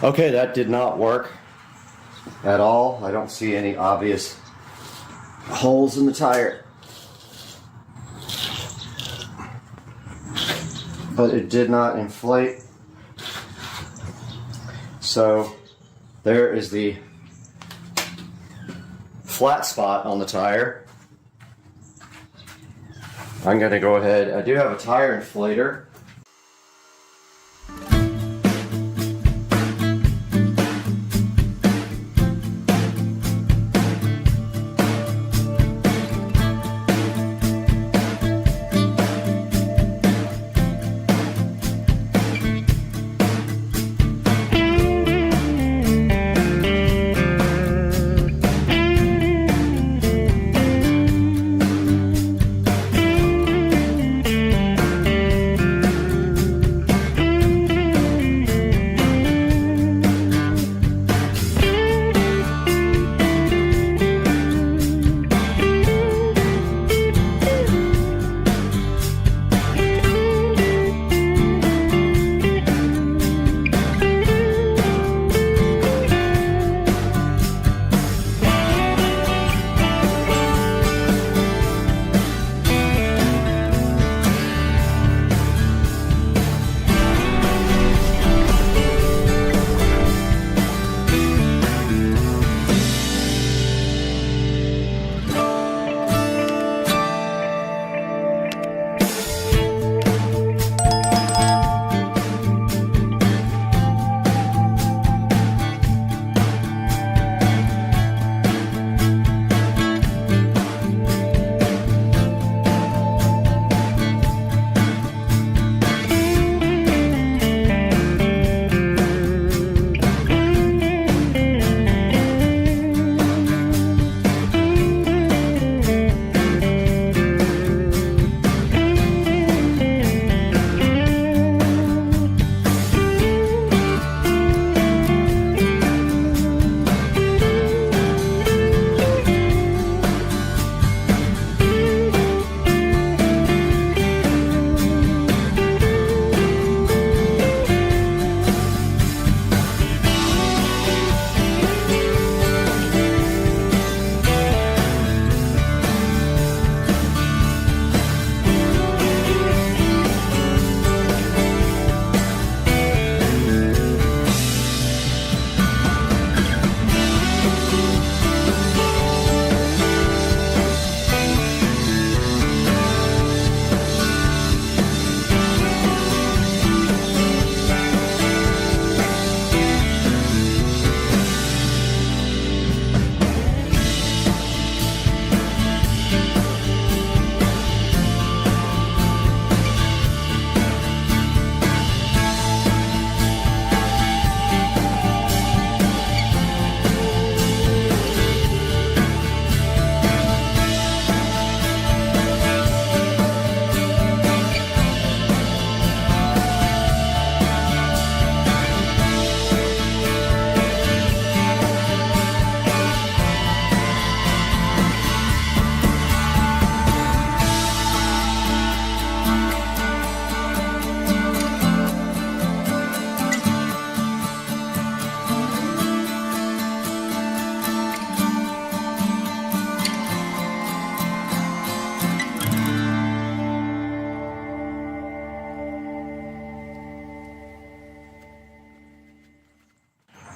Okay, that did not work at all. I don't see any obvious holes in the tire. But it did not inflate. So there is the flat spot on the tire. I'm going to go ahead. I do have a tire inflator.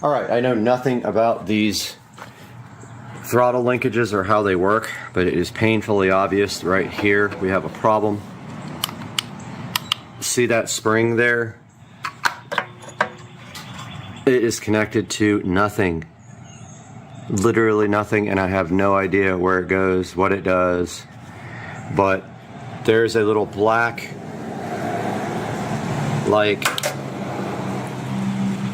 All right, I know nothing about these throttle linkages or how they work, but it is painfully obvious right here we have a problem. See that spring there? It is connected to nothing. Literally nothing, and I have no idea where it goes, what it does. But there's a little black, like,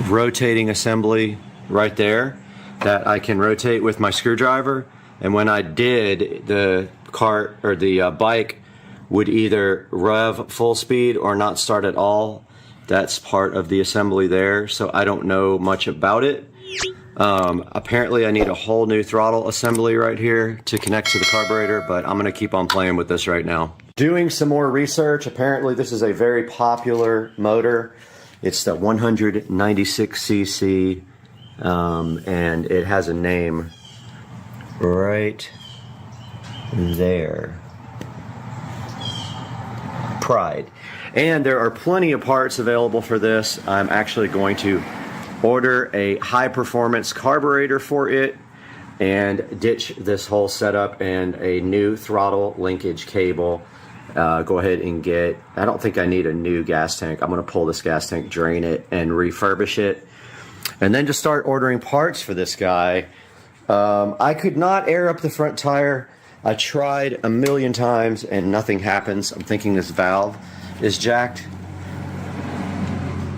rotating assembly right there that I can rotate with my screwdriver, and when I did, the cart or the bike would either rev full speed or not start at all. That's part of the assembly there, so I don't know much about it. Apparently I need a whole new throttle assembly right here to connect to the carburetor, but I'm gonna keep on playing with this right now. Doing some more research, apparently this is a very popular motor It's the 196cc, and it has a name right there. Pride. And there are plenty of parts available for this. I'm actually going to order a high performance carburetor for it and ditch this whole setup and a new throttle linkage cable. Go ahead and get, I don't think I need a new gas tank. I'm going to pull this gas tank, drain it, and refurbish it. And then just start ordering parts for this guy. I could not air up the front tire. I tried a million times and nothing happens. I'm thinking this valve is jacked.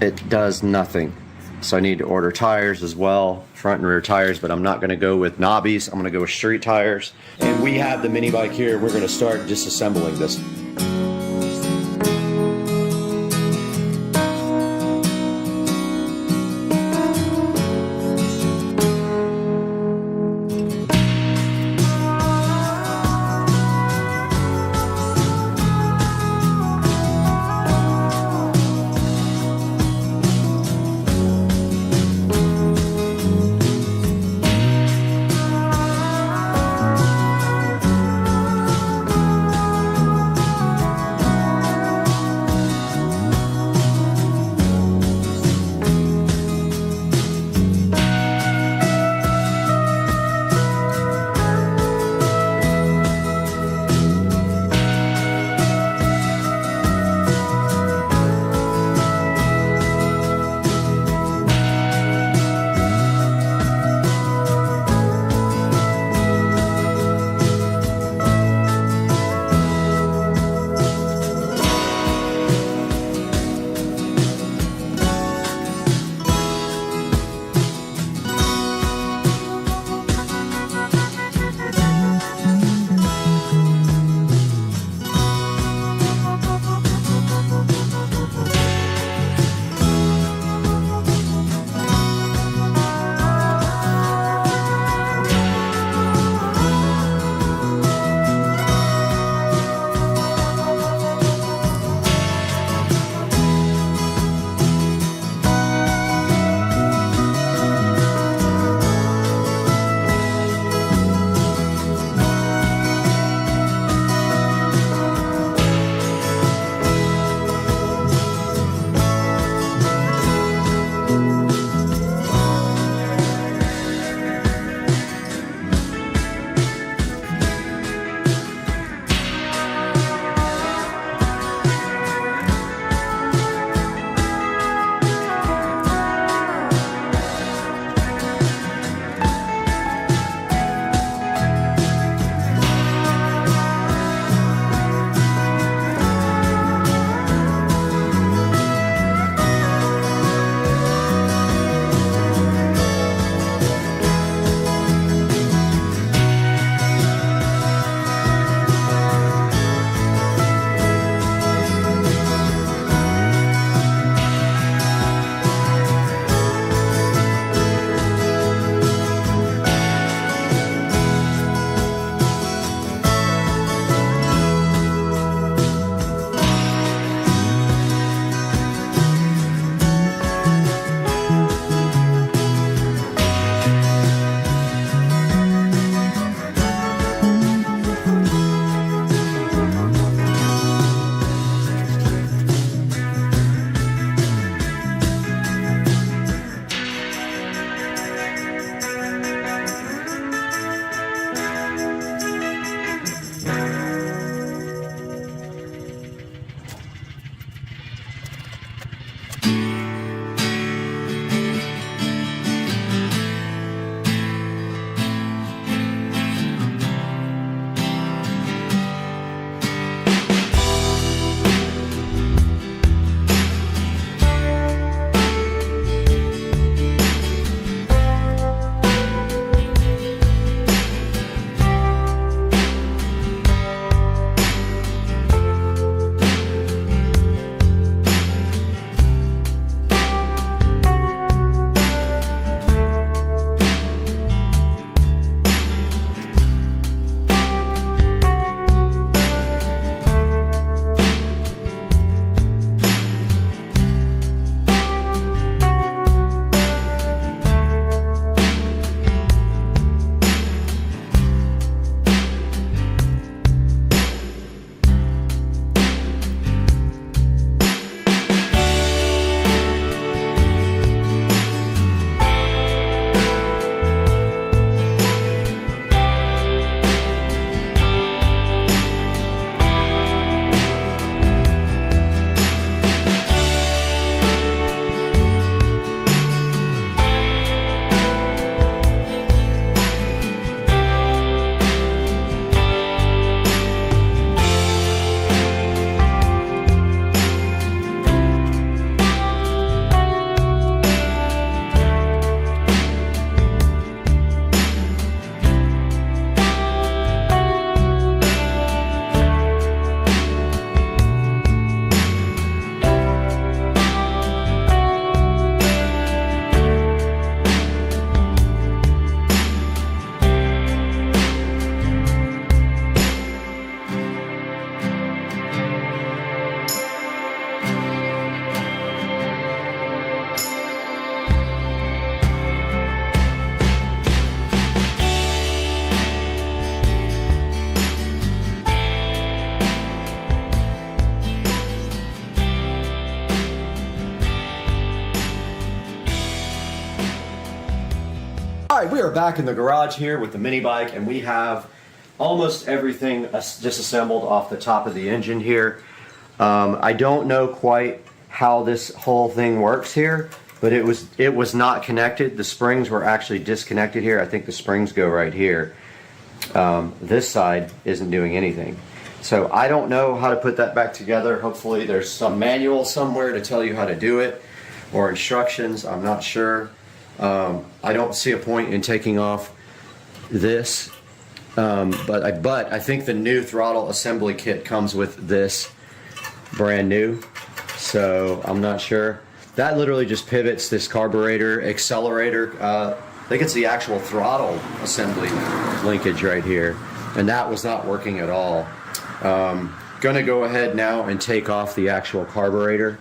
It does nothing. So I need to order tires as well, front and rear tires, but I'm not going to go with knobbies. I'm going to go with street tires. And we have the mini bike here. We're going to start disassembling this. All right, we are back in the garage here with the mini bike, and we have almost everything disassembled off the top of the engine here. I don't know quite how this whole thing works here, but it was not connected. The springs were actually disconnected here. I think the springs go right here. This side isn't doing anything. So I don't know how to put that back together. Hopefully there's some manual somewhere to tell you how to do it, or instructions. I'm not sure. I don't see a point in taking off this, but I think the new throttle assembly kit comes with this brand new, so I'm not sure. That literally just pivots this carburetor, accelerator. I think it's the actual throttle assembly linkage right here, and that was not working at all. Gonna go ahead now and take off the actual carburetor.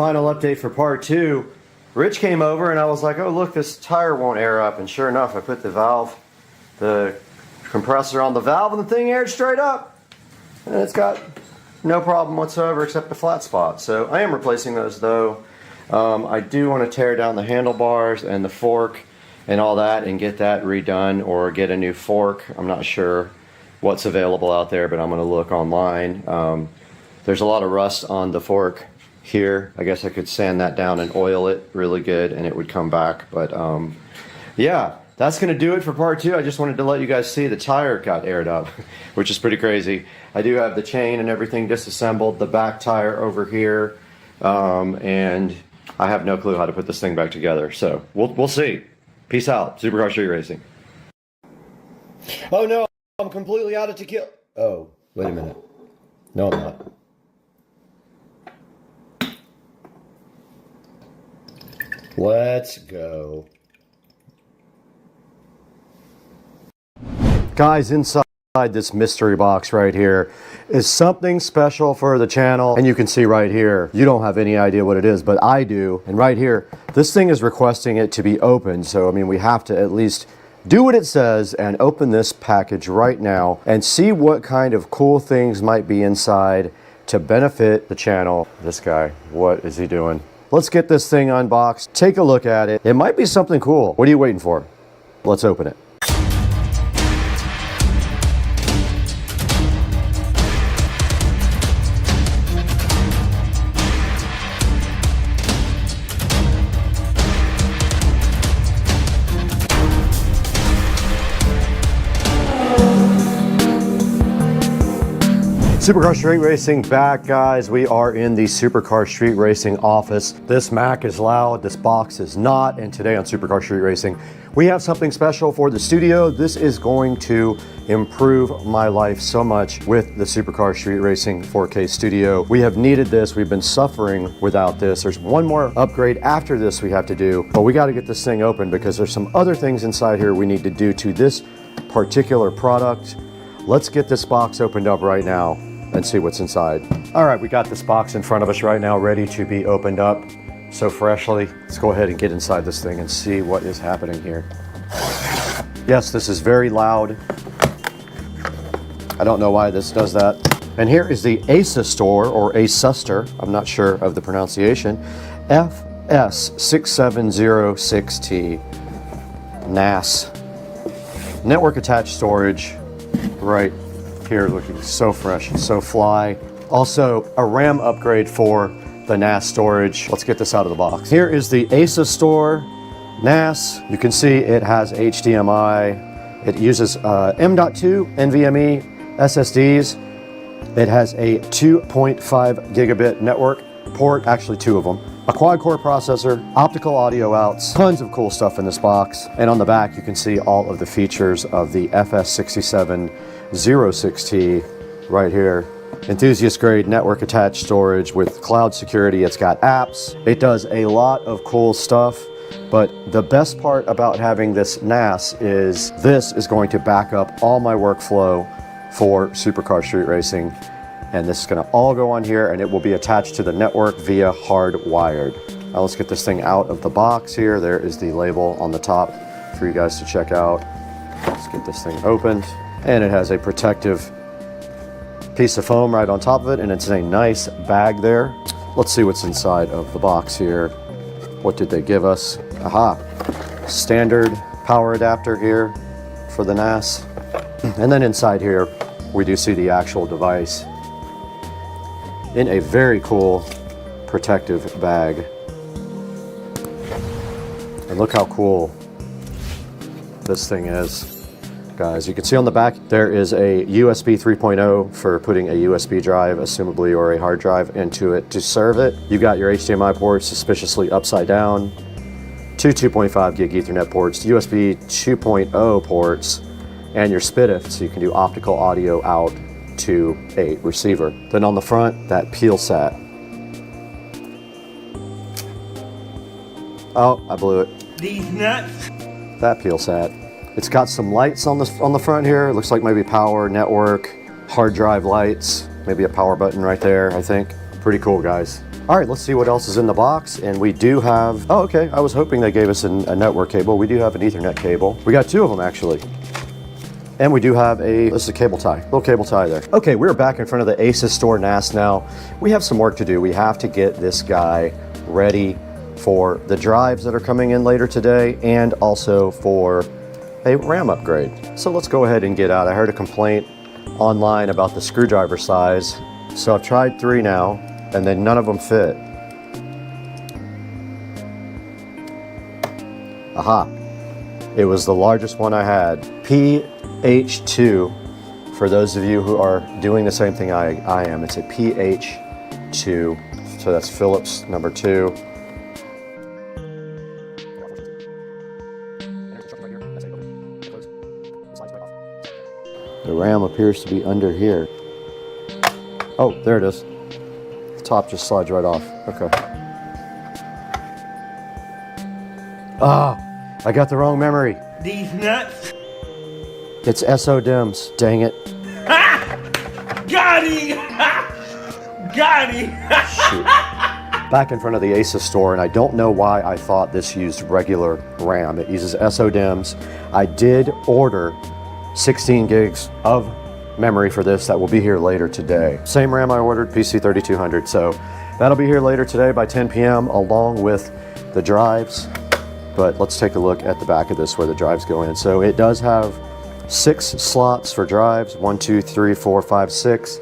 final update for part 2. Rich came over and I was like, oh look, this tire won't air up, and sure enough I put the compressor on the valve and the thing aired straight up. And it's got no problem whatsoever except the flat spot. So I am replacing those though. I do want to tear down the handlebars and the fork and all that and get that redone, or get a new fork. I'm not sure what's available out there, but I'm going to look online. There's a lot of rust on the fork here. I guess I could sand that down and oil it really good and it would come back. But yeah, that's going to do it for part 2. I just wanted to let you guys see the tire got aired up, which is pretty crazy. I do have the chain and everything disassembled, the back tire over here, and I have no clue how to put this thing back together. So we'll see. Peace out. Supercar Street Racing. Oh no, I'm completely out of tequila. Oh, wait a minute. No, I'm not. Let's go. Guys, inside this mystery box right here is something special for the channel, and you can see right here, you don't have any idea what it is, but I do. And right here, this thing is requesting it to be opened, so I mean we have to at least do what it says and open this package right now and see what kind of cool things might be inside to benefit the channel. This guy, what is he doing? Let's get this thing unboxed, take a look at it. It might be something cool. What are you waiting for? Let's open it. Supercar Street Racing back, guys. We are in the Supercar Street Racing office. This Mac is loud, this box is not, and today on Supercar Street Racing, we have something special for the studio. This is going to improve my life so much with the Supercar Street Racing 4K studio. We have needed this, we've been suffering without this. There's one more upgrade after this we have to do, but we gotta get this thing open because there's some other things inside here we need to do to this particular product. Let's get this box opened up right now and see what's inside. All right, we got this box in front of us right now, ready to be opened up so freshly. Let's go ahead and get inside this thing and see what is happening here. Yes, this is very loud. I don't know why this does that. And here is the ASUS store, or ASUSter, I'm not sure of the pronunciation, FS6706T, NAS. Network attached storage, right here, looking so fresh and so fly. Also a RAM upgrade for the NAS storage. Let's get this out of the box. Here is the ASUS store NAS. You can see it has HDMI. It uses M.2 NVMe SSDs. It has a 2.5 gigabit network port, actually 2 of them. A quad-core processor, optical audio outs, tons of cool stuff in this box. And on the back, you can see all of the features of the FS6706T right here. Enthusiast grade network attached storage with cloud security. It's got apps. It does a lot of cool stuff. But the best part about having this NAS is this is going to back up all my workflow for Supercar Street Racing. And this is going to all go on here and it will be attached to the network via hardwired. Now let's get this thing out of the box here. There is the label on the top for you guys to check out. Let's get this thing opened. And it has a protective piece of foam right on top of it, and it's in a nice bag there. Let's see what's inside of the box here. What did they give us? Aha, standard power adapter here for the NAS. And then inside here, we do see the actual device in a very cool protective bag. And look how cool this thing is. Guys, you can see on the back there is a USB 3.0 for putting a USB drive, assumably, or a hard drive into it to serve it. You've got your HDMI ports suspiciously upside down, 2 2.5 gig Ethernet ports, USB 2.0 ports, and your SPDIF, so you can do optical audio out to a receiver. Then on the front, that peel sat. Oh, I blew it. These nuts. That peel sat. It's got some lights on the front here. It looks like maybe power, network, hard drive lights, maybe a power button right there, I think. Pretty cool, guys. All right, let's see what else is in the box. And we do have, oh, okay, I was hoping they gave us a network cable. We do have an Ethernet cable. We got 2 of them actually. And we do have this is a cable tie, little cable tie there. Okay, we're back in front of the ASUS store NAS now. We have some work to do. We have to get this guy ready for the drives that are coming in later today and also for a RAM upgrade. So let's go ahead and get out. I heard a complaint online about the screwdriver size. So I've tried 3 now and then none of them fit. Aha. It was the largest one I had. PH2, for those of you who are doing the same thing I am, it's a PH2, so that's Phillips number 2. The RAM appears to be under here. Oh, there it is. The top just slides right off. Okay. Ah, I got the wrong memory. These nuts. It's SODIMMs. Dang it. Ha! Got him! Got him! Shoot. Back in front of the ASUS store, and I don't know why I thought this used regular RAM. It uses SODIMMs. I did order 16 gigs of memory for this that will be here later today. Same RAM I ordered, PC3200. So that'll be here later today by 10 p.m. along with the drives. But let's take a look at the back of this where the drives go in. So it does have 6 slots for drives, 1, 2, 3, 4, 5, 6,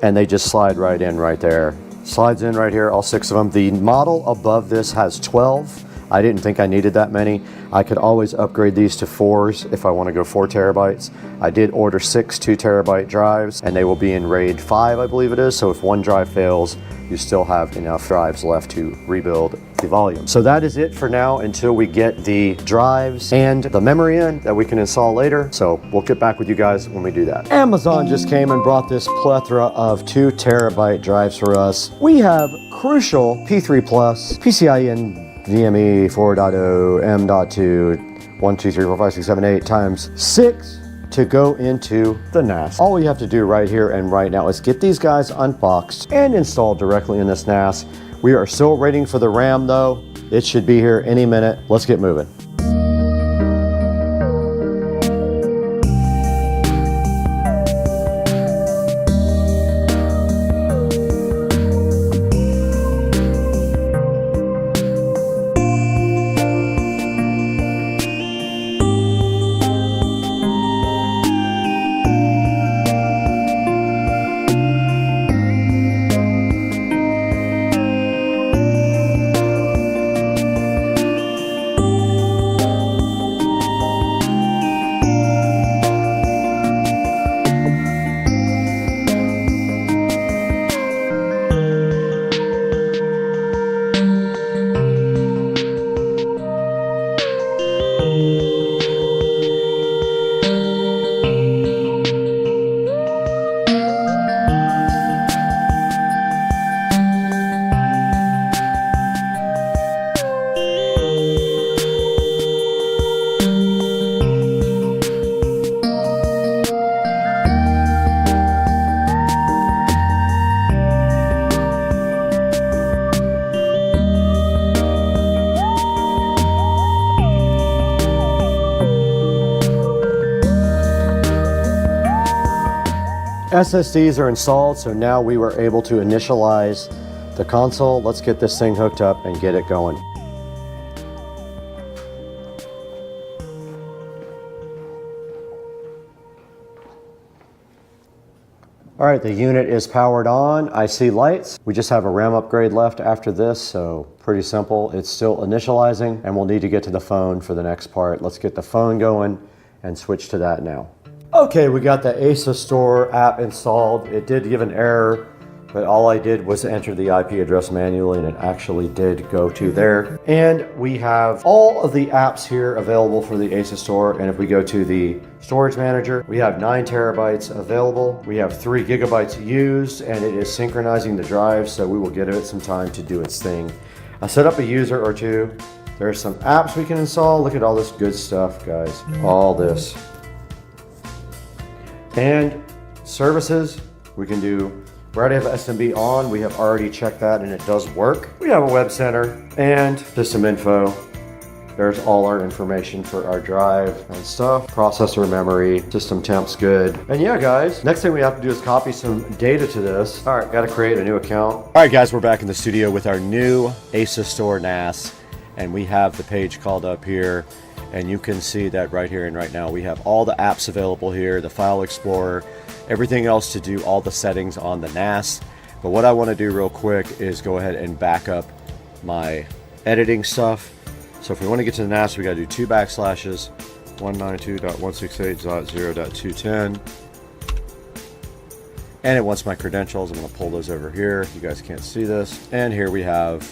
and they just slide right in right there. Slides in right here, all 6 of them. The model above this has 12. I didn't think I needed that many. I could always upgrade these to 4s if I want to go 4 terabytes. I did order 6 2 terabyte drives, and they will be in RAID 5, I believe it is. So if one drive fails, you still have enough drives left to rebuild the volume. So that is it for now until we get the drives and the memory in that we can install later. So we'll get back with you guys when we do that. Amazon just came and brought this plethora of 2 terabyte drives for us. We have crucial P3 Plus, PCIe NVMe 4.0, M.2, 1, 2, 3, 4, 5, 6, 7, 8 times 6 to go into the NAS. All we have to do right here and right now is get these guys unboxed and installed directly in this NAS. We are still waiting for the RAM though. It should be here any minute. Let's get moving. SSDs are installed, so now we were able to initialize the console. Let's get this thing hooked up and get it going. All right, the unit is powered on. I see lights. We just have a RAM upgrade left after this, so pretty simple. It's still initializing, and we'll need to get to the phone for the next part. Let's get the phone going and switch to that now. Okay, we got the ASUS Store app installed. It did give an error, but all I did was enter the IP address manually and it actually did go to there. And we have all of the apps here available for the ASUS Store. And if we go to the storage manager, we have 9 terabytes available. We have 3 gigabytes used, and it is synchronizing the drive, so we will give it some time to do its thing. I set up a user or 2. There's some apps we can install. Look at all this good stuff, guys. All this. And services, we can do We already have SMB on. We have already checked that and it does work. We have a web center and system info. There's all our information for our drive and stuff. Processor, memory, system temp's good. And yeah, guys, next thing we have to do is copy some data to this. All right, gotta create a new account. All right, guys, we're back in the studio with our new ASUS Store NAS. And we have the page called up here. And you can see that right here and right now. We have all the apps available here, the file explorer, everything else to do all the settings on the NAS. But what I wanna do real quick is go ahead and back up my editing stuff. So if we want to get to the NAS, we got to do 2 backslashes, 192.168.0.210. And it wants my credentials. I'm going to pull those over here. You guys can't see this. And here we have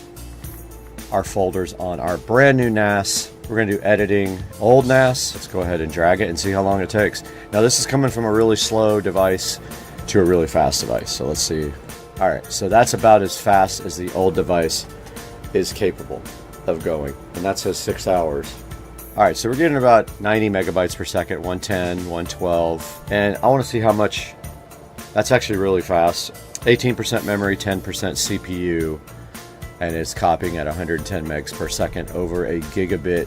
our folders on our brand new NAS. We're going to do editing old NAS. Let's go ahead and drag it and see how long it takes. Now this is coming from a really slow device to a really fast device. So let's see. All right, so that's about as fast as the old device is capable of going, and that says 6 hours. All right, so we're getting about 90 megabytes per second, 110, 112, and I want to see how much. That's actually really fast. 18% memory, 10% CPU, and it's copying at 110 megs per second over a gigabit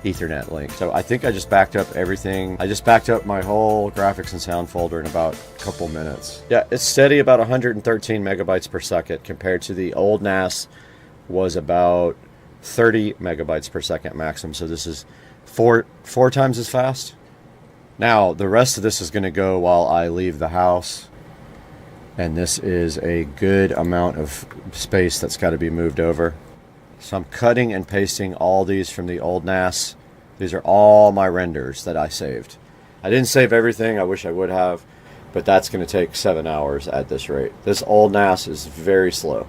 Ethernet link. So I think I just backed up everything. I just backed up my whole graphics and sound folder in about a couple minutes. Yeah, it's steady about 113 megabytes per second compared to the old NAS was about 30 megabytes per second maximum. So this is four times as fast. Now the rest of this is going to go while I leave the house, and this is a good amount of space that's got to be moved over. So I'm cutting and pasting all these from the old NAS. These are all my renders that I saved. I didn't save everything. I wish I would have, but that's going to take 7 hours at this rate. This old NAS is very slow.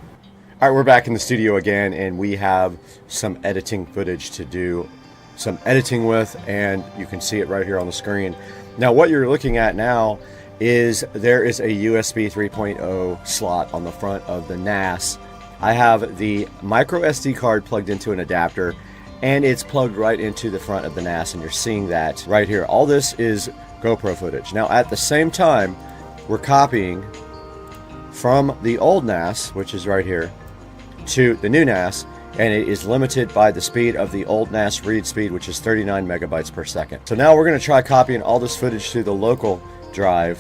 All right, we're back in the studio again, and we have some editing footage to do some editing with, and you can see it right here on the screen. Now, what you're looking at now is there is a USB 3.0 slot on the front of the NAS. I have the micro SD card plugged into an adapter, and it's plugged right into the front of the NAS, and you're seeing that right here. All this is GoPro footage. Now, at the same time, we're copying from the old NAS, which is right here, to the new NAS, and it is limited by the speed of the old NAS read speed, which is 39 megabytes per second. So now we're going to try copying all this footage to the local drive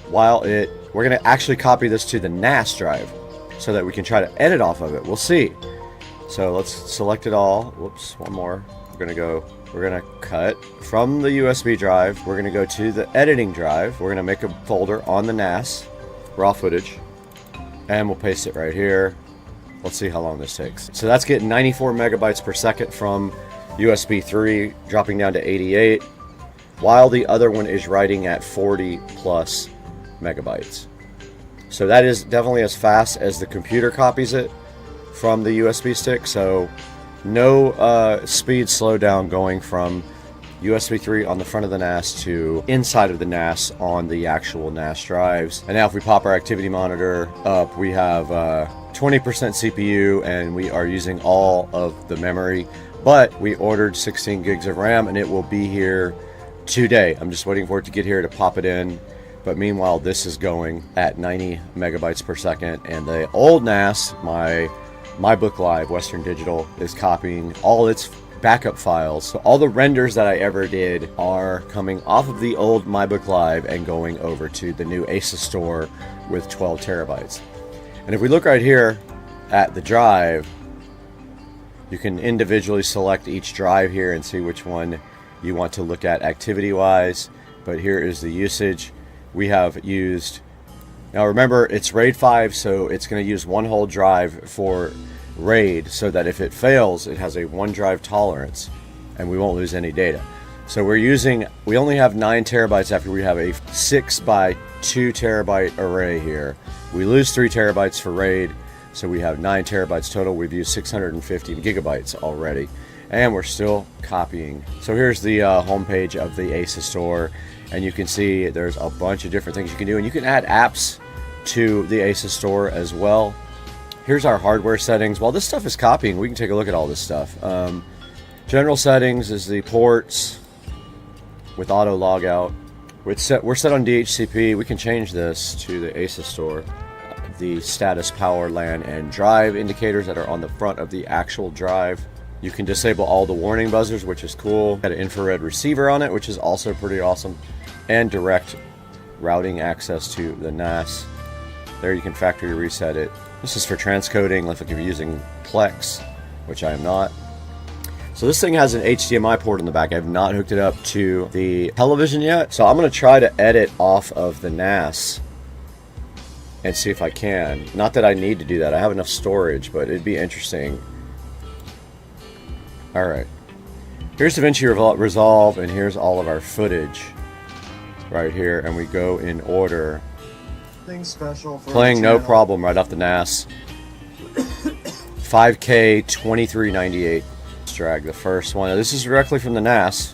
while we're going to actually copy this to the NAS drive so that we can try to edit off of it. We'll see. So let's select it all. Whoops, one more. We're going to cut from the USB drive. We're going to go to the editing drive. We're going to make a folder on the NAS, raw footage, and we'll paste it right here. Let's see how long this takes. So that's getting 94 megabytes per second from USB 3, dropping down to 88, while the other one is writing at 40 plus megabytes. So that is definitely as fast as the computer copies it from the USB stick. So no speed slowdown going from USB 3 on the front of the NAS to inside of the NAS on the actual NAS drives. And now if we pop our activity monitor up, we have 20% CPU, and we are using all of the memory, but we ordered 16 gigs of RAM, and it will be here today. I'm just waiting for it to get here to pop it in. But meanwhile, this is going at 90 megabytes per second, and the old NAS, my Book Live Western Digital, is copying all its backup files. So all the renders that I ever did are coming off of the old MyBook Live and going over to the new ASUS Store with 12 terabytes. And if we look right here at the drive, you can individually select each drive here and see which one you want to look at activity-wise. But here is the usage. We have used, now remember, it's RAID 5, so it's going to use one whole drive for RAID, so that if it fails, it has a one drive tolerance and we won't lose any data. So we only have 9 terabytes after we have a 6 by 2 terabyte array here. We lose 3 terabytes for RAID, so we have 9 terabytes total. We've used 650 gigabytes already, and we're still copying. So here's the homepage of the ASUS Store, and you can see there's a bunch of different things you can do, and you can add apps to the ASUS Store as well. Here's our hardware settings. While this stuff is copying, we can take a look at all this stuff. General settings is the ports with auto logout, We're set on DHCP. We can change this to the ASUS store. The status, power, LAN, and drive indicators that are on the front of the actual drive. You can disable all the warning buzzers, which is cool. Got an infrared receiver on it, which is also pretty awesome. And direct routing access to the NAS. There you can factory reset it. This is for transcoding, like if you're using Plex, which I am not. So this thing has an HDMI port in the back. I have not hooked it up to the television yet. So I'm gonna try to edit off of the NAS and see if I can. Not that I need to do that. I have enough storage, but it'd be interesting. All right. Here's DaVinci Resolve, and here's all of our footage right here. And we go in order. Special for Playing no problem right off the NAS. 5K 2398. Drag the first one. Now, this is directly from the NAS.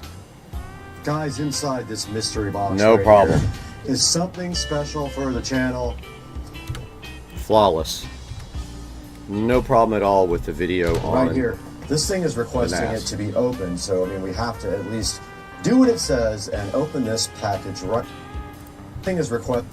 Guys, inside this mystery box No problem. here is something special for the channel. Flawless. No problem at all with the video on. Right here. This thing is requesting it to be open, so I mean we have to at least do what it says and open this package right. Thing is request.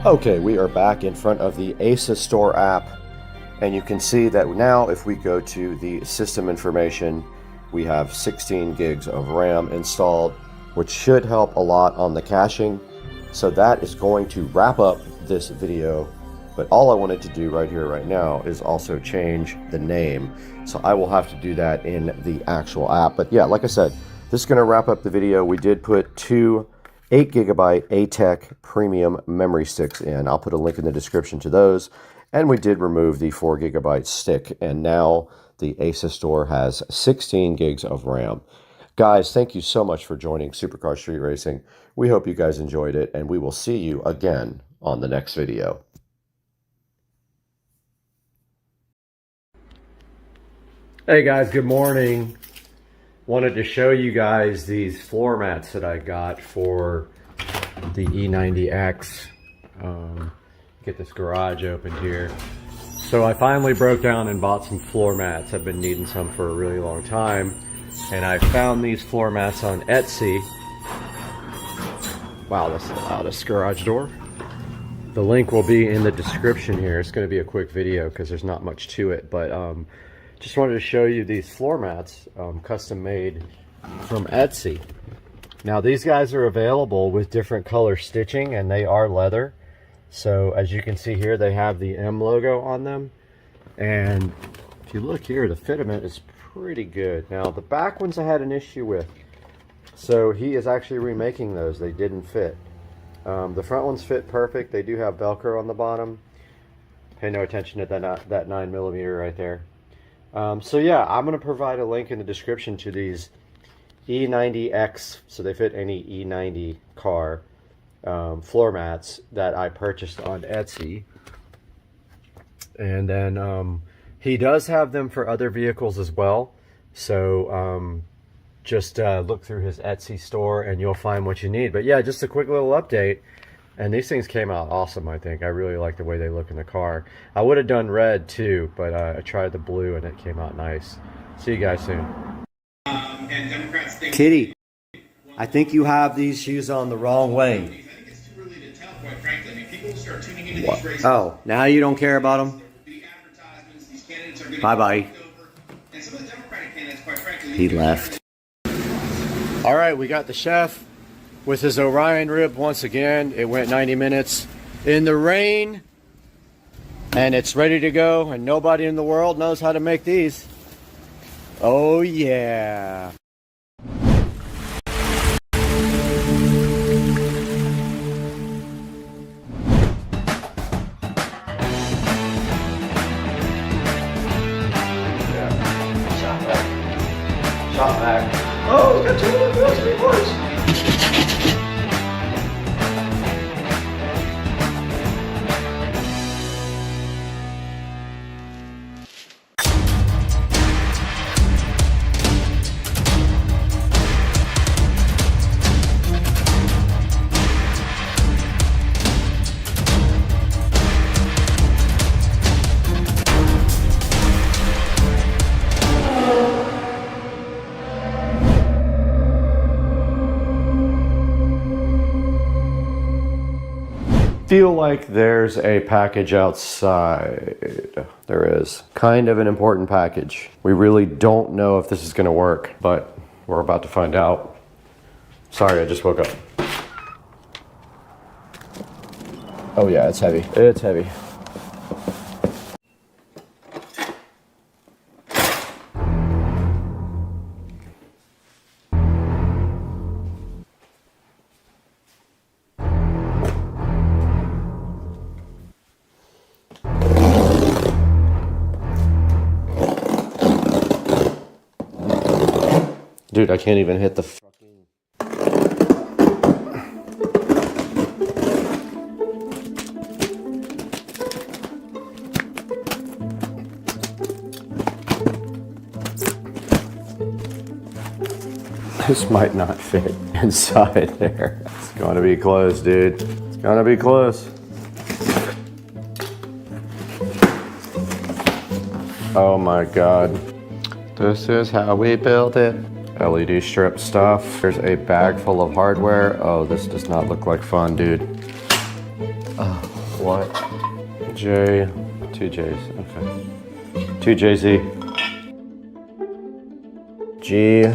Okay, we are back in front of the ASUS Store app, and you can see that now if we go to the system information, we have 16 gigs of RAM installed, which should help a lot on the caching. So that is going to wrap up this video, but all I wanted to do right here, right now, is also change the name. So I will have to do that in the actual app. But yeah, like I said, this is going to wrap up the video. We did put two 8GB ATEC premium memory sticks in. I'll put a link in the description to those. And we did remove the 4GB stick. And now the ASUS Store has 16 gigs of RAM. Guys, thank you so much for joining Supercar Street Racing. We hope you guys enjoyed it, and we will see you again on the next video. Hey guys, good morning. Wanted to show you guys these floor mats that I got for the E90X. Get this garage opened here. So I finally broke down and bought some floor mats. I've been needing some for a really long time. And I found these floor mats on Etsy. Wow, that's the loudest garage door. The link will be in the description here. It's going to be a quick video because there's not much to it. But just wanted to show you these floor mats, custom made from Etsy. Now these guys are available with different color stitching, and they are leather. So as you can see here, they have the M logo on them. And if you look here, the fitment is pretty good. Now the back ones I had an issue with. So he is actually remaking those. They didn't fit. The front ones fit perfect. They do have Velcro on the bottom. Pay no attention to that 9mm right there. So yeah, I'm going to provide a link in the description to these E90X, so they fit any E90 car, floor mats that I purchased on Etsy. And then he does have them for other vehicles as well. So just look through his Etsy store and you'll find what you need. But yeah, just a quick little update. And these things came out awesome, I think. I really like the way they look in the car. I would have done red too, but I tried the blue and it came out nice. See you guys soon. And Democrats think Kitty, I think you have these shoes on the wrong way. I think it's too early to tell, quite frankly. I mean, people will start tuning into these races. Oh, now you don't care about them? The advertisements, these candidates are going to Bye-bye. get over. And some of the Democratic candidates, quite frankly, He left. All right, we got the chef with his Orion rib once again. It went 90 minutes in the rain, and it's ready to go, and nobody in the world knows how to make these. Oh, yeah. Shot back. Oh, it's got two USB ports. Feel like there's a package outside. There is. Kind of an important package. We really don't know if this is going to work, but we're about to find out. Sorry, I just woke up. Oh yeah, it's heavy. It's heavy. Dude, I can't even hit the fucking... This might not fit inside there. It's gonna be close, dude. It's gonna be close. Oh my God. This is how we built it. LED strip stuff. There's a bag full of hardware. Oh, this does not look like fun, dude. Oh, what? J, two J's, okay. Two JZ. G.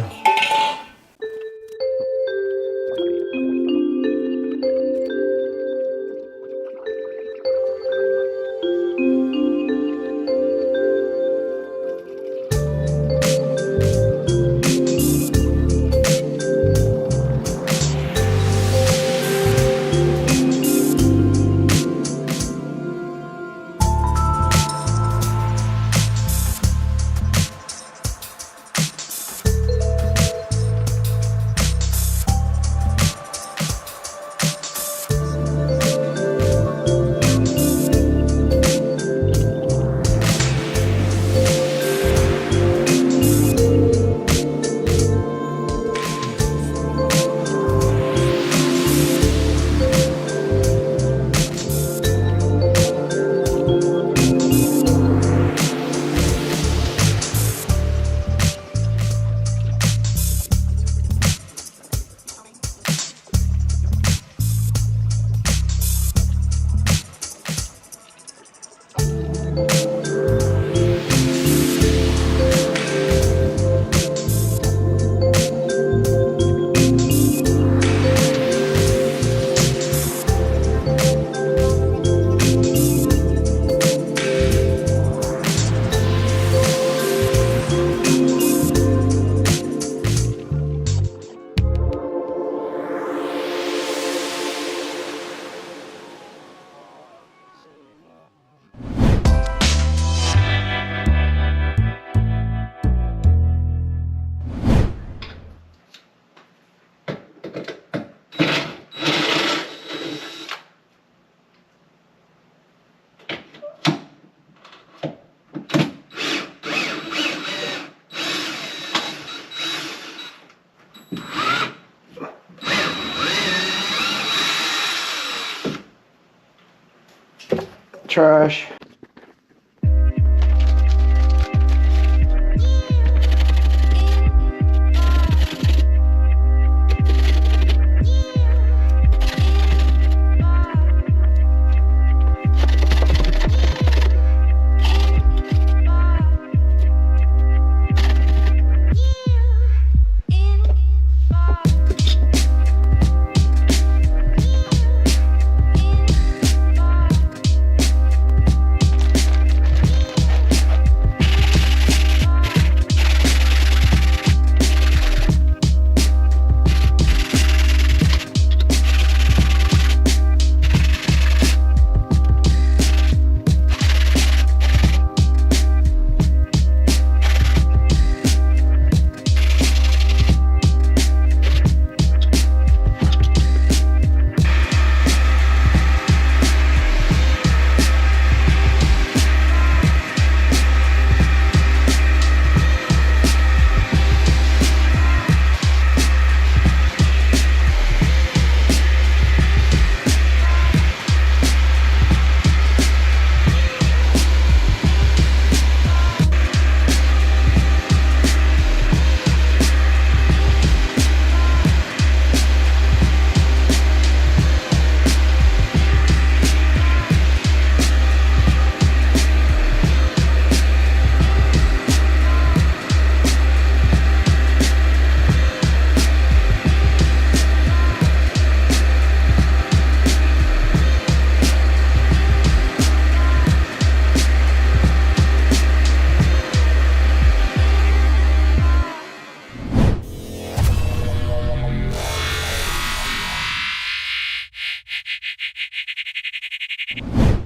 trash.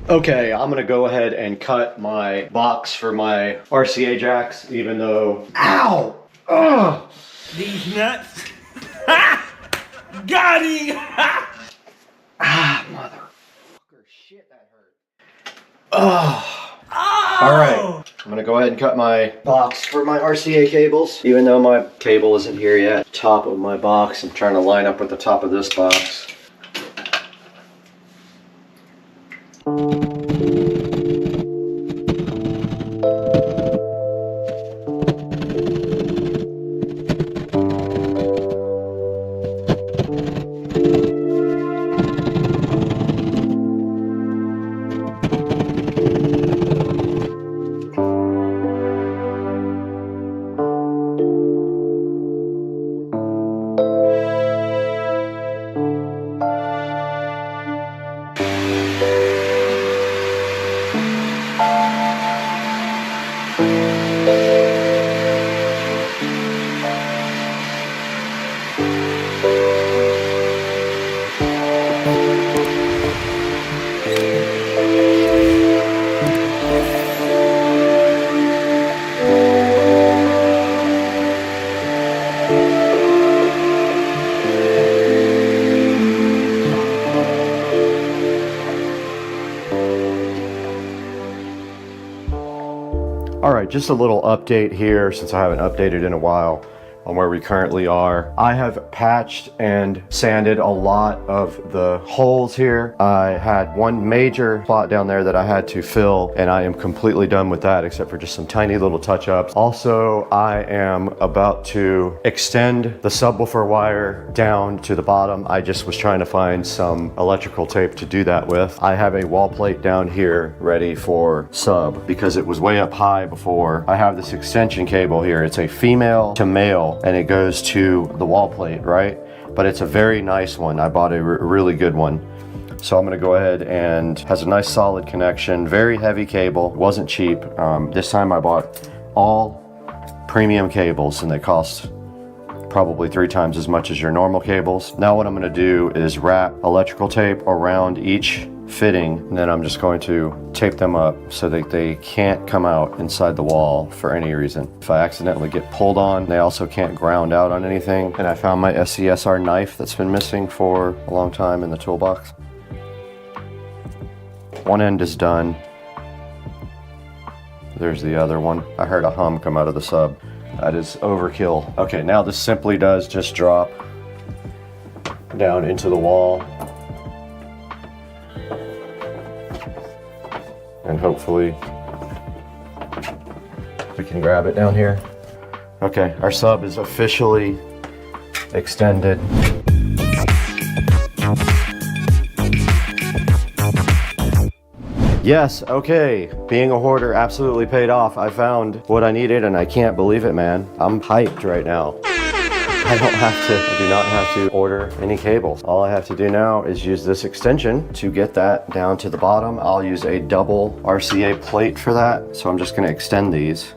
Okay, I'm gonna go ahead and cut my box for my RCA jacks, even though, ow! Ugh! These nuts. Got him. Ah, motherfucker, shit, that hurt. Oh. All right, I'm gonna go ahead and cut my box for my RCA cables, even though my cable isn't here yet. Top of my box, I'm trying to line up with the top of this box. All right, just a little update here since I haven't updated in a while on where we currently are. I have patched and sanded a lot of the holes here. I had one major spot down there that I had to fill, and I am completely done with that except for just some tiny little touch-ups. Also, I am about to extend the subwoofer wire down to the bottom. I just was trying to find some electrical tape to do that with. I have a wall plate down here ready for sub because it was way up high before. I have this extension cable here. It's a female to male, and it goes to the wall plate, right? But it's a very nice one. I bought a really good one. So I'm gonna go ahead and has a nice solid connection, very heavy cable, wasn't cheap. This time I bought all premium cables and they cost probably 3 times as much as your normal cables. Now what I'm gonna do is wrap electrical tape around each fitting, and then I'm just going to tape them up so that they can't come out inside the wall for any reason. If I accidentally get pulled on, they also can't ground out on anything. And I found my SCSR knife that's been missing for a long time in the toolbox. One end is done. There's the other one. I heard a hum come out of the sub. That is overkill. Okay, now this simply does just drop down into the wall. and hopefully we can grab it down here. Okay, our sub is officially extended. Yes, okay, being a hoarder absolutely paid off. I found what I needed and I can't believe it, man. I'm hyped right now. I do not have to order any cables. All I have to do now is use this extension to get that down to the bottom. I'll use a double RCA plate for that. So I'm just gonna extend these.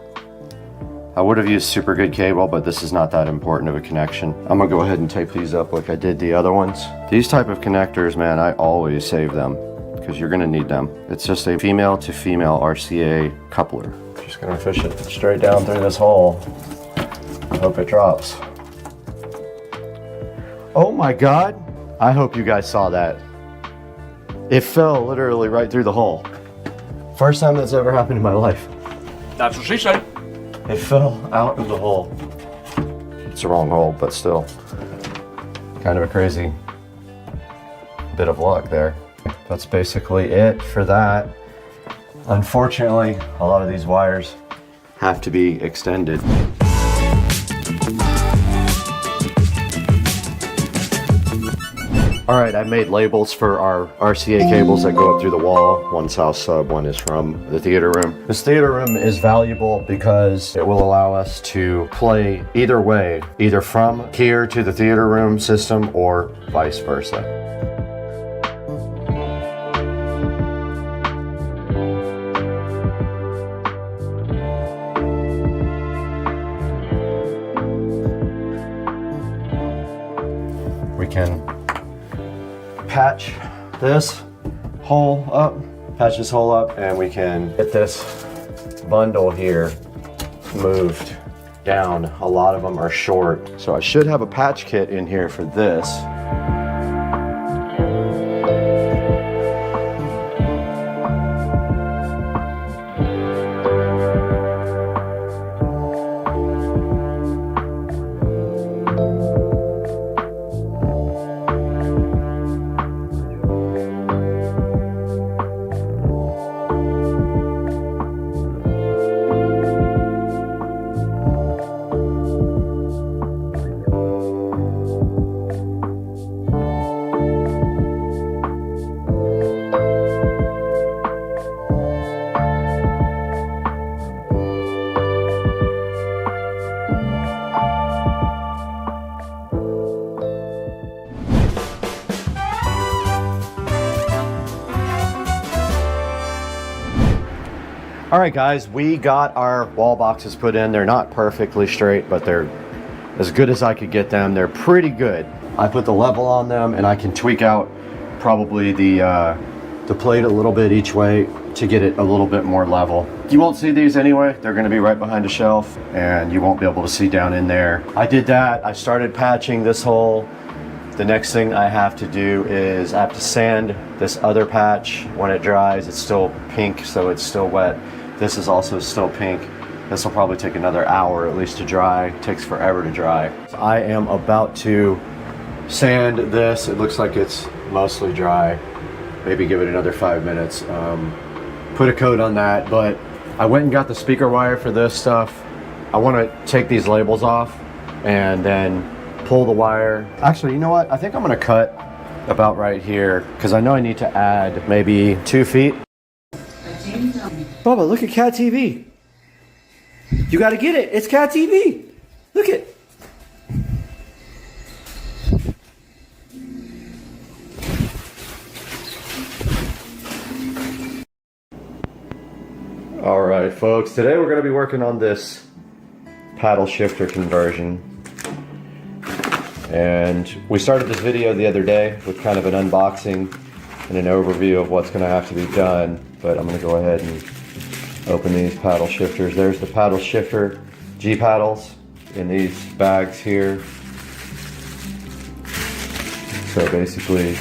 I would have used super good cable, but this is not that important of a connection. I'm gonna go ahead and tape these up like I did the other ones. These type of connectors, man, I always save them because you're gonna need them. It's just a female to female RCA coupler. Just gonna fish it straight down through this hole. Hope it drops. Oh my God. I hope you guys saw that. It fell literally right through the hole. First time that's ever happened in my life. That's what she said. It fell out of the hole. It's the wrong hole, but still. Kind of a crazy bit of luck there. That's basically it for that. Unfortunately, a lot of these wires have to be extended. All right, I made labels for our RCA cables that go up through the wall. One south sub, one is from the theater room. This theater room is valuable because it will allow us to play either way, either from here to the theater room system or vice versa. We can patch this hole up, and we can get this bundle here moved down. A lot of them are short, so I should have a patch kit in here for this. All right, guys, we got our wall boxes put in. They're not perfectly straight, but they're as good as I could get them. They're pretty good. I put the level on them, and I can tweak out probably the plate a little bit each way to get it a little bit more level. You won't see these anyway. They're gonna be right behind a shelf, and you won't be able to see down in there. I did that. I started patching this hole. The next thing I have to do is I have to sand this other patch. When it dries, it's still pink, so it's still wet. This is also still pink. This will probably take another hour at least to dry. It takes forever to dry. So I am about to sand this. It looks like it's mostly dry. Maybe give it another 5 minutes. Put a coat on that, but I went and got the speaker wire for this stuff. I want to take these labels off and then pull the wire. Actually, you know what? I think I'm gonna cut about right here because I know I need to add maybe 2 feet. Bubba, look at Cat TV. You gotta get it. It's Cat TV. Look it. All right, folks. Today we're gonna be working on this paddle shifter conversion. And we started this video the other day with kind of an unboxing and an overview of what's gonna have to be done. But I'm gonna go ahead and open these paddle shifters. There's the paddle shifter G paddles in these bags here. So basically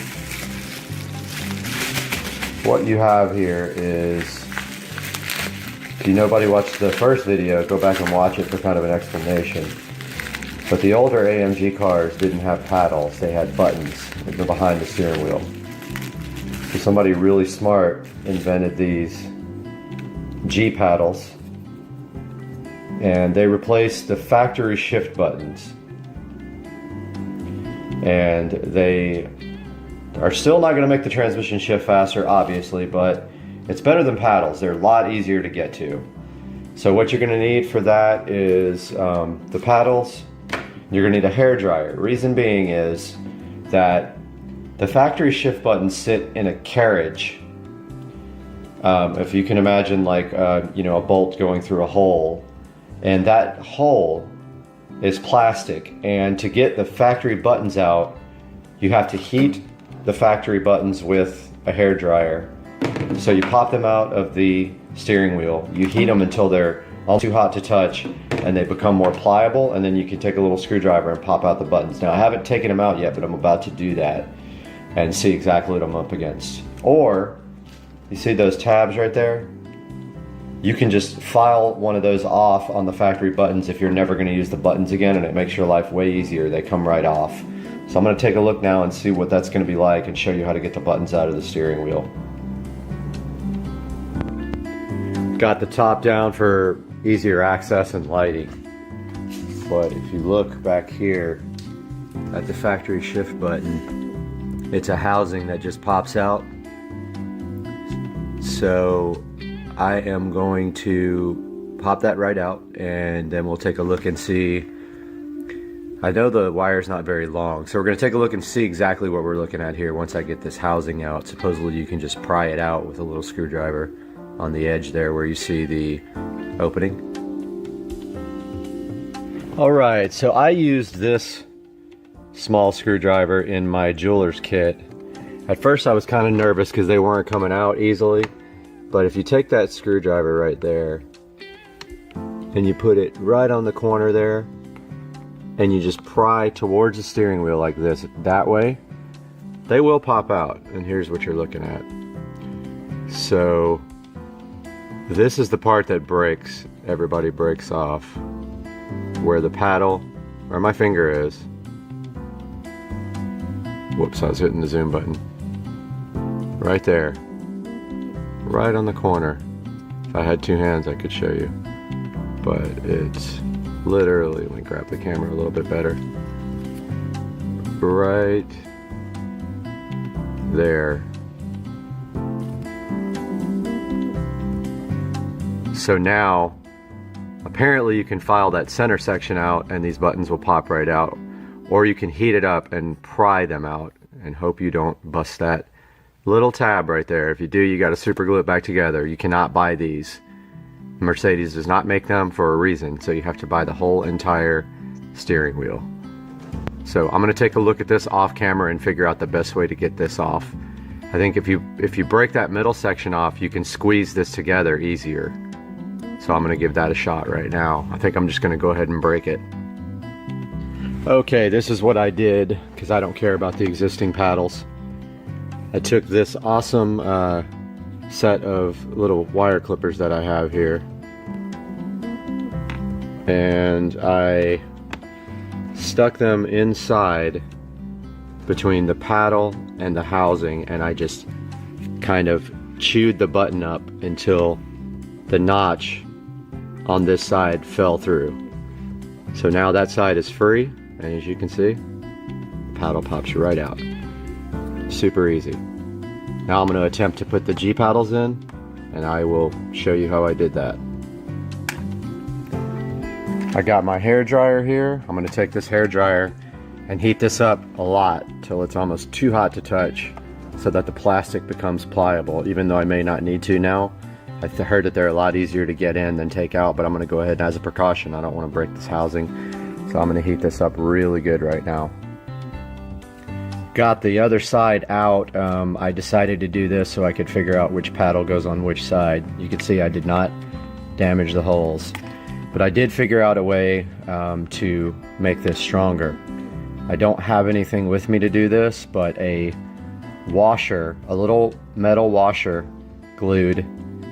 what you have here is, if nobody watched the first video, go back and watch it for kind of an explanation. But the older AMG cars didn't have paddles, they had buttons behind the steering wheel. So somebody really smart invented these G paddles, and they replaced the factory shift buttons. And they are still not going to make the transmission shift faster, obviously, but it's better than paddles. They're a lot easier to get to. So what you're going to need for that is the paddles. You're going to need a hair dryer. Reason being is that the factory shift buttons sit in a carriage. If you can imagine, like you know, a bolt going through a hole, and that hole is plastic, and to get the factory buttons out, you have to heat the factory buttons with a hair dryer. So you pop them out of the steering wheel, you heat them until they're all too hot to touch, and they become more pliable, and then you can take a little screwdriver and pop out the buttons. Now I haven't taken them out yet, but I'm about to do that and see exactly what I'm up against. Or, you see those tabs right there? You can just file one of those off on the factory buttons if you're never going to use the buttons again, and it makes your life way easier. They come right off. So I'm going to take a look now and see what that's going to be like and show you how to get the buttons out of the steering wheel. Got the top down for easier access and lighting. But if you look back here at the factory shift button, it's a housing that just pops out. So I am going to pop that right out, and then we'll take a look and see. I know the wire's not very long, so we're going to take a look and see exactly what we're looking at here once I get this housing out. Supposedly you can just pry it out with a little screwdriver on the edge there where you see the opening. Alright, so I used this small screwdriver in my jeweler's kit. At first I was kind of nervous because they weren't coming out easily. But if you take that screwdriver right there and you put it right on the corner there and you just pry towards the steering wheel like this, that way, they will pop out. And here's what you're looking at. So this is the part that breaks. Everybody breaks off. Where the paddle, where my finger is. Whoops, I was hitting the zoom button. Right there. Right on the corner. If I had two hands I could show you, but it's literally, let me grab the camera a little bit better, right there. So now apparently you can file that center section out and these buttons will pop right out, or you can heat it up and pry them out and hope you don't bust that little tab right there. If you do, you got to super glue it back together. You cannot buy these. Mercedes does not make them for a reason, so you have to buy the whole entire steering wheel. So I'm going to take a look at this off camera and figure out the best way to get this off. I think if you break that middle section off, you can squeeze this together easier. So I'm going to give that a shot right now. I think I'm just going to go ahead and break it. Okay, this is what I did because I don't care about the existing paddles. I took this awesome set of little wire clippers that I have here, and I stuck them inside between the paddle and the housing, and I just kind of chewed the button up until the notch on this side fell through. So now that side is free, and as you can see, the paddle pops right out. Super easy. Now I'm going to attempt to put the G paddles in, and I will show you how I did that. I got my hair dryer here. I'm going to take this hair dryer and heat this up a lot till it's almost too hot to touch, so that the plastic becomes pliable, even though I may not need to now. I heard that they're a lot easier to get in than take out, but I'm going to go ahead and, as a precaution, I don't want to break this housing, so I'm going to heat this up really good right now. Got the other side out. I decided to do this so I could figure out which paddle goes on which side. You can see I did not damage the holes, but I did figure out a way to make this stronger. I don't have anything with me to do this, but a washer, a little metal washer glued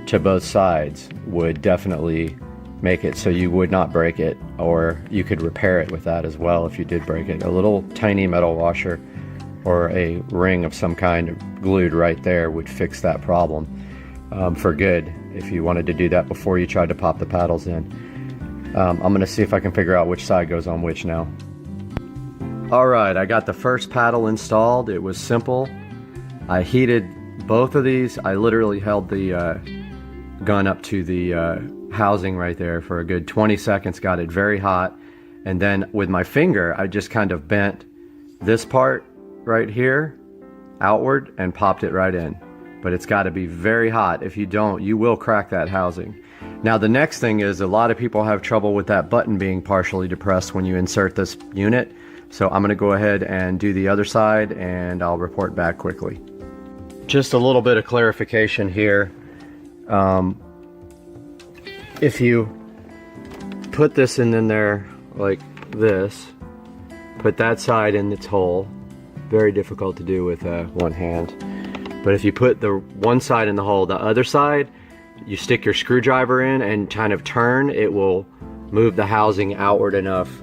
to both sides would definitely make it so you would not break it, or you could repair it with that as well if you did break it. A little tiny metal washer or a ring of some kind glued right there would fix that problem for good. if you wanted to do that before you tried to pop the paddles in. I'm gonna see if I can figure out which side goes on which now. Alright, I got the first paddle installed. It was simple. I heated both of these. I literally held the gun up to the housing right there for a good 20 seconds, got it very hot, and then with my finger I just kind of bent this part right here outward and popped it right in. But it's got to be very hot. If you don't, you will crack that housing. Now the next thing is, a lot of people have trouble with that button being partially depressed when you insert this unit. So I'm going to go ahead and do the other side and I'll report back quickly. Just a little bit of clarification here. If you put this in there like this, put that side in its hole, very difficult to do with one hand. But if you put the one side in the hole, the other side, you stick your screwdriver in and kind of turn, it will move the housing outward enough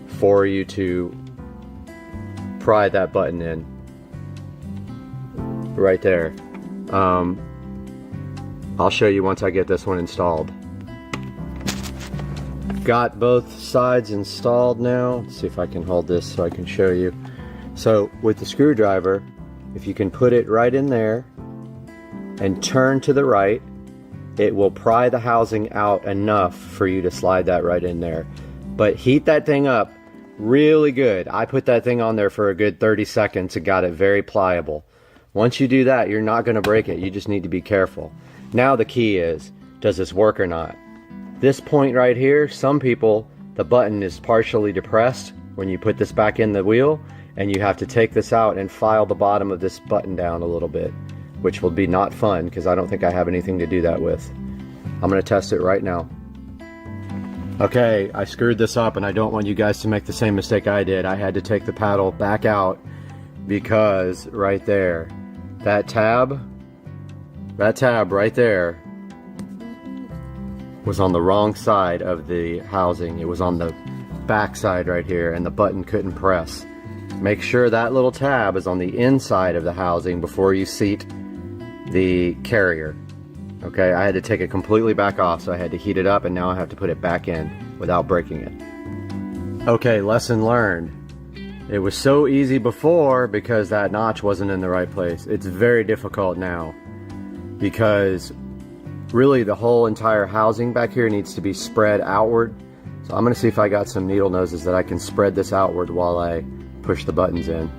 for you to pry that button in. Right there. I'll show you once I get this one installed. Got both sides installed now. Let's see if I can hold this so I can show you. So with the screwdriver, if you can put it right in there and turn to the right, it will pry the housing out enough for you to slide that right in there. But heat that thing up really good. I put that thing on there for a good 30 seconds and got it very pliable. Once you do that, you're not going to break it. You just need to be careful. Now the key is, does this work or not? This point right here, some people, the button is partially depressed when you put this back in the wheel, and you have to take this out and file the bottom of this button down a little bit, which will be not fun because I don't think I have anything to do that with. I'm going to test it right now. Okay, I screwed this up and I don't want you guys to make the same mistake I did. I had to take the paddle back out because right there, that tab right there was on the wrong side of the housing. It was on the back side right here and the button couldn't press. Make sure that little tab is on the inside of the housing before you seat the carrier. Okay, I had to take it completely back off, so I had to heat it up and now I have to put it back in without breaking it. Okay, lesson learned. It was so easy before because that notch wasn't in the right place. It's very difficult now because really the whole entire housing back here needs to be spread outward. So I'm going to see if I got some needle noses that I can spread this outward while I push the buttons in.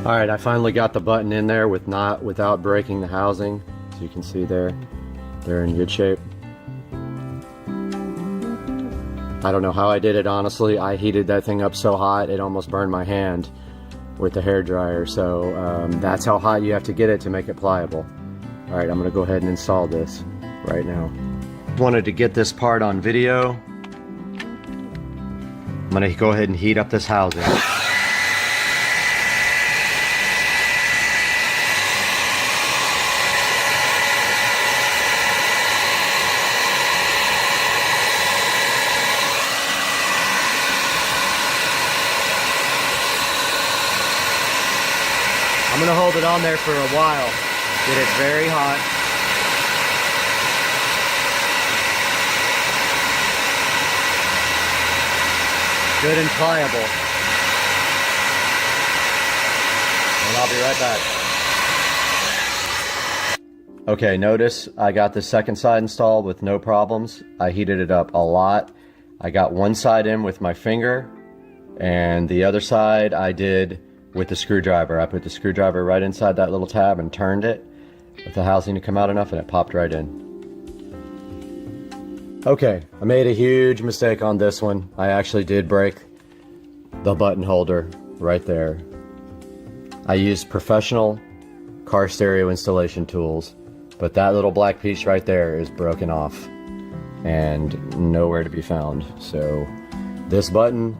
Alright, I finally got the button in there without breaking the housing. As you can see there, they're in good shape. I don't know how I did it, honestly. I heated that thing up so hot it almost burned my hand with the hairdryer. So that's how hot you have to get it to make it pliable. Alright, I'm going to go ahead and install this right now. Wanted to get this part on video. I'm going to go ahead and heat up this housing. I'm going to hold it on there for a while, get it very hot. Good and pliable. And I'll be right back. Okay, notice I got the second side installed with no problems. I heated it up a lot. I got one side in with my finger, and the other side I did with the screwdriver. I put the screwdriver right inside that little tab and turned it with the housing to come out enough and it popped right in. Okay, I made a huge mistake on this one. I actually did break the button holder right there. I used professional car stereo installation tools, but that little black piece right there is broken off and nowhere to be found. So this button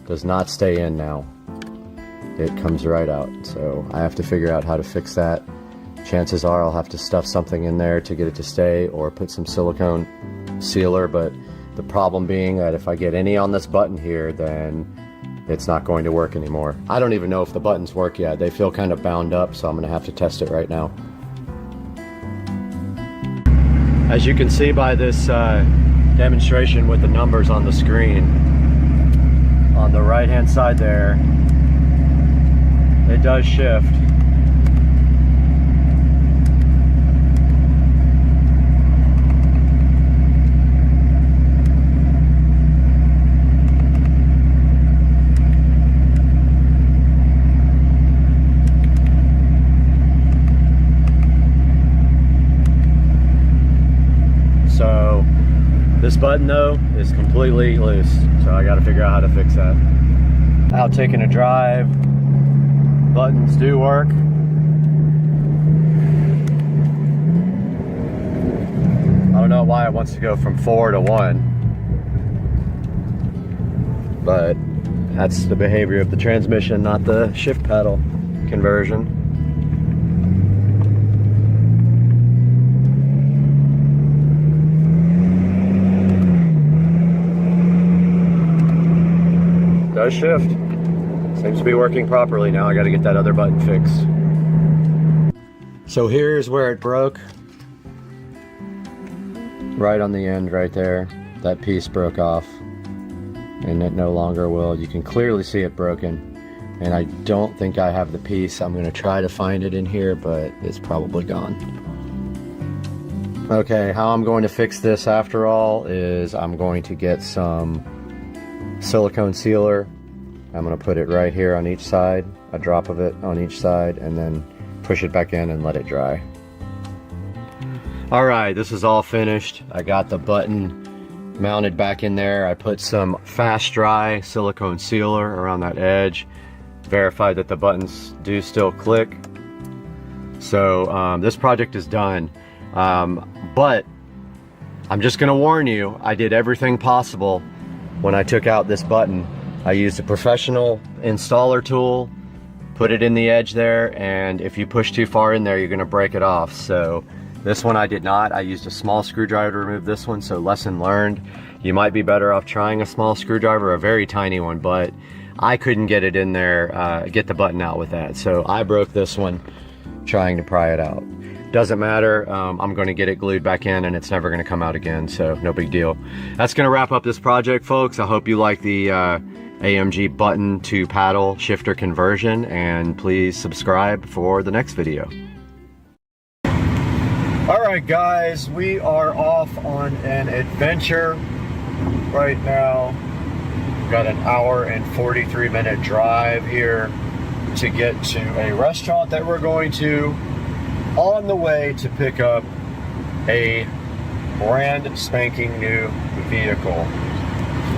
does not stay in now. It comes right out. So I have to figure out how to fix that. Chances are I'll have to stuff something in there to get it to stay or put some silicone sealer, but the problem being that if I get any on this button here, then it's not going to work anymore. I don't even know if the buttons work yet. They feel kind of bound up, so I'm gonna have to test it right now. As you can see by this demonstration with the numbers on the screen, on the right hand side there, it does shift. So this button though is completely loose, so I got to figure out how to fix that. Out taking a drive, buttons do work. I don't know why it wants to go from 4 to 1, but that's the behavior of the transmission, not the shift paddle conversion. Does shift. Seems to be working properly now. I got to get that other button fixed. So here's where it broke. Right on the end right there. That piece broke off. And it no longer will. You can clearly see it broken. And I don't think I have the piece. I'm going to try to find it in here, but it's probably gone. Okay, how I'm going to fix this after all is I'm going to get some silicone sealer. I'm going to put it right here on each side, a drop of it on each side, and then push it back in and let it dry. Alright, this is all finished. I got the button mounted back in there. I put some fast dry silicone sealer around that edge, verified that the buttons do still click. So this project is done, but I'm just going to warn you, I did everything possible. When I took out this button, I used a professional installer tool, put it in the edge there, and if you push too far in there, you're going to break it off. So this one I did not. I used a small screwdriver to remove this one, so lesson learned. You might be better off trying a small screwdriver, a very tiny one, but I couldn't get it in there, get the button out with that. So I broke this one trying to pry it out. Doesn't matter, I'm going to get it glued back in and it's never going to come out again, so no big deal. That's going to wrap up this project, folks. I hope you like the AMG button to paddle shifter conversion, and please subscribe for the next video. Alright guys, we are off on an adventure right now. We've got an hour and 43-minute drive here to get to a restaurant that we're going to, on the way to pick up a brand spanking new vehicle.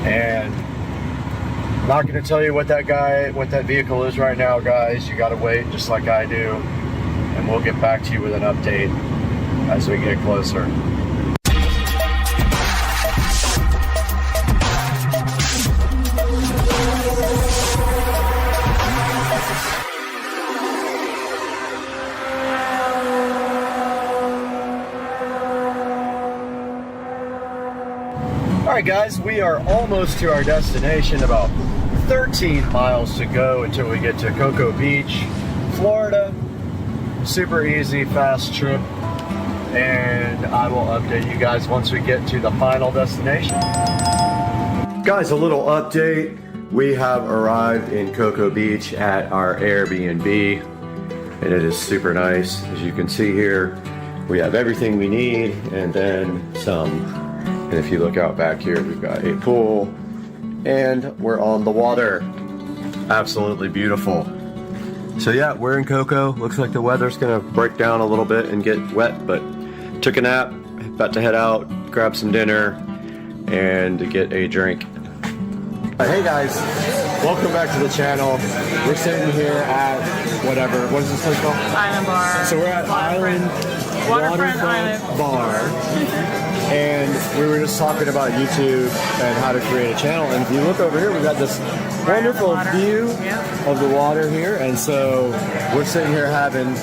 And I'm not going to tell you what that vehicle is right now, guys. You got to wait just like I do, and we'll get back to you with an update as we get closer. Alright guys, we are almost to our destination, about 13 miles to go until we get to Cocoa Beach, Florida. Super easy, fast trip, and I will update you guys once we get to the final destination. Guys, a little update. We have arrived in Cocoa Beach at our Airbnb, and it is super nice. As you can see here, we have everything we need and then some. And if you look out back here, we've got a pool, and we're on the water. Absolutely beautiful. So yeah, we're in Cocoa. Looks like the weather's gonna break down a little bit and get wet, but took a nap, about to head out, grab some dinner, and get a drink. Hey guys, welcome back to the channel. We're sitting here at whatever, what is this place called? Island Bar. So we're at Waterfront Bar. And we were just talking about YouTube and how to create a channel. And if you look over here, we've got this wonderful view of the water here. And so we're sitting here having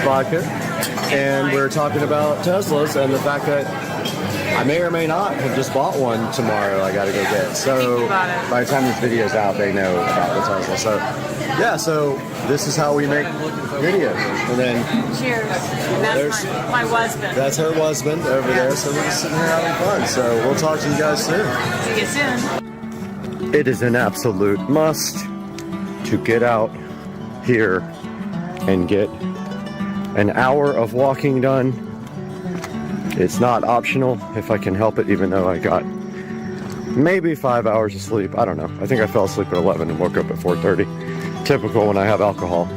vodka, and we're talking about Teslas and the fact that I may or may not have just bought one tomorrow. I gotta go get. So by the time this video's out, they know about the Tesla. So yeah, so this is how we make videos. And then cheers. And that's my husband. that's her husband over there. So we're just sitting here having fun. So we'll talk to you guys soon. See you soon. It is an absolute must to get out here and get an hour of walking done. It's not optional if I can help it, even though I got maybe 5 hours of sleep. I don't know. I think I fell asleep at 11 and woke up at 4:30. Typical when I have alcohol.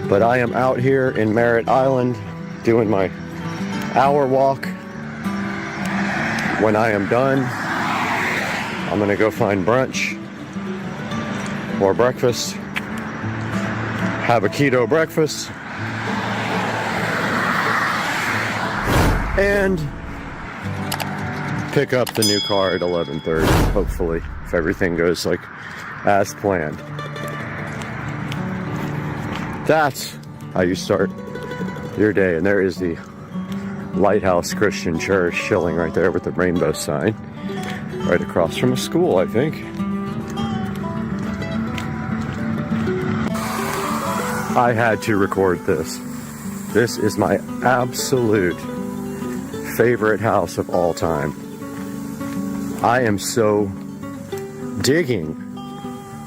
But I am out here in Merritt Island doing my hour walk. When I am done, I'm gonna go find brunch or breakfast, have a keto breakfast, and pick up the new car at 11:30, hopefully, if everything goes like as planned. That's how you start your day. And there is the Lighthouse Christian Church chilling right there with the rainbow sign, right across from a school, I think. I had to record this. This is my absolute favorite house of all time. I am so digging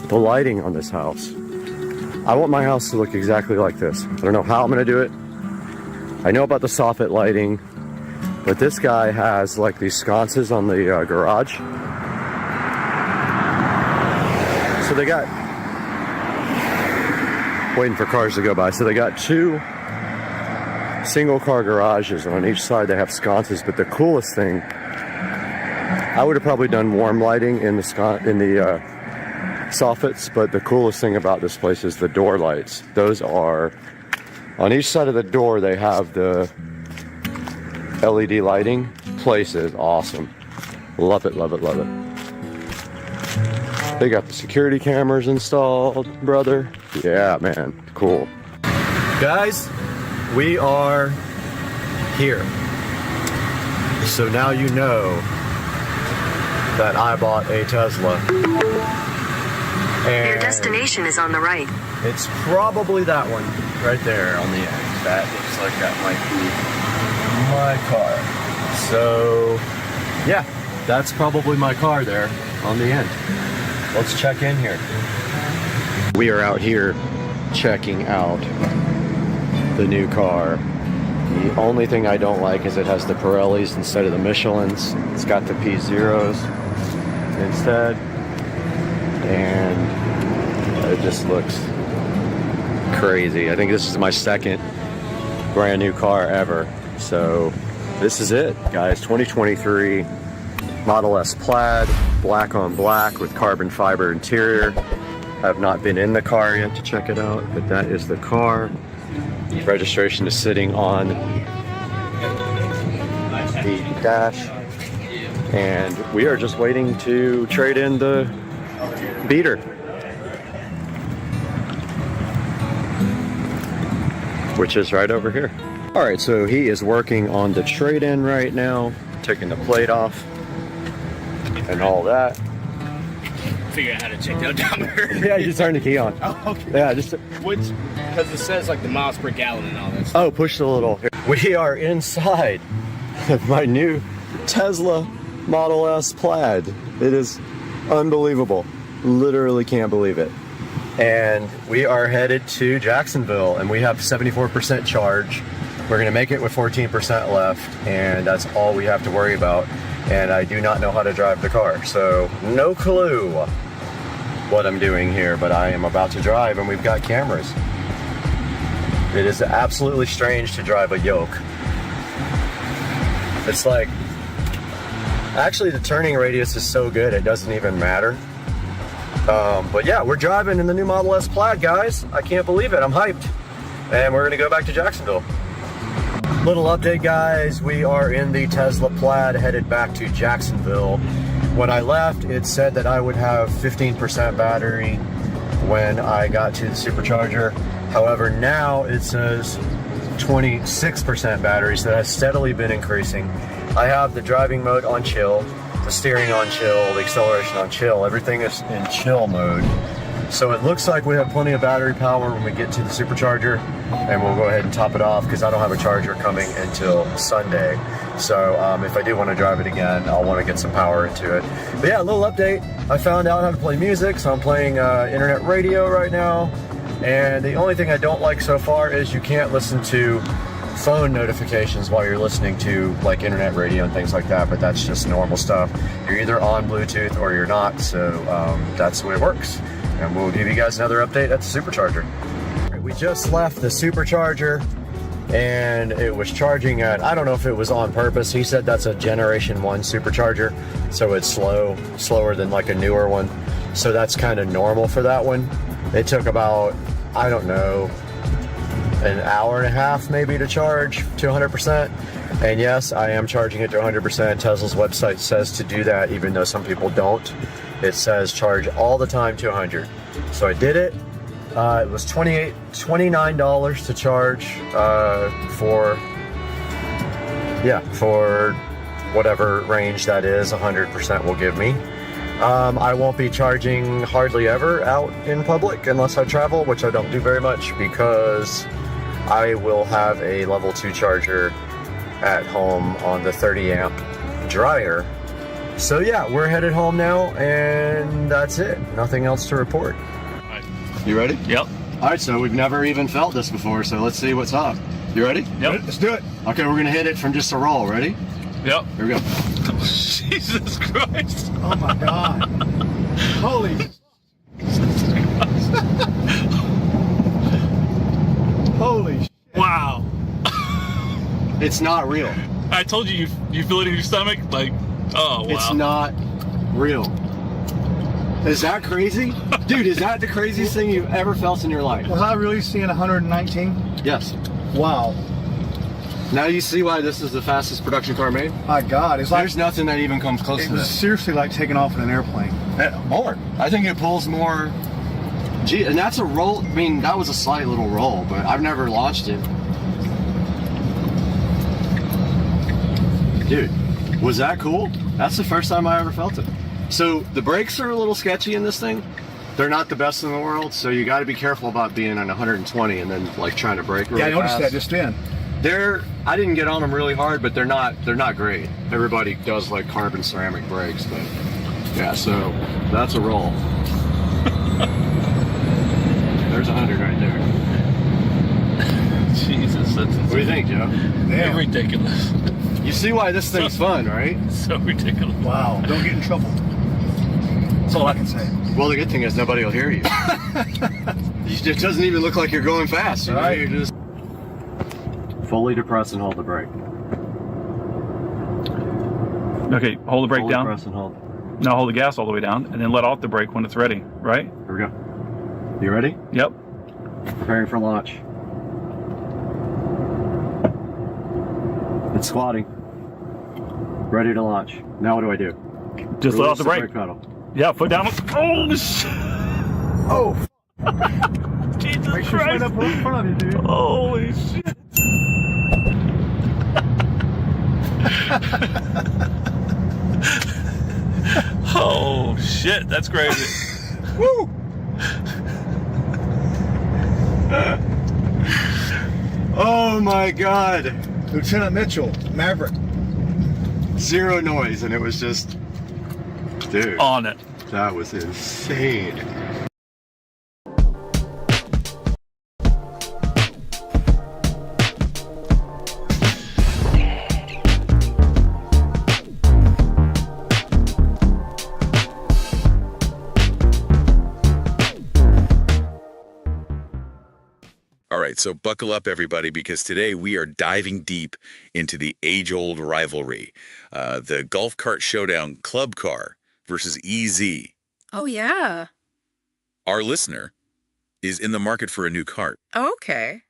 the lighting on this house. I want my house to look exactly like this. I don't know how I'm gonna do it. I know about the soffit lighting, but this guy has like these sconces on the garage. So they got, waiting for cars to go by. So they got two single car garages, and on each side they have sconces. But the coolest thing, I would have probably done warm lighting in the soffits, but the coolest thing about this place is the door lights. Those are on each side of the door. They have the LED lighting. Place is awesome. Love it, love it, love it. They got the security cameras installed, brother. Yeah, man, cool. Guys, we are here. So now you know that I bought a Tesla. And your destination is on the right. it's probably that one right there on the end. That looks like that might be my car. So, yeah, that's probably my car there on the end. Let's check in here. We are out here checking out the new car. The only thing I don't like is it has the Pirellis instead of the Michelins. It's got the P0s instead. And it just looks crazy. I think this is my second brand new car ever. So this is it, guys. 2023 Model S Plaid, black on black with carbon fiber interior. I've not been in the car yet to check it out, but that is the car. Registration is sitting on the dash, and we are just waiting to trade in the beater, which is right over here. All right, so he is working on the trade-in right now, taking the plate off and all that. Figure out how to check the odometer. Yeah, you just turn the key on. Oh, okay. Yeah, just Which, because it says like the miles per gallon and all that stuff. oh, push the little. We are inside of my new Tesla Model S Plaid. It is unbelievable. Literally can't believe it. And we are headed to Jacksonville, and we have 74% charge. We're gonna make it with 14% left, and that's all we have to worry about. And I do not know how to drive the car, so no clue what I'm doing here, but I am about to drive, and we've got cameras. It is absolutely strange to drive a yoke. It's like, actually the turning radius is so good it doesn't even matter. But yeah, we're driving in the new Model S Plaid, guys. I can't believe it, I'm hyped. And we're gonna go back to Jacksonville. Little update, guys. We are in the Tesla Plaid headed back to Jacksonville. When I left, it said that I would have 15% battery when I got to the supercharger. However, now it says 26% battery, so that has steadily been increasing. I have the driving mode on chill, the steering on chill, the acceleration on chill. Everything is in chill mode. So it looks like we have plenty of battery power when we get to the supercharger, and we'll go ahead and top it off because I don't have a charger coming until Sunday. So if I do want to drive it again, I'll want to get some power into it. But yeah, a little update. I found out how to play music, so I'm playing internet radio right now. And the only thing I don't like so far is you can't listen to phone notifications while you're listening to like internet radio and things like that, but that's just normal stuff. You're either on Bluetooth or you're not, so that's the way it works. And we'll give you guys another update at the supercharger. We just left the supercharger and it was charging at, I don't know if it was on purpose. He said that's a Generation 1 supercharger, so it's slower than like a newer one. So that's kind of normal for that one. It took about, I don't know, an hour and a half maybe to charge to 100%. And yes, I am charging it to 100%. Tesla's website says to do that, even though some people don't. It says charge all the time to 100. So I did it. It was $29 to charge for whatever range that is 100% will give me. I won't be charging hardly ever out in public unless I travel, which I don't do very much because I will have a level 2 charger at home on the 30 amp dryer. So yeah, we're headed home now, and that's it. Nothing else to report. You ready? Yep. All right, so we've never even felt this before, so let's see what's up. You ready? Yep. Let's do it. Okay, we're gonna hit it from just a roll. Ready? Yep. Here we go. Jesus Christ. Oh my God. Holy. Holy shit. Wow. It's not real. I told you, you feel it in your stomach? Like, oh, wow. It's not real. Is that crazy? Dude, is that the craziest thing you've ever felt in your life? Was I really seeing 119? Yes. Wow. Now you see why this is the fastest production car made? My God. It's like, There's nothing that even comes close it to was this. seriously like taking off in an airplane. More. I think it pulls more. Gee, and that's a roll. I mean, that was a slight little roll, but I've never launched it. Dude, was that cool? That's the first time I ever felt it. So the brakes are a little sketchy in this thing. They're not the best in the world, so you got to be careful about being on 120 and then like trying to brake really Yeah, I noticed fast. that just then. I didn't get on them really hard, but they're not great. Everybody does like carbon ceramic brakes, but yeah, so that's a roll. There's 100 right there. Jesus, that's What do you think, Joe? Damn. ridiculous. You see why this thing's fun, right? So ridiculous. Wow. Don't get in trouble. That's all I can say. Well, the good thing is nobody will hear you. It doesn't even look like you're going fast. You know? Right. You're just fully depress and hold the brake. Okay, hold the brake Fully down. Press and hold. Now hold the gas all the way down, and then let off the brake when it's ready, right? Here we go. You ready? Yep. Preparing for launch. It's squatting. Ready to launch. Now what do I do? Just let off the brake. Brake pedal. Yeah, foot down. Oh, shit. Oh. Jesus Make sure Christ. it's right up in front of you, dude. Holy shit. Oh, shit. That's crazy. Woo. Oh my God. Lieutenant Mitchell, Maverick. Zero noise, and it was just, dude, On it. that was insane. All right, so buckle up, everybody, because today we are diving deep into the age-old rivalry, the Golf Cart Showdown Club Car versus EZ. Oh, yeah. Our listener is in the market for a new cart Okay.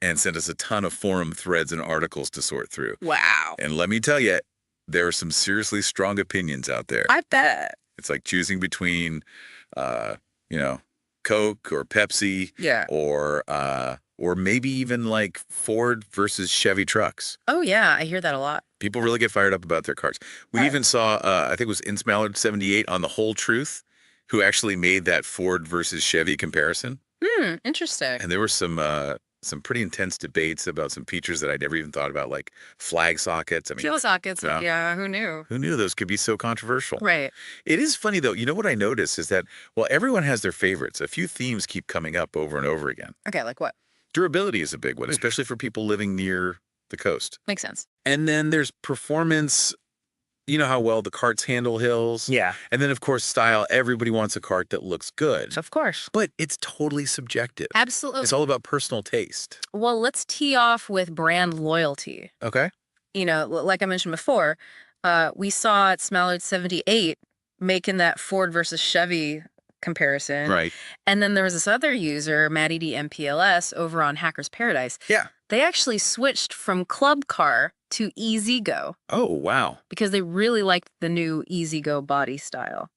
and sent us a ton of forum threads and articles to sort through. Wow. And let me tell you, there are some seriously strong opinions out there. I bet. It's like choosing between, Coke or Pepsi, Yeah. or or maybe even like Ford versus Chevy trucks. Oh, yeah. I hear that a lot. People really get fired up about their cars. We even saw, I think it was InSmallard78 on The Whole Truth, who actually made that Ford versus Chevy comparison. Interesting. And there were some pretty intense debates about some features that I'd never even thought about, like flag sockets. I mean, Fuel sockets. yeah. Yeah, who knew? Who knew those could be so controversial? Right. It is funny, though. You know what I noticed is that, well, everyone has their favorites. A few themes keep coming up over and over again. Okay, like what? Durability is a big one, especially for people living near the coast. Makes sense. And then there's performance. You know how well the carts handle hills. Yeah. And then, of course, style. Everybody wants a cart that looks good. Of course. But it's totally subjective. Absolutely. It's all about personal taste. Well, let's tee off with brand loyalty. Okay. You know, like I mentioned before, we saw at Smallard78 making that Ford versus Chevy comparison. Right. And then there was this other user, Matty D MPLS, over on Hacker's Paradise. Yeah. They actually switched from Club Car to Easy Go Oh, wow. because they really liked the new Easy Go body style.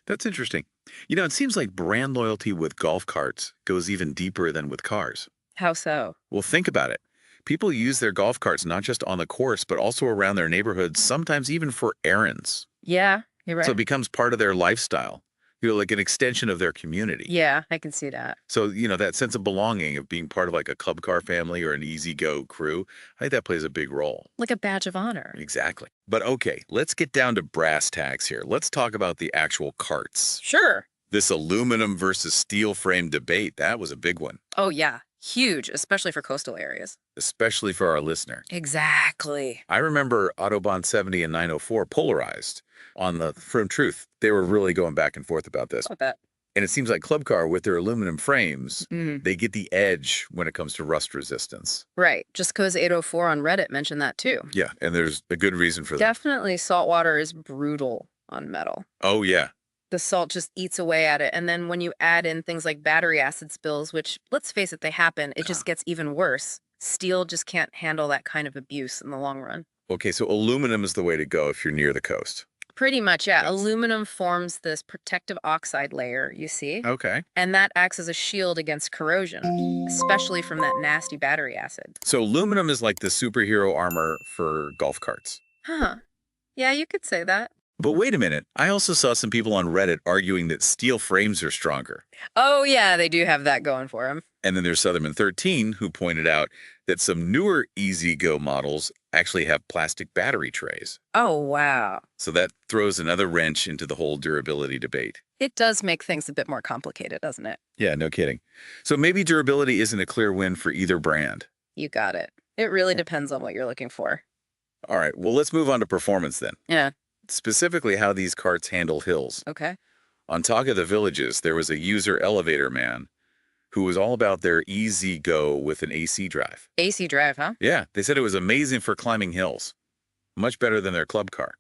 That's interesting. You know, it seems like brand loyalty with golf carts goes even deeper than with cars. How so? Well, think about it. People use their golf carts not just on the course, but also around their neighborhoods, sometimes even for errands. Yeah, you're right. So it becomes part of their lifestyle, you know, like an extension of their community. Yeah, I can see that. So, you know, that sense of belonging, of being part of like a club car family or an easy go crew, I think that plays a big role. Like a badge of honor. Exactly. But okay, let's get down to brass tacks here. Let's talk about the actual carts. Sure. This aluminum versus steel frame debate, that was a big one, Oh, yeah. Huge, especially for coastal areas. especially for our listener. Exactly. I remember Autobahn 70 and 904 polarized on the Firm Truth. They were really going back and forth about this. I bet. And it seems like Club Car, with their aluminum frames, Mhm. they get the edge when it comes to rust resistance. Right. Just because 804 on Reddit mentioned that too. Yeah, and there's a good reason for that. Definitely saltwater is brutal on metal. Oh, yeah. The salt just eats away at it. And then when you add in things like battery acid spills, which, let's face it, they happen, it just gets even worse. Steel just can't handle that kind of abuse in the long run. Okay, so aluminum is the way to go if you're near the coast. Pretty much, yeah. Yes. Aluminum forms this protective oxide layer, you see? Okay. And that acts as a shield against corrosion, especially from that nasty battery acid. So aluminum is like the superhero armor for golf carts. Huh. Yeah, you could say that. But wait a minute. I also saw some people on Reddit arguing that steel frames are stronger. Oh, yeah, they do have that going for them. And then there's Southerman 13, who pointed out that some newer Easy Go models actually have plastic battery trays. Oh, wow. So that throws another wrench into the whole durability debate. It does make things a bit more complicated, doesn't it? Yeah, no kidding. So maybe durability isn't a clear win for either brand. You got it. It really depends on what you're looking for. All right, well, let's move on to performance then. Yeah. Specifically how these carts handle hills. Okay. On Talk of the Villages, there was a user elevator man who was all about their Easy Go with an AC drive. AC drive, huh? Yeah, they said it was amazing for climbing hills. Much better than their club car.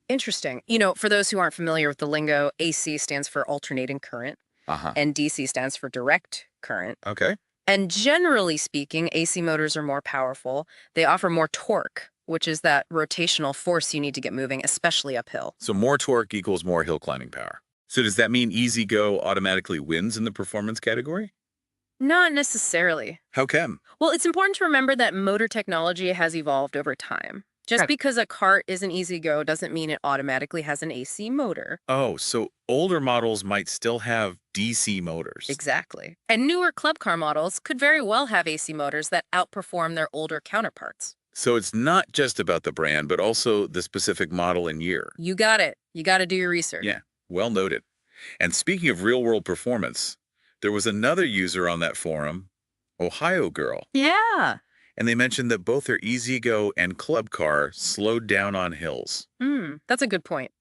Interesting. You know, for those who aren't familiar with the lingo, AC stands for alternating current Uh-huh. and DC stands for direct current. Okay. And generally speaking, AC motors are more powerful. They offer more torque, which is that rotational force you need to get moving, especially uphill. So more torque equals more hill climbing power. So does that mean Easy Go automatically wins in the performance category? Not necessarily. How come? Well, it's important to remember that motor technology has evolved over time. Just because a cart is an Easy Go doesn't mean it automatically has an AC motor. Oh, so older models might still have DC motors. Exactly. And newer club car models could very well have AC motors that outperform their older counterparts. So it's not just about the brand, but also the specific model and year. You got it. You got to do your research. Yeah, well noted. And speaking of real-world performance, there was another user on that forum, Ohio Girl, Yeah. and they mentioned that both their Easy Go and club car slowed down on hills. That's a good point.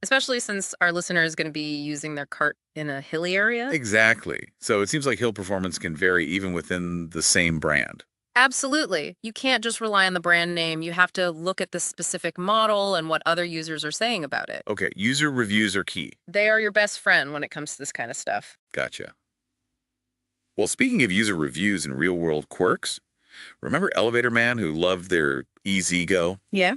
Especially since our listener is going to be using their cart in a hilly area. Exactly. So it seems like hill performance can vary even within the same brand. Absolutely. You can't just rely on the brand name. You have to look at the specific model and what other users are saying about it. Okay, user reviews are key. They are your best friend when it comes to this kind of stuff. Gotcha. Well, speaking of user reviews and real-world quirks, remember Elevator Man who loved their Easy Go? Yeah.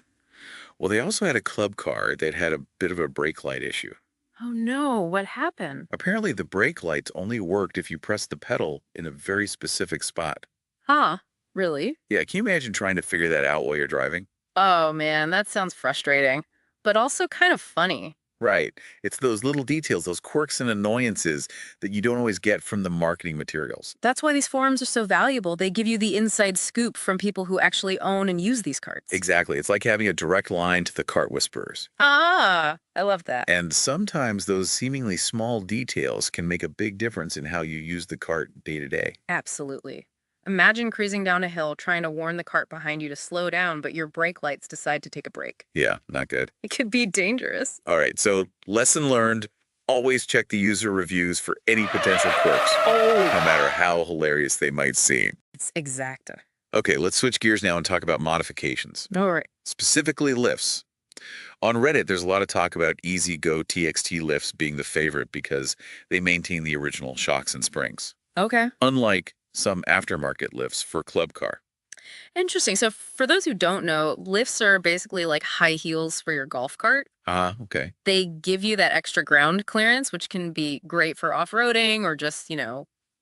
Well, they also had a club car that had a bit of a brake light issue. Oh no, what happened? Apparently, the brake lights only worked if you pressed the pedal in a very specific spot. Huh? Really? Yeah, can you imagine trying to figure that out while you're driving? Oh man, that sounds frustrating, but also kind of funny. Right. It's those little details, those quirks and annoyances that you don't always get from the marketing materials. That's why these forums are so valuable. They give you the inside scoop from people who actually own and use these carts. Exactly. It's like having a direct line to the cart whisperers. Ah, I love that. And sometimes those seemingly small details can make a big difference in how you use the cart day to day. Absolutely. Imagine cruising down a hill trying to warn the cart behind you to slow down, but your brake lights decide to take a break. Yeah, not good. It could be dangerous. All right, so lesson learned, always check the user reviews for any potential quirks, no matter how hilarious they might seem. It's exacta. Okay, let's switch gears now and talk about modifications, All right. specifically lifts. On Reddit, there's a lot of talk about Easy Go TXT lifts being the favorite because they maintain the original shocks and springs, Okay. unlike some aftermarket lifts for club car. Interesting. So for those who don't know, lifts are basically like high heels for your golf cart. Okay. They give you that extra ground clearance, which can be great for off-roading or just,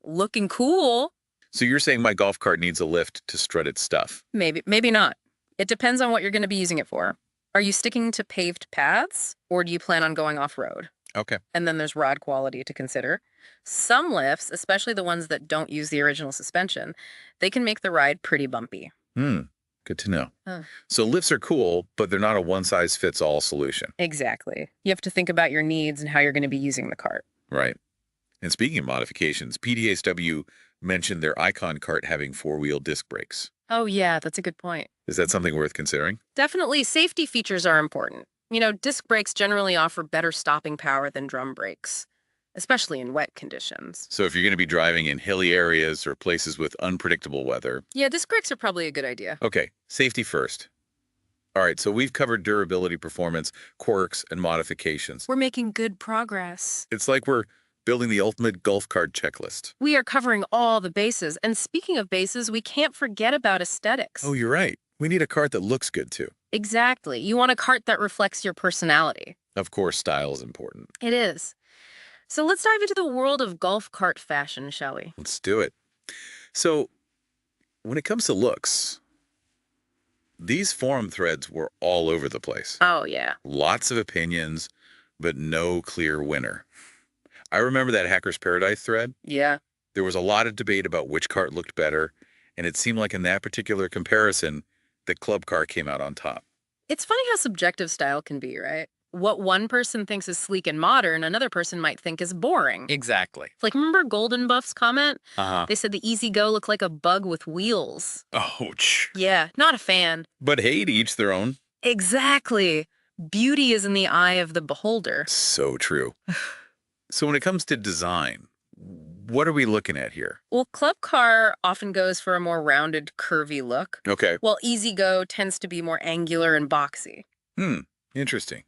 looking cool. So you're saying my golf cart needs a lift to strut its stuff? Maybe not. It depends on what you're going to be using it for. Are you sticking to paved paths or do you plan on going off-road? Okay. And then there's rod quality to consider. Some lifts, especially the ones that don't use the original suspension, they can make the ride pretty bumpy. Good to know. Huh. So lifts are cool, but they're not a one-size-fits-all solution. Exactly. You have to think about your needs and how you're going to be using the cart. Right. And speaking of modifications, PDSW mentioned their Icon cart having four-wheel disc brakes. Oh, yeah, that's a good point. Is that something worth considering? Definitely, safety features are important. Disc brakes generally offer better stopping power than drum brakes, especially in wet conditions. So if you're going to be driving in hilly areas or places with unpredictable weather. Yeah, disc brakes are probably a good idea. Okay, safety first. All right, so we've covered durability, performance, quirks, and modifications. We're making good progress. It's like we're building the ultimate golf cart checklist. We are covering all the bases. And speaking of bases, we can't forget about aesthetics. Oh, you're right. We need a cart that looks good, too. Exactly. You want a cart that reflects your personality. Of course, style is important. It is. So let's dive into the world of golf cart fashion, shall we? Let's do it. So, when it comes to looks, these forum threads were all over the place. Oh, yeah. Lots of opinions, but no clear winner. I remember that Hacker's Paradise thread. Yeah. There was a lot of debate about which cart looked better, and it seemed like in that particular comparison, the club car came out on top. It's funny how subjective style can be, right? What one person thinks is sleek and modern, another person might think is boring. Exactly. Like, remember Golden Buff's comment? Uh-huh. They said the Easy Go looked like a bug with wheels. Ouch. Yeah, not a fan. But hey, to each their own. Exactly. Beauty is in the eye of the beholder. So true. So when it comes to design, what are we looking at here? Well, Club Car often goes for a more rounded, curvy look, Okay. while Easy Go tends to be more angular and boxy. Interesting.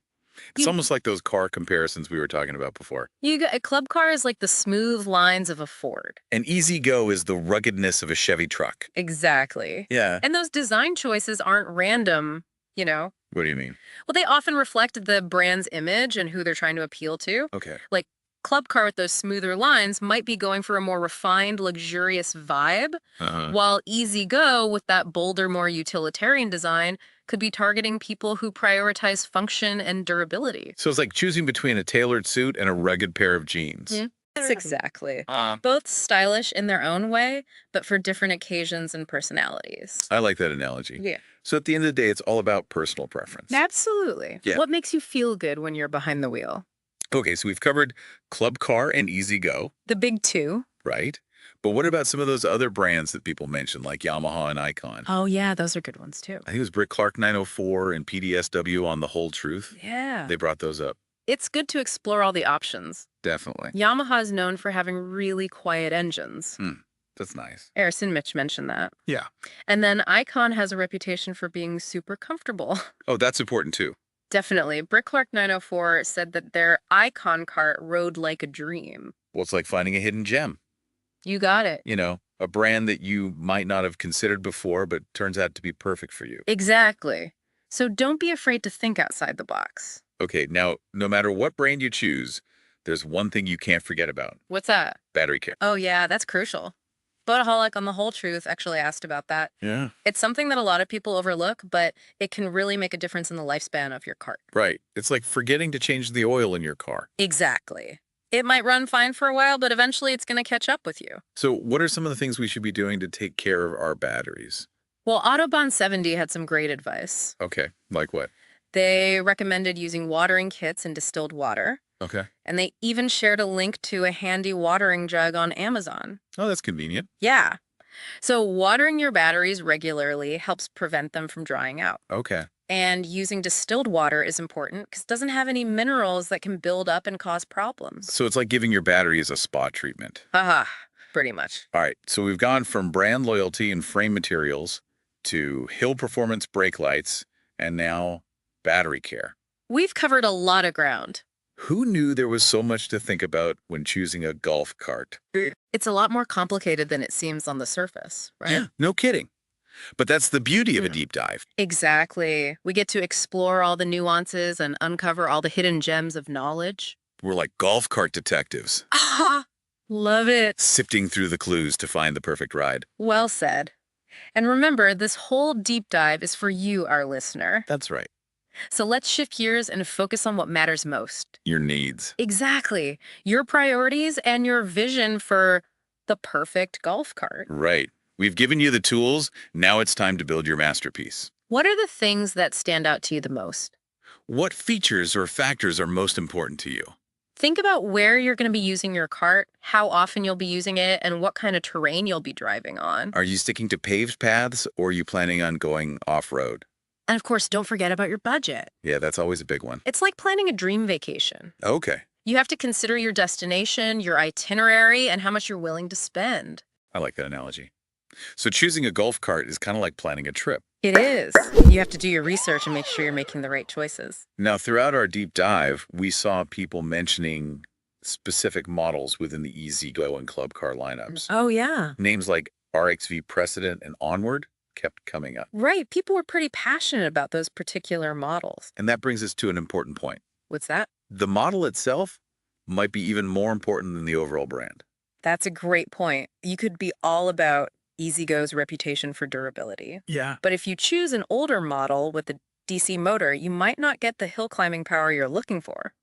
It's almost like those car comparisons we were talking about before. A Club Car is like the smooth lines of a Ford. And Easy Go is the ruggedness of a Chevy truck. Exactly. Yeah. And those design choices aren't random, What do you mean? Well, they often reflect the brand's image and who they're trying to appeal to. Okay. Like Club Car with those smoother lines might be going for a more refined, luxurious vibe, while Easy Go with that bolder, more utilitarian design could be targeting people who prioritize function and durability. So it's like choosing between a tailored suit and a rugged pair of jeans. That's exactly. Both stylish in their own way, but for different occasions and personalities. I like that analogy. Yeah. So at the end of the day, it's all about personal preference. Absolutely. Yeah. What makes you feel good when you're behind the wheel? Okay, so we've covered Club Car and Easy Go, The big two. right? But what about some of those other brands that people mentioned, like Yamaha and Icon? Oh, yeah, those are good ones, too. I think it was Brick Clark 904 and PDSW on The Whole Truth. Yeah. They brought those up. It's good to explore all the options. Definitely. Yamaha is known for having really quiet engines. That's nice. Eris and Mitch mentioned that. Yeah. And then Icon has a reputation for being super comfortable. Oh, that's important too. Definitely. Brick Clark 904 said that their Icon cart rode like a dream. Well, it's like finding a hidden gem. You got it. A brand that you might not have considered before, but turns out to be perfect for you. Exactly. So don't be afraid to think outside the box. Okay, now, no matter what brand you choose, there's one thing you can't forget about. What's that? Battery care. Oh, yeah, that's crucial. Boataholic on The Whole Truth actually asked about that. Yeah. It's something that a lot of people overlook, but it can really make a difference in the lifespan of your cart. Right. It's like forgetting to change the oil in your car. Exactly. It might run fine for a while, but eventually it's going to catch up with you. So what are some of the things we should be doing to take care of our batteries? Well, Autobahn 70 had some great advice. Okay. Like what? They recommended using watering kits and distilled water. Okay. And they even shared a link to a handy watering jug on Amazon. Oh, that's convenient. Yeah. So watering your batteries regularly helps prevent them from drying out. Okay. And using distilled water is important because it doesn't have any minerals that can build up and cause problems. So it's like giving your batteries a spa treatment. Haha, pretty much. All right. So we've gone from brand loyalty and frame materials to hill performance brake lights and now battery care. We've covered a lot of ground. Who knew there was so much to think about when choosing a golf cart? It's a lot more complicated than it seems on the surface, right? Yeah, no kidding. But that's the beauty of a deep dive. Exactly. We get to explore all the nuances and uncover all the hidden gems of knowledge. We're like golf cart detectives, Ah, love it. sifting through the clues to find the perfect ride. Well said. And remember, this whole deep dive is for you, our listener. That's right. So let's shift gears and focus on what matters most. Your needs. Exactly. Your priorities and your vision for the perfect golf cart. Right. We've given you the tools. Now it's time to build your masterpiece. What are the things that stand out to you the most? What features or factors are most important to you? Think about where you're going to be using your cart, how often you'll be using it, and what kind of terrain you'll be driving on. Are you sticking to paved paths or are you planning on going off-road? And of course, don't forget about your budget. Yeah, that's always a big one. It's like planning a dream vacation. Okay. You have to consider your destination, your itinerary, and how much you're willing to spend. I like that analogy. So choosing a golf cart is kind of like planning a trip. It is. You have to do your research and make sure you're making the right choices. Now, throughout our deep dive, we saw people mentioning specific models within the EasyGo and Club Car lineups. Oh, yeah. Names like RXV Precedent and Onward kept coming up. Right. People were pretty passionate about those particular models. And that brings us to an important point. What's that? The model itself might be even more important than the overall brand. That's a great point. You could be all about EasyGo's reputation for durability. Yeah. But if you choose an older model with a DC motor, you might not get the hill climbing power you're looking for.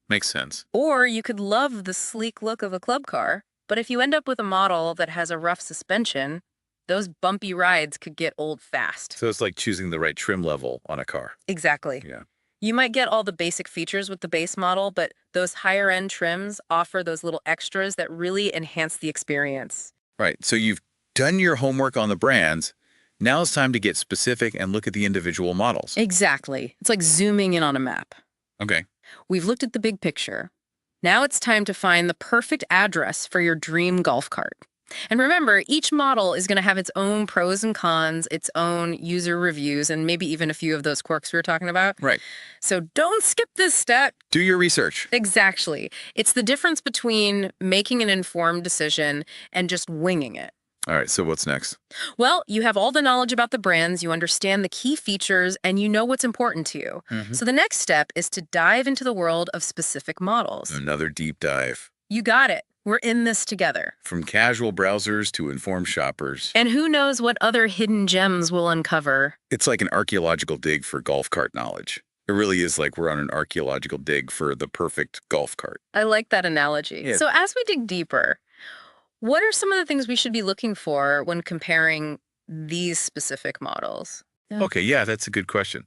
Makes sense. Or you could love the sleek look of a club car, but if you end up with a model that has a rough suspension, those bumpy rides could get old fast. So it's like choosing the right trim level on a car. Exactly. Yeah. You might get all the basic features with the base model, but those higher end trims offer those little extras that really enhance the experience. Right. So you've done your homework on the brands. Now it's time to get specific and look at the individual models. Exactly. It's like zooming in on a map. Okay. We've looked at the big picture. Now it's time to find the perfect address for your dream golf cart. And remember, each model is going to have its own pros and cons, its own user reviews, and maybe even a few of those quirks we were talking about. Right. So don't skip this step. Do your research. Exactly. It's the difference between making an informed decision and just winging it. All right. So what's next? Well, you have all the knowledge about the brands, you understand the key features, and you know what's important to you. So the next step is to dive into the world of specific models. Another deep dive. You got it. We're in this together. From casual browsers to informed shoppers. And who knows what other hidden gems we'll uncover. It's like an archaeological dig for golf cart knowledge. It really is like we're on an archaeological dig for the perfect golf cart. I like that analogy. Yeah. So as we dig deeper, what are some of the things we should be looking for when comparing these specific models? Okay, yeah, that's a good question.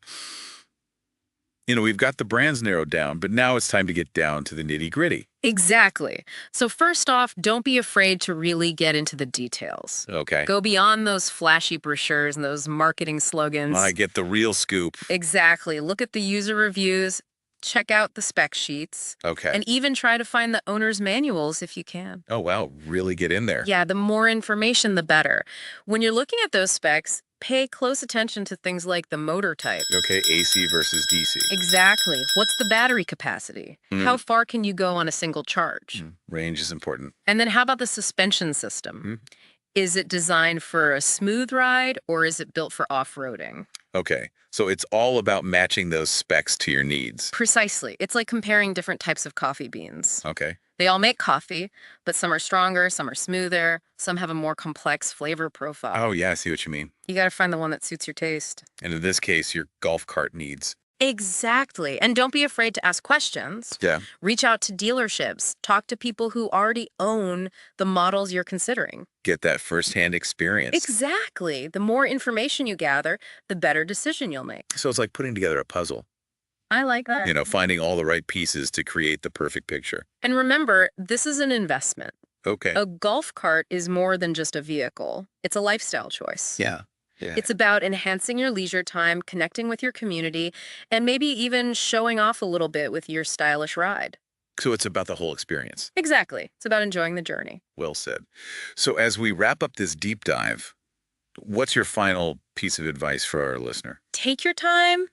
You know, we've got the brands narrowed down, but now it's time to get down to the nitty-gritty. Exactly. So first off, don't be afraid to really get into the details. Okay. Go beyond those flashy brochures and those marketing slogans. I get the real scoop. Exactly. Look at the user reviews, check out the spec sheets, Okay. and even try to find the owner's manuals if you can. Oh, wow. Really get in there. Yeah, the more information, the better. When you're looking at those specs, pay close attention to things like the motor type. Okay, AC versus DC. Exactly. What's the battery capacity? How far can you go on a single charge? Range is important. And then how about the suspension system? Is it designed for a smooth ride or is it built for off-roading? Okay, so it's all about matching those specs to your needs. Precisely. It's like comparing different types of coffee beans. Okay. They all make coffee, but some are stronger, some are smoother, some have a more complex flavor profile. Oh, yeah, I see what you mean. You got to find the one that suits your taste. And in this case, your golf cart needs. Exactly. And don't be afraid to ask questions. Yeah. Reach out to dealerships. Talk to people who already own the models you're considering. Get that firsthand experience. Exactly. The more information you gather, the better decision you'll make. So it's like putting together a puzzle. I like that. You know, finding all the right pieces to create the perfect picture. And remember, this is an investment. Okay. A golf cart is more than just a vehicle. It's a lifestyle choice. Yeah. Yeah. It's about enhancing your leisure time, connecting with your community, and maybe even showing off a little bit with your stylish ride. So it's about the whole experience. Exactly. It's about enjoying the journey. Well said. So as we wrap up this deep dive, what's your final piece of advice for our listener? Take your time,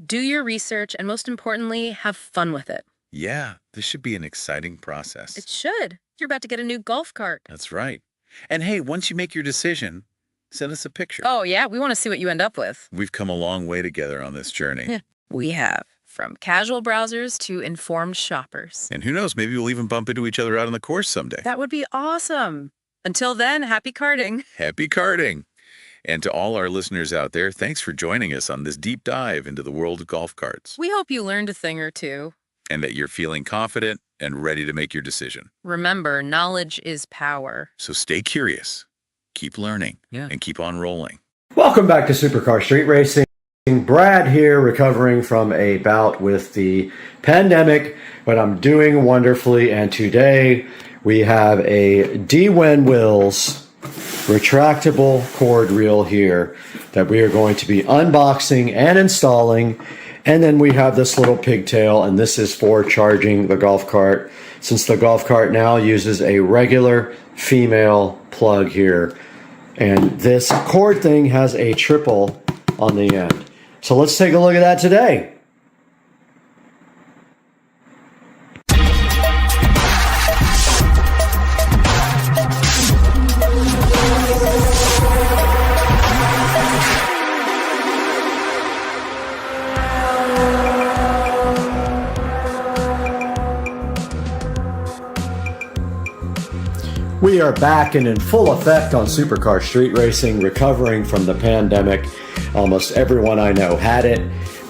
do your research, and most importantly, have fun with it. Yeah, this should be an exciting process. It should. You're about to get a new golf cart. That's right. And hey, once you make your decision, send us a picture. Oh, yeah. We want to see what you end up with. We've come a long way together on this journey. Yeah, we have. From casual browsers to informed shoppers. And who knows, maybe we'll even bump into each other out on the course someday. That would be awesome. Until then, happy karting. Happy karting. And to all our listeners out there, thanks for joining us on this deep dive into the world of golf carts. We hope you learned a thing or two. And that you're feeling confident and ready to make your decision. Remember, knowledge is power. So stay curious, keep learning, and keep on rolling. Welcome back to Supercar Street Racing. Brad here, recovering from a bout with the pandemic, but I'm doing wonderfully. And today we have a D-Wen Wills retractable cord reel here that we are going to be unboxing and installing. And then we have this little pigtail, and this is for charging the golf cart, since the golf cart now uses a regular female plug here. And this cord thing has a triple on the end. So let's take a look at that today. We are back and in full effect on Supercar Street Racing, recovering from the pandemic. Almost everyone I know had it,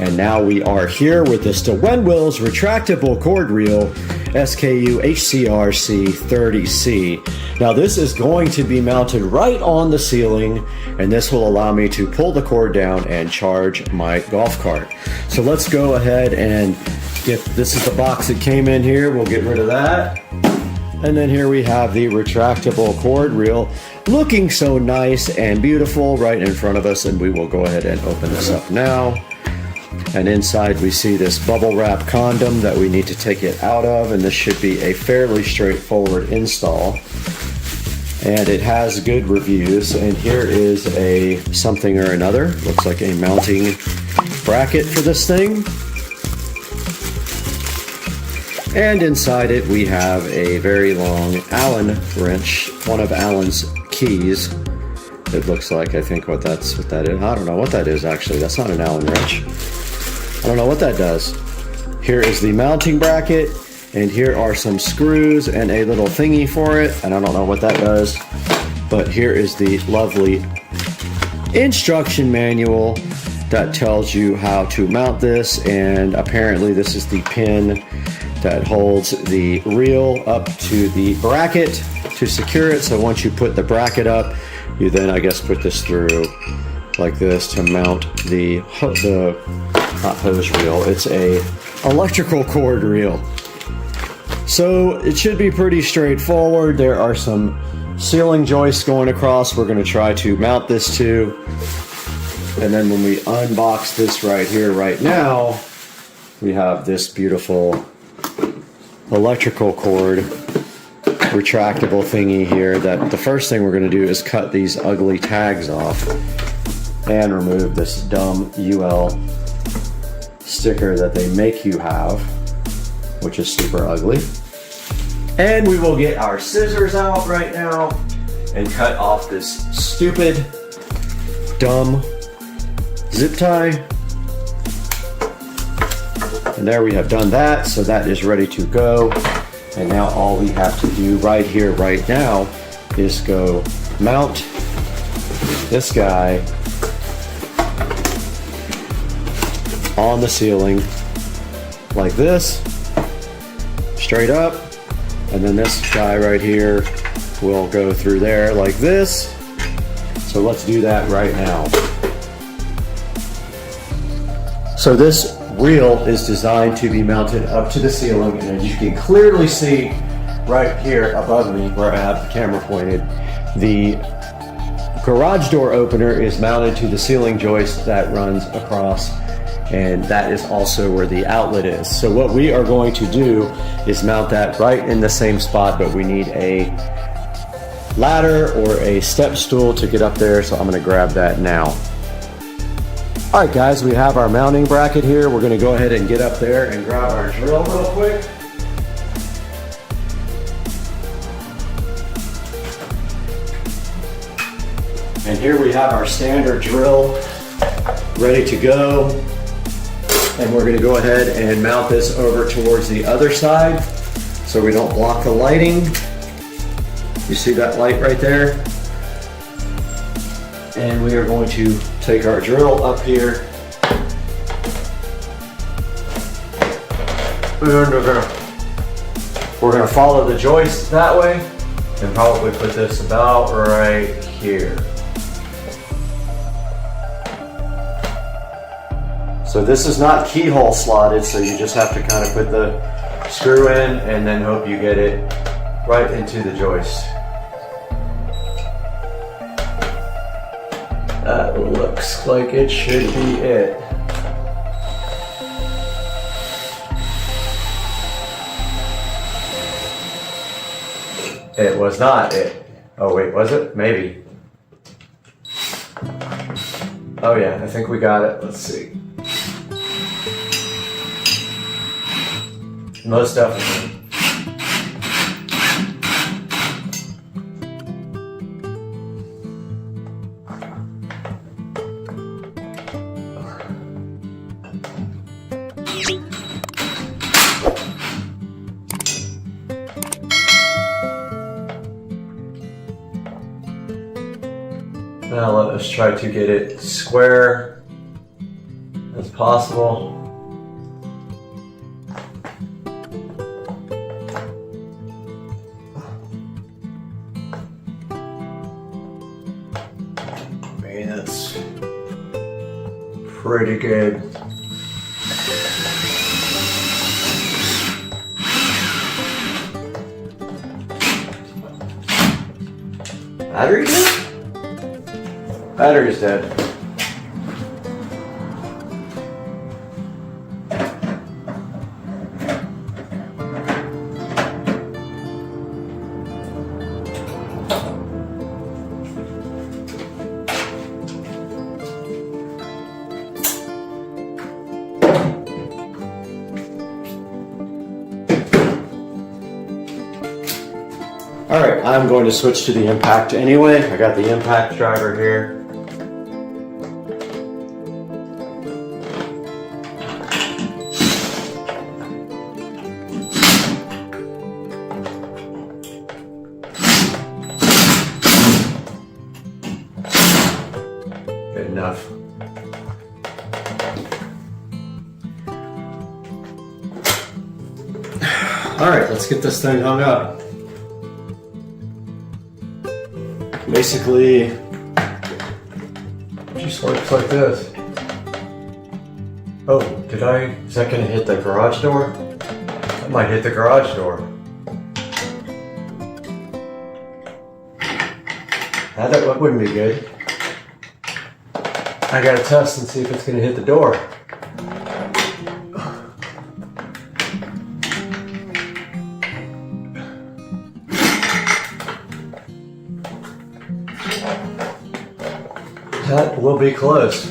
and now we are here with this D-Wen Wills retractable cord reel SKU HCRC 30C. Now this is going to be mounted right on the ceiling, and this will allow me to pull the cord down and charge my golf cart. So let's go ahead and this is the box that came in here. We'll get rid of that. And then here we have the retractable cord reel, looking so nice and beautiful right in front of us. And we will go ahead and open this up now. And inside we see this bubble wrap condom that we need to take it out of. And this should be a fairly straightforward install. And it has good reviews. And here is a something or another. Looks like a mounting bracket for this thing. And inside it, we have a very long Allen wrench, one of Allen's keys. It looks like, I think what that is. I don't know what that is, actually. That's not an Allen wrench. I don't know what that does. Here is the mounting bracket, and here are some screws and a little thingy for it, and I don't know what that does. But here is the lovely instruction manual that tells you how to mount this, and apparently this is the pin that holds the reel up to the bracket to secure it. So once you put the bracket up, you then, I guess, put this through like this to mount the not hose reel, it's a electrical cord reel. So it should be pretty straightforward. There are some ceiling joists going across we're going to try to mount this to. And then when we unbox this right here, right now, we have this beautiful electrical cord retractable thingy here that the first thing we're going to do is cut these ugly tags off and remove this dumb UL sticker that they make you have, which is super ugly. And we will get our scissors out right now and cut off this stupid, dumb zip tie. And there we have done that, so that is ready to go. And now all we have to do right here, right now, is go mount this guy on the ceiling like this, straight up, and then this guy right here will go through there like this. So let's do that right now. So this reel is designed to be mounted up to the ceiling, and as you can clearly see right here above me where I have the camera pointed, the garage door opener is mounted to the ceiling joist that runs across, and that is also where the outlet is. So what we are going to do is mount that right in the same spot, but we need a ladder or a step stool to get up there, so I'm going to grab that now. Alright guys, we have our mounting bracket here. We're going to go ahead and get up there and grab our drill real quick. And here we have our standard drill ready to go. And we're going to go ahead and mount this over towards the other side so we don't block the lighting. You see that light right there? And we are going to take our drill up here. And we're gonna follow the joist that way and probably put this about right here. So this is not keyhole slotted, so you just have to kind of put the screw in and then hope you get it right into the joist. That looks like it should be it. It was not it. Oh wait, was it? Maybe. Oh yeah, I think we got it. Let's see. Most definitely. Now let us try to get it square as possible. Okay, that's pretty good. Battery dead? Battery's dead. Alright, I'm going to switch to the impact anyway. I got the impact driver here. Good enough. Alright, let's get this thing hung up. Basically, it just works like this. Oh, is that gonna hit the garage door? That might hit the garage door. That wouldn't be good. I gotta test and see if it's gonna hit the door. That will be close.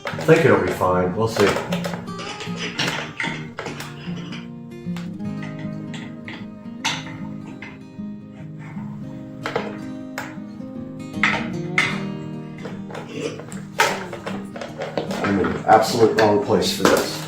I think it'll be fine. We'll see. absolute wrong place for this.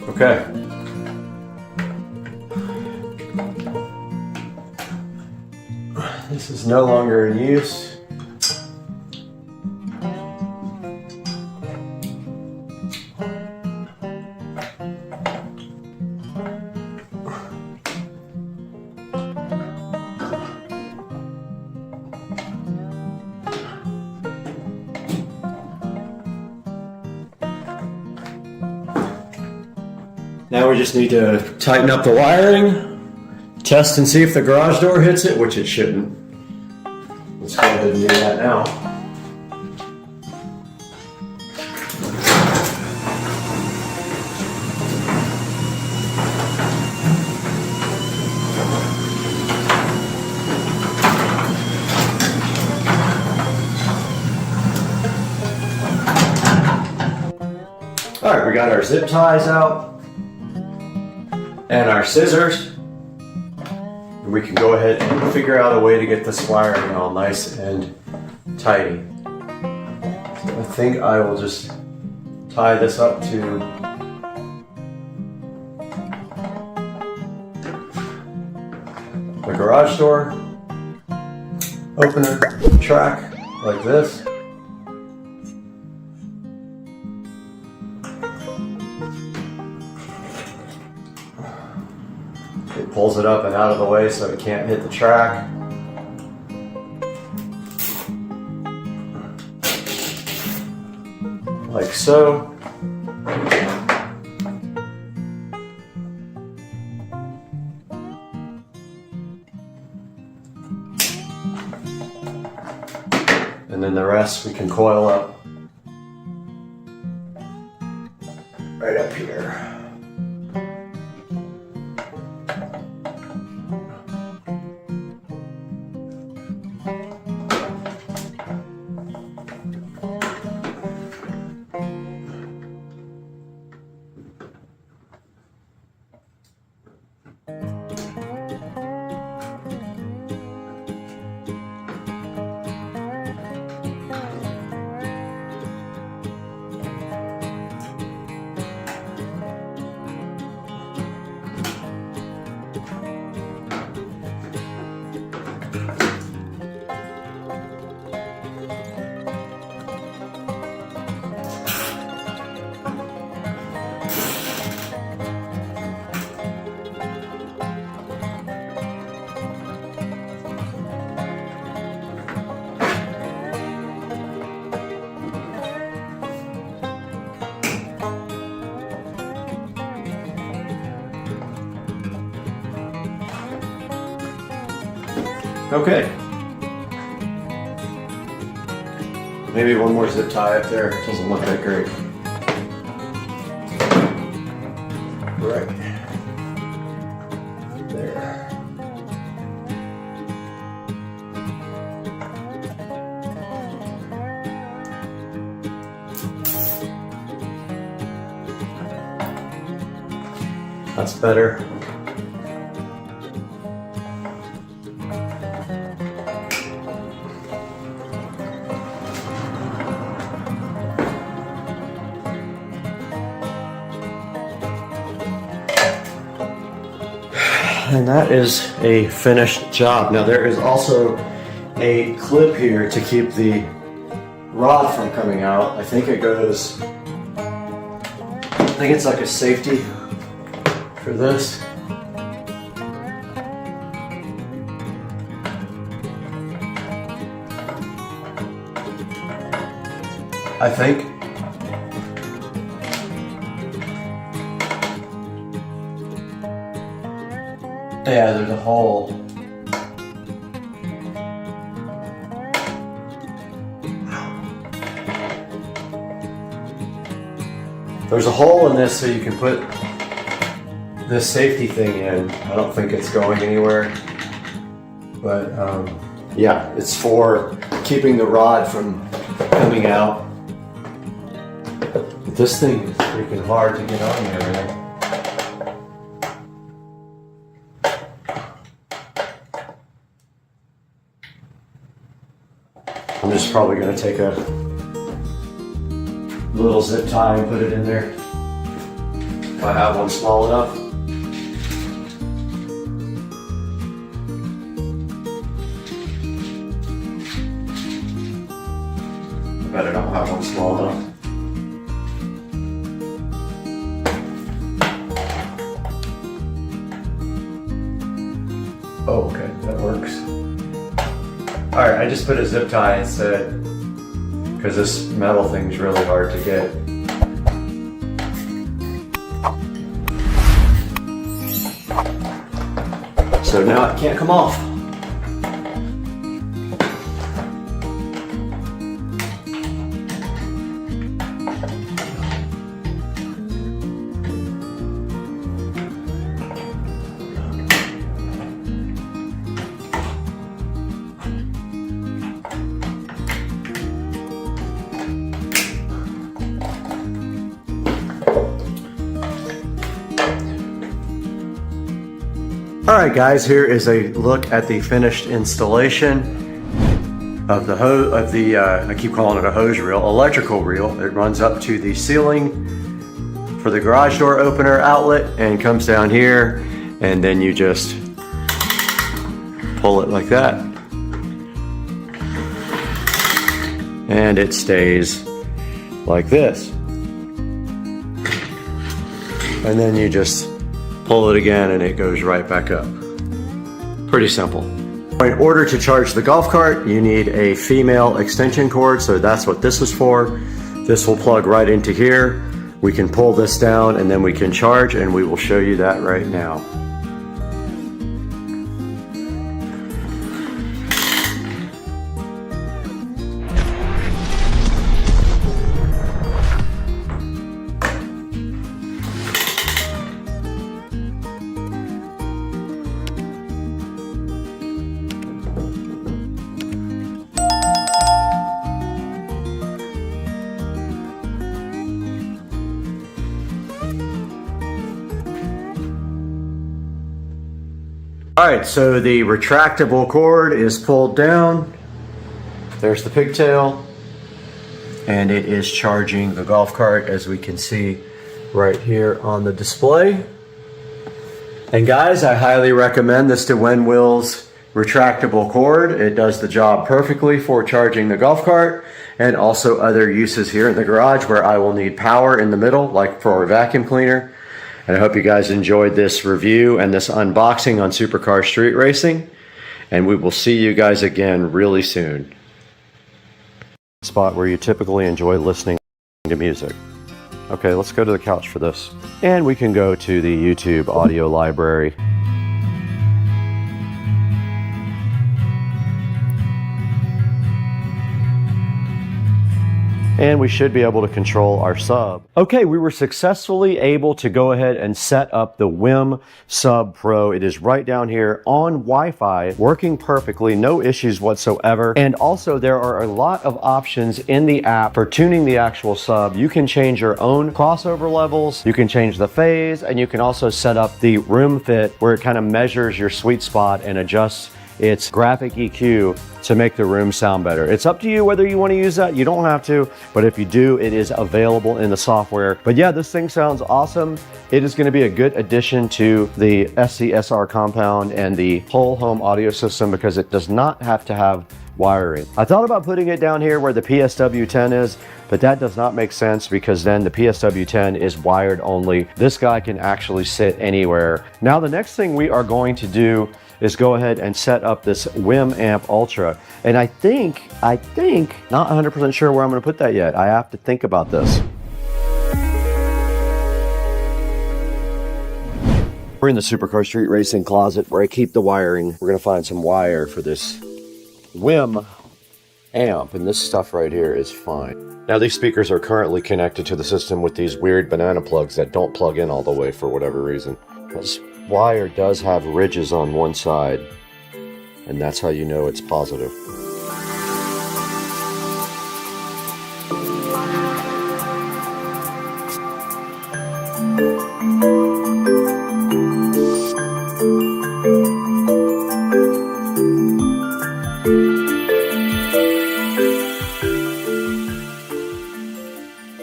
Okay. This is no longer in use. Now we just need to tighten up the wiring, test and see if the garage door hits it, which it shouldn't. Let's go ahead and do that now. All right, we got our zip ties out and our scissors. We can go ahead and figure out a way to get this wiring all nice and tidy. So I think I will just tie this up to the garage door opener track like this. It pulls it up and out of the way so it can't hit the track. Like so. And then the rest we can coil up right up here. Okay. Maybe one more zip tie up there. It doesn't look that great. Right. There. That's better. And that is a finished job. Now there is also a clip here to keep the rod from coming out. I think it goes, I think it's like a safety for this. I think. Yeah, there's a hole. There's a hole in this so you can put this safety thing in. I don't think it's going anywhere. But yeah, it's for keeping the rod from coming out. But this thing is freaking hard to get on there, man. I'm just probably going to take a little zip tie and put it in there if I have one small enough. I bet I don't have one small enough. Oh, okay, that works. Alright, I just put a zip tie instead because this metal thing's really hard to get. So now it can't come off. Alright guys, here is a look at the finished installation of the I keep calling it a hose reel, electrical reel. It runs up to the ceiling for the garage door opener outlet and comes down here, and then you just pull it like that. And it stays like this. And then you just pull it again and it goes right back up. Pretty simple. In order to charge the golf cart, you need a female extension cord, so that's what this is for. This will plug right into here. We can pull this down and then we can charge, and we will show you that right now. Alright, so the retractable cord is pulled down. There's the pigtail. And it is charging the golf cart, as we can see right here on the display. And guys, I highly recommend this DeWin Wills retractable cord. It does the job perfectly for charging the golf cart and also other uses here in the garage where I will need power in the middle, like for our vacuum cleaner. And I hope you guys enjoyed this review and this unboxing on Supercar Street Racing. And we will see you guys again really soon. Spot where you typically enjoy listening to music. Okay, let's go to the couch for this. And we can go to the YouTube audio library. And we should be able to control our sub. Okay, we were successfully able to go ahead and set up the WIM Sub Pro. It is right down here on Wi-Fi, working perfectly, no issues whatsoever. And also there are a lot of options in the app for tuning the actual sub. You can change your own crossover levels, you can change the phase, and you can also set up the room fit where it kind of measures your sweet spot and adjusts its graphic EQ to make the room sound better. It's up to you whether you want to use that. You don't have to, but if you do, it is available in the software. But yeah, this thing sounds awesome. It is going to be a good addition to the SCSR compound and the whole home audio system because it does not have to have wiring. I thought about putting it down here where the PSW10 is, but that does not make sense because then the PSW10 is wired only. This guy can actually sit anywhere. Now the next thing we are going to do is go ahead and set up this WIM Amp Ultra. And I think, not 100% sure where I'm gonna put that yet. I have to think about this. We're in the Supercar Street Racing closet where I keep the wiring. We're gonna find some wire for this WIM amp, and this stuff right here is fine. Now these speakers are currently connected to the system with these weird banana plugs that don't plug in all the way for whatever reason. This wire does have ridges on one side, and that's how you know it's positive.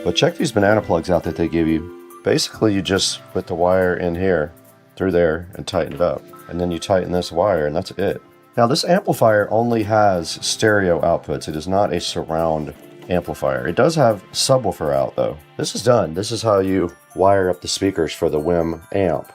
But check these banana plugs out that they give you. Basically, you just put the wire in here, through there, and tighten it up. And then you tighten this wire, and that's it. Now, this amplifier only has stereo outputs. It is not a surround amplifier. It does have subwoofer out, though. This is done. This is how you wire up the speakers for the WIM amp.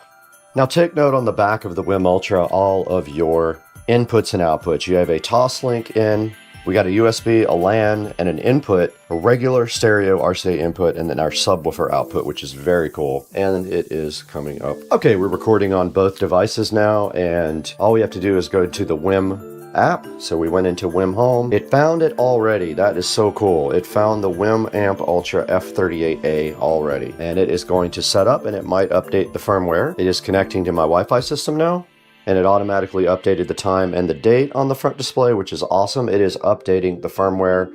Now, take note on the back of the WIM Ultra, all of your inputs and outputs. You have a Toslink in. We got a USB, a LAN, and an input, a regular stereo RCA input, and then our subwoofer output, which is very cool. And it is coming up. Okay, we're recording on both devices now, and all we have to do is go to the WIM app. So we went into WIM Home. It found it already. That is so cool. It found the WIM Amp Ultra F38A already. And it is going to set up, and it might update the firmware. It is connecting to my Wi-Fi system now. And it automatically updated the time and the date on the front display, which is awesome. It is updating the firmware.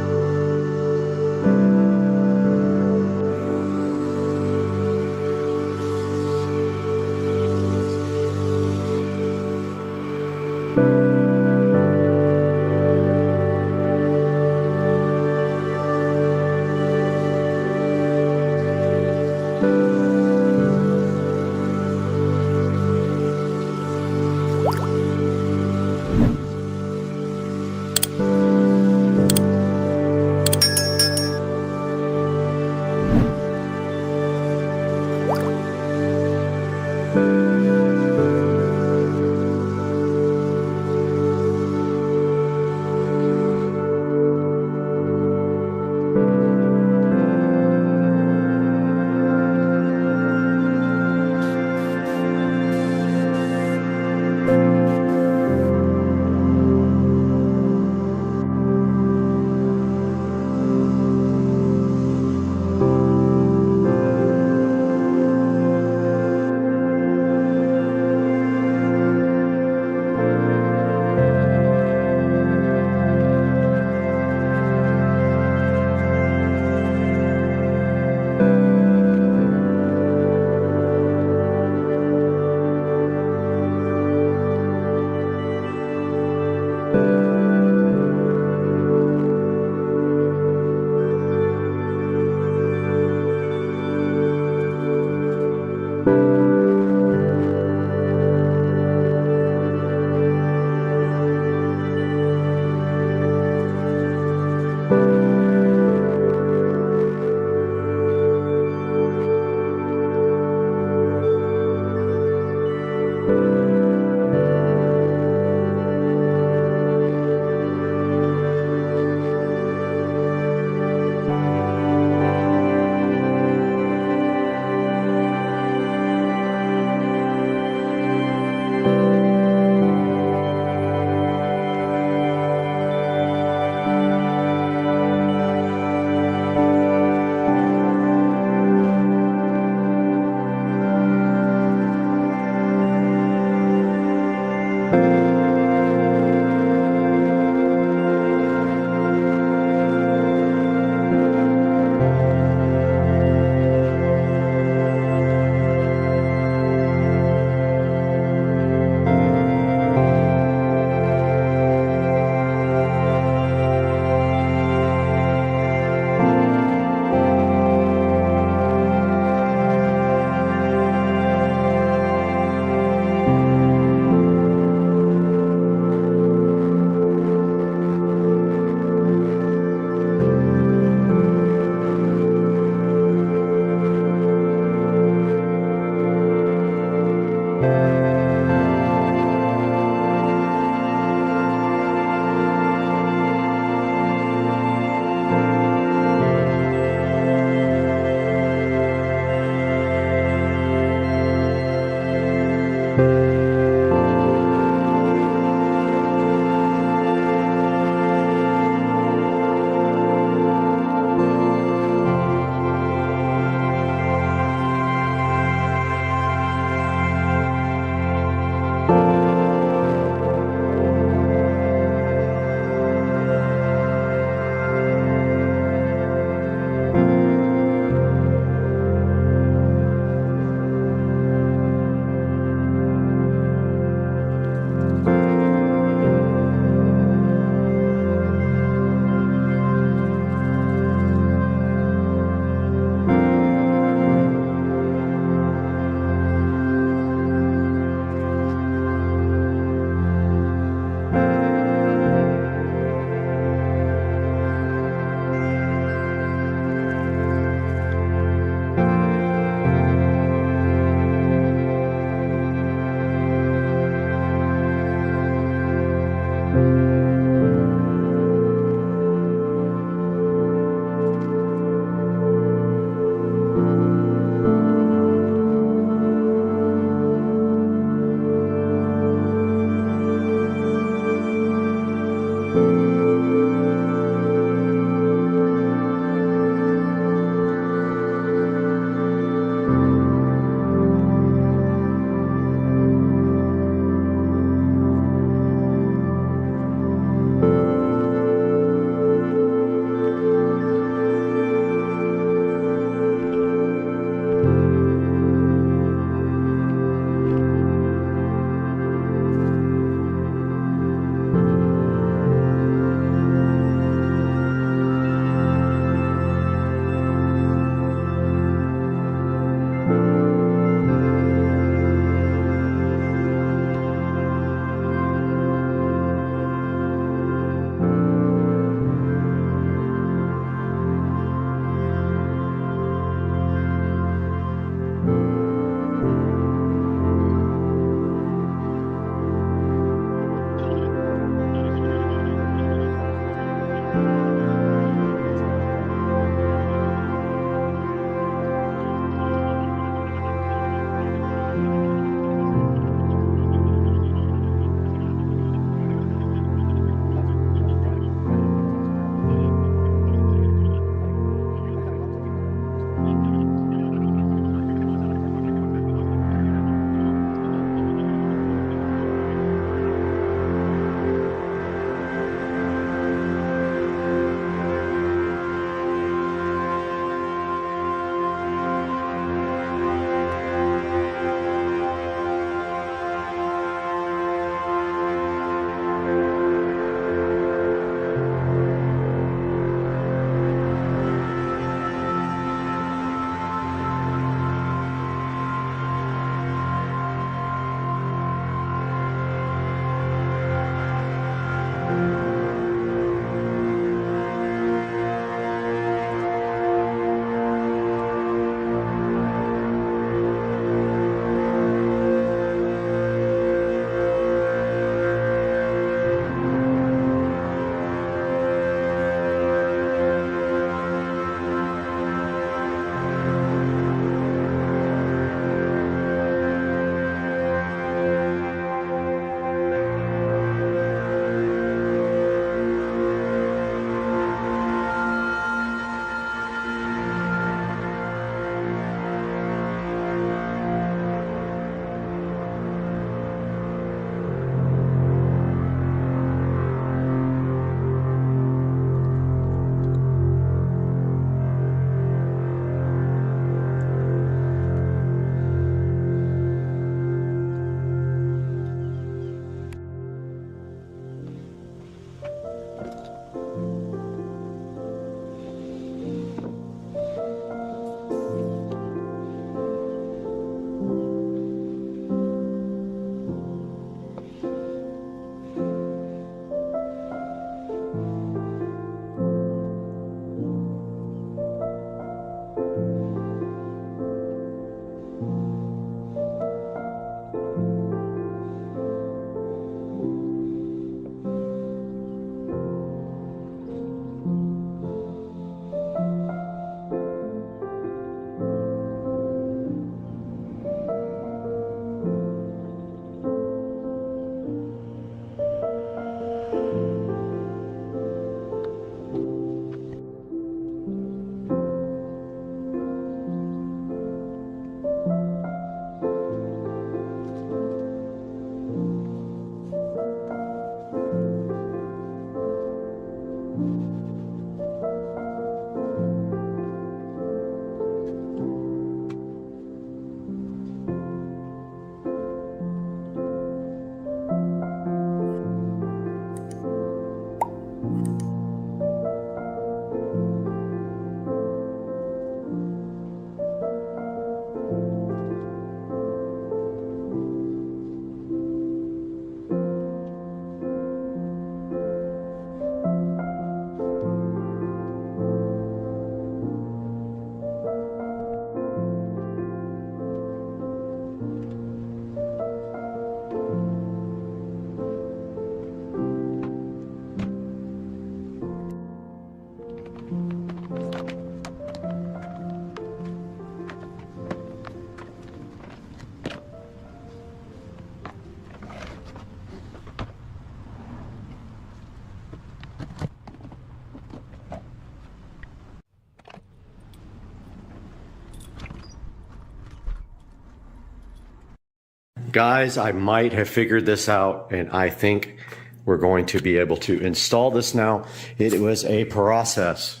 Guys, I might have figured this out, and I think we're going to be able to install this now. It was a process,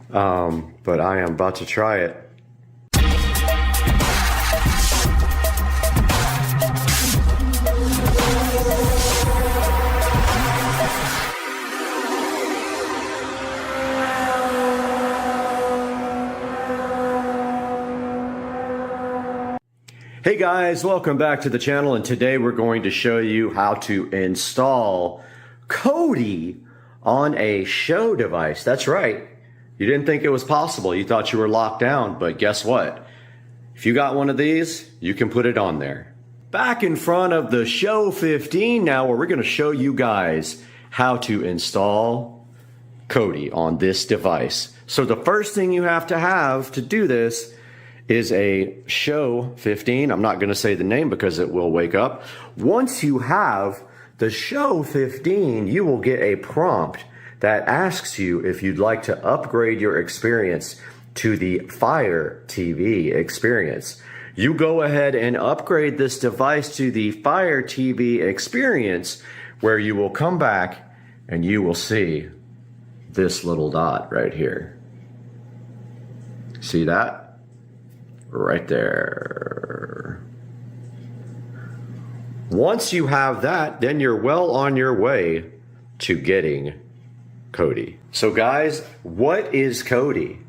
but I am about to try it. Hey guys, welcome back to the channel, and today we're going to show you how to install Kodi on a show device. That's right. You didn't think it was possible. You thought you were locked down, but guess what? If you got one of these, you can put it on there. Back in front of the Show 15 now, where we're going to show you guys how to install Kodi on this device. So the first thing you have to do this is a Show 15. I'm not going to say the name because it will wake up. Once you have the Show 15, you will get a prompt that asks you if you'd like to upgrade your experience to the Fire TV experience. You go ahead and upgrade this device to the Fire TV experience, where you will come back and you will see this little dot right here. See that? Right there. Once you have that, then you're well on your way to getting Kodi. So guys, what is Kodi?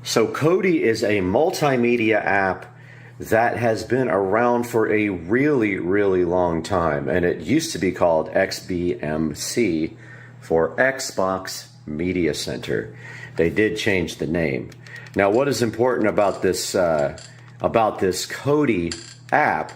So Kodi is a multimedia app that has been around for a really, really long time, and it used to be called XBMC for Xbox Media Center. They did change the name. Now, what is important about this Kodi app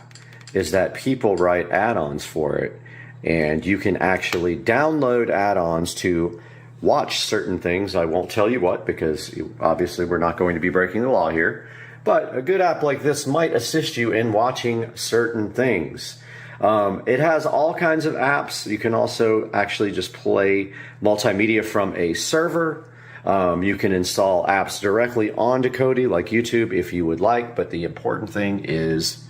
is that people write add-ons for it, and you can actually download add-ons to watch certain things. I won't tell you what, because obviously we're not going to be breaking the law here, but a good app like this might assist you in watching certain things. It has all kinds of apps. You can also actually just play multimedia from a server. You can install apps directly onto Kodi, like YouTube, if you would like, but the important thing is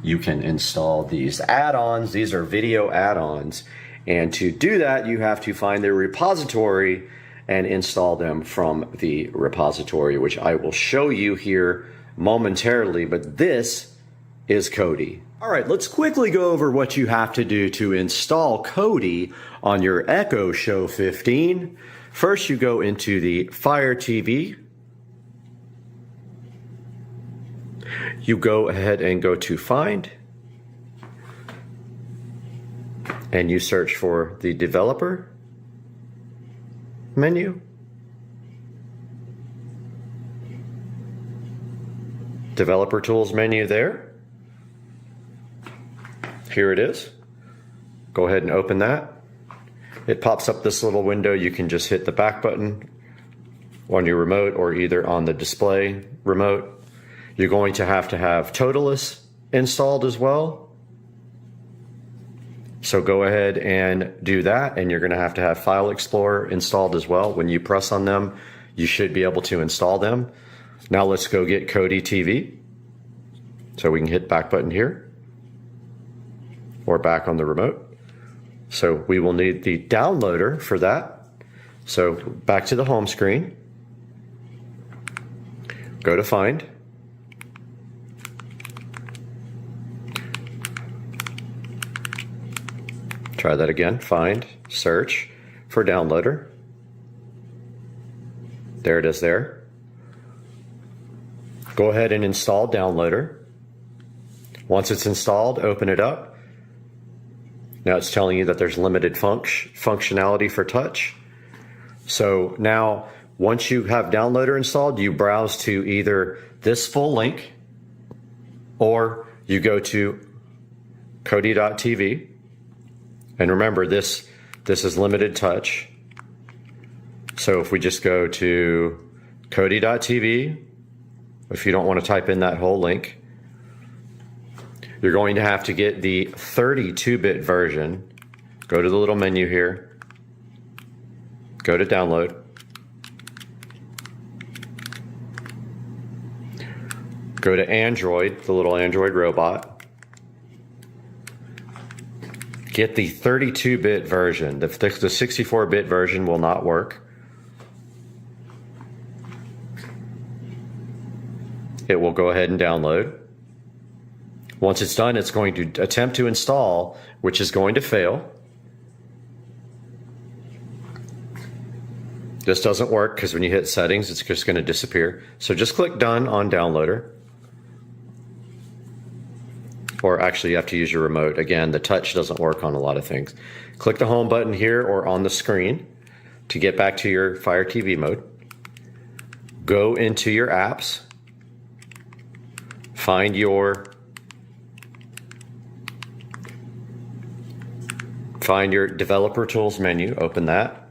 you can install these add-ons. These are video add-ons, and to do that, you have to find their repository and install them from the repository, which I will show you here momentarily, but this is Kodi. All right, let's quickly go over what you have to do to install Kodi on your Echo Show 15. First, you go into the Fire TV. You go ahead and go to Find, and you search for the Developer menu. Developer Tools menu there. Here it is. Go ahead and open that. It pops up this little window. You can just hit the back button on your remote or either on the display remote. You're going to have Toolless installed as well. So go ahead and do that, and you're going to have File Explorer installed as well. When you press on them, you should be able to install them. Now let's go get Kodi TV. So we can hit back button here or back on the remote. So we will need the downloader for that. So back to the home screen. Go to Find. Try that again. Find, search for downloader. There it is there. Go ahead and install downloader. Once it's installed, open it up. Now it's telling you that there's limited functionality for touch. So now, once you have downloader installed, you browse to either this full link or you go to Kodi.tv. And remember, this is limited touch. So if we just go to Kodi.tv, if you don't want to type in that whole link, you're going to have to get the 32-bit version. Go to the little menu here. Go to download. Go to Android, the little Android robot. Get the 32-bit version. The 64-bit version will not work. It will go ahead and download. Once it's done, it's going to attempt to install, which is going to fail. This doesn't work because when you hit settings, it's just going to disappear. So just click done on downloader. Or actually, you have to use your remote. Again, the touch doesn't work on a lot of things. Click the home button here or on the screen to get back to your Fire TV mode. Go into your apps. Find your developer tools menu, open that.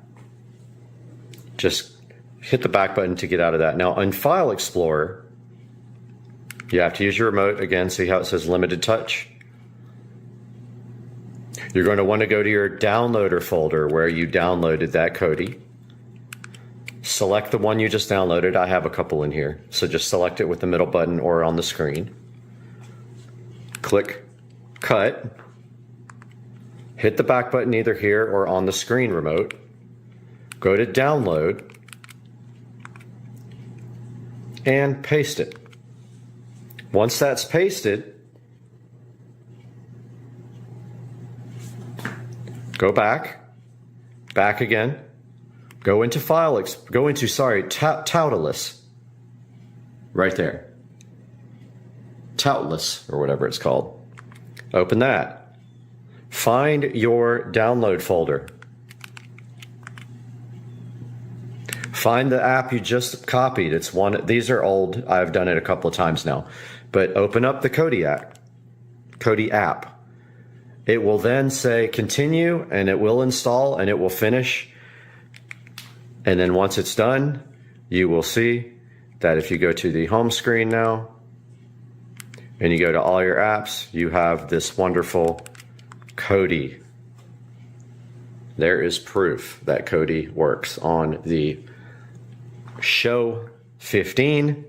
Just hit the back button to get out of that. Now on File Explorer, you have to use your remote again. See how it says limited touch? You're going to want to go to your downloader folder where you downloaded that Kodi. Select the one you just downloaded. I have a couple in here. So just select it with the middle button or on the screen. Click Cut. Hit the back button either here or on the screen remote. Go to Download and paste it. Once that's pasted, go back again, go into Toolless, right there. Toolless, or whatever it's called. Open that. Find your download folder. Find the app you just copied. It's one. These are old. I've done it a couple of times now. But open up the Kodi app. It will then say continue, and it will install, and it will finish. And then once it's done, you will see that if you go to the home screen now, and you go to all your apps, you have this wonderful Kodi. There is proof that Kodi works on the Show 15.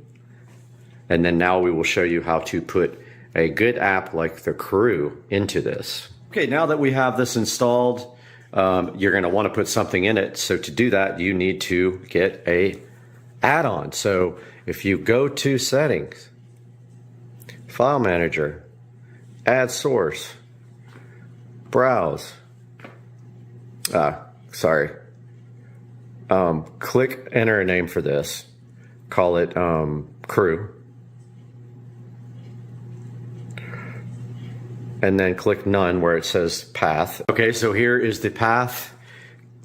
And then now we will show you how to put a good app like the Crew into this. Okay, now that we have this installed, you're going to want to put something in it. So to do that, you need to get a add-on. So if you go to Settings, File Manager, Add Source, Browse, click enter a name for this, call it Crew, and then click none where it says path. Okay, so here is the path,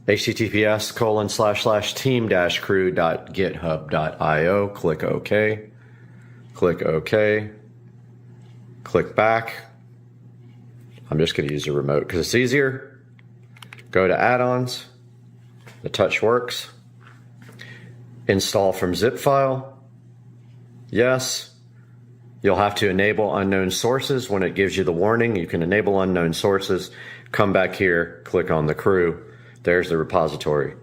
https://team-crew.github.io. Click OK, click OK, click back. I'm just going to use the remote because it's easier. Go to add-ons. The touch works. Install from zip file. Yes. You'll have to enable unknown sources. When it gives you the warning, you can enable unknown sources. Come back here, click on the Crew. There's the repository.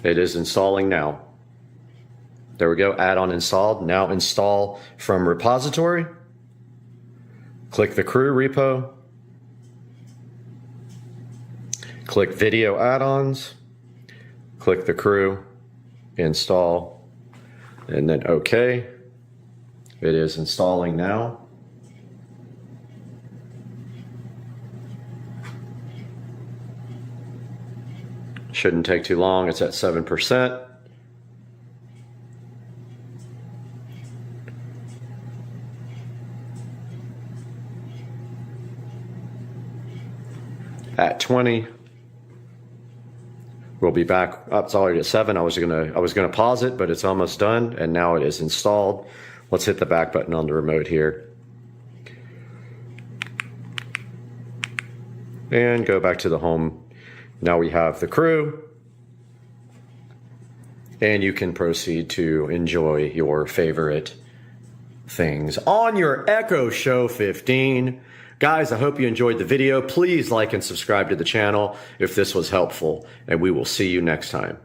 It is installing now. There we go, add-on installed. Now install from repository. Click the Crew repo. Click Video Add-ons, click the crew, install, and then OK. It is installing now. Shouldn't take too long, it's at 7%. At 20. We'll be back up. It's already at 7. I was gonna pause it, but it's almost done, and now it is installed. Let's hit the back button on the remote here. And go back to the home. Now we have the crew. And you can proceed to enjoy your favorite things on your Echo Show 15. Guys, I hope you enjoyed the video. Please like and subscribe to the channel if this was helpful, and we will see you next time.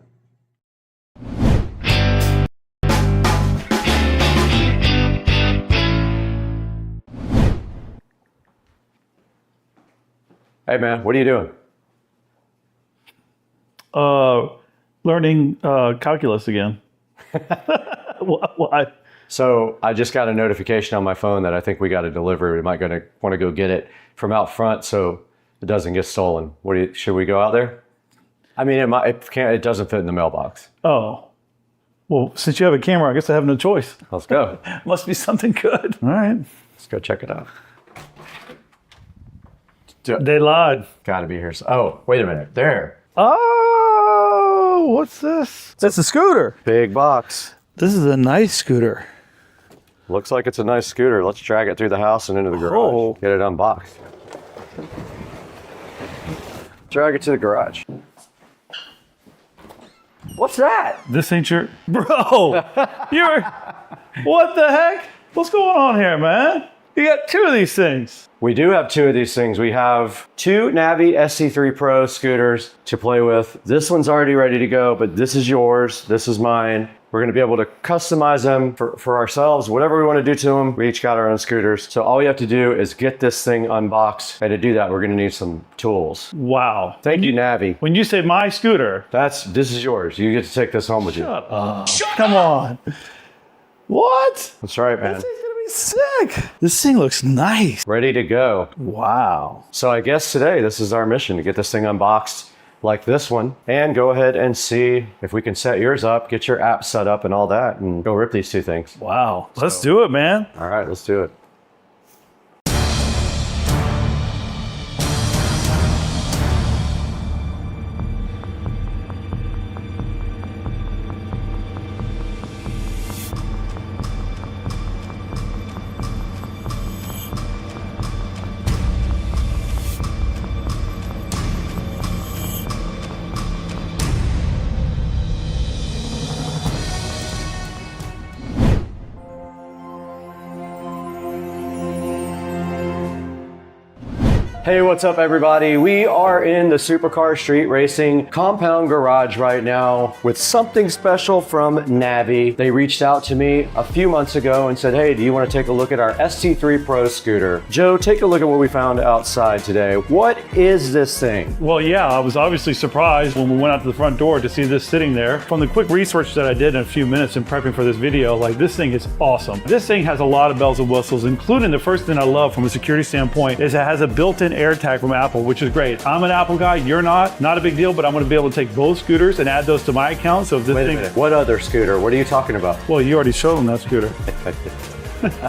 Hey man, what are you doing? Learning calculus again. So I just got a notification on my phone that I think we got a delivery. We might want to go get it from out front so it doesn't get stolen. Should we go out there? I mean, it doesn't fit in the mailbox. Oh, well, since you have a camera, I guess I have no choice. Let's go. Must be something good. All right. Let's go check it out. They lied. Gotta be here. Oh, wait a minute. There. Oh, what's this? That's a scooter. Big box. This is a nice scooter. Looks like it's a nice scooter. Let's drag it through the house and into the garage. Oh. Get it unboxed. Drag it to the garage. What's that? This ain't your... Bro, what the heck? What's going on here, man? You got 2 of these things. We do have 2 of these things. We have 2 Navi SC3 Pro scooters to play with. This one's already ready to go, but this is yours. This is mine. We're going to be able to customize them for ourselves, whatever we want to do to them. We each got our own scooters. So all we have to do is get this thing unboxed. And to do that, we're going to need some tools. Wow. Thank you, Navi. When you say my scooter... This is yours. You get to take this home with you. Shut up. Come on. What? That's right, man. This thing's going to be sick. This thing looks nice. Ready to go. Wow. So I guess today, this is our mission, to get this thing unboxed like this one, and go ahead and see if we can set yours up, get your app set up and all that, and go rip these 2 things. Wow. Let's do it, man. All right, let's do it. Hey, what's up everybody? We are in the Supercar Street Racing compound garage right now with something special from Navi. They reached out to me a few months ago and said, hey, do you want to take a look at our SC3 Pro scooter? Joe, take a look at what we found outside today. What is this thing? Well, yeah, I was obviously surprised when we went out to the front door to see this sitting there. From the quick research that I did in a few minutes in prepping for this video, like, this thing is awesome. This thing has a lot of bells and whistles, including the first thing I love from a security standpoint is it has a built-in AirTag from Apple, which is great. I'm an Apple guy, you're not a big deal, but I'm gonna be able to take both scooters and add those to my account. So if this Wait a minute. What other scooter? What are you talking about? Well, you already showed them that scooter.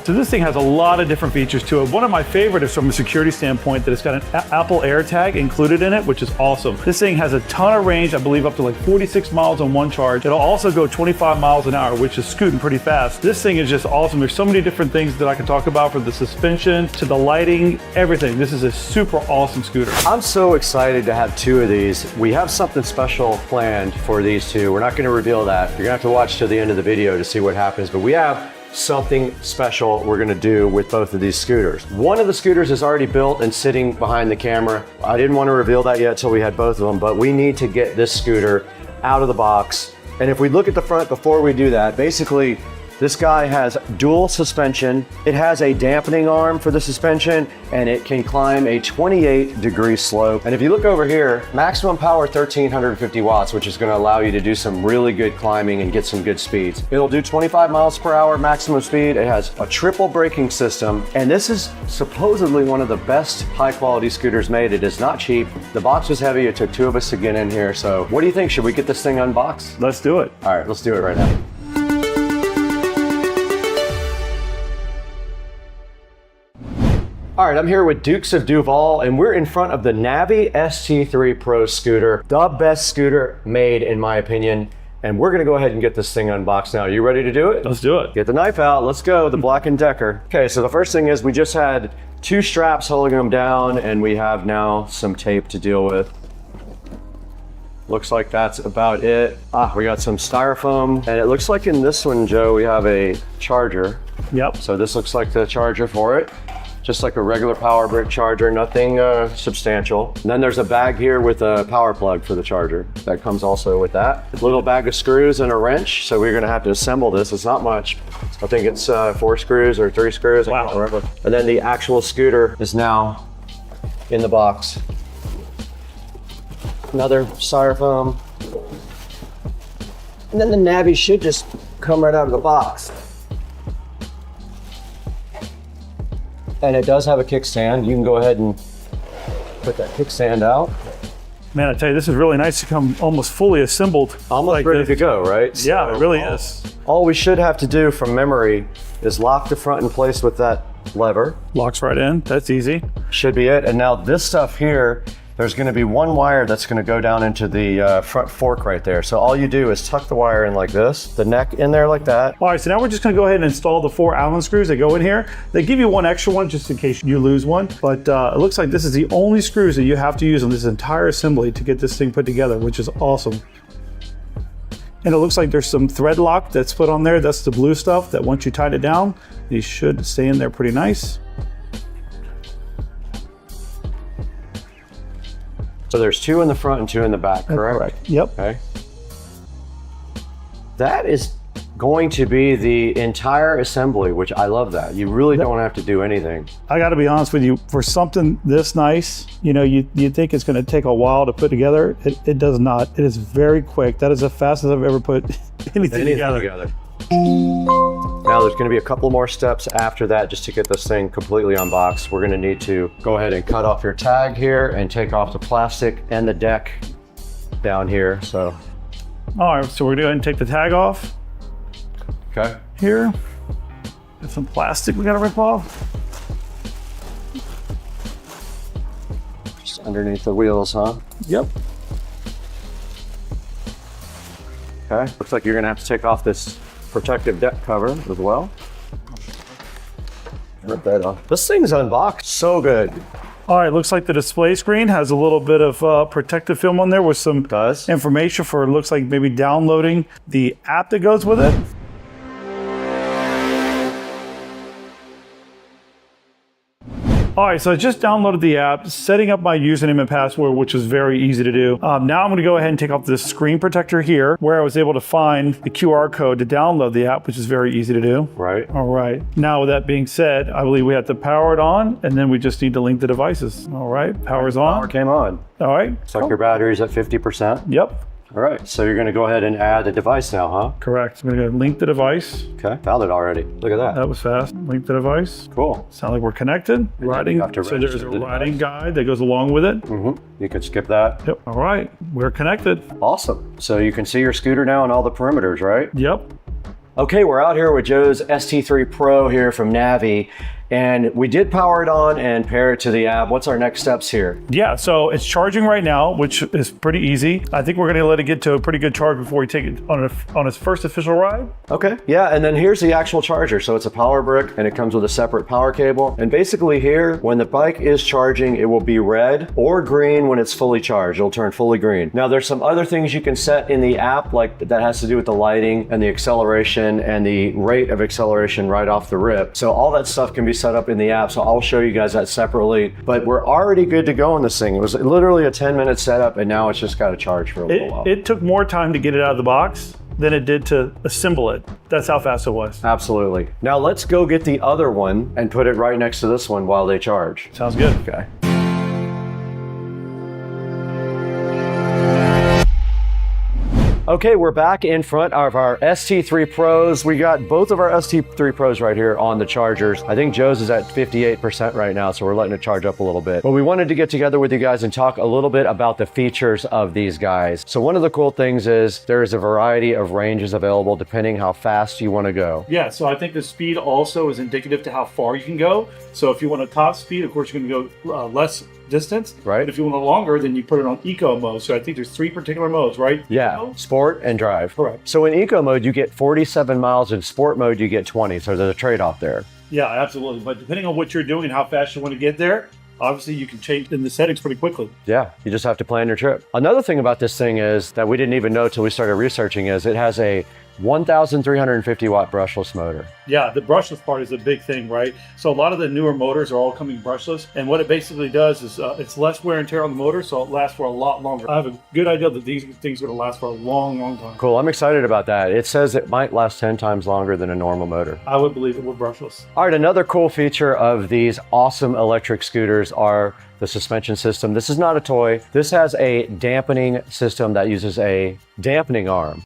So this thing has a lot of different features to it. One of my favorite is from a security standpoint that it's got an Apple AirTag included in it, which is awesome. This thing has a ton of range, I believe up to like 46 miles on one charge. It'll also go 25 miles an hour, which is scooting pretty fast. This thing is just awesome. There's so many different things that I can talk about, from the suspension to the lighting, everything. This is a super awesome scooter. I'm so excited to have 2 of these. We have something special planned for these 2. We're not going to reveal that. You're going to have to watch till the end of the video to see what happens, but we have something special we're going to do with both of these scooters. One of the scooters is already built and sitting behind the camera. I didn't want to reveal that yet till we had both of them, but we need to get this scooter out of the box. And if we look at the front before we do that, basically This guy has dual suspension. It has a dampening arm for the suspension, and it can climb a 28-degree slope. And if you look over here, maximum power 1350 watts, which is going to allow you to do some really good climbing and get some good speeds. It'll do 25 miles per hour maximum speed. It has a triple braking system, and this is supposedly one of the best high-quality scooters made. It is not cheap. The box was heavy. It took 2 of us to get in here. So what do you think? Should we get this thing unboxed? Let's do it. All right, let's do it right now. All right, I'm here with Dukes of Duval, and we're in front of the Navi ST3 Pro scooter, the best scooter made, in my opinion. And we're gonna go ahead and get this thing unboxed now. Are you ready to do it? Let's do it. Get the knife out, let's go, the Black & Decker. Okay, so the first thing is we just had 2 straps holding them down, and we have now some tape to deal with. Looks like that's about it. We got some styrofoam, and it looks like in this one, Joe, we have a charger. Yep. So this looks like the charger for it. Just like a regular power brick charger, nothing substantial. And then there's a bag here with a power plug for the charger. That comes also with that. A little bag of screws and a wrench. So we're gonna have to assemble this. It's not much. I think it's 4 screws or 3 screws. Wow. I can't remember. And then the actual scooter is now in the box. Another styrofoam. And then the Navi should just come right out of the box. And it does have a kickstand. You can go ahead and put that kickstand out. Man, I tell you, this is really nice to come almost fully assembled. Almost like ready this. to go, right? Yeah, it really is. All we should have to do from memory is lock the front in place with that lever. Locks right in, that's easy. Should be it. And now this stuff here, there's gonna be one wire that's gonna go down into the front fork right there. So all you do is tuck the wire in like this, the neck in there like that. All right, so now we're just gonna go ahead and install the 4 Allen screws that go in here. They give you 1 extra one just in case you lose one, but it looks like this is the only screws that you have to use on this entire assembly to get this thing put together, which is awesome. And it looks like there's some thread lock that's put on there. That's the blue stuff that once you tighten it down, these should stay in there pretty nice. So there's 2 in the front and 2 in the back, correct? Correct. Yep. Okay. That is going to be the entire assembly, which I love that. You really don't have to do anything. I got to be honest with you, for something this nice, you know, you think it's going to take a while to put together. It does not. It is very quick. That is the fastest I've ever put anything together. Now there's going to be a couple more steps after that just to get this thing completely unboxed. We're going to need to go ahead and cut off your tag here and take off the plastic and the deck down here. So, all right, so we're going to go ahead and take the tag off. Okay. Here, got some plastic we got to rip off. Just underneath the wheels, huh? Yep. Okay. Looks like you're going to have to take off this protective deck cover as well. Rip that off. This thing's unboxed so good. All right, looks like the display screen has a little bit of protective film on there with some information for, looks like maybe downloading the app that goes with it. All right, so I just downloaded the app, setting up my username and password, which was very easy to do. Now I'm gonna go ahead and take off this screen protector here, where I was able to find the QR code to download the app, which is very easy to do. Right. All right, now with that being said, I believe we have to power it on, and then we just need to link the devices. All right, power's on. Power came on. All right. Looks like your battery's at 50%. Yep. All right, so you're gonna go ahead and add a device now, huh? Correct. I'm gonna go link the device. Okay, found it already. Look at that. That was fast. Link the device. Cool. Sound like we're connected. Writing. So there's a writing guide that goes along with it. You can skip that. Yep. All right, we're connected. Awesome. So you can see your scooter now and all the perimeters, right? Yep. Okay, we're out here with Joe's ST3 Pro here from Navi. And we did power it on and pair it to the app. What's our next steps here? Yeah, so it's charging right now, which is pretty easy. I think we're gonna let it get to a pretty good charge before we take it on its first official ride. Okay, yeah, and then here's the actual charger. So it's a power brick and it comes with a separate power cable. And basically here, when the bike is charging, it will be red or green when it's fully charged. It'll turn fully green. Now there's some other things you can set in the app, like that has to do with the lighting and the acceleration and the rate of acceleration right off the rip. So all that stuff can be set up in the app, so I'll show you guys that separately. But we're already good to go on this thing. It was literally a 10-minute setup, and now it's just got to charge for a little while. It took more time to get it out of the box than it did to assemble it. That's how fast it was. Absolutely. Now let's go get the other one and put it right next to this one while they charge. Sounds good. Okay. Okay, we're back in front of our ST3 Pros. We got both of our ST3 Pros right here on the chargers. I think Joe's is at 58% right now, so we're letting it charge up a little bit. But we wanted to get together with you guys and talk a little bit about the features of these guys. So one of the cool things is there's a variety of ranges available depending how fast you want to go. Yeah, so I think the speed also is indicative to how far you can go. So if you want a top speed, of course, you're going to go less distance. Right. But if you want a longer, then you put it on eco mode. So I think there's 3 particular modes, right? Yeah, Eco? sport and drive. Correct. So in eco mode, you get 47 miles. In sport mode, you get 20. So there's a trade-off there. Yeah, absolutely. But depending on what you're doing and how fast you want to get there, obviously you can change in the settings pretty quickly. Yeah, you just have to plan your trip. Another thing about this thing is that we didn't even know till we started researching is it has a 1,350 watt brushless motor. Yeah, the brushless part is a big thing, right? So a lot of the newer motors are all coming brushless, and what it basically does is it's less wear and tear on the motor, so it lasts for a lot longer. I have a good idea that these things are going to last for a long, long time. Cool, I'm excited about that. It says it might last 10 times longer than a normal motor. I would believe it with brushless. All right, another cool feature of these awesome electric scooters are the suspension system. This is not a toy. This has a dampening system that uses a dampening arm.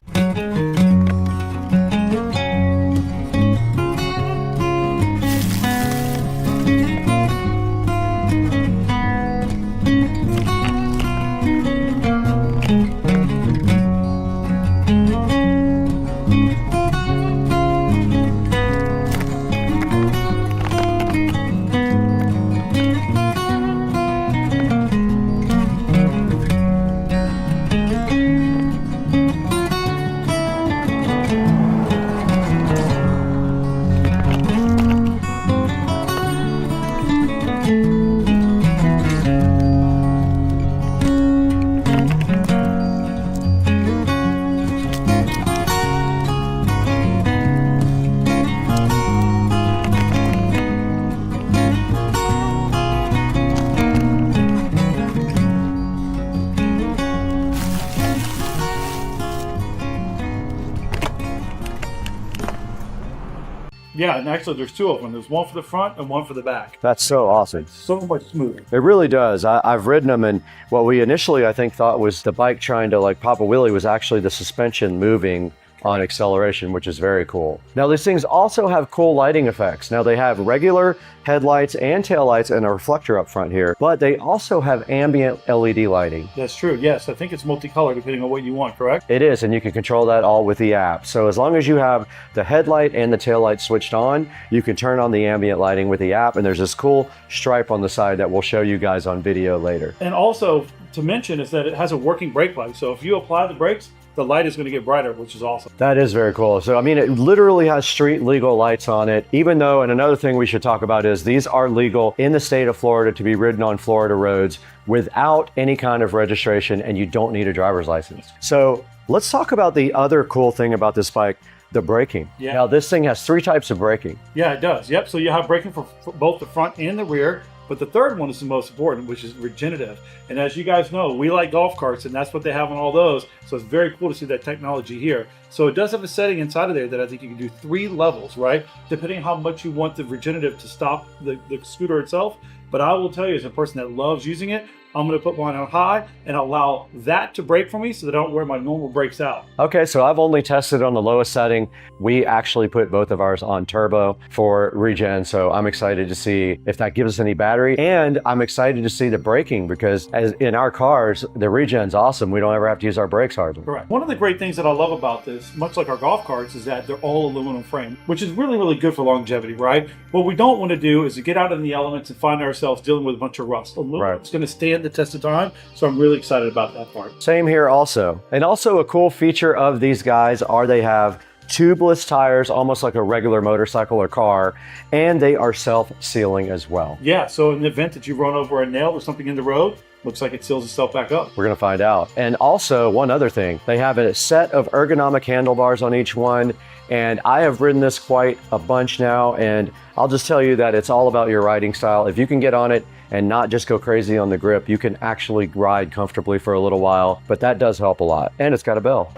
Yeah, and actually there's 2 of them. There's one for the front and one for the back. That's so awesome. It's so much smoother. It really does. I've ridden them, and what we initially, I think, thought was the bike trying to like pop a wheelie was actually the suspension moving on acceleration, which is very cool. Now these things also have cool lighting effects. Now they have regular headlights and taillights and a reflector up front here, but they also have ambient LED lighting. That's true. Yes, I think it's multicolor depending on what you want, correct? It is, and you can control that all with the app. So as long as you have the headlight and the taillight switched on, you can turn on the ambient lighting with the app, and there's this cool stripe on the side that we'll show you guys on video later. And also to mention is that it has a working brake light. So if you apply the brakes, the light is going to get brighter, which is awesome. That is very cool. So, I mean, it literally has street legal lights on it, even though, and another thing we should talk about is these are legal in the state of Florida to be ridden on Florida roads without any kind of registration, and you don't need a driver's license. So let's talk about the other cool thing about this bike, the braking. Yeah. Now, this thing has 3 types of braking. Yeah, it does. Yep. So you have braking for both the front and the rear. But the third one is the most important, which is regenerative. And as you guys know, we like golf carts, and that's what they have on all those. So it's very cool to see that technology here. So it does have a setting inside of there that I think you can do 3 levels, right? Depending on how much you want the regenerative to stop the scooter itself. But I will tell you, as a person that loves using it, I'm going to put mine on high and allow that to brake for me so that I don't wear my normal brakes out. Okay, so I've only tested on the lowest setting. We actually put both of ours on turbo for regen, so I'm excited to see if that gives us any battery. And I'm excited to see the braking because as in our cars, the regen's awesome. We don't ever have to use our brakes hardly. Correct. One of the great things that I love about this, much like our golf carts, is that they're all aluminum frame, which is really, really good for longevity, right? What we don't want to do is to get out in the elements and find ourselves dealing with a bunch of rust. Aluminum's going to stand the test of time, so I'm really excited about that part. Same here also. And also a cool feature of these guys are they have tubeless tires, almost like a regular motorcycle or car, and they are self-sealing as well. Yeah, so in the event that you run over a nail or something in the road, looks like it seals itself back up. We're gonna find out. And also one other thing, they have a set of ergonomic handlebars on each one, and I have ridden this quite a bunch now, and I'll just tell you that it's all about your riding style. If you can get on it and not just go crazy on the grip, you can actually ride comfortably for a little while, but that does help a lot. And it's got a bell.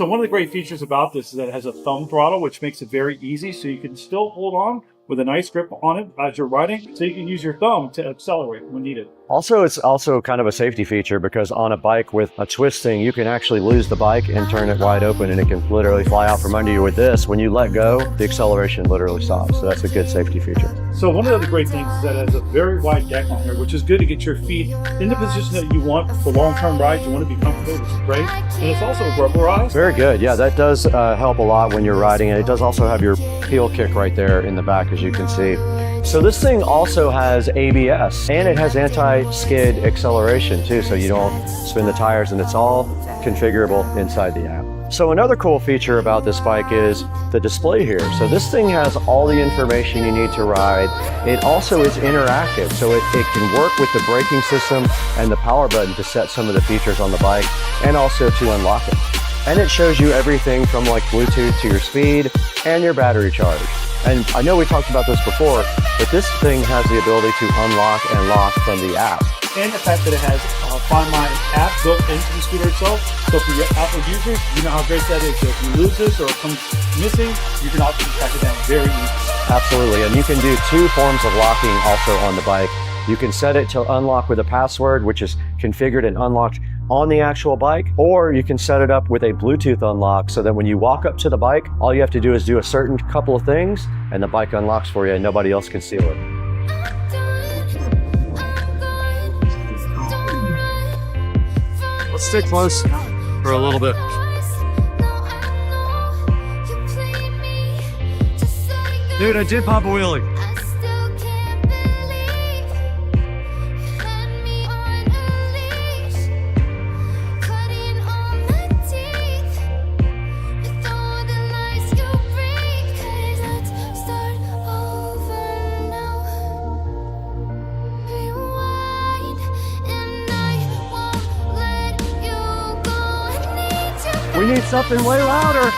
So one of the great features about this is that it has a thumb throttle, which makes it very easy. So you can still hold on with a nice grip on it as you're riding. So you can use your thumb to accelerate when needed. Also, it's also kind of a safety feature because on a bike with a twisting, you can actually lose the bike and turn it wide open and it can literally fly out from under you. With this, when you let go, the acceleration literally stops. So that's a good safety feature. So one of the other great things is that it has a very wide deck on here, which is good to get your feet in the position that you want for long-term rides. You want to be comfortable, which is great. And it's also rubberized. Very good. Yeah, that does help a lot when you're riding. And it does also have your heel kick right there in the back, as you can see. So this thing also has ABS and it has anti-skid acceleration too, so you don't spin the tires, and it's all configurable inside the app. So another cool feature about this bike is the display here. So this thing has all the information you need to ride. It also is interactive, so it can work with the braking system and the power button to set some of the features on the bike and also to unlock it. And it shows you everything from like Bluetooth to your speed and your battery charge. And I know we talked about this before, but this thing has the ability to unlock and lock from the app. And the fact that it has a Find My app built into the scooter itself. So for your Apple users, you know how great that is. So if you lose this or it comes missing, you can also track it down very easily. Absolutely, and you can do 2 forms of locking also on the bike. You can set it to unlock with a password, which is configured and unlocked on the actual bike, or you can set it up with a Bluetooth unlock so that when you walk up to the bike, all you have to do is do a certain couple of things and the bike unlocks for you and nobody else can steal it. Let's stay close for a little bit. Dude, I did pop a wheelie. We need something way louder.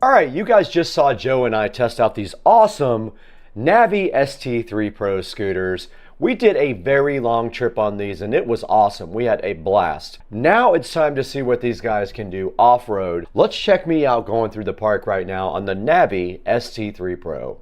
All right, you guys just saw Joe and I test out these awesome Navi ST3 Pro scooters. We did a very long trip on these and it was awesome. We had a blast. Now it's time to see what these guys can do off-road. Let's check me out going through the park right now on the Navi ST3 Pro.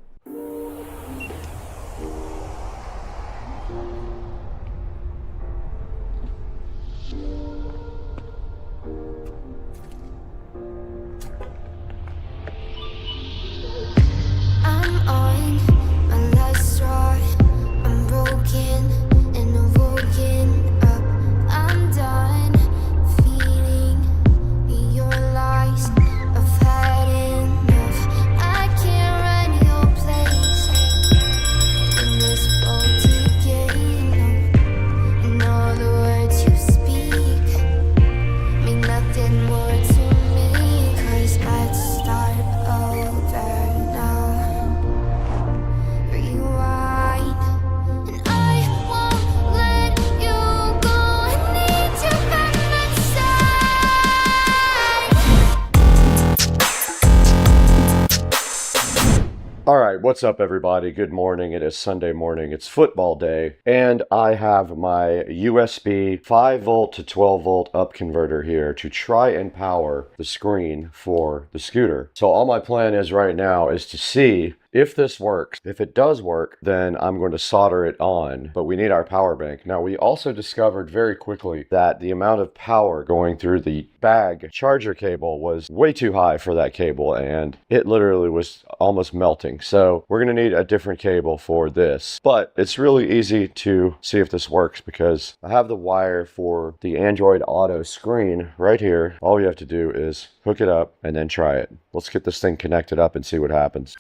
All right, what's up everybody? Good morning. It is Sunday morning. It's football day. And I have my USB 5 volt to 12 volt up converter here to try and power the screen for the scooter. So all my plan is right now is to see if this works. If it does work, then I'm going to solder it on, but we need our power bank. Now, we also discovered very quickly that the amount of power going through the bag charger cable was way too high for that cable, and it literally was almost melting. So we're gonna need a different cable for this, but it's really easy to see if this works because I have the wire for the Android Auto screen right here. All we have to do is hook it up and then try it. Let's get this thing connected up and see what happens.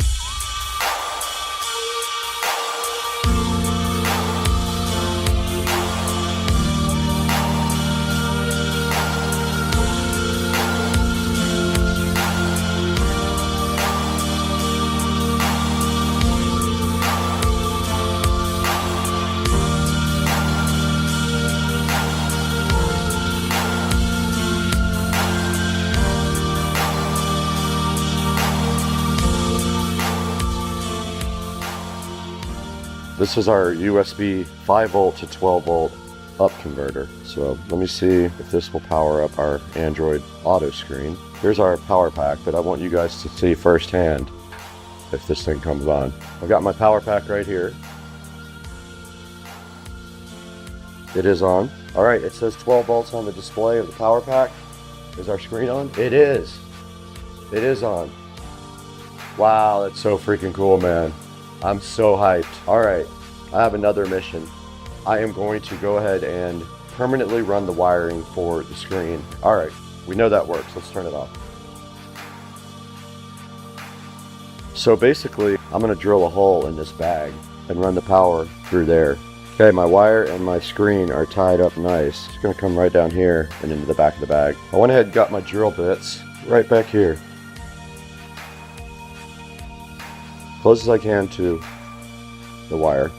This is our USB 5 volt to 12 volt up converter. So let me see if this will power up our Android Auto screen. Here's our power pack, but I want you guys to see firsthand if this thing comes on. I've got my power pack right here. It is on. All right, it says 12 volts on the display of the power pack. Is our screen on? It is. It is on. Wow, that's so freaking cool, man. I'm so hyped. All right, I have another mission. I am going to go ahead and permanently run the wiring for the screen. All right, we know that works. Let's turn it off. So basically, I'm gonna drill a hole in this bag and run the power through there. Okay, my wire and my screen are tied up nice. It's gonna come right down here and into the back of the bag. I went ahead and got my drill bits right back here. Close as I can to the wire.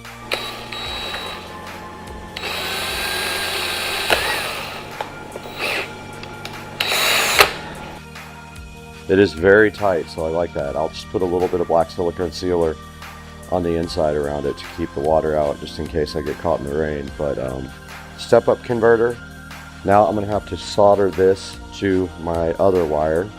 It is very tight, so I like that. I'll just put a little bit of black silicone sealer on the inside around it to keep the water out, just in case I get caught in the rain. But step up converter. Now I'm gonna have to solder this to my other wire.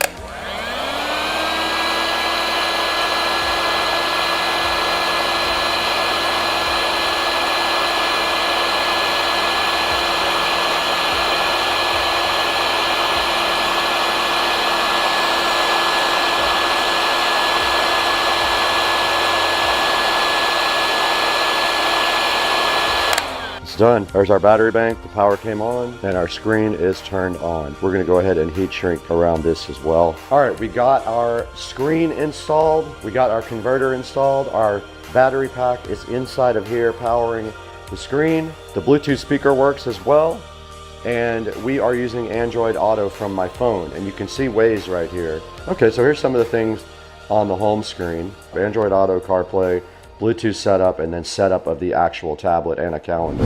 Done. There's our battery bank, the power came on, and our screen is turned on. We're gonna go ahead and heat shrink around this as well. All right, we got our screen installed, we got our converter installed, our battery pack is inside of here powering the screen. The Bluetooth speaker works as well, and we are using Android Auto from my phone, and you can see Waze right here. Okay, so here's some of the things on the home screen. Android Auto, CarPlay, Bluetooth setup, and then setup of the actual tablet and a calendar.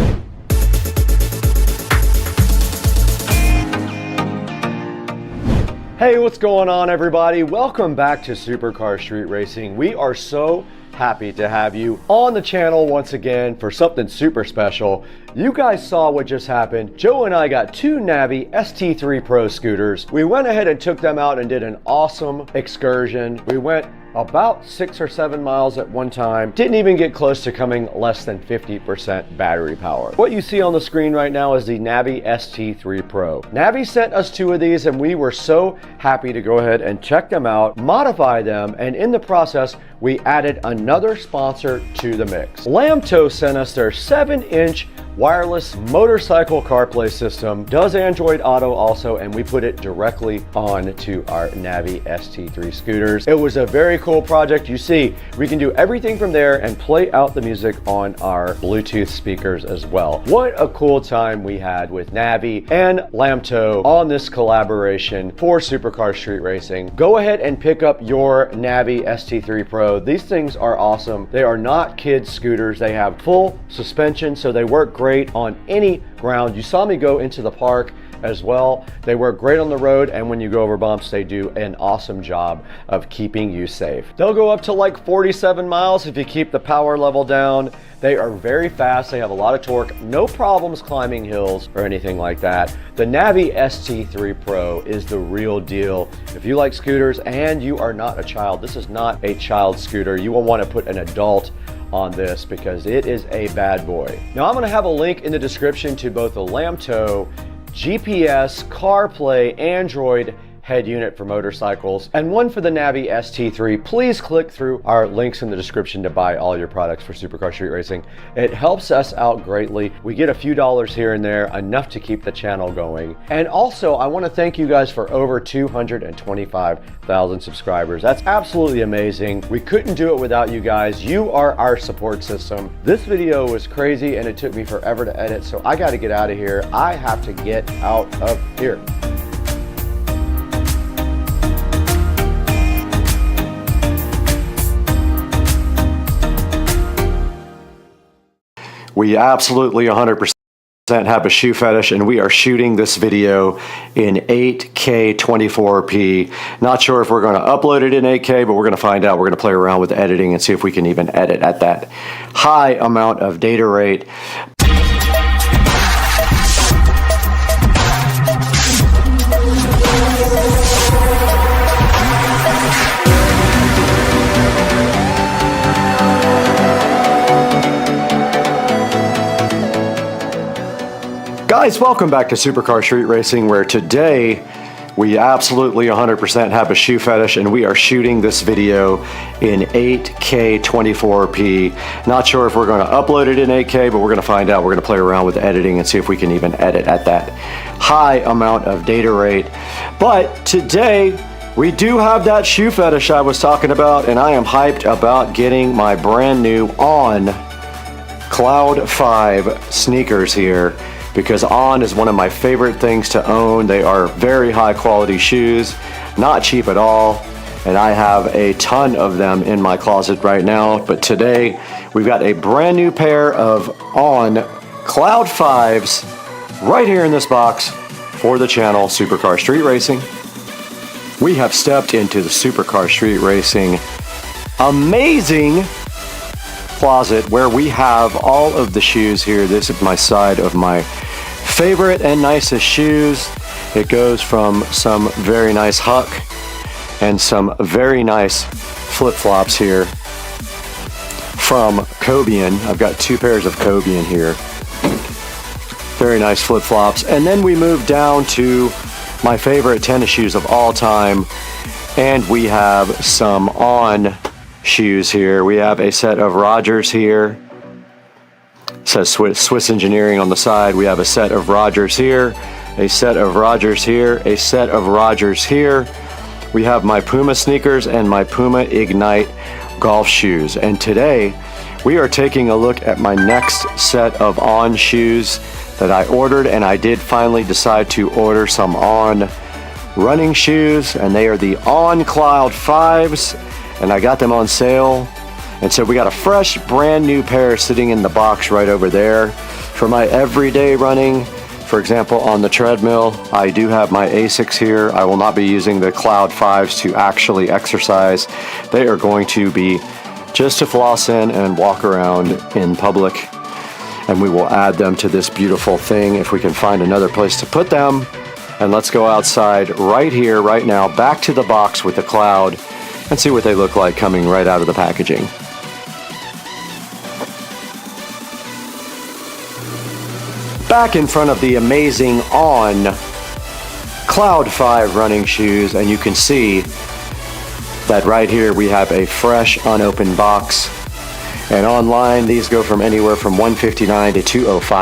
Hey, what's going on, everybody? Welcome back to Supercar Street Racing. We are so happy to have you on the channel once again for something super special. You guys saw what just happened. Joe and I got two Navi ST3 Pro scooters. We went ahead and took them out and did an awesome excursion. We went about 6 or 7 miles at one time. Didn't even get close to coming less than 50% battery power. What you see on the screen right now is the Navi ST3 Pro. Navi sent us two of these and we were so happy to go ahead and check them out, modify them, and in the process, we added another sponsor to the mix. Lamto sent us their 7-inch wireless motorcycle CarPlay system, does Android Auto also, and we put it directly onto our Navi ST3 scooters. It was a very cool project. You see, we can do everything from there and play out the music on our Bluetooth speakers as well. What a cool time we had with Navi and Lamto on this collaboration for Supercar Street Racing. Go ahead and pick up your Navi ST3 Pro. These things are awesome. They are not kids scooters. They have full suspension, so they work great on any ground. You saw me go into the park as well. They work great on the road, and when you go over bumps, they do an awesome job of keeping you safe. They'll go up to like 47 miles if you keep the power level down. They are very fast. They have a lot of torque. No problems climbing hills or anything like that. The Navi ST3 Pro is the real deal. If you like scooters and you are not a child, this is not a child scooter. You will want to put an adult on this because it is a bad boy. Now I'm going to have a link in the description to both the Lamto GPS, CarPlay, Android head unit for motorcycles, and one for the Navi ST3. Please click through our links in the description to buy all your products for Supercar Street Racing. It helps us out greatly. We get a few dollars here and there, enough to keep the channel going. And also, I want to thank you guys for over 225,000 subscribers. That's absolutely amazing. We couldn't do it without you guys. You are our support system. This video was crazy and it took me forever to edit, so I got to get out of here. I have to get out of here. We absolutely 100% have a shoe fetish, and we are shooting this video in 8K 24p. Not sure if we're going to upload it in 8K, but we're going to find out. We're going to play around with editing and see if we can even edit at that high amount of data rate. Guys, welcome back to Supercar Street Racing, where today we absolutely 100% have a shoe fetish, and we are shooting this video in 8K 24p. Not sure if we're going to upload it in 8K, but we're going to find out. We're going to play around with editing and see if we can even edit at that high amount of data rate. But today we do have that shoe fetish I was talking about, and I am hyped about getting my brand new On Cloud 5 sneakers here, because On is one of my favorite things to own. They are very high quality shoes, not cheap at all, and I have a ton of them in my closet right now. But today we've got a brand new pair of On Cloud 5s right here in this box for the channel Supercar Street Racing. We have stepped into the Supercar Street Racing amazing closet where we have all of the shoes here. This is my side of my favorite and nicest shoes. It goes from some very nice Huck and some very nice flip-flops here from Cobian. I've got two pairs of Cobian here. Very nice flip-flops. And then we move down to my favorite tennis shoes of all time, and we have some On shoes here. We have a set of Rogers here. It says Swiss Engineering on the side. We have a set of Rogers here, a set of Rogers here, a set of Rogers here. We have my Puma sneakers and my Puma Ignite golf shoes. And today we are taking a look at my next set of On shoes that I ordered, and I did finally decide to order some On running shoes, and they are the On Cloud 5s. And I got them on sale, and so we got a fresh brand new pair sitting in the box right over there for my everyday running For example, on the treadmill, I do have my ASICs here. I will not be using the Cloud 5s to actually exercise. They are going to be just to floss in and walk around in public. And we will add them to this beautiful thing if we can find another place to put them. And let's go outside right here, right now, back to the box with the Cloud and see what they look like coming right out of the packaging. Back in front of the amazing On Cloud 5 running shoes, and you can see that right here we have a fresh unopened box. And online these go from anywhere from $159 to $205.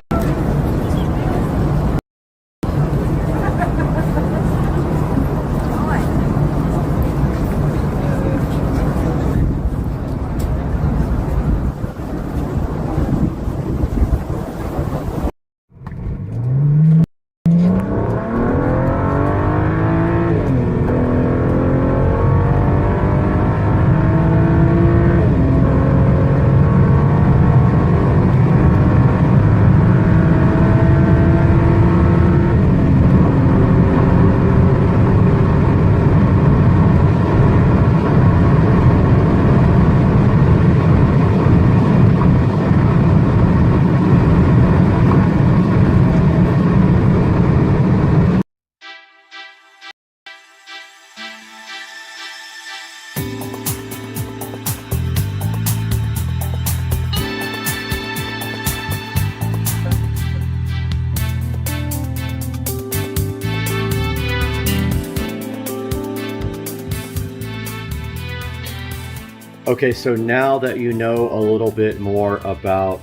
Okay, so now that you know a little bit more about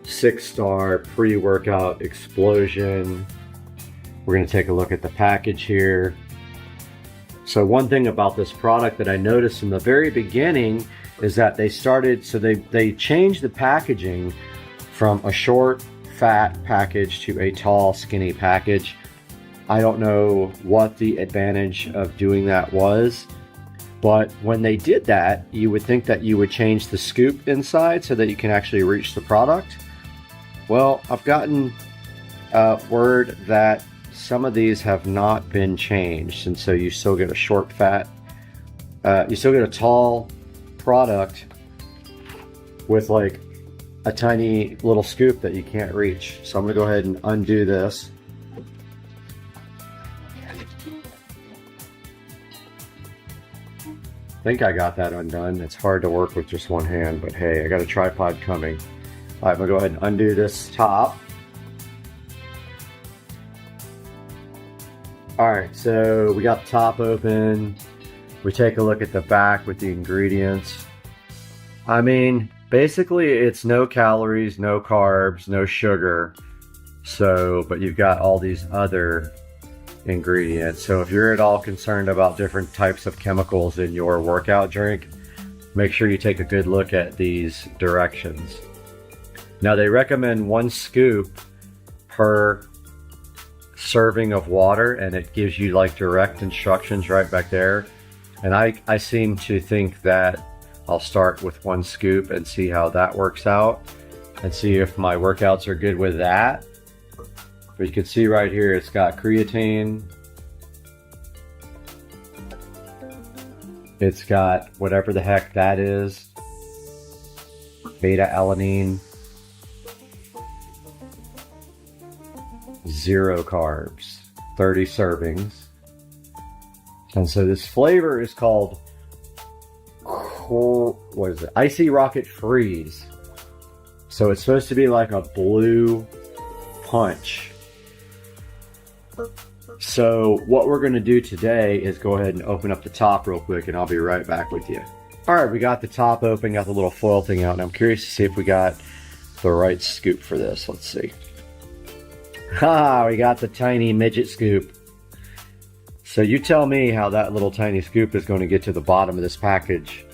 6-star pre-workout explosion, we're going to take a look at the package here. So one thing about this product that I noticed from the very beginning is that they changed the packaging from a short, fat package to a tall, skinny package. I don't know what the advantage of doing that was. But when they did that, you would think that you would change the scoop inside so that you can actually reach the product. Well, I've gotten word that some of these have not been changed, and so you still get a short, fat, you still get a tall product with like a tiny little scoop that you can't reach. So I'm gonna go ahead and undo this. I think I got that undone. It's hard to work with just one hand, but hey, I got a tripod coming. All right, I'm gonna go ahead and undo this top. All right, so we got the top open. We take a look at the back with the ingredients. I mean, basically it's no calories, no carbs, no sugar. So, but you've got all these other ingredients. So if you're at all concerned about different types of chemicals in your workout drink, make sure you take a good look at these directions. Now they recommend 1 scoop per serving of water, and it gives you like direct instructions right back there. And I seem to think that I'll start with 1 scoop and see how that works out and see if my workouts are good with that. But you can see right here, it's got creatine. It's got whatever the heck that is. Beta-alanine. 0 carbs. 30 servings. And so this flavor is called, what is it? Icy Rocket Freeze. So it's supposed to be like a blue punch. So what we're going to do today is go ahead and open up the top real quick, and I'll be right back with you. All right, we got the top open, got the little foil thing out, and I'm curious to see if we got the right scoop for this. Let's see. We got the tiny midget scoop. So you tell me how that little tiny scoop is going to get to the bottom of this package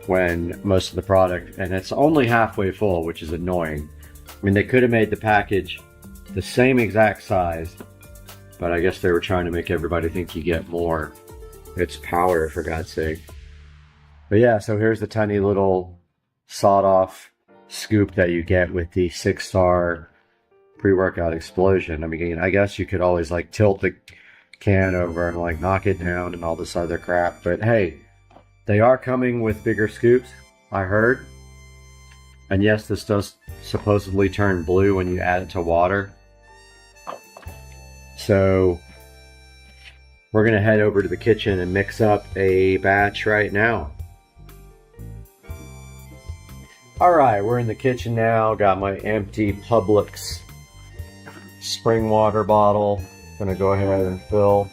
when most of the product, and it's only halfway full, which is annoying. I mean, they could have made the package the same exact size, but I guess they were trying to make everybody think you get more. It's powder, for God's sake. But yeah, so here's the tiny little sawed-off scoop that you get with the 6-star pre-workout explosion. I mean, I guess you could always like tilt the can over and like knock it down and all this other crap, but hey, they are coming with bigger scoops, I heard. And yes, this does supposedly turn blue when you add it to water. So we're gonna head over to the kitchen and mix up a batch right now. Alright, we're in the kitchen now. Got my empty Publix spring water bottle. Gonna go ahead and fill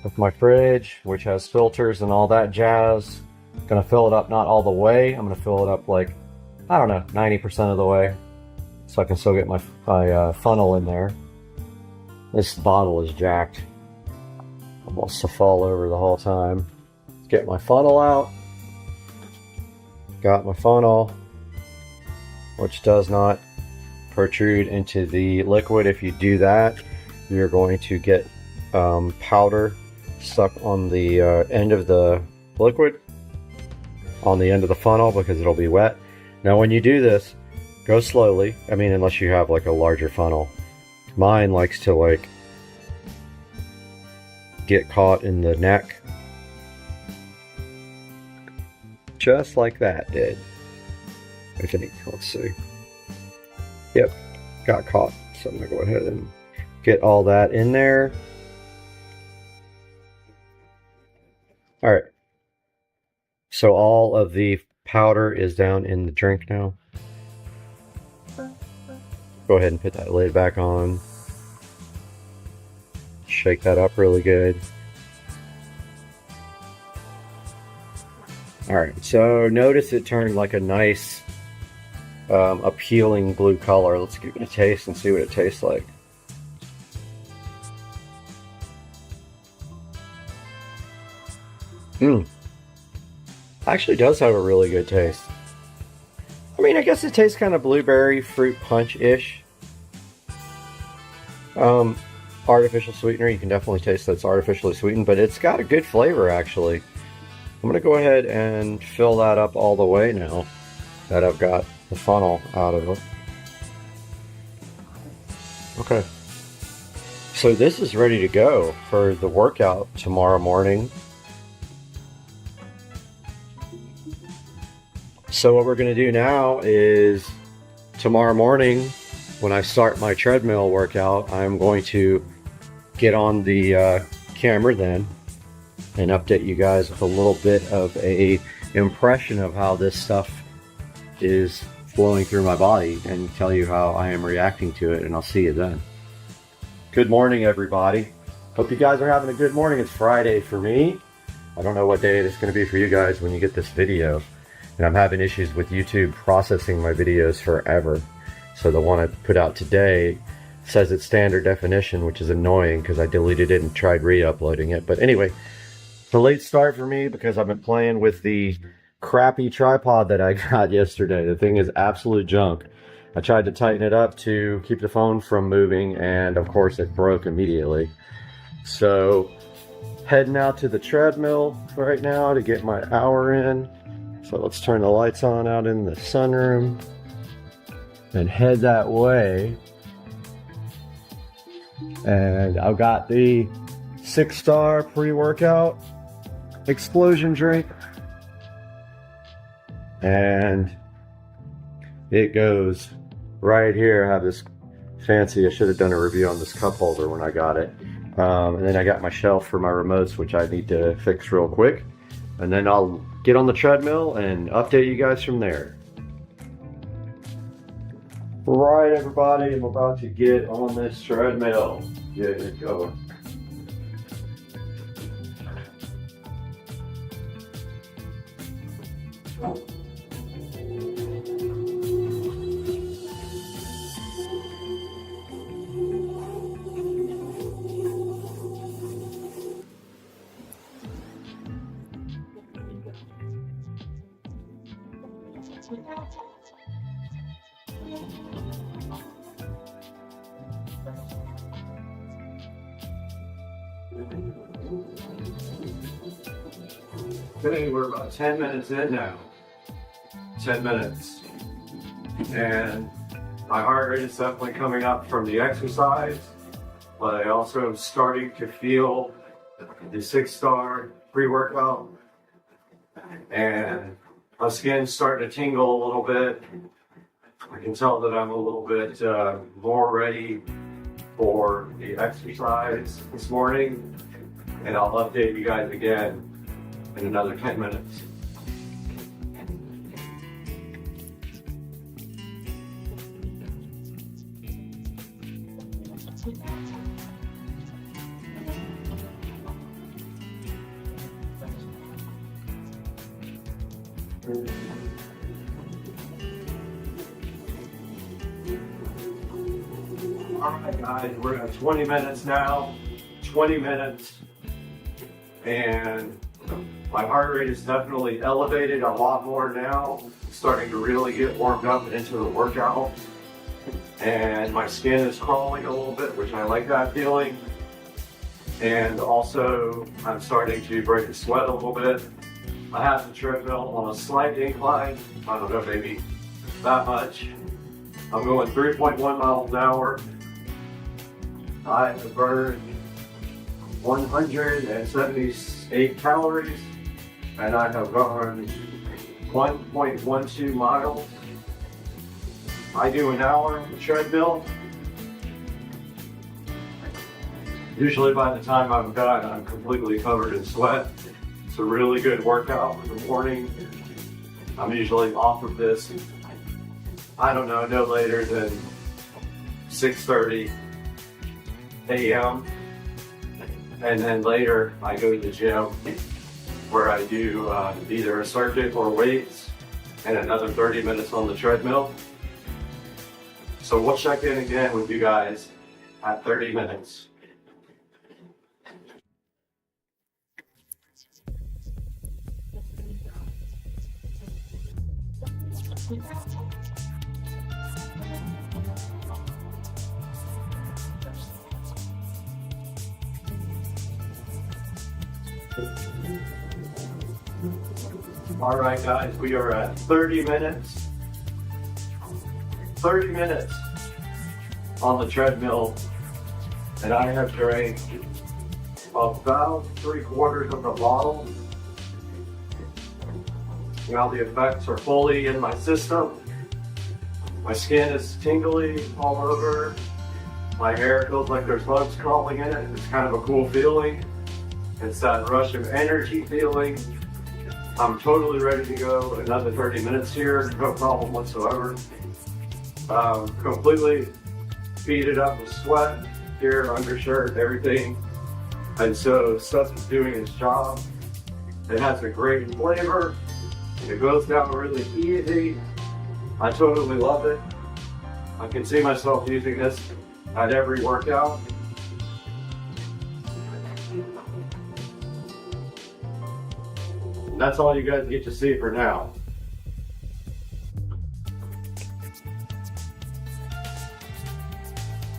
with my fridge, which has filters and all that jazz. Gonna fill it up, not all the way. I'm gonna fill it up like, I don't know, 90% of the way, so I can still get my funnel in there. This bottle is jacked. Almost to fall over the whole time. Get my funnel out. Got my funnel, which does not protrude into the liquid. If you do that, you're going to get powder stuck on the end of the liquid, on the end of the funnel, because it'll be wet. Now when you do this, go slowly. I mean, unless you have like a larger funnel. Mine likes to like get caught in the neck. Just like that did. I think, let's see. Yep, got caught. So I'm gonna go ahead and get all that in there. All right. So all of the powder is down in the drink now. Go ahead and put that lid back on. Shake that up really good. Alright, so notice it turned like a nice, appealing blue color. Let's give it a taste and see what it tastes like. Actually does have a really good taste. I mean, I guess it tastes kind of blueberry fruit punch-ish. Artificial sweetener, you can definitely taste that it's artificially sweetened, but it's got a good flavor actually. I'm going to go ahead and fill that up all the way now that I've got the funnel out of it. Okay. So this is ready to go for the workout tomorrow morning. So what we're going to do now is tomorrow morning when I start my treadmill workout, I'm going to get on the camera then and update you guys with a little bit of a impression of how this stuff is flowing through my body and tell you how I am reacting to it, and I'll see you then. Good morning, everybody. Hope you guys are having a good morning. It's Friday for me. I don't know what day it's going to be for you guys when you get this video. And I'm having issues with YouTube processing my videos forever. So the one I put out today says it's standard definition, which is annoying because I deleted it and tried re-uploading it. But anyway, it's a late start for me because I've been playing with the crappy tripod that I got yesterday. The thing is absolute junk. I tried to tighten it up to keep the phone from moving, and of course it broke immediately. So heading out to the treadmill right now to get my hour in. So let's turn the lights on out in the sunroom and head that way. And I've got the 6-star pre-workout explosion drink. And it goes right here. I have this fancy, I should have done a review on this cup holder when I got it. And then I got my shelf for my remotes, which I need to fix real quick. And then I'll get on the treadmill and update you guys from there. Right, everybody, I'm about to get on this treadmill. Get it going. Okay, we're about 10 minutes in now. 10 minutes. And My heart rate is definitely coming up from the exercise, but I also am starting to feel the 6-star pre-workout, and my skin's starting to tingle a little bit. I can tell that I'm a little bit more ready for the exercise this morning, and I'll update you guys again in another 10 minutes. Alright guys, we're at 20 minutes now, 20 minutes, and my heart rate is definitely elevated a lot more now, starting to really get warmed up into the workout, and my skin is crawling a little bit, which I like that feeling, and also I'm starting to break a sweat a little bit. I have the treadmill on a slight incline, I don't know, maybe that much. I'm going 3.1 miles an hour. I have burned 178 calories, and I have gone 1.12 miles. I do an hour on the treadmill. Usually by the time I'm done, I'm completely covered in sweat. It's a really good workout for the morning. I'm usually off of this, I don't know, no later than 6:30 a.m. and then later I go to the gym where I do either a circuit or weights and another 30 minutes on the treadmill. So we'll check in again with you guys at 30 minutes. All right, guys, we are at 30 minutes. 30 minutes on the treadmill, and I have drank about 3/4 of the bottle. Now the effects are fully in my system. My skin is tingly all over. My hair feels like there's bugs crawling in it. It's kind of a cool feeling. It's that rush of energy feeling. I'm totally ready to go. Another 30 minutes here, no problem whatsoever. Completely beaded up with sweat here, undershirt, everything. And so stuff is doing its job. It has a great flavor. It goes down really easy. I totally love it. I can see myself using this at every workout. That's all you guys get to see for now.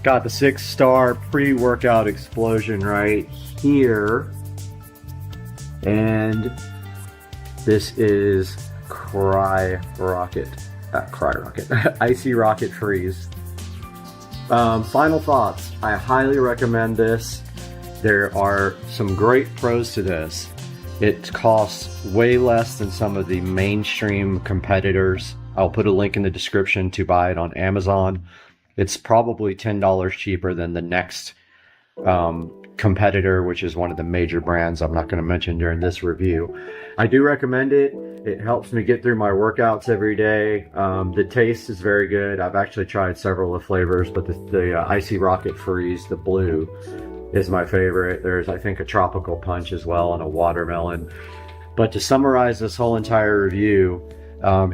Got the 6-star pre-workout explosion right here. And this is Icy Rocket Freeze. Final thoughts. I highly recommend this. There are some great pros to this. It costs way less than some of the mainstream competitors. I'll put a link in the description to buy it on Amazon. It's probably $10 cheaper than the next competitor, which is one of the major brands I'm not going to mention during this review. I do recommend it. It helps me get through my workouts every day. The taste is very good. I've actually tried several of the flavors, but the Icy Rocket Freeze, the blue, is my favorite. There's, I think, a tropical punch as well and a watermelon. But to summarize this whole entire review,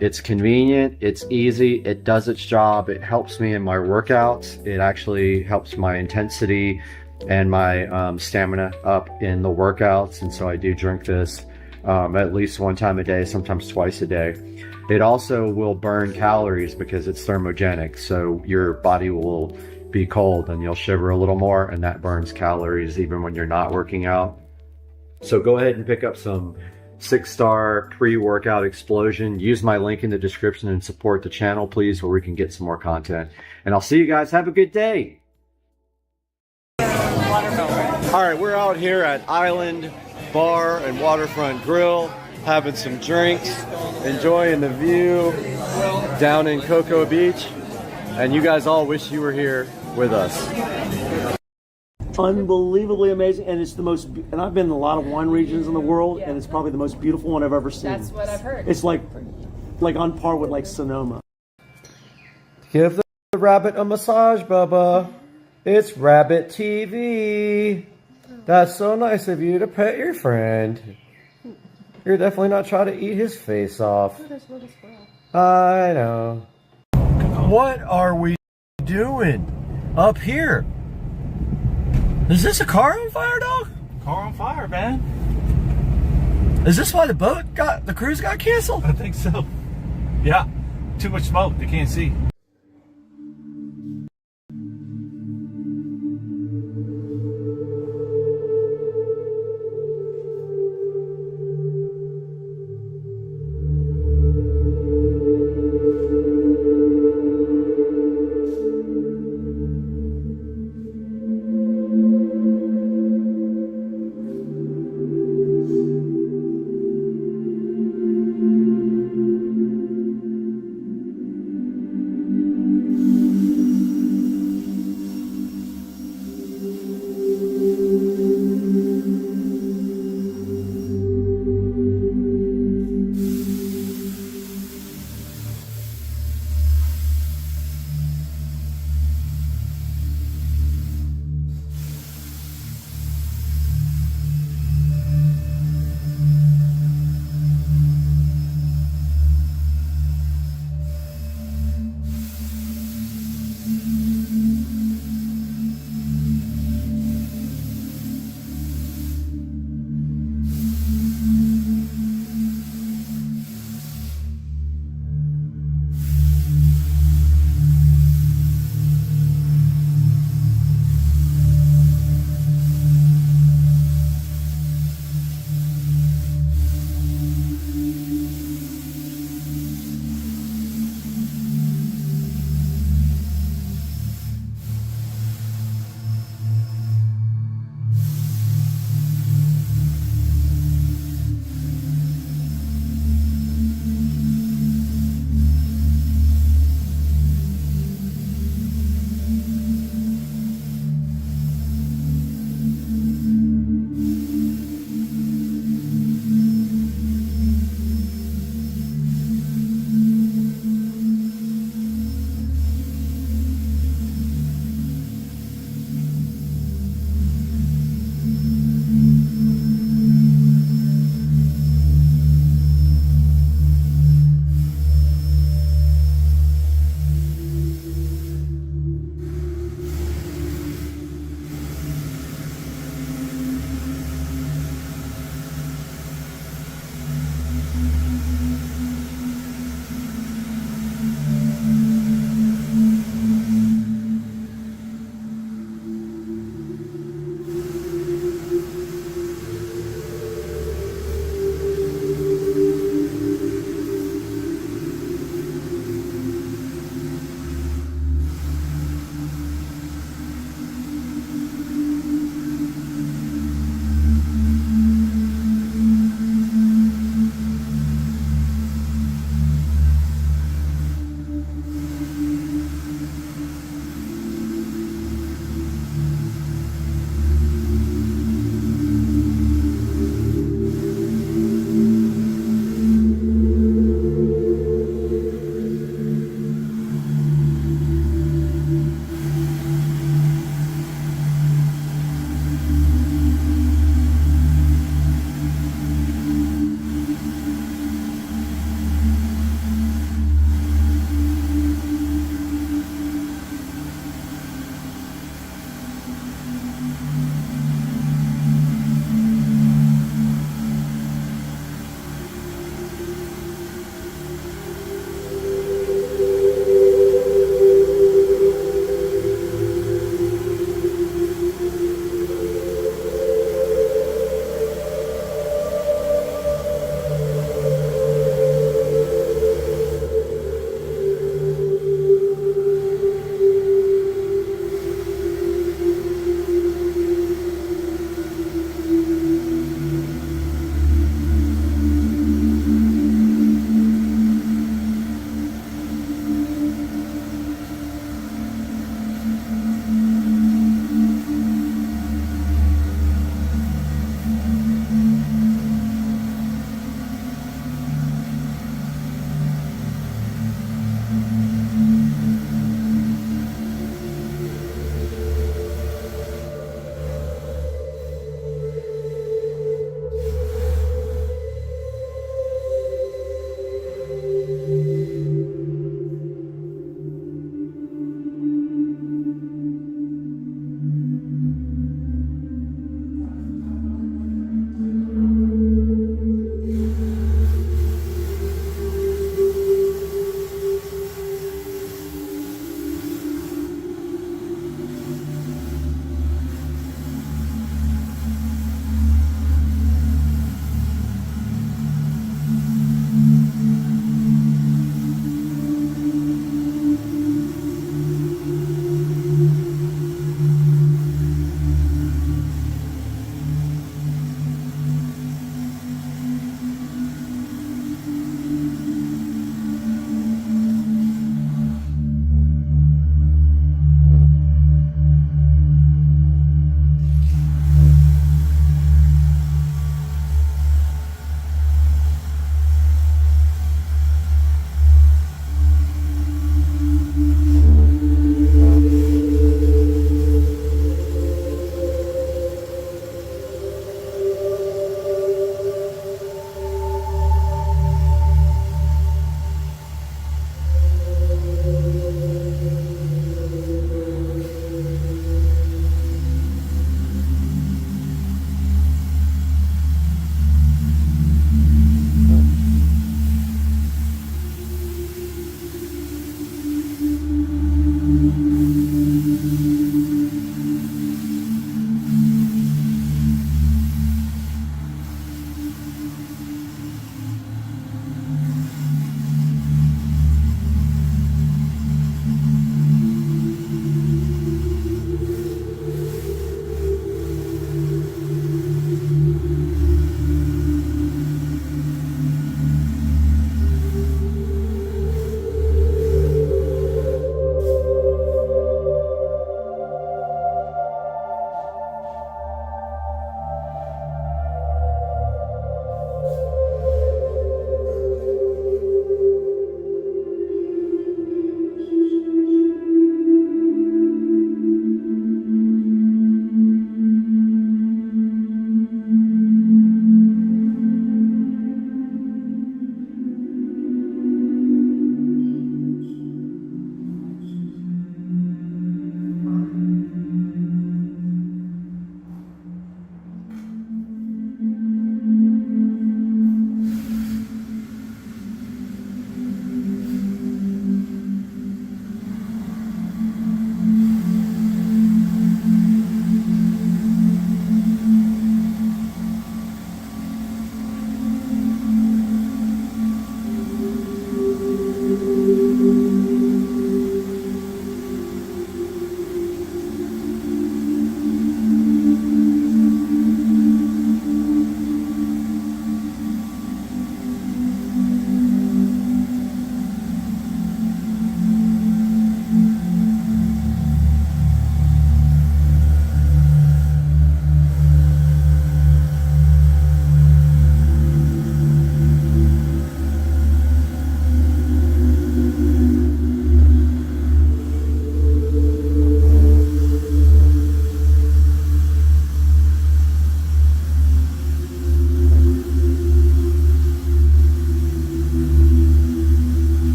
it's convenient, it's easy, it does its job, it helps me in my workouts, it actually helps my intensity and my stamina up in the workouts, and so I do drink this at least one time a day, sometimes twice a day. It also will burn calories because it's thermogenic, so your body will be cold and you'll shiver a little more, and that burns calories even when you're not working out. So go ahead and pick up some 6-star pre-workout explosion. Use my link in the description and support the channel, please, where we can get some more content. And I'll see you guys. Have a good day. All right, we're out here at Island Bar and Waterfront Grill, having some drinks, enjoying the view down in Cocoa Beach. And you guys all wish you were here with us. Unbelievably amazing, and it's the most. And I've been in a lot of wine regions in the world, and it's probably the most beautiful one I've ever seen. That's what I've heard. It's like on par with like Sonoma. Give the rabbit a massage, Bubba. It's Rabbit TV. That's so nice of you to pet your friend. You're definitely not trying to eat his face off. I know. What are we doing up here? Is this a car on fire, dog? Car on fire, man. Is this why the cruise got canceled? I think so. Yeah. Too much smoke. They can't see.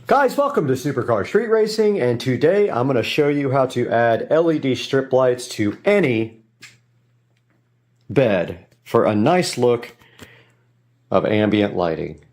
Guys, welcome to Supercar Street Racing, and today I'm going to show you how to add LED strip lights to any bed for a nice look of ambient lighting.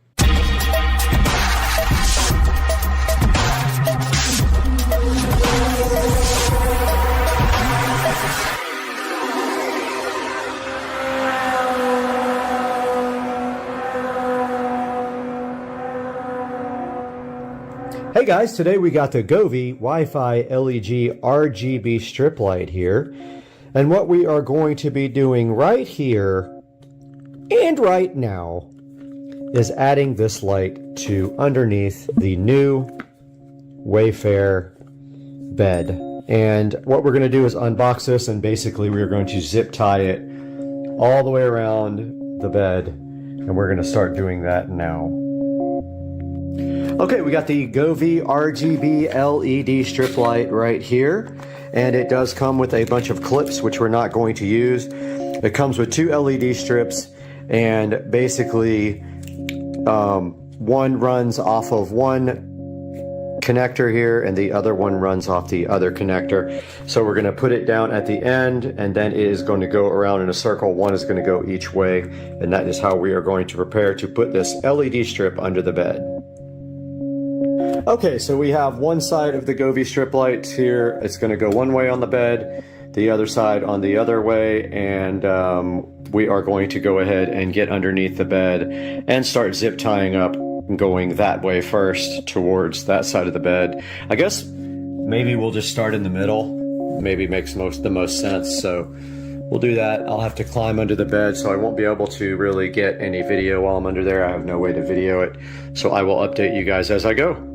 Hey guys, today we got the Govee Wi-Fi LED RGB strip light here. And what we are going to be doing right here and right now is adding this light to underneath the new Wayfair bed. And what we're going to do is unbox this, and basically we're going to zip tie it all the way around the bed. And we're going to start doing that now. Okay, we got the Govee RGB LED strip light right here, and it does come with a bunch of clips which we're not going to use. It comes with two LED strips, and basically one runs off of one connector here and the other one runs off the other connector. So we're going to put it down at the end, and then it is going to go around in a circle. One is going to go each way, and that is how we are going to prepare to put this LED strip under the bed. Okay, so we have one side of the Govee strip lights here. It's going to go one way on the bed, the other side on the other way, and we are going to go ahead and get underneath the bed and start zip tying up, going that way first towards that side of the bed. I guess maybe we'll just start in the middle. Maybe makes the most sense, so we'll do that. I'll have to climb under the bed, so I won't be able to really get any video while I'm under there. I have no way to video it, so I will update you guys as I go.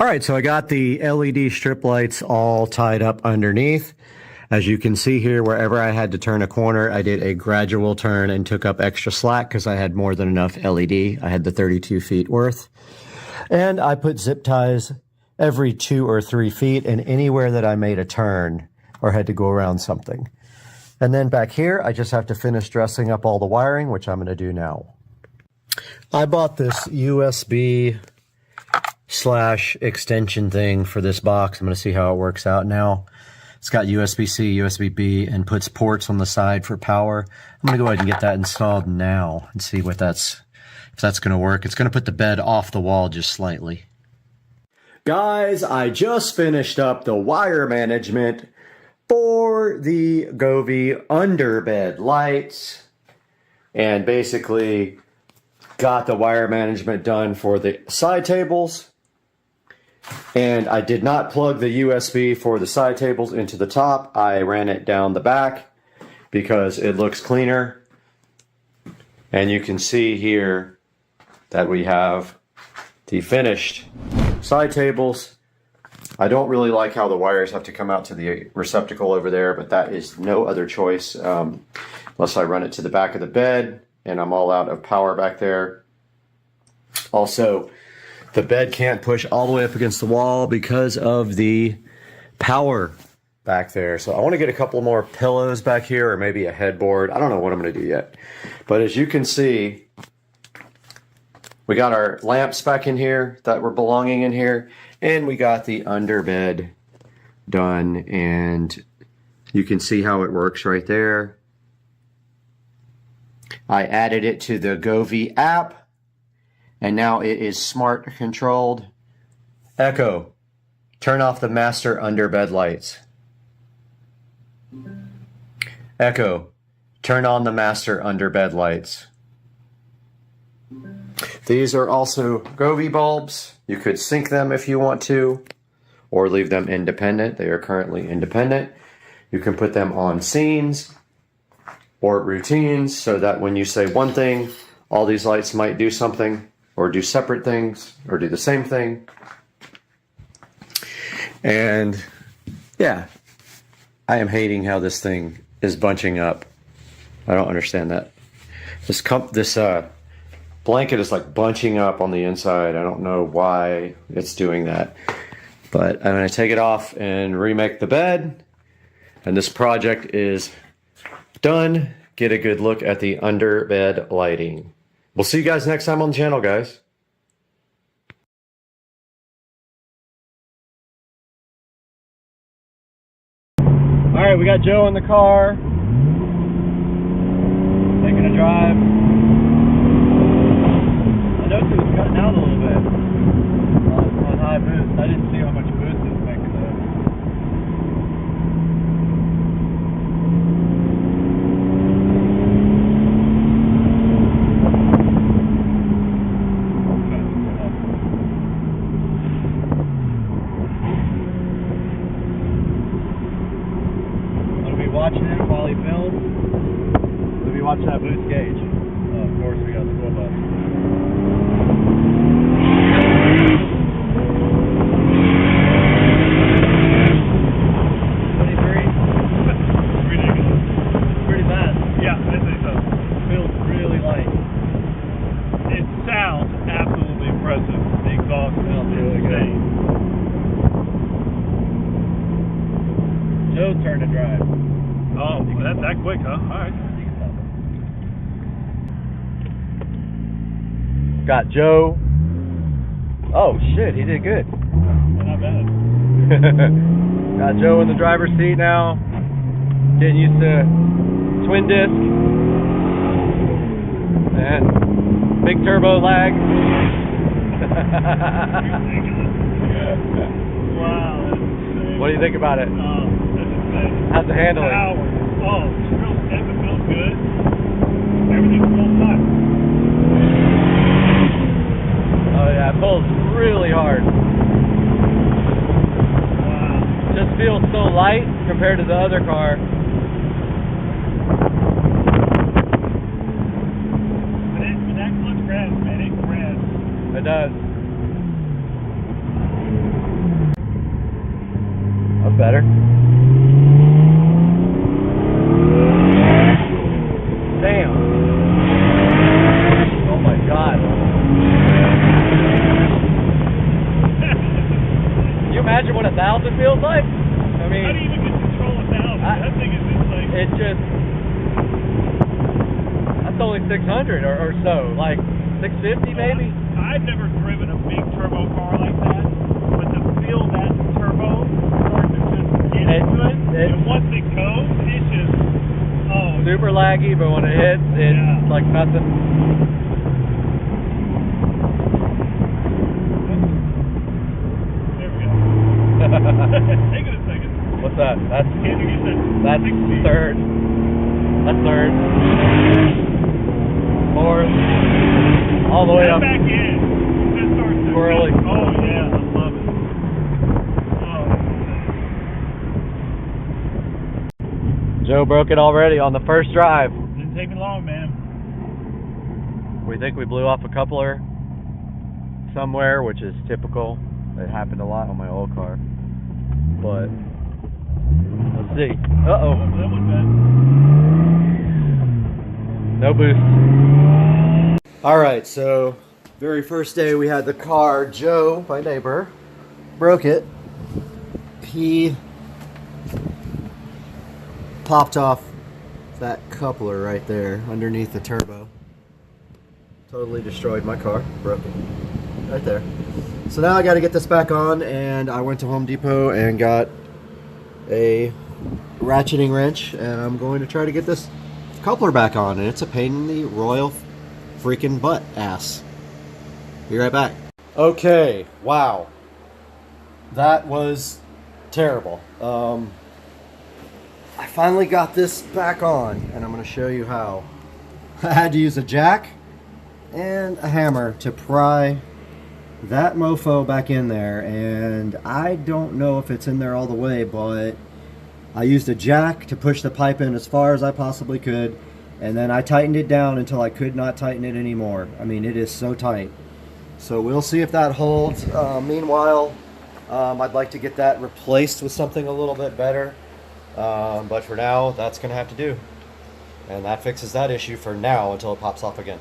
All right, so I got the LED strip lights all tied up underneath. As you can see here, wherever I had to turn a corner, I did a gradual turn and took up extra slack because I had more than enough LED. I had the 32 feet worth. And I put zip ties every 2 or 3 feet and anywhere that I made a turn or had to go around something. And then back here, I just have to finish dressing up all the wiring, which I'm going to do now. I bought this USB / extension thing for this box. I'm going to see how it works out now. It's got USB-C, USB-B, and puts ports on the side for power. I'm going to go ahead and get that installed now and see if that's going to work. It's going to put the bed off the wall just slightly. Guys, I just finished up the wire management for the Govee underbed lights and basically got the wire management done for the side tables. And I did not plug the USB for the side tables into the top. I ran it down the back because it looks cleaner. And you can see here that we have the finished side tables. I don't really like how the wires have to come out to the receptacle over there, but that is no other choice unless I run it to the back of the bed and I'm all out of power back there. Also, the bed can't push all the way up against the wall because of the power back there. So I want to get a couple more pillows back here or maybe a headboard. I don't know what I'm going to do yet. But as you can see, we got our lamps back in here that were belonging in here. And we got the underbed done. And you can see how it works right there. I added it to the Govee app. And now it is smart controlled. Echo, turn off the master underbed lights. Echo, turn on the master underbed lights. These are also Govee bulbs. You could sync them if you want to, or leave them independent. They are currently independent. You can put them on scenes or routines so that when you say one thing, all these lights might do something, or do separate things, or do the same thing. And yeah, I am hating how this thing is bunching up. I don't understand that. This blanket is like bunching up on the inside. I don't know why it's doing that. But I'm going to take it off and remake the bed. And this project is done. Get a good look at the underbed lighting. We'll see you guys next time on the channel, guys. All right, we got Joe in the car. Taking a drive. I noticed it was cutting out a little bit on high boost. I didn't see how much boost it was making though. Watching it while he films. We'll be watching that boost gauge. Oh, of course, we got the school bus. Ridiculous. Pretty fast. Yeah, I think so. Feels really light. It sounds absolutely impressive. The exhaust smells really good. Joe's turn to drive. Oh, that quick, huh? All right. Got Joe. Oh, shit, he did good. Not bad. Got Joe in the driver's seat now. Getting used to twin disc. And big turbo lag. Wow. What do you think about it? How's the handling? Oh, it's real stiff. It feels good. Everything feels tight. Oh yeah, it pulls really hard. Wow. Just feels so light compared to the other car. But that clutch grabs, man. It grabs. It does. better. Damn. Oh my God. Can you imagine what 1,000 feels like? I mean, how do you even get control of 1,000? That thing is just like... It just... That's only 600 or so, like 650 maybe? I've never driven a big turbo car like that, but to feel that turbo start to just get into it, and once it goes, it's just, oh. Super laggy, but when it hits, it's like nothing. There we go. Take it a second. What's that? That's third. That's third. Fourth. All the way up. Back in. Just start to Swirly. Oh yeah, I love it. Oh. Joe broke it already on the first drive. Didn't take me long, man. We think we blew off a coupler somewhere, which is typical. It happened a lot on my old car. But let's see. Uh-oh. That was bad. No boost. All right, so very first day we had the car. Joe, my neighbor, broke it. He popped off that coupler right there underneath the turbo. Totally destroyed my car, broke it right there. So now I got to get this back on, and I went to Home Depot and got a ratcheting wrench, and I'm going to try to get this coupler back on, and it's a pain in the royal freaking butt ass. Be right back. Okay, wow, that was terrible. I finally got this back on, and I'm going to show you how. I had to use a jack and a hammer to pry that mofo back in there, and I don't know if it's in there all the way, but I used a jack to push the pipe in as far as I possibly could, and then I tightened it down until I could not tighten it anymore. I mean, it is so tight. So we'll see if that holds. Meanwhile, I'd like to get that replaced with something a little bit better, but for now, that's gonna have to do. And that fixes that issue for now until it pops off again.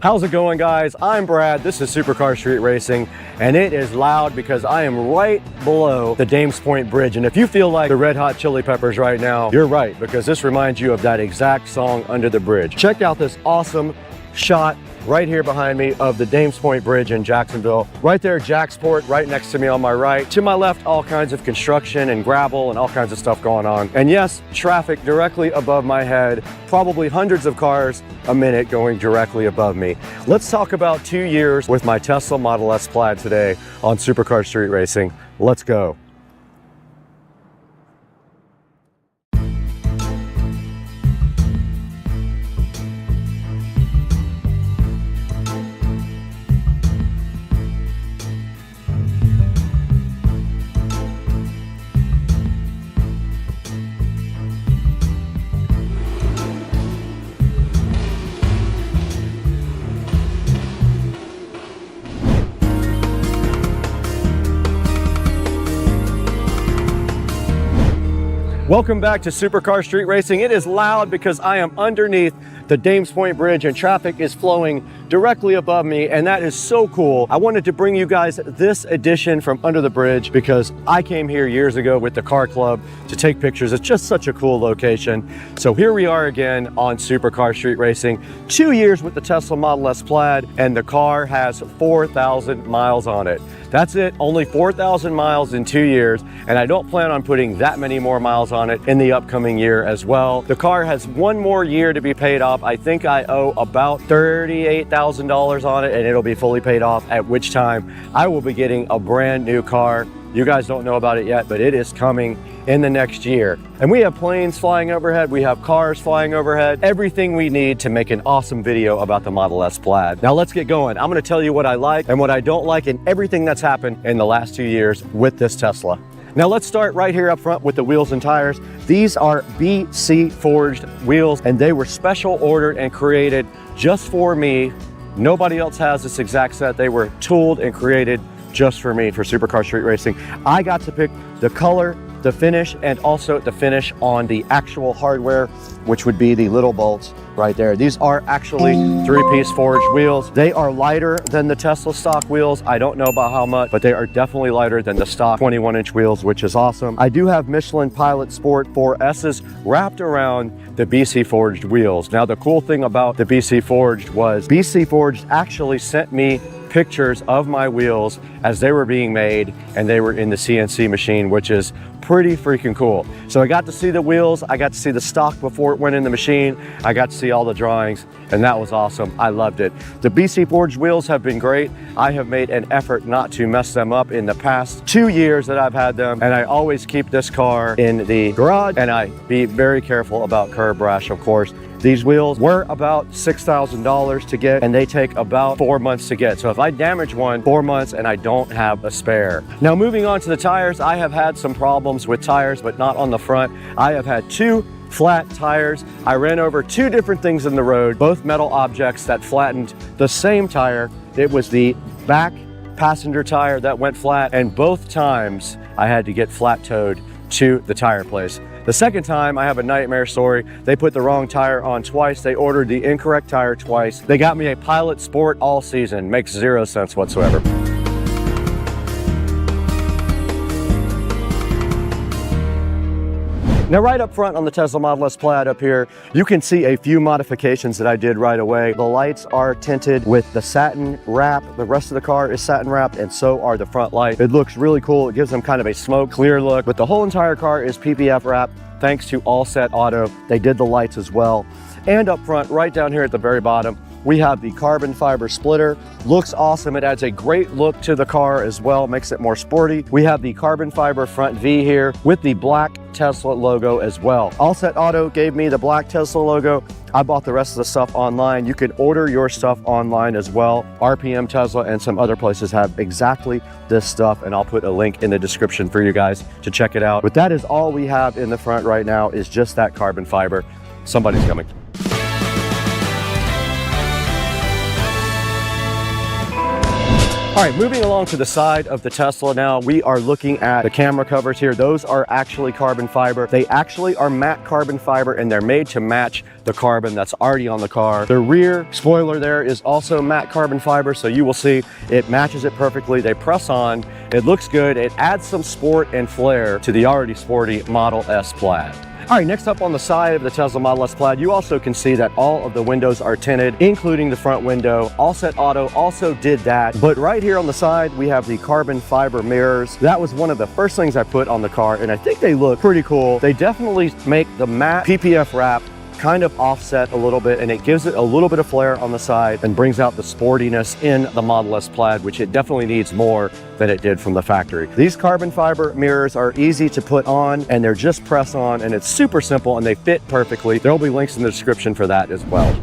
How's it going, guys? I'm Brad. This is Supercar Street Racing, and it is loud because I am right below the Dames Point Bridge. And if you feel like the Red Hot Chili Peppers right now, you're right, because this reminds you of that exact song, Under the Bridge. Check out this awesome shot right here behind me of the Dames Point Bridge in Jacksonville. Right there, Jacksport, right next to me on my right. To my left, all kinds of construction and gravel and all kinds of stuff going on. And yes, traffic directly above my head, probably hundreds of cars a minute going directly above me. Let's talk about 2 years with my Tesla Model S Plaid today on Supercar Street Racing. Let's go. Welcome back to Supercar Street Racing. It is loud because I am underneath the Dames Point Bridge and traffic is flowing directly above me, and that is so cool. I wanted to bring you guys this edition from under the bridge because I came here years ago with the car club to take pictures. It's just such a cool location. So here we are again on Supercar Street Racing. 2 years with the Tesla Model S Plaid, and the car has 4,000 miles on it. That's it, only 4,000 miles in 2 years, and I don't plan on putting that many more miles on it in the upcoming year as well. The car has one more year to be paid off. I think I owe about $38,000 on it, and it'll be fully paid off, at which time I will be getting a brand new car. You guys don't know about it yet, but it is coming in the next year. And we have planes flying overhead, we have cars flying overhead, everything we need to make an awesome video about the Model S Plaid. Now let's get going. I'm gonna tell you what I like and what I don't like and everything that's happened in the last 2 years with this Tesla. Now let's start right here up front with the wheels and tires. These are BC forged wheels, and they were special ordered and created just for me Nobody else has this exact set. They were tooled and created just for me for Supercar Street Racing. I got to pick the color, the finish, and also the finish on the actual hardware, which would be the little bolts right there. These are actually 3-piece forged wheels. They are lighter than the Tesla stock wheels. I don't know about how much, but they are definitely lighter than the stock 21-inch wheels, which is awesome. I do have Michelin Pilot Sport 4S's wrapped around the BC Forged wheels. Now, the cool thing about the BC Forged was BC Forged actually sent me pictures of my wheels as they were being made, and they were in the CNC machine, which is pretty freaking cool. So I got to see the wheels, I got to see the stock before it went in the machine, I got to see all the drawings, and that was awesome. I loved it. The BC Forged wheels have been great. I have made an effort not to mess them up in the past 2 years that I've had them, and I always keep this car in the garage, and I be very careful about curb rash, of course. These wheels were about $6,000 to get, and they take about 4 months to get. So if I damage one, 4 months, and I don't have a spare. Now, moving on to the tires, I have had some problems with tires, but not on the front. I have had 2 flat tires. I ran over 2 different things in the road, both metal objects that flattened the same tire. It was the back passenger tire that went flat, and both times I had to get flat towed to the tire place. The second time, I have a nightmare story. They put the wrong tire on twice. They ordered the incorrect tire twice. They got me a Pilot Sport all season. Makes 0 sense whatsoever. Now, right up front on the Tesla Model S Plaid up here, you can see a few modifications that I did right away. The lights are tinted with the satin wrap. The rest of the car is satin wrapped, and so are the front lights. It looks really cool. It gives them kind of a smoke clear look, but the whole entire car is PPF wrapped thanks to All Set Auto. They did the lights as well. And up front, right down here at the very bottom, we have the carbon fiber splitter. Looks awesome. It adds a great look to the car as well, makes it more sporty. We have the carbon fiber front V here with the black Tesla logo as well. All Set Auto gave me the black Tesla logo. I bought the rest of the stuff online. You can order your stuff online as well. RPM Tesla and some other places have exactly this stuff, and I'll put a link in the description for you guys to check it out. But that is all we have in the front right now, is just that carbon fiber. Somebody's coming. All right, moving along to the side of the Tesla now, we are looking at the camera covers here. Those are actually carbon fiber. They actually are matte carbon fiber, and they're made to match the carbon that's already on the car. The rear spoiler there is also matte carbon fiber, so you will see it matches it perfectly. They press on, it looks good. It adds some sport and flair to the already sporty Model S Plaid. All right, next up on the side of the Tesla Model S Plaid, you also can see that all of the windows are tinted, including the front window. All Set Auto also did that. But right here on the side, we have the carbon fiber mirrors. That was one of the first things I put on the car, and I think they look pretty cool. They definitely make the matte PPF wrap kind of offset a little bit, and it gives it a little bit of flair on the side and brings out the sportiness in the Model S Plaid, which it definitely needs more than it did from the factory. These carbon fiber mirrors are easy to put on, and they're just press on, and it's super simple, and they fit perfectly. There will be links in the description for that as well.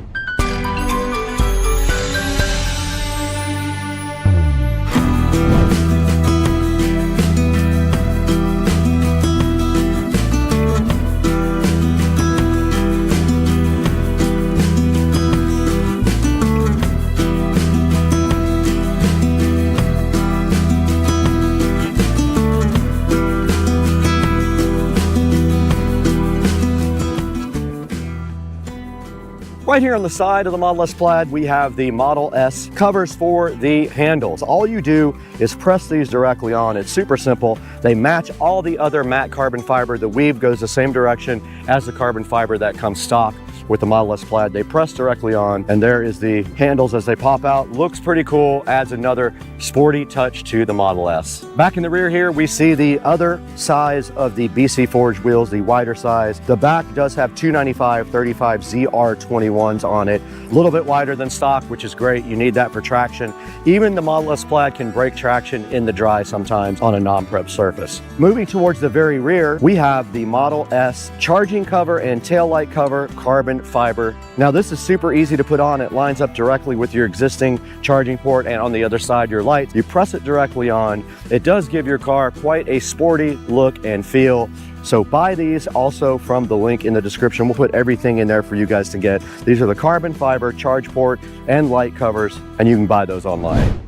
Right here on the side of the Model S Plaid, we have the Model S covers for the handles. All you do is press these directly on. It's super simple. They match all the other matte carbon fiber. The weave goes the same direction as the carbon fiber that comes stock with the Model S Plaid. They press directly on, and there is the handles as they pop out. Looks pretty cool, adds another sporty touch to the Model S. Back in the rear here, we see the other size of the BC Forged wheels, the wider size. The back does have 295/35 ZR21s on it. A little bit wider than stock, which is great. You need that for traction. Even the Model S Plaid can break traction in the dry sometimes on a non-prep surface. Moving towards the very rear, we have the Model S charging cover and taillight cover carbon carbon fiber. Now this is super easy to put on. It lines up directly with your existing charging port, and on the other side your lights. You press it directly on. It does give your car quite a sporty look and feel. So buy these also from the link in the description. We'll put everything in there for you guys to get. These are the carbon fiber charge port and light covers, and you can buy those online.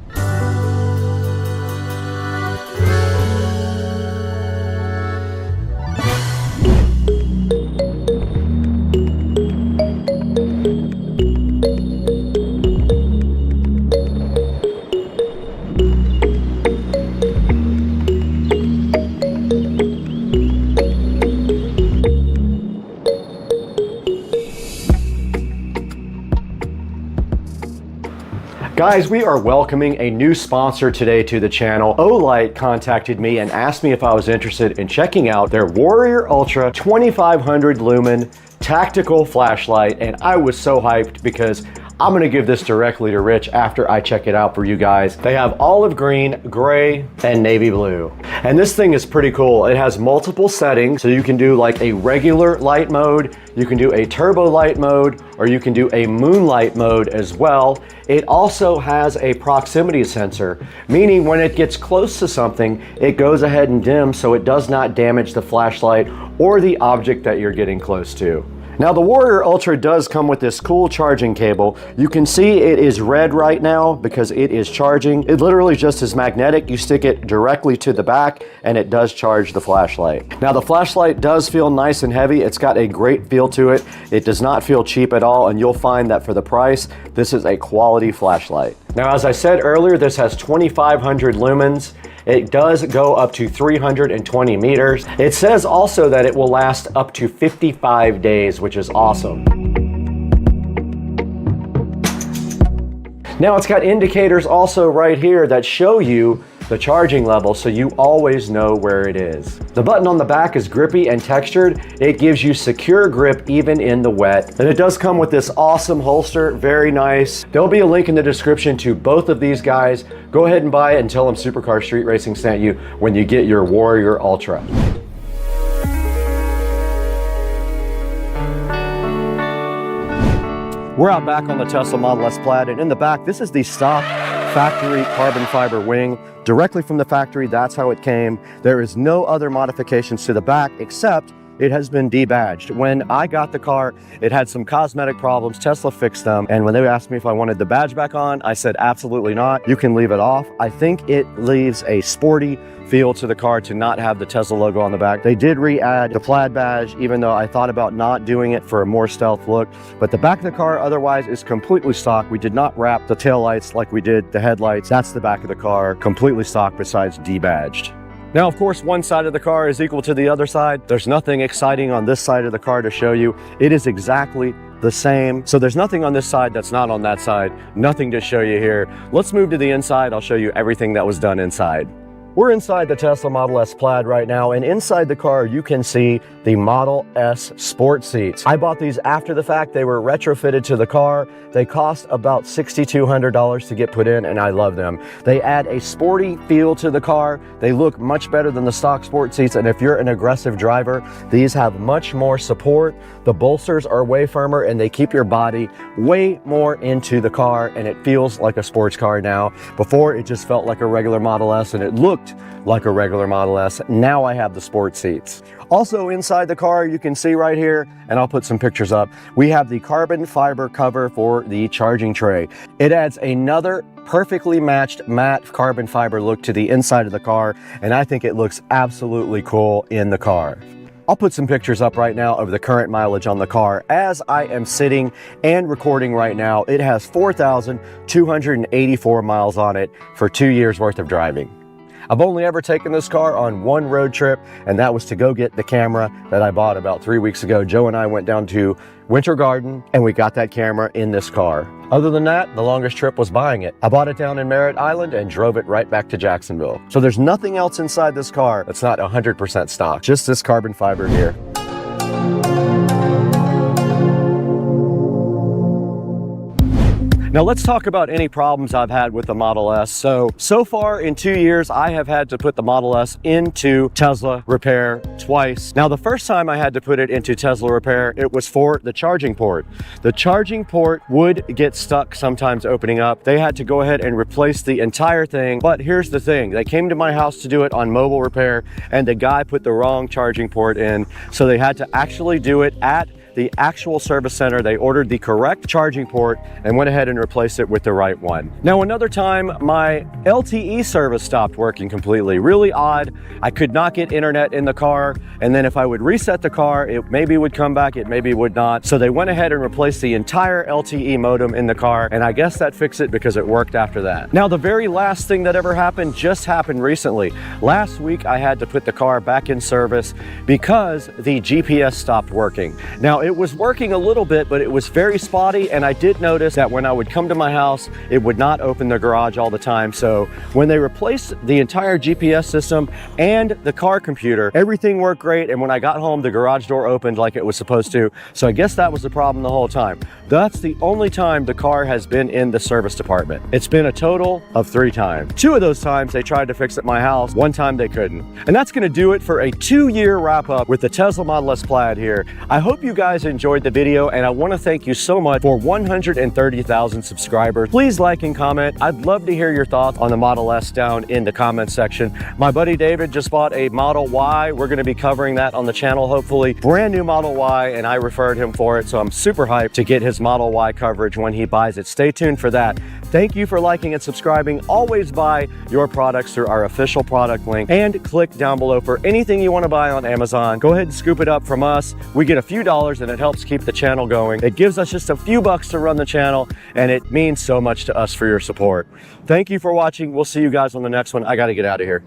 Guys, we are welcoming a new sponsor today to the channel. Olight contacted me and asked me if I was interested in checking out their Warrior Ultra 2500 lumen tactical flashlight, and I was so hyped because I'm gonna give this directly to Rich after I check it out for you guys. They have olive green, gray, and navy blue. And this thing is pretty cool. It has multiple settings, so you can do like a regular light mode, you can do a turbo light mode, or you can do a moonlight mode as well. It also has a proximity sensor, meaning when it gets close to something, it goes ahead and dims so it does not damage the flashlight or the object that you're getting close to. Now the Warrior Ultra does come with this cool charging cable. You can see it is red right now because it is charging. It literally just is magnetic. You stick it directly to the back and it does charge the flashlight. Now the flashlight does feel nice and heavy. It's got a great feel to it. It does not feel cheap at all, and you'll find that for the price, this is a quality flashlight. Now as I said earlier, this has 2500 lumens. It does go up to 320 meters. It says also that it will last up to 55 days, which is awesome. Now it's got indicators also right here that show you the charging level, so you always know where it is. The button on the back is grippy and textured. It gives you secure grip even in the wet. And it does come with this awesome holster, very nice. There'll be a link in the description to both of these guys. Go ahead and buy it and tell them Supercar Street Racing sent you when you get your Warrior Ultra. We're out back on the Tesla Model S Plaid, and in the back, this is the stock factory carbon fiber wing. Directly from the factory, that's how it came. There is no other modifications to the back except it has been debadged. When I got the car, it had some cosmetic problems. Tesla fixed them, and when they asked me if I wanted the badge back on, I said absolutely not. You can leave it off. I think it leaves a sporty feel to the car to not have the Tesla logo on the back. They did re-add the plaid badge, even though I thought about not doing it for a more stealth look. But the back of the car otherwise is completely stock. We did not wrap the taillights like we did the headlights. That's the back of the car, completely stock besides debadged. Now, of course, one side of the car is equal to the other side. There's nothing exciting on this side of the car to show you. It is exactly the same. So there's nothing on this side that's not on that side. Nothing to show you here. Let's move to the inside. I'll show you everything that was done inside. We're inside the Tesla Model S Plaid right now, and inside the car you can see the Model S sport seats. I bought these after the fact. They were retrofitted to the car. They cost about $6,200 to get put in, and I love them. They add a sporty feel to the car. They look much better than the stock sport seats, and if you're an aggressive driver, these have much more support. The bolsters are way firmer, and they keep your body way more into the car, and it feels like a sports car now. Before, it just felt like a regular Model S, and it looked like a regular Model S. Now I have the sport seats. Also inside the car, you can see right here, and I'll put some pictures up, we have the carbon fiber cover for the charging tray. It adds another perfectly matched matte carbon fiber look to the inside of the car, and I think it looks absolutely cool in the car. I'll put some pictures up right now of the current mileage on the car. As I am sitting and recording right now, it has 4,284 miles on it for 2 years worth of driving. I've only ever taken this car on one road trip, and that was to go get the camera that I bought about 3 weeks ago. Joe and I went down to Winter Garden, and we got that camera in this car. Other than that, the longest trip was buying it. I bought it down in Merritt Island and drove it right back to Jacksonville. So there's nothing else inside this car that's not 100% stock, just this carbon fiber here. Now let's talk about any problems I've had with the Model S. So far in 2 years, I have had to put the Model S into Tesla repair twice. Now the first time I had to put it into Tesla repair, it was for the charging port. The charging port would get stuck sometimes opening up. They had to go ahead and replace the entire thing. But here's the thing, they came to my house to do it on mobile repair and the guy put the wrong charging port in. So they had to actually do it at the actual service center. They ordered the correct charging port and went ahead and replaced it with the right one. Now another time, my LTE service stopped working completely. Really odd. I could not get internet in the car, and then if I would reset the car, it maybe would come back, it maybe would not. So they went ahead and replaced the entire LTE modem in the car, and I guess that fixed it because it worked after that. Now the very last thing that ever happened just happened recently. Last week I had to put the car back in service because the GPS stopped working. Now it was working a little bit, but it was very spotty, and I did notice that when I would come to my house, it would not open the garage all the time. So when they replaced the entire GPS system and the car computer, everything worked great, and when I got home, the garage door opened like it was supposed to. So I guess that was the problem the whole time. That's the only time the car has been in the service department. It's been a total of 3 times. 2 of those times they tried to fix it at my house, 1 time they couldn't. And that's gonna do it for a 2-year wrap up with the Tesla Model S Plaid here. I hope you guys enjoyed the video, and I want to thank you so much for 130,000 subscribers. Please like and comment. I'd love to hear your thoughts on the Model S down in the comment section. My buddy David just bought a Model Y. We're going to be covering that on the channel, hopefully. Brand new Model Y, and I referred him for it, so I'm super hyped to get his Model Y coverage when he buys it. Stay tuned for that. Thank you for liking and subscribing. Always buy your products through our official product link, and click down below for anything you want to buy on Amazon. Go ahead and scoop it up from us. We get a few dollars, and it helps keep the channel going. It gives us just a few bucks to run the channel, and it means so much to us for your support. Thank you for watching. We'll see you guys on the next one. I got to get out of here.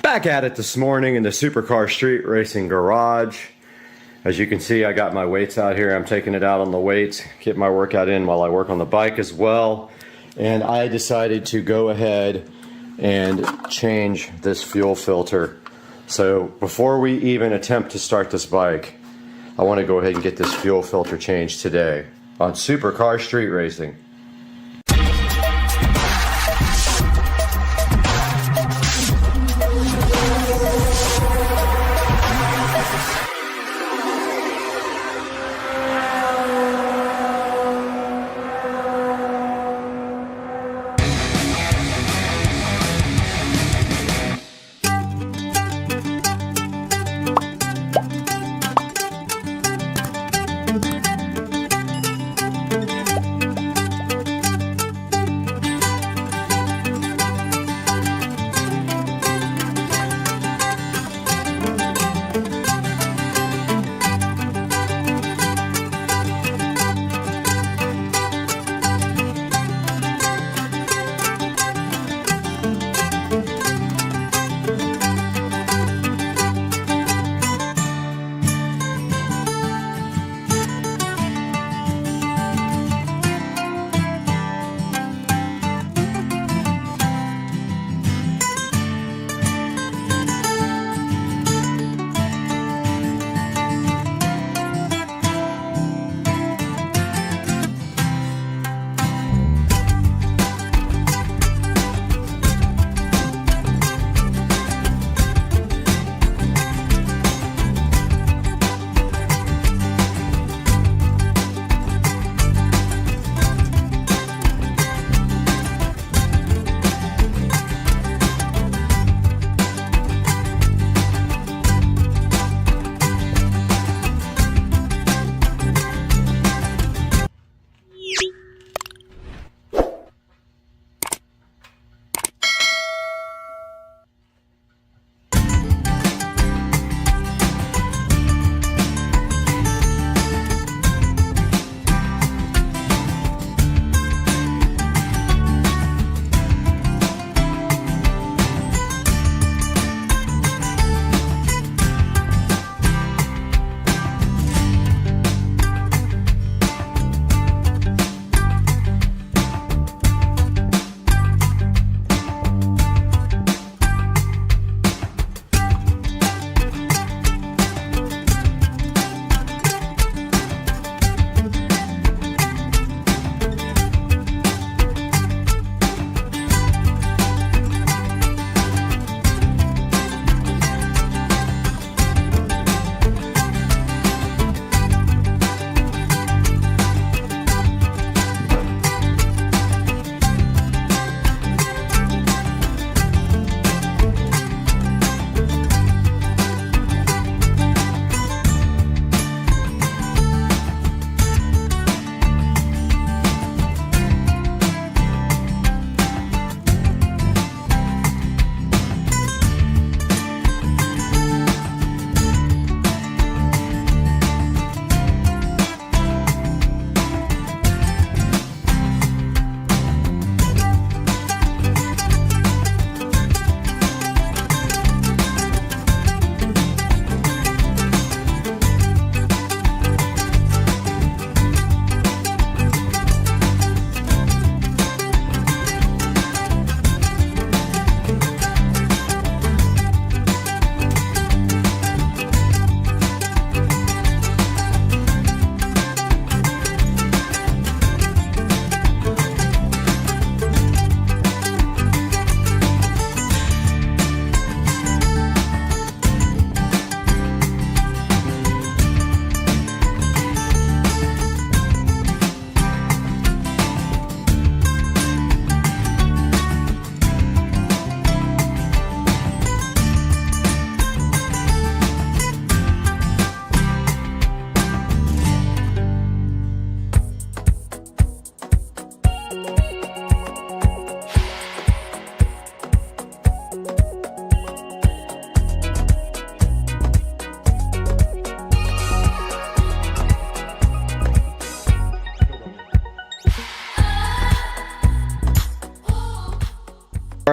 Back at it this morning in the Supercar Street Racing Garage. As you can see, I got my weights out here. I'm taking it out on the weights, get my workout in while I work on the bike as well. And I decided to go ahead and change this fuel filter. So before we even attempt to start this bike, I want to go ahead and get this fuel filter changed today on Supercar Street Racing.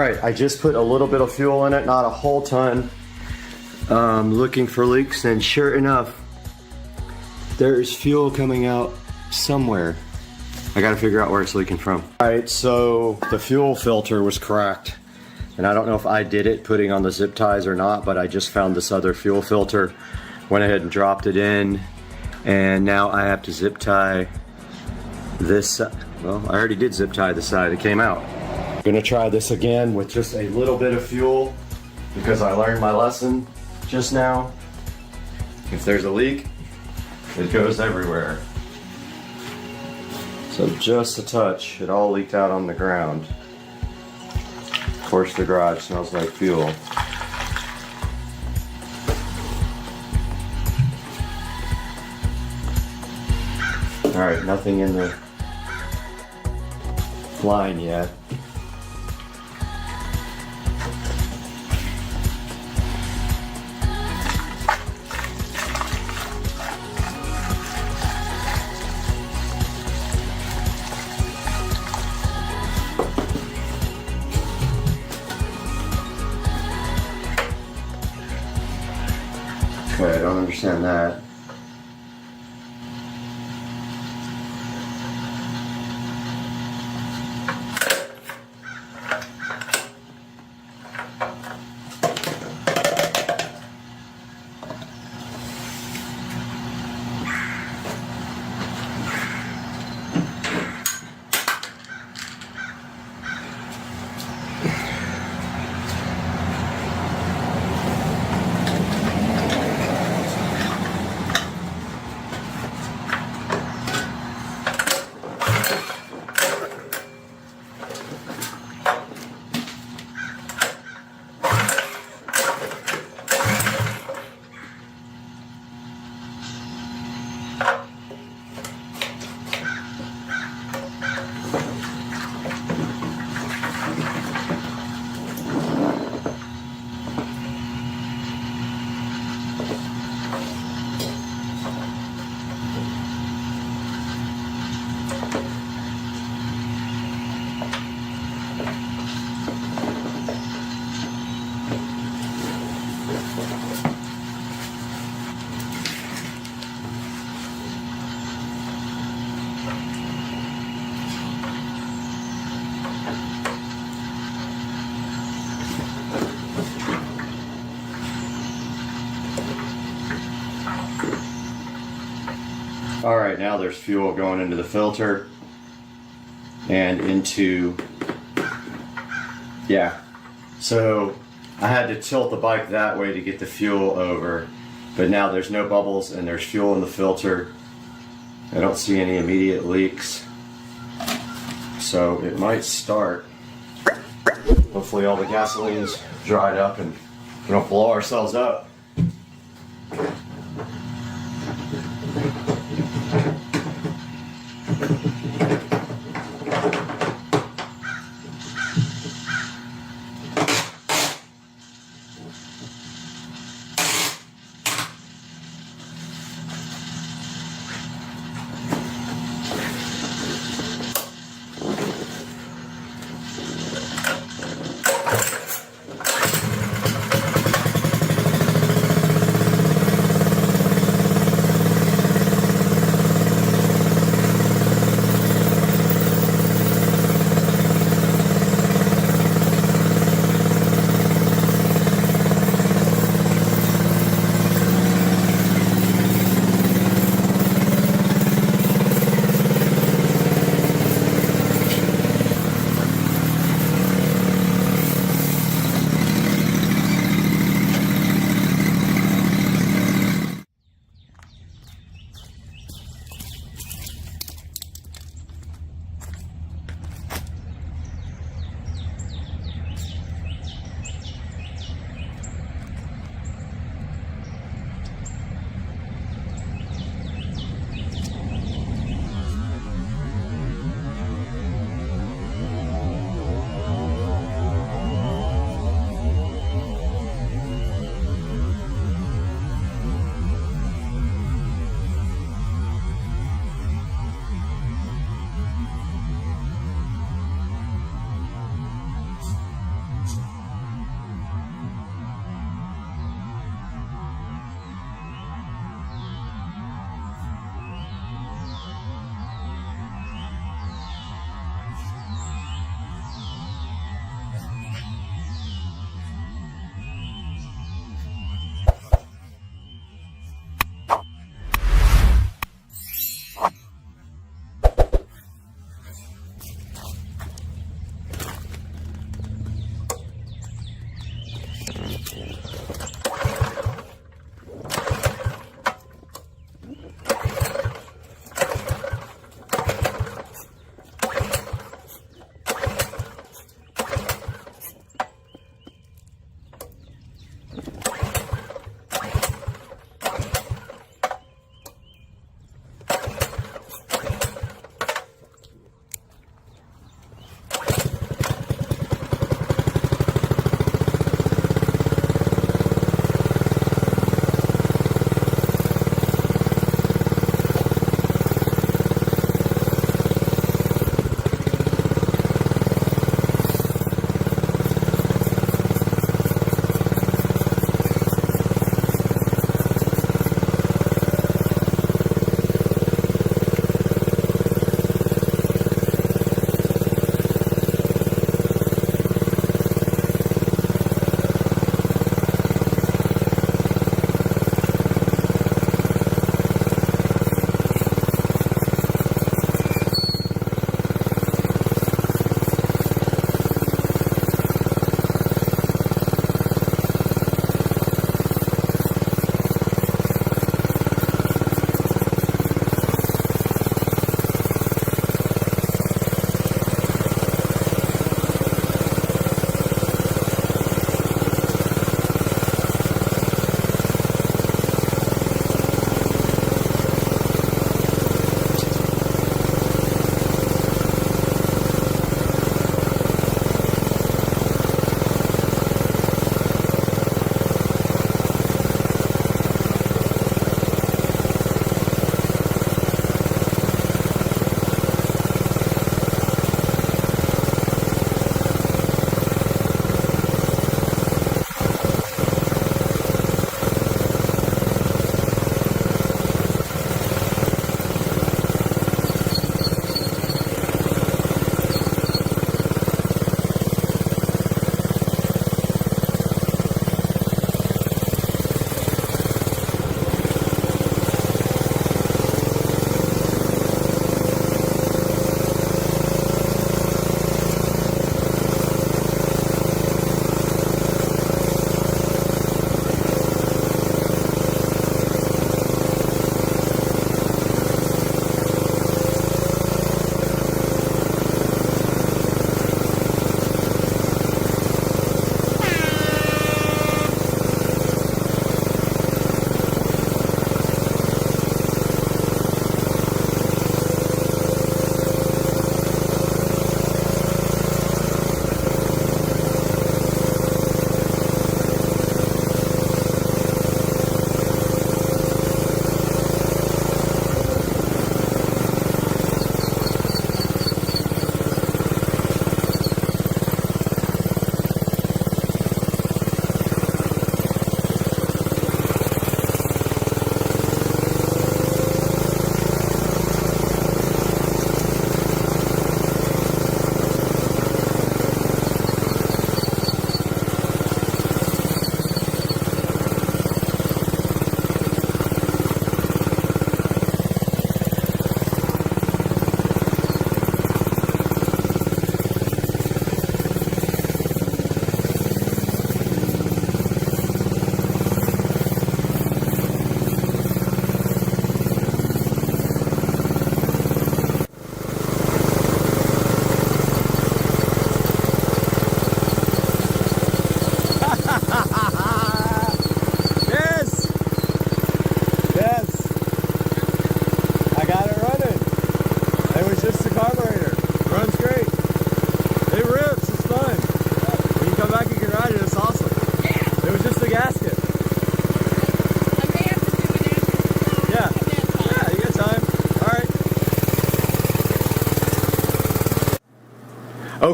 right, I just put a little bit of fuel in it, not a whole ton. Looking for leaks, and sure enough, there's fuel coming out somewhere. I gotta figure out where it's leaking from. All right, so the fuel filter was cracked. And I don't know if I did it putting on the zip ties or not, but I just found this other fuel filter, went ahead and dropped it in, and now I have to zip tie this. Well, I already did zip tie the side that came out. I'm gonna try this again with just a little bit of fuel because I learned my lesson just now. If there's a leak, it goes everywhere. So just a touch, it all leaked out on the ground. Of course, the garage smells like fuel. All right, nothing in the line yet. Okay, I don't understand that. All right, now there's fuel going into the filter and into, yeah. So I had to tilt the bike that way to get the fuel over, but now there's no bubbles and there's fuel in the filter. I don't see any immediate leaks. So it might start. Hopefully all the gasoline's dried up and we don't blow ourselves up.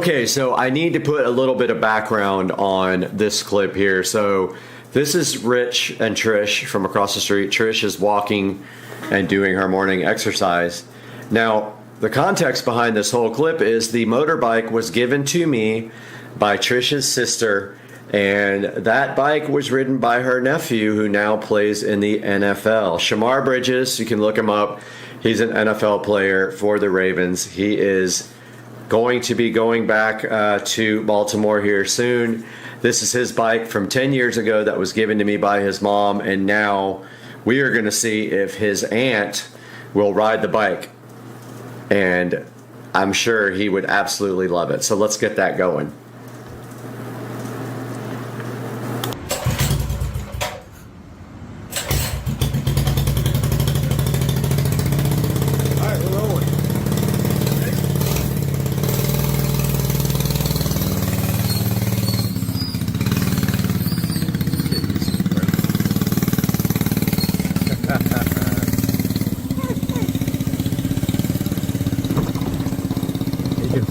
Okay, so I need to put a little bit of background on this clip here. So this is Rich and Trish from across the street. Trish is walking and doing her morning exercise. Now, the context behind this whole clip is the motorbike was given to me by Trish's sister, and that bike was ridden by her nephew, who now plays in the NFL. Shamar Bridges, you can look him up. He's an NFL player for the Ravens. He is going to be going back to Baltimore here soon. This is his bike from 10 years ago that was given to me by his mom, and now we are going to see if his aunt will ride the bike. And I'm sure he would absolutely love it. So let's get that going.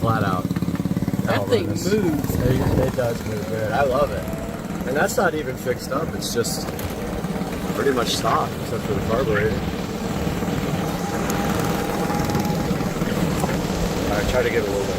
Flat out. That thing moves. It does move good. I love it. And that's not even fixed up. It's just pretty much stock, except for the carburetor. All right, try to get a little bit.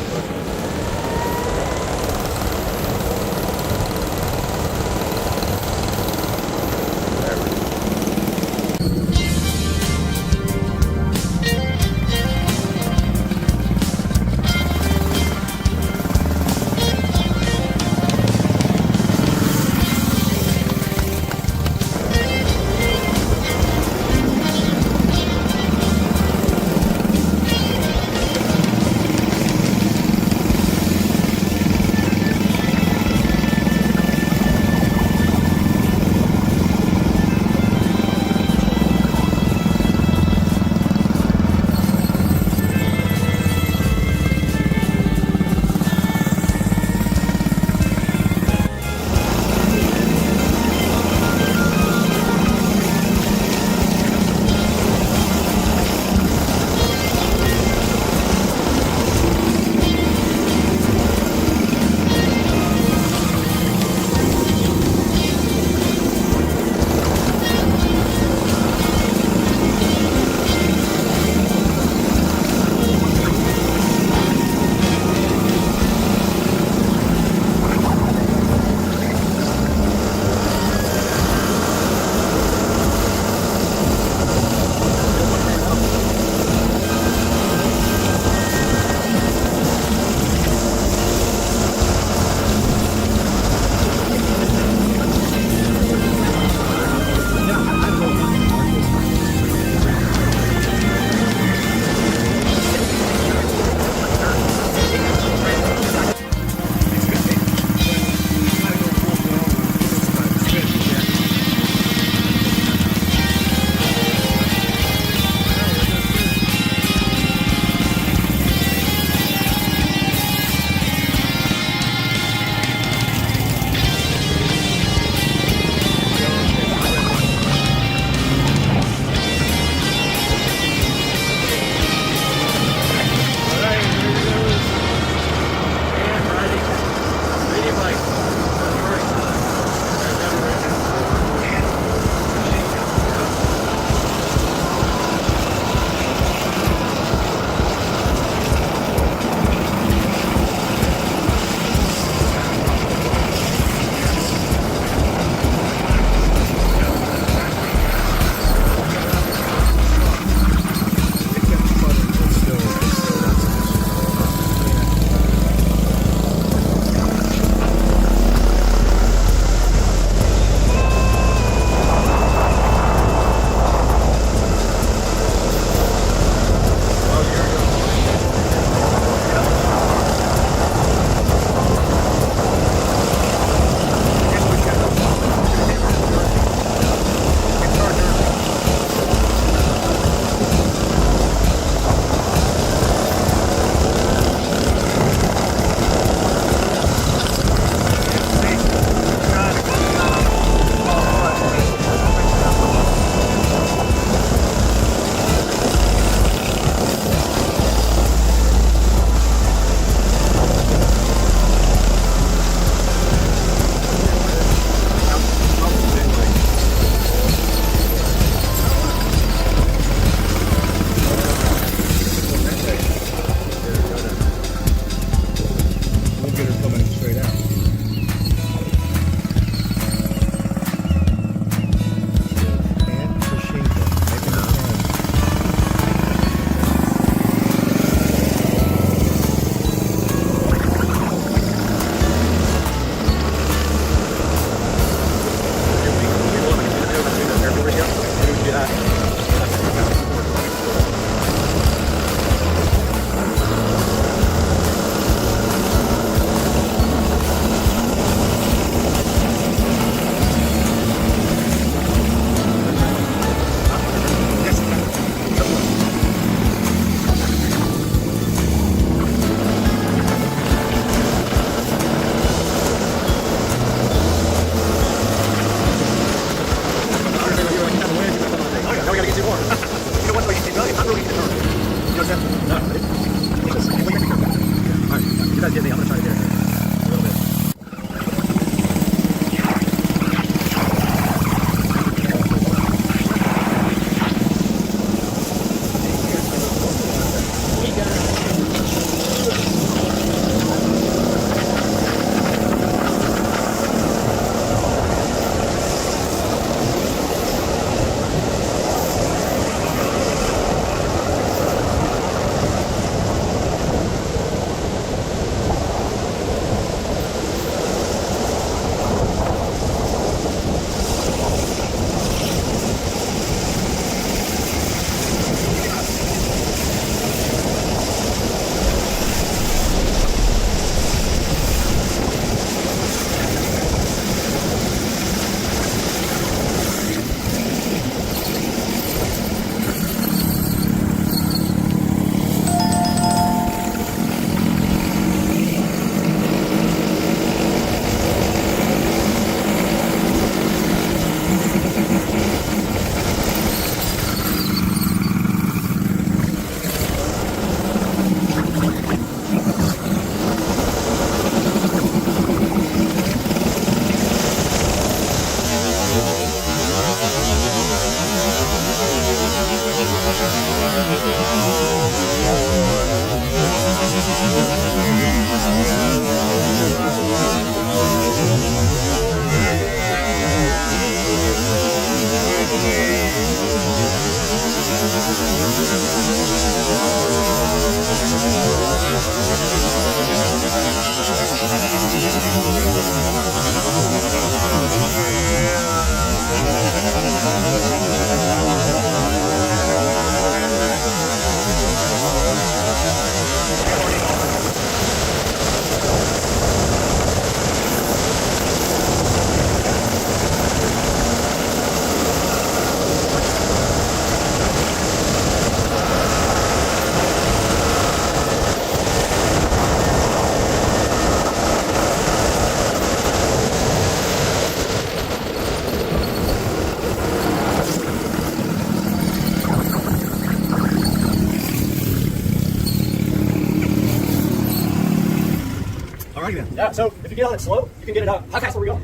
get on it slow, you can get it up. How fast are we going?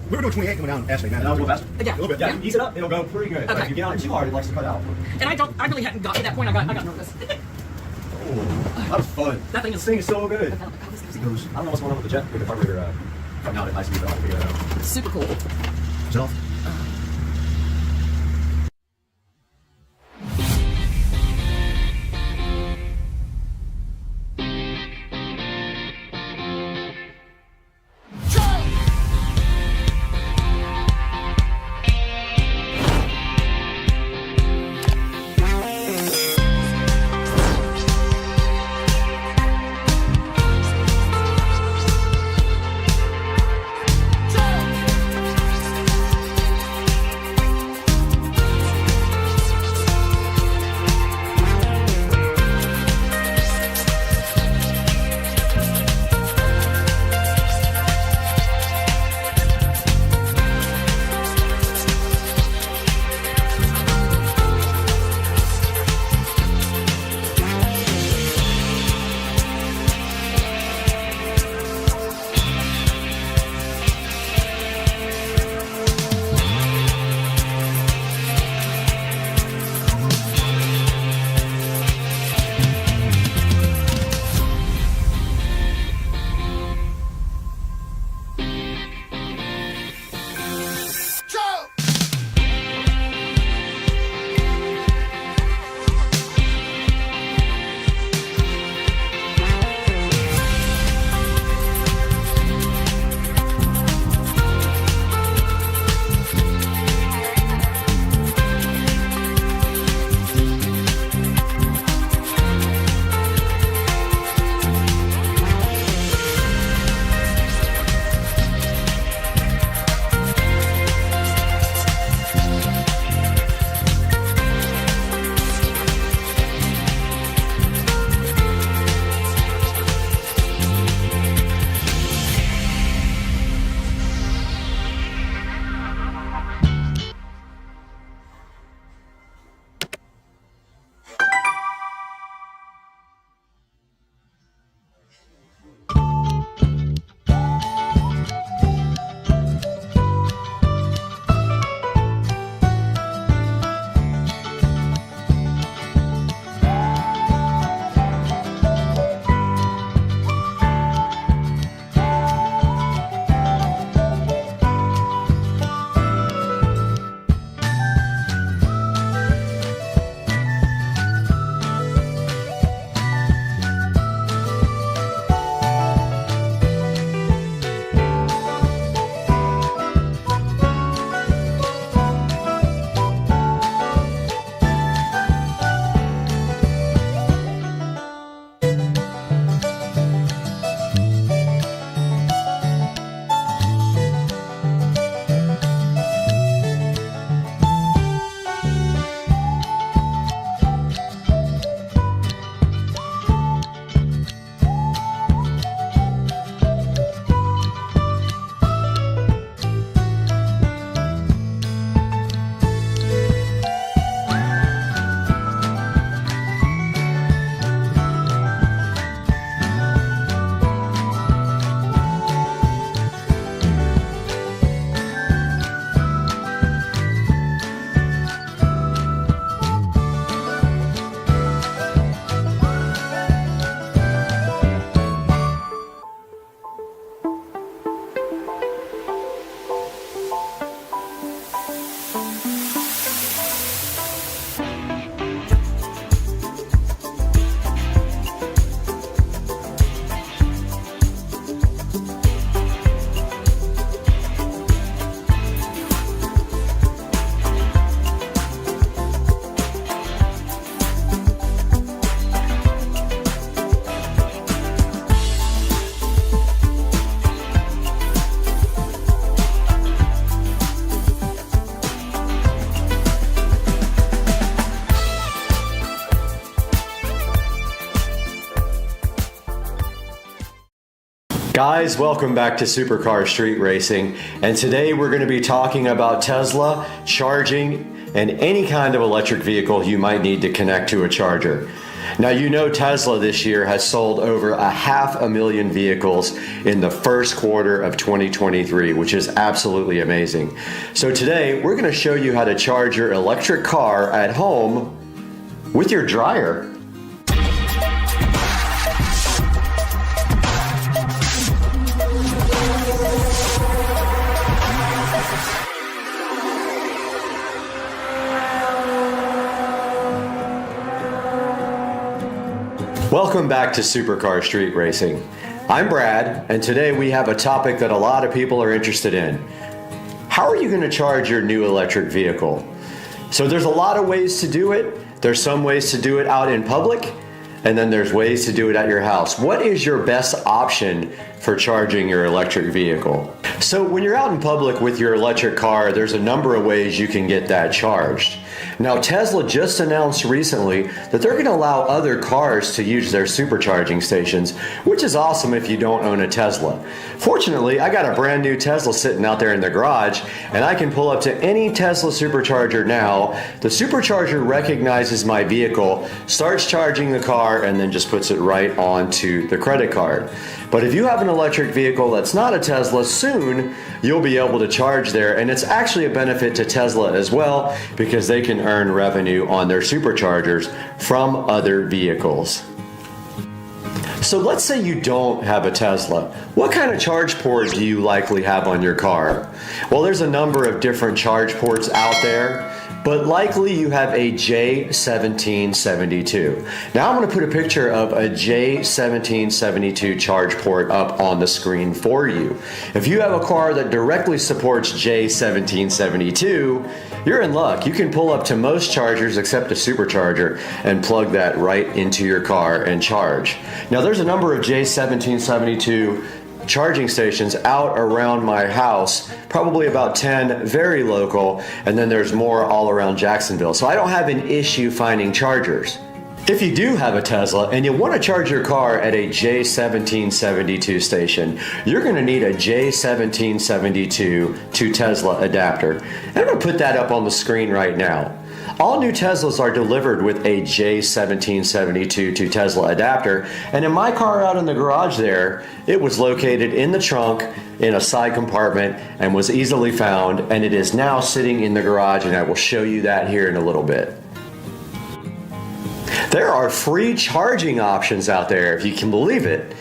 We were doing 28 coming down Ashley, man. And I was going faster? Yeah. A little bit. Yeah, you ease it up, it'll go pretty good. But if you get on it too hard, it likes to cut out. And I really hadn't got to that point. I got nervous. That was fun. That thing This thing is so good. I felt like, oh, this It goes, I don't know what's going on with the jet, with the carburetor coming out at high speed, but I'll figure that out. is super cool. Is it off? Guys, welcome back to Supercar Street Racing, and today we're going to be talking about Tesla, charging, and any kind of electric vehicle you might need to connect to a charger. Now, you know Tesla this year has sold over 500,000 vehicles in the first quarter of 2023, which is absolutely amazing. So today, we're going to show you how to charge your electric car at home with your dryer. Welcome back to Supercar Street Racing. I'm Brad, and today we have a topic that a lot of people are interested in. How are you going to charge your new electric vehicle? So there's a lot of ways to do it. There's some ways to do it out in public, and then there's ways to do it at your house. What is your best option for charging your electric vehicle? So when you're out in public with your electric car, there's a number of ways you can get that charged. Now, Tesla just announced recently that they're going to allow other cars to use their supercharging stations, which is awesome if you don't own a Tesla. Fortunately, I got a brand new Tesla sitting out there in the garage, and I can pull up to any Tesla supercharger now. The supercharger recognizes my vehicle, starts charging the car, and then just puts it right onto the credit card. But if you have an electric vehicle that's not a Tesla, soon you'll be able to charge there, and it's actually a benefit to Tesla as well because they can earn revenue on their superchargers from other vehicles. So let's say you don't have a Tesla. What kind of charge port do you likely have on your car? Well, there's a number of different charge ports out there, but likely you have a J1772. Now I'm going to put a picture of a J1772 charge port up on the screen for you. If you have a car that directly supports J1772, you're in luck. You can pull up to most chargers except a supercharger and plug that right into your car and charge. Now there's a number of J1772 charging stations out around my house, probably about 10 very local, and then there's more all around Jacksonville. So I don't have an issue finding chargers. If you do have a Tesla and you want to charge your car at a J1772 station, you're going to need a J1772 to Tesla adapter. And I'm going to put that up on the screen right now. All new Teslas are delivered with a J1772 to Tesla adapter, and in my car out in the garage there, it was located in the trunk in a side compartment and was easily found, and it is now sitting in the garage, and I will show you that here in a little bit. There are free charging options out there, if you can believe it.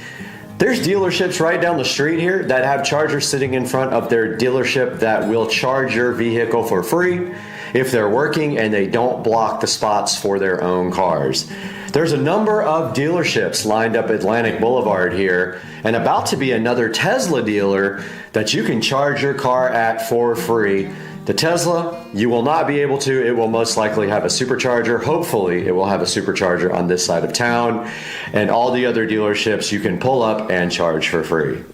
There's dealerships right down the street here that have chargers sitting in front of their dealership that will charge your vehicle for free if they're working and they don't block the spots for their own cars. There's a number of dealerships lined up Atlantic Boulevard here, and about to be another Tesla dealer that you can charge your car at for free. The Tesla, you will not be able to. It will most likely have a supercharger. Hopefully, it will have a supercharger on this side of town. And all the other dealerships you can pull up and charge for free.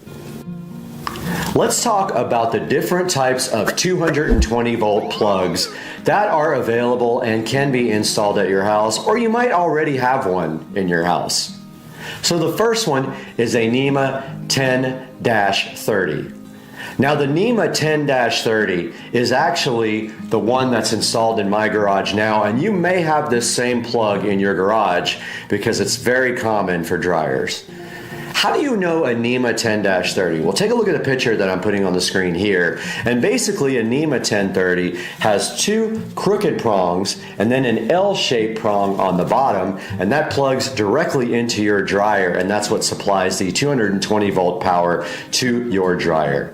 Let's talk about the different types of 220 volt plugs that are available and can be installed at your house, or you might already have one in your house. So the first one is a NEMA 10-30. Now the NEMA 10-30 is actually the one that's installed in my garage now, and you may have this same plug in your garage because it's very common for dryers. How do you know a NEMA 10-30? Well, take a look at the picture that I'm putting on the screen here. And basically a NEMA 10-30 has two crooked prongs and then an L-shaped prong on the bottom, and that plugs directly into your dryer, and that's what supplies the 220 volt power to your dryer.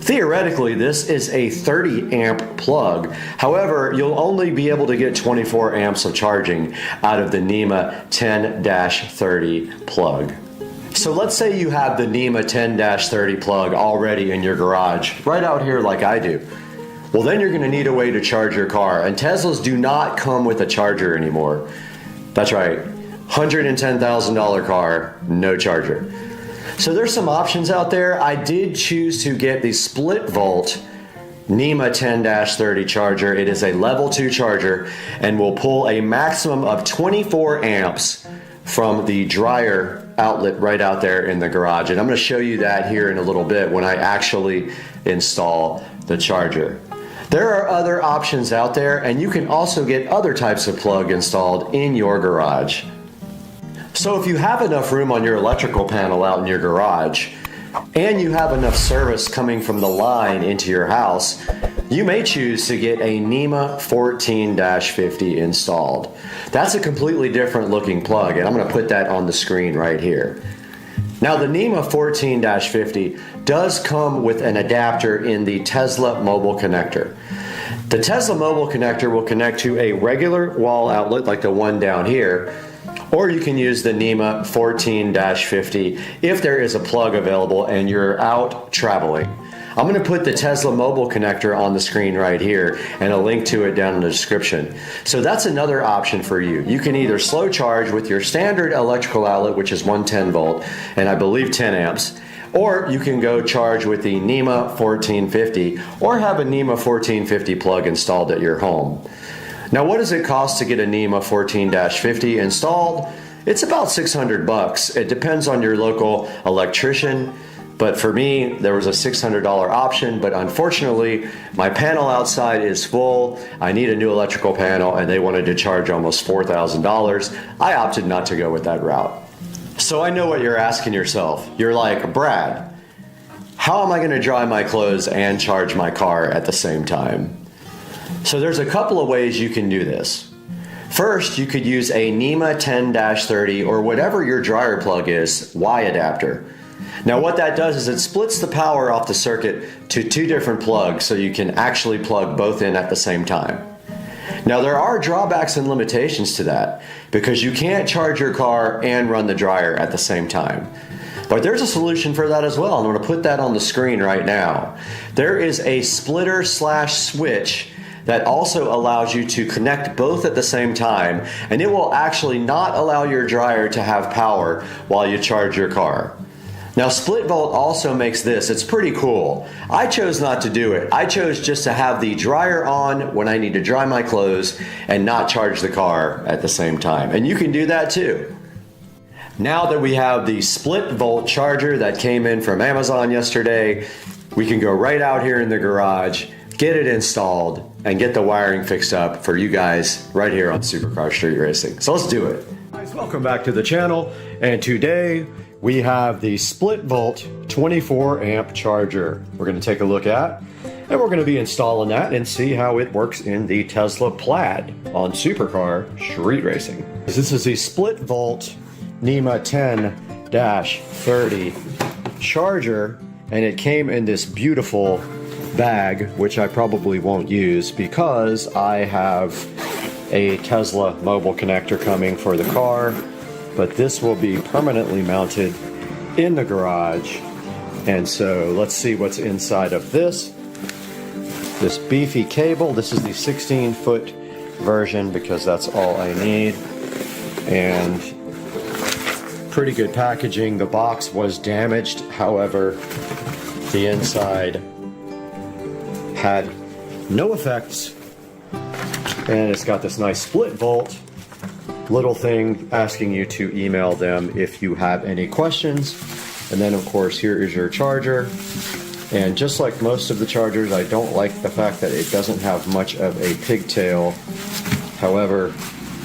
Theoretically, this is a 30 amp plug. However, you'll only be able to get 24 amps of charging out of the NEMA 10-30 plug. So let's say you have the NEMA 10-30 plug already in your garage, right out here like I do. Well, then you're going to need a way to charge your car, and Teslas do not come with a charger anymore. That's right, $110,000 car, no charger. So there's some options out there. I did choose to get the split volt NEMA 10-30 charger. It is a level 2 charger and will pull a maximum of 24 amps from the dryer outlet right out there in the garage. And I'm going to show you that here in a little bit when I actually install the charger. There are other options out there, and you can also get other types of plug installed in your garage. So if you have enough room on your electrical panel out in your garage, and you have enough service coming from the line into your house, you may choose to get a NEMA 14-50 installed. That's a completely different looking plug, and I'm going to put that on the screen right here. Now the NEMA 14-50 does come with an adapter in the Tesla mobile connector. The Tesla mobile connector will connect to a regular wall outlet like the one down here, or you can use the NEMA 14-50 if there is a plug available and you're out traveling. I'm going to put the Tesla mobile connector on the screen right here and a link to it down in the description. So that's another option for you. You can either slow charge with your standard electrical outlet, which is 110 volt and I believe 10 amps, or you can go charge with the NEMA 1450 or have a NEMA 1450 plug installed at your home. Now, what does it cost to get a NEMA 14-50 installed? It's about 600 bucks. It depends on your local electrician, but for me, there was a $600 option, but unfortunately, my panel outside is full. I need a new electrical panel, and they wanted to charge almost $4,000. I opted not to go with that route. So I know what you're asking yourself. You're like, Brad, how am I gonna dry my clothes and charge my car at the same time? So there's a couple of ways you can do this. First, you could use a NEMA 10-30 or whatever your dryer plug is, Y adapter. Now what that does is it splits the power off the circuit to two different plugs so you can actually plug both in at the same time. Now there are drawbacks and limitations to that because you can't charge your car and run the dryer at the same time. But there's a solution for that as well. I'm going to put that on the screen right now. There is a splitter/switch that also allows you to connect both at the same time, and it will actually not allow your dryer to have power while you charge your car. Now Split Volt also makes this, it's pretty cool. I chose not to do it. I chose just to have the dryer on when I need to dry my clothes and not charge the car at the same time. And you can do that too. Now that we have the Split Volt charger that came in from Amazon yesterday, we can go right out here in the garage, get it installed, and get the wiring fixed up for you guys right here on Supercar Street Racing. So let's do it. Guys, welcome back to the channel, and today we have the Split Volt 24 amp charger we're going to take a look at, and we're going to be installing that and see how it works in the Tesla Plaid on Supercar Street Racing. This is the Split Volt NEMA 10-30 charger, and it came in this beautiful bag, which I probably won't use because I have a Tesla mobile connector coming for the car, but this will be permanently mounted in the garage. And so let's see what's inside of this beefy cable. This is the 16-foot version because that's all I need, and pretty good packaging. The box was damaged, however the inside had no effects, and it's got this nice split volt little thing asking you to email them if you have any questions. And then of course here is your charger, and just like most of the chargers, I don't like the fact that it doesn't have much of a pigtail. However,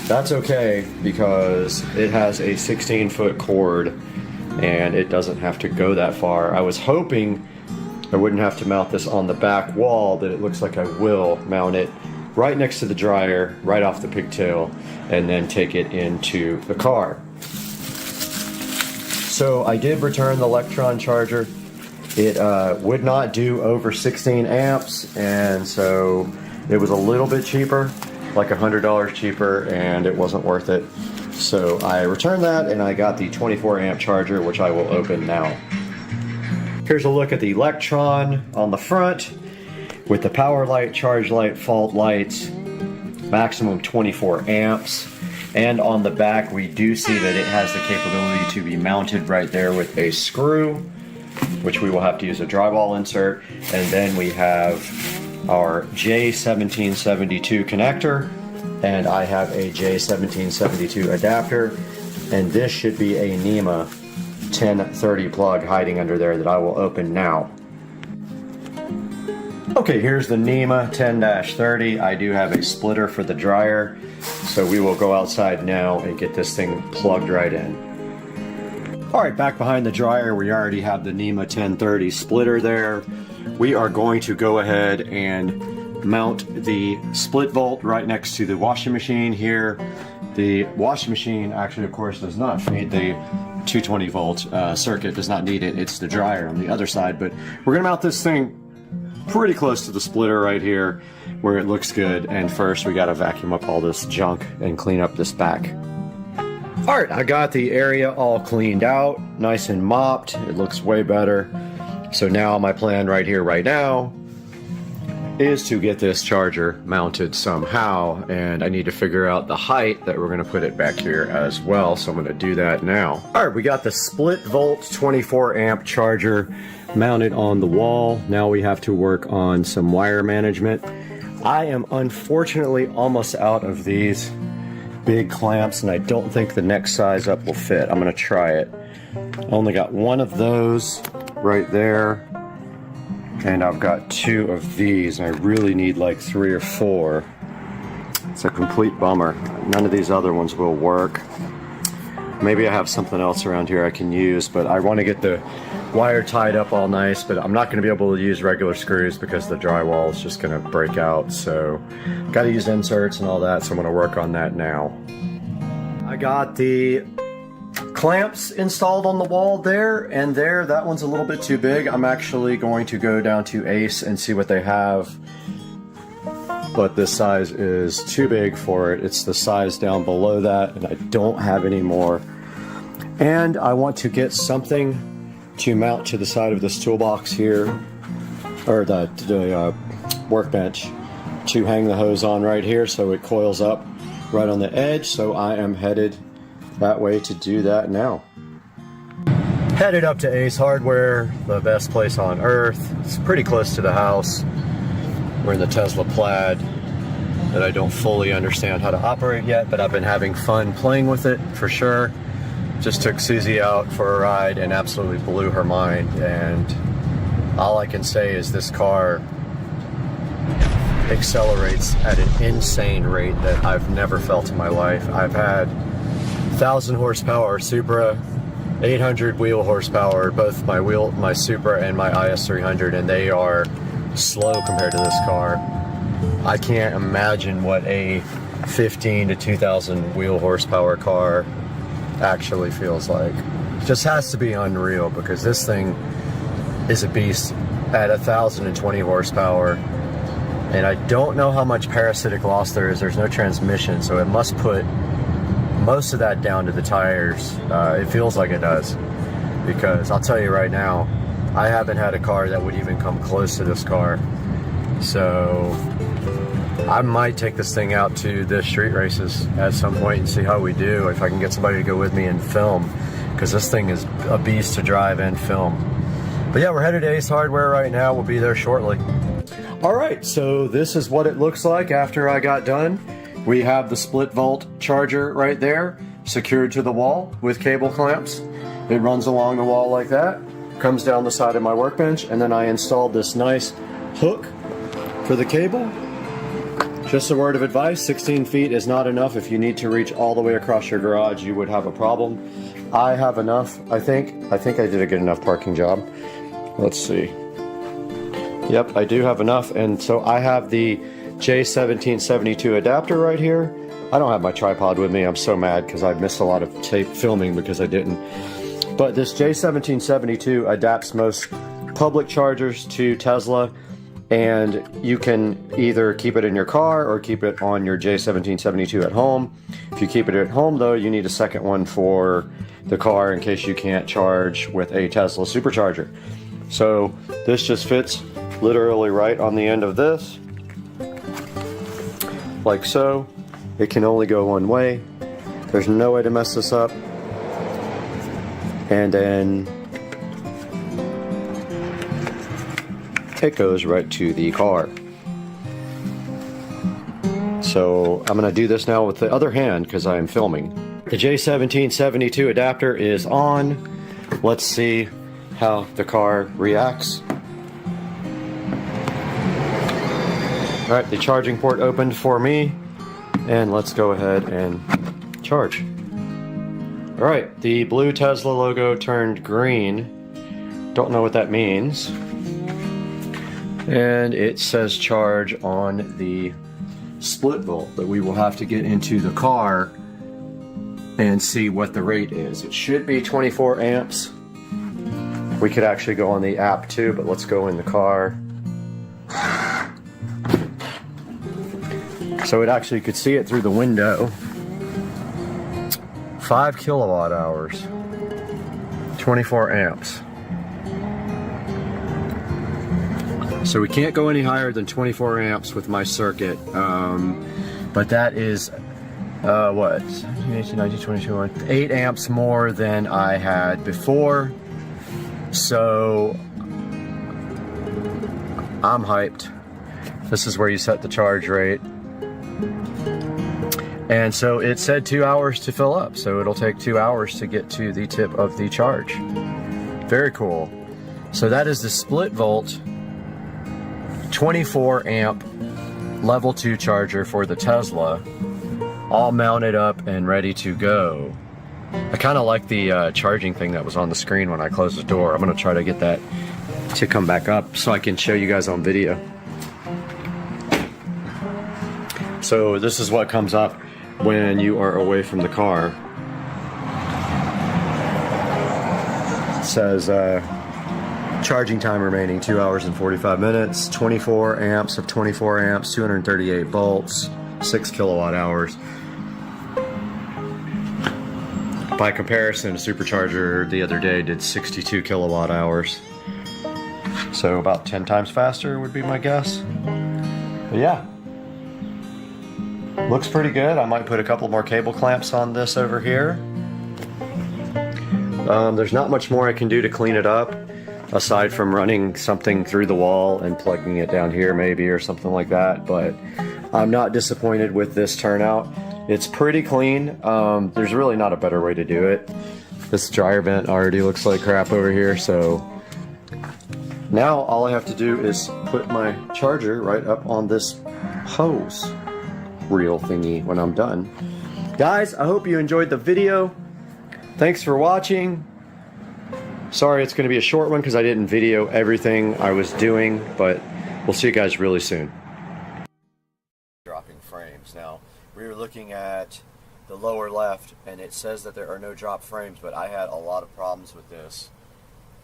that's okay because it has a 16-foot cord and it doesn't have to go that far. I was hoping I wouldn't have to mount this on the back wall, but it looks like I will mount it right next to the dryer, right off the pigtail, and then take it into the car. So I did return the Electron charger. It would not do over 16 amps, and so it was a little bit cheaper, like $100 cheaper, and it wasn't worth it. So I returned that, and I got the 24 amp charger, which I will open now. Here's a look at the Electron on the front with the power light, charge light, fault lights, maximum 24 amps. And on the back, we do see that it has the capability to be mounted right there with a screw, which we will have to use a drywall insert. And then we have our J1772 connector, and I have a J1772 adapter, and this should be a NEMA 1030 plug hiding under there that I will open now. Okay, here's the NEMA 10-30. I do have a splitter for the dryer, so we will go outside now and get this thing plugged right in. All right, back behind the dryer, we already have the NEMA 1030 splitter there. We are going to go ahead and mount the split volt right next to the washing machine here. The washing machine actually, of course, does not feed the 220 volt circuit, does not need it. It's the dryer on the other side, but we're gonna mount this thing pretty close to the splitter right here where it looks good. And first we gotta vacuum up all this junk and clean up this back. All right, I got the area all cleaned out, nice and mopped. It looks way better. So now my plan right here, right now, is to get this charger mounted somehow, and I need to figure out the height that we're gonna put it back here as well, so I'm gonna do that now. All right, we got the split volt 24 amp charger mounted on the wall. Now we have to work on some wire management. I am unfortunately almost out of these big clamps, and I don't think the next size up will fit. I'm gonna try it. I only got one of those right there, and I've got two of these, and I really need like 3 or 4. It's a complete bummer. None of these other ones will work. Maybe I have something else around here I can use, but I want to get the wire tied up all nice, but I'm not going to be able to use regular screws because the drywall is just going to break out. So got to use inserts and all that, so I'm going to work on that now. I got the clamps installed on the wall there and there. That one's a little bit too big. I'm actually going to go down to Ace and see what they have, but this size is too big for it. It's the size down below that, and I don't have any more. And I want to get something to mount to the side of this toolbox here, or the workbench, to hang the hose on right here so it coils up right on the edge. So I am headed that way to do that now. Headed up to Ace Hardware, the best place on earth. It's pretty close to the house. We're in the Tesla Plaid that I don't fully understand how to operate yet, but I've been having fun playing with it for sure. Just took Susie out for a ride and absolutely blew her mind, and all I can say is this car accelerates at an insane rate that I've never felt in my life. I've had 1,000 horsepower Supra, 800 wheel horsepower, both my Supra and my IS 300, and they are slow compared to this car. I can't imagine what a 15 to 2,000 wheel horsepower car actually feels like. It just has to be unreal, because this thing is a beast at 1,020 horsepower, and I don't know how much parasitic loss there is. There's no transmission, so it must put most of that down to the tires. It feels like it does, because I'll tell you right now, I haven't had a car that would even come close to this car. So I might take this thing out to the street races at some point and see how we do, if I can get somebody to go with me and film, because this thing is a beast to drive and film. But yeah, we're headed to Ace Hardware right now. We'll be there shortly. All right, so this is what it looks like after I got done. We have the split volt charger right there, secured to the wall with cable clamps. It runs along the wall like that, comes down the side of my workbench, and then I installed this nice hook for the cable. Just a word of advice, 16 feet is not enough. If you need to reach all the way across your garage, you would have a problem. I have enough, I think. I think I did a good enough parking job. Let's see. Yep, I do have enough, and so I have the J1772 adapter right here. I don't have my tripod with me. I'm so mad because I missed a lot of tape filming because I didn't. But this J1772 adapts most public chargers to Tesla, and you can either keep it in your car or keep it on your J1772 at home. If you keep it at home though, you need a second one for the car in case you can't charge with a Tesla supercharger. So this just fits literally right on the end of this, like so. It can only go one way. There's no way to mess this up. And then it goes right to the car. So I'm gonna do this now with the other hand because I am filming. The J1772 adapter is on. Let's see how the car reacts. All right, the charging port opened for me, and let's go ahead and charge. All right, the blue Tesla logo turned green. Don't know what that means. And it says charge on the split volt that we will have to get into the car and see what the rate is. It should be 24 amps. We could actually go on the app too, but let's go in the car. So it actually could see it through the window. 5 kilowatt hours, 24 amps. So we can't go any higher than 24 amps with my circuit, but that is, what, 18, 19, 22, 8 amps more than I had before. So I'm hyped. This is where you set the charge rate. And so it said 2 hours to fill up, so it'll take 2 hours to get to the tip of the charge. Very cool. So that is the split volt 24 amp level 2 charger for the Tesla, all mounted up and ready to go. I kind of like the charging thing that was on the screen when I closed the door. I'm going to try to get that to come back up so I can show you guys on video. So this is what comes up when you are away from the car. It says charging time remaining 2 hours and 45 minutes, 24 amps of 24 amps, 238 volts, 6 kilowatt hours. By comparison, a supercharger the other day did 62 kilowatt hours. So about 10 times faster would be my guess. But yeah. Looks pretty good. I might put a couple more cable clamps on this over here. There's not much more I can do to clean it up, aside from running something through the wall and plugging it down here maybe or something like that, but I'm not disappointed with this turnout. It's pretty clean. There's really not a better way to do it. This dryer vent already looks like crap over here, so now all I have to do is put my charger right up on this hose reel thingy when I'm done. Guys, I hope you enjoyed the video. Thanks for watching. Sorry it's going to be a short one because I didn't video everything I was doing, but we'll see you guys really soon. Dropping frames. Now, we were looking at the lower left and it says that there are no drop frames, but I had a lot of problems with this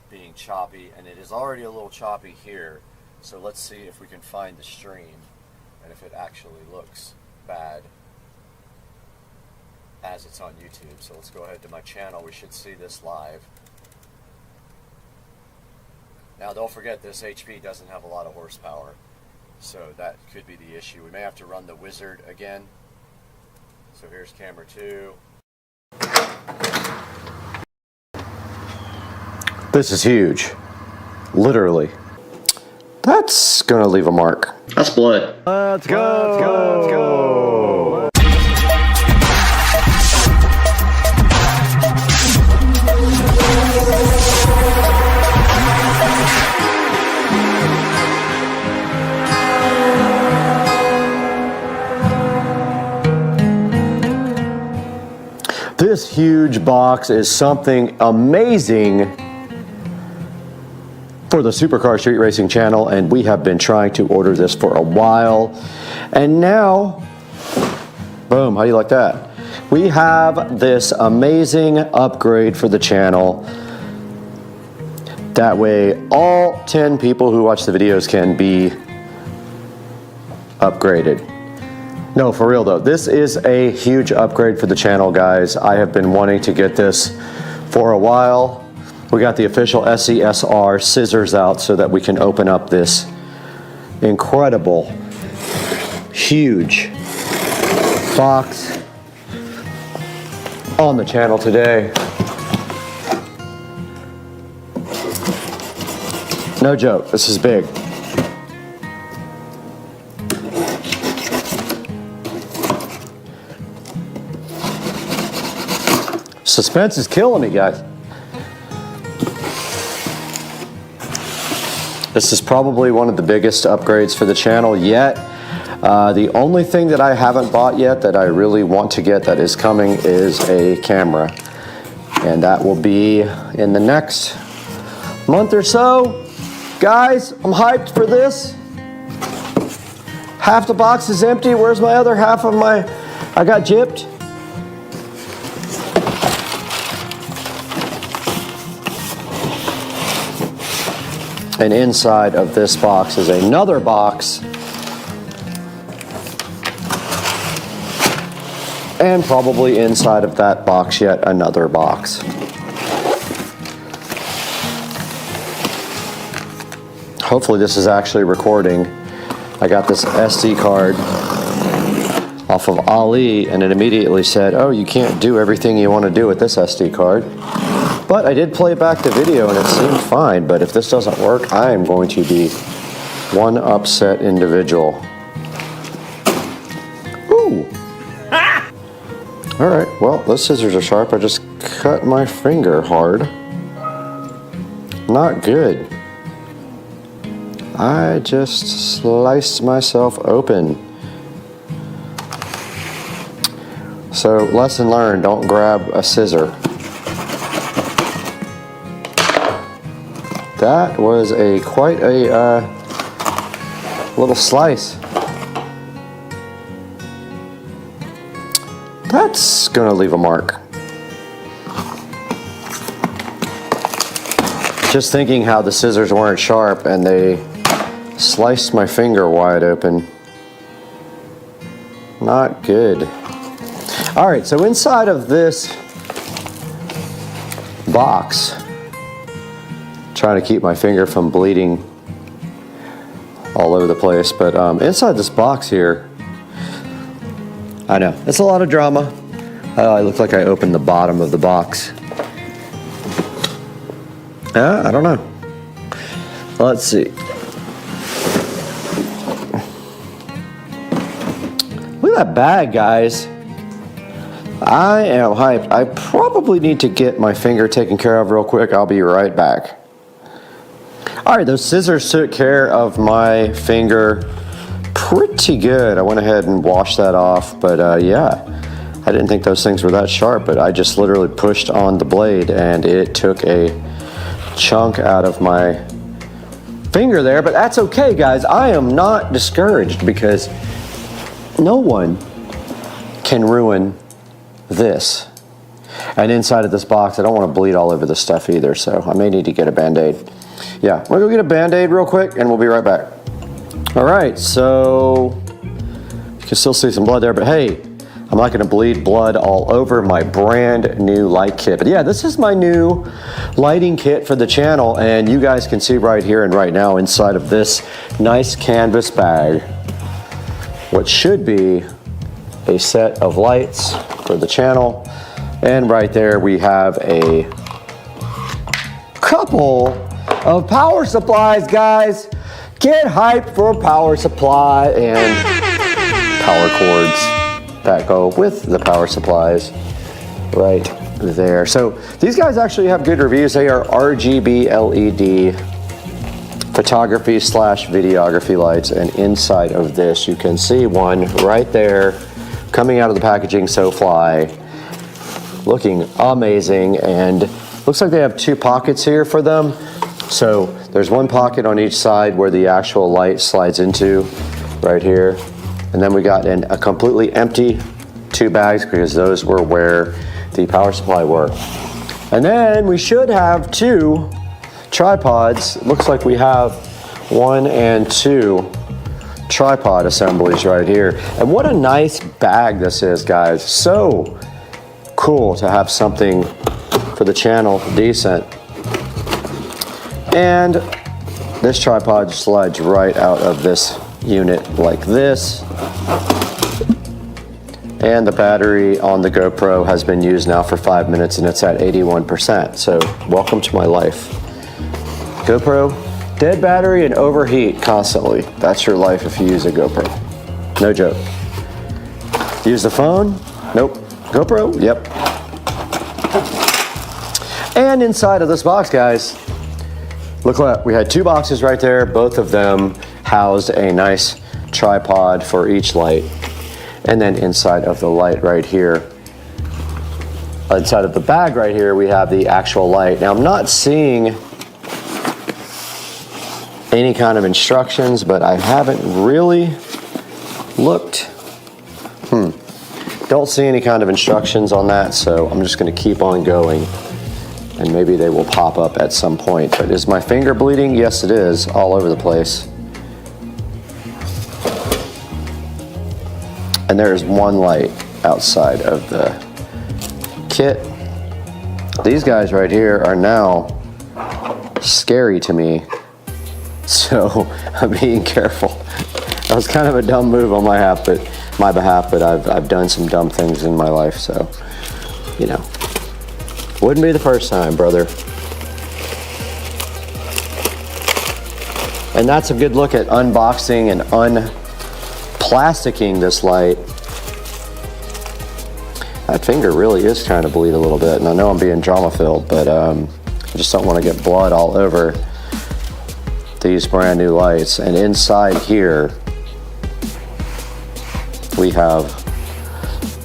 being choppy, and it is already a little choppy here. So let's see if we can find the stream and if it actually looks bad as it's on YouTube. So let's go ahead to my channel. We should see this live. Now don't forget, this HP doesn't have a lot of horsepower, so that could be the issue. We may have to run the wizard again. So here's camera 2. This is huge. Literally. That's gonna leave a mark. That's blood. Let's go. Let's go. Let's go. This huge box is something amazing for the Supercar Street Racing channel, and we have been trying to order this for a while, and now, boom, how do you like that? We have this amazing upgrade for the channel. That way all 10 people who watch the videos can be upgraded. No, for real though, this is a huge upgrade for the channel, guys. I have been wanting to get this for a while. We got the official SCSR scissors out so that we can open up this incredible, huge box on the channel today. No joke, this is big. Suspense is killing me, guys. This is probably one of the biggest upgrades for the channel yet. The only thing that I haven't bought yet that I really want to get that is coming is a camera. And that will be in the next month or so. Guys, I'm hyped for this. Half the box is empty. Where's my other half of my, I got gypped. And inside of this box is another box. And probably inside of that box yet another box. Hopefully this is actually recording. I got this SD card off of Ali and it immediately said, oh, you can't do everything you want to do with this SD card. But I did play back the video and it seemed fine, but if this doesn't work, I am going to be one upset individual. Ooh. All right, well, those scissors are sharp. I just cut my finger hard. Not good. I just sliced myself open. So, lesson learned, don't grab a scissor. That was quite a little slice. That's gonna leave a mark. Just thinking how the scissors weren't sharp and they sliced my finger wide open. Not good. All right, so inside of this box, trying to keep my finger from bleeding all over the place, but inside this box here, I know, it's a lot of drama. I look like I opened the bottom of the box. I don't know. Let's see. Look at that bag, guys. I am hyped. I probably need to get my finger taken care of real quick. I'll be right back. All right, those scissors took care of my finger pretty good. I went ahead and washed that off, but yeah, I didn't think those things were that sharp, but I just literally pushed on the blade and it took a chunk out of my finger there, but that's okay, guys. I am not discouraged because no one can ruin this. And inside of this box, I don't want to bleed all over this stuff either, so I may need to get a Band-Aid. Yeah, I'm gonna go get a Band-Aid real quick and we'll be right back. All right, so you can still see some blood there, but hey, I'm not gonna bleed blood all over my brand new light kit. But yeah, this is my new lighting kit for the channel, and you guys can see right here and right now inside of this nice canvas bag what should be a set of lights for the channel. And right there we have a couple of power supplies, guys. Get hyped for power supply and power cords that go with the power supplies right there. So these guys actually have good reviews. They are RGB LED photography / videography lights, and inside of this you can see one right there coming out of the packaging, so fly, looking amazing. And looks like they have two pockets here for them. So there's one pocket on each side where the actual light slides into right here. And then we got a completely empty two bags because those were where the power supply were. And then we should have two tripods. It looks like we have 1 and 2 tripod assemblies right here. And what a nice bag this is, guys. So cool to have something for the channel decent. And this tripod slides right out of this unit like this. And the battery on the GoPro has been used now for 5 minutes and it's at 81%. So welcome to my life. GoPro, dead battery and overheat constantly. That's your life if you use a GoPro. No joke. Use the phone? Nope. GoPro? Yep. And inside of this box, guys, look what, we had two boxes right there. Both of them housed a nice tripod for each light. And then inside of the light right here, inside of the bag right here, we have the actual light. Now, I'm not seeing any kind of instructions, but I haven't really looked. Don't see any kind of instructions on that, so I'm just going to keep on going, and maybe they will pop up at some point. But is my finger bleeding? Yes, it is, all over the place. And there is one light outside of the kit. These guys right here are now scary to me, so I'm being careful. That was kind of a dumb move on my behalf, but I've done some dumb things in my life, so, you know, wouldn't be the first time, brother. And that's a good look at unboxing and unplasticking this light. That finger really is trying to bleed a little bit, and I know I'm being drama-filled, but I just don't want to get blood all over these brand new lights. And inside here, we have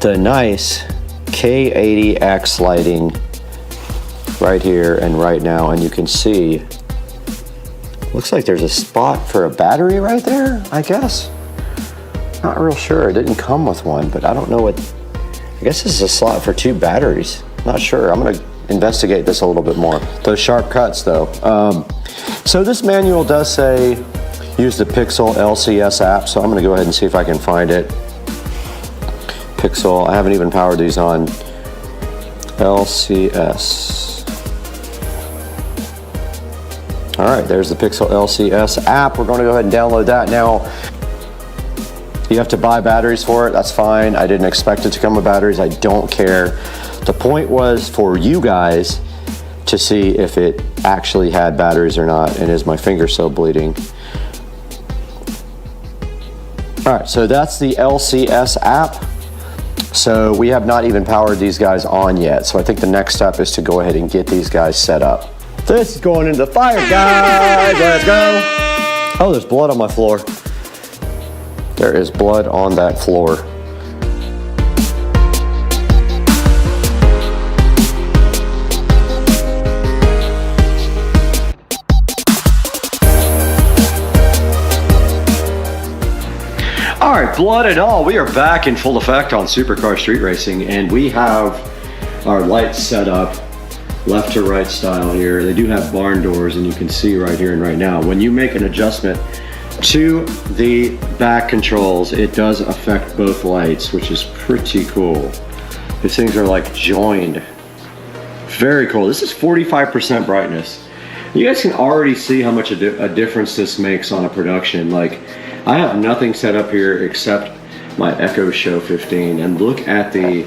the nice K80X lighting right here and right now, and you can see, looks like there's a spot for a battery right there, I guess. Not real sure, it didn't come with one, but I don't know what, I guess this is a slot for 2 batteries. Not sure, I'm gonna investigate this a little bit more. Those sharp cuts though. So this manual does say use the Pixel LCS app, so I'm gonna go ahead and see if I can find it. Pixel, I haven't even powered these on. LCS. All right, there's the Pixel LCS app. We're gonna go ahead and download that now. You have to buy batteries for it, that's fine. I didn't expect it to come with batteries, I don't care. The point was for you guys to see if it actually had batteries or not, and is my finger still bleeding? All right, so that's the LCS app. So we have not even powered these guys on yet. So I think the next step is to go ahead and get these guys set up. This is going into the fire, guys, let's go. Oh, there's blood on my floor. There is blood on that floor. All right, blood and all, we are back in full effect on Supercar Street Racing, and we have our lights set up left to right style here. They do have barn doors, and you can see right here and right now, when you make an adjustment to the back controls, it does affect both lights, which is pretty cool. These things are like joined. Very cool. This is 45% brightness. You guys can already see how much a difference this makes on a production. Like, I have nothing set up here except my Echo Show 15, and look at the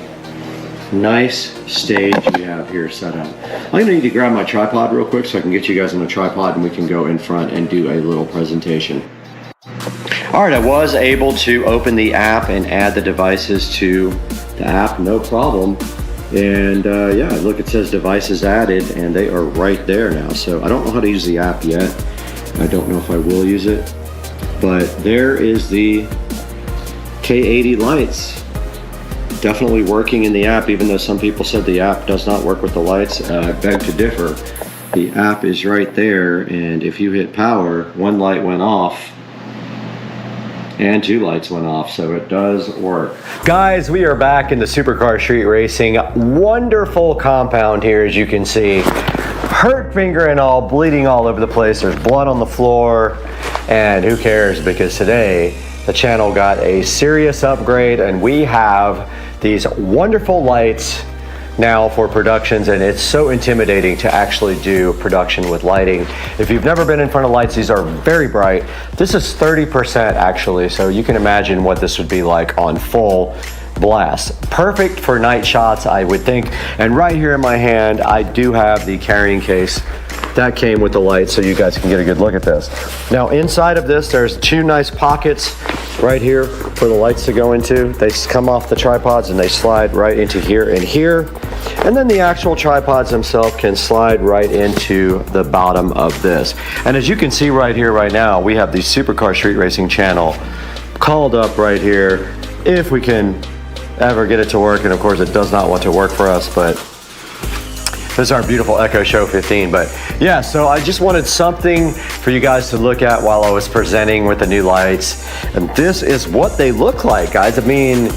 nice stage we have here set up. I'm gonna need to grab my tripod real quick so I can get you guys on a tripod and we can go in front and do a little presentation. All right, I was able to open the app and add the devices to the app, no problem. And yeah, look, it says devices added, and they are right there now. So I don't know how to use the app yet. I don't know if I will use it, but there is the K80 lights. Definitely working in the app, even though some people said the app does not work with the lights. I beg to differ. The app is right there, and if you hit power, one light went off, and 2 lights went off, so it does work. Guys, we are back in the Supercar Street Racing. Wonderful compound here, as you can see. Hurt finger and all, bleeding all over the place. There's blood on the floor, and who cares, because today the channel got a serious upgrade, and we have these wonderful lights now for productions, and it's so intimidating to actually do production with lighting. If you've never been in front of lights, these are very bright. This is 30% actually, so you can imagine what this would be like on full blast. Perfect for night shots, I would think. And right here in my hand, I do have the carrying case that came with the light, so you guys can get a good look at this. Now inside of this, there's 2 nice pockets right here for the lights to go into. They come off the tripods and they slide right into here and here. And then the actual tripods themselves can slide right into the bottom of this. And as you can see right here, right now, we have the Supercar Street Racing channel called up right here. If we can ever get it to work, and of course it does not want to work for us, but this is our beautiful Echo Show 15. But yeah, so I just wanted something for you guys to look at while I was presenting with the new lights. And this is what they look like, guys. I mean,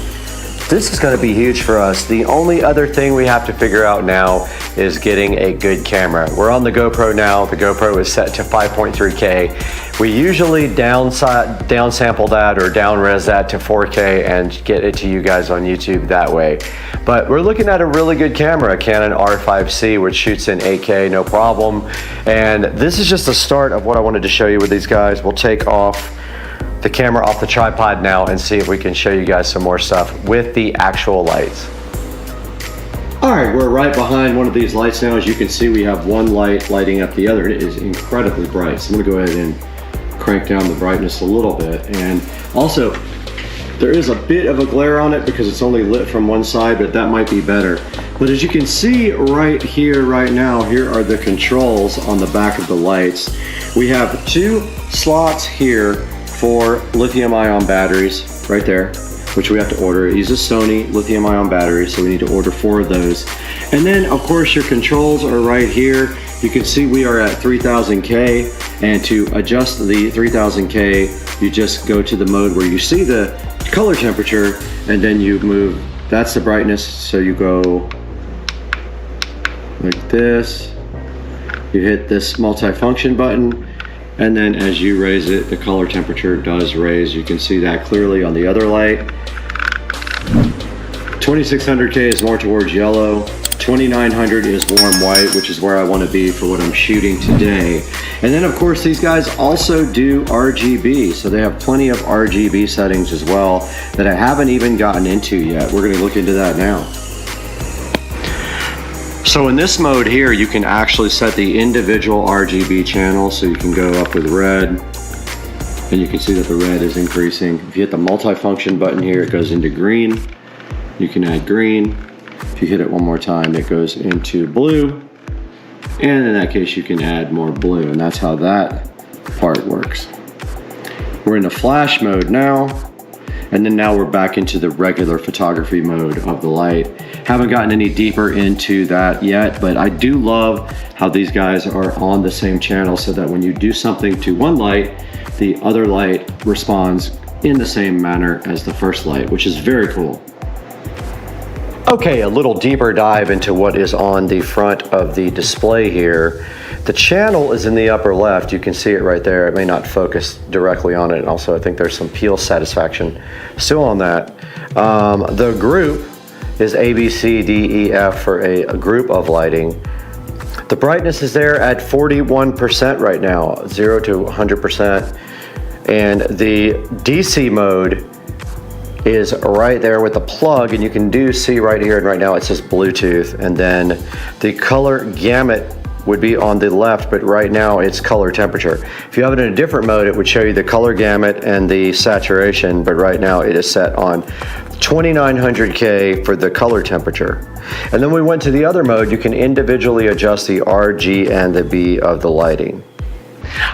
this is gonna be huge for us. The only other thing we have to figure out now is getting a good camera. We're on the GoPro now. The GoPro is set to 5.3K. We usually downsample that or down-res that to 4K and get it to you guys on YouTube that way. But we're looking at a really good camera, a Canon R5C, which shoots in 8K, no problem. And this is just the start of what I wanted to show you with these guys. We'll take off the camera off the tripod now and see if we can show you guys some more stuff with the actual lights. All right, we're right behind one of these lights now. As you can see, we have one light lighting up the other. It is incredibly bright. So I'm gonna go ahead and crank down the brightness a little bit. And also, there is a bit of a glare on it because it's only lit from one side, but that might be better. But as you can see right here, right now, here are the controls on the back of the lights. We have 2 slots here for lithium-ion batteries right there, which we have to order. It uses Sony lithium-ion batteries, so we need to order 4 of those. And then, of course, your controls are right here. You can see we are at 3000K, and to adjust the 3000K, you just go to the mode where you see the color temperature, and then you move, that's the brightness, so you go like this. You hit this multifunction button, and then as you raise it, the color temperature does raise. You can see that clearly on the other light. 2600K is more towards yellow. 2900 is warm white, which is where I want to be for what I'm shooting today. And then of course these guys also do RGB, so they have plenty of RGB settings as well that I haven't even gotten into yet. We're going to look into that now. So in this mode here, you can actually set the individual RGB channels, so you can go up with red, and you can see that the red is increasing. If you hit the multifunction button here, it goes into green. You can add green. If you hit it one more time, it goes into blue. And in that case, you can add more blue, and that's how that part works. We're in the flash mode now, and then now we're back into the regular photography mode of the light. Haven't gotten any deeper into that yet, but I do love how these guys are on the same channel so that when you do something to one light, the other light responds in the same manner as the first light, which is very cool. Okay, a little deeper dive into what is on the front of the display here. The channel is in the upper left. You can see it right there. It may not focus directly on it. And also, I think there's some peel satisfaction still on that. The group is A, B, C, D, E, F for a group of lighting. The brightness is there at 41% right now, 0 to 100%. And the DC mode is right there with the plug, and you can see right here and right now it says Bluetooth, and then the color gamut would be on the left, but right now it's color temperature. If you have it in a different mode, it would show you the color gamut and the saturation, but right now it is set on 2900K for the color temperature. And then we went to the other mode. You can individually adjust the R, G, and the B of the lighting.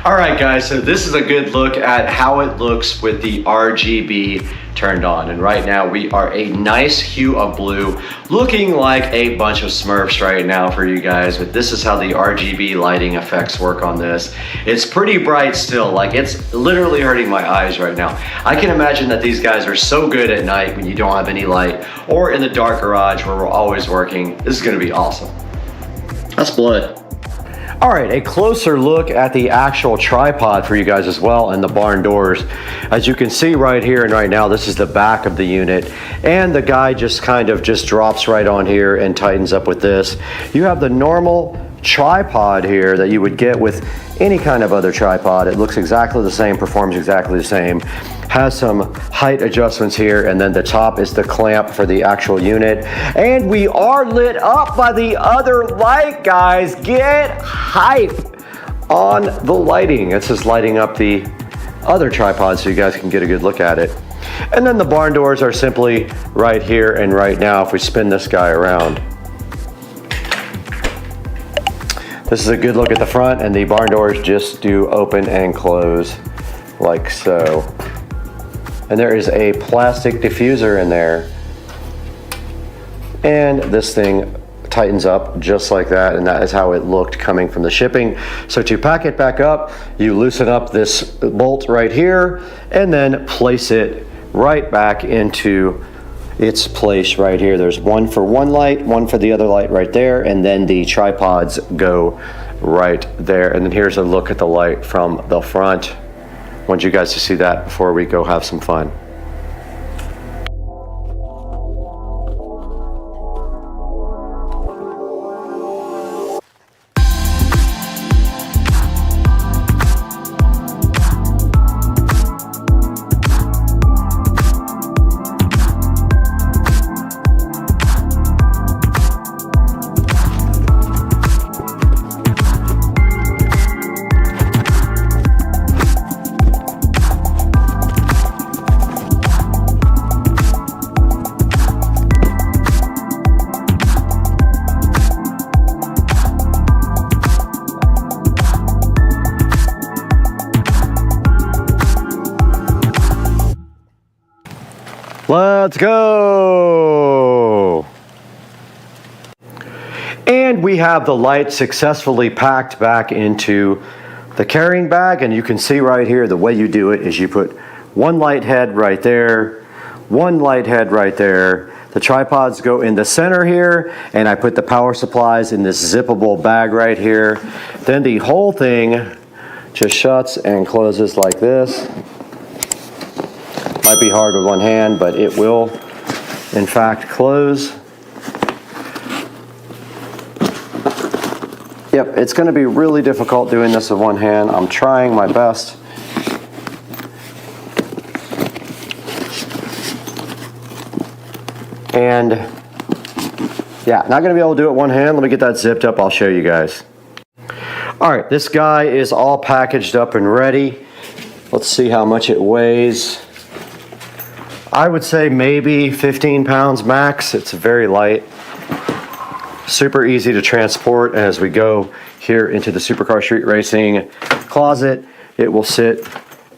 All right, guys, so this is a good look at how it looks with the RGB turned on. And right now we are a nice hue of blue, looking like a bunch of Smurfs right now for you guys. But this is how the RGB lighting effects work on this. It's pretty bright still, like it's literally hurting my eyes right now. I can imagine that these guys are so good at night when you don't have any light, or in the dark garage where we're always working. This is gonna be awesome. That's blood. All right, a closer look at the actual tripod for you guys as well, and the barn doors. As you can see right here and right now, this is the back of the unit, and the guy just kind of drops right on here and tightens up with this. You have the normal tripod here that you would get with any kind of other tripod. It looks exactly the same, performs exactly the same. Has some height adjustments here, and then the top is the clamp for the actual unit. And we are lit up by the other light, guys. Get hype on the lighting. It's just lighting up the other tripod so you guys can get a good look at it. And then the barn doors are simply right here and right now if we spin this guy around. This is a good look at the front, and the barn doors just do open and close like so. And there is a plastic diffuser in there and this thing tightens up just like that, and that is how it looked coming from the shipping. So to pack it back up, you loosen up this bolt right here and then place it right back into its place right here. There's one for one light, one for the other light right there, and then the tripods go right there. And then here's a look at the light from the front. I want you guys to see that before we go have some fun. Let's go! And we have the light successfully packed back into the carrying bag, and you can see right here the way you do it is you put one light head right there, one light head right there. The tripods go in the center here, and I put the power supplies in this zippable bag right here. Then the whole thing just shuts and closes like this. Might be hard with one hand, but it will, in fact, close. Yep, it's going to be really difficult doing this with one hand. I'm trying my best. And yeah, not going to be able to do it one hand. Let me get that zipped up. I'll show you guys. All right, this guy is all packaged up and ready. Let's see how much it weighs. I would say maybe 15 pounds max. It's very light. Super easy to transport. As we go here into the Supercar Street Racing closet, it will sit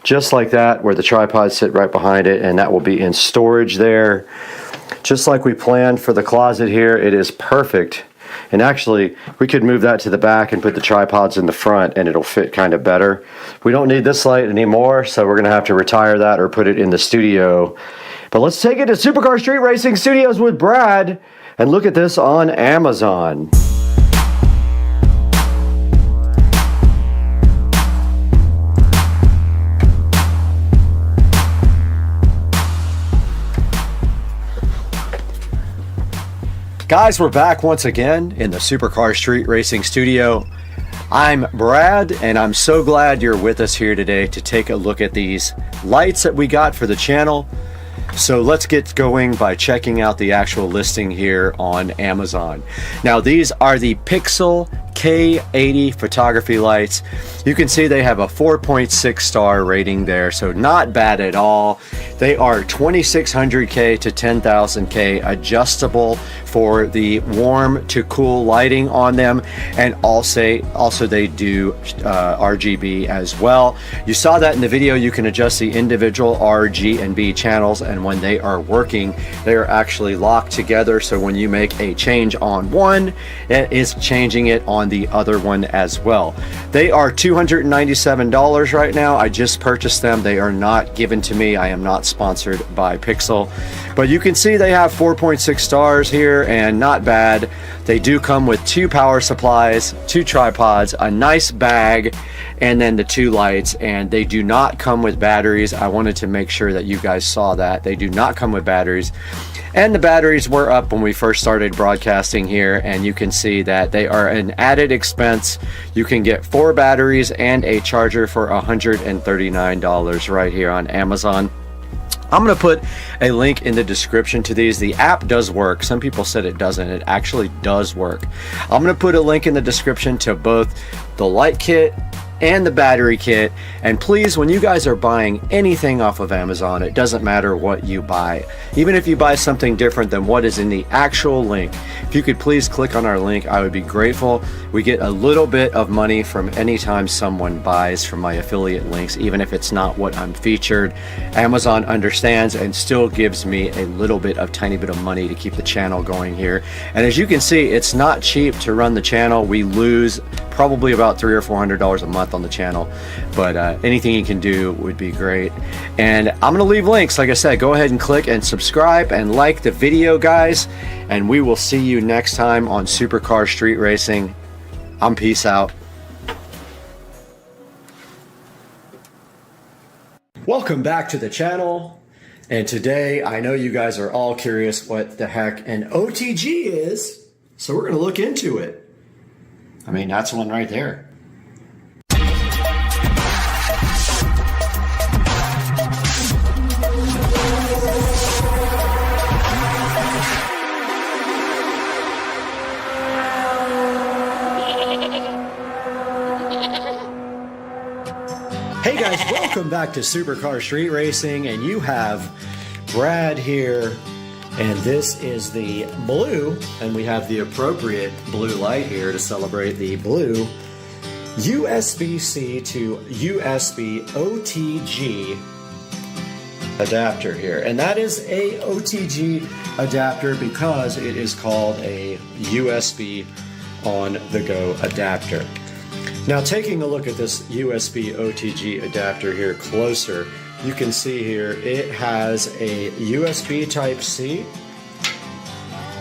just like that, where the tripods sit right behind it, and that will be in storage there. Just like we planned for the closet here, it is perfect. And actually, we could move that to the back and put the tripods in the front, and it'll fit kind of better. We don't need this light anymore, so we're gonna have to retire that or put it in the studio. But let's take it to Supercar Street Racing Studios with Brad and look at this on Amazon. Guys, we're back once again in the Supercar Street Racing Studio. I'm Brad, and I'm so glad you're with us here today to take a look at these lights that we got for the channel. So let's get going by checking out the actual listing here on Amazon. Now, these are the Pixel K80 photography lights. You can see they have a 4.6 star rating there, so not bad at all. They are 2600K to 10,000K, adjustable for the warm to cool lighting on them, and also they do RGB as well. You saw that in the video. You can adjust the individual R, G, and B channels, and when they are working, they are actually locked together, so when you make a change on one, it is changing it on the other one as well. They are $297 right now. I just purchased them. They are not given to me. I am not sponsored by Pixel, but you can see they have 4.6 stars here, and not bad. They do come with 2 power supplies, 2 tripods, a nice bag, and then the 2 lights, and they do not come with batteries. I wanted to make sure that you guys saw that. They do not come with batteries. And the batteries were up when we first started broadcasting here, and you can see that they are an added expense. You can get 4 batteries and a charger for $139 right here on Amazon. I'm going to put a link in the description to these. The app does work. Some people said it doesn't. It actually does work. I'm going to put a link in the description to both the light kit and the battery kit. And please, when you guys are buying anything off of Amazon, it doesn't matter what you buy. Even if you buy something different than what is in the actual link, if you could please click on our link, I would be grateful. We get a little bit of money from any time someone buys from my affiliate links, even if it's not what I'm featured. Amazon understands and still gives me a little bit of tiny bit of money to keep the channel going here. And as you can see, it's not cheap to run the channel. We lose probably about $300 or $400 a month on the channel, but anything you can do would be great. And I'm gonna leave links. Like I said, go ahead and click and subscribe and like the video, guys, and we will see you next time on Supercar Street Racing. I'm peace out. Welcome back to the channel, and today I know you guys are all curious what the heck an OTG is, so we're gonna look into it. I mean, that's one right there. Hey guys, welcome back to Supercar Street Racing, and you have Brad here, and this is the blue, and we have the appropriate blue light here to celebrate the blue USB-C to USB OTG adapter here. And that is a OTG adapter because it is called a USB on-the-go adapter. Now, taking a look at this USB OTG adapter here closer, you can see here it has a USB Type-C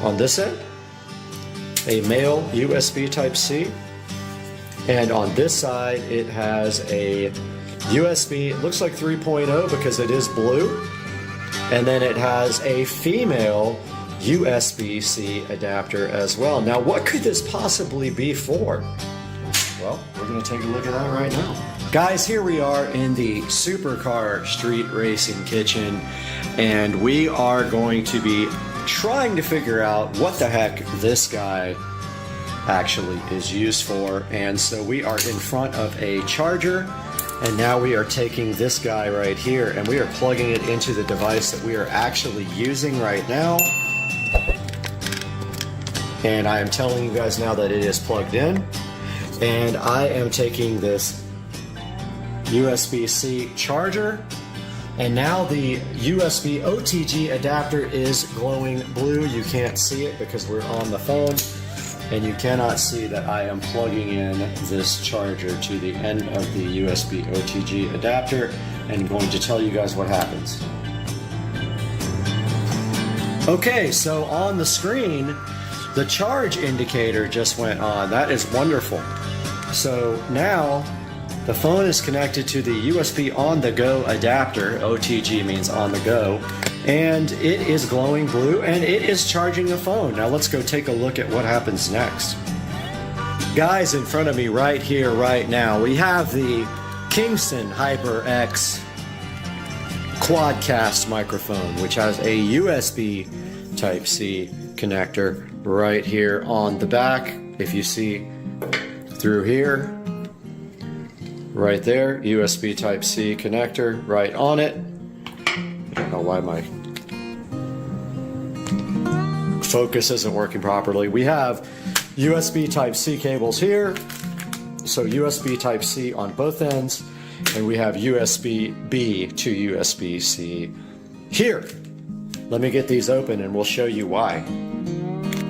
on this end, a male USB Type-C, and on this side it has a USB, it looks like 3.0 because it is blue, and then it has a female USB-C adapter as well. Now, what could this possibly be for? Well, we're going to take a look at that right now. Guys, here we are in the Supercar Street Racing kitchen, and we are going to be trying to figure out what the heck this guy actually is used for. And so we are in front of a charger, and now we are taking this guy right here and we are plugging it into the device that we are actually using right now. And I am telling you guys now that it is plugged in. And I am taking this USB-C charger, and now the USB OTG adapter is glowing blue. You can't see it because we're on the phone, and you cannot see that I am plugging in this charger to the end of the USB OTG adapter, and I'm going to tell you guys what happens. Okay, so on the screen, the charge indicator just went on. That is wonderful. So now the phone is connected to the USB on-the-go adapter. OTG means on the go. And it is glowing blue and it is charging the phone. Now let's go take a look at what happens next. Guys, in front of me right here, right now, we have the Kingston HyperX Quadcast microphone, which has a USB Type-C connector right here on the back. If you see through here, right there, USB Type-C connector right on it. I don't know why my focus isn't working properly. We have USB Type-C cables here, so USB Type-C on both ends, and we have USB-B to USB-C here. Let me get these open and we'll show you why.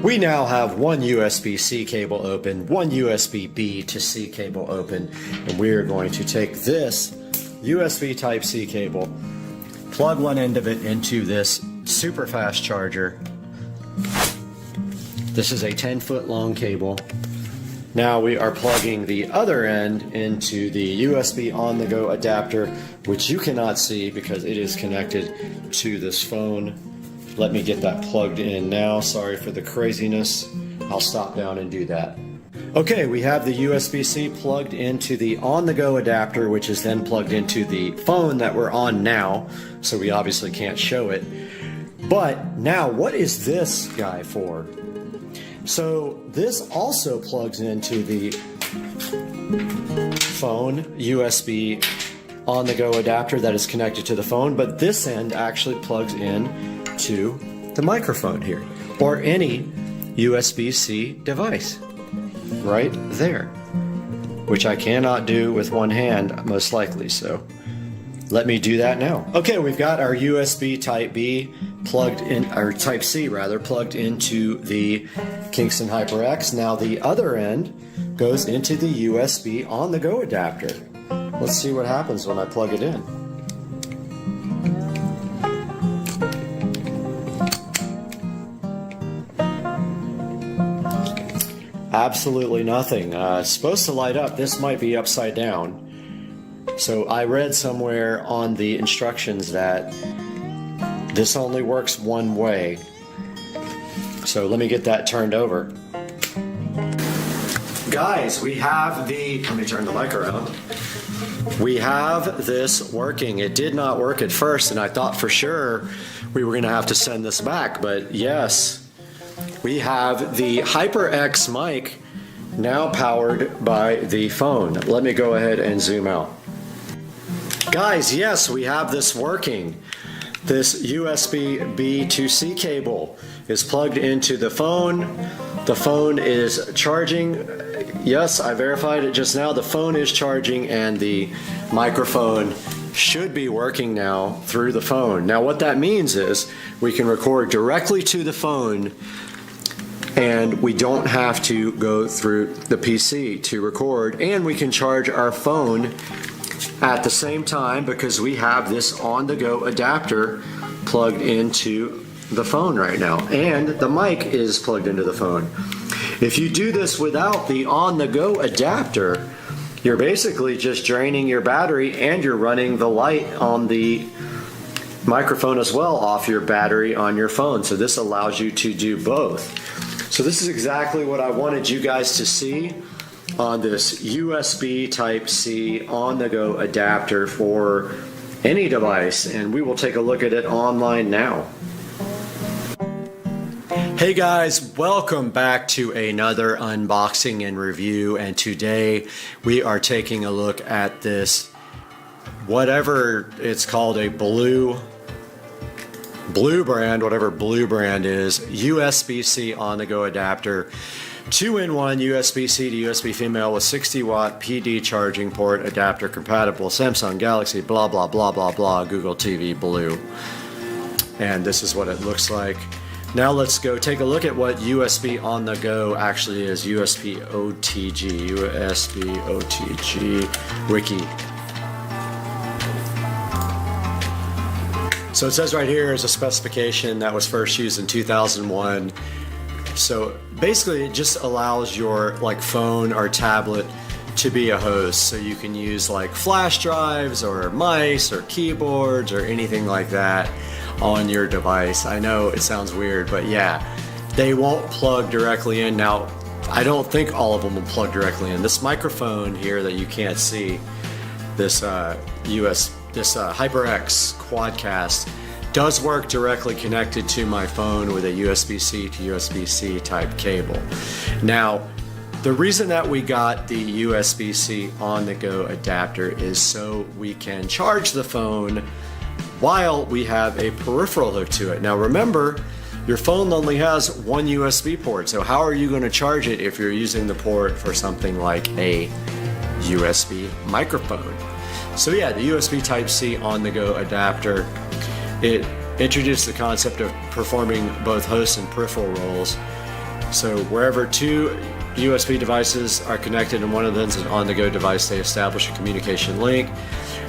We now have one USB-C cable open, one USB-B to C cable open, and we are going to take this USB Type-C cable, plug one end of it into this super fast charger. This is a 10-foot long cable. Now we are plugging the other end into the USB on-the-go adapter, which you cannot see because it is connected to this phone. Let me get that plugged in now. Sorry for the craziness. I'll stop down and do that. Okay, we have the USB-C plugged into the on-the-go adapter, which is then plugged into the phone that we're on now, so we obviously can't show it. But now, what is this guy for? So this also plugs into the phone USB on-the-go adapter that is connected to the phone, but this end actually plugs in to the microphone here, or any USB-C device right there, which I cannot do with one hand, most likely, so let me do that now. Okay, we've got our USB Type-B plugged in, or Type-C rather, plugged into the Kingston HyperX. Now the other end goes into the USB on-the-go adapter. Let's see what happens when I plug it in. Absolutely nothing. It's supposed to light up. This might be upside down. So I read somewhere on the instructions that this only works one way. So let me get that turned over. Guys, we have let me turn the mic around. We have this working. It did not work at first, and I thought for sure we were going to have to send this back, but yes. We have the HyperX mic now powered by the phone. Let me go ahead and zoom out. Guys, yes, we have this working. This USB-B to C cable is plugged into the phone. The phone is charging. Yes, I verified it just now. The phone is charging and the microphone should be working now through the phone. Now what that means is we can record directly to the phone, and we don't have to go through the PC to record, and we can charge our phone at the same time because we have this on-the-go adapter plugged into the phone right now, and the mic is plugged into the phone. If you do this without the on-the-go adapter, you're basically just draining your battery, and you're running the light on the microphone as well off your battery on your phone. So this allows you to do both. So this is exactly what I wanted you guys to see on this USB Type-C on-the-go adapter for any device, and we will take a look at it online now. Hey guys, welcome back to another unboxing and review, and today we are taking a look at this, whatever it's called, a blue brand, whatever blue brand is, USB-C on-the-go adapter, 2-in-1 USB-C to USB female with 60-watt PD charging port adapter compatible, Samsung Galaxy, blah, blah, blah, blah, blah, Google TV Blue. And this is what it looks like. Now let's go take a look at what USB on-the-go actually is. USB OTG wiki. So it says right here is a specification that was first used in 2001. So basically it just allows your phone or tablet to be a host. So you can use flash drives or mice or keyboards or anything like that on your device. I know it sounds weird, but yeah, they won't plug directly in. Now, I don't think all of them will plug directly in. This microphone here that you can't see, this HyperX Quadcast, does work directly connected to my phone with a USB-C to USB-C type cable. Now, the reason that we got the USB-C on-the-go adapter is so we can charge the phone while we have a peripheral hook to it. Now remember, your phone only has one USB port, so how are you going to charge it if you're using the port for something like a USB microphone? So yeah, the USB Type-C on-the-go adapter, it introduced the concept of performing both host and peripheral roles. So wherever two USB devices are connected and one of them is an on-the-go device, they establish a communication link.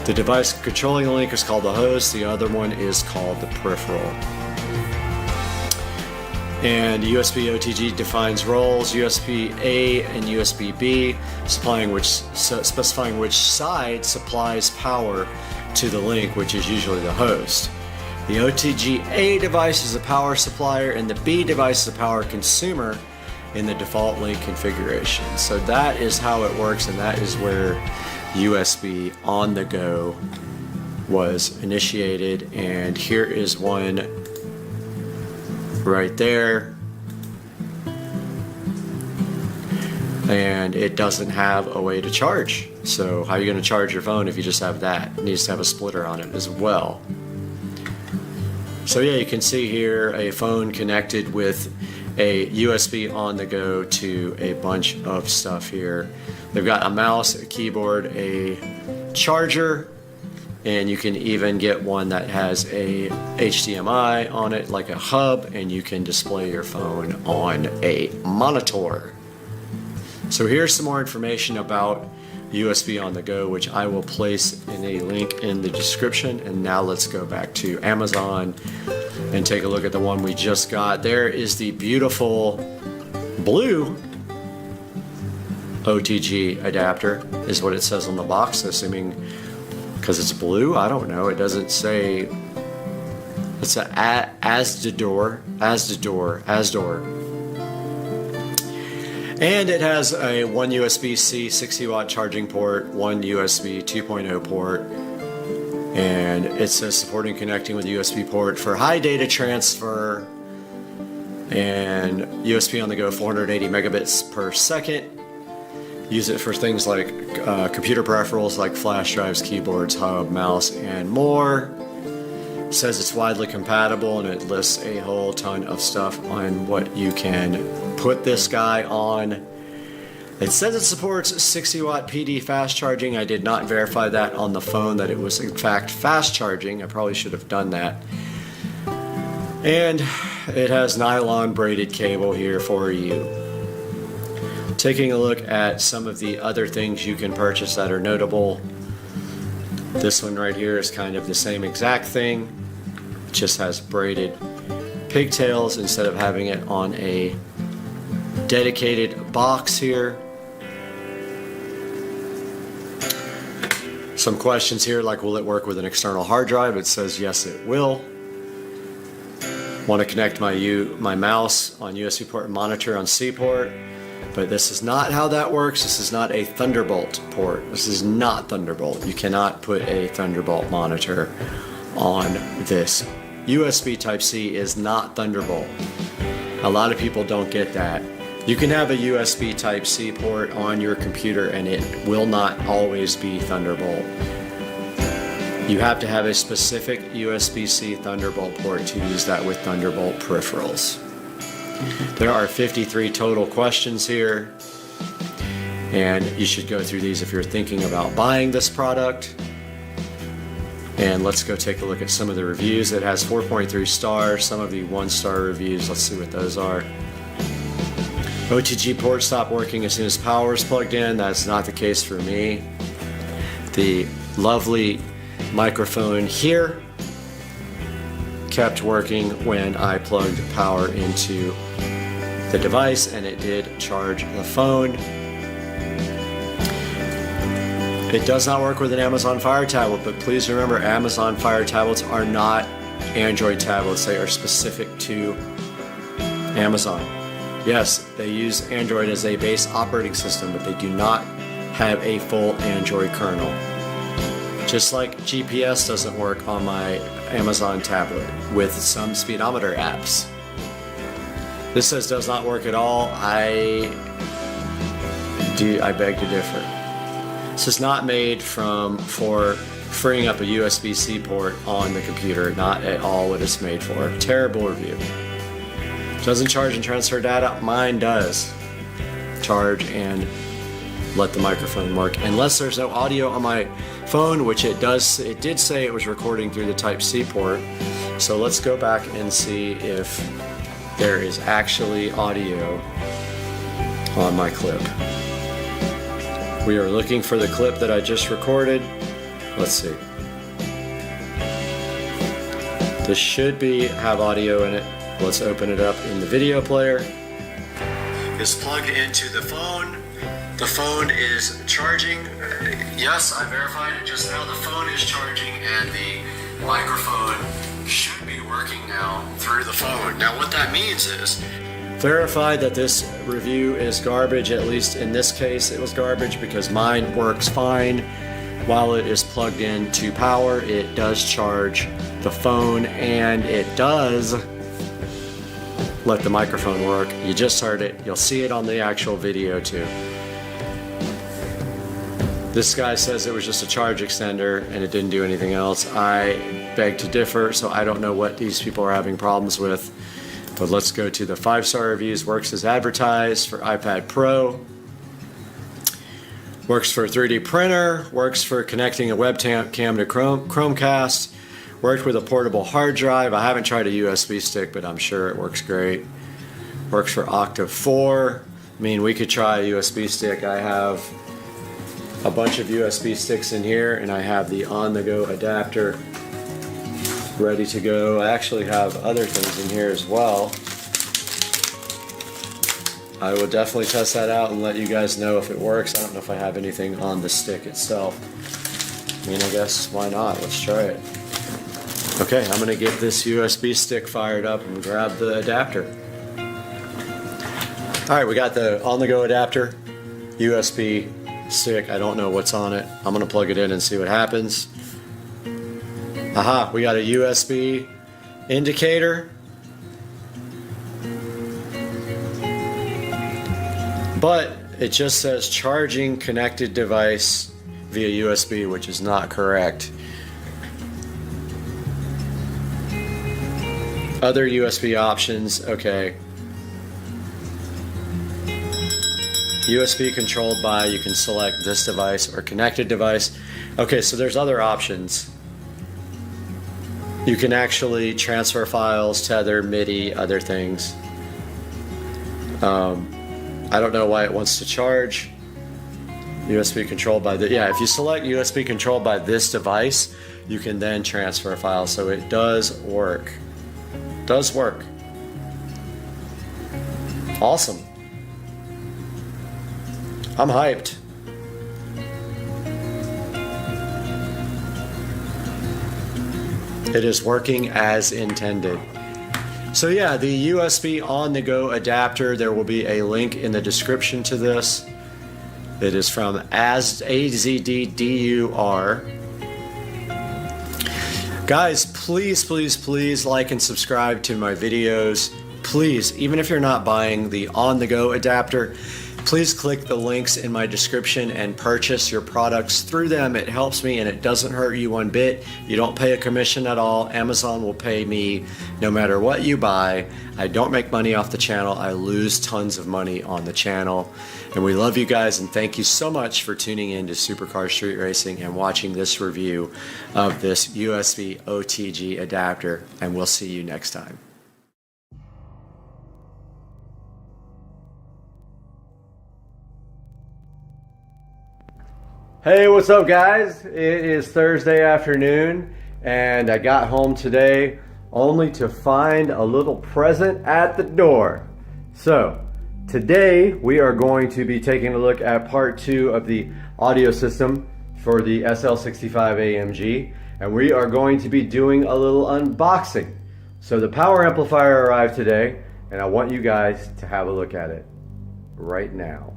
The device controlling the link is called the host, the other one is called the peripheral. And USB OTG defines roles, USB-A and USB-B, specifying which side supplies power to the link, which is usually the host. The OTG-A device is a power supplier and the B device is a power consumer in the default link configuration. So that is how it works, and that is where USB on the go was initiated, and here is one right there. and it doesn't have a way to charge. So how are you going to charge your phone if you just have that? It needs to have a splitter on it as well. So yeah, you can see here a phone connected with a USB on the go to a bunch of stuff here. They've got a mouse, a keyboard, a charger, and you can even get one that has a HDMI on it, like a hub, and you can display your phone on a monitor. So here's some more information about USB on the go, which I will place in a link in the description. And now let's go back to Amazon and take a look at the one we just got. There is the beautiful blue OTG adapter, is what it says on the box, assuming because it's blue. I don't know. It doesn't say. It's a Asdor. And it has a one USB-C 60-watt charging port, one USB 2.0 port, and it says supporting connecting with USB port for high data transfer, and USB on the go 480 megabits per second. Use it for things like computer peripherals like flash drives, keyboards, hub, mouse, and more. It says it's widely compatible, and it lists a whole ton of stuff on what you can put this guy on. It says it supports 60-watt PD fast charging. I did not verify that on the phone that it was in fact fast charging. I probably should have done that. And it has nylon braided cable here for you. Taking a look at some of the other things you can purchase that are notable. This one right here is kind of the same exact thing. It just has braided pigtails instead of having it on a dedicated box here. Some questions here like, will it work with an external hard drive? It says yes, it will. Want to connect my mouse on USB port and monitor on C port, but this is not how that works. This is not a Thunderbolt port. This is not Thunderbolt. You cannot put a Thunderbolt monitor on this. USB Type-C is not Thunderbolt. A lot of people don't get that. You can have a USB Type-C port on your computer and it will not always be Thunderbolt. You have to have a specific USB-C Thunderbolt port to use that with Thunderbolt peripherals. There are 53 total questions here, and you should go through these if you're thinking about buying this product. And let's go take a look at some of the reviews. It has 4.3 stars, some of the 1-star reviews. Let's see what those are. OTG port stopped working as soon as power is plugged in. That's not the case for me. The lovely microphone here kept working when I plugged power into the device, and it did charge the phone. It does not work with an Amazon Fire tablet, but please remember, Amazon Fire tablets are not Android tablets. They are specific to Amazon. Yes, they use Android as a base operating system, but they do not have a full Android kernel. Just like GPS doesn't work on my Amazon tablet with some speedometer apps. This says does not work at all. I beg to differ. This is not made for freeing up a USB-C port on the computer. Not at all what it's made for. Terrible review. Doesn't charge and transfer data. Mine does. Charge and let the microphone work. Unless there's no audio on my phone, which it does. It did say it was recording through the Type-C port. So let's go back and see if there is actually audio on my clip. We are looking for the clip that I just recorded. Let's see. This should have audio in it. Let's open it up in the video player. It's plugged into the phone. The phone is charging. Yes, I verified it just now. The phone is charging and the microphone should be working now through the phone. Now what that means is verified that this review is garbage. At least in this case it was garbage because mine works fine. While it is plugged into power, it does charge the phone and it does let the microphone work. You just heard it. You'll see it on the actual video too. This guy says it was just a charge extender and it didn't do anything else. I beg to differ, so I don't know what these people are having problems with. But let's go to the 5-star reviews. Works as advertised for iPad Pro. Works for a 3D printer. Works for connecting a webcam to Chromecast. Worked with a portable hard drive. I haven't tried a USB stick, but I'm sure it works great. Works for Octave 4. I mean, we could try a USB stick. I have a bunch of USB sticks in here, and I have the on-the-go adapter ready to go. I actually have other things in here as well. I will definitely test that out and let you guys know if it works. I don't know if I have anything on the stick itself. I mean, I guess why not? Let's try it. Okay, I'm gonna get this USB stick fired up and grab the adapter. All right, we got the on-the-go adapter, USB stick. I don't know what's on it. I'm gonna plug it in and see what happens. Aha, we got a USB indicator. But it just says charging connected device via USB, which is not correct. Other USB options, okay. USB controlled by, you can select this device or connected device. Okay, so there's other options. You can actually transfer files, tether, MIDI, other things. I don't know why it wants to charge. USB controlled by the, yeah, if you select USB controlled by this device, you can then transfer files. So it does work. Does work. Awesome. I'm hyped. It is working as intended. So yeah, the USB on-the-go adapter, there will be a link in the description to this. It is from AZDDUR. Guys, please like and subscribe to my videos. Please, even if you're not buying the on-the-go adapter, please click the links in my description and purchase your products through them. It helps me and it doesn't hurt you one bit. You don't pay a commission at all. Amazon will pay me no matter what you buy. I don't make money off the channel. I lose tons of money on the channel. And we love you guys and thank you so much for tuning in to Supercar Street Racing and watching this review of this USB OTG adapter. And we'll see you next time. Hey, what's up guys? It is Thursday afternoon and I got home today only to find a little present at the door. So today we are going to be taking a look at part 2 of the audio system for the SL65 AMG, and we are going to be doing a little unboxing. So the power amplifier arrived today and I want you guys to have a look at it right now.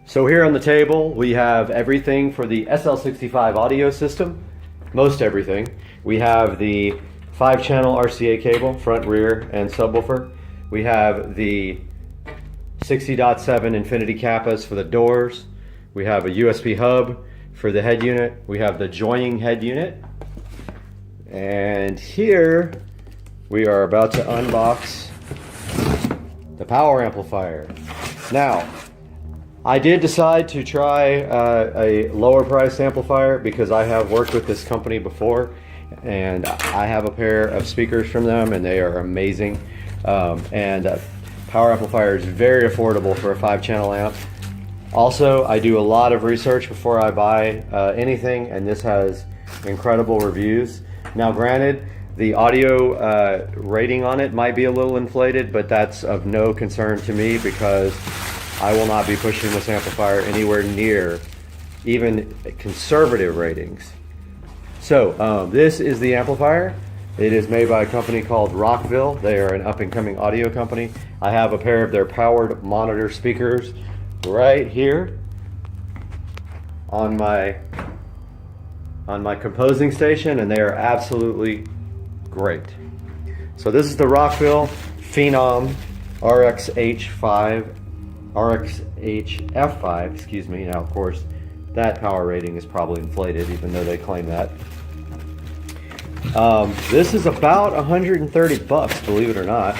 So here on the table we have everything for the SL65 audio system, most everything. We have the 5-channel RCA cable, front, rear, and subwoofer. We have the 60.7 infinity kappas for the doors. We have a USB hub for the head unit. We have the joining head unit. And here we are about to unbox the power amplifier. Now, I did decide to try a lower price amplifier because I have worked with this company before and I have a pair of speakers from them and they are amazing. Power amplifier is very affordable for a 5-channel amp. Also, I do a lot of research before I buy anything, and this has incredible reviews. Now granted, the audio rating on it might be a little inflated, but that's of no concern to me because I will not be pushing this amplifier anywhere near even conservative ratings. So this is the amplifier. It is made by a company called Rockville. They are an up-and-coming audio company. I have a pair of their powered monitor speakers right here on my composing station, and they are absolutely great. So this is the Rockville Phenom RXH5 RXH-F5, excuse me. Now, of course, that power rating is probably inflated, even though they claim that. This is about 130 bucks, believe it or not.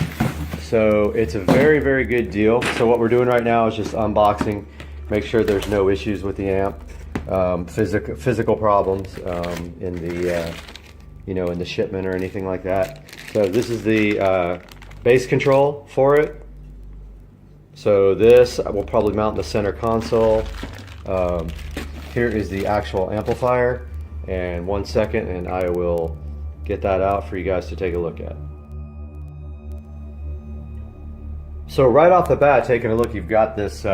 So it's a very, very good deal. So what we're doing right now is just unboxing, make sure there's no issues with the amp, physical problems in the in the shipment or anything like that. So this is the bass control for it. So this will probably mount in the center console. Here is the actual amplifier, and 1 second and I will get that out for you guys to take a look at. So right off the bat, taking a look, you've got this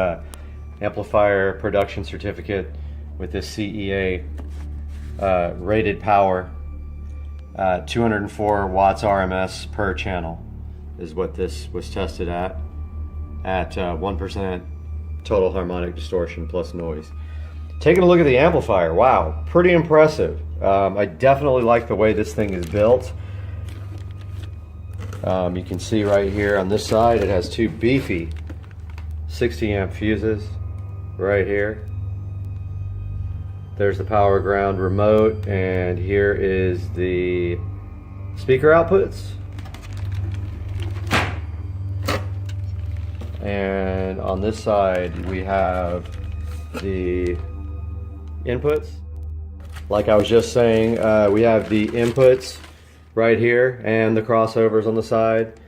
amplifier production certificate with this CEA rated power. 204 watts RMS per channel is what this was tested at 1% total harmonic distortion plus noise. Taking a look at the amplifier, wow, pretty impressive. I definitely like the way this thing is built. You can see right here on this side it has two beefy 60 amp fuses right here. There's the power ground remote, and here is the speaker outputs. And on this side we have the inputs. Like I was just saying, we have the inputs right here and the crossovers on the side.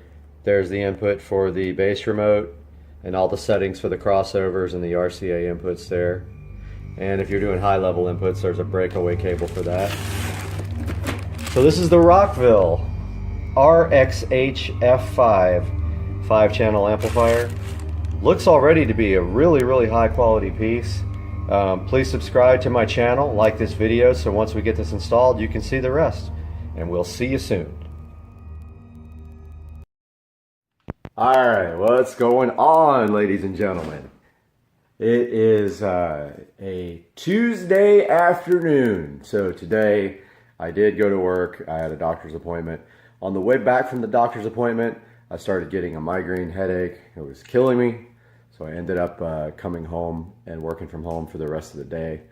There's the input for the bass remote and all the settings for the crossovers and the RCA inputs there. And if you're doing high level inputs, there's a breakaway cable for that. So this is the Rockville RXH-F5 5-channel amplifier. Looks already to be a really, really high quality piece. Please subscribe to my channel, like this video, so once we get this installed, you can see the rest. And we'll see you soon. All right, what's going on, ladies and gentlemen? It is a Tuesday afternoon. So today I did go to work. I had a doctor's appointment. On the way back from the doctor's appointment, I started getting a migraine headache. It was killing me. So I ended up coming home and working from home for the rest of the day.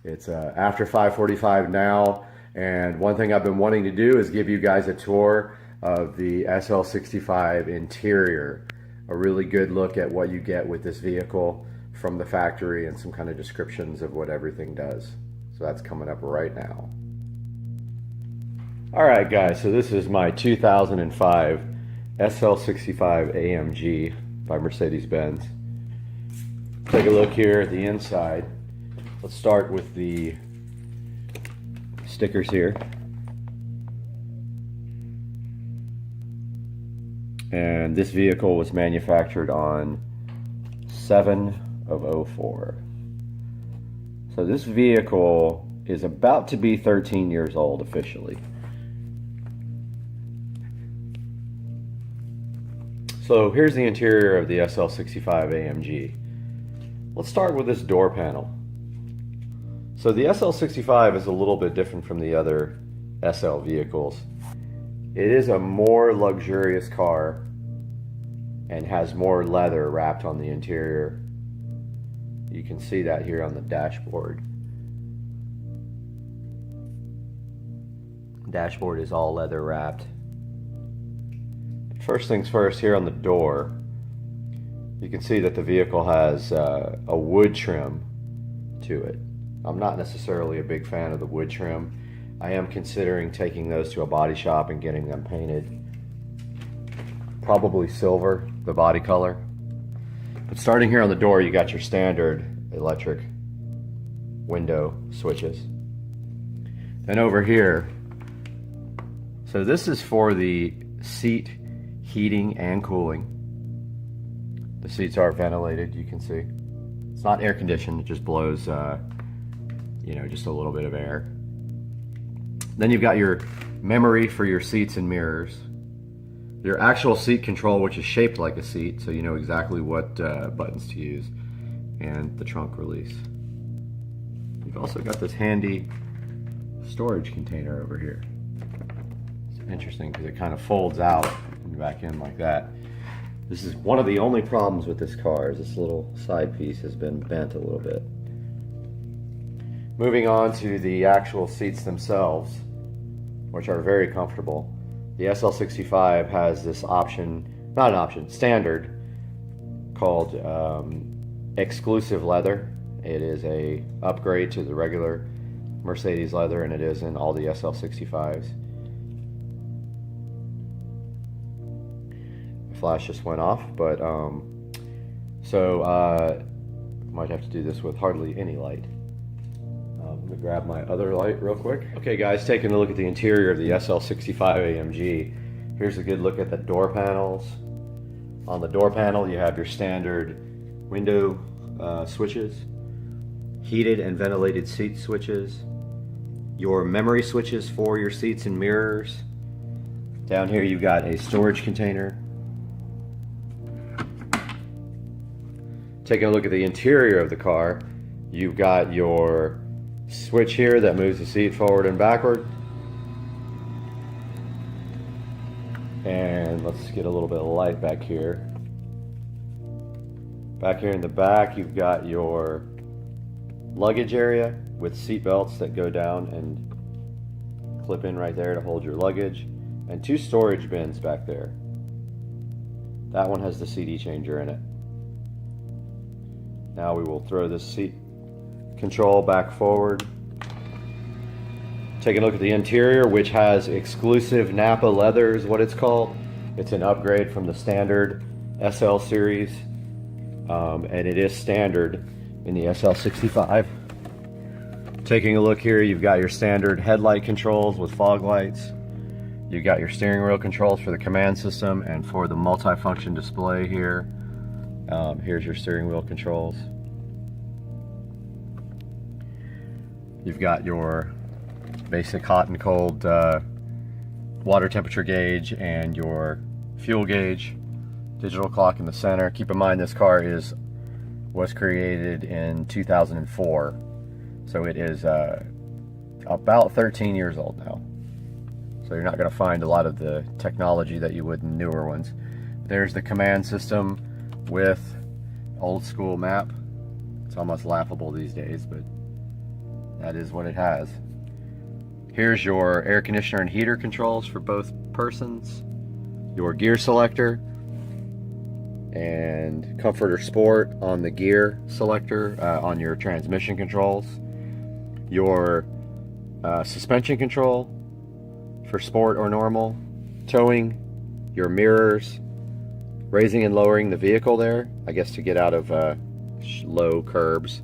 It's after 5:45 now. And one thing I've been wanting to do is give you guys a tour of the SL65 interior. A really good look at what you get with this vehicle from the factory and some kind of descriptions of what everything does. So that's coming up right now. All right, guys, so this is my 2005 SL65 AMG by Mercedes-Benz. Take a look here at the inside. Let's start with the stickers here. And this vehicle was manufactured on 7/04. So this vehicle is about to be 13 years old officially. So here's the interior of the SL65 AMG. Let's start with this door panel. So the SL65 is a little bit different from the other SL vehicles. It is a more luxurious car and has more leather wrapped on the interior. You can see that here on the dashboard. The dashboard is all leather wrapped. First things first, here on the door, you can see that the vehicle has a wood trim to it. I'm not necessarily a big fan of the wood trim. I am considering taking those to a body shop and getting them painted. Probably silver, the body color. But starting here on the door, you got your standard electric window switches. Then over here, so this is for the seat heating and cooling. The seats are ventilated, you can see. It's not air conditioned, it just blows, just a little bit of air. Then you've got your memory for your seats and mirrors. Your actual seat control, which is shaped like a seat, so you know exactly what buttons to use. And the trunk release. You've also got this handy storage container over here. It's interesting because it kind of folds out and back in like that. This is one of the only problems with this car, is this little side piece has been bent a little bit. Moving on to the actual seats themselves, which are very comfortable. The SL65 has this option, not an option, standard, called exclusive leather. It is a upgrade to the regular Mercedes leather, and it is in all the SL65s. Flash just went off, but might have to do this with hardly any light. Let me grab my other light real quick. Okay guys, taking a look at the interior of the SL65 AMG. Here's a good look at the door panels. On the door panel you have your standard window switches, heated and ventilated seat switches, your memory switches for your seats and mirrors. Down here you've got a storage container. Taking a look at the interior of the car, you've got your switch here that moves the seat forward and backward. And let's get a little bit of light back here. Back here in the back, you've got your luggage area with seat belts that go down and clip in right there to hold your luggage, and 2 storage bins back there. That one has the CD changer in it. Now we will throw this seat control back forward. Taking a look at the interior, which has exclusive Napa leather is what it's called. It's an upgrade from the standard SL series, and it is standard in the SL65. Taking a look here, you've got your standard headlight controls with fog lights. You've got your steering wheel controls for the command system and for the multi-function display here. Here's your steering wheel controls. You've got your basic hot and cold water temperature gauge and your fuel gauge. Digital clock in the center. Keep in mind this car was created in 2004, so it is about 13 years old now. So you're not going to find a lot of the technology that you would in newer ones. There's the command system with old school map. It's almost laughable these days, but that is what it has. Here's your air conditioner and heater controls for both persons, your gear selector, and comfort or sport on the gear selector on your transmission controls, your suspension control for sport or normal, towing, your mirrors, raising and lowering the vehicle there, I guess to get out of low curbs.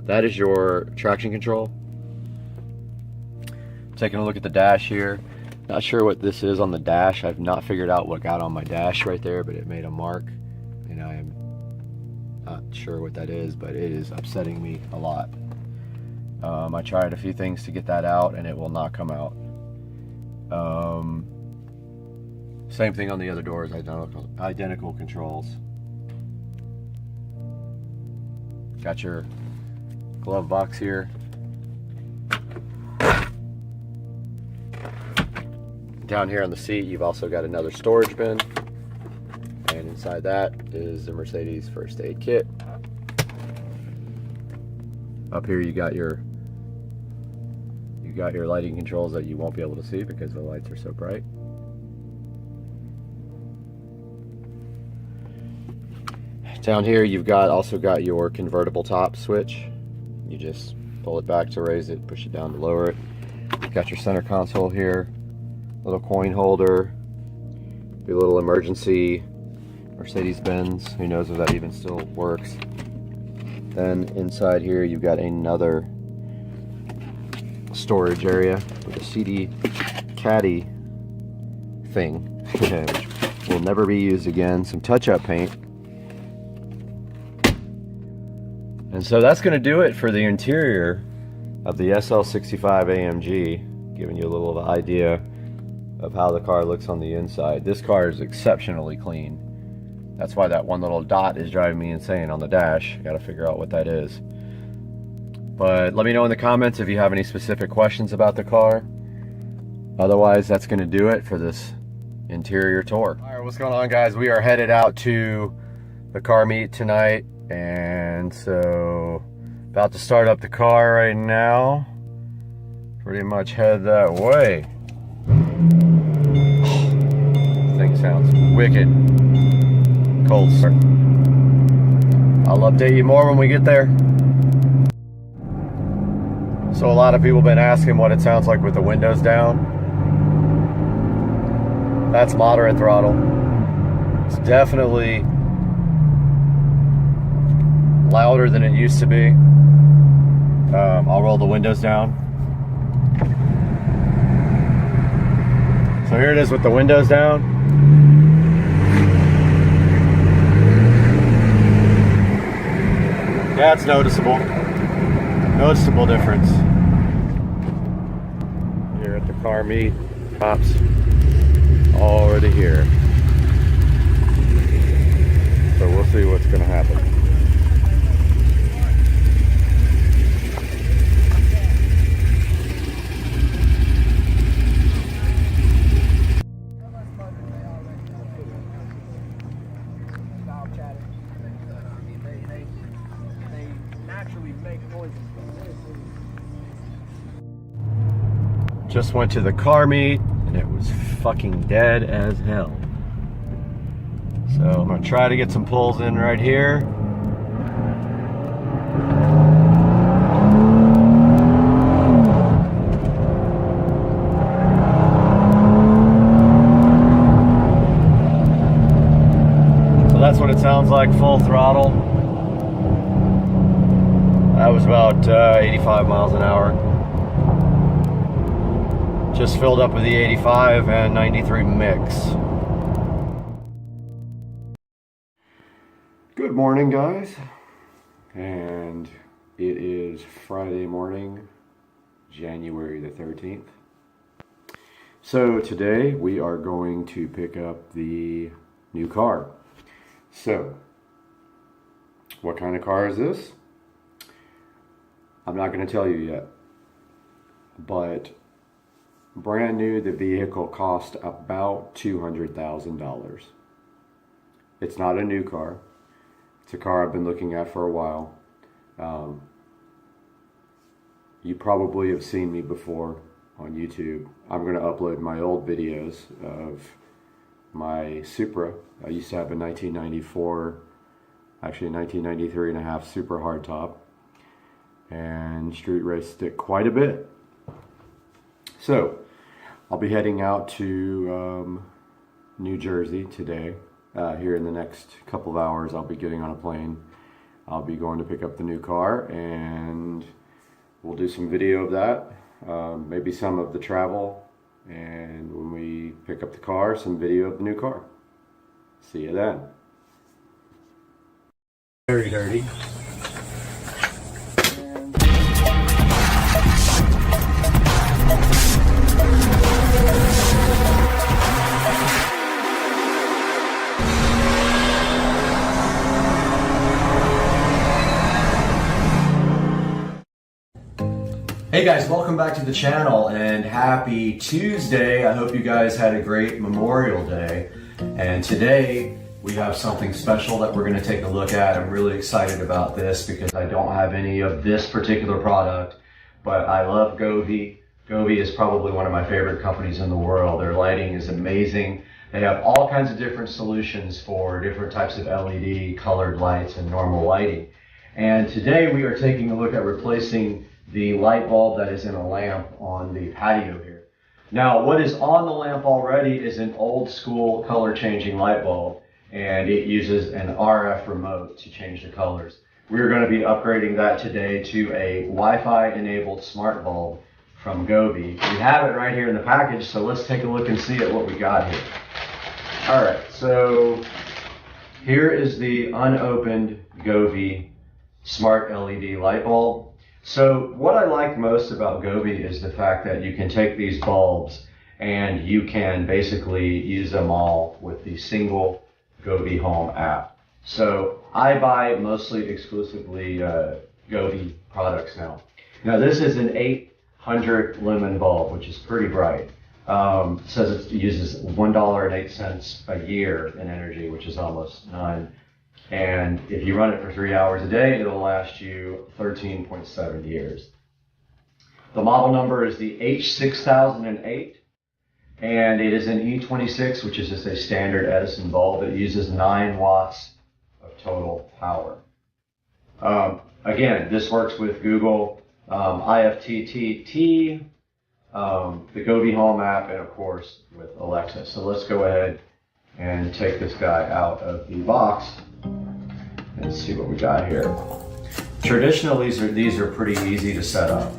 That is your traction control. Taking a look at the dash here. Not sure what this is on the dash. I've not figured out what got on my dash right there, but it made a mark. And I am not sure what that is, but it is upsetting me a lot. I tried a few things to get that out and it will not come out. Same thing on the other doors, identical controls. Got your glove box here. Down here on the seat, you've also got another storage bin. And inside that is the Mercedes first aid kit. Up here you got your lighting controls that you won't be able to see because the lights are so bright. Down here you've also got your convertible top switch. You just pull it back to raise it, push it down to lower it. Got your center console here, little coin holder, your little emergency Mercedes-Benz. Who knows if that even still works. Then inside here you've got another storage area with a CD caddy thing, which will never be used again. Some touch-up paint. And so that's going to do it for the interior of the SL65 AMG, giving you a little idea of how the car looks on the inside. This car is exceptionally clean. That's why that one little dot is driving me insane on the dash. Got to figure out what that is. But let me know in the comments if you have any specific questions about the car. Otherwise, that's going to do it for this interior tour. All right, what's going on, guys? We are headed out to the car meet tonight, and so about to start up the car right now. Pretty much head that way. This thing sounds wicked. Cold start. I'll update you more when we get there. So a lot of people have been asking what it sounds like with the windows down. That's moderate throttle. It's definitely louder than it used to be. I'll roll the windows down. So here it is with the windows down. Yeah, it's noticeable. Noticeable difference. Here at the car meet, cops already here. So we'll see what's gonna happen. Just went to the car meet and it was fucking dead as hell. So I'm gonna try to get some pulls in right here. So that's what it sounds like, full throttle. That was about 85 miles an hour. Just filled up with the 85 and 93 mix. Good morning, guys. And it is Friday morning, January the 13th. So today we are going to pick up the new car. So, what kind of car is this? I'm not going to tell you yet, but brand new, the vehicle cost about $200,000. It's not a new car. It's a car I've been looking at for a while. You probably have seen me before on YouTube. I'm going to upload my old videos of my Supra. I used to have a 1994, actually a 1993 and a half Supra hardtop, and street raced it quite a bit. So, I'll be heading out to New Jersey today. Here in the next couple of hours, I'll be getting on a plane. I'll be going to pick up the new car, and we'll do some video of that. Maybe some of the travel, and when we pick up the car, some video of the new car. See you then. Very dirty. Hey guys, welcome back to the channel and happy Tuesday. I hope you guys had a great Memorial Day. And today we have something special that we're going to take a look at. I'm really excited about this because I don't have any of this particular product, but I love Govee. Govee is probably one of my favorite companies in the world. Their lighting is amazing. They have all kinds of different solutions for different types of LED colored lights and normal lighting. And today we are taking a look at replacing the light bulb that is in a lamp on the patio here. Now, what is on the lamp already is an old school color changing light bulb, and it uses an RF remote to change the colors. We're going to be upgrading that today to a Wi-Fi enabled smart bulb from Govee. We have it right here in the package, so let's take a look and see at what we got here. All right, so here is the unopened Govee smart LED light bulb. So what I like most about Govee is the fact that you can take these bulbs and you can basically use them all with the single Govee Home app. So I buy mostly exclusively Govee products now. Now this is an 800 lumen bulb, which is pretty bright. Says it uses $1.08 a year in energy, which is almost none. And if you run it for 3 hours a day, it'll last you 13.7 years. The model number is the H6008, and it is an E26, which is just a standard Edison bulb. It uses 9 watts of total power. Again, this works with Google, IFTTT, the Govee Home app, and of course with Alexa. So let's go ahead and take this guy out of the box and see what we got here. Traditionally, these are pretty easy to set up.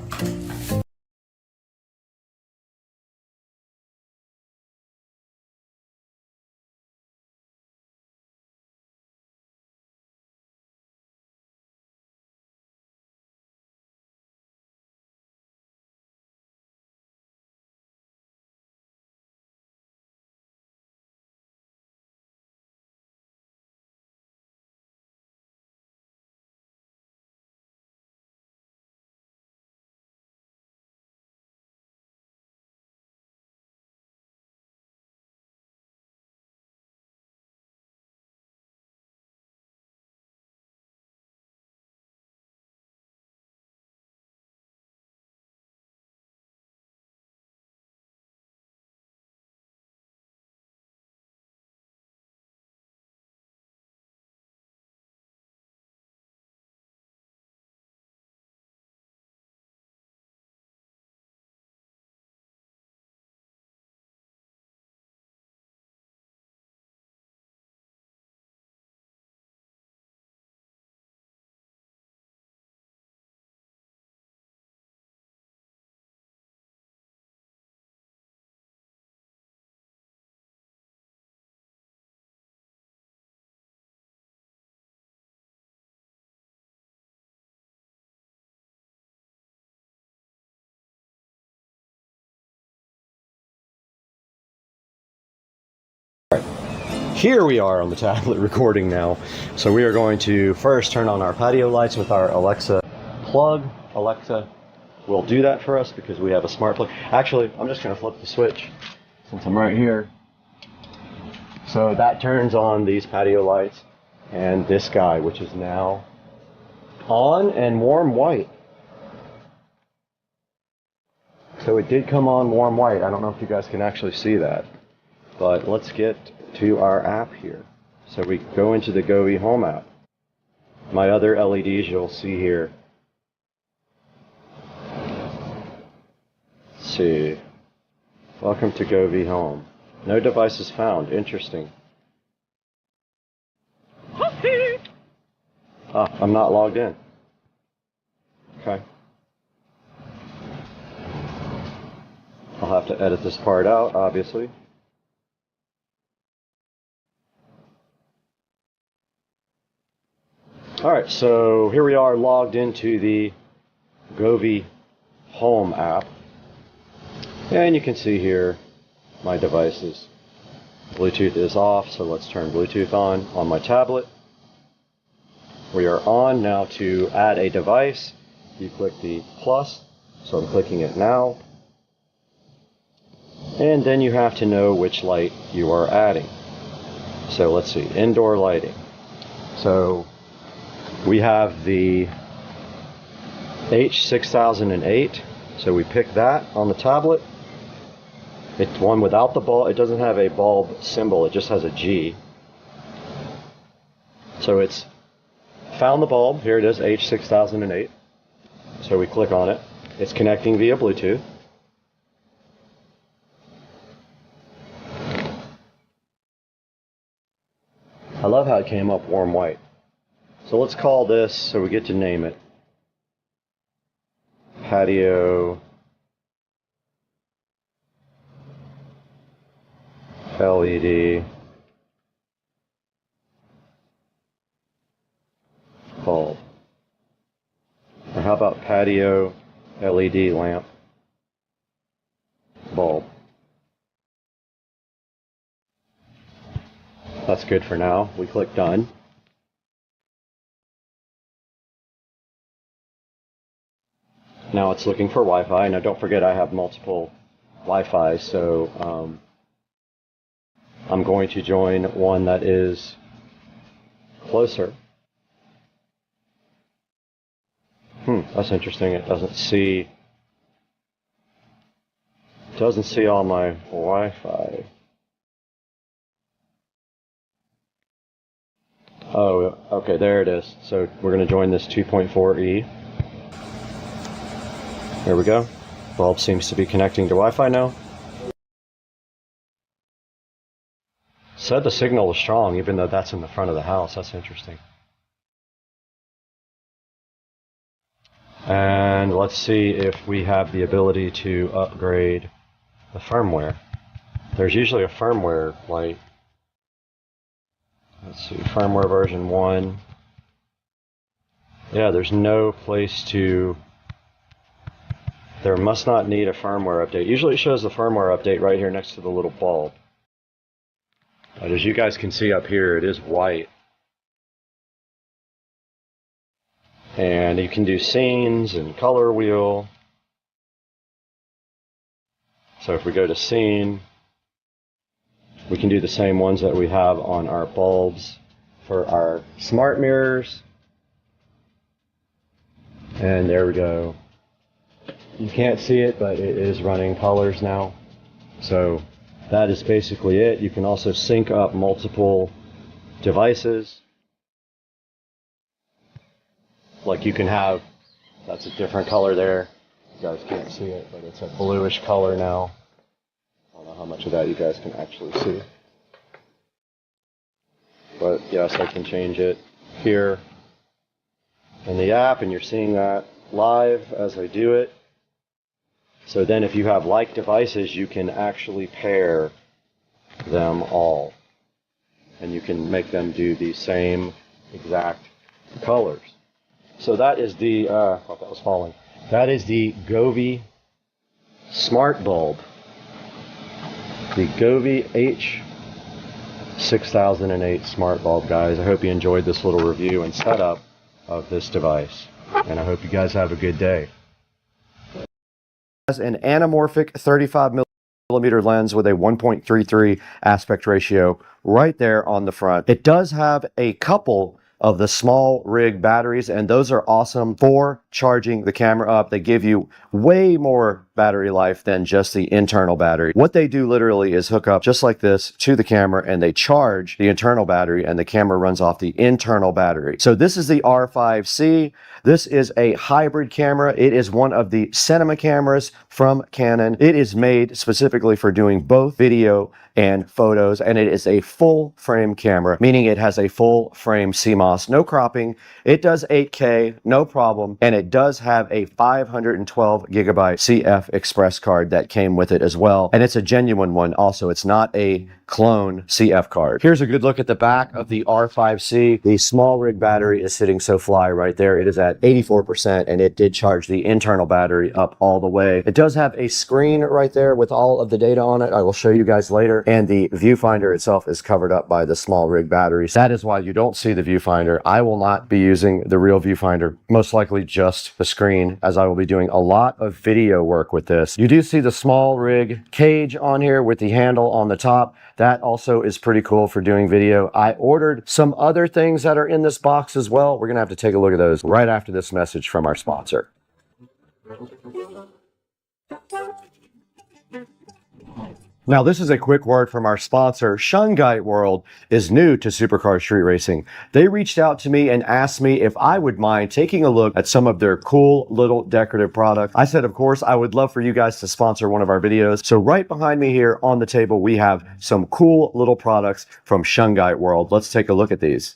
Here we are on the tablet recording now. So we are going to first turn on our patio lights with our Alexa plug. Alexa will do that for us because we have a smart plug. Actually, I'm just going to flip the switch since I'm right here. So that turns on these patio lights and this guy, which is now on and warm white. So it did come on warm white. I don't know if you guys can actually see that, but let's get to our app here. So we go into the Govee Home app. My other LEDs you'll see here. Let's see. Welcome to Govee Home. No devices found. Interesting. I'm not logged in. Okay. I'll have to edit this part out, obviously. Alright, so here we are logged into the Govee Home app. And you can see here my devices. Bluetooth is off, so let's turn Bluetooth on my tablet. We are on now. To add a device. You click the plus, so I'm clicking it now. And then you have to know which light you are adding. So let's see, indoor lighting. So we have the H6008, so we pick that on the tablet. It's one without the bulb. It doesn't have a bulb symbol, it just has a G. So it's found the bulb. Here it is, H6008. So we click on it. It's connecting via Bluetooth. I love how it came up warm white. So let's call this, so we get to name it, Patio LED bulb. Or how about Patio LED lamp bulb? That's good for now. We click done. Now it's looking for Wi-Fi. Now don't forget I have multiple Wi-Fi, so I'm going to join one that is closer. That's interesting. It doesn't see all my Wi-Fi. Oh, okay, there it is. So we're going to join this 2.4E. There we go. Bulb seems to be connecting to Wi-Fi now. Said the signal was strong, even though that's in the front of the house. That's interesting. And let's see if we have the ability to upgrade the firmware. There's usually a firmware light. Let's see, firmware version 1. Yeah, there's no place to... There must not need a firmware update. Usually it shows the firmware update right here next to the little bulb. But as you guys can see up here, it is white. And you can do scenes and color wheel. So if we go to scene, we can do the same ones that we have on our bulbs for our smart mirrors. And there we go. You can't see it, but it is running colors now. So that is basically it. You can also sync up multiple devices. Like you can have, that's a different color there. You guys can't see it, but it's a bluish color now. I don't know how much of that you guys can actually see. But yes, I can change it here in the app, and you're seeing that live as I do it. So then if you have like devices, you can actually pair them all. And you can make them do the same exact colors. So that is the, I thought that was falling. That is the Govee Smart Bulb. The Govee H6008 Smart Bulb, guys. I hope you enjoyed this little review and setup of this device. And I hope you guys have a good day. Has an anamorphic 35mm lens with a 1.33 aspect ratio right there on the front. It does have a couple of the small rig batteries, and those are awesome for charging the camera up. They give you way more battery life than just the internal battery. What they do literally is hook up just like this to the camera, and they charge the internal battery, and the camera runs off the internal battery. So this is the R5C. This is a hybrid camera. It is one of the cinema cameras from Canon. It is made specifically for doing both video and photos, and it is a full frame camera, meaning it has a full frame CMOS, no cropping. It does 8K, no problem, and it does have a 512 gigabyte CF Express card that came with it as well, and it's a genuine one also. It's not a clone CF card. Here's a good look at the back of the R5C. The small rig battery is sitting so fly right there. It is at 84%, and it did charge the internal battery up all the way. It does have a screen right there with all of the data on it. I will show you guys later. And the viewfinder itself is covered up by the small rig batteries. That is why you don't see the viewfinder. I will not be using the real viewfinder, most likely just the screen, as I will be doing a lot of video work with this. You do see the small rig cage on here with the handle on the top. That also is pretty cool for doing video. I ordered some other things that are in this box as well. We're gonna have to take a look at those right after this message from our sponsor. Now, this is a quick word from our sponsor. Shungite World is new to Supercar Street Racing. They reached out to me and asked me if I would mind taking a look at some of their cool little decorative products. I said, of course, I would love for you guys to sponsor one of our videos. So right behind me here on the table, we have some cool little products from Shungite World. Let's take a look at these.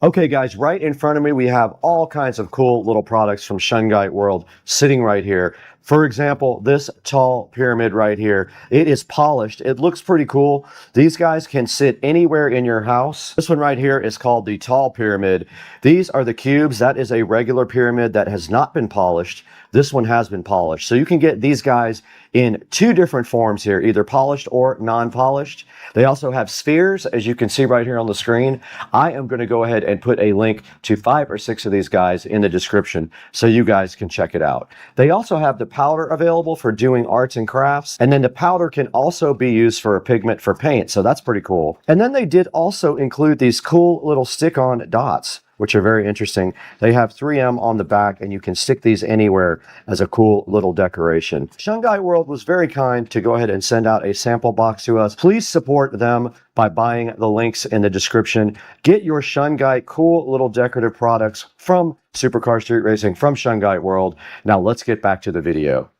Okay, guys, right in front of me, we have all kinds of cool little products from Shungite World sitting right here. For example, this tall pyramid right here, it is polished. It looks pretty cool. These guys can sit anywhere in your house. This one right here is called the tall pyramid. These are the cubes. That is a regular pyramid that has not been polished. This one has been polished. So you can get these guys in two different forms here, either polished or non-polished. They also have spheres, as you can see right here on the screen. I am going to go ahead and put a link to 5 or 6 of these guys in the description so you guys can check it out. They also have the powder available for doing arts and crafts. And then the powder can also be used for a pigment for paint. So that's pretty cool. And then they did also include these cool little stick-on dots, which are very interesting. They have 3M on the back, and you can stick these anywhere as a cool little decoration. Shungite World was very kind to go ahead and send out a sample box to us. Please support them by buying the links in the description. Get your Shungite cool little decorative products from Supercar Street Racing, from Shungite World. Now let's get back to the video.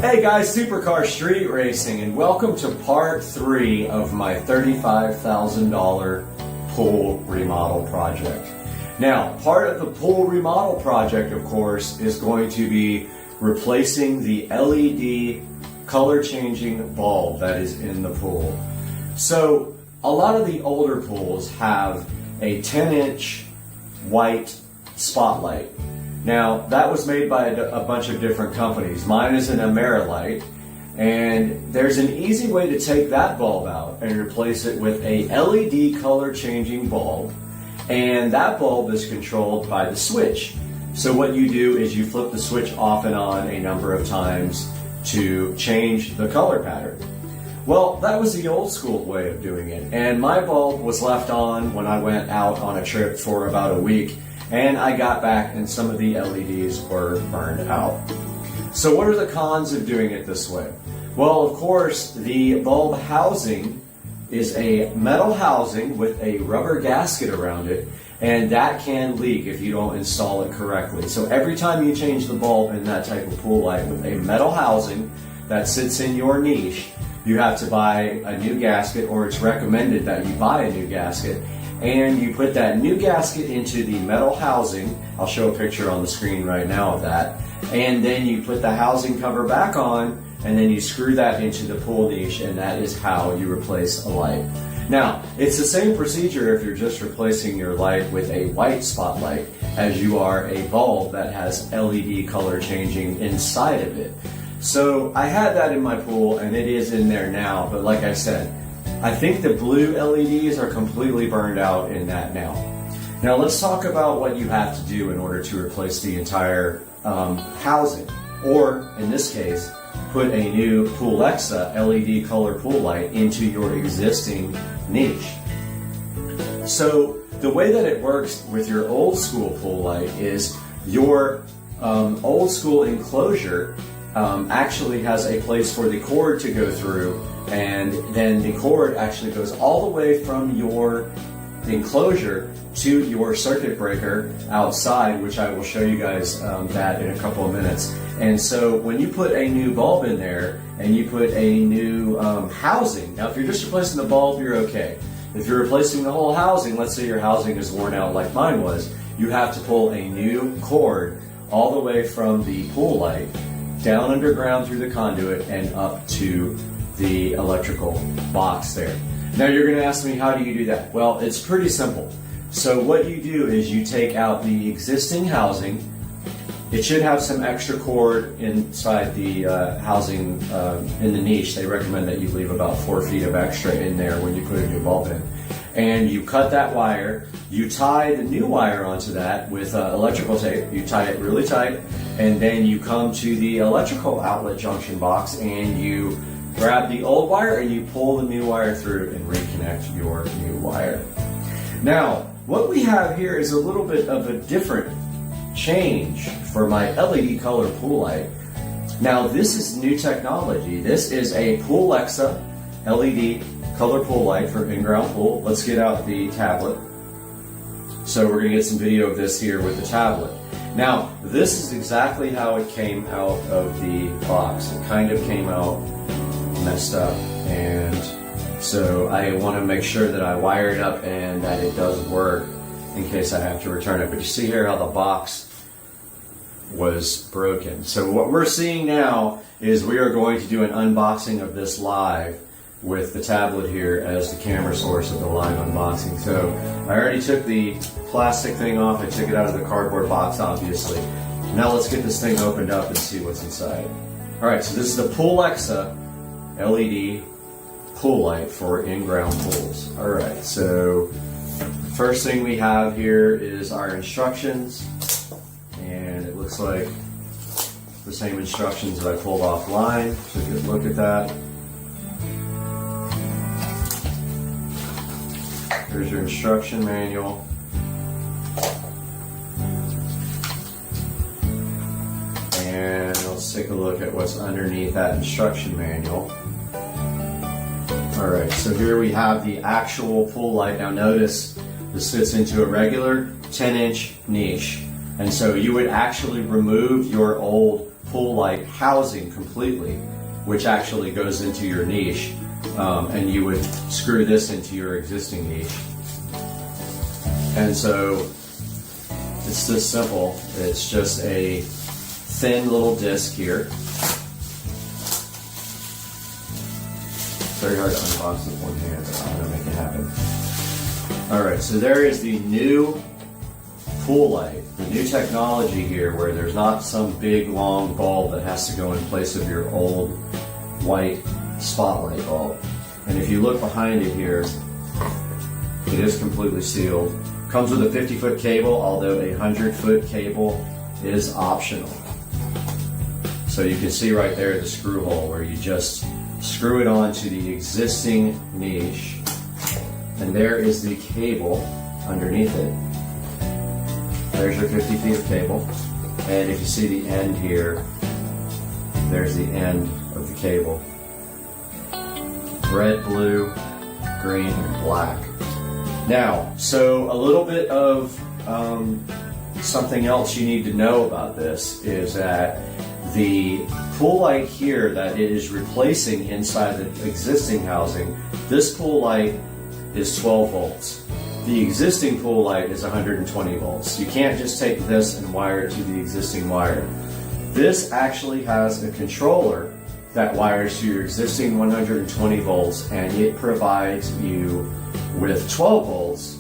Hey guys, Supercar Street Racing, and welcome to part 3 of my $35,000 pool remodel project. Now, part of the pool remodel project, of course, is going to be replacing the LED color changing bulb that is in the pool. So, a lot of the older pools have a 10-inch white spotlight. Now, that was made by a bunch of different companies. Mine is an Amerilight. And there's an easy way to take that bulb out and replace it with a LED color changing bulb. And that bulb is controlled by the switch. So what you do is you flip the switch off and on a number of times to change the color pattern. Well, that was the old school way of doing it. And my bulb was left on when I went out on a trip for about a week. And I got back and some of the LEDs were burned out. So what are the cons of doing it this way? Well, of course, the bulb housing is a metal housing with a rubber gasket around it, and that can leak if you don't install it correctly. So every time you change the bulb in that type of pool light with a metal housing that sits in your niche, you have to buy a new gasket, or it's recommended that you buy a new gasket, and you put that new gasket into the metal housing. I'll show a picture on the screen right now of that. And then you put the housing cover back on, and then you screw that into the pool niche, and that is how you replace a light. Now, it's the same procedure if you're just replacing your light with a white spotlight as you are a bulb that has LED color changing inside of it. So I had that in my pool, and it is in there now, but like I said, I think the blue LEDs are completely burned out in that now. Now let's talk about what you have to do in order to replace the entire housing, or in this case, put a new Poolexa LED color pool light into your existing niche. So the way that it works with your old school pool light is your old school enclosure actually has a place for the cord to go through, and then the cord actually goes all the way from your enclosure to your circuit breaker outside, which I will show you guys that in a couple of minutes. And so when you put a new bulb in there and you put a new housing, now if you're just replacing the bulb, you're okay. If you're replacing the whole housing, let's say your housing is worn out like mine was, you have to pull a new cord all the way from the pool light down underground through the conduit and up to the electrical box there. Now you're going to ask me, how do you do that? Well, it's pretty simple. So what you do is you take out the existing housing. It should have some extra cord inside the housing in the niche. They recommend that you leave about 4 feet of extra in there when you put a new bulb in. And you cut that wire, you tie the new wire onto that with electrical tape, you tie it really tight, and then you come to the electrical outlet junction box and you grab the old wire and you pull the new wire through and reconnect your new wire. Now, what we have here is a little bit of a different change for my LED color pool light. Now, this is new technology. This is a Poolexa LED color pool light for in-ground pool. Let's get out the tablet. So we're going to get some video of this here with the tablet. Now, this is exactly how it came out of the box. It kind of came out messed up, and so I want to make sure that I wire it up and that it does work in case I have to return it. But you see here how the box was broken. So what we're seeing now is we are going to do an unboxing of this live with the tablet here as the camera source of the live unboxing. So I already took the plastic thing off. I took it out of the cardboard box, obviously. Now let's get this thing opened up and see what's inside. All right, so this is the Poolexa LED pool light for in-ground pools. All right, so first thing we have here is our instructions, and it looks like the same instructions that I pulled offline. So good look at that. There's your instruction manual. And let's take a look at what's underneath that instruction manual. Alright, so here we have the actual pull light. Now notice this fits into a regular 10-inch niche. And so you would actually remove your old pull light housing completely, which actually goes into your niche. And you would screw this into your existing niche. And so it's this simple. It's just a thin little disc here. It's very hard to unbox with one hand, but I'm going to make it happen. Alright, so there is the new pull light, the new technology here where there's not some big long bulb that has to go in place of your old white spotlight bulb. And if you look behind it here, it is completely sealed. Comes with a 50-foot cable, although a 100-foot cable is optional. So you can see right there the screw hole where you just screw it onto the existing niche. And there is the cable underneath it. There's your 50 feet of cable. And if you see the end here, there's the end of the cable. Red, blue, green, and black. Now, so a little bit of something else you need to know about this is that the pull light here that it is replacing inside the existing housing, this pull light is 12 volts. The existing pull light is 120 volts. You can't just take this and wire it to the existing wire. This actually has a controller that wires to your existing 120 volts, and it provides you with 12 volts,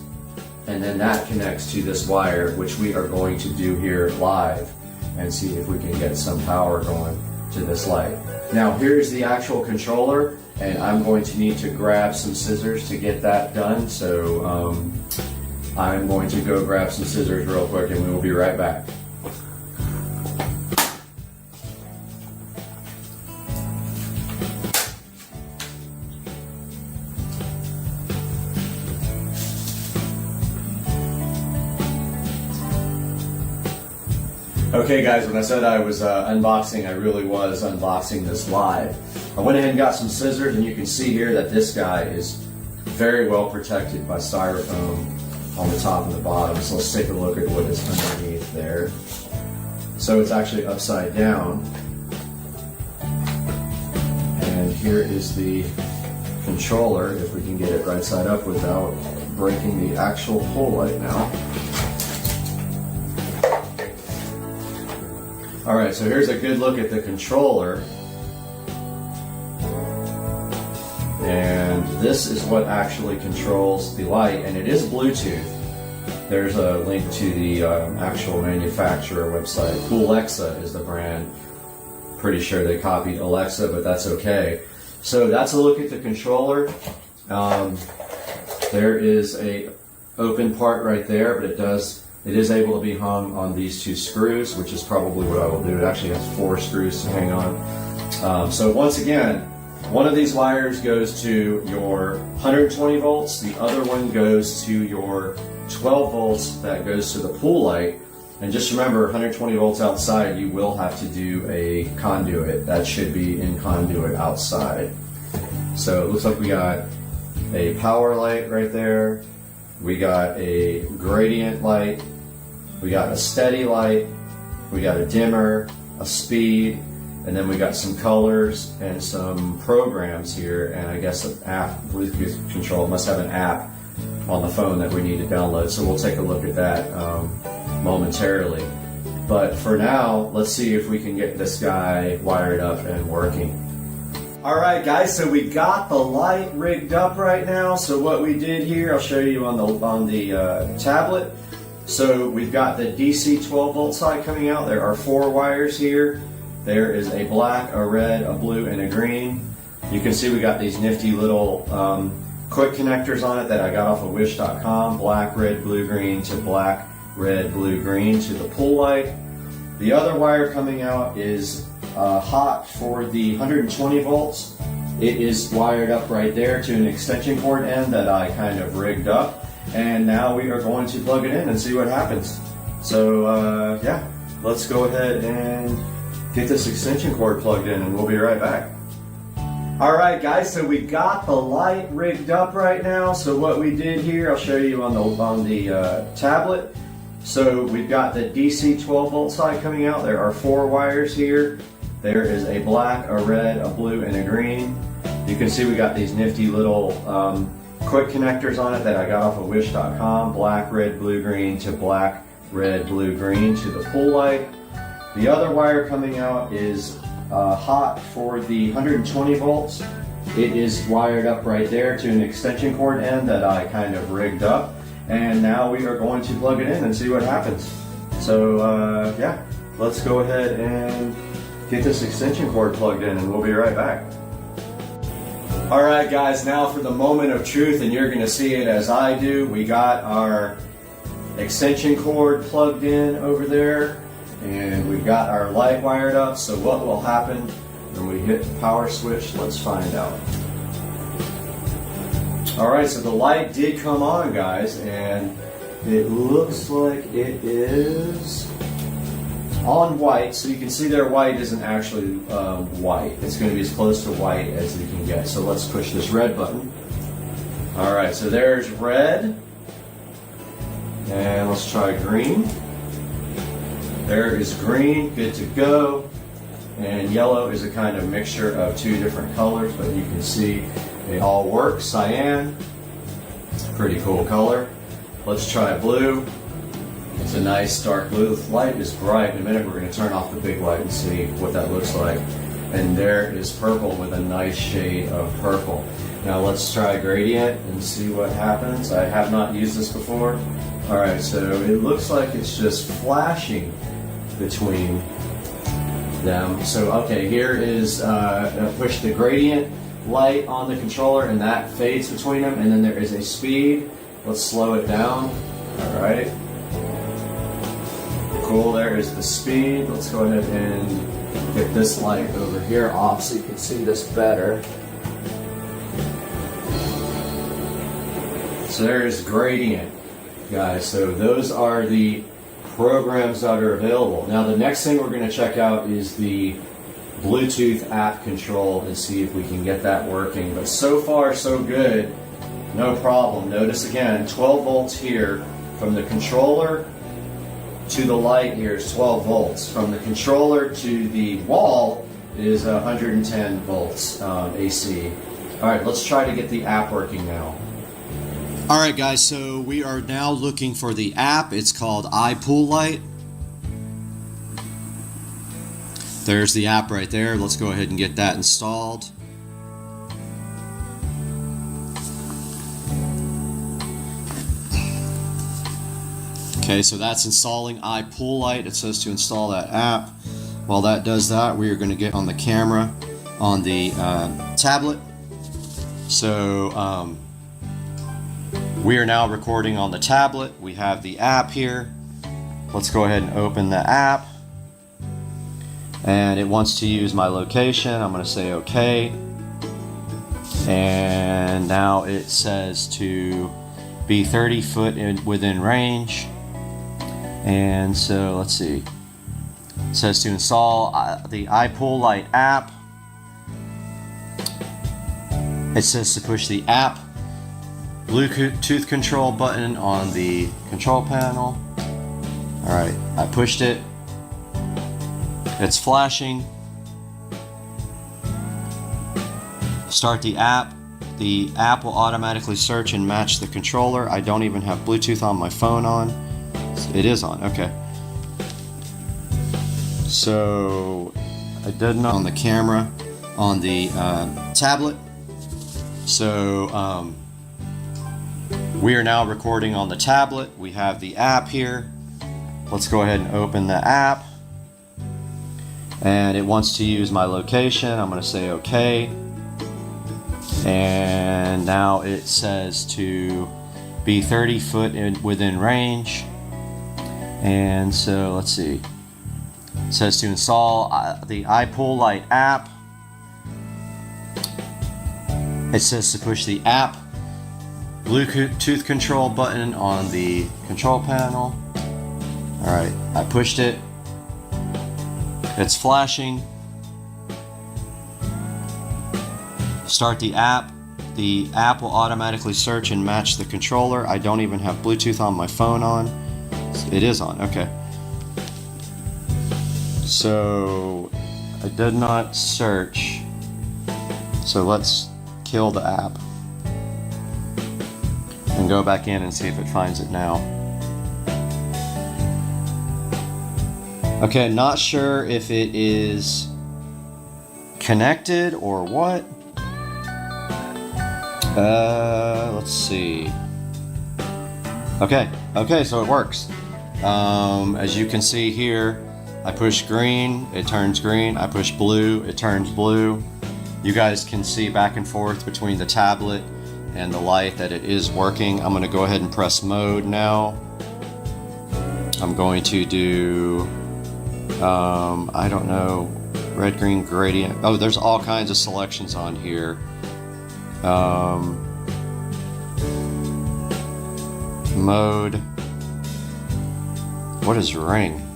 and then that connects to this wire, which we are going to do here live and see if we can get some power going to this light. Now here's the actual controller, and I'm going to need to grab some scissors to get that done, so I'm going to go grab some scissors real quick and we will be right back. Okay guys, when I said I was unboxing, I really was unboxing this live. I went ahead and got some scissors, and you can see here that this guy is very well protected by styrofoam on the top and the bottom. So let's take a look at what is underneath there. So it's actually upside down. And here is the controller, if we can get it right side up without breaking the actual pull light now. Alright, so here's a good look at the controller. And this is what actually controls the light, and it is Bluetooth. There's a link to the actual manufacturer website. Alexa is the brand. Pretty sure they copied Alexa, but that's okay. So that's a look at the controller. There is a open part right there, but it is able to be hung on these two screws, which is probably what I will do. It actually has 4 screws to hang on. So once again, one of these wires goes to your 120 volts, the other one goes to your 12 volts that goes to the pull light. And just remember, 120 volts outside, you will have to do a conduit. That should be in conduit outside. So it looks like we got a power light right there. We got a gradient light. We got a steady light. We got a dimmer, a speed, and then we got some colors and some programs here, and I guess an app, Bluetooth control. It must have an app on the phone that we need to download, so we'll take a look at that momentarily. But for now, let's see if we can get this guy wired up and working. Alright guys, so we got the light rigged up right now. So what we did here, I'll show you on the tablet. So we've got the DC 12 volt side coming out. There are 4 wires here. There is a black, a red, a blue, and a green. You can see we got these nifty little quick connectors on it that I got off of wish.com. Black, red, blue, green to black, red, blue, green to the pull light. The other wire coming out is hot for the 120 volts. It is wired up right there to an extension cord end that I kind of rigged up. And now we are going to plug it in and see what happens. So yeah, let's go ahead and get this extension cord plugged in and we'll be right back. All right guys, so we got the light rigged up right now. So what we did here, I'll show you on the tablet. So we've got the DC 12 volt side coming out. There are 4 wires here. There is a black, a red, a blue, and a green. You can see we got these nifty little quick connectors on it that I got off of wish.com. Black, red, blue, green to black, red, blue, green to the pool light. The other wire coming out is hot for the 120 volts. It is wired up right there to an extension cord end that I kind of rigged up. And now we are going to plug it in and see what happens. So yeah, let's go ahead and get this extension cord plugged in and we'll be right back. All right guys, now for the moment of truth, and you're going to see it as I do. We got our extension cord plugged in over there and we've got our light wired up. So what will happen when we hit the power switch? Let's find out. All right, so the light did come on guys, and it looks like it is on white. So you can see there white isn't actually white. It's going to be as close to white as you can get. So let's push this red button. All right, so there's red. And let's try green. There is green, good to go. And yellow is a kind of mixture of 2 different colors, but you can see they all work. Cyan, pretty cool color. Let's try blue. It's a nice dark blue. The light is bright. In a minute we're going to turn off the big light and see what that looks like. And there is purple with a nice shade of purple. Now let's try gradient and see what happens. I have not used this before. Alright, so it looks like it's just flashing between them. So okay, here is push the gradient light on the controller and that fades between them, and then there is a speed. Let's slow it down. Alright. Cool, there is the speed. Let's go ahead and get this light over here off so you can see this better. So there's gradient, guys. So those are the programs that are available. Now the next thing we're going to check out is the Bluetooth app control and see if we can get that working. But so far so good, no problem. Notice again, 12 volts here from the controller to the light here is 12 volts. From the controller to the wall is 110 volts AC. All right, let's try to get the app working now. All right, guys, so we are now looking for the app. It's called iPoolLight. There's the app right there. Let's go ahead and get that installed. Okay, so that's installing iPoolLight. It says to install that app. While that does that, we are going to get on the camera on the tablet. So we are now recording on the tablet. We have the app here. Let's go ahead and open the app. And it wants to use my location. I'm going to say OK. And now it says to be 30 foot within range. And so let's see. It says to install the iPoolLight app. It says to push the app Bluetooth control button on the control panel. Alright, I pushed it. It's flashing. Start the app. The app will automatically search and match the controller. I don't even have Bluetooth on my phone on. It is on, okay. So I did not on the camera on the tablet. So we are now recording on the tablet. We have the app here. Let's go ahead and open the app. And it wants to use my location. I'm going to say OK. And now it says to be 30 foot within range. And so let's see. It says to install the iPoolLite app. It says to push the app Bluetooth control button on the control panel. Alright, I pushed it. It's flashing. Start the app. The app will automatically search and match the controller. I don't even have Bluetooth on my phone on. It is on, okay. So I did not search. So let's kill the app and go back in and see if it finds it now. Okay, not sure if it is connected or what. Let's see. Okay, so it works. As you can see here, I push green, it turns green. I push blue, it turns blue. You guys can see back and forth between the tablet and the light that it is working. I'm going to go ahead and press mode now. I'm going to do, I don't know, red, green, gradient. Oh, there's all kinds of selections on here. Mode. What is ring?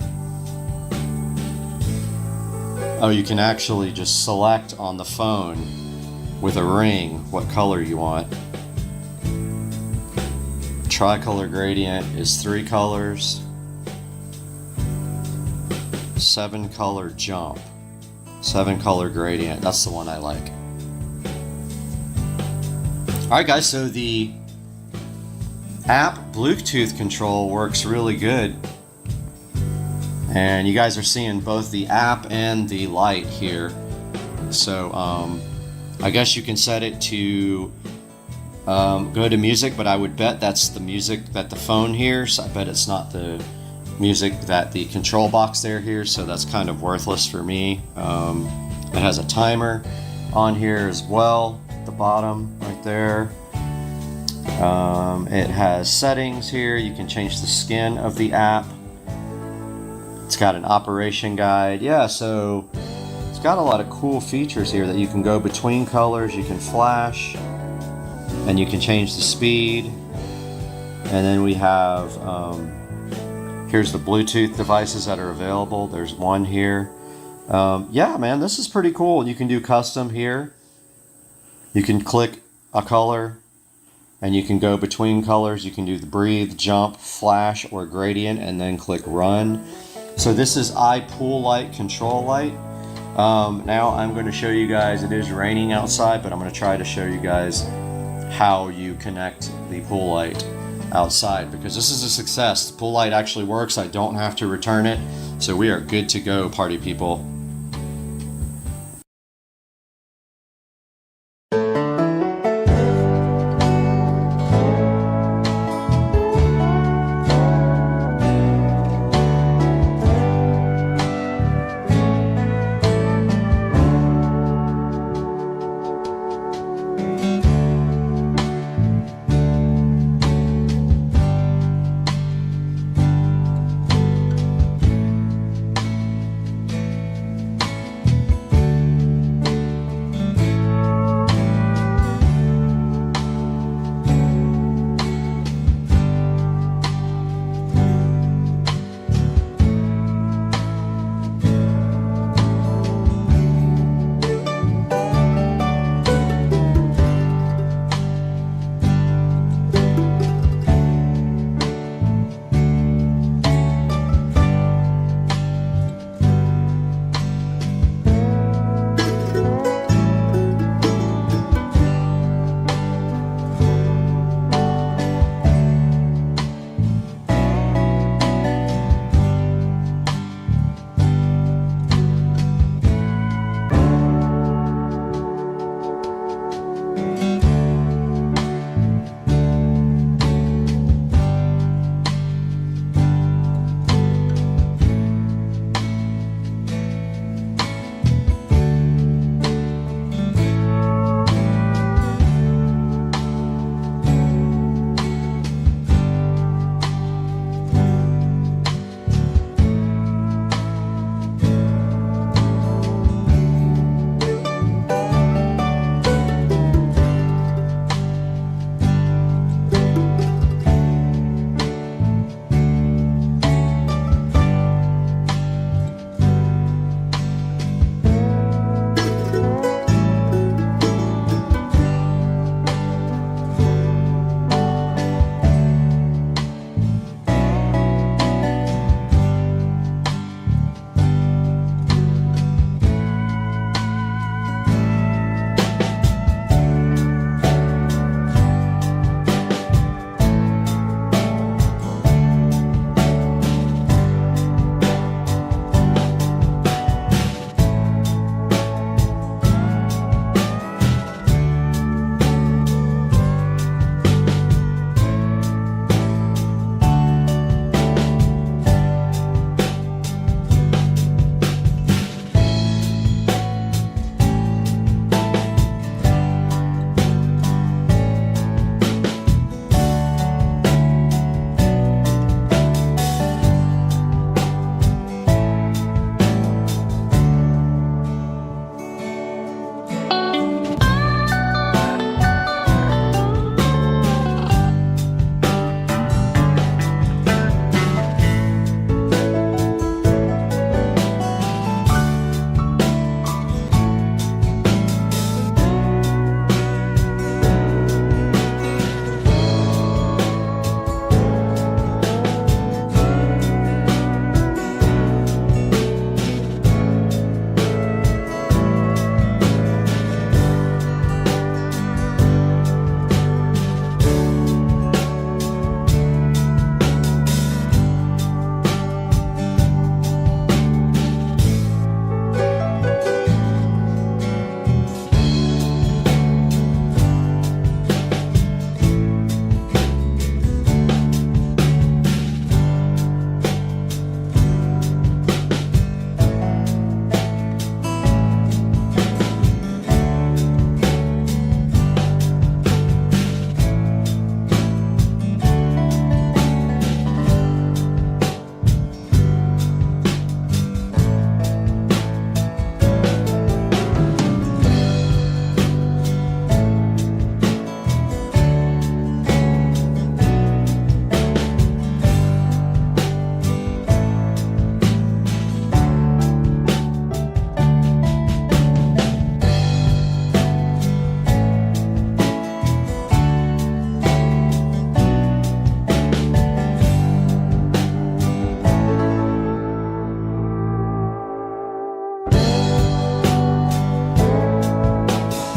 Oh, you can actually just select on the phone with a ring what color you want. Tricolor gradient is 3 colors. 7 color jump. 7 color gradient. That's the one I like. Alright guys, so the app Bluetooth control works really good. And you guys are seeing both the app and the light here. So I guess you can set it to go to music, but I would bet that's the music that the phone hears. I bet it's not the music that the control box there hears, so that's kind of worthless for me. It has a timer on here as well, at the bottom right there. It has settings here. You can change the skin of the app. It's got an operation guide. Yeah, so it's got a lot of cool features here that you can go between colors, you can flash, and you can change the speed. And then we have, here's the Bluetooth devices that are available. There's one here. Yeah, man, this is pretty cool. You can do custom here. You can click a color, and you can go between colors. You can do the breathe, jump, flash, or gradient, and then click run. So this is iPoolLite control light. Now I'm going to show you guys, it is raining outside, but I'm going to try to show you guys how you connect the pool light outside, because this is a success. The pool light actually works. I don't have to return it. So we are good to go, party people.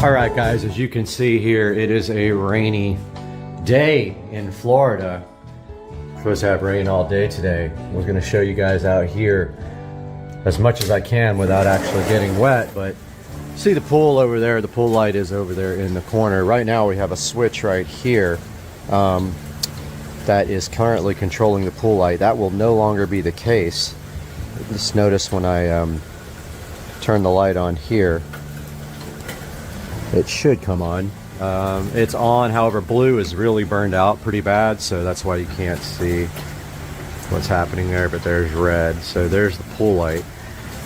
All right, guys, as you can see here, it is a rainy day in Florida. We're supposed to have rain all day today. We're going to show you guys out here as much as I can without actually getting wet, but see the pool over there. The pool light is over there in the corner. Right now we have a switch right here that is currently controlling the pool light. That will no longer be the case. Just notice when I turn the light on here, it should come on. It's on, however, blue is really burned out pretty bad, so that's why you can't see what's happening there, but there's red. So there's the pool light.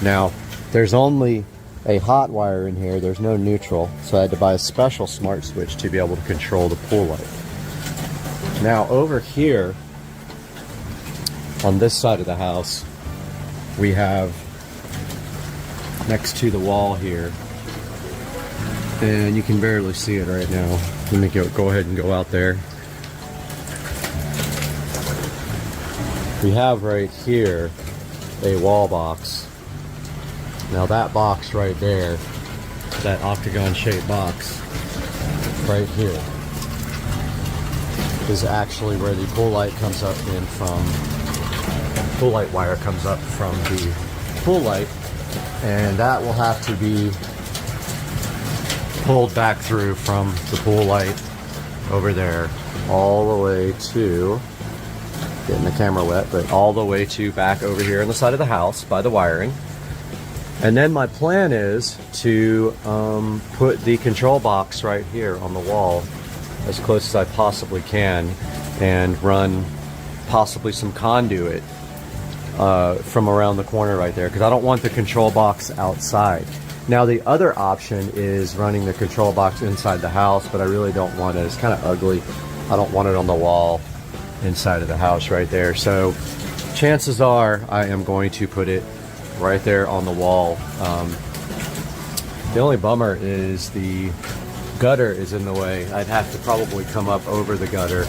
Now, there's only a hot wire in here, there's no neutral, so I had to buy a special smart switch to be able to control the pool light. Now, over here, on this side of the house, we have, next to the wall here, and you can barely see it right now. Let me go ahead and go out there. We have right here a wall box. Now that box right there, that octagon shaped box right here, is actually where the pool light comes up in from. Pool light wire comes up from the pool light, and that will have to be pulled back through from the pool light over there all the way to, getting the camera wet, but all the way to back over here on the side of the house by the wiring. And then my plan is to put the control box right here on the wall as close as I possibly can and run possibly some conduit from around the corner right there, because I don't want the control box outside. Now the other option is running the control box inside the house, but I really don't want it. It's kind of ugly. I don't want it on the wall inside of the house right there. So chances are I am going to put it right there on the wall. The only bummer is the gutter is in the way. I'd have to probably come up over the gutter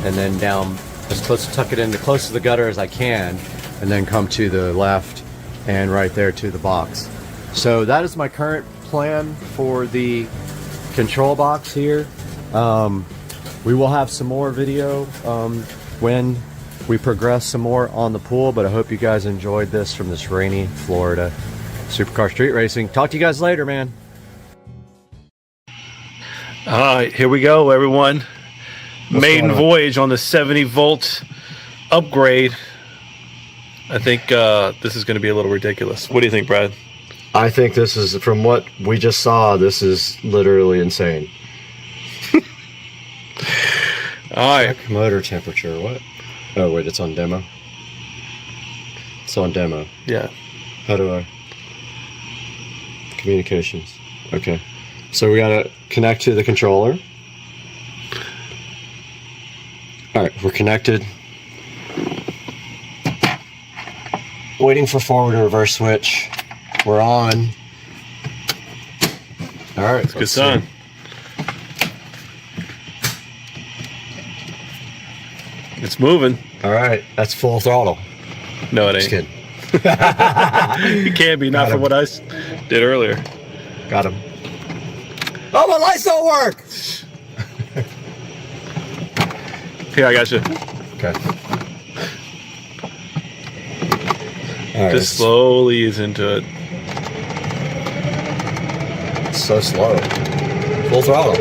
and then down as close to tuck it in, close to the gutter as I can, and then come to the left and right there to the box. So that is my current plan for the control box here. We will have some more video when we progress some more on the pool, but I hope you guys enjoyed this from this rainy Florida supercar street racing. Talk to you guys later, man. All right, here we go, everyone. Maiden voyage on the 70 volt upgrade. I think this is going to be a little ridiculous. What do you think, Brad? I think this is, from what we just saw, this is literally insane. All right. Check motor temperature, what? Oh, wait, it's on demo? It's on demo. Yeah. How do I? Communications. Okay. So we gotta connect to the controller. All right, we're connected. Waiting for forward and reverse switch. We're on. All right, it's a good sign. It's moving. All right, that's full throttle. No, it ain't. Just kidding. It can't be, not for what I did earlier. Got him. Oh, my lights don't work! Here, I got you. Okay. All right, just slowly ease into it. It's so slow. Full throttle.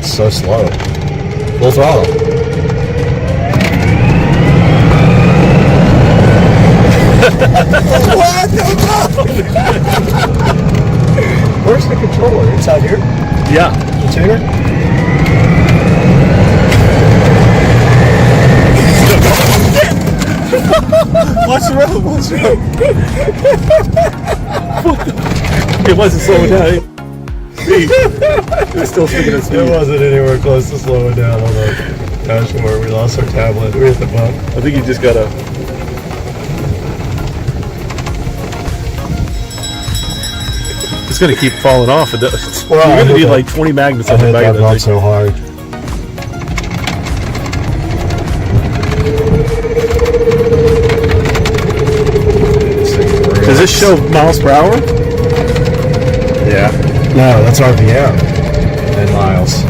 So slow. Full throttle. What the fuck? Where's the controller? Inside here? Yeah. The tuner? What's wrong? What's wrong? It wasn't slowing down. It was still sticking at speed. It wasn't anywhere close to slowing down on the dashboard. We lost our tablet. We hit the bump. I think you just gotta It's gonna keep falling off. You're Well, gonna need like 20 magnets on the back of that thing. so hard. Does this show miles per hour? Yeah. No, that's RPM and miles.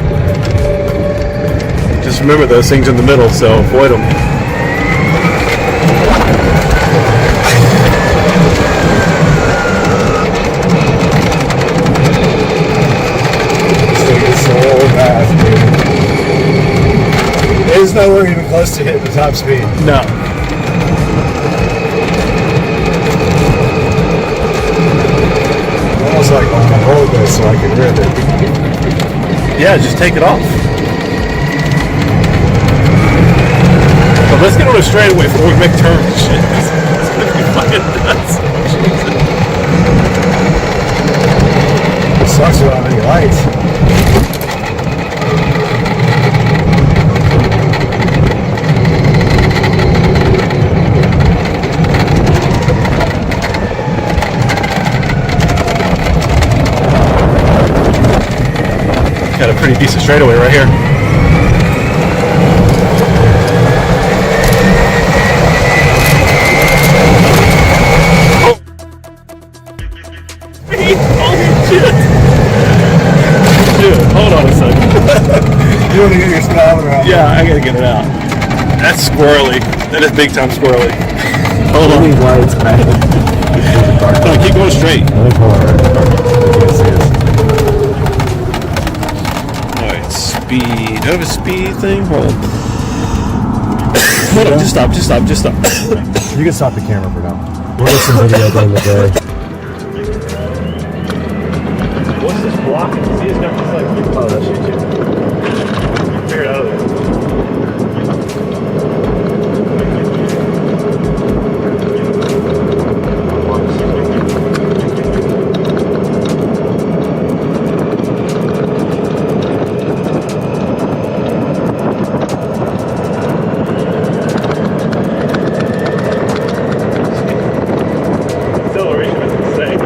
Just remember those things in the middle, so avoid them. So fast, dude. It is nowhere even close to hitting the top speed. No. Almost like I'm gonna hold this so I can rip it. Yeah, just take it off. But let's get on a straightaway before we make turns. Shit, this is gonna be fucking nuts. It sucks without any lights. Got a pretty decent straightaway right here. Oh. Holy shit! Dude, hold on a second. You want to get your speedometer out? Yeah, I gotta get it out. That's squirrely. That is big time squirrely. Hold on. Lights, man. No, keep going straight. Alright, speed. Do I have a speed thing? Hold on. Hold on, just stop. You can stop the camera for now. We'll get some video at the end of the day. What's this blocking? See, it's got this like, oh, that's YouTube. Figure it out of there. Acceleration is insane.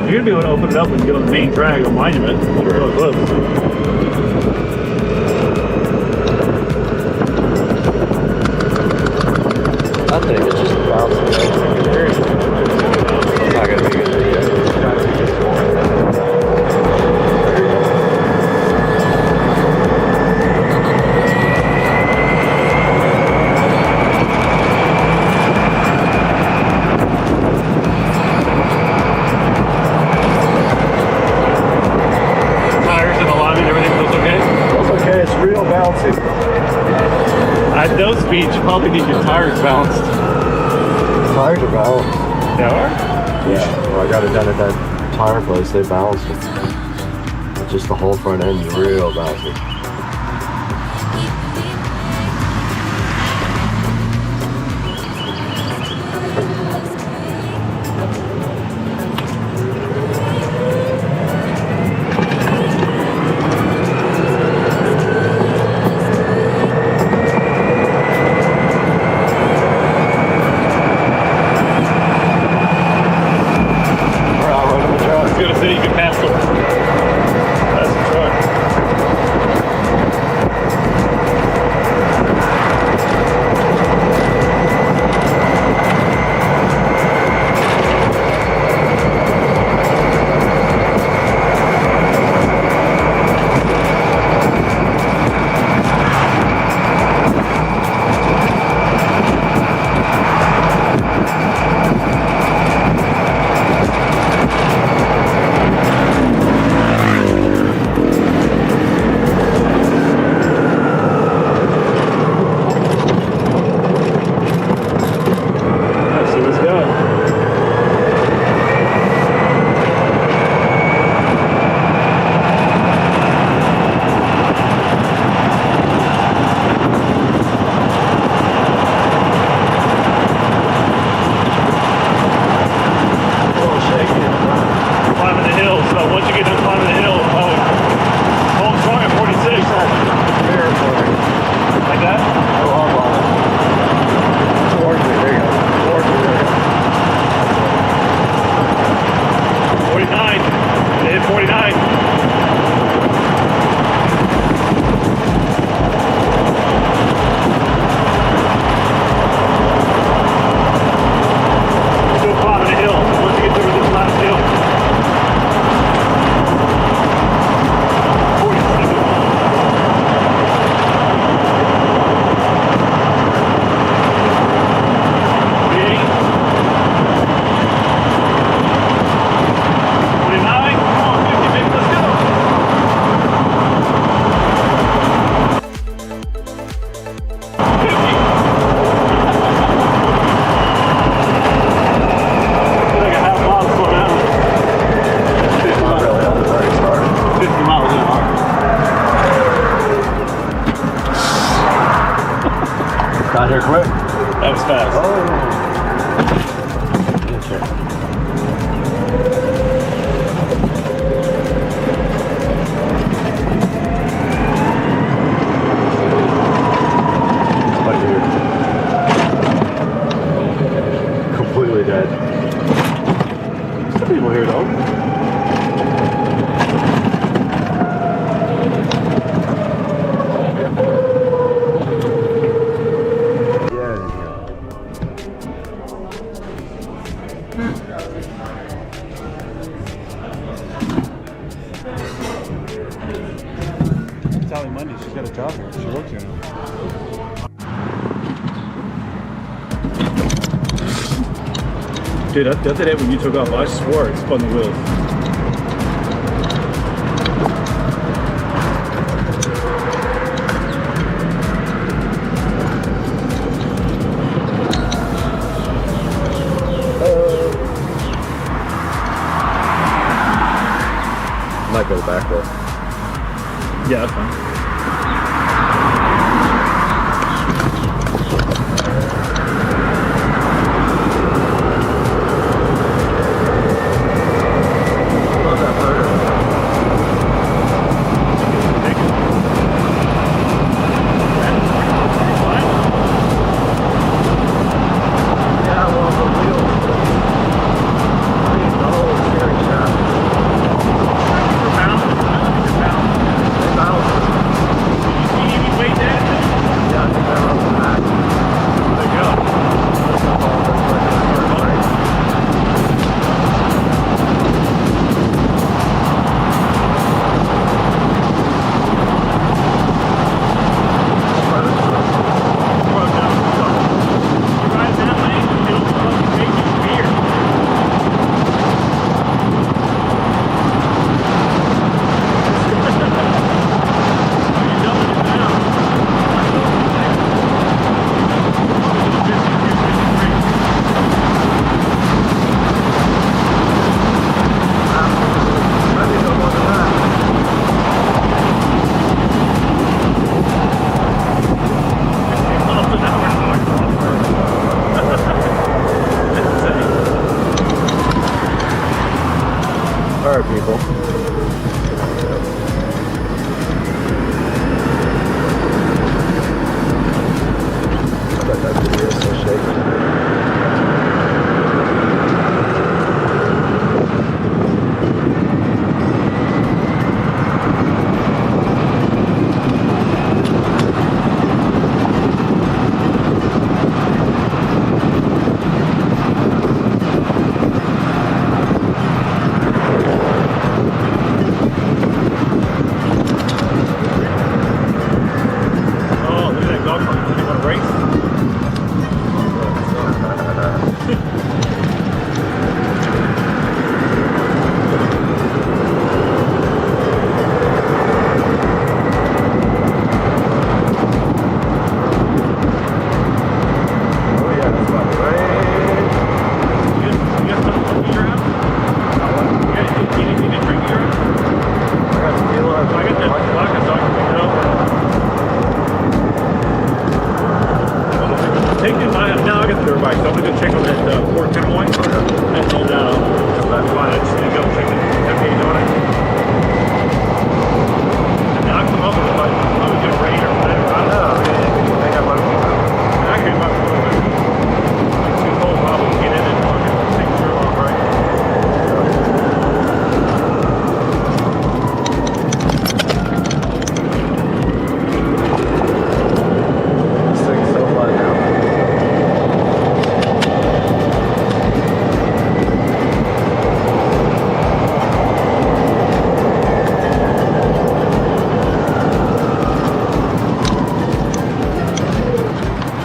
You're gonna be able to open it up and get on the main drag on Monument. We're really close. I think it's just bouncing. It's not gonna be good video. Tires and alignment, everything feels okay? It's okay, it's real bouncy. At those speeds, you probably need your tires balanced. Tires are balanced. They are? Yeah. Well, I got it done at that tire place. They balanced it. Just the whole front end is real bouncy. I was gonna say you can pass them. That's the truck. Sally Monday, she's got a job here. She works here now. Dude, the other day when you took off, I swore it spun the wheels. Might go back row. Yeah, that's fine.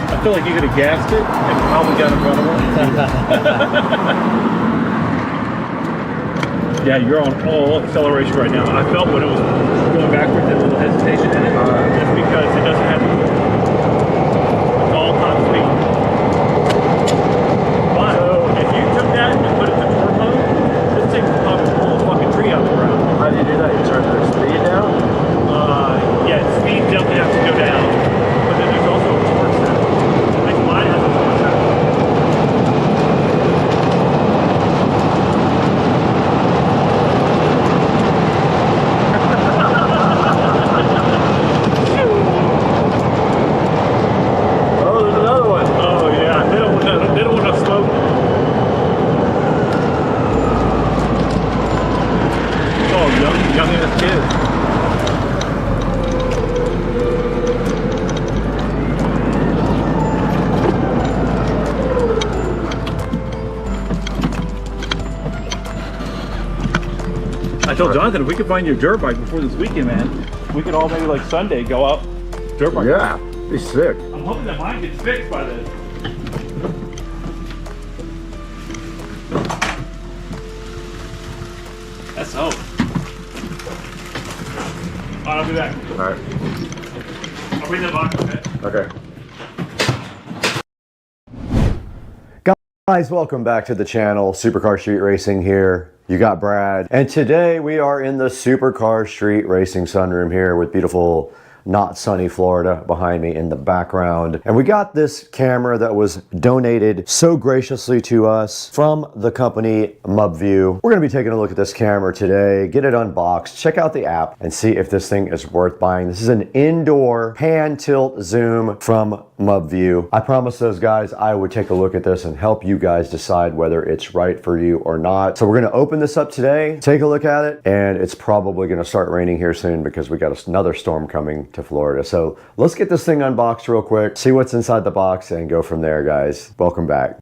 I feel like you could have gassed it and probably got in front of it. Yeah, you're on all acceleration right now. I felt when it was going backwards, there's a little hesitation in it. Just because it doesn't have it's all top speed. But if you took that and put it to torque mode, this thing will probably pull a fucking tree out of the ground. How do you do that? You turn the speed down? Yeah, speed definitely has to go down. But then there's also a torque set. Like mine has a torque set. I told Jonathan, if we could find your dirt bike before this weekend, man, we could all maybe like Sunday go out dirt bike. Yeah, be sick. I'm hoping that mine gets fixed by then. That's hope. Alright, I'll be back. Alright. I'll bring that box, okay? Okay. Guys, welcome back to the channel. Supercar Street Racing here. You got Brad. And today we are in the Supercar Street Racing sunroom here with beautiful, not sunny Florida behind me in the background. And we got this camera that was donated so graciously to us from the company MubView. We're gonna be taking a look at this camera today, get it unboxed, check out the app, and see if this thing is worth buying. This is an indoor pan tilt zoom from MubView. I promised those guys I would take a look at this and help you guys decide whether it's right for you or not. So we're gonna open this up today, take a look at it, and it's probably gonna start raining here soon because we got another storm coming to Florida. So let's get this thing unboxed real quick, see what's inside the box, and go from there, guys. Welcome back.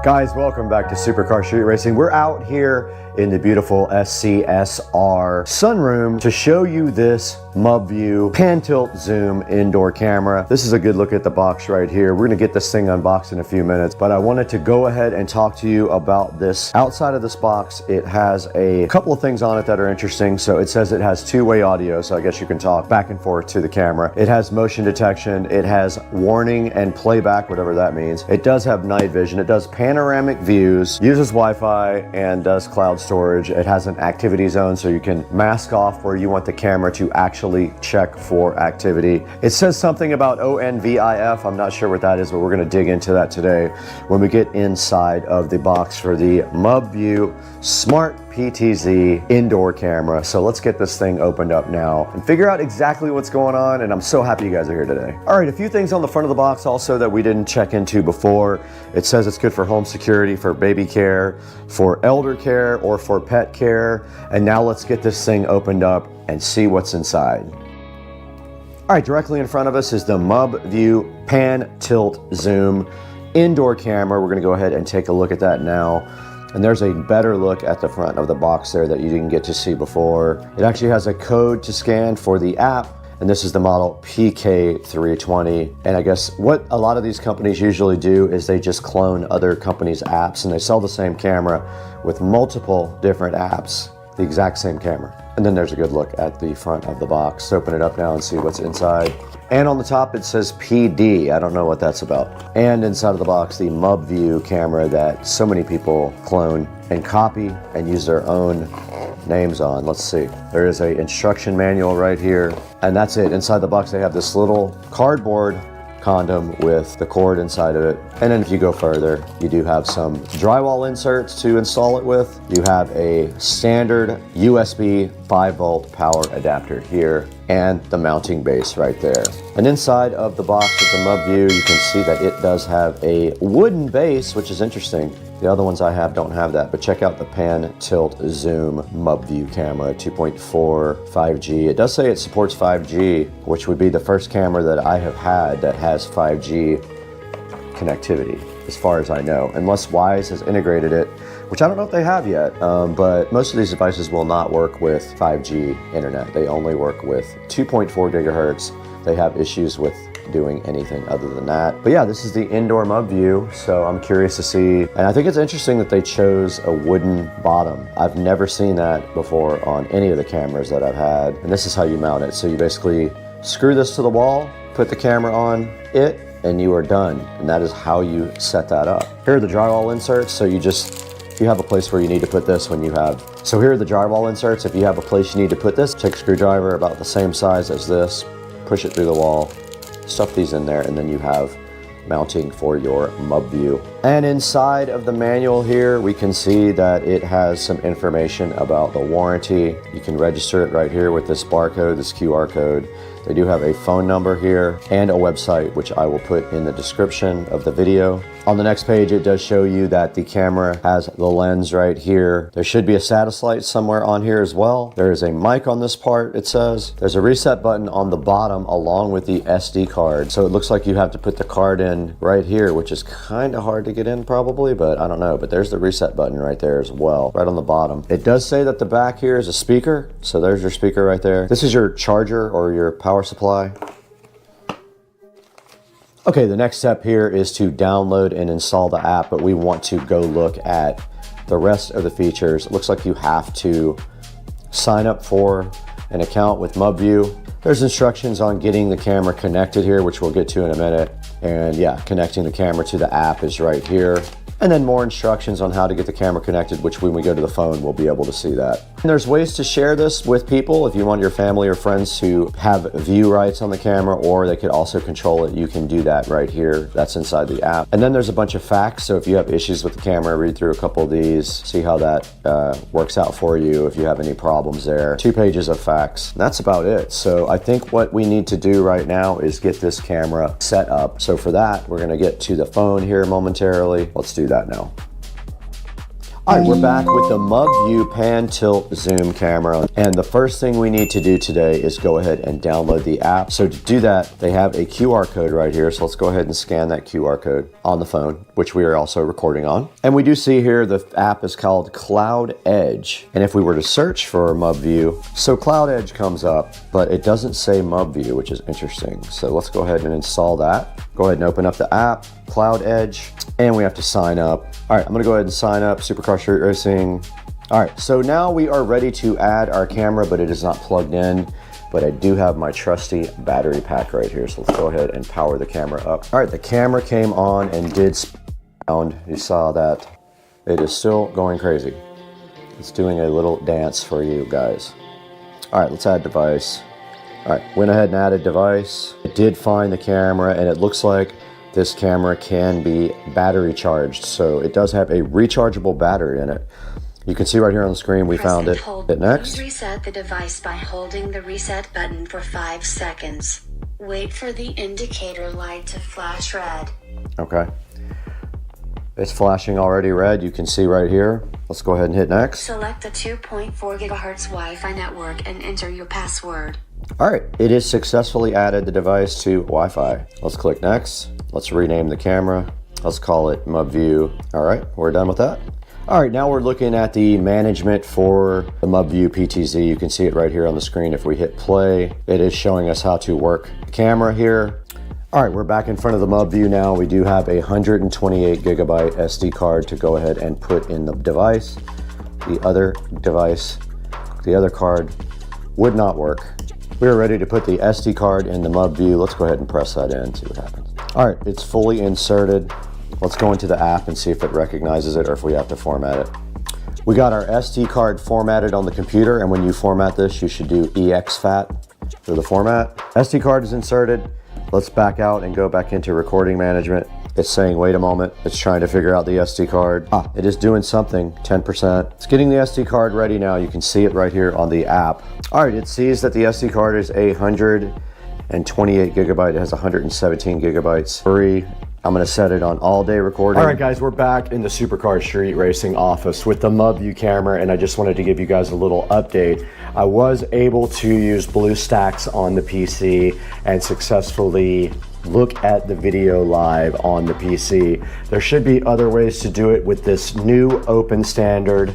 Guys, welcome back to Supercar Street Racing. We're out here in the beautiful SCSR sunroom to show you this MubView pan tilt zoom indoor camera. This is a good look at the box right here. We're gonna get this thing unboxed in a few minutes, but I wanted to go ahead and talk to you about this. Outside of this box, it has a couple of things on it that are interesting. So it says it has two-way audio, so I guess you can talk back and forth to the camera. It has motion detection. It has warning and playback, whatever that means. It does have night vision. It does panoramic views, uses Wi-Fi, and does cloud storage. It has an activity zone, so you can mask off where you want the camera to actually check for activity. It says something about ONVIF. I'm not sure what that is, but we're going to dig into that today when we get inside of the box for the MubView Smart PTZ indoor camera. So let's get this thing opened up now and figure out exactly what's going on, and I'm so happy you guys are here today. All right, a few things on the front of the box also that we didn't check into before. It says it's good for home security, for baby care, for elder care, or for pet care. And now let's get this thing opened up and see what's inside. All right, directly in front of us is the MubView Pan Tilt Zoom indoor camera. We're gonna go ahead and take a look at that now. And there's a better look at the front of the box there that you didn't get to see before. It actually has a code to scan for the app, and this is the model PK320. And I guess what a lot of these companies usually do is they just clone other companies' apps, and they sell the same camera with multiple different apps, the exact same camera. And then there's a good look at the front of the box. Open it up now and see what's inside. And on the top it says PD. I don't know what that's about. And inside of the box, the MubView camera that so many people clone and copy and use their own names on. Let's see. There is a instruction manual right here. And that's it. Inside the box they have this little cardboard condom with the cord inside of it. And then if you go further, you do have some drywall inserts to install it with. You have a standard USB 5-volt power adapter here and the mounting base right there. And inside of the box with the MubView, you can see that it does have a wooden base, which is interesting. The other ones I have don't have that, but check out the Pan Tilt Zoom MubView camera, 2.4 5G. It does say it supports 5G, which would be the first camera that I have had that has 5G connectivity, as far as I know, unless Wise has integrated it, which I don't know if they have yet, but most of these devices will not work with 5G internet. They only work with 2.4 gigahertz. They have issues with doing anything other than that. But yeah, this is the indoor MubView, so I'm curious to see. And I think it's interesting that they chose a wooden bottom. I've never seen that before on any of the cameras that I've had. And this is how you mount it. So you basically screw this to the wall, put the camera on it, and you are done. And that is how you set that up. Here are the drywall inserts. So if you have a place where you need to put this so here are the drywall inserts. If you have a place you need to put this, take a screwdriver about the same size as this, push it through the wall, stuff these in there, and then you have mounting for your MubView. And inside of the manual here, we can see that it has some information about the warranty. You can register it right here with this barcode, this QR code. They do have a phone number here and a website, which I will put in the description of the video. On the next page, it does show you that the camera has the lens right here. There should be a status light somewhere on here as well. There is a mic on this part, it says. There's a reset button on the bottom along with the SD card. So it looks like you have to put the card in right here, which is kind of hard to get in probably, but I don't know. But there's the reset button right there as well, right on the bottom. It does say that the back here is a speaker. So there's your speaker right there. This is your charger or your power supply. Okay, the next step here is to download and install the app, but we want to go look at the rest of the features. It looks like you have to sign up for an account with MubView. There's instructions on getting the camera connected here, which we'll get to in a minute. And yeah, connecting the camera to the app is right here. And then more instructions on how to get the camera connected, which when we go to the phone, we'll be able to see that. And there's ways to share this with people. If you want your family or friends to have view rights on the camera, or they could also control it, you can do that right here. That's inside the app. And then there's a bunch of facts. So if you have issues with the camera, read through a couple of these, see how that works out for you if you have any problems there. 2 pages of facts. That's about it. So I think what we need to do right now is get this camera set up. So for that, we're gonna get to the phone here momentarily. Let's do that now. All right, we're back with the MubView Pan Tilt Zoom camera. And the first thing we need to do today is go ahead and download the app. So to do that, they have a QR code right here. So let's go ahead and scan that QR code on the phone, which we are also recording on. And we do see here the app is called Cloud Edge. And if we were to search for MubView, so Cloud Edge comes up, but it doesn't say MubView, which is interesting. So let's go ahead and install that. Go ahead and open up the app, Cloud Edge, and we have to sign up. All right, I'm gonna go ahead and sign up, Supercar Street Racing. All right, so now we are ready to add our camera, but it is not plugged in, but I do have my trusty battery pack right here. So let's go ahead and power the camera up. All right, the camera came on and did sound. You saw that. It is still going crazy. It's doing a little dance for you guys. All right, let's add device. All right, went ahead and added device. It did find the camera, and it looks like this camera can be battery charged. So it does have a rechargeable battery in it. You can see right here on the screen, we found it. Hit next. Reset the device by holding the reset button for 5 seconds. Wait for the indicator light to flash red. Okay. It's flashing already red. You can see right here. Let's go ahead and hit next. Select the 2.4 gigahertz Wi-Fi network and enter your password. All right, it is successfully added the device to Wi-Fi. Let's click next. Let's rename the camera. Let's call it MubView. All right, we're done with that. All right, now we're looking at the management for the MubView PTZ. You can see it right here on the screen. If we hit play, it is showing us how to work the camera here. All right, we're back in front of the MubView now. We do have a 128 gigabyte SD card to go ahead and put in the device. The other device, the other card would not work. We are ready to put the SD card in the MubView. Let's go ahead and press that in, see what happens. All right, it's fully inserted. Let's go into the app and see if it recognizes it or if we have to format it. We got our SD card formatted on the computer, and when you format this, you should do exFAT for the format. SD card is inserted. Let's back out and go back into recording management. It's saying, wait a moment. It's trying to figure out the SD card. It is doing something, 10%. It's getting the SD card ready now. You can see it right here on the app. All right, it sees that the SD card is 128 gigabyte. It has 117 gigabytes free. I'm gonna set it on all day recording. All right guys, we're back in the Supercar Street Racing office with the MubView camera, and I just wanted to give you guys a little update. I was able to use BlueStacks on the PC and successfully look at the video live on the PC. There should be other ways to do it with this new open standard.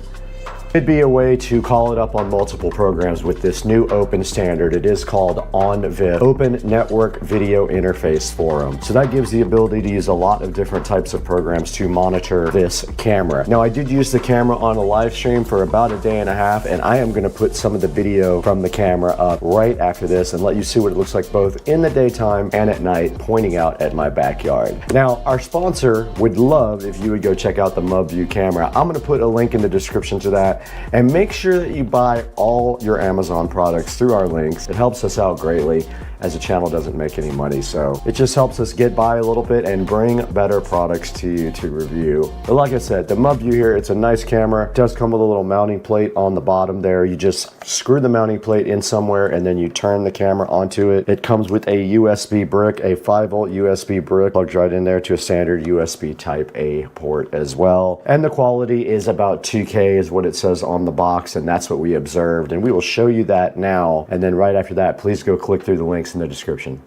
Could be a way to call it up on multiple programs with this new open standard. It is called ONVIF, Open Network Video Interface Forum. So that gives the ability to use a lot of different types of programs to monitor this camera. Now I did use the camera on a live stream for about a day and a half, and I am gonna put some of the video from the camera up right after this and let you see what it looks like both in the daytime and at night, pointing out at my backyard. Now our sponsor would love if you would go check out the MubView camera. I'm gonna put a link in the description to that. And make sure that you buy all your Amazon products through our links. It helps us out greatly. as the channel doesn't make any money. So it just helps us get by a little bit and bring better products to you to review. But like I said, the Mub View here, it's a nice camera. It does come with a little mounting plate on the bottom there. You just screw the mounting plate in somewhere and then you turn the camera onto it. It comes with a USB brick, a 5-volt USB brick, plugs right in there to a standard USB Type A port as well. And the quality is about 2K is what it says on the box, and that's what we observed. And we will show you that now. And then right after that, please go click through the links in the description.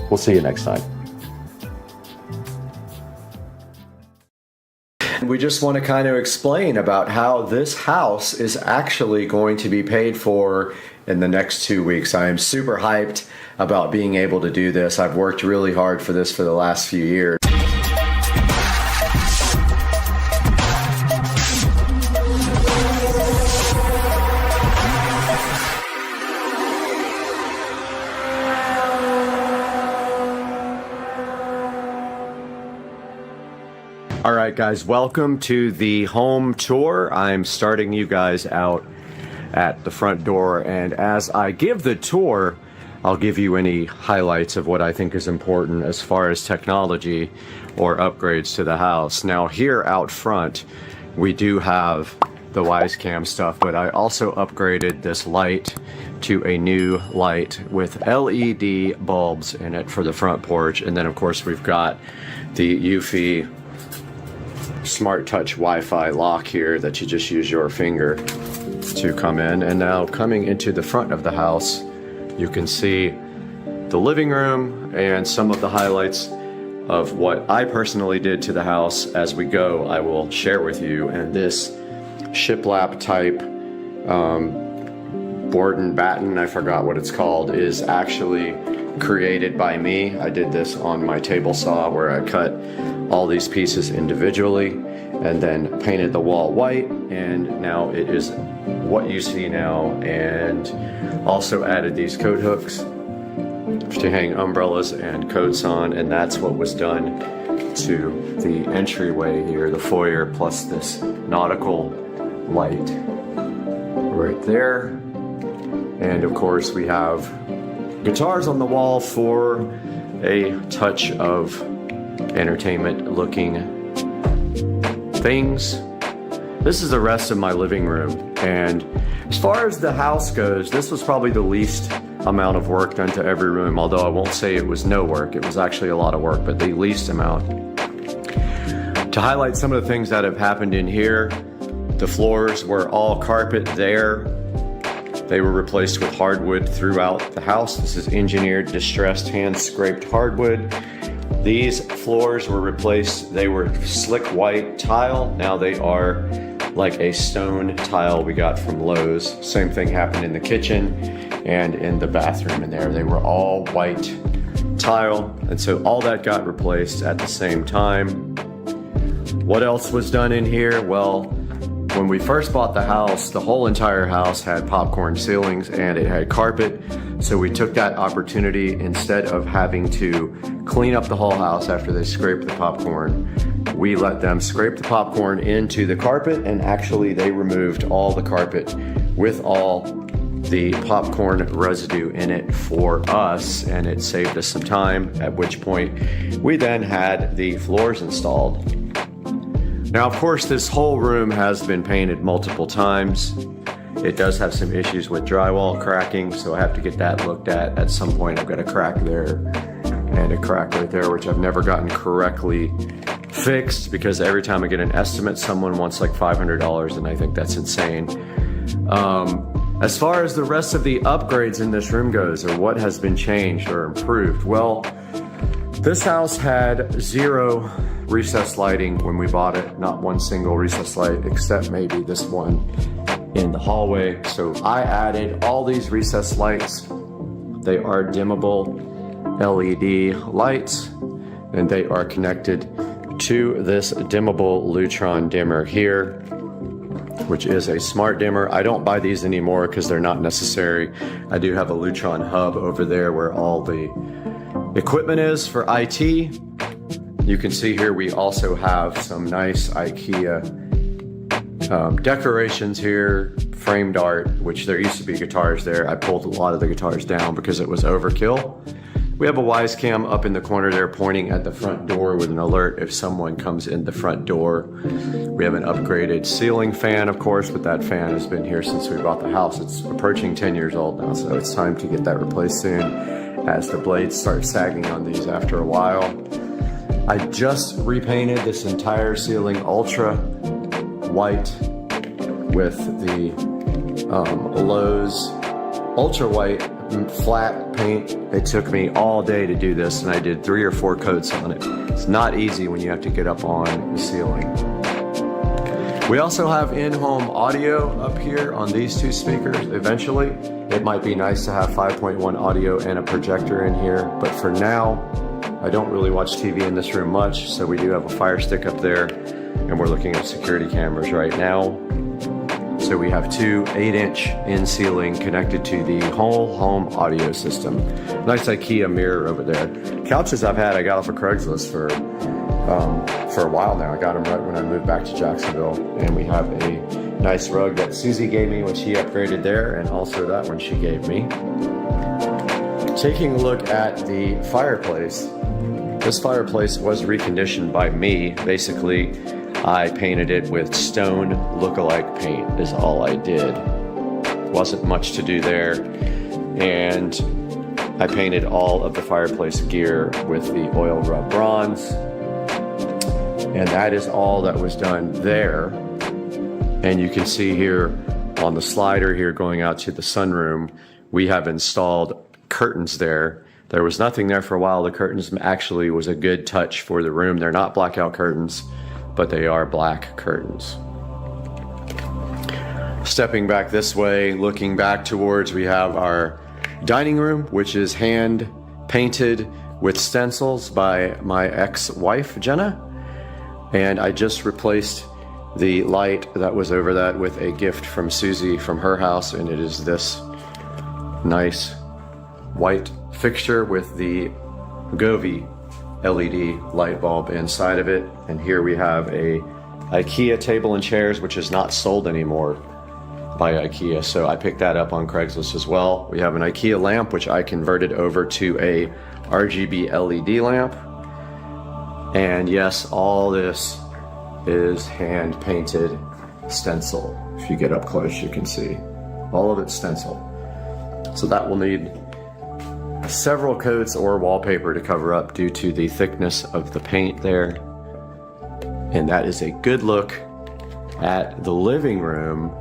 We'll see you next time. We just want to kind of explain about how this house is actually going to be paid for in the next 2 weeks. I am super hyped about being able to do this. I've worked really hard for this for the last few years. All right, guys, welcome to the home tour. I'm starting you guys out at the front door, and as I give the tour, I'll give you any highlights of what I think is important as far as technology or upgrades to the house. Now, here out front, we do have the Wisecam stuff, but I also upgraded this light to a new light with LED bulbs in it for the front porch, and then, of course, we've got the Eufy Smart Touch Wi-Fi lock here that you just use your finger to come in. And now coming into the front of the house, you can see the living room and some of the highlights of what I personally did to the house. As we go, I will share with you. And this shiplap type board and batten, I forgot what it's called, is actually created by me. I did this on my table saw where I cut all these pieces individually and then painted the wall white, and now it is what you see now. And also added these coat hooks to hang umbrellas and coats on, and that's what was done to the entryway here, the foyer, plus this nautical light right there. And of course we have guitars on the wall for a touch of entertainment looking things. This is the rest of my living room, and as far as the house goes, this was probably the least amount of work done to every room, although I won't say it was no work. It was actually a lot of work, but the least amount. To highlight some of the things that have happened in here, the floors were all carpet there. They were replaced with hardwood throughout the house. This is engineered, distressed, hand-scraped hardwood. These floors were replaced. They were slick white tile. Now they are like a stone tile we got from Lowe's. Same thing happened in the kitchen and in the bathroom in there. They were all white tile. And so all that got replaced at the same time. What else was done in here? Well, when we first bought the house, the whole entire house had popcorn ceilings and it had carpet. So we took that opportunity, instead of having to clean up the whole house after they scraped the popcorn, we let them scrape the popcorn into the carpet, and actually they removed all the carpet with all the popcorn residue in it for us, and it saved us some time, at which point we then had the floors installed. Now, of course, this whole room has been painted multiple times. It does have some issues with drywall cracking, so I have to get that looked at some point. I've got a crack there and a crack right there, which I've never gotten correctly fixed, because every time I get an estimate, someone wants like $500, and I think that's insane. As far as the rest of the upgrades in this room goes, or what has been changed or improved, well, this house had 0 recessed lighting when we bought it. Not one single recessed light, except maybe this one in the hallway. So I added all these recessed lights. They are dimmable LED lights, and they are connected to this dimmable Lutron dimmer here. which is a smart dimmer. I don't buy these anymore because they're not necessary. I do have a Lutron hub over there where all the equipment is for IT. You can see here we also have some nice IKEA decorations here, framed art, which there used to be guitars there. I pulled a lot of the guitars down because it was overkill. We have a Wise Cam up in the corner there pointing at the front door with an alert if someone comes in the front door. We have an upgraded ceiling fan, of course, but that fan has been here since we bought the house. It's approaching 10 years old now, so it's time to get that replaced soon as the blades start sagging on these after a while. I just repainted this entire ceiling ultra white with the Lowe's ultra white flat paint. It took me all day to do this, and I did 3 or 4 coats on it. It's not easy when you have to get up on the ceiling. We also have in-home audio up here on these 2 speakers. Eventually, it might be nice to have 5.1 audio and a projector in here, but for now, I don't really watch TV in this room much, so we do have a Fire Stick up there, and we're looking at security cameras right now. So we have 2 8-inch in-ceiling connected to the whole home audio system. Nice IKEA mirror over there. Couches I got off of Craigslist for a while now. I got them right when I moved back to Jacksonville. And we have a nice rug that Susie gave me when she upgraded there, and also that one she gave me. Taking a look at the fireplace. This fireplace was reconditioned by me. Basically, I painted it with stone look-alike paint is all I did. Wasn't much to do there. And I painted all of the fireplace gear with the oil rub bronze. And that is all that was done there. And you can see here on the slider here going out to the sunroom, we have installed curtains there. There was nothing there for a while. The curtains actually was a good touch for the room. They're not blackout curtains, but they are black curtains. Stepping back this way, looking back towards, we have our dining room, which is hand painted with stencils by my ex-wife, Jenna. And I just replaced the light that was over that with a gift from Susie from her house, and it is this nice white fixture with the Govee LED light bulb inside of it. And here we have a IKEA table and chairs, which is not sold anymore by IKEA, so I picked that up on Craigslist as well. We have an IKEA lamp, which I converted over to a RGB LED lamp. And yes, all this is hand painted stencil. If you get up close, you can see all of it's stencil. So that will need several coats or wallpaper to cover up due to the thickness of the paint there. And that is a good look at the living room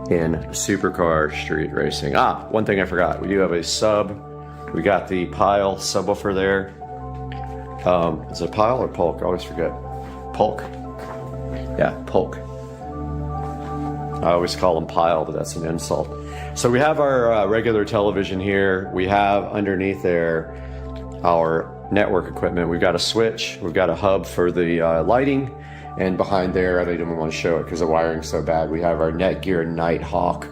in Supercar Street Racing. One thing I forgot, we do have a sub. We got the Pile subwoofer there. Is it Pile or Polk? I always forget. Polk. Yeah, Polk. I always call them Pile, but that's an insult. So we have our regular television here. We have underneath there our network equipment. We've got a switch. We've got a hub for the lighting. And behind there, I don't even want to show it because the wiring's so bad, we have our Netgear Nighthawk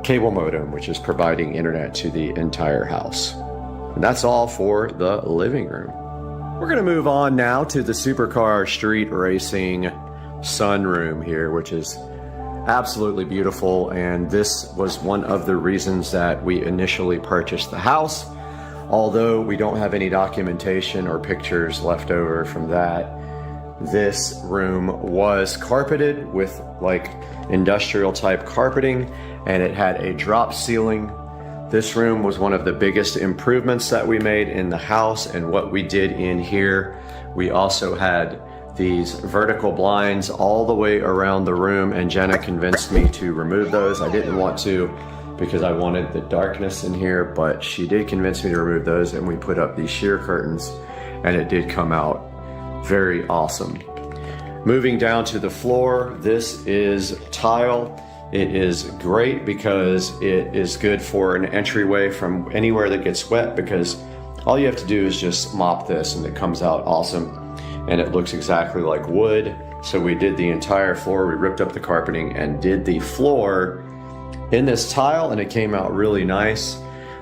cable modem, which is providing internet to the entire house. And that's all for the living room. We're going to move on now to the Supercar Street Racing sunroom here, which is absolutely beautiful. And this was one of the reasons that we initially purchased the house. Although we don't have any documentation or pictures left over from that, this room was carpeted with like industrial type carpeting, and it had a drop ceiling. This room was one of the biggest improvements that we made in the house. And what we did in here, we also had these vertical blinds all the way around the room, and Jenna convinced me to remove those. I didn't want to because I wanted the darkness in here, but she did convince me to remove those, and we put up these sheer curtains, and it did come out very awesome. Moving down to the floor, this is tile. It is great because it is good for an entryway from anywhere that gets wet, because all you have to do is just mop this and it comes out awesome. And it looks exactly like wood. So we did the entire floor, we ripped up the carpeting and did the floor in this tile, and it came out really nice.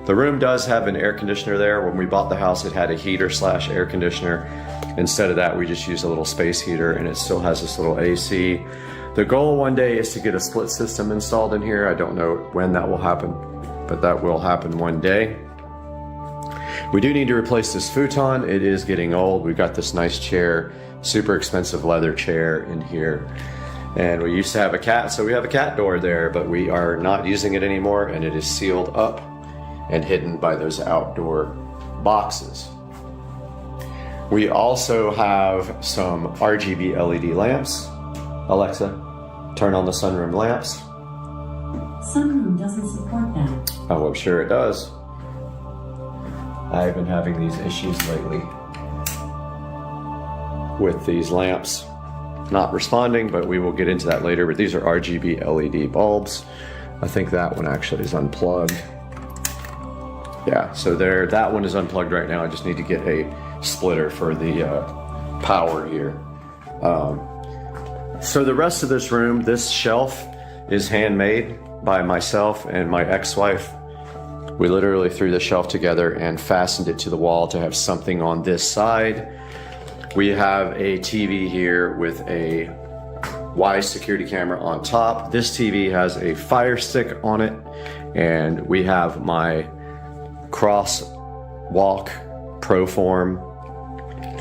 The room does have an air conditioner there. When we bought the house, it had a heater / air conditioner. Instead of that, we just used a little space heater, and it still has this little AC. The goal one day is to get a split system installed in here. I don't know when that will happen, but that will happen one day. We do need to replace this futon. It is getting old. We've got this nice chair, super expensive leather chair in here. And we used to have a cat, so we have a cat door there, but we are not using it anymore, and it is sealed up and hidden by those outdoor boxes. We also have some RGB LED lamps. Alexa, turn on the sunroom lamps. Sunroom doesn't support that. Oh, I'm sure it does. I've been having these issues lately with these lamps not responding, but we will get into that later. But these are RGB LED bulbs. I think that one actually is unplugged. Yeah, so there, that one is unplugged right now. I just need to get a splitter for the power here. So the rest of this room, this shelf is handmade by myself and my ex-wife. We literally threw the shelf together and fastened it to the wall to have something on this side. We have a TV here with a Wise security camera on top. This TV has a Fire Stick on it, and we have my Crosswalk Proform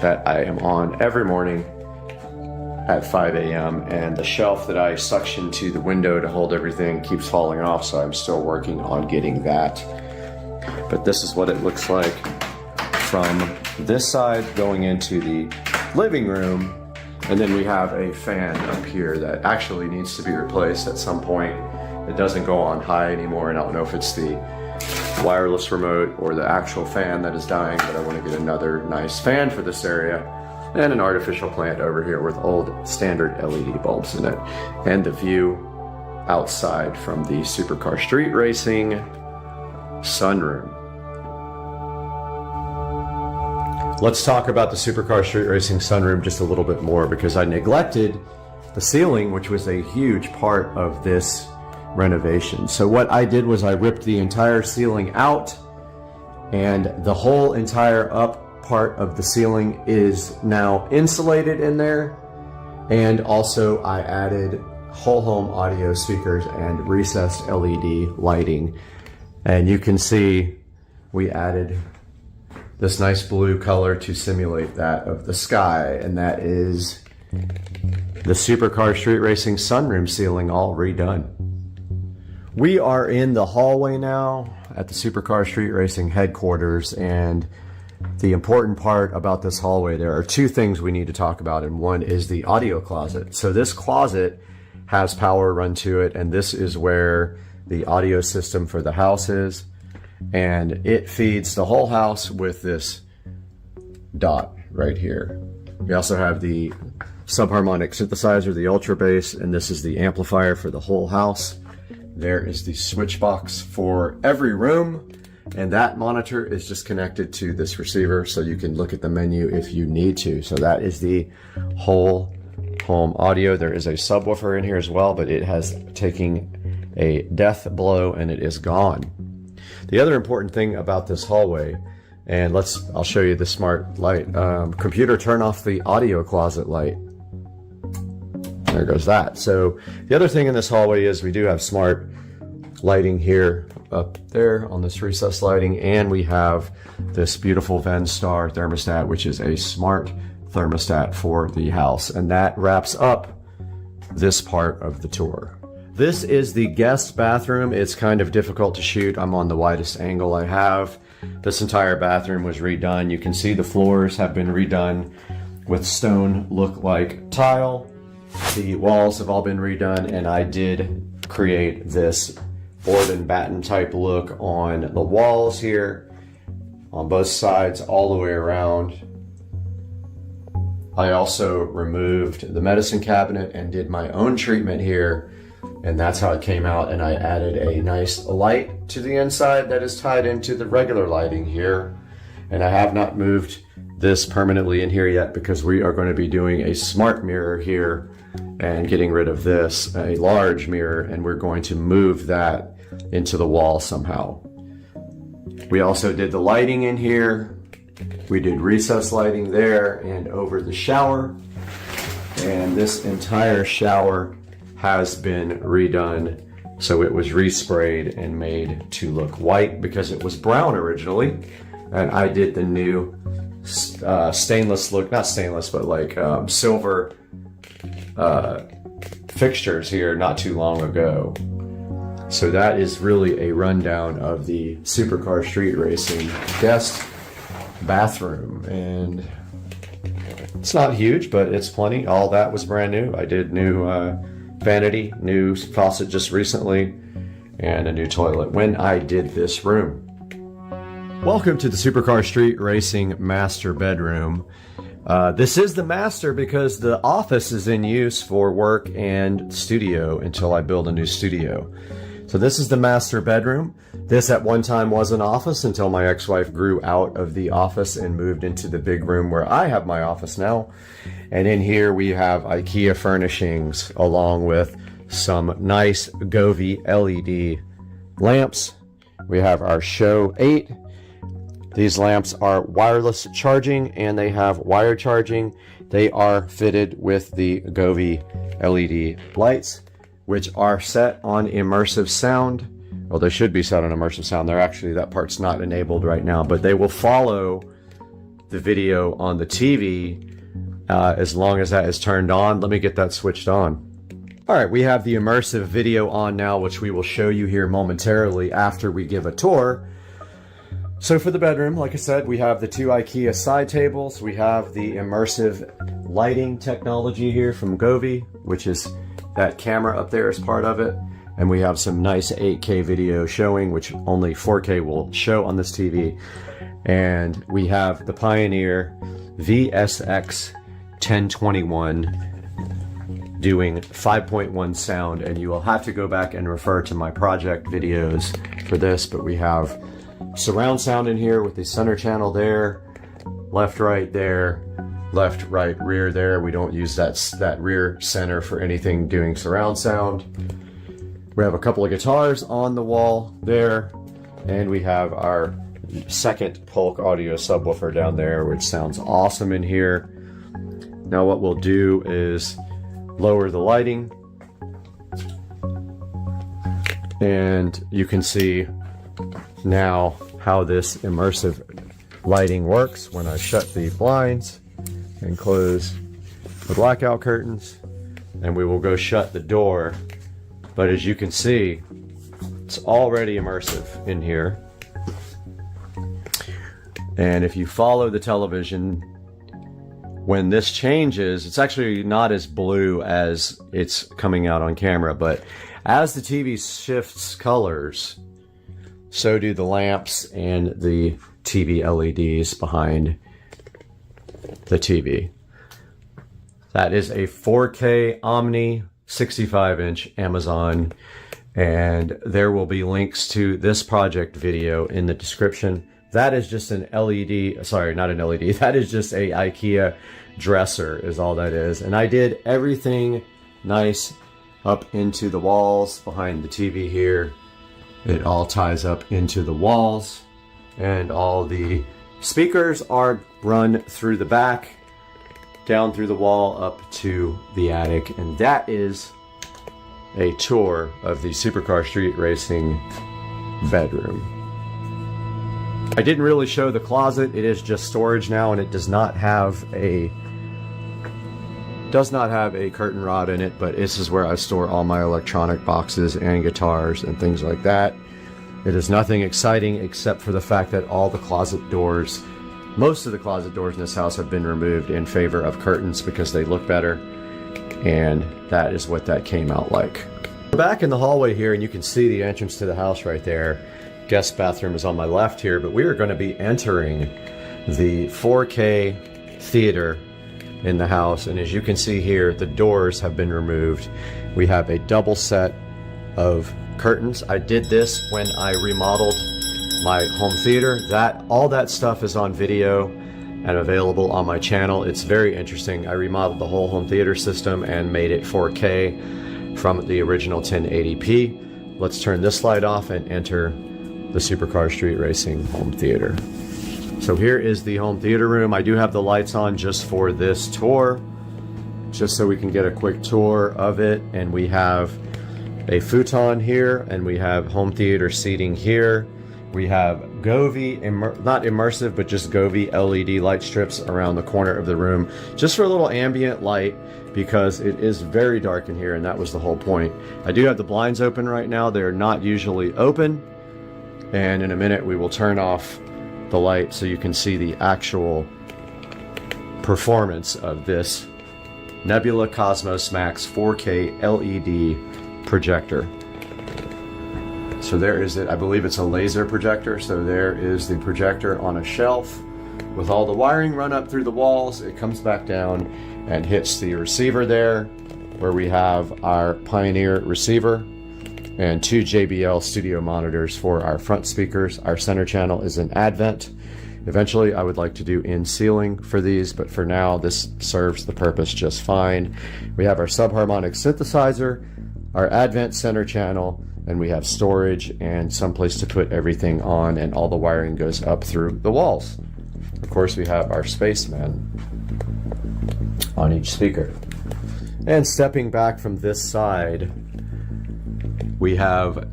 that I am on every morning at 5 a.m. and the shelf that I suction to the window to hold everything keeps falling off, so I'm still working on getting that. But this is what it looks like from this side going into the living room. And then we have a fan up here that actually needs to be replaced at some point. It doesn't go on high anymore, and I don't know if it's the wireless remote or the actual fan that is dying, but I want to get another nice fan for this area. And an artificial plant over here with old standard LED bulbs in it. And the view outside from the Supercar Street Racing sunroom. Let's talk about the Supercar Street Racing sunroom just a little bit more, because I neglected the ceiling, which was a huge part of this renovation. So what I did was I ripped the entire ceiling out, and the whole entire up part of the ceiling is now insulated in there. And also I added whole home audio speakers and recessed LED lighting. And you can see we added this nice blue color to simulate that of the sky, and that is the Supercar Street Racing sunroom ceiling all redone. We are in the hallway now at the Supercar Street Racing headquarters, and the important part about this hallway, there are two things we need to talk about, and one is the audio closet. So this closet has power run to it, and this is where the audio system for the house is, and it feeds the whole house with this dot right here. We also have the subharmonic synthesizer, the ultra bass, and this is the amplifier for the whole house. There is the switch box for every room, and that monitor is just connected to this receiver, so you can look at the menu if you need to. So that is the whole home audio. There is a subwoofer in here as well, but it has taken a death blow and it is gone. The other important thing about this hallway, and I'll show you the smart light. Computer, turn off the audio closet light. There goes that. So the other thing in this hallway is we do have smart lighting here up there on this recessed lighting, and we have this beautiful Venstar thermostat, which is a smart thermostat for the house, and that wraps up this part of the tour. This is the guest bathroom. It's kind of difficult to shoot. I'm on the widest angle I have. This entire bathroom was redone. You can see the floors have been redone with stone look-like tile. The walls have all been redone, and I did create this board and batten type look on the walls here, on both sides, all the way around. I also removed the medicine cabinet and did my own treatment here, and that's how it came out. And I added a nice light to the inside that is tied into the regular lighting here. And I have not moved this permanently in here yet because we are going to be doing a smart mirror here and getting rid of this, a large mirror, and we're going to move that into the wall somehow. We also did the lighting in here. We did recess lighting there and over the shower. And this entire shower has been redone. So it was resprayed and made to look white because it was brown originally. And I did the new stainless look, not stainless, but like silver fixtures here not too long ago. So that is really a rundown of the Supercar Street Racing guest bathroom. And it's not huge, but it's plenty. All that was brand new. I did new vanity, new faucet just recently, and a new toilet when I did this room. Welcome to the Supercar Street Racing master bedroom. This is the master because the office is in use for work and studio until I build a new studio. So this is the master bedroom. This at one time was an office until my ex-wife grew out of the office and moved into the big room where I have my office now. And in here we have IKEA furnishings along with some nice Govee LED lamps. We have our Show 8. These lamps are wireless charging and they have wire charging. They are fitted with the Govee LED lights, which are set on immersive sound. Well, they should be set on immersive sound. They're actually, that part's not enabled right now, but they will follow the video on the TV as long as that is turned on. Let me get that switched on. All right, we have the immersive video on now, which we will show you here momentarily after we give a tour. So for the bedroom, like I said, we have the two IKEA side tables. We have the immersive lighting technology here from Govee, which is that camera up there as part of it. And we have some nice 8K video showing, which only 4K will show on this TV. And we have the Pioneer VSX 1021 doing 5.1 sound. And you will have to go back and refer to my project videos for this, but we have surround sound in here with the center channel there, left, right there, left, right, rear there. We don't use that rear center for anything doing surround sound. We have a couple of guitars on the wall there, and we have our second Polk audio subwoofer down there, which sounds awesome in here. Now what we'll do is lower the lighting, and you can see now how this immersive lighting works when I shut the blinds and close the blackout curtains, and we will go shut the door. But as you can see, it's already immersive in here. And if you follow the television, when this changes, it's actually not as blue as it's coming out on camera, but as the TV shifts colors, so do the lamps and the TV LEDs behind the TV. That is a 4K Omni 65-inch Amazon, and there will be links to this project video in the description. That is just an LED, sorry, not an LED, that is just a IKEA dresser is all that is. And I did everything nice up into the walls behind the TV here. It all ties up into the walls, and all the speakers are run through the back, down through the wall, up to the attic. And that is a tour of the Supercar Street Racing bedroom. I didn't really show the closet. It is just storage now, and it does not have a curtain rod in it, but this is where I store all my electronic boxes and guitars and things like that. It is nothing exciting except for the fact that all the closet doors, most of the closet doors in this house have been removed in favor of curtains because they look better, and that is what that came out like. We're back in the hallway here, and you can see the entrance to the house right there. Guest bathroom is on my left here, but we are going to be entering the 4K theater in the house, and as you can see here, the doors have been removed. We have a double set of curtains. I did this when I remodeled my home theater. All that stuff is on video and available on my channel. It's very interesting. I remodeled the whole home theater system and made it 4K from the original 1080p. Let's turn this light off and enter the Supercar Street Racing home theater. So here is the home theater room. I do have the lights on just for this tour, just so we can get a quick tour of it. And we have a futon here, and we have home theater seating here. We have Govee, not immersive, but just Govee LED light strips around the corner of the room, just for a little ambient light, because it is very dark in here, and that was the whole point. I do have the blinds open right now. They're not usually open, and in a minute we will turn off the light so you can see the actual performance of this Nebula Cosmos Max 4K LED projector. So there is it. I believe it's a laser projector. So there is the projector on a shelf with all the wiring run up through the walls. It comes back down and hits the receiver there, where we have our Pioneer receiver and 2 JBL studio monitors for our front speakers. Our center channel is an Advent. Eventually I would like to do in ceiling for these, but for now this serves the purpose just fine. We have our subharmonic synthesizer, our Advent center channel, and we have storage and some place to put everything on, and all the wiring goes up through the walls. Of course, we have our Spaceman on each speaker. And stepping back from this side, we have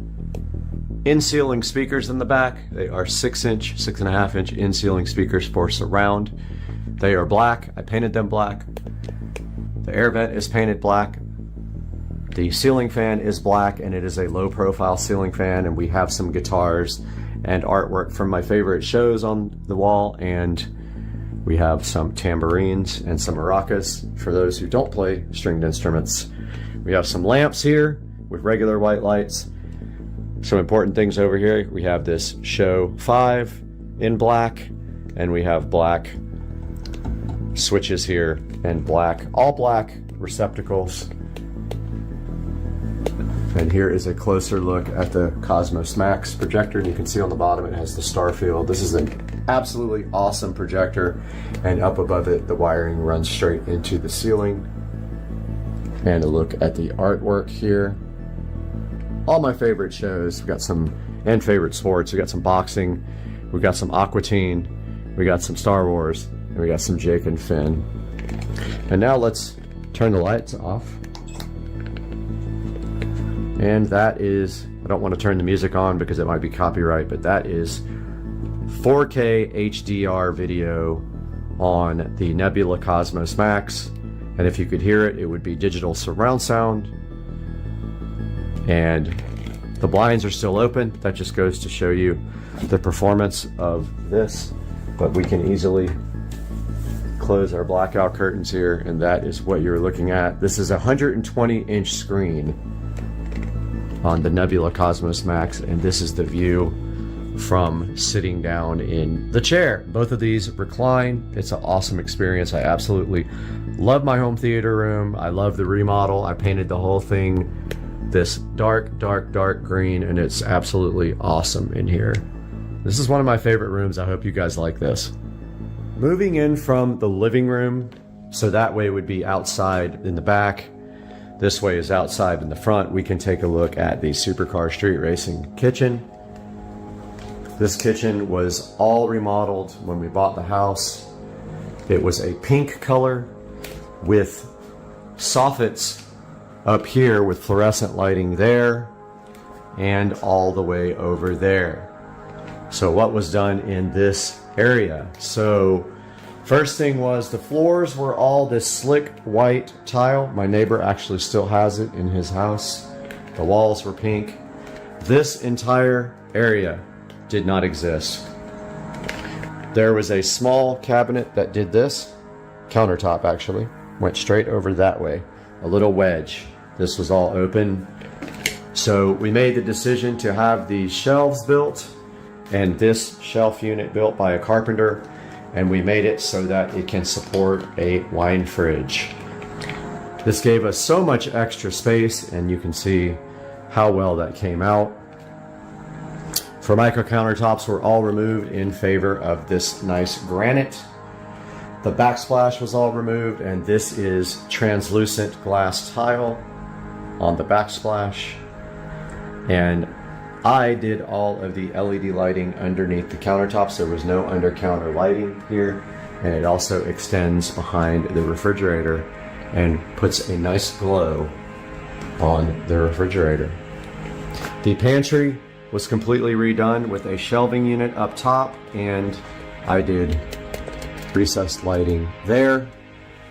in-ceiling speakers in the back. They are 6-inch, 6.5-inch in-ceiling speakers for surround. They are black. I painted them black. The air vent is painted black. The ceiling fan is black, and it is a low-profile ceiling fan, and we have some guitars and artwork from my favorite shows on the wall, and we have some tambourines and some maracas for those who don't play stringed instruments. We have some lamps here with regular white lights. Some important things over here. We have this Show 5 in black, and we have black switches here and black, all black receptacles. And here is a closer look at the Cosmos Max projector, and you can see on the bottom it has the star field. This is an absolutely awesome projector, and up above it the wiring runs straight into the ceiling. And a look at the artwork here. All my favorite shows. We got some, and favorite sports. We got some boxing, we got some Aqua Teen, we got some Star Wars, and we got some Jake and Finn. And now let's turn the lights off. And that is, I don't want to turn the music on because it might be copyright, but that is 4K HDR video on the Nebula Cosmos Max. And if you could hear it, it would be digital surround sound. And the blinds are still open. That just goes to show you the performance of this. But we can easily close our blackout curtains here, and that is what you're looking at. This is a 120-inch screen on the Nebula Cosmos Max, and this is the view from sitting down in the chair. Both of these recline. It's an awesome experience. I absolutely love my home theater room. I love the remodel. I painted the whole thing this dark green, and it's absolutely awesome in here. This is one of my favorite rooms. I hope you guys like this. Moving in from the living room, so that way would be outside in the back. This way is outside in the front. We can take a look at the Supercar Street Racing kitchen. This kitchen was all remodeled when we bought the house. It was a pink color with soffits up here with fluorescent lighting there and all the way over there. So what was done in this area? So first thing was the floors were all this slick white tile. My neighbor actually still has it in his house. The walls were pink. This entire area did not exist. There was a small cabinet that did this. Countertop actually went straight over that way. A little wedge. This was all open. So we made the decision to have these shelves built and this shelf unit built by a carpenter, and we made it so that it can support a wine fridge. This gave us so much extra space, and you can see how well that came out. Formica countertops were all removed in favor of this nice granite. The backsplash was all removed, and this is translucent glass tile on the backsplash. And I did all of the LED lighting underneath the countertops. There was no under counter lighting here, and it also extends behind the refrigerator and puts a nice glow on the refrigerator. The pantry was completely redone with a shelving unit up top, and I did recessed lighting there,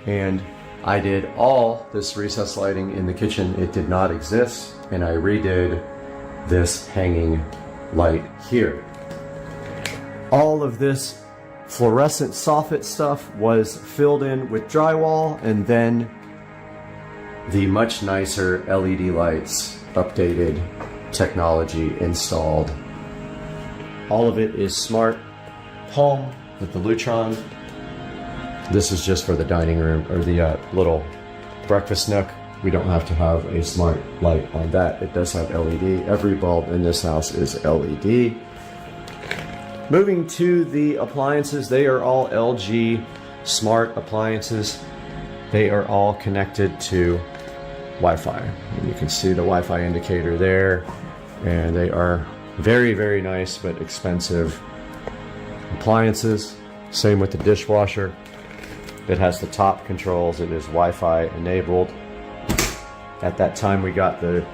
and I did all this recessed lighting in the kitchen. It did not exist, and I redid this hanging light here. All of this fluorescent soffit stuff was filled in with drywall, and then the much nicer LED lights, updated technology installed. All of it is smart home with the Lutron. This is just for the dining room, or the little breakfast nook. We don't have to have a smart light on that. It does have LED. Every bulb in this house is LED. Moving to the appliances, they are all LG smart appliances. They are all connected to Wi-Fi. And you can see the Wi-Fi indicator there, and they are very, very nice but expensive appliances. Same with the dishwasher. It has the top controls. It is Wi-Fi enabled. At that time we got the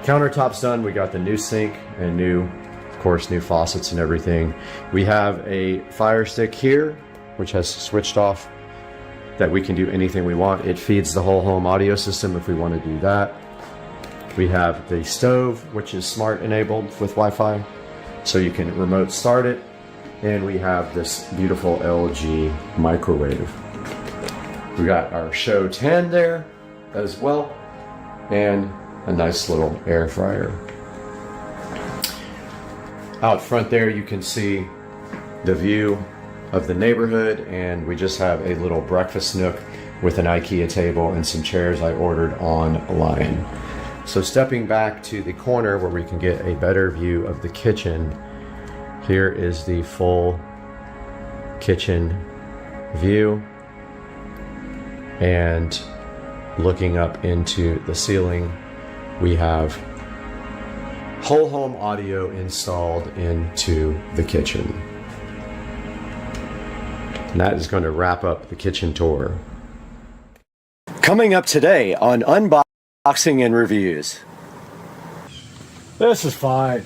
countertops done. We got the new sink and new, of course, new faucets and everything. We have a Fire Stick here, which has switched off, that we can do anything we want. It feeds the whole home audio system if we want to do that. We have the stove, which is smart enabled with Wi-Fi, so you can remote start it. And we have this beautiful LG microwave. We got our Show 10 there as well, and a nice little air fryer. Out front there you can see the view of the neighborhood, and we just have a little breakfast nook with an IKEA table and some chairs I ordered online. So stepping back to the corner where we can get a better view of the kitchen, here is the full kitchen view, and looking up into the ceiling, we have whole home audio installed into the kitchen. And that is going to wrap up the kitchen tour. Coming up today on Unboxing and Reviews. This is fine.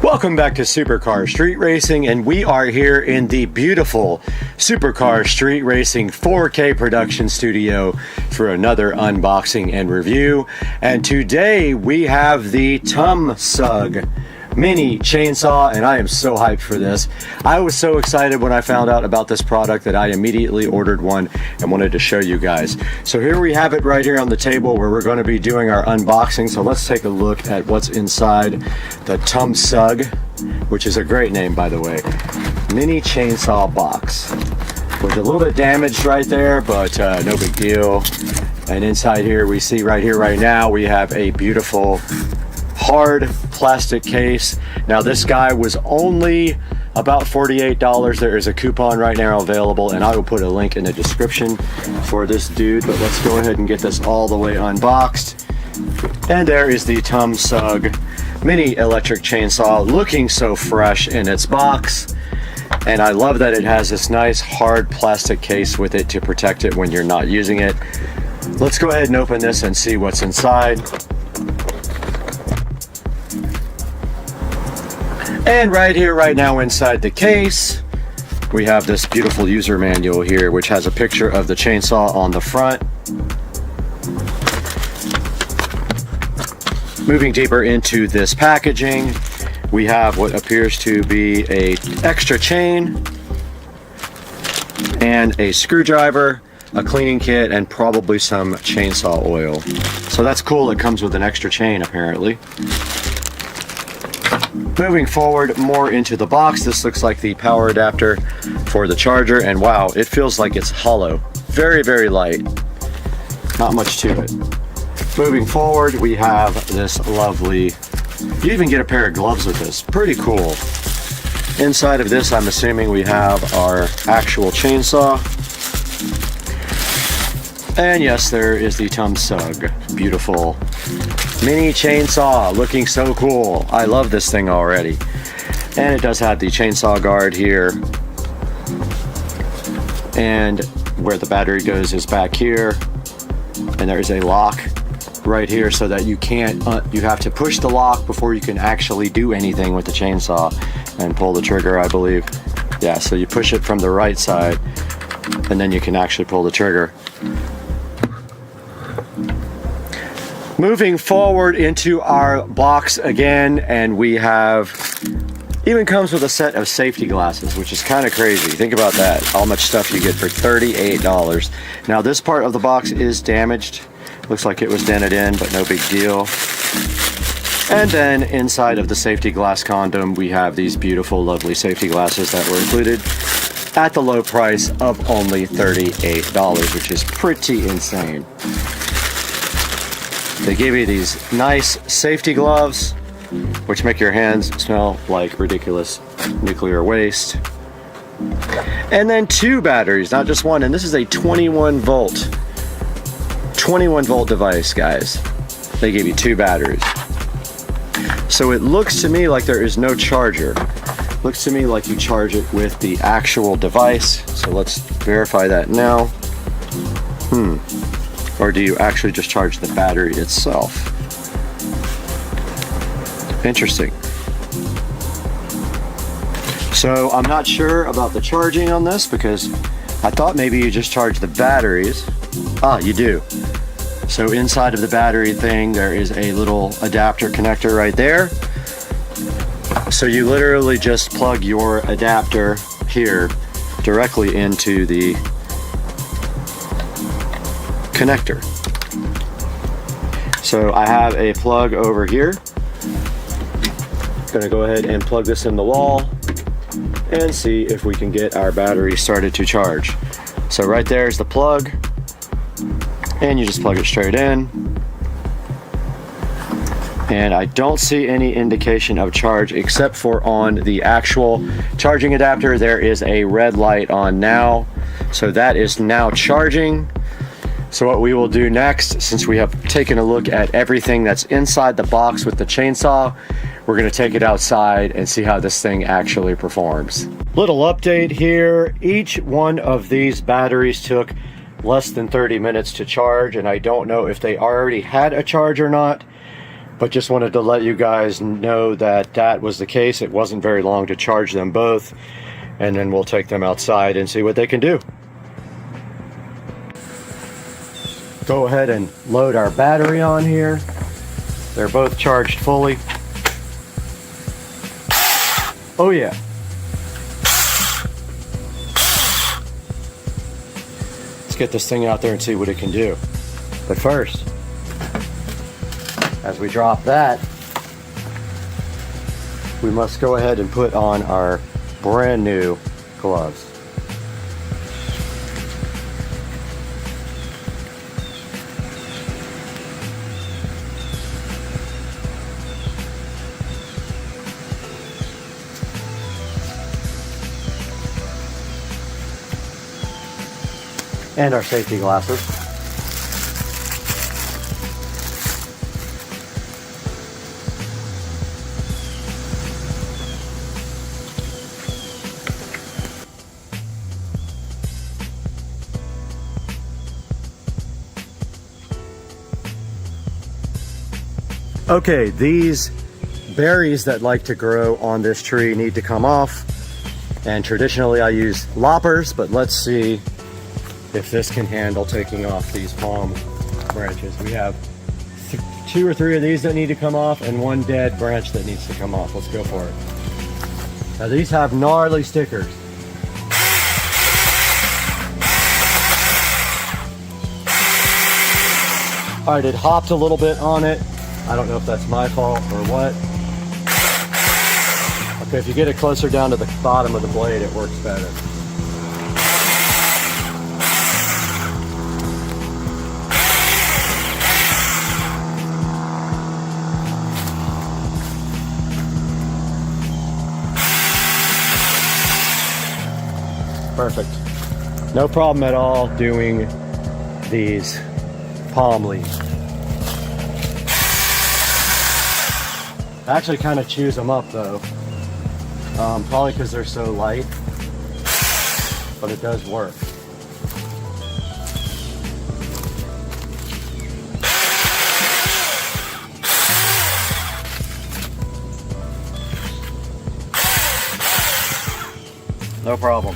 Welcome back to Supercar Street Racing, and we are here in the beautiful Supercar Street Racing 4K production studio for another unboxing and review. And today we have the TEMU mini chainsaw, and I am so hyped for this. I was so excited when I found out about this product that I immediately ordered one and wanted to show you guys. So here we have it right here on the table where we're going to be doing our unboxing. So let's take a look at what's inside the TEMU, which is a great name, by the way. Mini chainsaw box. Was a little bit damaged right there, but no big deal. And inside here we see right here right now we have a beautiful hard plastic case. Now this guy was only about $48. There is a coupon right now available, and I will put a link in the description for this dude. But let's go ahead and get this all the way unboxed. And there is the TEMU mini electric chainsaw, looking so fresh in its box. And I love that it has this nice hard plastic case with it to protect it when you're not using it. Let's go ahead and open this and see what's inside. And right here, right now inside the case, we have this beautiful user manual here, which has a picture of the chainsaw on the front. Moving deeper into this packaging, we have what appears to be an extra chain and a screwdriver, a cleaning kit, and probably some chainsaw oil. So that's cool. It comes with an extra chain apparently. Moving forward more into the box, this looks like the power adapter for the charger, and wow, it feels like it's hollow. Very, very light. Not much to it. Moving forward, we have this lovely, you even get a pair of gloves with this. Pretty cool. Inside of this, I'm assuming we have our actual chainsaw. And yes, there is the TEMU. Beautiful mini chainsaw, looking so cool. I love this thing already. And it does have the chainsaw guard here. And where the battery goes is back here. And there's a lock right here so that you can't, you have to push the lock before you can actually do anything with the chainsaw and pull the trigger, I believe. Yeah, so you push it from the right side and then you can actually pull the trigger. Moving forward into our box again, and we have, even comes with a set of safety glasses, which is kind of crazy. Think about that, how much stuff you get for $38. Now this part of the box is damaged. Looks like it was dented in, but no big deal. And then inside of the safety glass condom, we have these beautiful, lovely safety glasses that were included at the low price of only $38, which is pretty insane. They give you these nice safety gloves, which make your hands smell like ridiculous nuclear waste. And then 2 batteries, not just one, and this is a 21 volt device, guys. They give you 2 batteries. So it looks to me like there is no charger. Looks to me like you charge it with the actual device. So let's verify that now. Or do you actually just charge the battery itself? Interesting. So I'm not sure about the charging on this because I thought maybe you just charge the batteries. Ah, you do. So inside of the battery thing, there is a little adapter connector right there. So you literally just plug your adapter here directly into the connector. So I have a plug over here. Gonna go ahead and plug this in the wall and see if we can get our battery started to charge. So right there is the plug, and you just plug it straight in. And I don't see any indication of charge except for on the actual charging adapter. There is a red light on now. So that is now charging. So what we will do next, since we have taken a look at everything that's inside the box with the chainsaw, we're going to take it outside and see how this thing actually performs. Little update here. Each one of these batteries took less than 30 minutes to charge, and I don't know if they already had a charge or not, but just wanted to let you guys know that that was the case. It wasn't very long to charge them both, and then we'll take them outside and see what they can do. Go ahead and load our battery on here. They're both charged fully. Oh yeah. Let's get this thing out there and see what it can do. But first, as we drop that, we must go ahead and put on our brand new gloves. And our safety glasses. Okay, these berries that like to grow on this tree need to come off. And traditionally I use loppers, but let's see if this can handle taking off these palm branches. We have 2 or 3 of these that need to come off and 1 dead branch that needs to come off. Let's go for it. Now these have gnarly stickers. All right, it hopped a little bit on it. I don't know if that's my fault or what. Okay, if you get it closer down to the bottom of the blade, it works better. Perfect. No problem at all doing these palm leads. I actually kind of chews them up though, probably because they're so light, but it does work. No problem.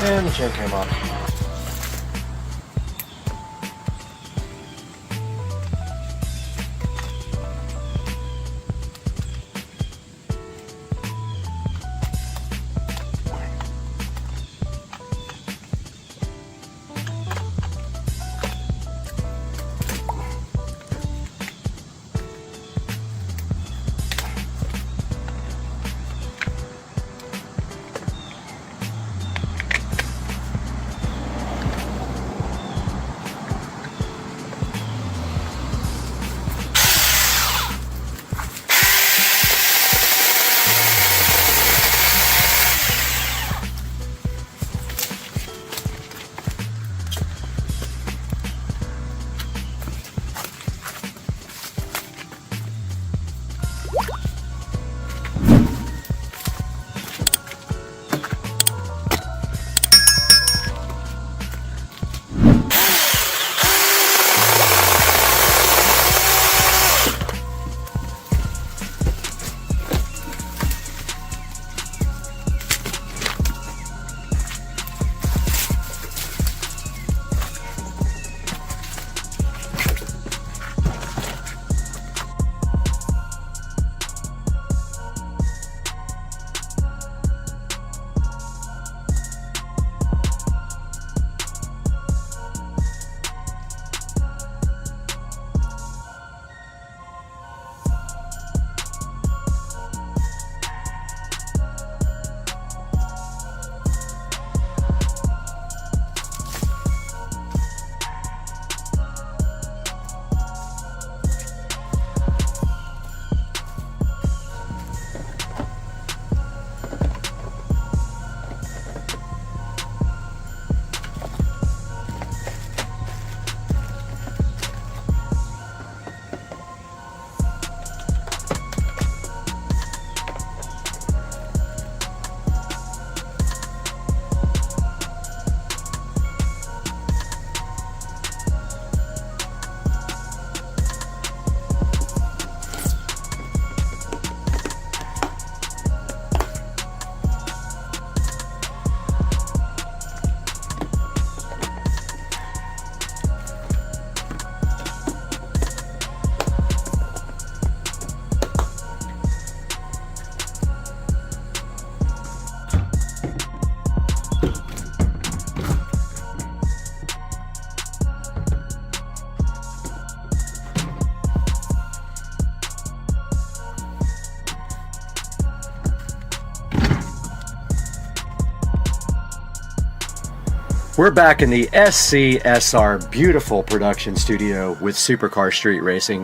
And the chain came off. We're back in the SCSR beautiful production studio with Supercar Street Racing,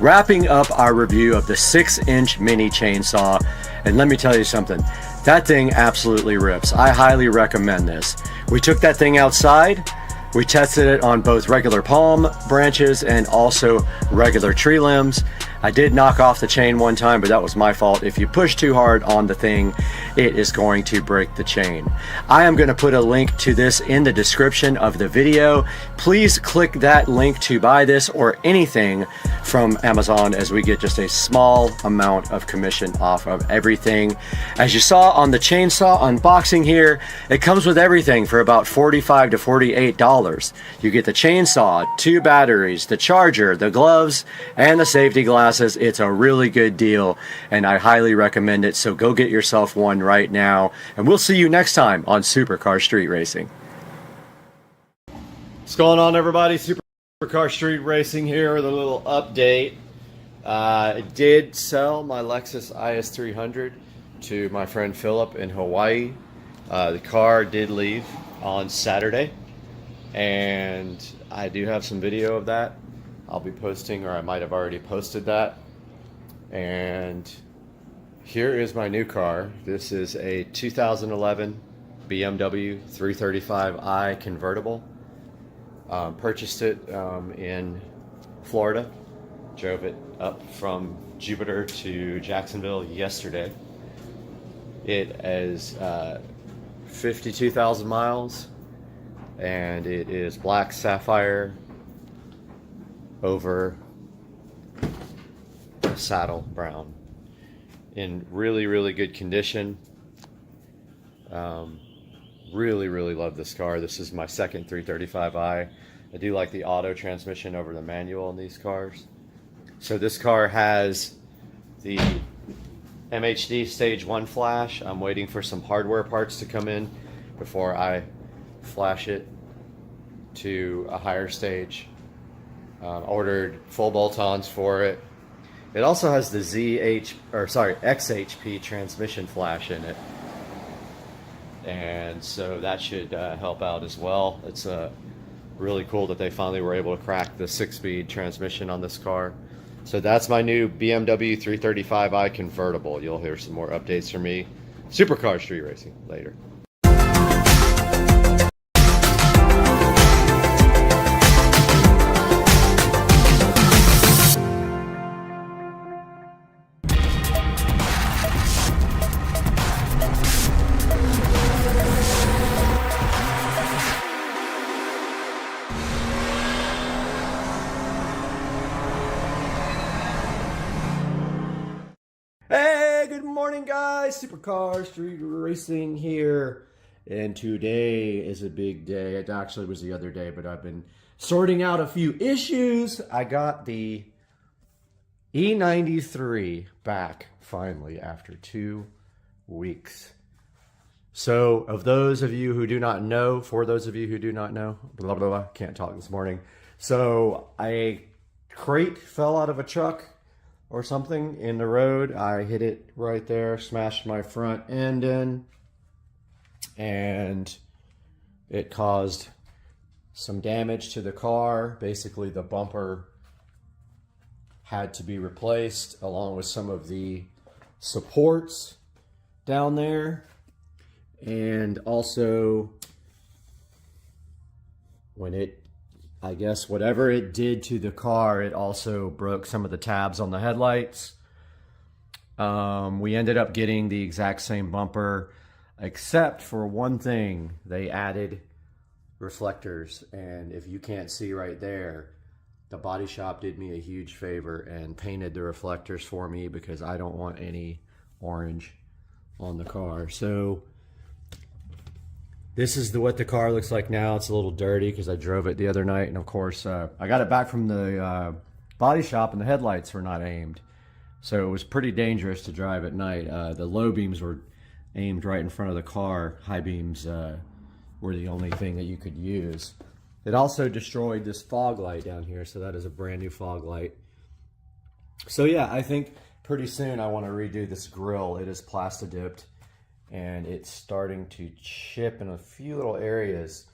wrapping up our review of the 6-inch mini chainsaw. And let me tell you something, that thing absolutely rips. I highly recommend this. We took that thing outside. We tested it on both regular palm branches and also regular tree limbs. I did knock off the chain one time, but that was my fault. If you push too hard on the thing, it is going to break the chain. I am going to put a link to this in the description of the video. Please click that link to buy this or anything from Amazon, as we get just a small amount of commission off of everything. As you saw on the chainsaw unboxing here, it comes with everything for about $45 to $48. You get the chainsaw, 2 batteries, the charger, the gloves, and the safety glasses. It's a really good deal, and I highly recommend it. So go get yourself one right now, and we'll see you next time on Supercar Street Racing. What's going on, everybody? Supercar Street Racing here with a little update. I did sell my Lexus IS300 to my friend Philip in Hawaii. The car did leave on Saturday, and I do have some video of that. I'll be posting, or I might have already posted that. And here is my new car. This is a 2011 BMW 335i convertible. Purchased it in Florida. Drove it up from Jupiter to Jacksonville yesterday. It is 52,000 miles, and it is black sapphire over saddle brown, in really good condition. Really love this car. This is my second 335i. I do like the auto transmission over the manual in these cars. So this car has the MHD stage 1 flash. I'm waiting for some hardware parts to come in before I flash it to a higher stage. Ordered full bolt-ons for it. It also has the XHP transmission flash in it, and so that should help out as well. It's really cool that they finally were able to crack the 6-speed transmission on this car. So that's my new BMW 335i convertible. You'll hear some more updates from me. Supercar Street Racing later. Hey, good morning, guys. Supercar Street Racing here, and today is a big day. It actually was the other day, but I've been sorting out a few issues. I got the E93 back finally after 2 weeks. So, for those of you who do not know, blah, blah, blah, can't talk this morning. So, a crate fell out of a truck or something in the road. I hit it right there, smashed my front end in, and it caused some damage to the car. Basically, the bumper had to be replaced along with some of the supports down there. And also, when it, I guess whatever it did to the car, it also broke some of the tabs on the headlights. We ended up getting the exact same bumper, except for one thing. They added reflectors, and if you can't see right there, the body shop did me a huge favor and painted the reflectors for me because I don't want any orange on the car. So this is what the car looks like now. It's a little dirty because I drove it the other night. And of course, I got it back from the body shop and the headlights were not aimed. So it was pretty dangerous to drive at night. The low beams were aimed right in front of the car. High beams were the only thing that you could use. It also destroyed this fog light down here. So that is a brand new fog light. So yeah, I think pretty soon I want to redo this grill. It is plastadipped, and it's starting to chip in a few little areas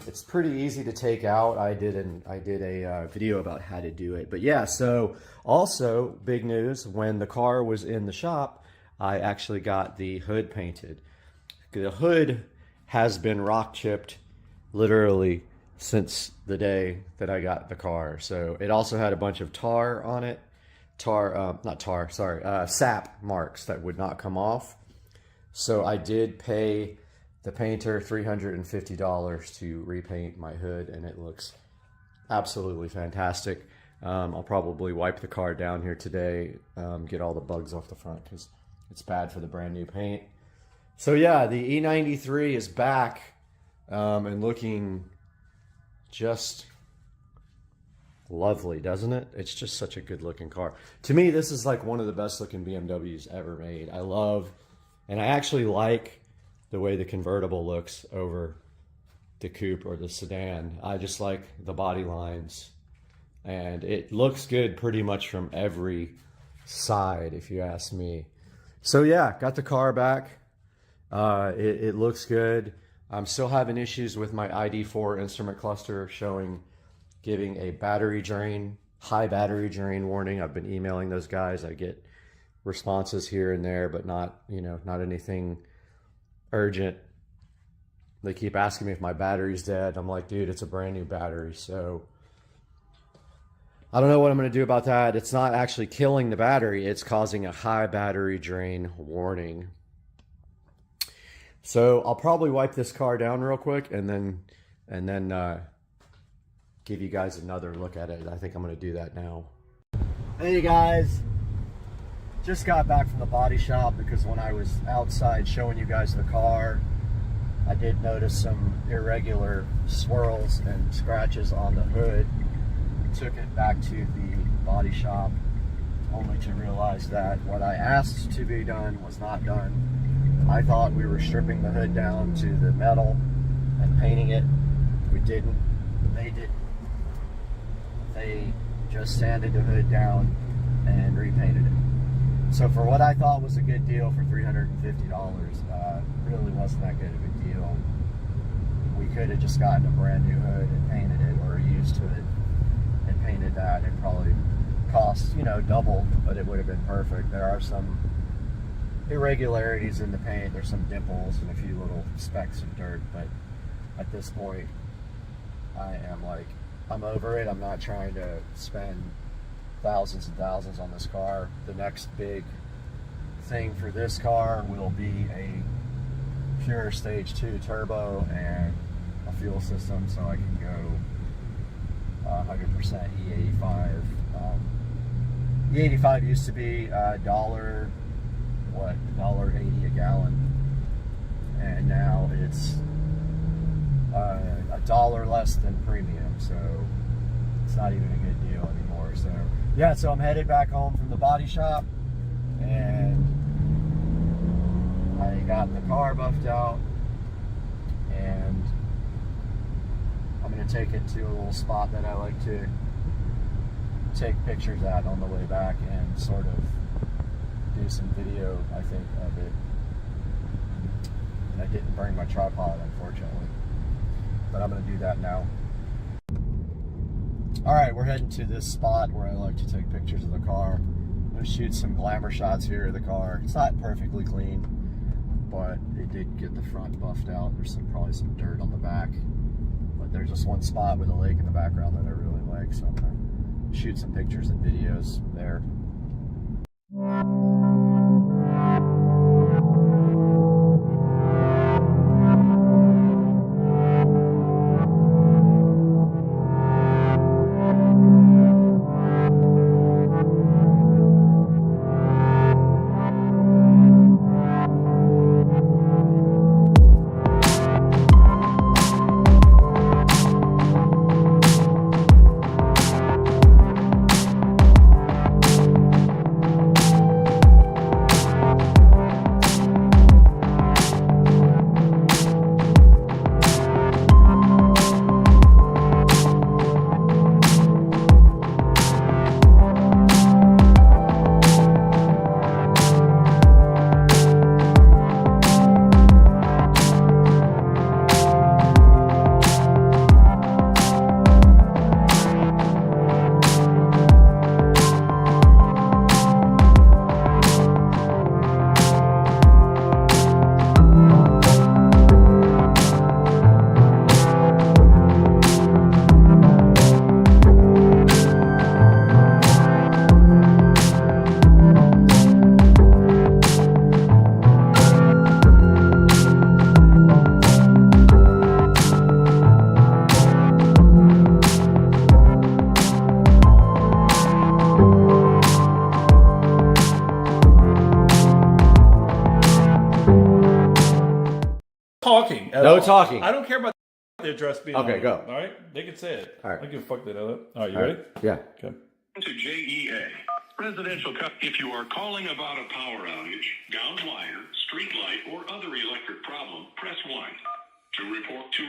It's pretty easy to take out. I did a video about how to do it. But yeah, so also big news, when the car was in the shop, I actually got the hood painted. The hood has been rock chipped literally since the day that I got the car. So it also had a bunch of tar on it. Sap marks that would not come off. So I did pay the painter $350 to repaint my hood, and it looks absolutely fantastic. I'll probably wipe the car down here today, get all the bugs off the front because it's bad for the brand new paint. So yeah, the E93 is back and looking just lovely, doesn't it? It's just such a good looking car. To me, this is like one of the best looking BMWs ever made. I love, and I actually like the way the convertible looks over the coupe or the sedan. I just like the body lines, and it looks good pretty much from every side, if you ask me. So yeah, got the car back. It looks good. I'm still having issues with my ID4 instrument cluster giving a battery drain, high battery drain warning. I've been emailing those guys. I get responses here and there, but not anything urgent. They keep asking me if my battery's dead. I'm like, dude, it's a brand new battery. So I don't know what I'm going to do about that. It's not actually killing the battery. It's causing a high battery drain warning. So I'll probably wipe this car down real quick and then give you guys another look at it. I think I'm going to do that now. Hey guys, just got back from the body shop because when I was outside showing you guys the car, I did notice some irregular swirls and scratches on the hood. Took it back to the body shop only to realize that what I asked to be done was not done. I thought we were stripping the hood down to the metal and painting it. We didn't. They didn't. They just sanded the hood down and repainted it. So for what I thought was a good deal for $350, really wasn't that good of a deal. We could have just gotten a brand new hood and painted it, or a used hood and painted that. It probably cost, double, but it would have been perfect. There are some irregularities in the paint. There's some dimples and a few little specks of dirt, but at this point, I'm over it. I'm not trying to spend thousands and thousands on this car. The next big thing for this car will be a pure stage 2 turbo and a fuel system so I can go 100% E85. E85 used to be $1.80 a gallon, and now it's $1 less than premium, so it's not even a good deal anymore. So yeah, so I'm headed back home from the body shop, and I got the car buffed out, and I'm going to take it to a little spot that I like to take pictures at on the way back and sort of do some video, I think, of it. And I didn't bring my tripod, unfortunately, but I'm going to do that now. Alright, we're heading to this spot where I like to take pictures of the car. I'm going to shoot some glamour shots here of the car. It's not perfectly clean, but it did get the front buffed out. There's probably some dirt on the back, but there's just one spot with a lake in the background that I really like, so I'm going to shoot some pictures and videos there. talking. No talking. I don't care about the address being Okay, on go. All right, they can say it. All right. I don't give a fuck they know that. All right, you ready? Yeah. Okay. To JEA. Residential cut. If you are calling about a power outage, gound wire, street light, or other electric problem, press 1. To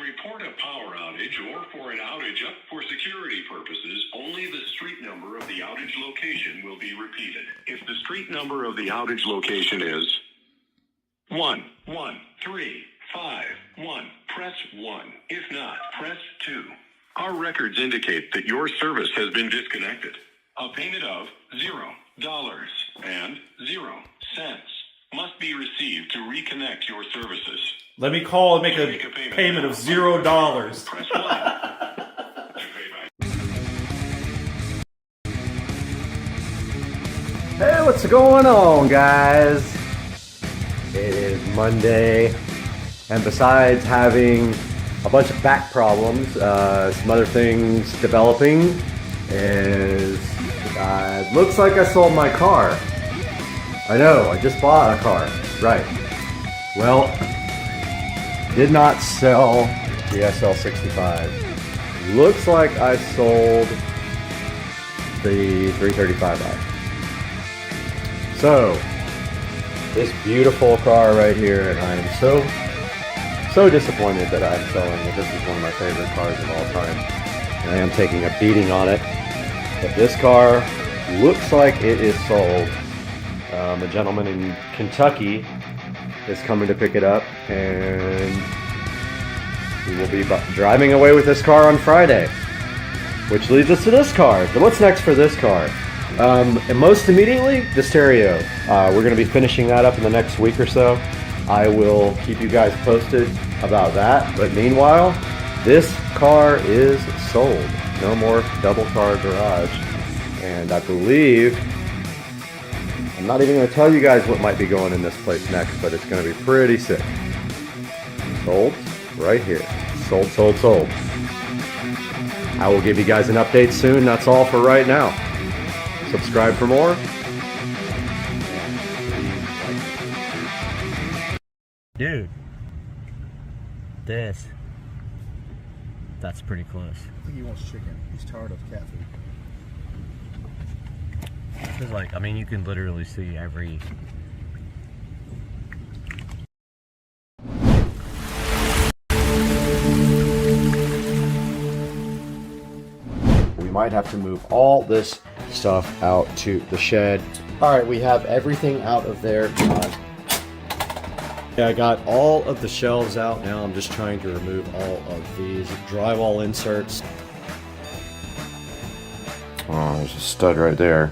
report a power outage or for an outage up for security purposes, only the street number of the outage location will be repeated. If the street number of the outage location is 11351, press 1. If not, press 2. Our records indicate that your service has been disconnected. A payment of $0.00 must be received to reconnect your services. Let me call and make a payment of $0. Press 1. Hey, what's going on, guys? It is Monday, and besides having a bunch of back problems, some other things developing is looks like I sold my car. I know, I just bought a car. Right. Well, did not sell the SL65. Looks like I sold the 335i. So, this beautiful car right here, and I am so disappointed that I'm selling it. This is one of my favorite cars of all time. And I am taking a beating on it. But this car looks like it is sold. A gentleman in Kentucky is coming to pick it up, and we will be driving away with this car on Friday. Which leads us to this car. So what's next for this car? And most immediately, the stereo. We're going to be finishing that up in the next week or so. I will keep you guys posted about that. But meanwhile, this car is sold. No more double car garage. And I believe, I'm not even going to tell you guys what might be going in this place next, but it's going to be pretty sick. Sold right here. Sold, sold, sold. I will give you guys an update soon. That's all for right now. Subscribe for more. Dude, that's pretty close. I think he wants chicken. He's tired of cat food. It's like, I mean, you can literally see every... We might have to move all this stuff out to the shed. All right, we have everything out of there. I got all of the shelves out now. I'm just trying to remove all of these drywall inserts. Oh, there's a stud right there.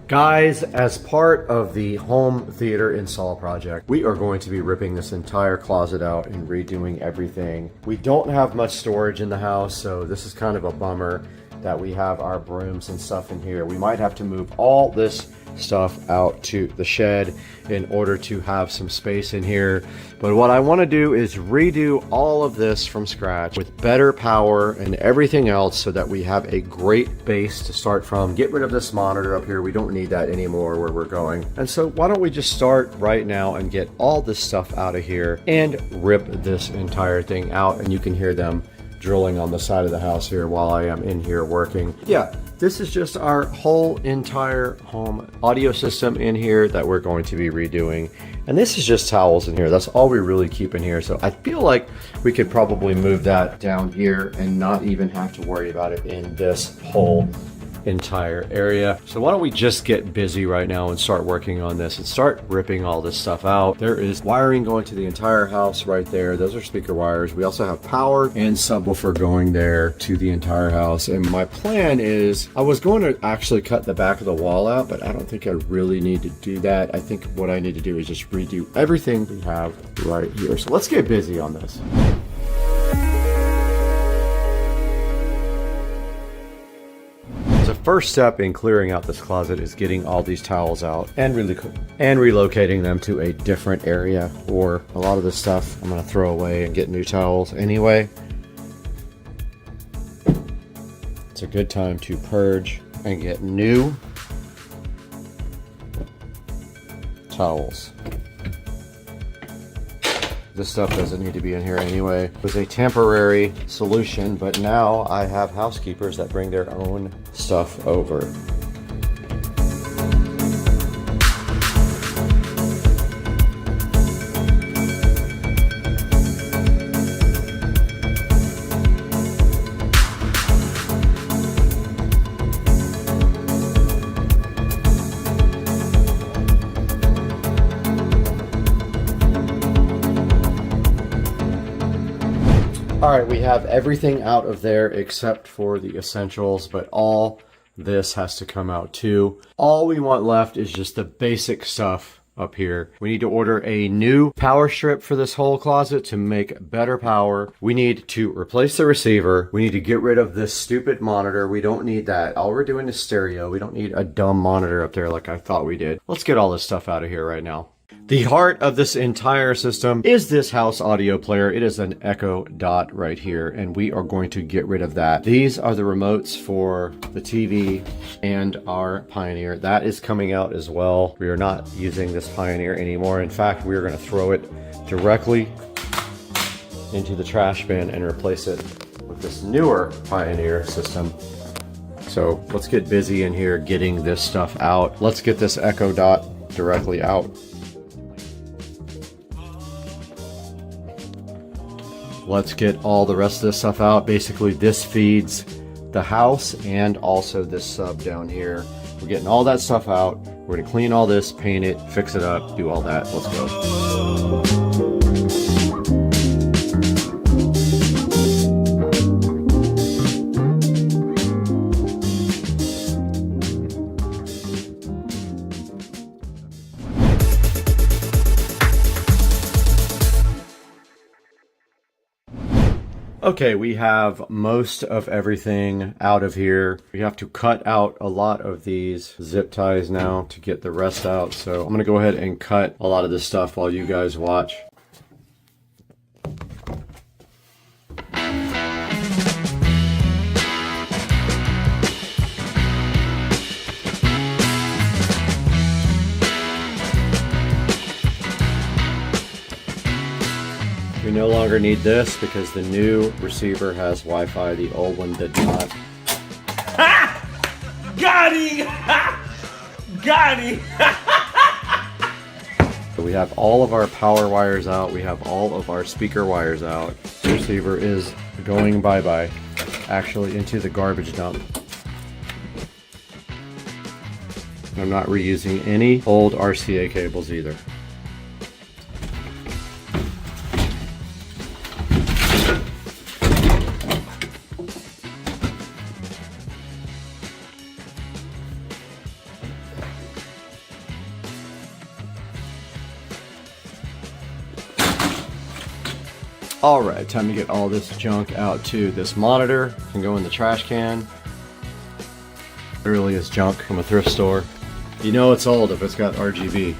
Guys, as part of the home theater install project, we are going to be ripping this entire closet out and redoing everything. We don't have much storage in the house, so this is kind of a bummer that we have our brooms and stuff in here. We might have to move all this stuff out to the shed in order to have some space in here. But what I want to do is redo all of this from scratch with better power and everything else so that we have a great base to start from. Get rid of this monitor up here. We don't need that anymore where we're going. And so why don't we just start right now and get all this stuff out of here and rip this entire thing out, and you can hear them drilling on the side of the house here while I am in here working. Yeah, this is just our whole entire home audio system in here that we're going to be redoing. And this is just towels in here. That's all we really keep in here. So I feel like we could probably move that down here and not even have to worry about it in this whole entire area. So why don't we just get busy right now and start working on this and start ripping all this stuff out. There is wiring going to the entire house right there. Those are speaker wires. We also have power and subwoofer going there to the entire house. And my plan is I was going to actually cut the back of the wall out, but I don't think I really need to do that. I think what I need to do is just redo everything we have right here. So let's get busy on this. First step in clearing out this closet is getting all these towels out and relocating them to a different area, or a lot of this stuff I'm going to throw away and get new towels anyway. It's a good time to purge and get new towels. This stuff doesn't need to be in here anyway. It was a temporary solution, but now I have housekeepers that bring their own stuff over. Alright, we have everything out of there except for the essentials, but all this has to come out too. All we want left is just the basic stuff up here. We need to order a new power strip for this whole closet to make better power. We need to replace the receiver. We need to get rid of this stupid monitor. We don't need that. All we're doing is stereo. We don't need a dumb monitor up there like I thought we did. Let's get all this stuff out of here right now. The heart of this entire system is this house audio player. It is an Echo Dot right here, and we are going to get rid of that. These are the remotes for the TV and our Pioneer. That is coming out as well. We are not using this Pioneer anymore. In fact, we are going to throw it directly into the trash bin and replace it with this newer Pioneer system. So let's get busy in here getting this stuff out. Let's get this Echo Dot directly out. Let's get all the rest of this stuff out. Basically, this feeds the house and also this sub down here. We're getting all that stuff out. We're gonna clean all this, paint it, fix it up, do all that. Let's go. Okay, we have most of everything out of here. We have to cut out a lot of these zip ties now to get the rest out. So I'm gonna go ahead and cut a lot of this stuff while you guys watch. We no longer need this because the new receiver has Wi-Fi. The old one did not. Ha! Got him! Got him! So we have all of our power wires out. We have all of our speaker wires out. The receiver is going bye-bye, actually into the garbage dump. I'm not reusing any old RCA cables either. Alright, time to get all this junk out too. This monitor can go in the trash can. Literally is junk from a thrift store. You know it's old if it's got RGB.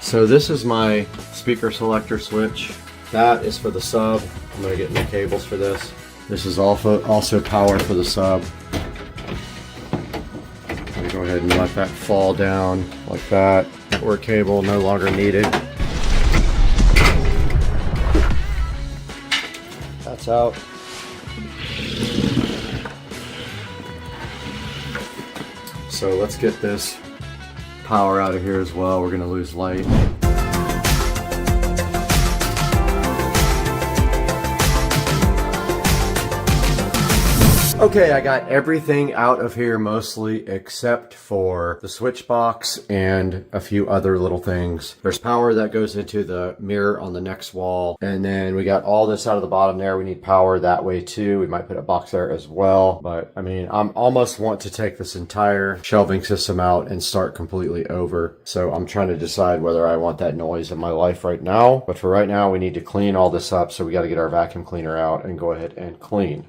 So this is my speaker selector switch. That is for the sub. I'm going to get new cables for this. This is also power for the sub. I'm going to go ahead and let that fall down like that. Network cable no longer needed. That's out. So let's get this power out of here as well. We're going to lose light. Okay, I got everything out of here mostly except for the switch box and a few other little things. There's power that goes into the mirror on the next wall. And then we got all this out of the bottom there. We need power that way too. We might put a box there as well. But I mean, I'm almost want to take this entire shelving system out and start completely over. So I'm trying to decide whether I want that noise in my life right now. But for right now, we need to clean all this up. So we got to get our vacuum cleaner out and go ahead and clean.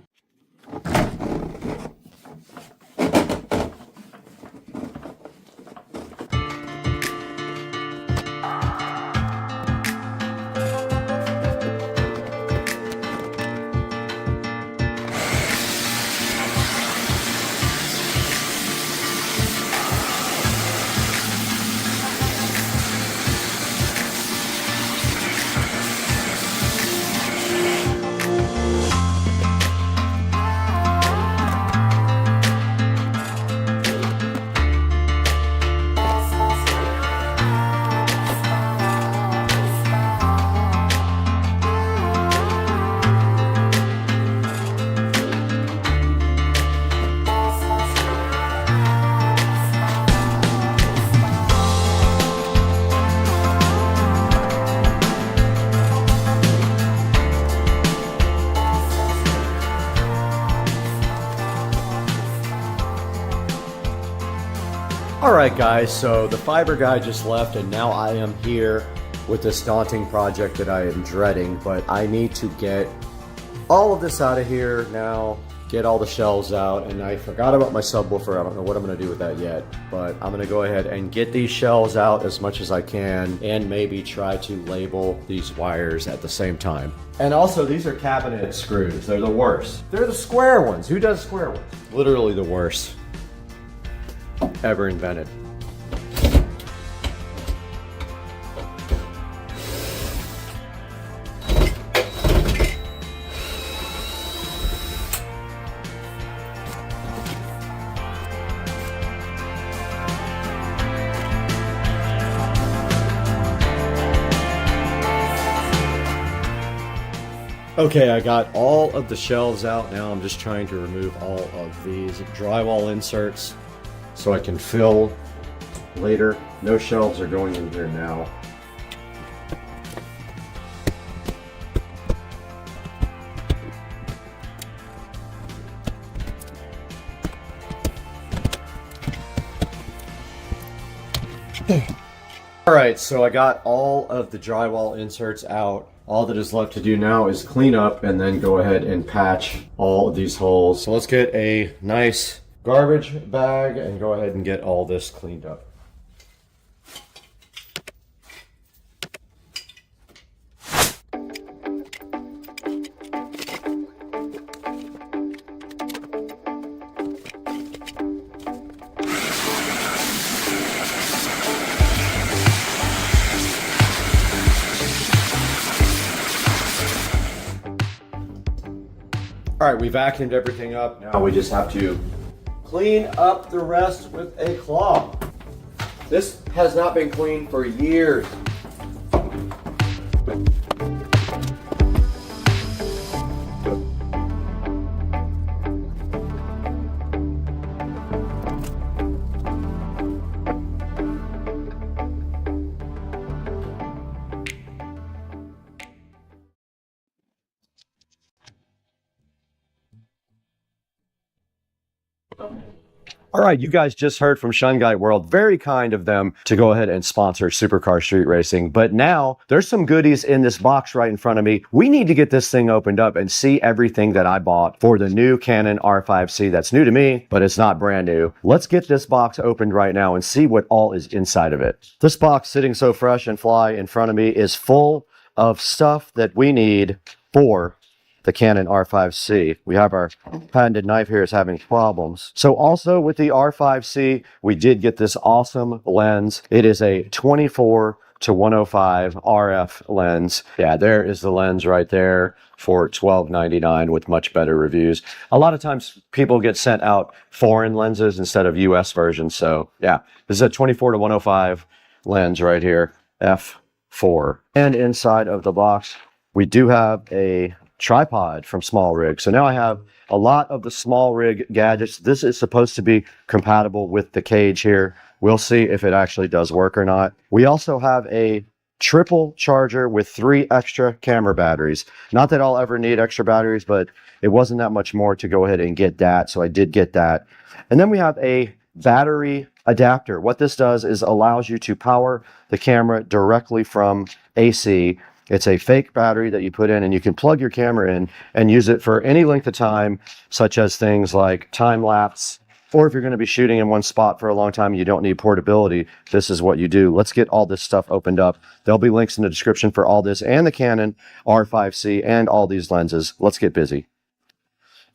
All right, guys, so the fiber guy just left, and now I am here with this daunting project that I am dreading, but I need to get all of this out of here now, get all the shelves out, and I forgot about my subwoofer. I don't know what I'm gonna do with that yet, but I'm gonna go ahead and get these shelves out as much as I can, and maybe try to label these wires at the same time. And also, these are cabinet screws. They're the worst. They're the square ones. Who does square ones? Literally the worst ever invented. Okay, I got all of the shelves out now. I'm just trying to remove all of these drywall inserts so I can fill later. No shelves are going in here now. All right, so I got all of the drywall inserts out. All that is left to do now is clean up and then go ahead and patch all of these holes. So let's get a nice garbage bag and go ahead and get all this cleaned up. All right, we vacuumed everything up. Now we just have to clean up the rest with a cloth. This has not been cleaned for years. All right, you guys just heard from Shungite World. Very kind of them to go ahead and sponsor Supercar Street Racing. But now there's some goodies in this box right in front of me. We need to get this thing opened up and see everything that I bought for the new Canon R5C. That's new to me, but it's not brand new. Let's get this box opened right now and see what all is inside of it. This box sitting so fresh and fly in front of me is full of stuff that we need for the Canon R5C. We have our patented knife here is having problems. So also with the R5C, we did get this awesome lens. It is a 24 to 105 RF lens. Yeah, there is the lens right there for $12.99 with much better reviews. A lot of times people get sent out foreign lenses instead of US versions. So yeah, this is a 24 to 105 lens right here, f4. And inside of the box, we do have a tripod from Small Rig. So now I have a lot of the Small Rig gadgets. This is supposed to be compatible with the cage here. We'll see if it actually does work or not. We also have a triple charger with 3 extra camera batteries. Not that I'll ever need extra batteries, but it wasn't that much more to go ahead and get that. So I did get that. And then we have a battery adapter. What this does is allows you to power the camera directly from AC. It's a fake battery that you put in, and you can plug your camera in and use it for any length of time, such as things like time lapse, or if you're going to be shooting in one spot for a long time and you don't need portability, this is what you do. Let's get all this stuff opened up. There'll be links in the description for all this and the Canon R5C and all these lenses. Let's get busy.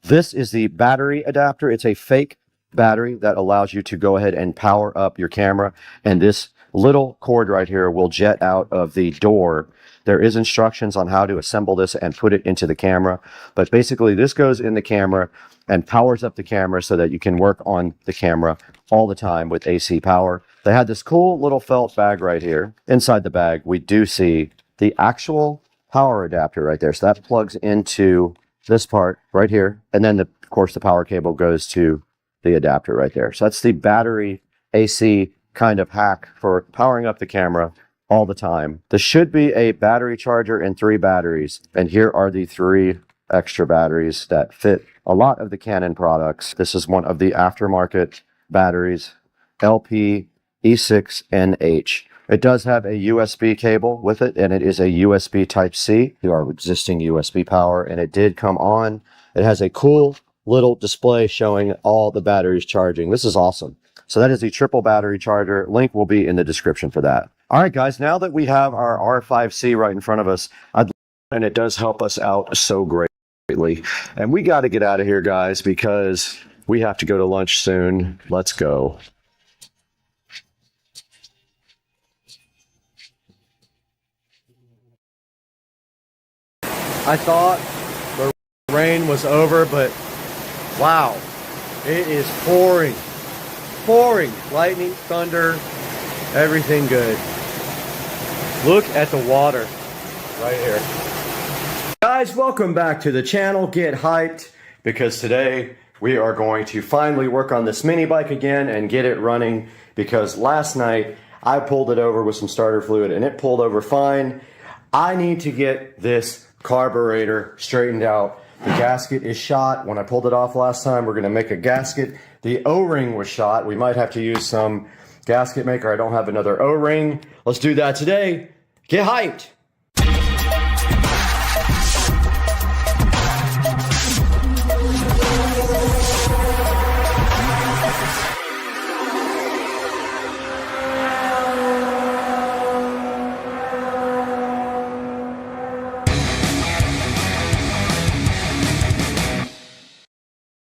This is the battery adapter. It's a fake battery that allows you to go ahead and power up your camera, and this little cord right here will jet out of the door. There is instructions on how to assemble this and put it into the camera, but basically this goes in the camera and powers up the camera so that you can work on the camera all the time with AC power. They had this cool little felt bag right here. Inside the bag, we do see the actual power adapter right there. So that plugs into this part right here. And then, of course, the power cable goes to the adapter right there. So that's the battery AC kind of hack for powering up the camera all the time. This should be a battery charger and 3 batteries. And here are the 3 extra batteries that fit a lot of the Canon products. This is one of the aftermarket batteries LP E6NH. It does have a USB cable with it, and it is a USB Type-C to our existing USB power, and it did come on. It has a cool little display showing all the batteries charging. This is awesome. So that is the triple battery charger. Link will be in the description for that. All right, guys, now that we have our R5C right in front of us, and it does help us out so greatly. And we got to get out of here, guys, because we have to go to lunch soon. Let's go. I thought the rain was over, but wow, it is pouring. Pouring. Lightning, thunder, everything good. Look at the water right here. Guys, welcome back to the channel. Get hyped, because today we are going to finally work on this mini bike again and get it running, because last night I pulled it over with some starter fluid and it pulled over fine. I need to get this carburetor straightened out. The gasket is shot. When I pulled it off last time, we're going to make a gasket. The O-ring was shot. We might have to use some gasket maker. I don't have another O-ring. Let's do that today. Get hyped.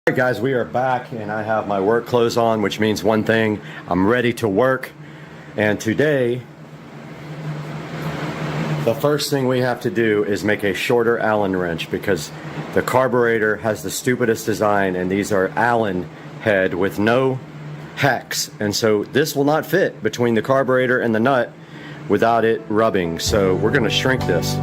All right, guys, we are back, and I have my work clothes on, which means one thing: I'm ready to work. And today, the first thing we have to do is make a shorter Allen wrench, because the carburetor has the stupidest design, and these are Allen head with no hex, and so this will not fit between the carburetor and the nut without it rubbing. So we're going to shrink this.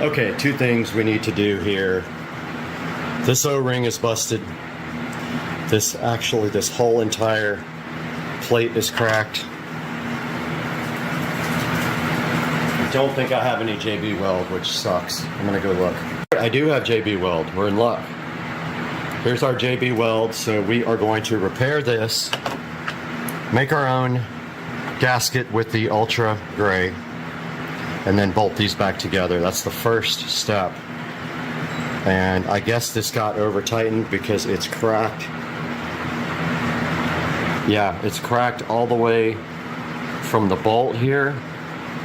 Okay, two things we need to do here. This O-ring is busted. This whole entire plate is cracked. I don't think I have any JB Weld, which sucks. I'm gonna go look. I do have JB Weld, we're in luck. Here's our JB Weld, so we are going to repair this, make our own gasket with the ultra gray, and then bolt these back together. That's the first step. And I guess this got over tightened because it's cracked. Yeah, it's cracked all the way from the bolt here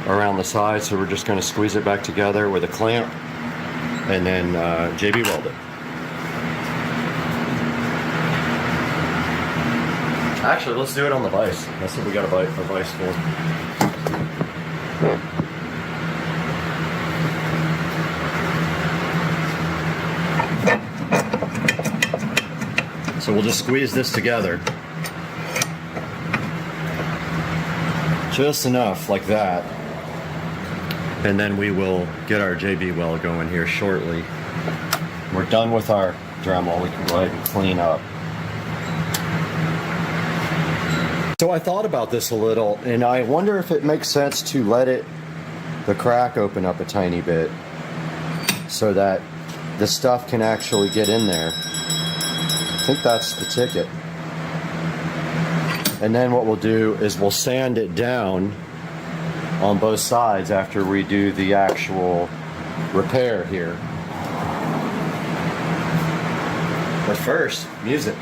around the side, so we're just going to squeeze it back together with a clamp and then JB weld it. Actually, let's do it on the vise. That's what we got a vise for. So we'll just squeeze this together. Just enough, like that. And then we will get our JB weld going here shortly. We're done with our Dremel. We can go ahead and clean up. So I thought about this a little, and I wonder if it makes sense to let the crack open up a tiny bit so that the stuff can actually get in there. I think that's the ticket. And then what we'll do is we'll sand it down on both sides after we do the actual repair here. But first, music.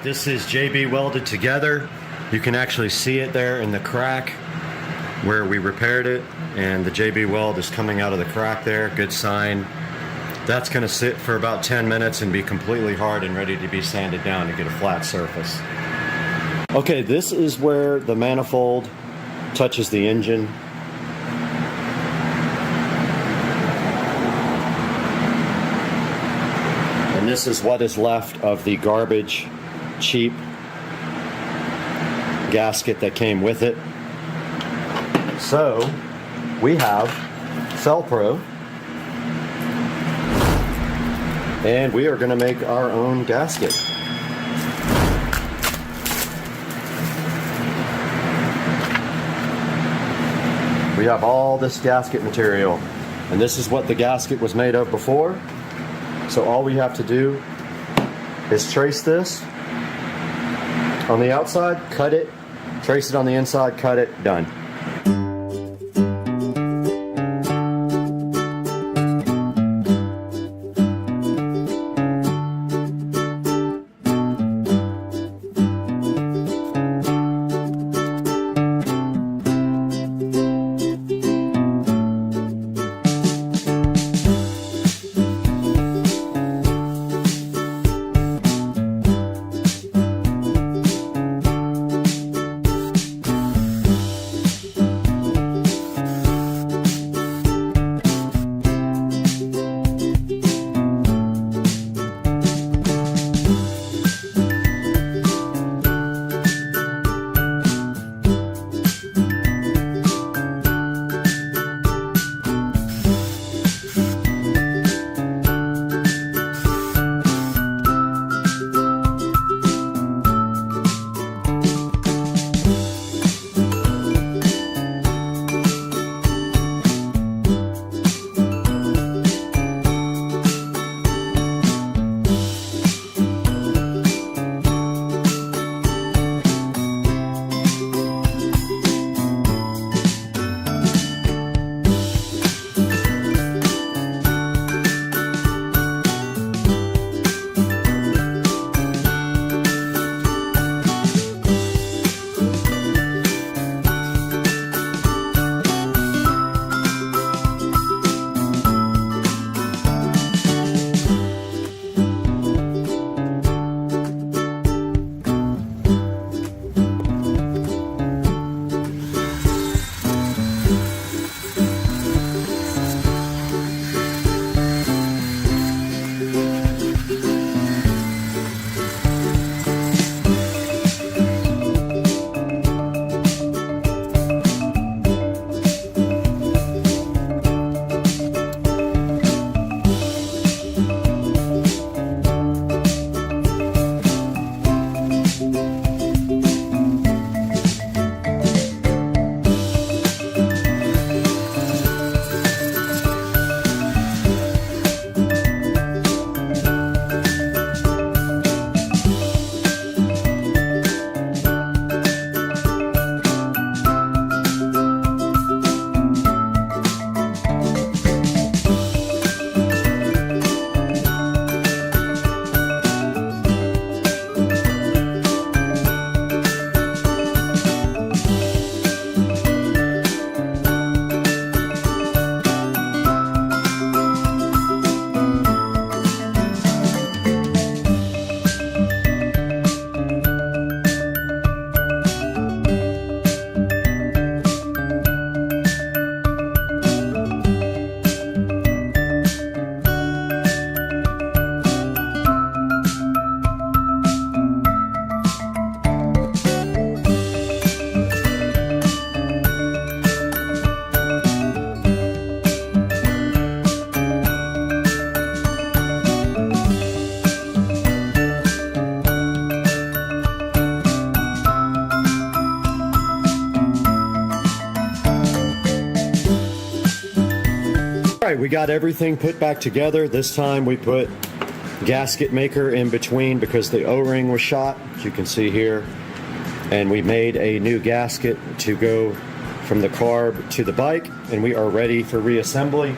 This is JB welded together. You can actually see it there in the crack where we repaired it, and the JB weld is coming out of the crack there. Good sign. That's going to sit for about 10 minutes and be completely hard and ready to be sanded down to get a flat surface. Okay, this is where the manifold touches the engine. And this is what is left of the garbage cheap gasket that came with it. So we have Felpro, and we are going to make our own gasket. We have all this gasket material, and this is what the gasket was made of before. So all we have to do is trace this on the outside, cut it, trace it on the inside, cut it, done. All right, we got everything put back together. This time we put gasket maker in between because the O-ring was shot, as you can see here. And we made a new gasket to go from the carb to the bike, and we are ready for reassembly.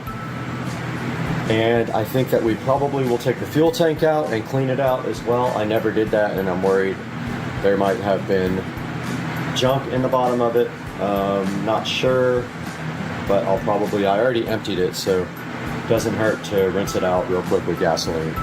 And I think that we probably will take the fuel tank out and clean it out as well. I never did that, and I'm worried there might have been junk in the bottom of it. Not sure, but I already emptied it, so it doesn't hurt to rinse it out real quick with gasoline.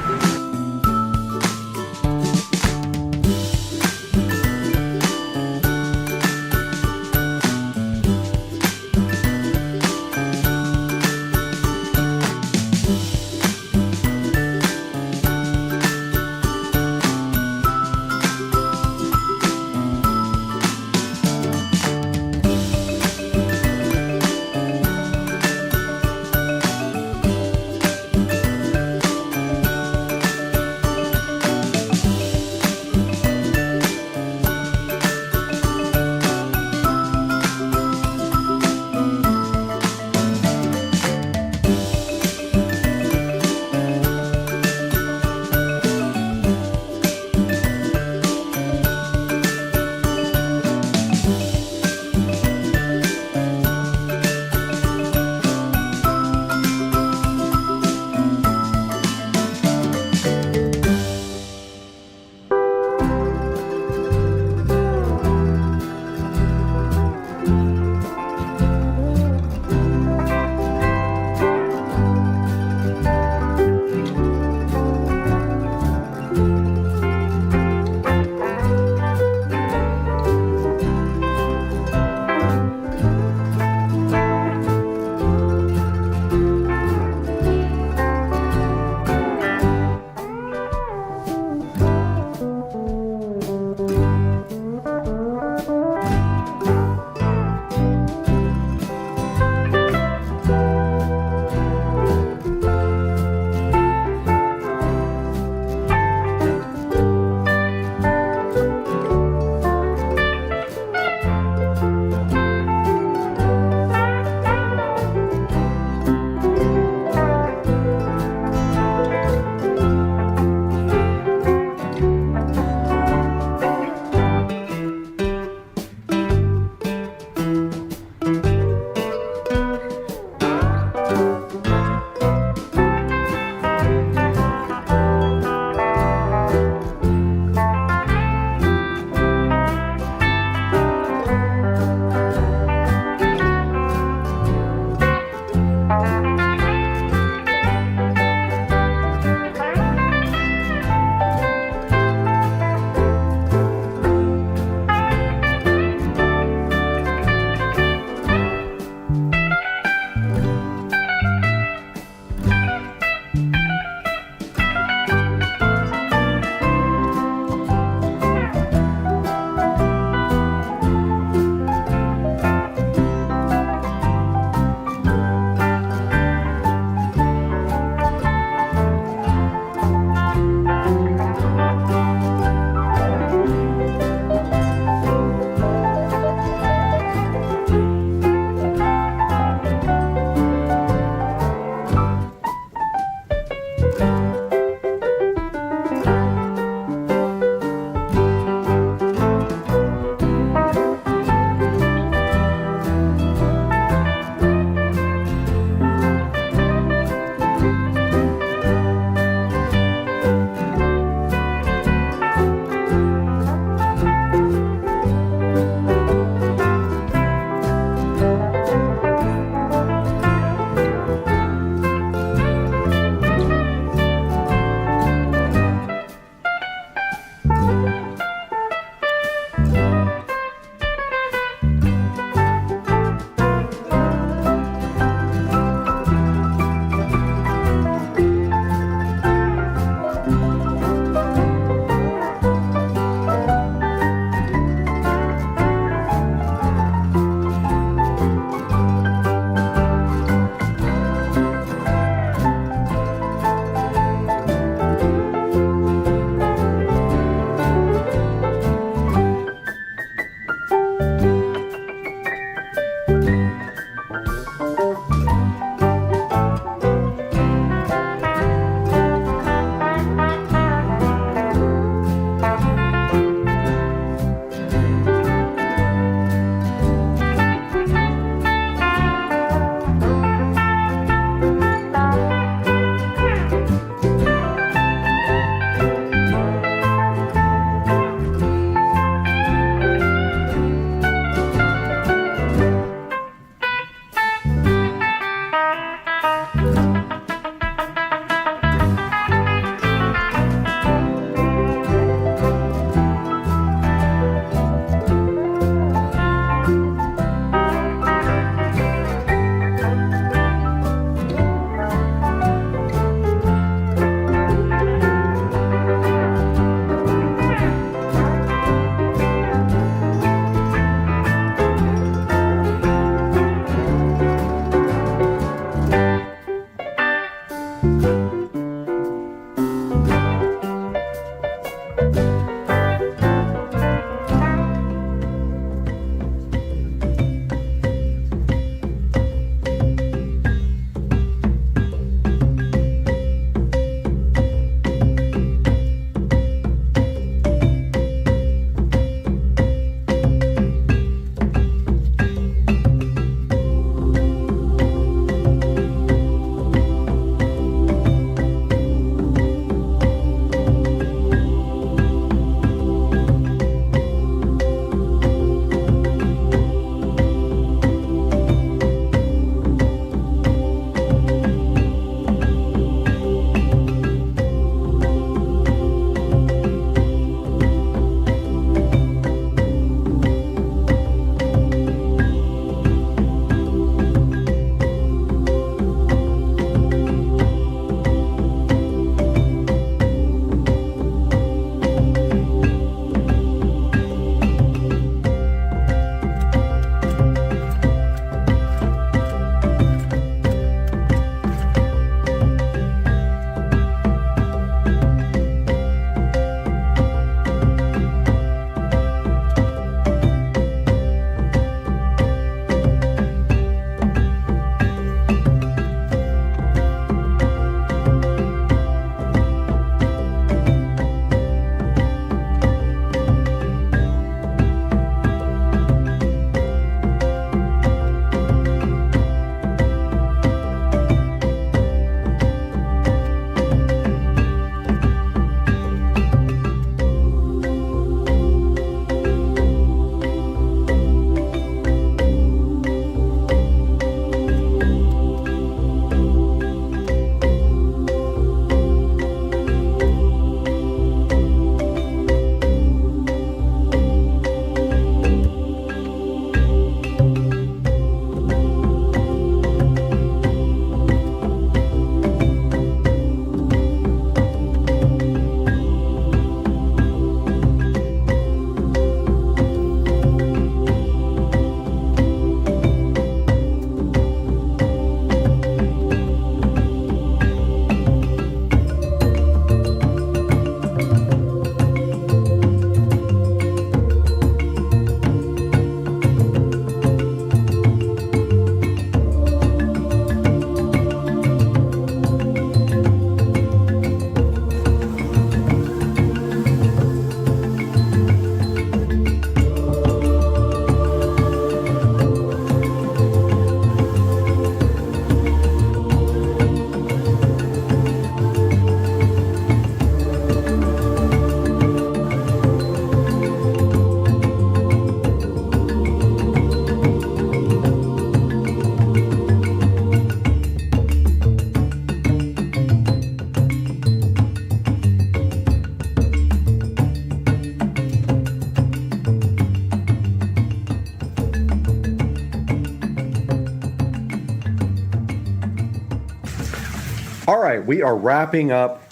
All right, we are wrapping up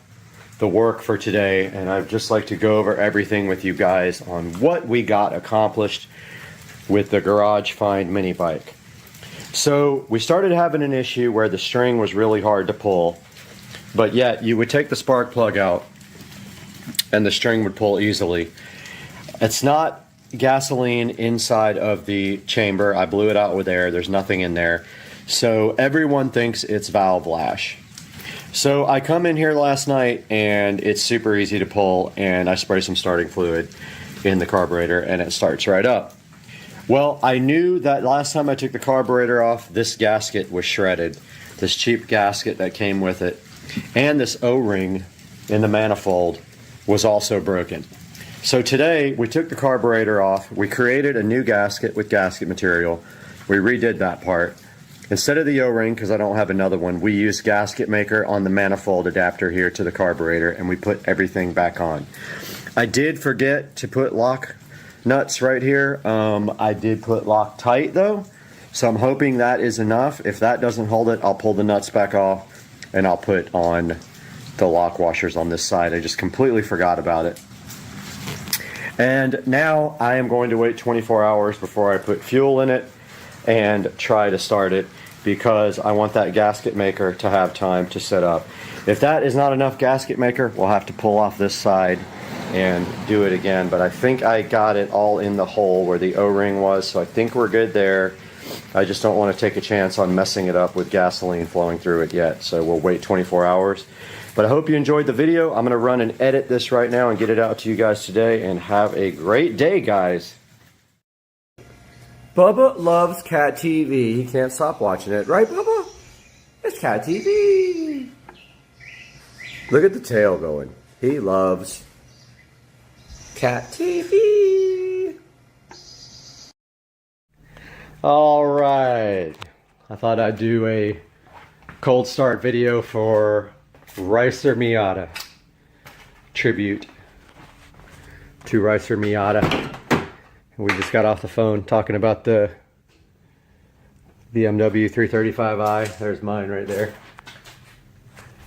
the work for today, and I'd just like to go over everything with you guys on what we got accomplished with the Garage Find mini bike. So we started having an issue where the string was really hard to pull, but yet you would take the spark plug out and the string would pull easily. It's not gasoline inside of the chamber. I blew it out with air. There's nothing in there. So everyone thinks it's valve lash. So I come in here last night and it's super easy to pull, and I spray some starting fluid in the carburetor and it starts right up. Well, I knew that last time I took the carburetor off, this gasket was shredded. This cheap gasket that came with it. And this O-ring in the manifold was also broken. So today we took the carburetor off, we created a new gasket with gasket material, we redid that part. Instead of the O-ring, because I don't have another one, we used gasket maker on the manifold adapter here to the carburetor, and we put everything back on. I did forget to put lock nuts right here. I did put Loctite though, so I'm hoping that is enough. If that doesn't hold it, I'll pull the nuts back off and I'll put on the lock washers on this side. I just completely forgot about it. And now I am going to wait 24 hours before I put fuel in it and try to start it, because I want that gasket maker to have time to set up. If that is not enough gasket maker, we'll have to pull off this side and do it again. But I think I got it all in the hole where the O-ring was, so I think we're good there. I just don't want to take a chance on messing it up with gasoline flowing through it yet, so we'll wait 24 hours. But I hope you enjoyed the video. I'm going to run and edit this right now and get it out to you guys today, and have a great day, guys. Bubba loves Cat TV. He can't stop watching it. Right, Bubba? It's Cat TV. Look at the tail going. He loves Cat TV. All right. I thought I'd do a cold start video for Ricer Miata. Tribute to Ricer Miata. We just got off the phone talking about the BMW 335i. There's mine right there.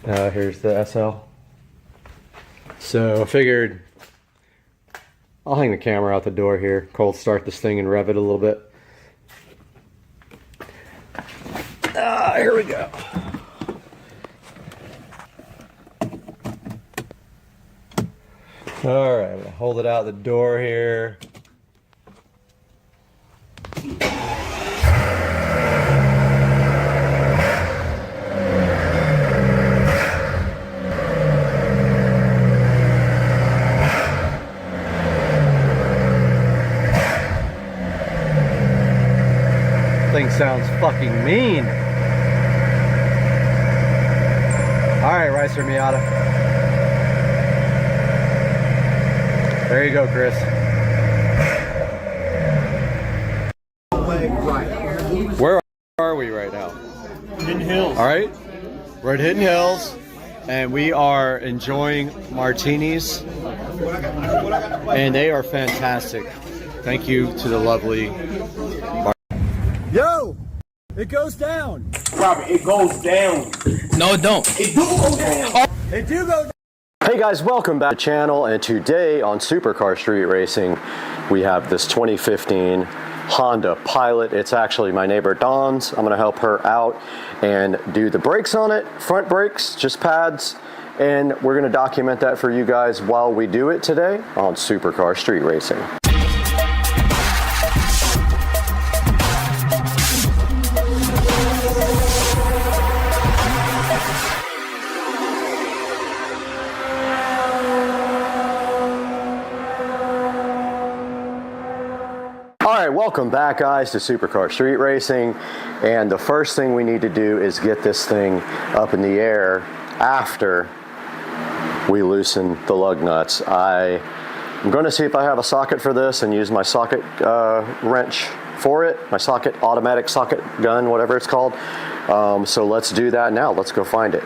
Here's the SL. So I figured I'll hang the camera out the door here, cold start this thing and rev it a little bit. Here we go. All right, I'm gonna hold it out the door here. Thing sounds fucking mean. All right, Ricer Miata. There you go, Chris. Where are we right now? Hidden Hills. All right, we're at Hidden Hills, and we are enjoying martinis, and they are fantastic. Thank you to the lovely. Yo, it goes down. Robert, it goes down. No, it don't. It do go down. It do go down. Hey guys, welcome back to the channel, and today on Supercar Street Racing we have this 2015 Honda Pilot. It's actually my neighbor Dawn's. I'm going to help her out and do the brakes on it, front brakes, just pads, and we're going to document that for you guys while we do it today on Supercar Street Racing. Welcome back, guys, to Supercar Street Racing, and the first thing we need to do is get this thing up in the air after we loosen the lug nuts. I'm going to see if I have a socket for this and use my socket wrench for it, my socket, automatic socket gun, whatever it's called. So let's do that now. Let's go find it.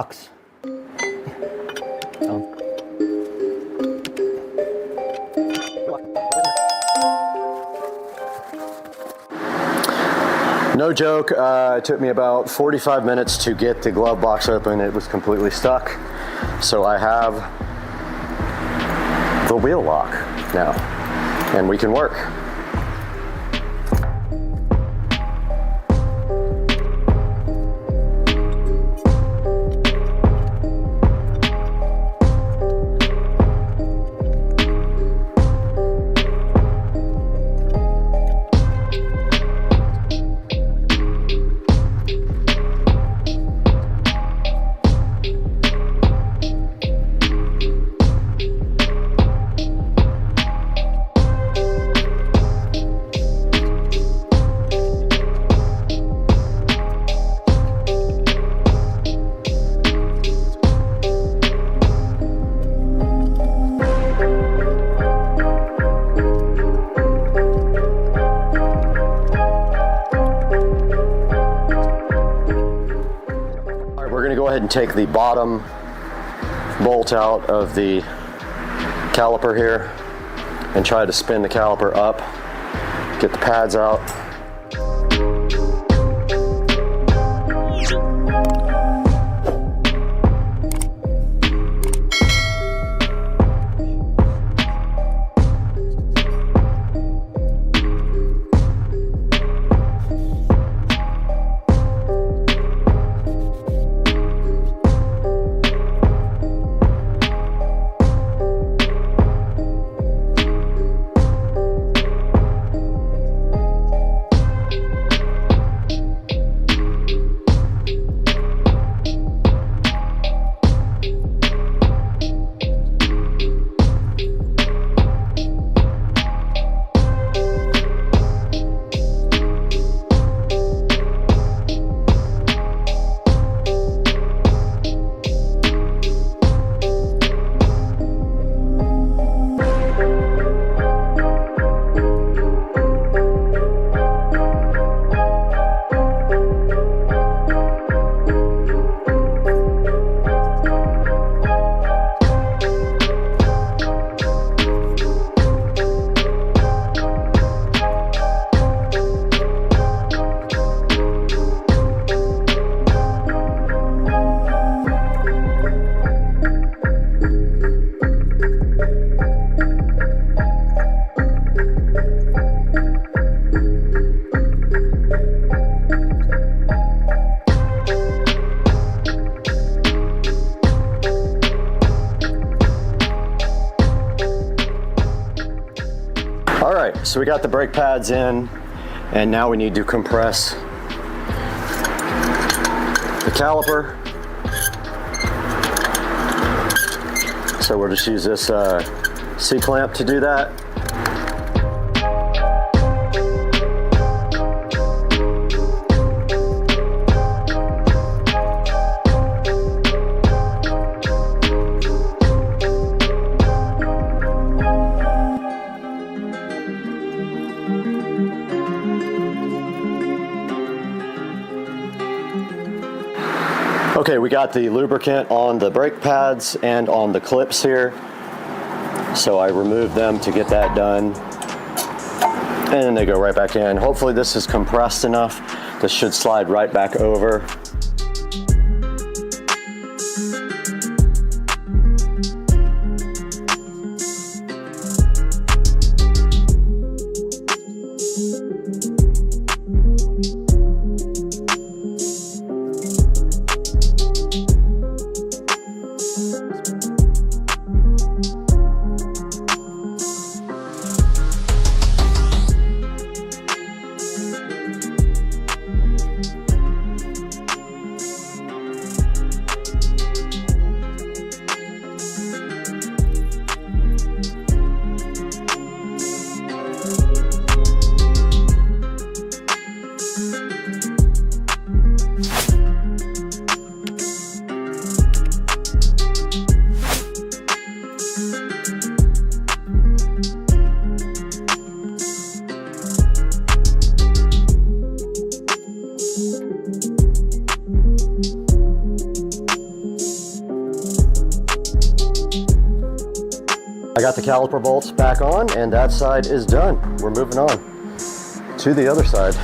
box. No joke, it took me about 45 minutes to get the glove box open. It was completely stuck. So I have the wheel lock now, and we can work. Take the bottom bolt out of the caliper here and try to spin the caliper up, get the pads out. So we got the brake pads in, and now we need to compress the caliper. So we'll just use this C-clamp to do that. Okay, we got the lubricant on the brake pads and on the clips here. So I removed them to get that done. And then they go right back in. Hopefully this is compressed enough. This should slide right back over. I got the caliper bolts back on, and that side is done. We're moving on to the other side.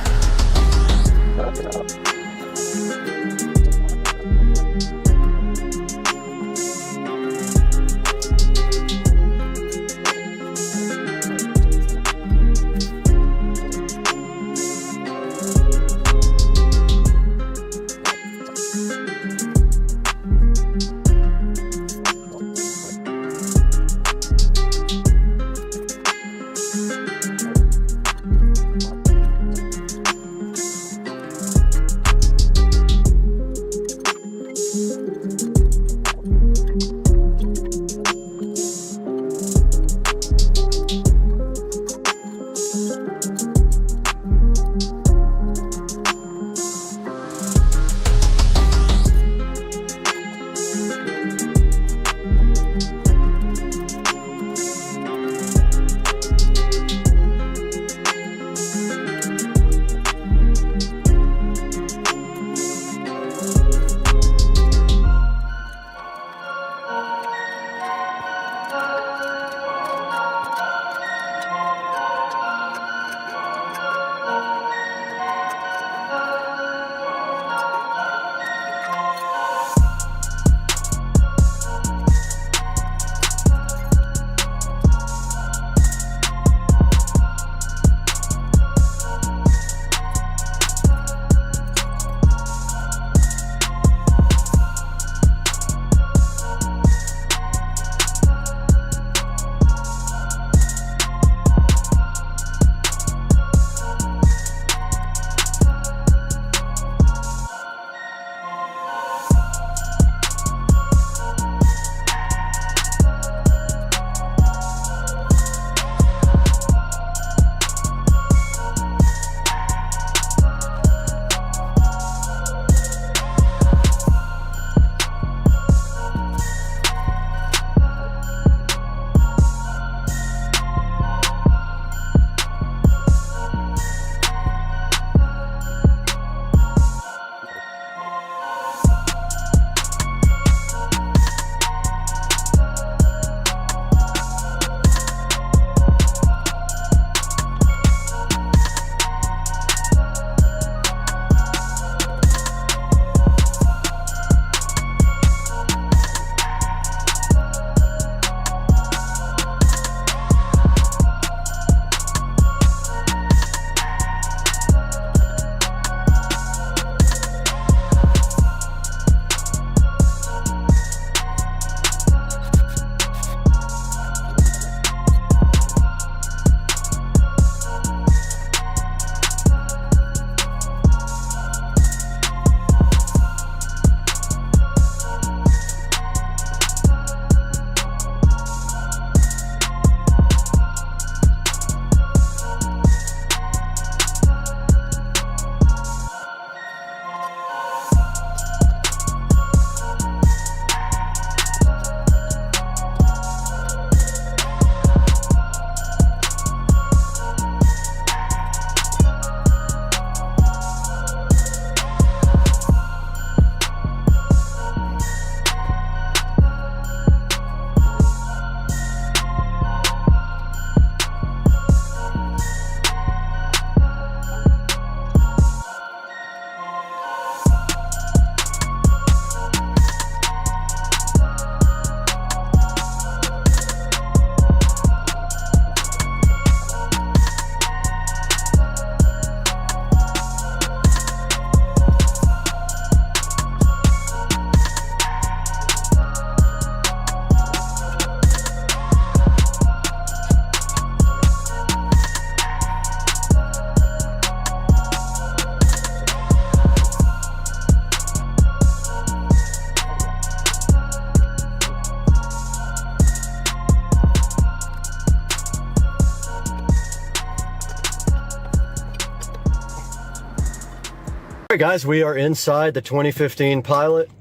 Alright guys, we are inside the 2015 Pilot,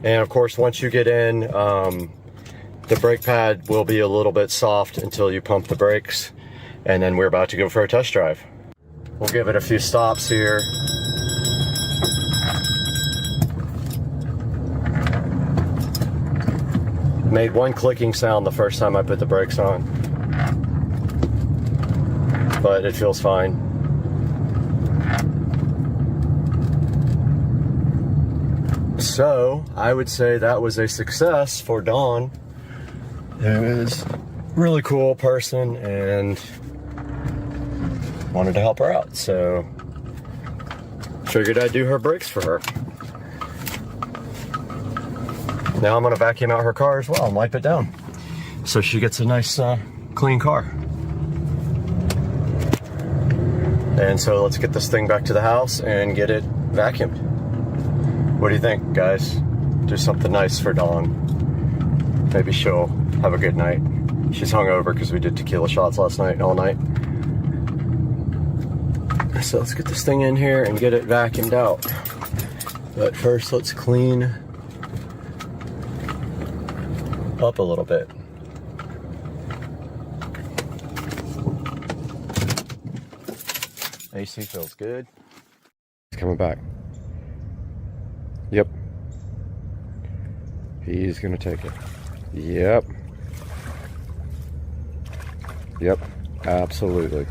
and of course once you get in, the brake pad will be a little bit soft until you pump the brakes, and then we're about to go for a test drive. We'll give it a few stops here. Made one clicking sound the first time I put the brakes on, but it feels fine. So I would say that was a success for Dawn, who is a really cool person and wanted to help her out. So figured I'd do her brakes for her. Now I'm gonna vacuum out her car as well and wipe it down, so she gets a nice clean car. And so let's get this thing back to the house and get it vacuumed. What do you think, guys? Do something nice for Dawn. Maybe she'll have a good night. She's hungover because we did tequila shots last night, all night. So let's get this thing in here and get it vacuumed out. But first, let's clean up a little bit. AC feels good. He's coming back. Yep. He's gonna take it. Yep. Yep. Absolutely.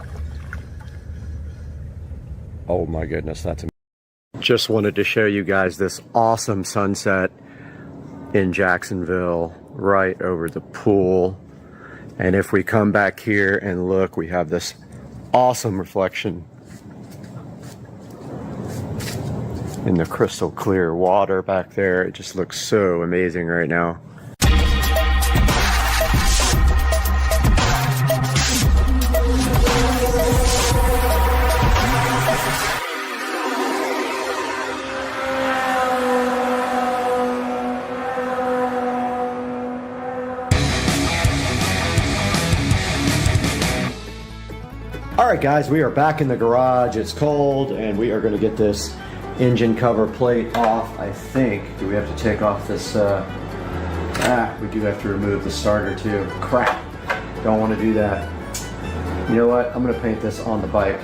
Oh my goodness, that's amazing. Just wanted to show you guys this awesome sunset in Jacksonville, right over the pool. And if we come back here and look, we have this awesome reflection in the crystal clear water back there. It just looks so amazing right now. All right, guys, we are back in the garage. It's cold, and we are going to get this engine cover plate off, I think. Do we have to take off this? We do have to remove the starter too. Crap. Don't want to do that. You know what? I'm going to paint this on the bike.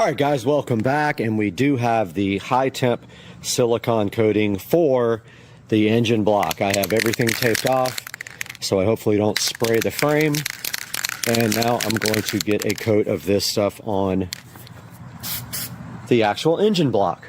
right, guys, welcome back. And we do have the high temp silicone coating for the engine block. I have everything taped off, so I hopefully don't spray the frame. And now I'm going to get a coat of this stuff on the actual engine block.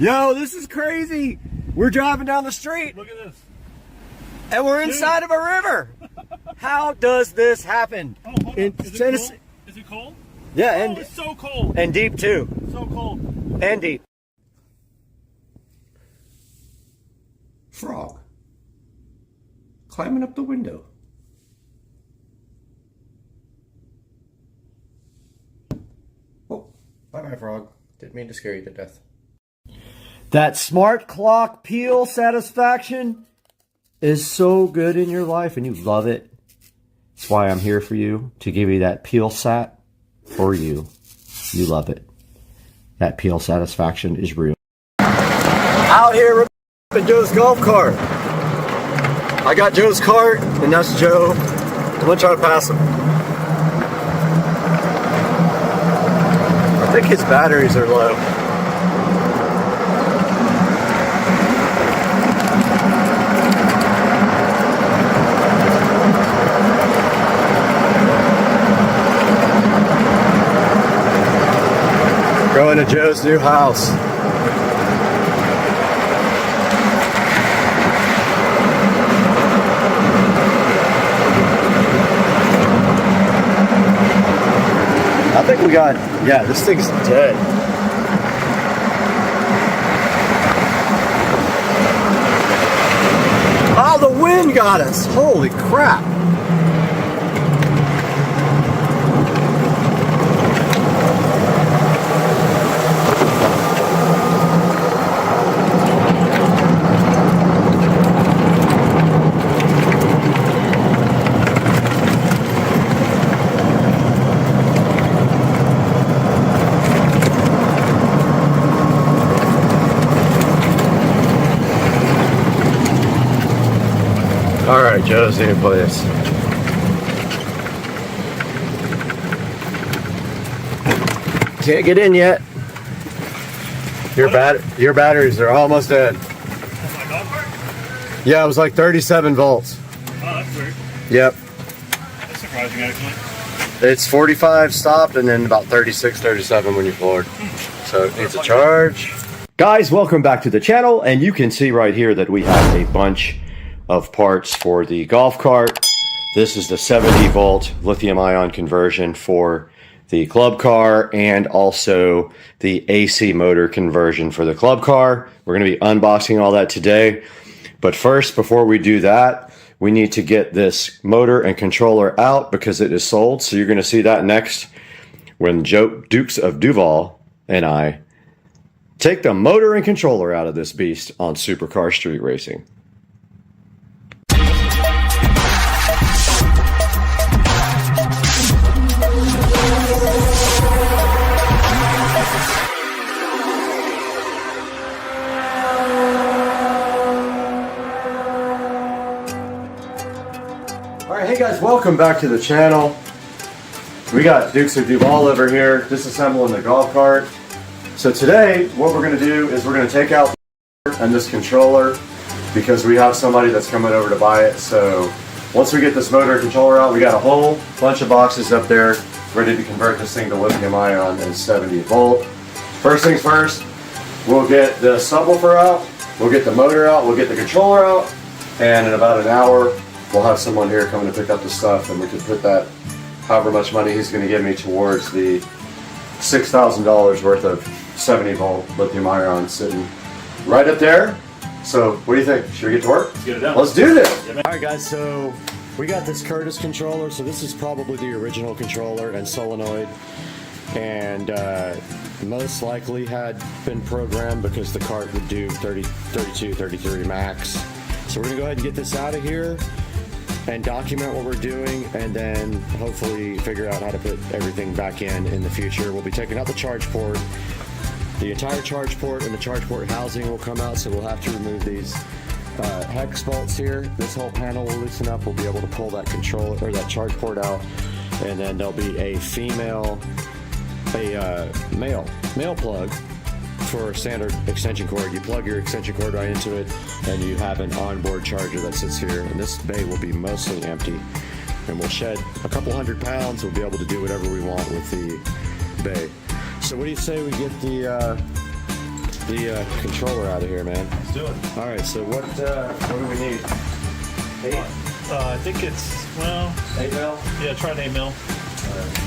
Yo, this is crazy. We're driving down the street. Look at this. And we're inside of a river. How does this happen? Oh, hold on. Is it cold? Is it cold? Yeah, oh, and it's so cold. And deep too. So cold. And deep. Frog. Climbing up the window. Oh, bye-bye, frog. Didn't mean to scare you to death. That smart clock peel satisfaction is so good in your life and you love it. That's why I'm here for you, to give you that peel sat for you. You love it. That peel satisfaction is real. Out here in Joe's golf cart. I got Joe's cart and that's Joe. I'm gonna try to pass him. I think his batteries are low. Going to Joe's new house. I think we got, yeah, this thing's dead. Oh, the wind got us. Holy crap. All right, Joe's new place. Can't get in yet. Your batteries are almost dead. Yeah, it was like 37 volts. Oh, that's weird. Yep. That's surprising, actually. It's 45 stopped and then about 36, 37 when you floored. So it needs a charge. Guys, welcome back to the channel, and you can see right here that we have a bunch of parts for the golf cart. This is the 70 volt lithium ion conversion for the club car and also the AC motor conversion for the club car. We're going to be unboxing all that today. But first, before we do that, we need to get this motor and controller out because it is sold. So you're going to see that next when Dukes of Duval and I take the motor and controller out of this beast on Supercar Street Racing. Alright, hey guys, welcome back to the channel. We got Dukes of Duval over here disassembling the golf cart. So today, what we're going to do is we're going to take out and this controller because we have somebody that's coming over to buy it. So once we get this motor and controller out, we got a whole bunch of boxes up there ready to convert this thing to lithium ion and 70 volt. First things first, we'll get the subwoofer out, we'll get the motor out, we'll get the controller out, and in about an hour, we'll have someone here coming to pick up the stuff and we can put that, however much money he's going to give me, towards the $6,000 worth of 70 volt lithium ion sitting right up there. So what do you think? Should we get to work? Let's get it done. Let's do this. All right, guys, so we got this Curtis controller. So this is probably the original controller and solenoid, and most likely had been programmed because the cart would do 30, 32, 33 max. So we're gonna go ahead and get this out of here and document what we're doing, and then hopefully figure out how to put everything back in the future. We'll be taking out the charge port. The entire charge port and the charge port housing will come out, so we'll have to remove these hex bolts here. This whole panel will loosen up. We'll be able to pull that controller or that charge port out, and then there'll be a male plug for a standard extension cord. You plug your extension cord right into it, and you have an onboard charger that sits here. And this bay will be mostly empty, and we'll shed a couple 100 pounds. We'll be able to do whatever we want with the bay. So what do you say we get the controller out of here, man? Let's do it. All right. So what do we need? 8? I think it's, well, 8 mil. Yeah, try an 8 mil. All right.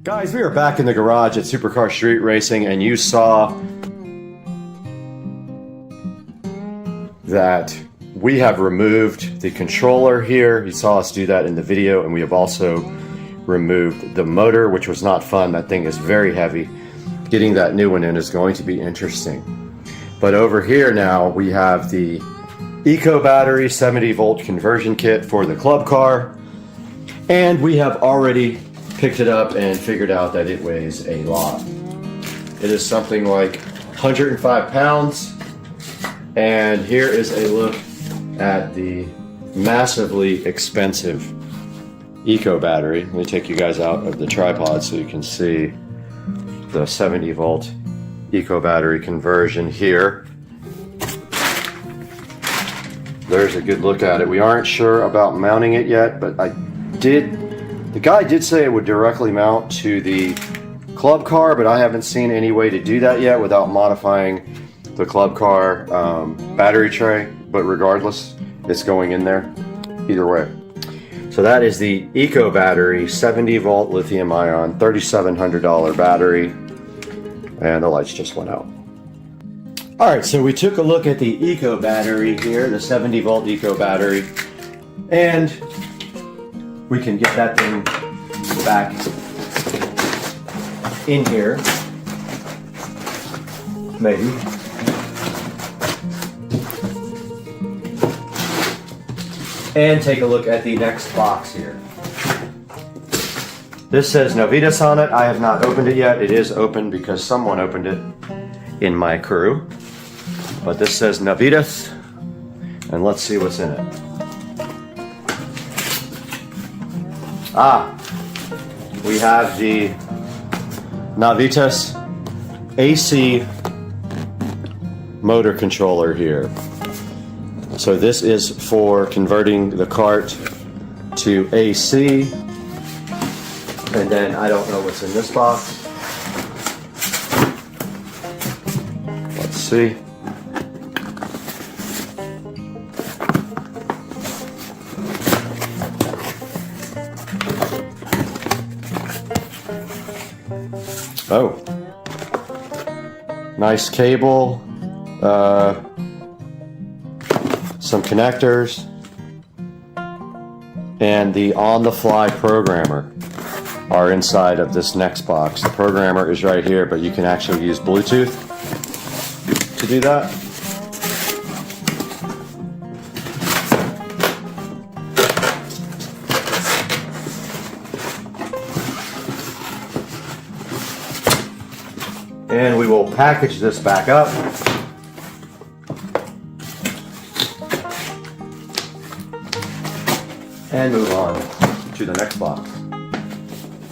Guys, we are back in the garage at Supercar Street Racing, and you saw that we have removed the controller here. You saw us do that in the video, and we have also removed the motor, which was not fun. That thing is very heavy. Getting that new one in is going to be interesting. But over here now, we have the Eco Battery 70-volt conversion kit for the club car, and we have already picked it up and figured out that it weighs a lot. It is something like 105 pounds, and here is a look at the massively expensive Eco Battery. Let me take you guys out of the tripod so you can see the 70-volt Eco Battery conversion here. There's a good look at it. We aren't sure about mounting it yet, but the guy did say it would directly mount to the club car, but I haven't seen any way to do that yet without modifying the club car battery tray. But regardless, it's going in there either way. So that is the Eco Battery 70-volt lithium-ion $3,700 battery, and the lights just went out. All right, so we took a look at the Eco Battery here, the 70-volt Eco Battery, and we can get that thing back in here, maybe. And take a look at the next box here. This says Novitas on it. I have not opened it yet. It is open because someone opened it in my crew. But this says Novitas, and let's see what's in it. We have the Novitas AC motor controller here. So this is for converting the cart to AC, and then I don't know what's in this box. Let's see. Oh, nice cable, some connectors, and the on-the-fly programmer are inside of this next box. The programmer is right here, but you can actually use Bluetooth to do that. And we will package this back up. And move on to the next box.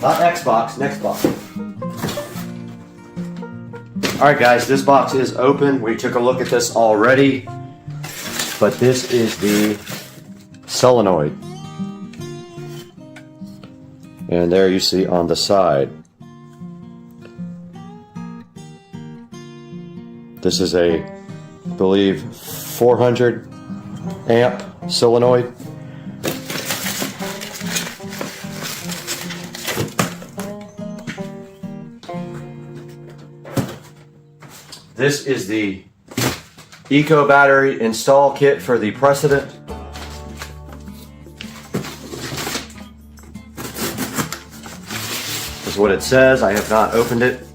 Not Xbox, next box. Alright guys, this box is open. We took a look at this already. But this is the solenoid. And there you see on the side. This is a, I believe, 400 amp solenoid. This is the Eco Battery install kit for the Precedent. This is what it says. I have not opened it.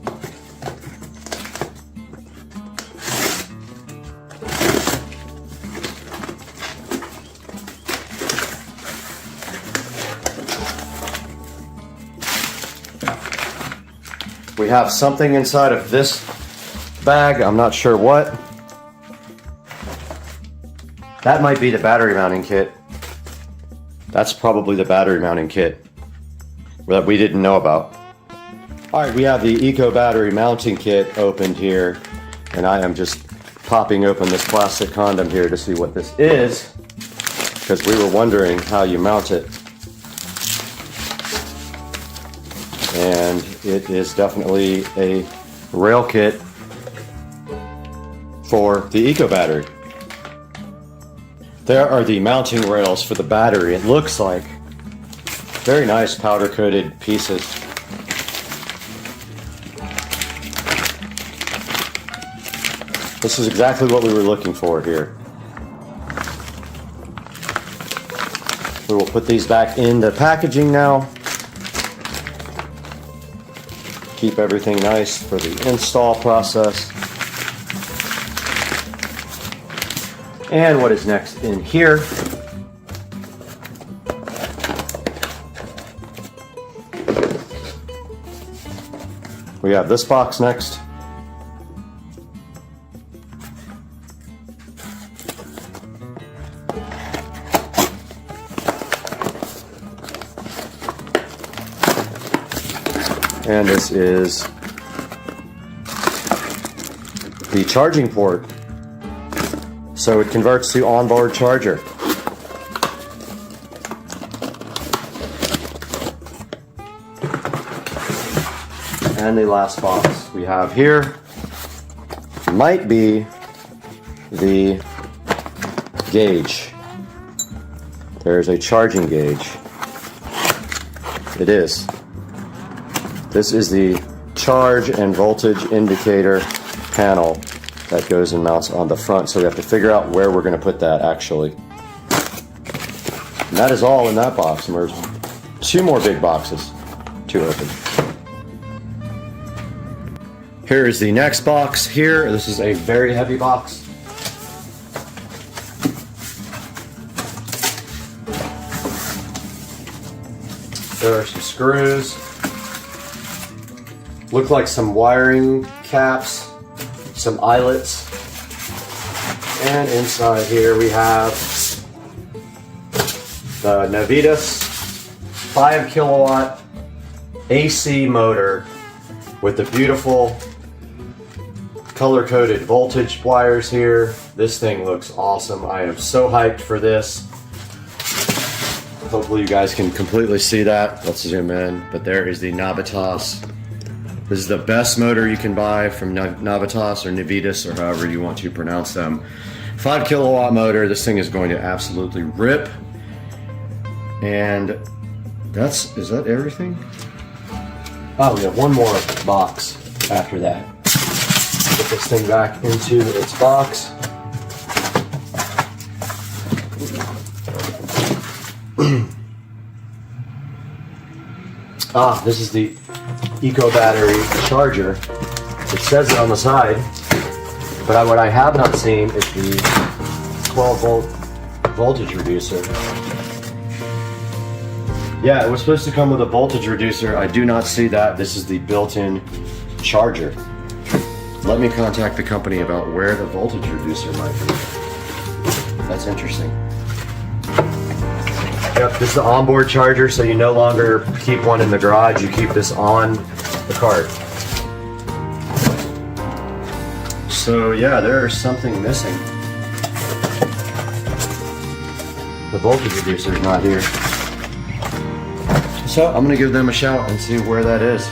We have something inside of this bag. I'm not sure what. That might be the battery mounting kit. That's probably the battery mounting kit that we didn't know about. All right, we have the Eco Battery mounting kit opened here, and I am just popping open this plastic condom here to see what this is, because we were wondering how you mount it. And it is definitely a rail kit for the Eco Battery. There are the mounting rails for the battery. It looks like very nice powder coated pieces. This is exactly what we were looking for here. We will put these back in the packaging now. Keep everything nice for the install process. And what is next in here? We have this box next. And this is the charging port. So it converts to onboard charger. And the last box we have here might be the gauge. There's a charging gauge. It is. This is the charge and voltage indicator panel that goes and mounts on the front. So we have to figure out where we're going to put that actually. And that is all in that box. And there's 2 more big boxes to open. Here is the next box here. This is a very heavy box. There are some screws. Look like some wiring caps, some eyelets. And inside here we have the Navitas 5 kilowatt AC motor with the beautiful color-coded voltage wires here. This thing looks awesome. I am so hyped for this. Hopefully you guys can completely see that. Let's zoom in. But there is the Navitas. This is the best motor you can buy from Navitas or Navitas or however you want to pronounce them. 5 kilowatt motor. This thing is going to absolutely rip. And is that everything? Oh, we have one more box after that. Put this thing back into its box. This is the Eco battery charger. It says it on the side, but what I have not seen is the 12 volt voltage reducer. Yeah, it was supposed to come with a voltage reducer. I do not see that. This is the built-in charger. Let me contact the company about where the voltage reducer might be. That's interesting. Yep, this is the onboard charger, so you no longer keep one in the garage, you keep this on the cart. So yeah, there's something missing. The voltage reducer is not here. So I'm gonna give them a shout and see where that is.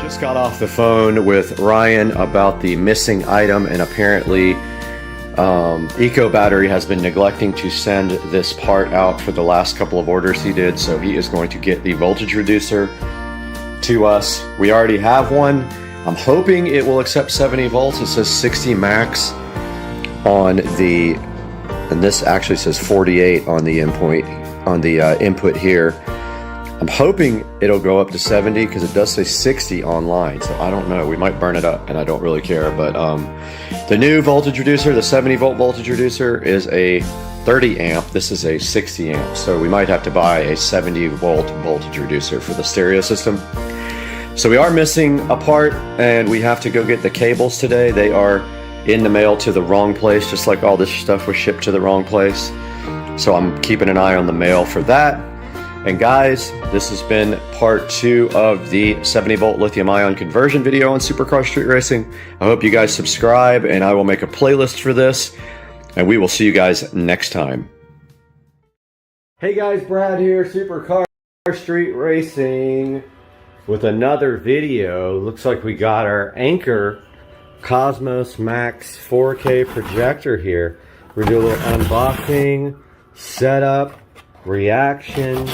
Just got off the phone with Ryan about the missing item, and apparently Eco Battery has been neglecting to send this part out for the last couple of orders he did, so he is going to get the voltage reducer to us. We already have one. I'm hoping it will accept 70 volts. It says 60 max on the, and this actually says 48 on the input here. I'm hoping it'll go up to 70 because it does say 60 online, so I don't know. We might burn it up, and I don't really care. But the new voltage reducer, the 70 volt voltage reducer, is a 30 amp. This is a 60 amp, so we might have to buy a 70 volt voltage reducer for the stereo system. So we are missing a part, and we have to go get the cables today. They are in the mail to the wrong place, just like all this stuff was shipped to the wrong place. So I'm keeping an eye on the mail for that. And guys, this has been part 2 of the 70 volt lithium ion conversion video on Supercar Street Racing. I hope you guys subscribe, and I will make a playlist for this, and we will see you guys next time. Hey guys, Brad here, Supercar Street Racing, with another video. Looks like we got our Anchor Cosmos Max 4K projector here. We're doing a little unboxing, setup, reaction,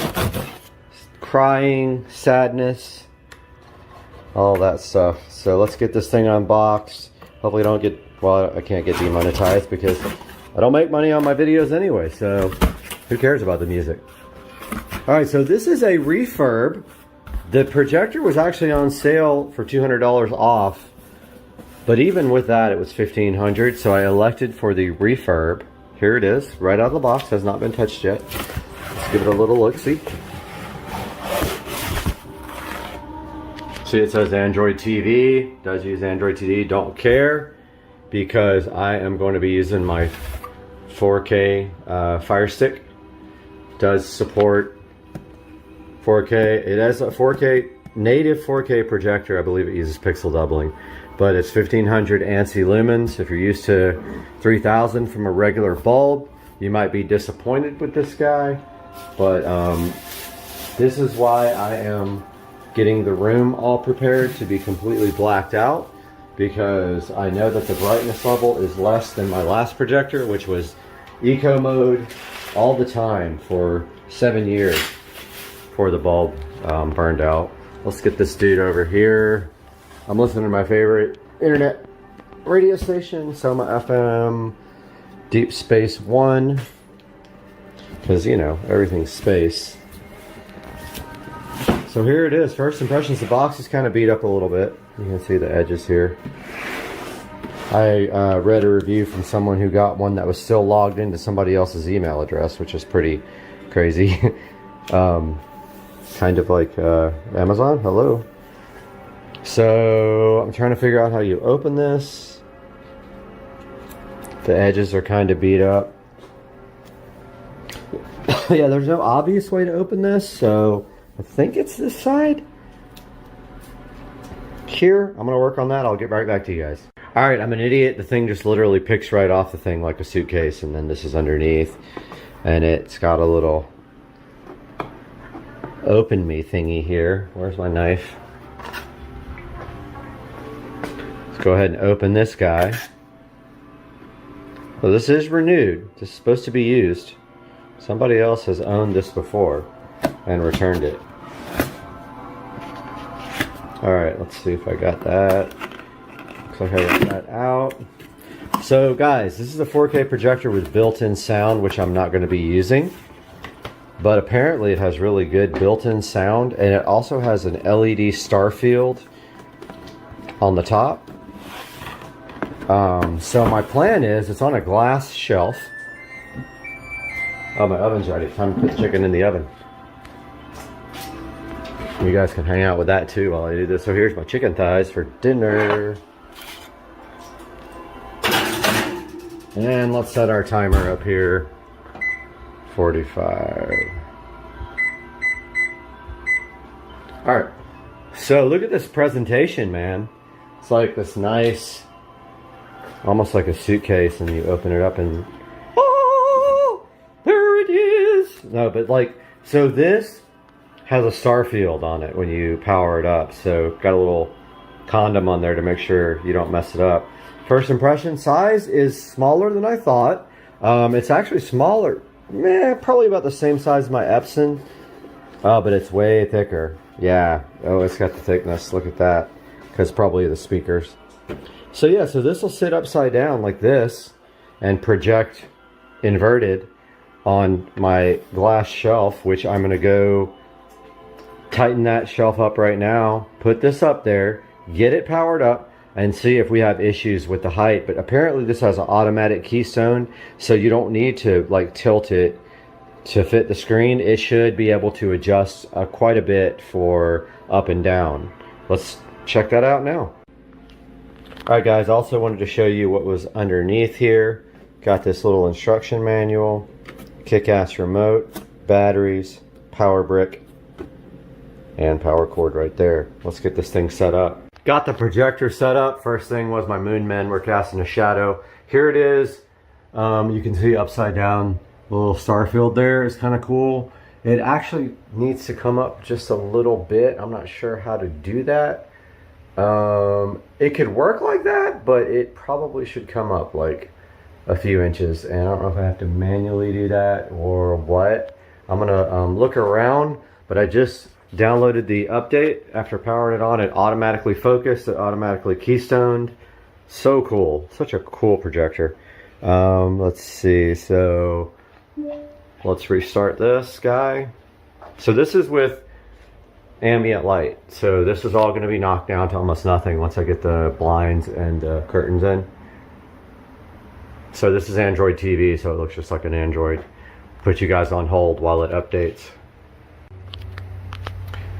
crying, sadness. all that stuff. So let's get this thing unboxed. Hopefully don't get, well, I can't get demonetized because I don't make money on my videos anyway, so who cares about the music? All right, so this is a refurb. The projector was actually on sale for $200 off, but even with that, it was $1,500, so I elected for the refurb. Here it is, right out of the box, has not been touched yet. Let's give it a little look-see. See, it says Android TV, does use Android TV, don't care, because I am going to be using my 4K Fire Stick. Does support 4K. It has a 4K, native 4K projector. I believe it uses pixel doubling, but it's 1500 ANSI lumens. If you're used to 3000 from a regular bulb, you might be disappointed with this guy, but this is why I am getting the room all prepared to be completely blacked out, because I know that the brightness level is less than my last projector, which was eco mode all the time for 7 years before the bulb burned out. Let's get this dude over here. I'm listening to my favorite internet radio station, Soma FM, Deep Space One, because, you know, everything's space. So here it is, first impressions. The box is kind of beat up a little bit. You can see the edges here. I read a review from someone who got one that was still logged into somebody else's email address, which is pretty crazy. Kind of like Amazon, hello. So I'm trying to figure out how you open this. The edges are kind of beat up. Yeah, there's no obvious way to open this, so I think it's this side. Here, I'm gonna work on that. I'll get right back to you guys. All right, I'm an idiot. The thing just literally picks right off the thing like a suitcase, and then this is underneath, and it's got a little open me thingy here. Where's my knife? Let's go ahead and open this guy. Well, this is renewed. This is supposed to be used. Somebody else has owned this before and returned it. All right, let's see if I got that. Looks like I got that out. So guys, this is a 4K projector with built-in sound, which I'm not going to be using. But apparently it has really good built-in sound, and it also has an LED star field on the top. So my plan is, it's on a glass shelf. Oh, my oven's ready. Time to put the chicken in the oven. You guys can hang out with that too while I do this. So here's my chicken thighs for dinner. And let's set our timer up here. 45. All right. So look at this presentation, man. It's like this nice, almost like a suitcase, and you open it up and, oh, there it is. No, but like, so this has a star field on it when you power it up. So got a little condom on there to make sure you don't mess it up. First impression, size is smaller than I thought. It's actually smaller, probably about the same size as my Epson. Oh, but it's way thicker. Yeah, oh, it's got the thickness, look at that. Because probably the speakers. So yeah, so this will sit upside down like this and project inverted on my glass shelf, which I'm gonna go tighten that shelf up right now, put this up there, get it powered up, and see if we have issues with the height. But apparently this has an automatic keystone, so you don't need to like tilt it to fit the screen. It should be able to adjust quite a bit for up and down. Let's check that out now. Alright guys, also wanted to show you what was underneath here. Got this little instruction manual, kick-ass remote, batteries, power brick, and power cord right there. Let's get this thing set up. Got the projector set up. First thing was my moon men were casting a shadow. Here it is. You can see upside down, the little star field there is kind of cool. It actually needs to come up just a little bit. I'm not sure how to do that. It could work like that, but it probably should come up like a few inches. And I don't know if I have to manually do that or what. I'm gonna look around, but I just Downloaded the update. After powering it on, it automatically focused, it automatically keystoned. So cool. Such a cool projector. Let's see. So let's restart this guy. So this is with ambient light. So this is all going to be knocked down to almost nothing once I get the blinds and curtains in. So this is Android TV, so it looks just like an Android. Put you guys on hold while it updates.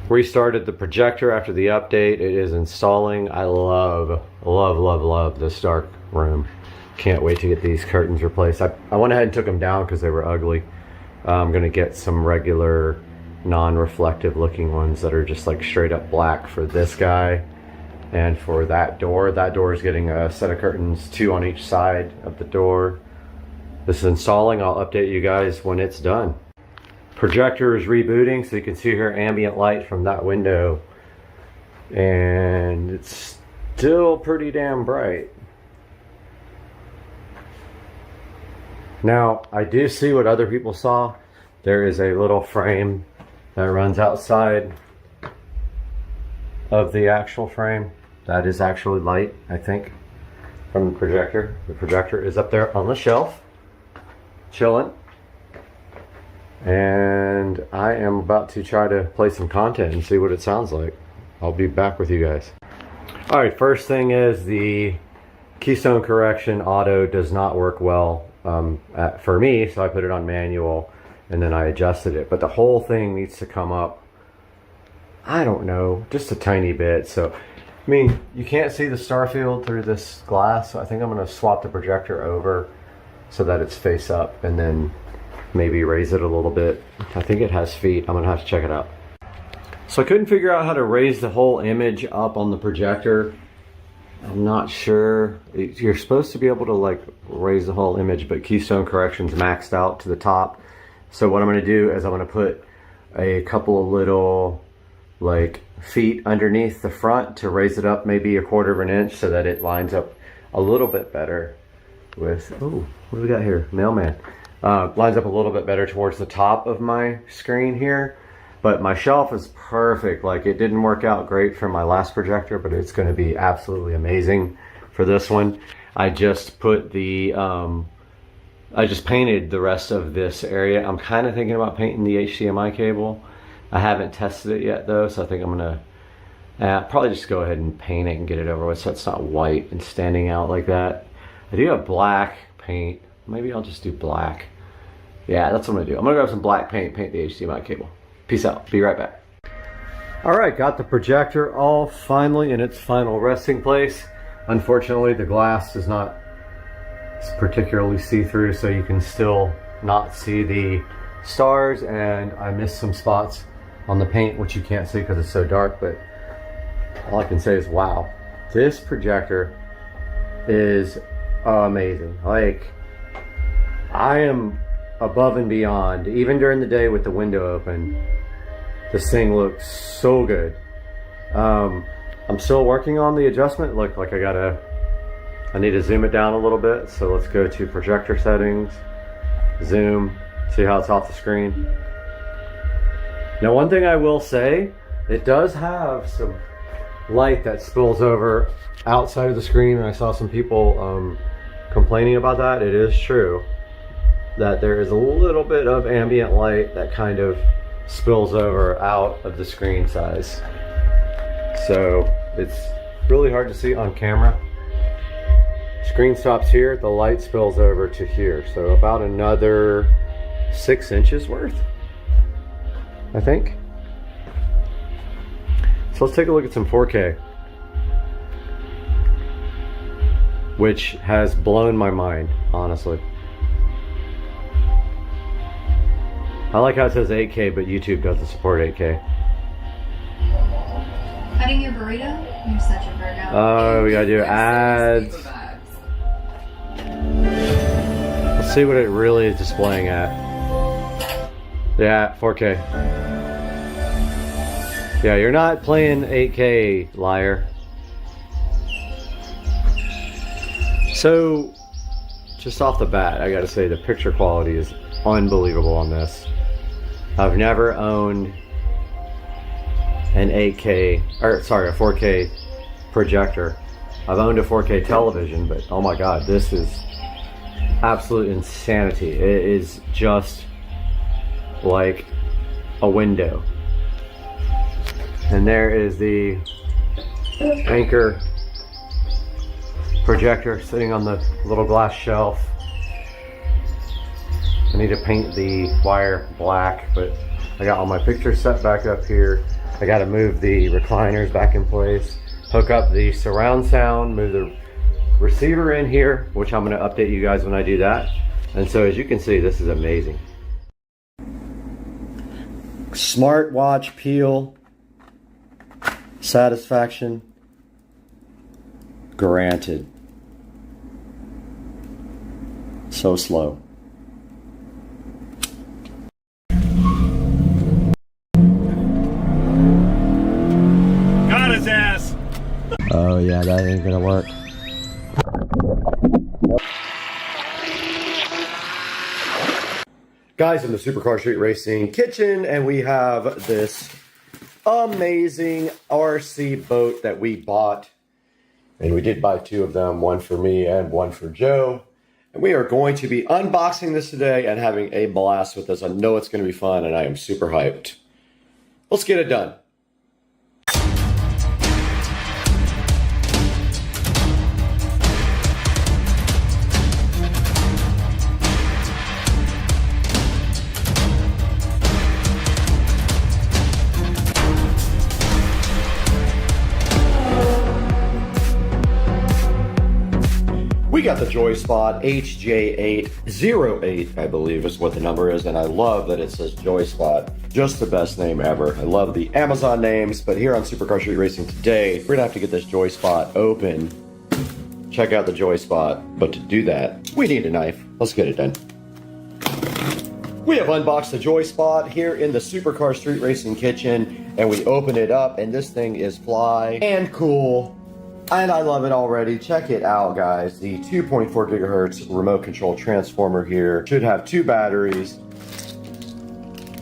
Restarted the projector after the update. It is installing. I love this dark room. Can't wait to get these curtains replaced. I went ahead and took them down because they were ugly. I'm gonna get some regular non-reflective looking ones that are just like straight up black for this guy and for that door. That door is getting a set of curtains, 2 on each side of the door. This is installing. I'll update you guys when it's done. Projector is rebooting, so you can see here ambient light from that window, and it's still pretty damn bright. Now I do see what other people saw. There is a little frame that runs outside of the actual frame. That is actually light, I think, from the projector. The projector is up there on the shelf, chilling. And I am about to try to play some content and see what it sounds like. I'll be back with you guys. All right, first thing is the keystone correction auto does not work well for me, so I put it on manual and then I adjusted it. But the whole thing needs to come up, I don't know, just a tiny bit. So, I mean, you can't see the star field through this glass, so I think I'm gonna swap the projector over so that it's face up and then maybe raise it a little bit. I think it has feet. I'm gonna have to check it out. So I couldn't figure out how to raise the whole image up on the projector. I'm not sure. You're supposed to be able to like raise the whole image, but keystone correction's maxed out to the top. So what I'm gonna do is I'm gonna put a couple of little like feet underneath the front to raise it up maybe 1/4 inch so that it lines up a little bit better with, oh, what do we got here? Mailman. Lines up a little bit better towards the top of my screen here. But my shelf is perfect. Like, it didn't work out great for my last projector, but it's going to be absolutely amazing for this one. I just put the, I just painted the rest of this area. I'm kind of thinking about painting the HDMI cable. I haven't tested it yet though, so I think I'm going to probably just go ahead and paint it and get it over with so it's not white and standing out like that. I do have black paint. Maybe I'll just do black. Yeah, that's what I'm gonna do. I'm gonna grab some black paint, paint the HDMI cable. Peace out, be right back. All right, got the projector all finally in its final resting place. Unfortunately, the glass is not particularly see-through, so you can still not see the stars, and I missed some spots on the paint, which you can't see because it's so dark, but all I can say is, wow, this projector is amazing. Like, I am above and beyond. Even during the day with the window open, this thing looks so good. I'm still working on the adjustment. Look, like I need to zoom it down a little bit. So let's go to projector settings, zoom, see how it's off the screen. Now, one thing I will say, it does have some light that spills over outside of the screen, and I saw some people complaining about that. It is true that there is a little bit of ambient light that kind of spills over out of the screen size. So it's really hard to see on camera. Screen stops here, the light spills over to here. So about another 6 inches worth, I think. So let's take a look at some 4K, which has blown my mind, honestly. I like how it says 8K, but YouTube doesn't support 8K. Cutting your burrito? You're such a Virgo. Oh, we gotta do ads. Let's see what it really is displaying at. Yeah, 4K. Yeah, you're not playing 8K, liar. So, just off the bat, I gotta say the picture quality is unbelievable on this. I've never owned an 8K, or sorry, a 4K projector. I've owned a 4K television, but oh my God, this is absolute insanity. It is just like a window. And there is the Anchor projector sitting on the little glass shelf. I need to paint the wire black, but I got all my pictures set back up here. I got to move the recliners back in place, hook up the surround sound, move the receiver in here, which I'm going to update you guys when I do that. And so as you can see, this is amazing. Smartwatch peel, satisfaction granted. So slow. Got his ass. Oh yeah, that ain't gonna work. Guys, in the Supercar Street Racing kitchen, and we have this amazing RC boat that we bought. And we did buy 2 of them, one for me and one for Joe. And we are going to be unboxing this today and having a blast with this. I know it's going to be fun, and I am super hyped. Let's get it done. We got the Joy Spot HJ808, I believe is what the number is, and I love that it says Joy Spot. Just the best name ever. I love the Amazon names, but here on Supercar Street Racing today, we're gonna have to get this Joy Spot open. Check out the Joy Spot, but to do that, we need a knife. Let's get it done. We have unboxed the Joy Spot here in the Supercar Street Racing kitchen, and we open it up, and this thing is fly and cool. And I love it already. Check it out, guys. The 2.4 gigahertz remote control transformer here should have 2 batteries.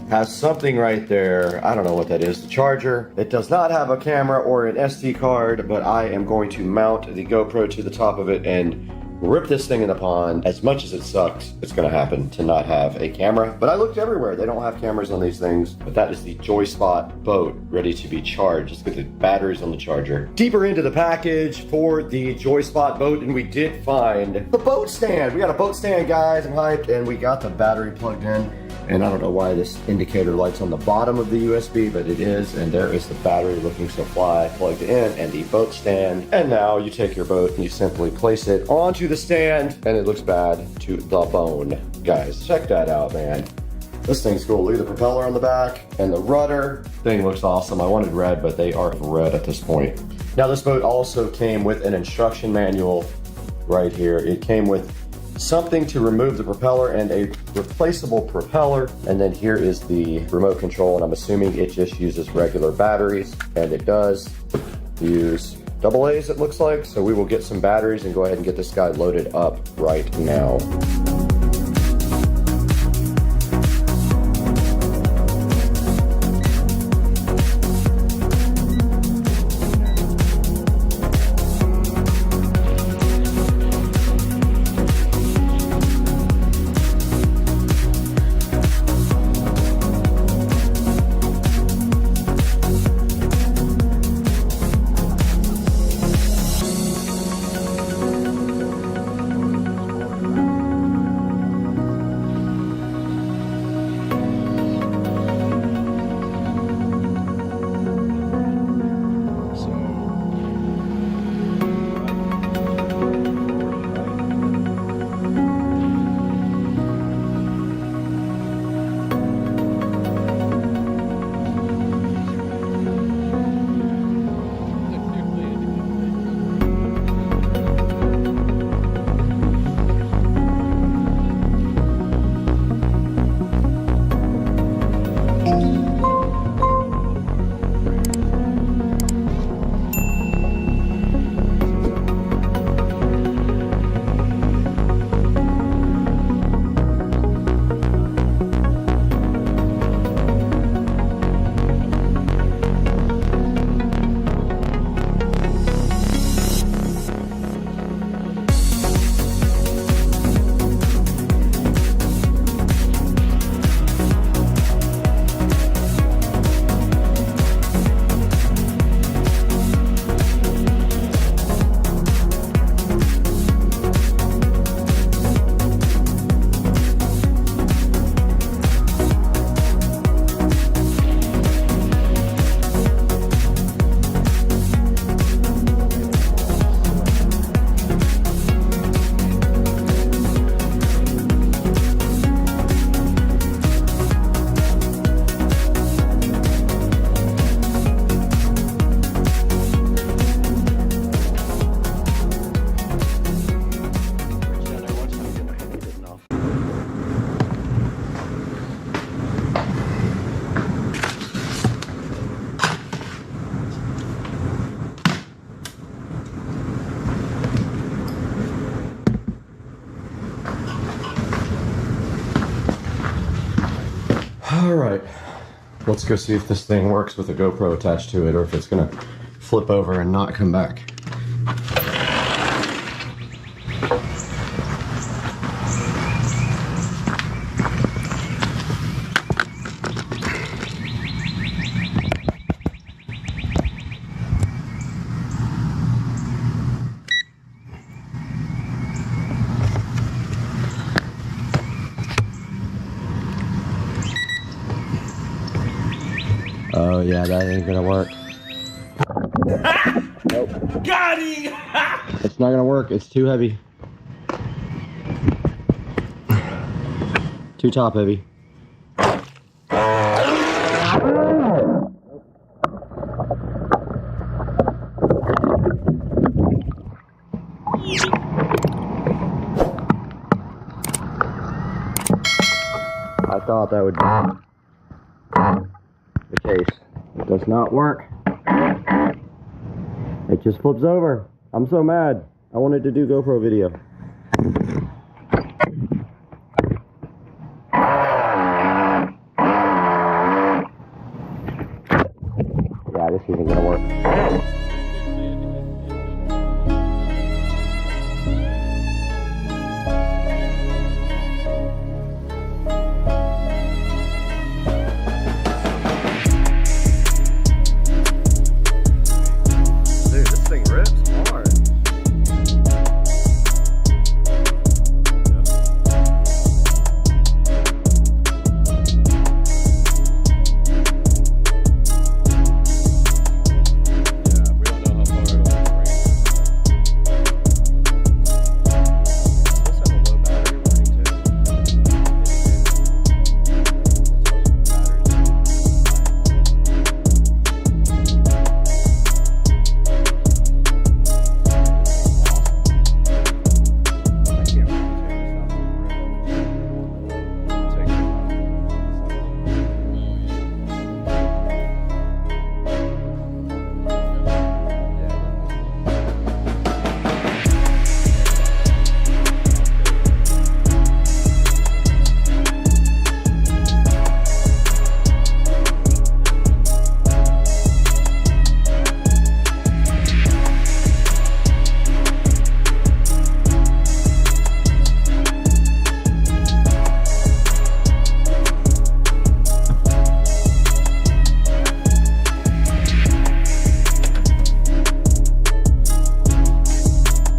Has something right there. I don't know what that is. The charger. It does not have a camera or an SD card, but I am going to mount the GoPro to the top of it and rip this thing in the pond. As much as it sucks, it's going to happen to not have a camera. But I looked everywhere. They don't have cameras on these things. But that is the Joy Spot boat ready to be charged. Let's get the batteries on the charger. Deeper into the package for the Joy Spot boat, and we did find the boat stand. We got a boat stand, guys. I'm hyped. And we got the battery plugged in. And I don't know why this indicator light's on the bottom of the USB, but it is. And there is the battery looking so fly plugged in, and the boat stand. And now you take your boat and you simply place it onto the stand, and it looks bad to the bone. Guys, check that out, man. This thing's cool. Look at the propeller on the back and the rudder. Thing looks awesome. I wanted red, but they are red at this point. Now this boat also came with an instruction manual right here. It came with something to remove the propeller and a replaceable propeller. And then here is the remote control, and I'm assuming it just uses regular batteries, and it does use AA's, it looks like. So we will get some batteries and go ahead and get this guy loaded up right now. All right, let's go see if this thing works with a GoPro attached to it or if it's gonna flip over and not come back. Oh yeah, that ain't gonna work. Nope. Got him! It's not gonna work, it's too heavy. Too top heavy. I thought that would be the case. It does not work. It just flips over. I'm so mad. I wanted to do GoPro video. Yeah, this isn't gonna work.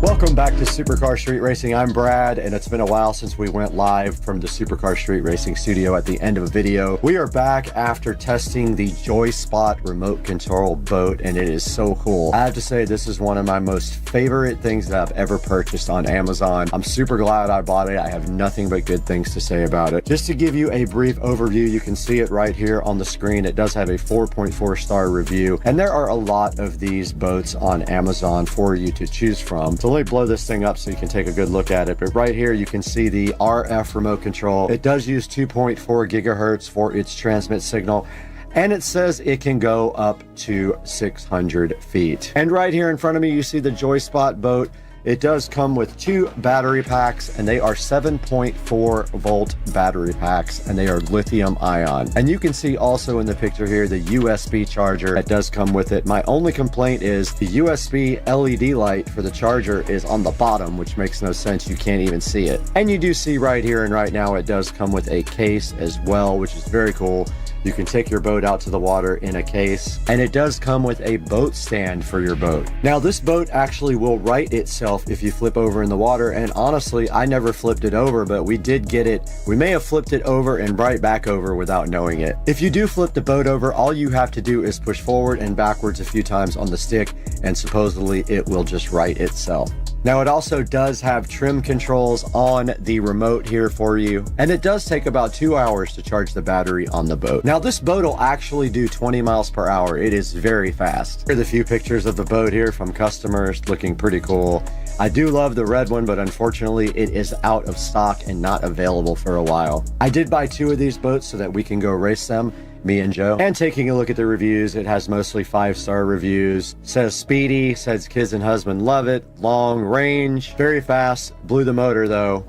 Welcome back to Supercar Street Racing. I'm Brad, and it's been a while since we went live from the Supercar Street Racing studio at the end of a video. We are back after testing the Joyspot remote control boat, and it is so cool. I have to say, this is one of my most favorite things that I've ever purchased on Amazon. I'm super glad I bought it. I have nothing but good things to say about it. Just to give you a brief overview, you can see it right here on the screen. It does have a 4.4 star review, and there are a lot of these boats on Amazon for you to choose from. So let me blow this thing up so you can take a good look at it. But right here you can see the RF remote control. It does use 2.4 gigahertz for its transmit signal, and it says it can go up to 600 feet. And right here in front of me you see the Joyspot boat. It does come with 2 battery packs, and they are 7.4 volt battery packs, and they are lithium ion. And you can see also in the picture here the USB charger that does come with it. My only complaint is the USB LED light for the charger is on the bottom, which makes no sense. You can't even see it. And you do see right here and right now it does come with a case as well, which is very cool. You can take your boat out to the water in a case, and it does come with a boat stand for your boat. Now this boat actually will right itself if you flip over in the water, and honestly I never flipped it over, but we did get it. We may have flipped it over and right back over without knowing it. If you do flip the boat over, all you have to do is push forward and backwards a few times on the stick, and supposedly it will just right itself. Now it also does have trim controls on the remote here for you, and it does take about 2 hours to charge the battery on the boat. Now this boat will actually do 20 miles per hour. It is very fast. Here are the few pictures of the boat here from customers, looking pretty cool. I do love the red one, but unfortunately it is out of stock and not available for a while. I did buy 2 of these boats so that we can go race them, me and Joe. And taking a look at the reviews, it has mostly 5-star reviews. Says speedy, says kids and husband love it, long range, very fast, blew the motor though.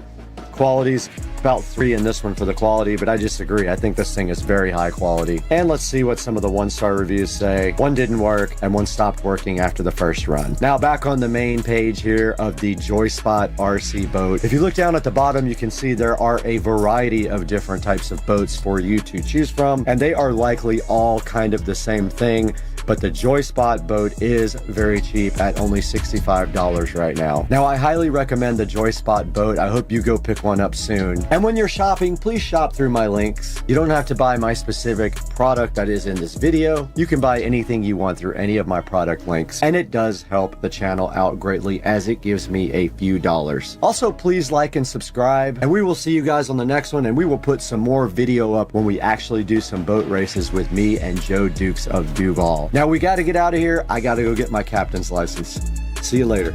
qualities. About 3 in this one for the quality, but I disagree. I think this thing is very high quality. And let's see what some of the 1-star reviews say. One didn't work and one stopped working after the first run. Now back on the main page here of the Joyspot RC boat. If you look down at the bottom, you can see there are a variety of different types of boats for you to choose from, and they are likely all kind of the same thing. But the Joyspot boat is very cheap at only $65 right now. Now, I highly recommend the Joyspot boat. I hope you go pick one up soon. And when you're shopping, please shop through my links. You don't have to buy my specific product that is in this video. You can buy anything you want through any of my product links. And it does help the channel out greatly as it gives me a few dollars. Also, please like and subscribe. And we will see you guys on the next one. And we will put some more video up when we actually do some boat races with me and Joe Dukes of Duval. Now we got to get out of here. I got to go get my captain's license. See you later.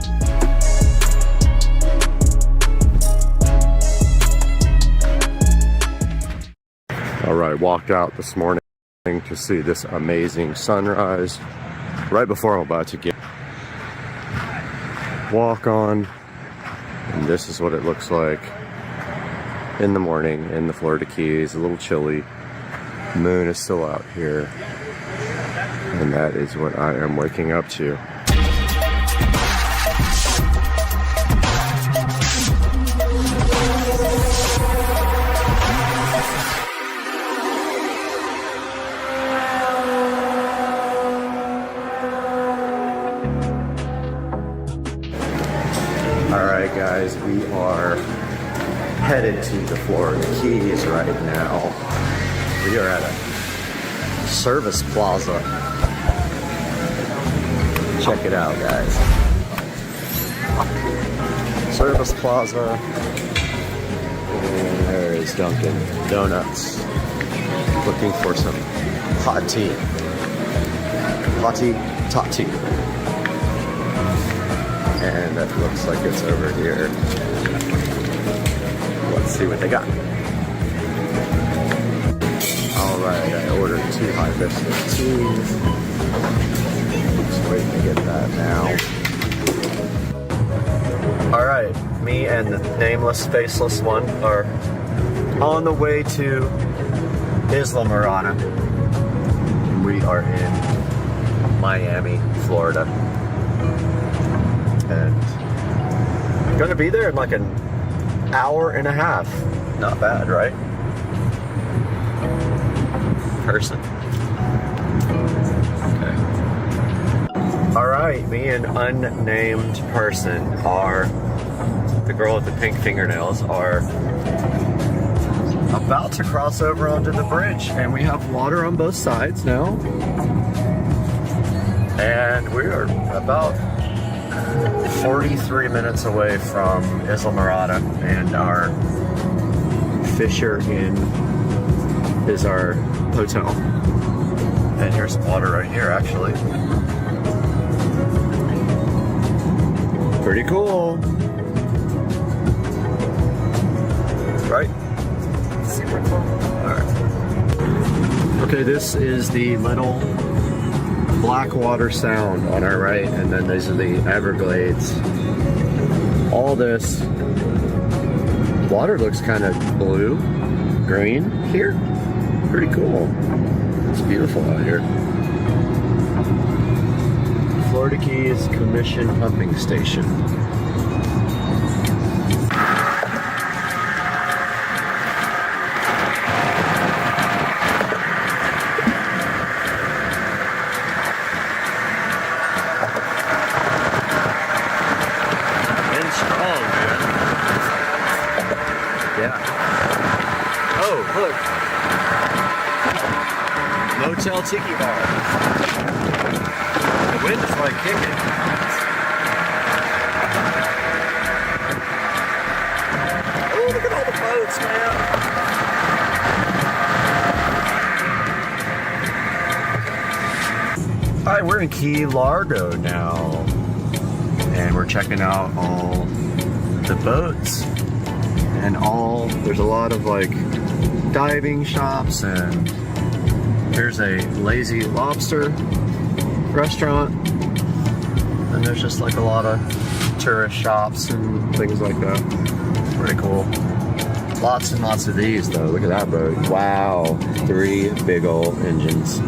All right, walked out this morning to see this amazing sunrise right before I'm about to get walk on. And this is what it looks like in the morning in the Florida Keys. A little chilly. Moon is still out here. And that is what I am waking up to. All right, guys, we are headed to the Florida Keys right now. We are at a service plaza. Check it out, guys. Service Plaza. And there is Dunkin' Donuts. Looking for some hot tea. Hot tea. And that looks like it's over here. Let's see what they got. Alright, I ordered 2 hibiscus teas. Waiting to get that now. Alright, me and the nameless, faceless one are on the way to Islamorada. We are in Miami, Florida. And gonna be there in like an hour and a half. Not bad, right? Person. Alright, me and unnamed person are, the girl with the pink fingernails, are about to cross over onto the bridge. And we have water on both sides now. And we are about 43 minutes away from Islamorada. And our Fisher Inn is our hotel. And here's water right here, actually. Pretty cool. Right? Super cool. Alright. Okay, this is the little Blackwater Sound on our right, and then these are the Everglades. All this water looks kind of blue, green here. Pretty cool. It's beautiful out here. Florida Keys Commission Pumping Station. And strong, man. Yeah. Oh, look. Motel Tiki Bar. The wind is like kicking. Oh, look at all the boats, man. Alright, we're in Key Largo now. And we're checking out all the boats. And there's a lot of like diving shops, and here's a Lazy Lobster restaurant, and there's just like a lot of tourist shops and things like that. Pretty cool. Lots and lots of these though. Look at that boat. Wow. 3 big old engines.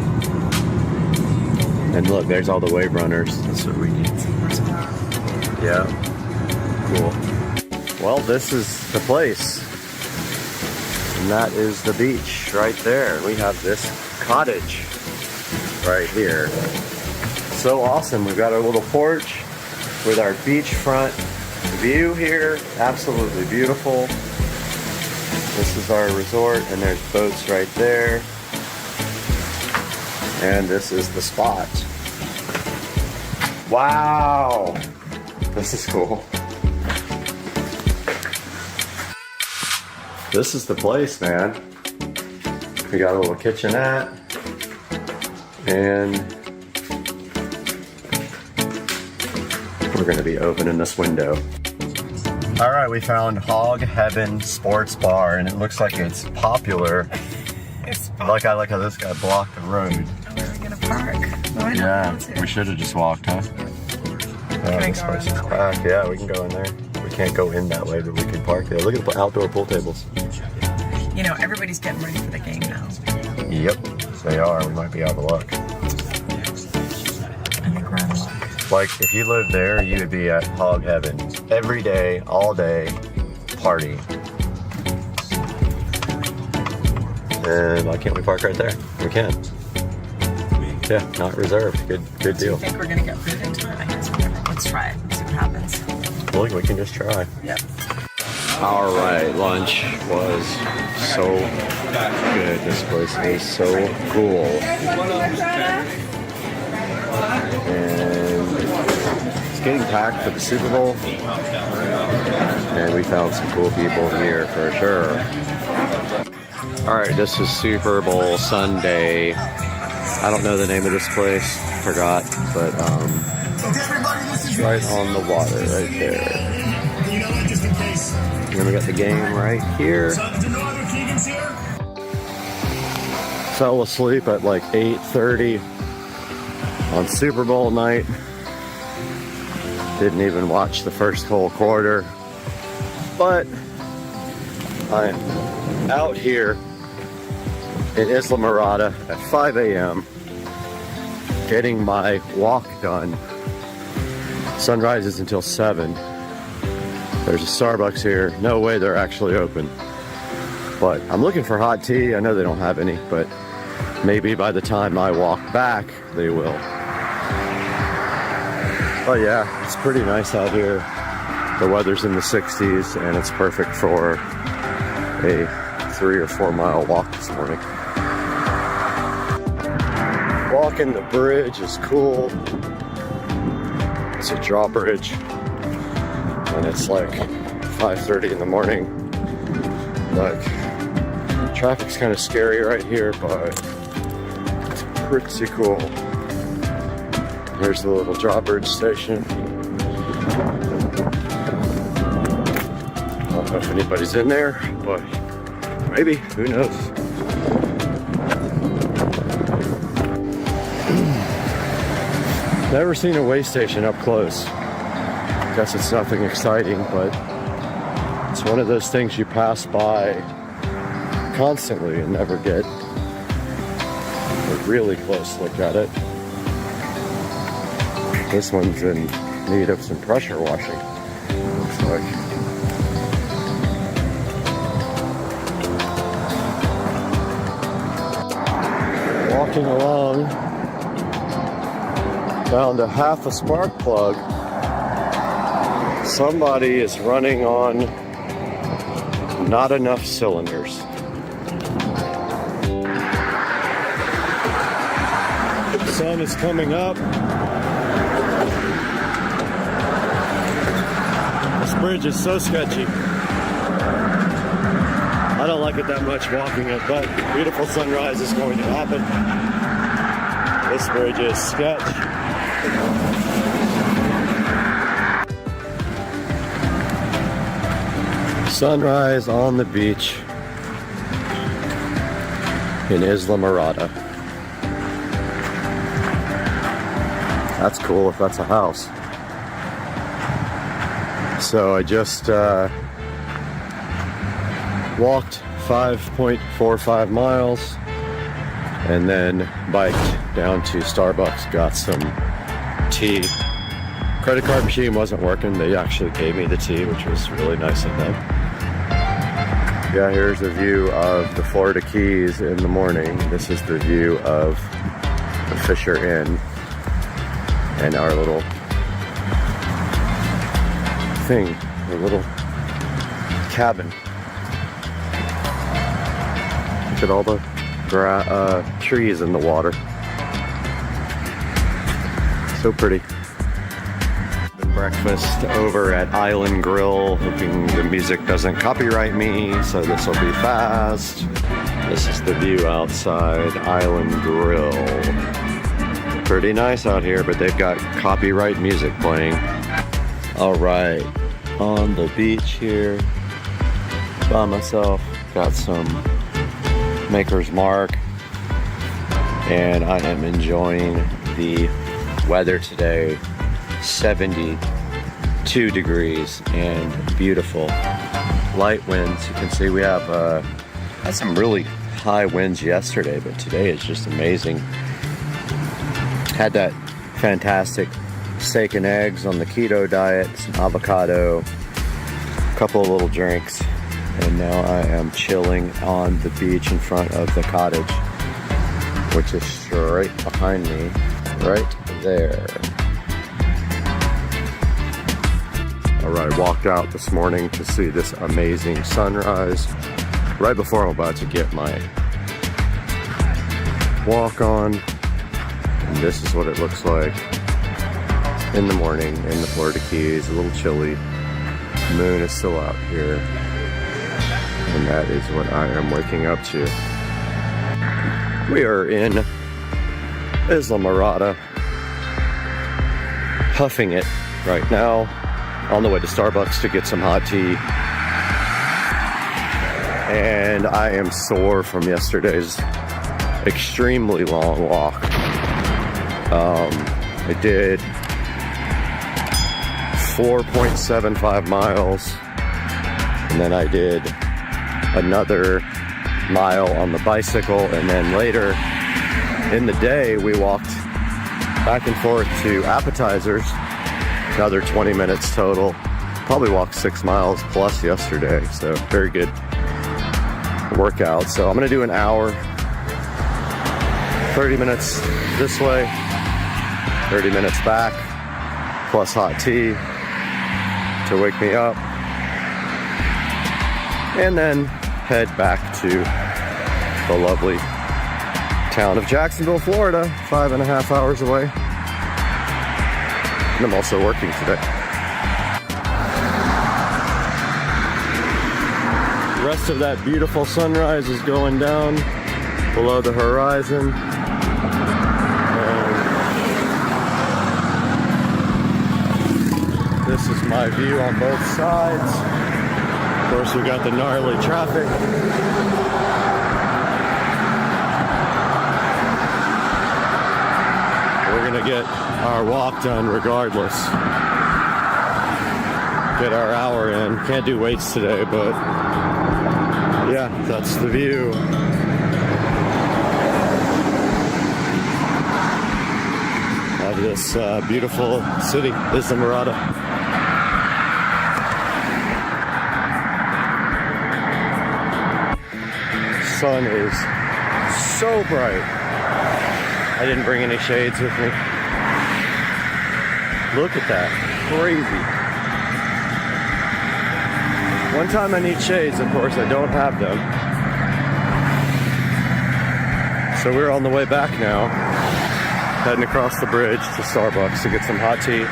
And look, there's all the wave runners. That's what we need. Yeah. Cool. Well, this is the place. And that is the beach right there. We have this cottage right here. So awesome. We've got our little porch with our beachfront view here. Absolutely beautiful. This is our resort, and there's boats right there. And this is the spot. Wow! This is cool. This is the place, man. We got a little kitchenette. And we're gonna be opening this window. All right, we found Hog Heaven Sports Bar, and it looks like it's popular. I like how this guy blocked the road. Where are we gonna park? Yeah, we should have just walked, huh? Yeah, this place is packed. Yeah, we can go in there. We can't go in that way, but we can park there. Look at the outdoor pool tables. You know, everybody's getting ready for the game now. Yep, they are. We might be out of luck. I think we're out of luck. Like, if you lived there, you would be at Hog Heaven. Every day, all day, party. And why can't we park right there? We can. Yeah, not reserved. Good deal. Do you think we're gonna get food in time? I guess whatever. Let's try it. See what happens. Well, we can just try. Yep. All right, lunch was so good. This place is so cool. And it's getting packed for the Super Bowl. And we found some cool people here for sure. All right, this is Super Bowl Sunday. I don't know the name of this place, forgot, but it's right on the water right there. And then we got the game right here. Fell asleep at like 8:30 on Super Bowl night. Didn't even watch the first whole quarter. But I'm out here in Isla Mirada at 5 a.m. getting my walk done. Sun rises until 7. There's a Starbucks here. No way they're actually open. But I'm looking for hot tea. I know they don't have any, but maybe by the time I walk back, they will. But yeah, it's pretty nice out here. The weather's in the 60s, and it's perfect for a 3 or 4 mile walk this morning. Walking the bridge is cool. It's a drawbridge, and it's like 5:30 in the morning. Like, traffic's kind of scary right here, but it's pretty cool. Here's the little drawbridge station. I don't know if anybody's in there, but maybe, who knows? Never seen a way station up close. Guess it's nothing exciting, but it's one of those things you pass by constantly and never get a really close look at it. This one's in need of some pressure washing, looks like. Walking along, found a half a spark plug. Somebody is running on not enough cylinders. The sun is coming up. This bridge is so sketchy. I don't like it that much walking it, but beautiful sunrise is going to happen. This bridge is sketch. Sunrise on the beach in Isla Mirada. That's cool if that's a house. So I just walked 5.45 miles, and then biked down to Starbucks, got some tea. Credit card machine wasn't working. They actually gave me the tea, which was really nice of them. Yeah, here's a view of the Florida Keys in the morning. This is the view of the Fisher Inn and our little thing, the little cabin. Look at all the trees in the water. So pretty. Breakfast over at Island Grill, hoping the music doesn't copyright me, so this will be fast. This is the view outside Island Grill. Pretty nice out here, but they've got copyright music playing. All right, on the beach here by myself, got some Maker's Mark, and I am enjoying the weather today. 72 degrees and beautiful. Light winds. You can see we have had some really high winds yesterday, but today is just amazing. Had that fantastic steak and eggs on the keto diet, some avocado, a couple of little drinks, and now I am chilling on the beach in front of the cottage, which is straight behind me, right there. All right, walked out this morning to see this amazing sunrise right before I'm about to get my walk on. And this is what it looks like in the morning in the Florida Keys. A little chilly. Moon is still out here. And that is what I am waking up to. We are in Islamorada, huffing it right now. On the way to Starbucks to get some hot tea. And I am sore from yesterday's extremely long walk. I did 4.75 miles, and then I did another mile on the bicycle, and then later in the day we walked back and forth to appetizers. Another 20 minutes total. Probably walked 6 miles plus yesterday, so very good workout. So I'm gonna do an hour, 30 minutes this way, 30 minutes back, plus hot tea to wake me up, and then head back to the lovely town of Jacksonville, Florida, 5.5 hours away. And I'm also working today. The rest of that beautiful sunrise is going down below the horizon. And this is my view on both sides. Of course, we got the gnarly traffic. We're gonna get our walk done regardless. Get our hour in. Can't do weights today, but yeah, that's the view. Of this beautiful city, Islamorada. Sun is so bright. I didn't bring any shades with me. Look at that, crazy. One time I need shades, of course, I don't have them. So we're on the way back now, heading across the bridge to Starbucks to get some hot tea.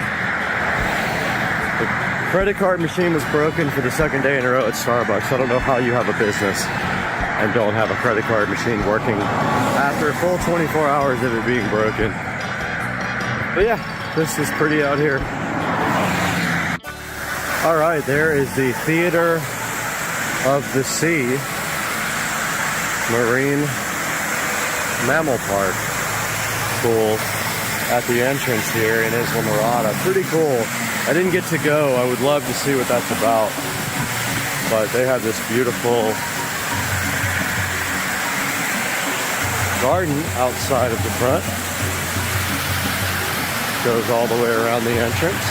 The credit card machine was broken for the second day in a row at Starbucks. I don't know how you have a business and don't have a credit card machine working after a full 24 hours of it being broken. But yeah, this is pretty out here. All right, there is the Theater of the Sea Marine Mammal Park. Cool. At the entrance here in Islamorada. Pretty cool. I didn't get to go. I would love to see what that's about. but they have this beautiful garden outside of the front. Goes all the way around the entrance.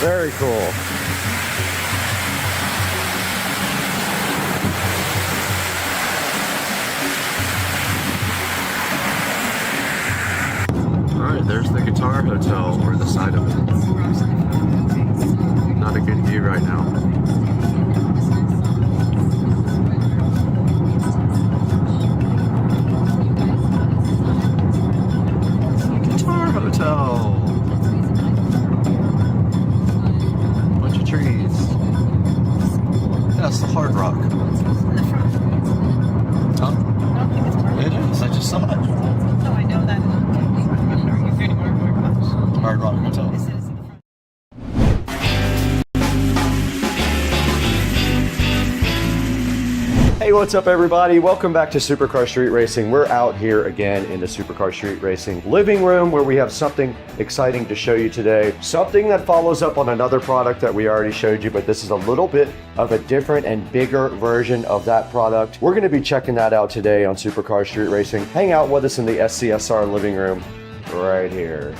Very cool. Alright, there's the Guitar Hotel, or the side of it. Not a good view right now. Guitar Hotel. Bunch of trees. That's the Hard Rock. Huh? It is. I just saw it. No, I know that. Hard Rock Hotel. Hey, what's up everybody? Welcome back to Supercar Street Racing. We're out here again in the Supercar Street Racing living room where we have something exciting to show you today. Something that follows up on another product that we already showed you, but this is a little bit of a different and bigger version of that product. We're gonna be checking that out today on Supercar Street Racing. Hang out with us in the SCSR living room right here.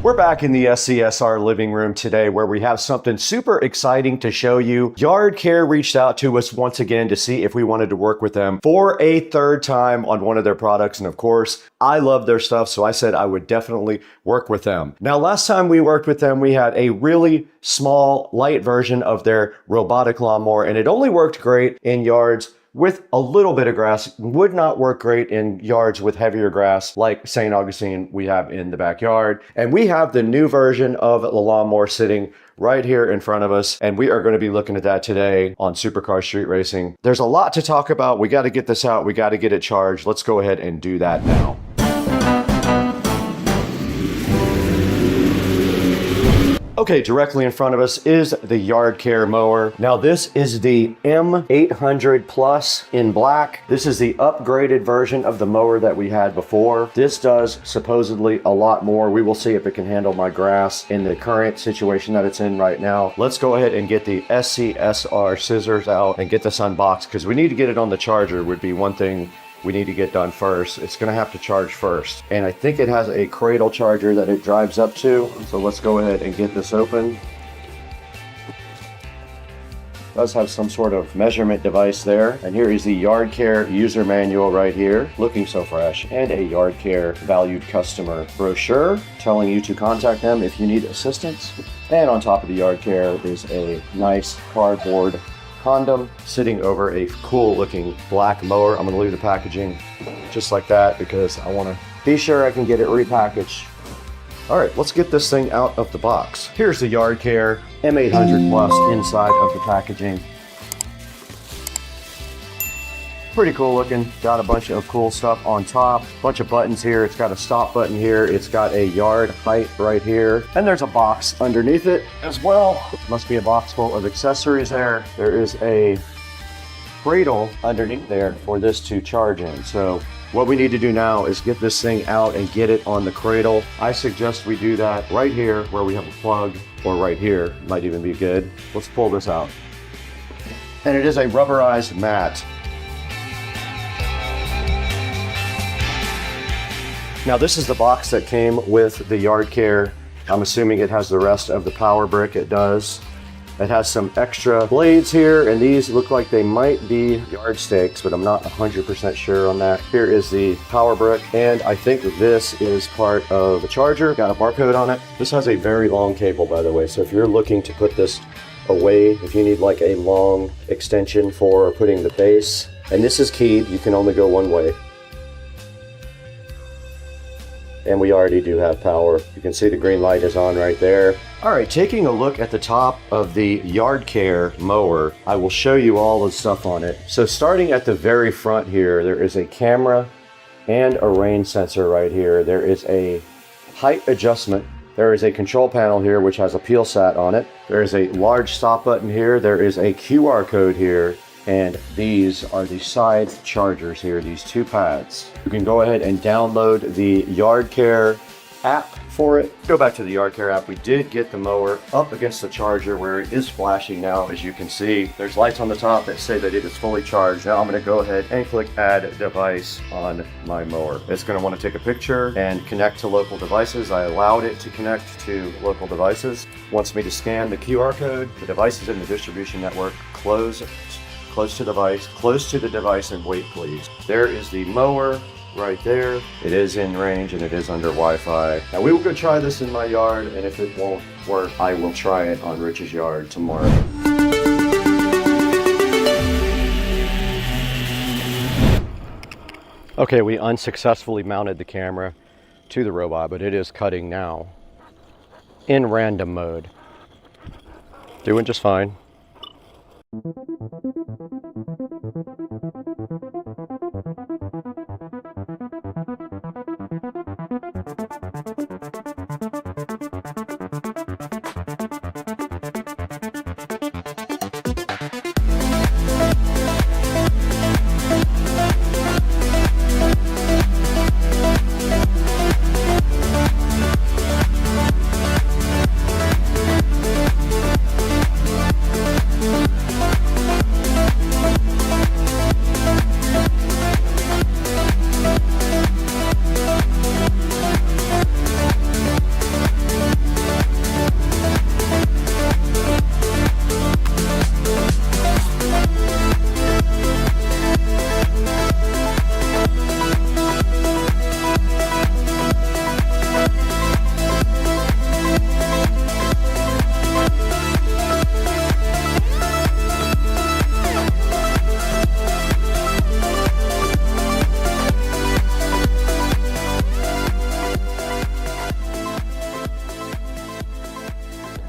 We're back in the SCSR living room today where we have something super exciting to show you. Yard Care reached out to us once again to see if we wanted to work with them for a third time on one of their products. And of course, I love their stuff, so I said I would definitely work with them. Now, last time we worked with them, we had a really small, light version of their robotic lawnmower, and it only worked great in yards with a little bit of grass. Would not work great in yards with heavier grass like St. Augustine we have in the backyard. And we have the new version of the lawnmower sitting right here in front of us, and we are going to be looking at that today on Supercar Street Racing. There's a lot to talk about. We got to get this out. We got to get it charged. Let's go ahead and do that now. Okay, directly in front of us is the Yard Care mower. Now this is the M800 Plus in black. This is the upgraded version of the mower that we had before. This does supposedly a lot more. We will see if it can handle my grass in the current situation that it's in right now. Let's go ahead and get the SCSR scissors out and get this unboxed, because we need to get it on the charger would be one thing we need to get done first. It's gonna have to charge first. And I think it has a cradle charger that it drives up to. So let's go ahead and get this open. It does have some sort of measurement device there. And here is the Yard Care user manual right here, looking so fresh, and a Yard Care valued customer brochure telling you to contact them if you need assistance. And on top of the Yard Care is a nice cardboard condom sitting over a cool looking black mower. I'm gonna leave the packaging just like that because I wanna be sure I can get it repackaged. All right, let's get this thing out of the box. Here's the Yard Care M800 Plus inside of the packaging. Pretty cool looking. Got a bunch of cool stuff on top. Bunch of buttons here. It's got a stop button here. It's got a yard height right here. And there's a box underneath it as well. Must be a box full of accessories there. There is a cradle underneath there for this to charge in. So what we need to do now is get this thing out and get it on the cradle. I suggest we do that right here where we have a plug, or right here, might even be good. Let's pull this out. And it is a rubberized mat. Now this is the box that came with the Yard Care. I'm assuming it has the rest of the power brick. It does. It has some extra blades here, and these look like they might be yard stakes, but I'm not 100% sure on that. Here is the power brick, and I think this is part of the charger. Got a barcode on it. This has a very long cable, by the way, so if you're looking to put this away, if you need like a long extension for putting the base And this is keyed, you can only go one way. And we already do have power. You can see the green light is on right there. All right, taking a look at the top of the Yard Care mower, I will show you all the stuff on it. So starting at the very front here, there is a camera and a rain sensor right here. There is a height adjustment. There is a control panel here which has a peel sat on it. There is a large stop button here. There is a QR code here. And these are the side chargers here, these two pads. You can go ahead and download the Yard Care app for it. Go back to the Yard Care app. We did get the mower up against the charger where it is flashing now, as you can see. There's lights on the top that say that it is fully charged. Now I'm gonna go ahead and click add device on my mower. It's gonna wanna take a picture and connect to local devices. I allowed it to connect to local devices. Wants me to scan the QR code. The device is in the distribution network. Close to device, close to the device, and wait please. There is the mower right there. It is in range and it is under Wi-Fi. Now we will go try this in my yard, and if it won't work, I will try it on Rich's yard tomorrow. Okay, we unsuccessfully mounted the camera to the robot, but it is cutting now in random mode. Doing just fine.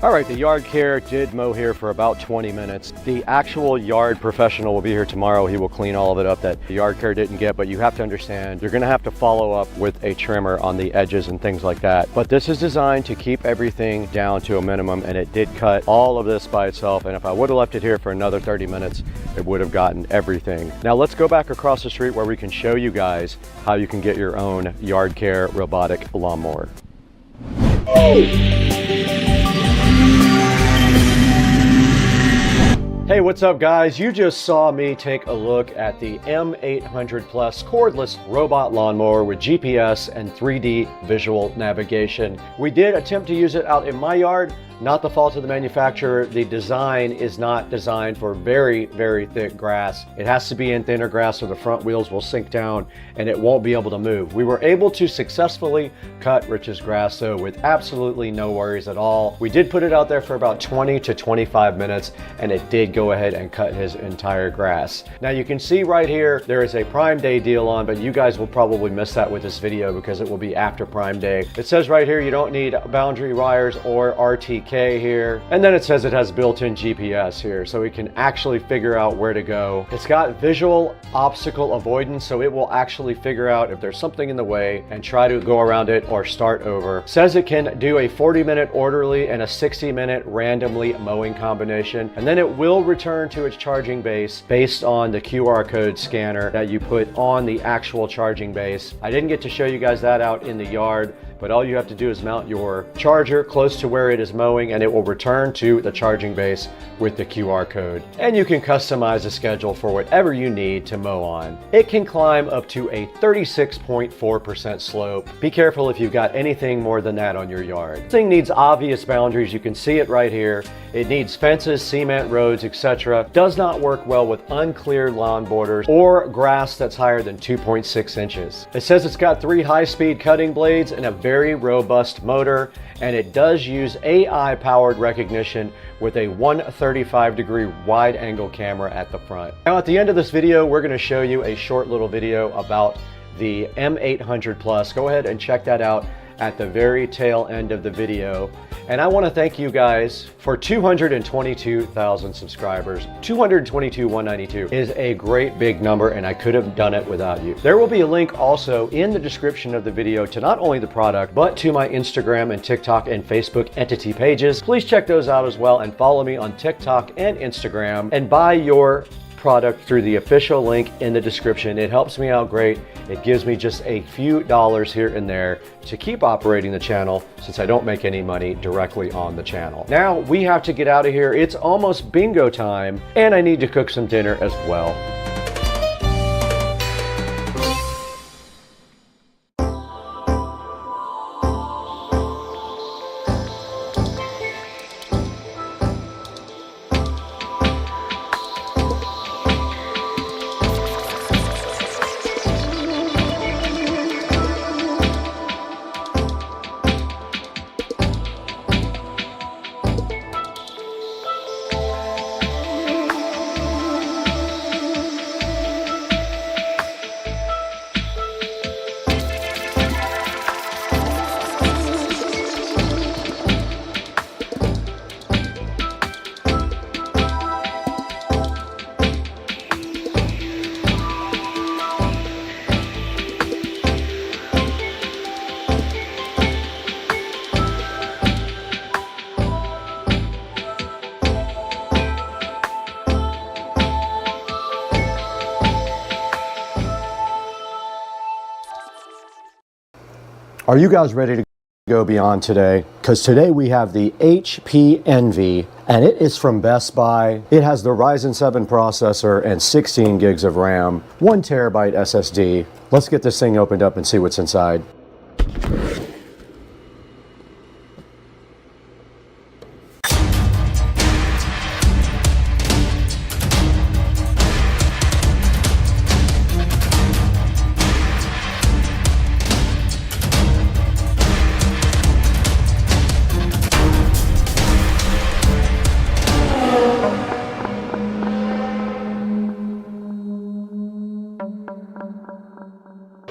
All right, the Yard Care did mow here for about 20 minutes. The actual yard professional will be here tomorrow. He will clean all of it up that the Yard Care didn't get, but you have to understand, you're gonna have to follow up with a trimmer on the edges and things like that. But this is designed to keep everything down to a minimum, and it did cut all of this by itself. And if I would have left it here for another 30 minutes, it would have gotten everything. Now let's go back across the street where we can show you guys how you can get your own Yard Care robotic lawnmower. Hey, what's up guys? You just saw me take a look at the M800 Plus cordless robot lawnmower with GPS and 3D visual navigation. We did attempt to use it out in my yard. Not the fault of the manufacturer. The design is not designed for very, very thick grass. It has to be in thinner grass so the front wheels will sink down and it won't be able to move. We were able to successfully cut Rich's grass though with absolutely no worries at all. We did put it out there for about 20 to 25 minutes and it did go ahead and cut his entire grass. Now you can see right here, there is a Prime Day deal on, but you guys will probably miss that with this video because it will be after Prime Day. It says right here, you don't need boundary wires or RTK here, and then it says it has built-in GPS here, so we can actually figure out where to go. It's got visual obstacle avoidance, so it will actually figure out if there's something in the way and try to go around it or start over. It says it can do a 40-minute orderly and a 60-minute randomly mowing combination, and then it will return to its charging base based on the QR code scanner that you put on the actual charging base. I didn't get to show you guys that out in the yard, but all you have to do is mount your charger close to where it is mowing and it will return to the charging base with the QR code. And you can customize a schedule for whatever you need to mow on. It can climb up to a 36.4% slope. Be careful if you've got anything more than that on your yard. This thing needs obvious boundaries. You can see it right here. It needs fences, cement roads, etc. Does not work well with uncleared lawn borders or grass that's higher than 2.6 inches. It says it's got 3 high-speed cutting blades and a very robust motor, and it does use AI powered recognition with a 135-degree wide angle camera at the front. Now at the end of this video, we're gonna show you a short little video about the M800 Plus. Go ahead and check that out at the very tail end of the video. And I want to thank you guys for 222,000 subscribers. 222,192 is a great big number, and I could have done it without you. There will be a link also in the description of the video to not only the product, but to my Instagram and TikTok and Facebook entity pages. Please check those out as well and follow me on TikTok and Instagram and buy your product through the official link in the description. It helps me out great. It gives me just a few dollars here and there to keep operating the channel, since I don't make any money directly on the channel. Now we have to get out of here. It's almost bingo time, and I need to cook some dinner as well. Are you guys ready to go beyond today? Because today we have the HP Envy, and it is from Best Buy. It has the Ryzen 7 processor and 16 gigs of RAM, 1 terabyte SSD. Let's get this thing opened up and see what's inside.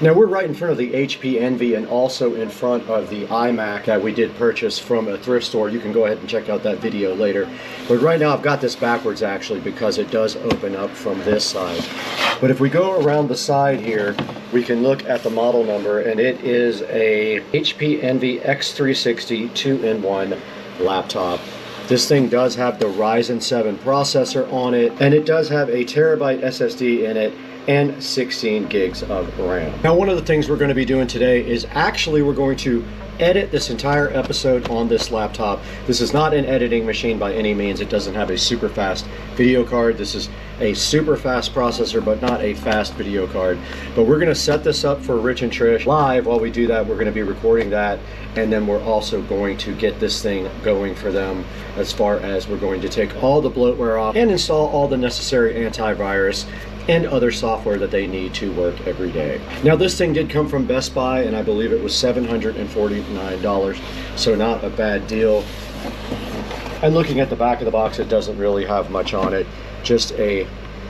Now we're right in front of the HP Envy and also in front of the iMac that we did purchase from a thrift store. You can go ahead and check out that video later. But right now I've got this backwards actually, because it does open up from this side. But if we go around the side here, we can look at the model number, and it is a HP Envy X360 2-in-1 laptop. This thing does have the Ryzen 7 processor on it, and it does have a terabyte SSD in it and 16 gigs of RAM. Now, one of the things we're going to be doing today is actually we're going to edit this entire episode on this laptop. This is not an editing machine by any means. It doesn't have a super fast video card. This is a super fast processor, but not a fast video card. But we're going to set this up for Rich and Trish live. While we do that, we're going to be recording that, and then we're also going to get this thing going for them, as far as we're going to take all the bloatware off and install all the necessary antivirus and other software that they need to work every day. Now, this thing did come from Best Buy, and I believe it was $749, so not a bad deal. And looking at the back of the box, it doesn't really have much on it, just a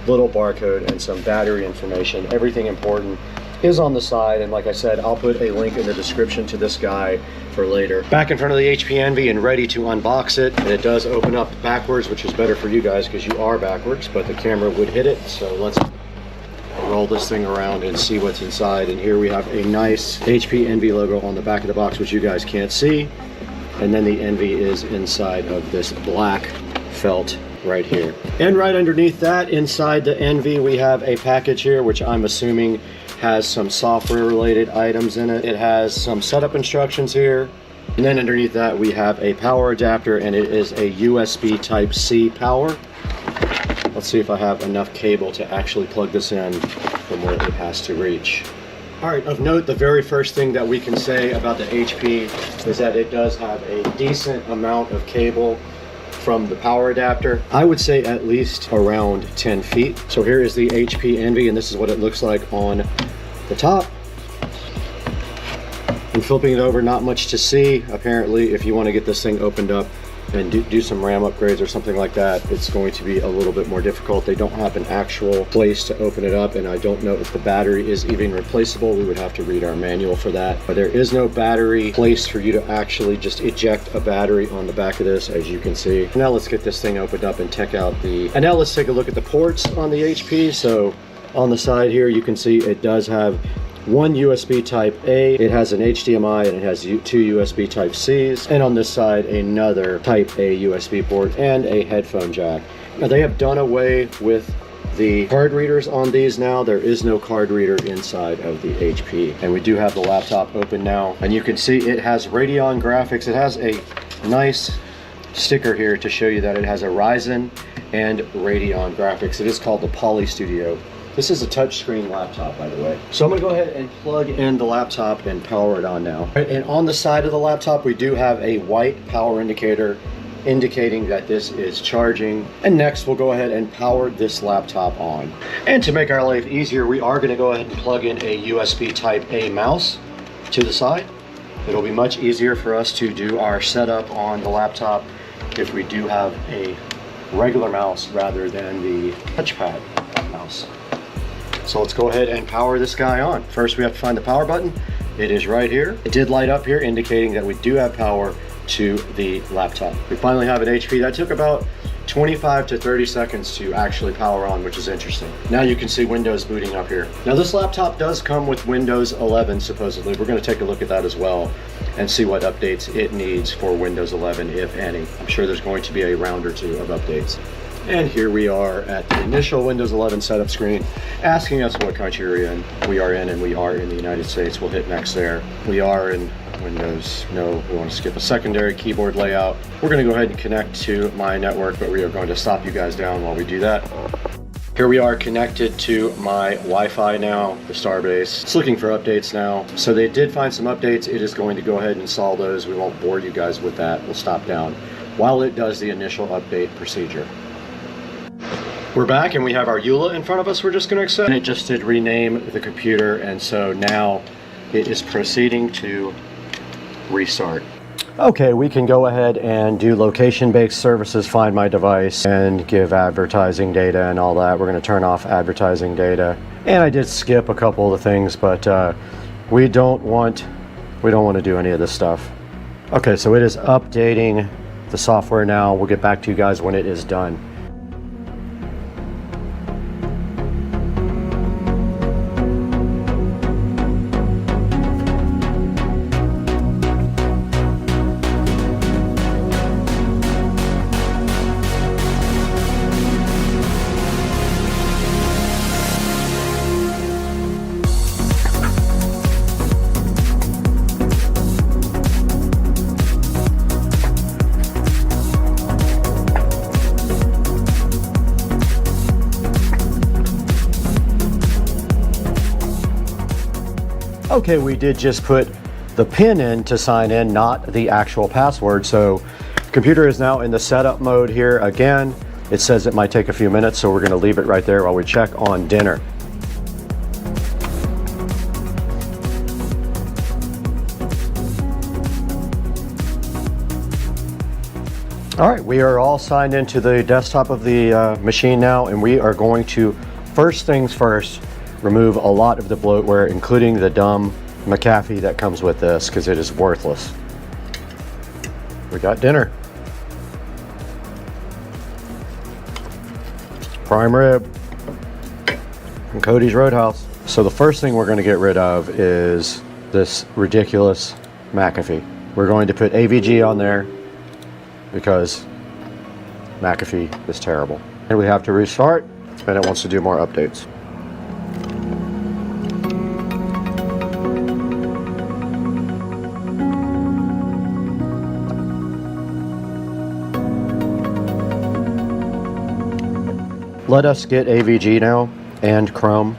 little barcode and some battery information. Everything important is on the side, and like I said, I'll put a link in the description to this guy for later. Back in front of the HP Envy and ready to unbox it, and it does open up backwards, which is better for you guys because you are backwards, but the camera would hit it. So let's roll this thing around and see what's inside. And here we have a nice HP Envy logo on the back of the box, which you guys can't see, and then the Envy is inside of this black felt right here. And right underneath that, inside the Envy, we have a package here, which I'm assuming has some software related items in it. It has some setup instructions here, and then underneath that we have a power adapter, and it is a USB Type-C power. Let's see if I have enough cable to actually plug this in from where it has to reach. All right, of note, the very first thing that we can say about the HP is that it does have a decent amount of cable from the power adapter. I would say at least around 10 feet. So here is the HP Envy, and this is what it looks like on the top. And flipping it over, not much to see. Apparently, if you want to get this thing opened up and do some RAM upgrades or something like that, it's going to be a little bit more difficult. They don't have an actual place to open it up, and I don't know if the battery is even replaceable. We would have to read our manual for that. But there is no battery place for you to actually just eject a battery on the back of this, as you can see. Now let's get this thing opened up and check out and now let's take a look at the ports on the HP. So on the side here, you can see it does have one USB type A, it has an HDMI, and it has two USB type Cs, and on this side another type A USB port and a headphone jack. Now they have done away with the card readers on these now. There is no card reader inside of the HP. And we do have the laptop open now, and you can see it has Radeon graphics. It has a nice sticker here to show you that it has a Ryzen and Radeon graphics. It is called the Poly Studio. This is a touchscreen laptop, by the way. So I'm gonna go ahead and plug in the laptop and power it on now. And on the side of the laptop, we do have a white power indicator indicating that this is charging. And next, we'll go ahead and power this laptop on. And to make our life easier, we are gonna go ahead and plug in a USB type A mouse to the side. It'll be much easier for us to do our setup on the laptop if we do have a regular mouse rather than the touchpad mouse. So let's go ahead and power this guy on. First, we have to find the power button. It is right here. It did light up here, indicating that we do have power to the laptop. We finally have an HP. That took about 25 to 30 seconds to actually power on, which is interesting. Now you can see Windows booting up here. Now this laptop does come with Windows 11, supposedly. We're gonna take a look at that as well and see what updates it needs for Windows 11, if any. I'm sure there's going to be a round or two of updates. And here we are at the initial Windows 11 setup screen, asking us what country we're in. We are in, and we are in the United States. We'll hit next there. We are in Windows. No, we want to skip a secondary keyboard layout. We're going to go ahead and connect to my network, but we are going to stop you guys down while we do that. Here we are connected to my Wi-Fi now, the Starbase. It's looking for updates now. So they did find some updates. It is going to go ahead and install those. We won't bore you guys with that. We'll stop down while it does the initial update procedure. We're back and we have our EULA in front of us. We're just going to accept. And it just did rename the computer, and so now it is proceeding to restart. Okay, we can go ahead and do location-based services, find my device, and give advertising data and all that. We're going to turn off advertising data. And I did skip a couple of the things, but we don't want to do any of this stuff. Okay, so it is updating the software now. We'll get back to you guys when it is done. Okay, we did just put the PIN in to sign in, not the actual password. So computer is now in the setup mode here again. It says it might take a few minutes, so we're going to leave it right there while we check on dinner. All right, we are all signed into the desktop of the machine now, and we are going to, first things first, remove a lot of the bloatware, including the dumb McAfee that comes with this, because it is worthless. We got dinner. Prime rib from Cody's Roadhouse. So the first thing we're going to get rid of is this ridiculous McAfee. We're going to put AVG on there because McAfee is terrible. And we have to restart, and it wants to do more updates. Let us get AVG now and Chrome.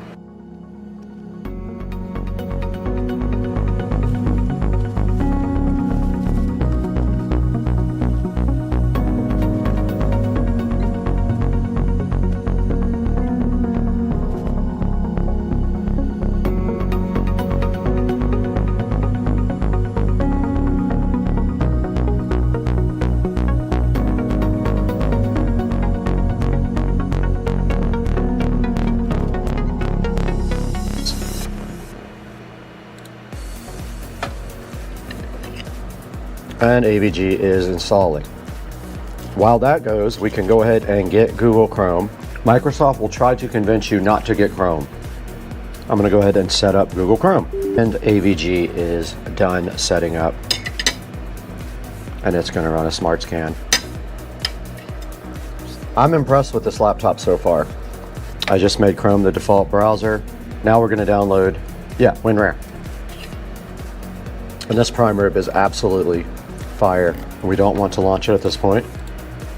and AVG is installing. While that goes, we can go ahead and get Google Chrome. Microsoft will try to convince you not to get Chrome. I'm gonna go ahead and set up Google Chrome. And AVG is done setting up. And it's gonna run a smart scan. I'm impressed with this laptop so far. I just made Chrome the default browser. Now we're gonna download, WinRAR. And this prime rib is absolutely fire. We don't want to launch it at this point.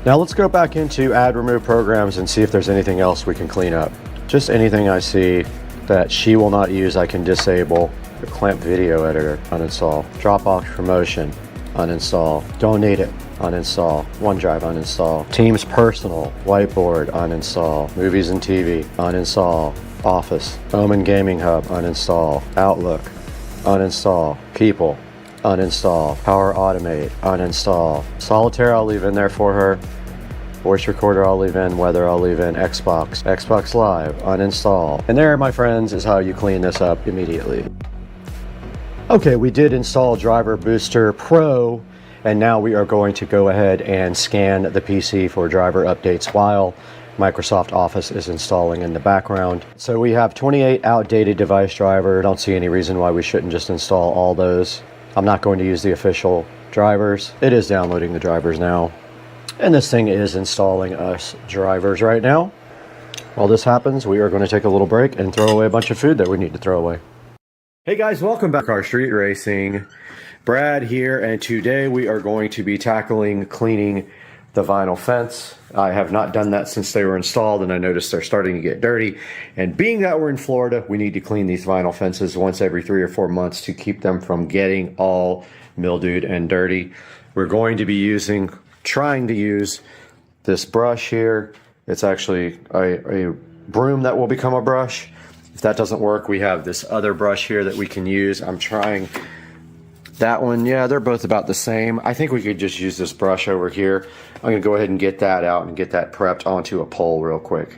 Now let's go back into add remove programs and see if there's anything else we can clean up. Just anything I see that she will not use, I can disable. The clamp video editor, uninstall. Dropbox promotion, uninstall. Don't need it, uninstall. OneDrive, uninstall. Teams personal, whiteboard, uninstall. Movies and TV, uninstall. Office, Omen Gaming Hub, uninstall. Outlook, uninstall. People, uninstall. Power Automate, uninstall. Solitaire I'll leave in there for her. Voice recorder I'll leave in. Weather I'll leave in. Xbox Live, uninstall. And there, my friends, is how you clean this up immediately. Okay, we did install Driver Booster Pro, and now we are going to go ahead and scan the PC for driver updates while Microsoft Office is installing in the background. So we have 28 outdated device driver. I don't see any reason why we shouldn't just install all those. I'm not going to use the official drivers. It is downloading the drivers now. And this thing is installing us drivers right now. While this happens, we are going to take a little break and throw away a bunch of food that we need to throw away. Hey guys, welcome back to our street racing. Brad here, and today we are going to be tackling cleaning the vinyl fence. I have not done that since they were installed, and I noticed they're starting to get dirty. And being that we're in Florida, we need to clean these vinyl fences once every 3 or 4 months to keep them from getting all mildewed and dirty. We're going to be trying to use this brush here. It's actually a broom that will become a brush. If that doesn't work, we have this other brush here that we can use. I'm trying that one. Yeah, they're both about the same. I think we could just use this brush over here. I'm gonna go ahead and get that out and get that prepped onto a pole real quick.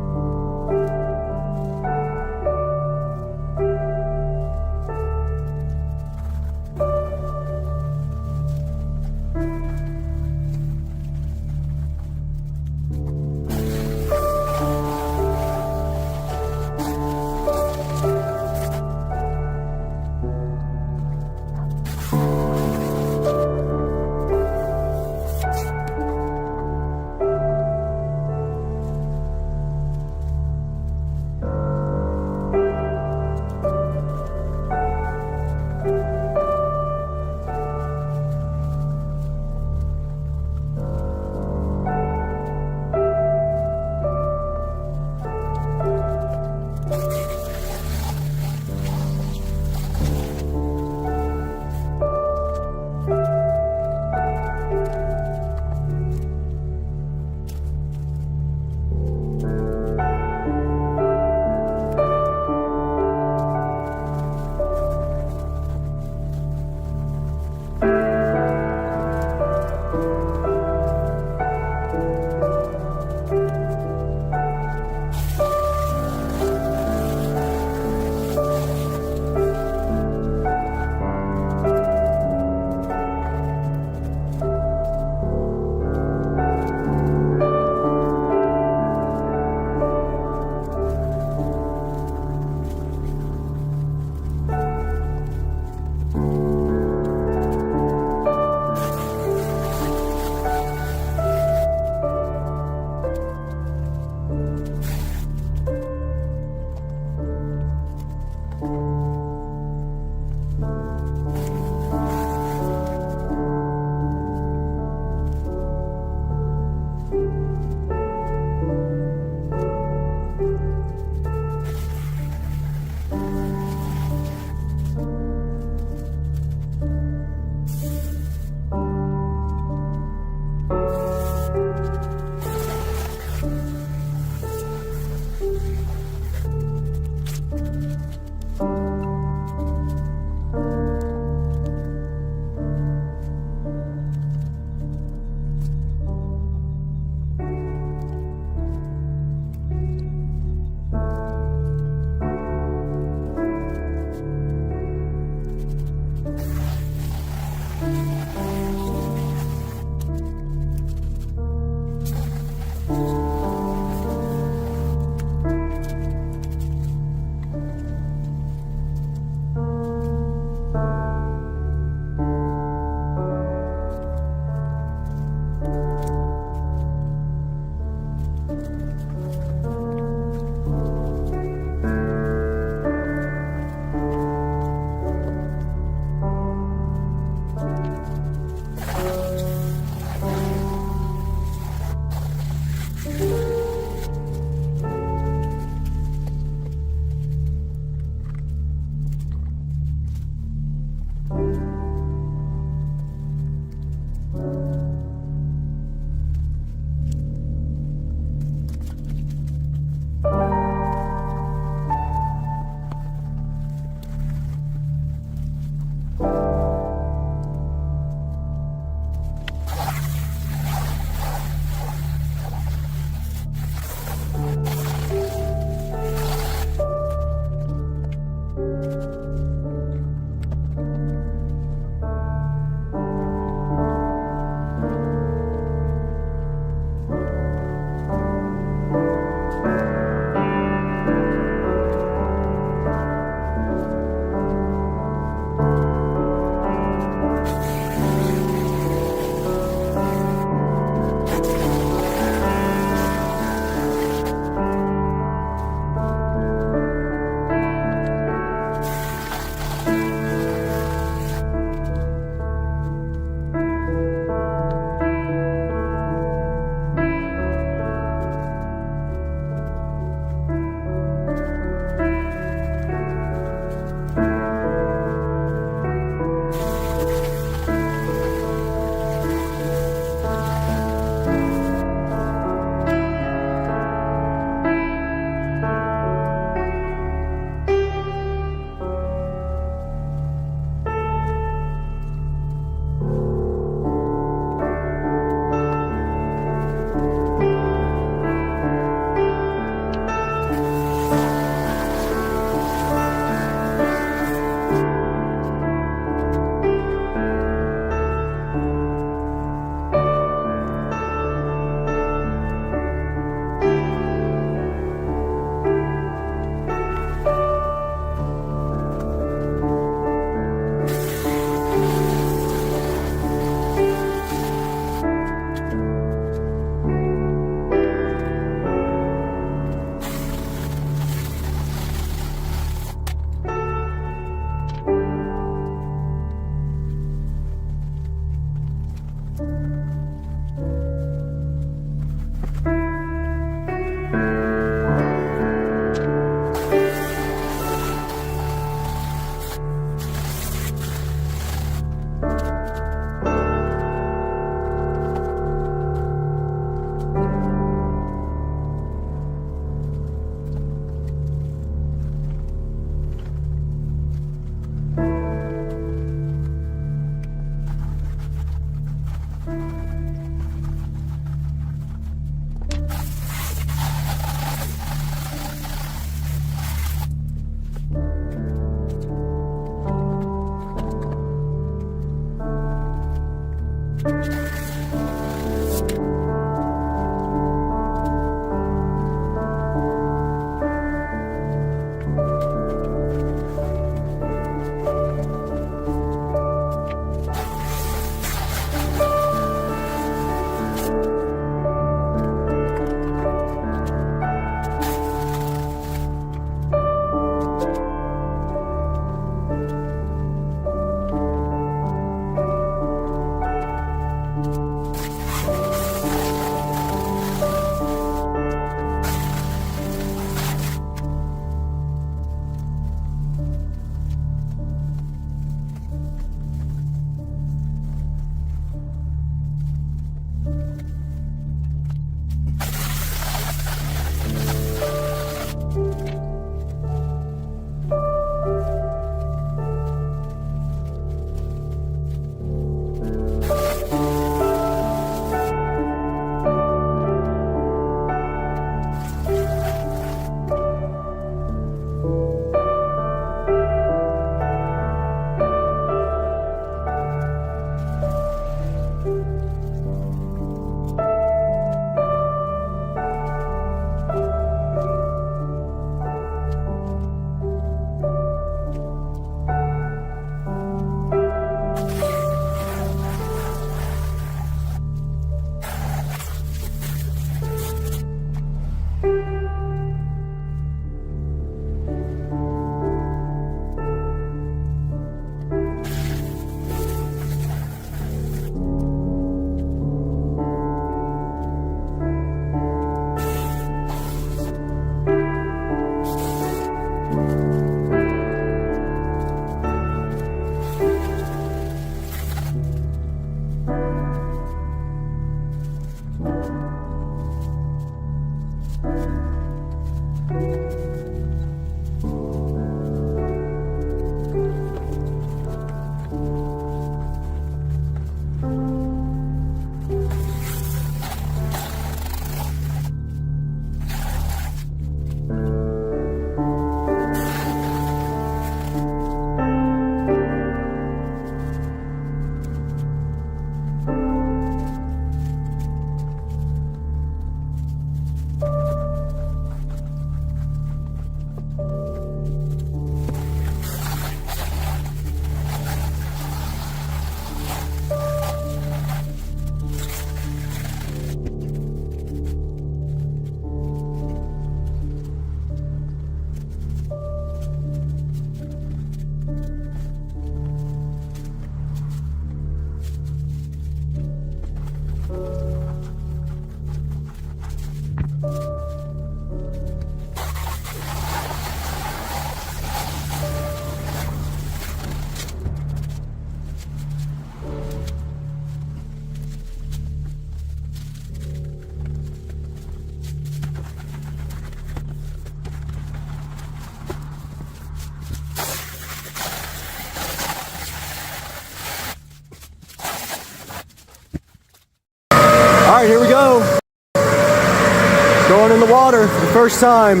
water for the first time.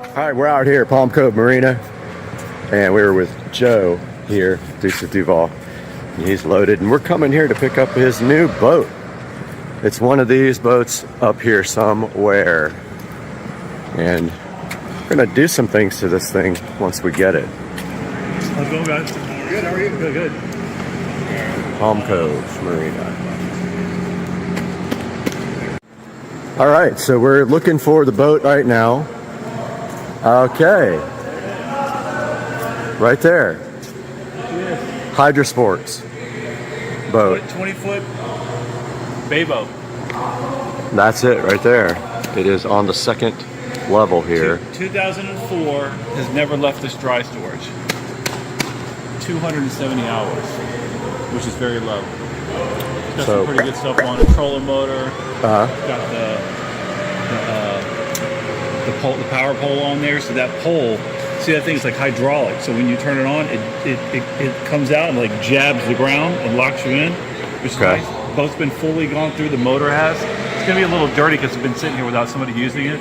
All right, we're out here at Palm Cove Marina, and we were with Joe here, Dukes of Duval. He's loaded, and we're coming here to pick up his new boat. It's one of these boats up here somewhere, and we're gonna do some things to this thing once we get it. How's it going, guys? Good, how are you? Good, good. Palm Cove Marina. All right, so we're looking for the boat right now. Okay. Right there. Hydra Sports boat. 20-foot bay boat. That's it right there. It is on the second level here. 2004 has never left this dry storage. 270 hours, which is very low. It's got some pretty good stuff on it. Trolling motor. Got the power pole on there. So that pole, see that thing is like hydraulic. So when you turn it on, it comes out and like jabs the ground and locks you in, which is nice. Boat's been fully gone through. The motor has. It's gonna be a little dirty because it's been sitting here without somebody using it.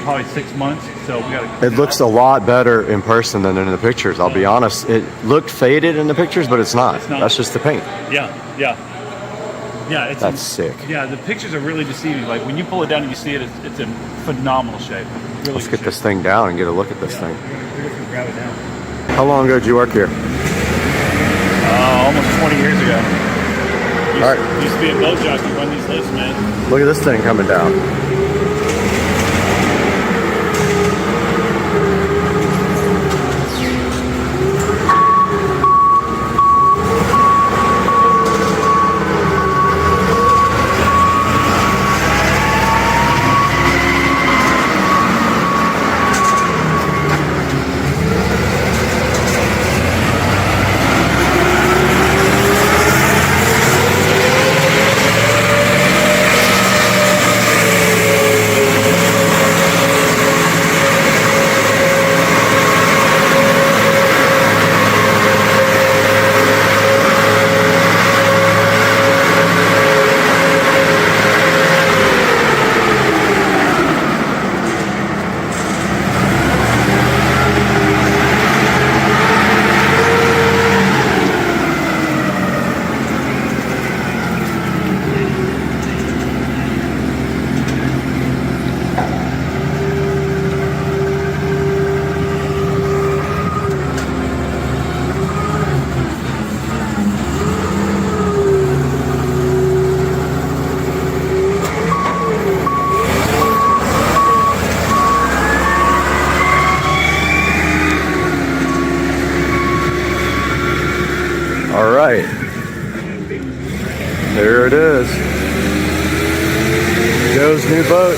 Probably 6 months. So we gotta. It looks a lot better in person than in the pictures. I'll be honest. It looked faded in the pictures, but it's not. It's not. That's just the paint. Yeah. That's sick. Yeah, the pictures are really deceiving. Like when you pull it down and you see it, it's in phenomenal shape. Really Let's get this thing down and get a look at this thing. We're just gonna grab it down. How long ago did you work here? Almost 20 years ago. All right. Used to be a boat jockey, run these lifts, man. Look at this thing coming down. All right, there it is. Joe's new boat.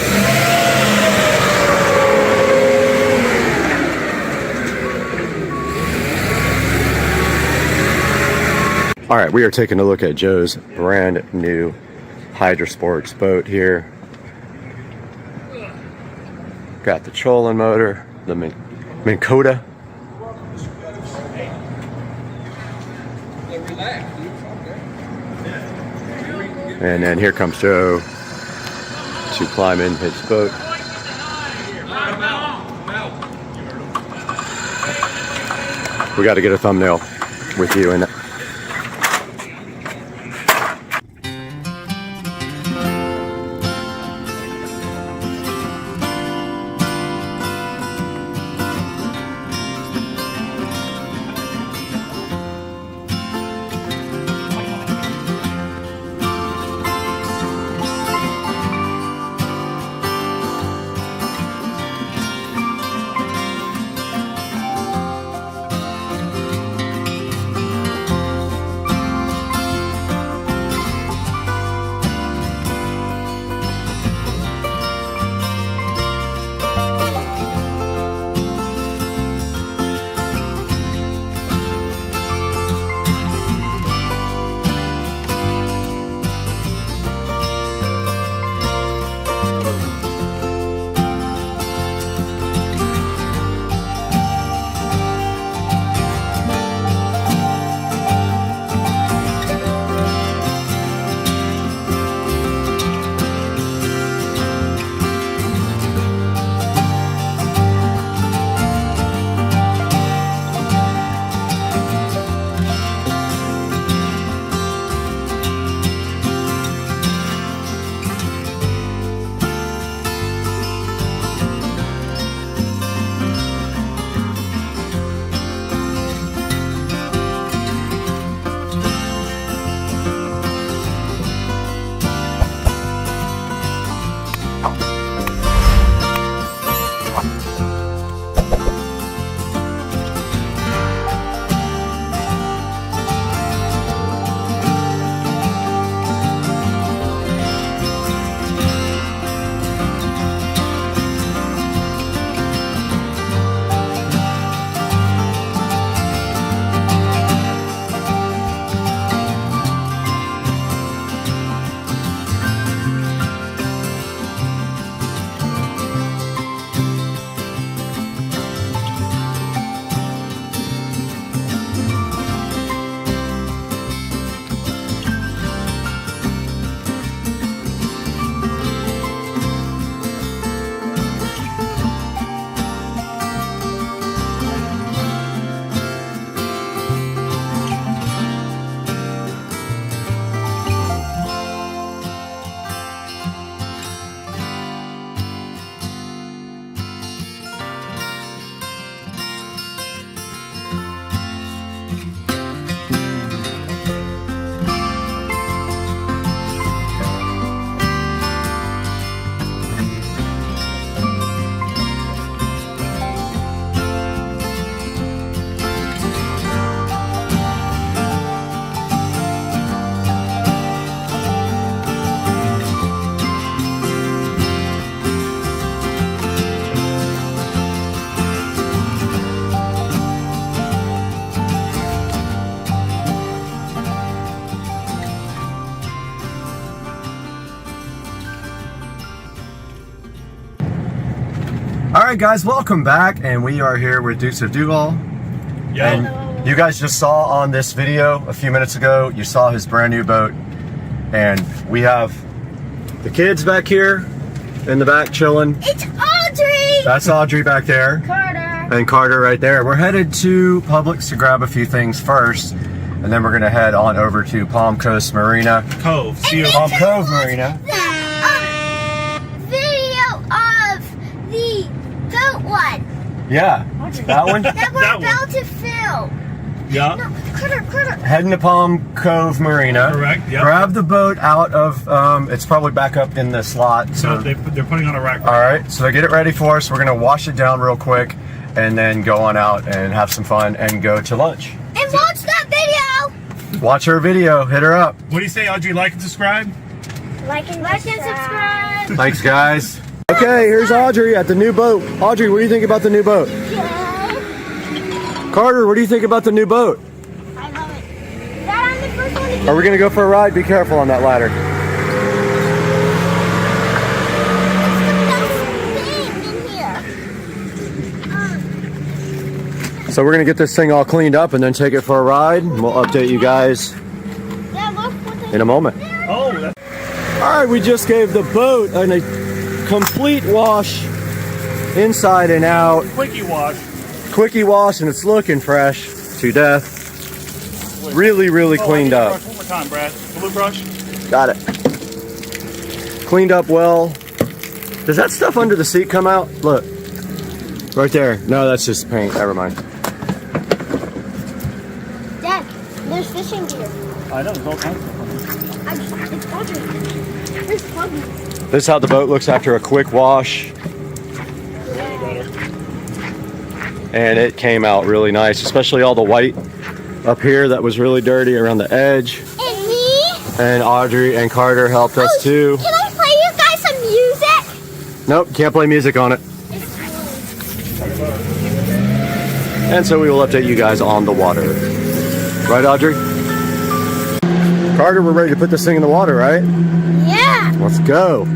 All right, we are taking a look at Joe's brand new Hydra Sports boat here. Got the trolling motor, the Minn Kota. And then here comes Joe to climb in his boat. We got to get a thumbnail with you in it. right, guys, welcome back, and we are here with Dukes of Duval. And you guys just saw on this video a few minutes ago, you saw his brand new boat, and we have the kids back here in the back chilling. It's Audrey! That's Audrey back there. Carter. And Carter right there. We're headed to Publix to grab a few things first, and then we're gonna head on over to Palm Coast Marina. Cove. See you. Palm Cove Marina. Video of the goat one. Yeah, that one? That we're about to film. Yeah. No, Carter. Heading to Palm Cove Marina. Correct, yep. Grab the boat out of, it's probably back up in the slot. So they're putting on a rack. All right, so they get it ready for us. We're gonna wash it down real quick and then go on out and have some fun and go to lunch. And watch that video. Watch her video, hit her up. What do you say, Audrey? Like and subscribe? Like and subscribe. Thanks, guys. Okay, here's Audrey at the new boat. Audrey, what do you think about the new boat? Carter, what do you think about the new boat? I love it. Dad, I'm the first one to Are we gonna go for a ride? Be careful on that ladder. So we're gonna get this thing all cleaned up and then take it for a ride. And we'll update you guys in a moment. Oh. All right, we just gave the boat a complete wash inside and out. Quickie wash. Quickie wash, and it's looking fresh to death. Really, really cleaned up. One more time, Brad. Blue brush. Got it. Cleaned up well. Does that stuff under the seat come out? Look. Right there. No, that's just paint. Never mind. Dad, there's fishing gear. I know, there's all kinds of stuff. It's Audrey. There's puppies. This is how the boat looks after a quick wash. And it came out really nice, especially all the white up here that was really dirty around the edge. And me? And Audrey and Carter helped us too. Can I play you guys some music? Nope, can't play music on it. And so we will update you guys on the water. Right, Audrey? Carter, we're ready to put this thing in the water, right? Yeah. Let's go.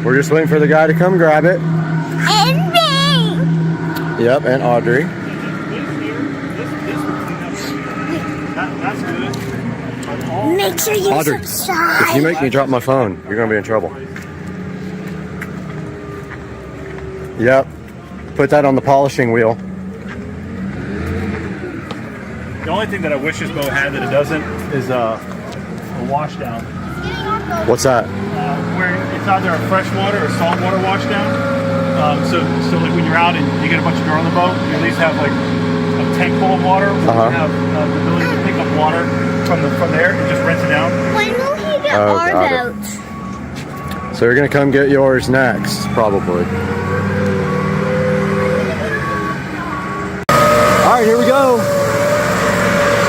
We're just waiting for the guy to come grab it. And me. Yep, and Audrey. That's good. Make sure you Audrey, subscribe. if you make me drop my phone, you're gonna be in trouble. Yep. Put that on the polishing wheel. The only thing that I wish this boat had that it doesn't is a wash down. What's that? Where it's either a freshwater or saltwater wash down. So like when you're out and you get a bunch of girl on the boat, you at least have like a tank full of water where you have the ability to pick up water from there and just rinse it down. When will he get Oh, our got it. boat? So you're gonna come get yours next, probably. All right, here we go.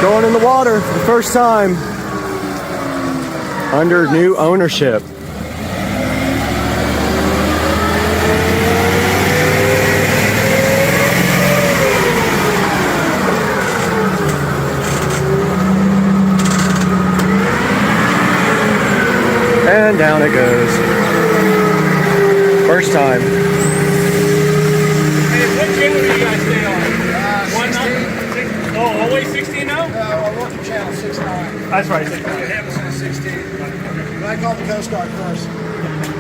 Going in the water for the first time under new ownership. And down it goes. First time. Hey, what channel do you guys stay on? 16. Oh, always 16 now? No, I work in channel 69. That's right. I haven't since 16. But I called the Coast Guard first.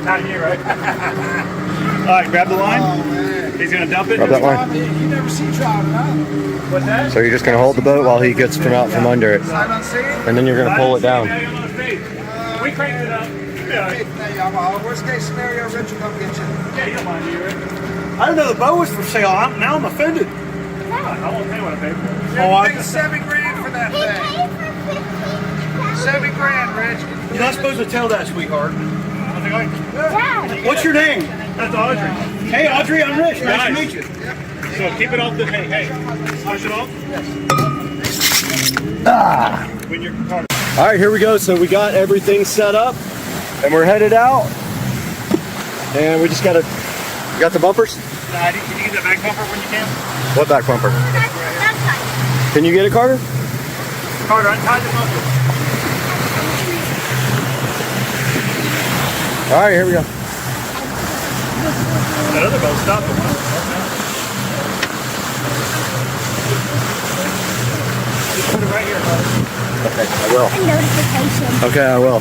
Not here, right? All right, grab the line. Oh, man. He's going to dump it. Grab that line. You never see driving, huh? What's that? So you're just gonna hold the boat while he gets from out from under it. Sight unseen? And then you're gonna pull it down. We cranked it up. Yeah. Worst case scenario, Rich will come get you. Yeah, you don't mind, do you, Rick? I didn't know the boat was for sale. Now I'm offended. I won't pay what I paid for it. Oh, I paid $7 grand for that thing. $7 grand, Rich. You're not supposed to tell that, sweetheart. What's your name? That's Audrey. Hey, Audrey, I'm Rich. Nice to meet you. So keep it off the, hey, push it off. Ah. When you're car. All right, here we go. So we got everything set up and we're headed out. And we just got the bumpers? Can you get that back bumper when you can? What back bumper? Can you get it, Carter? Carter, untie the bumper. All right, here we go. That other boat stopped. Just put it right here, bud. Okay, I will. A notification. Okay, I will.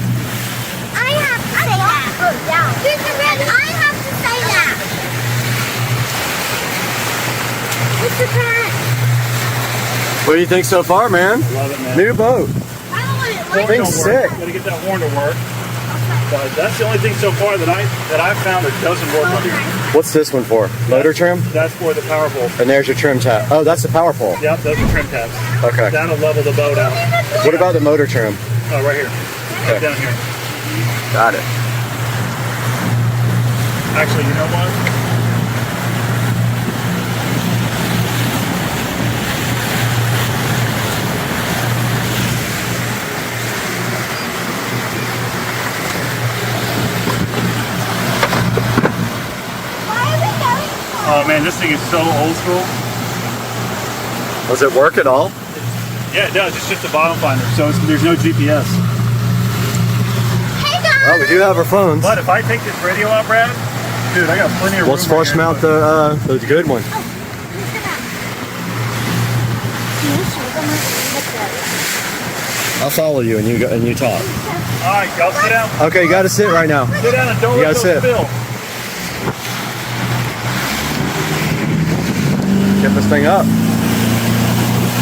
I have to say that. Oh, down. I have to say that. Mr. Parent. What do you think so far, man? Love it, man. New boat. Thing's sick. Gotta get that horn to work. But that's the only thing so far that I've found that doesn't work on here. What's this one for? Motor trim? That's for the power pole. And there's your trim tab. Oh, that's the power pole. Yep, those are trim tabs. Okay. That'll level the boat out. What about the motor trim? Oh, right here. Right down here. Got it. Actually, you know what? Oh man, this thing is so old school. Does it work at all? Yeah, it does. It's just a bottom finder, so there's no GPS. Hey guys. Oh, we do have our phones. But if I take this radio out, Brad, dude, I got plenty of room. Let's flush mount the good one. I'll follow you and you talk. All right, y'all sit down. Okay, you got to sit right now. Sit down and don't You let gotta those sit. spill. Get this thing up.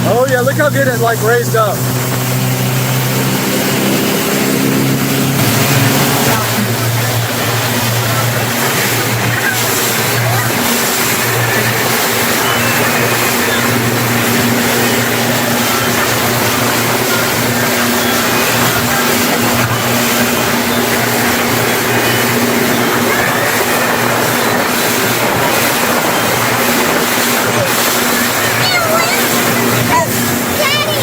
Oh yeah, look how good it like raised up. Daddy,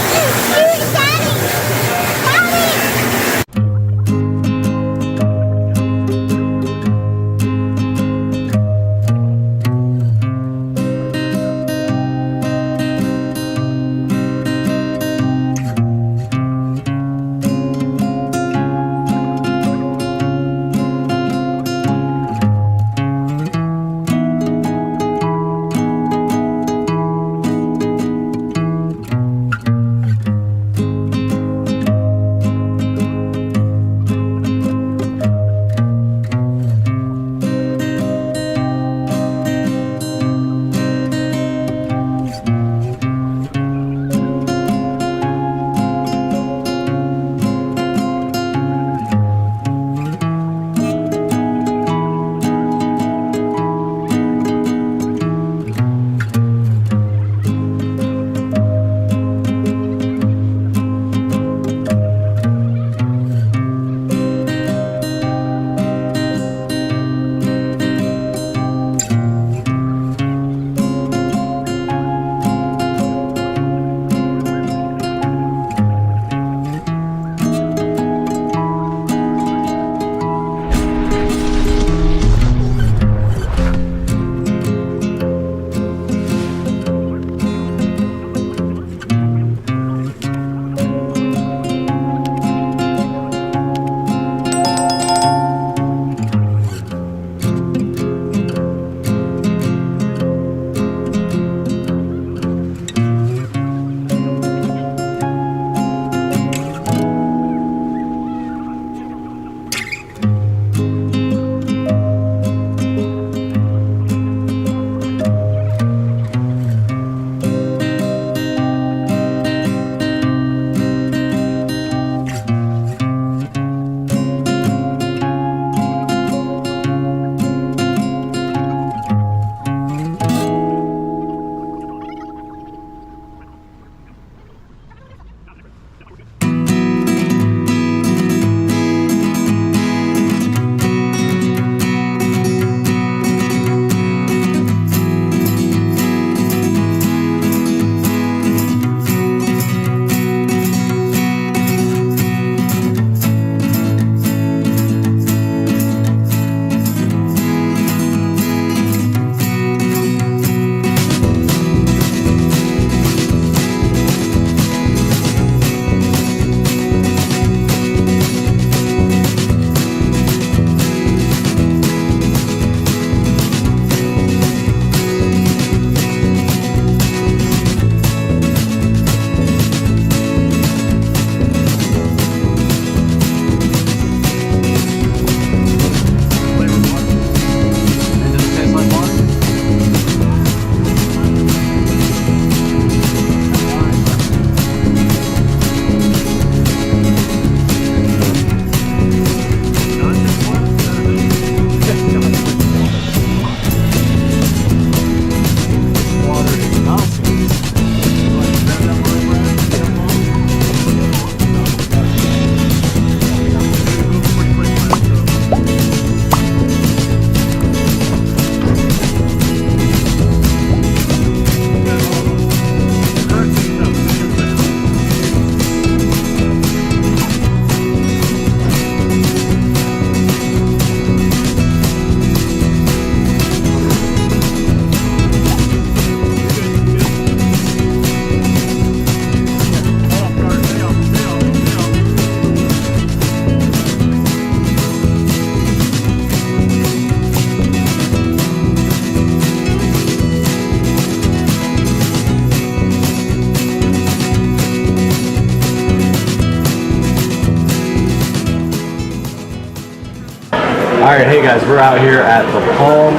right, hey guys, we're out here at the Palms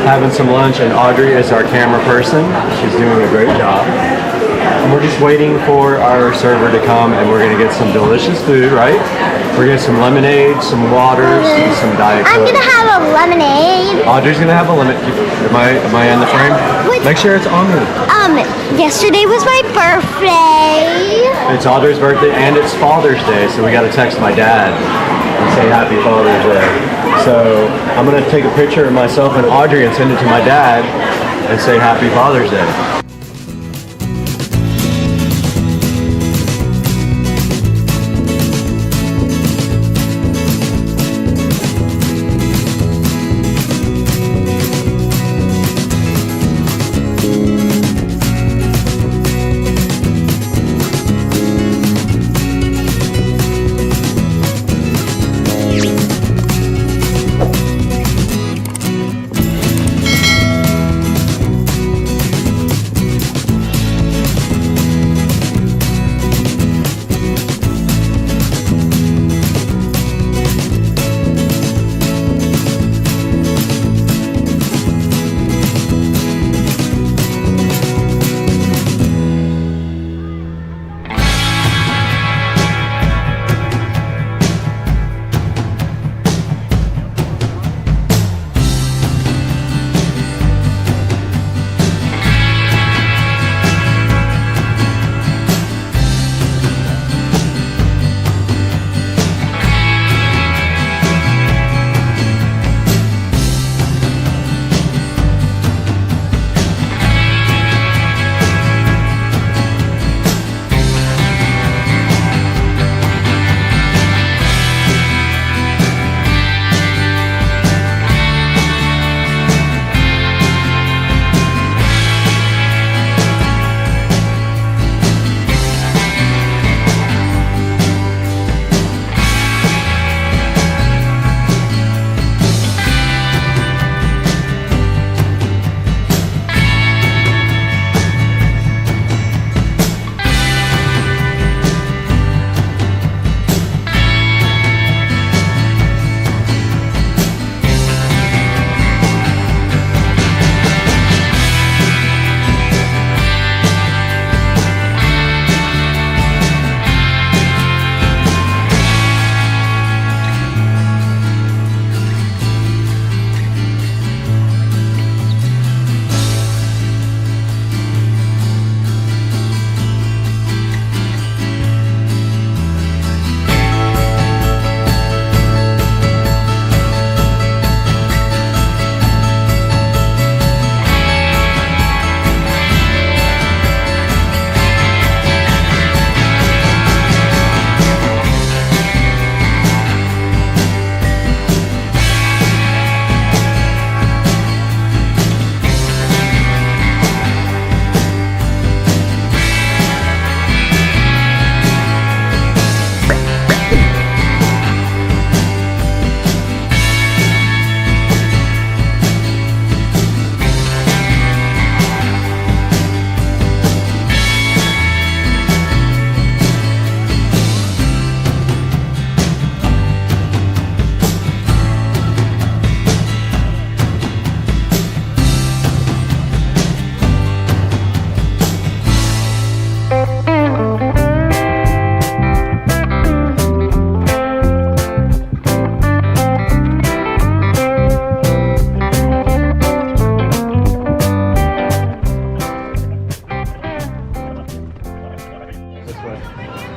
having some lunch, and Audrey is our camera person. She's doing a great job. And we're just waiting for our server to come, and we're gonna get some delicious food, right? We're gonna get some lemonade, some waters, and some Diet Coke. I'm gonna have a lemonade. Audrey's gonna have a lemonade. Am I in the frame? Make sure it's on me. Yesterday was my birthday. It's Audrey's birthday and it's Father's Day, so we gotta text my dad and say Happy Father's Day. So I'm gonna take a picture of myself and Audrey and send it to my dad and say Happy Father's Day.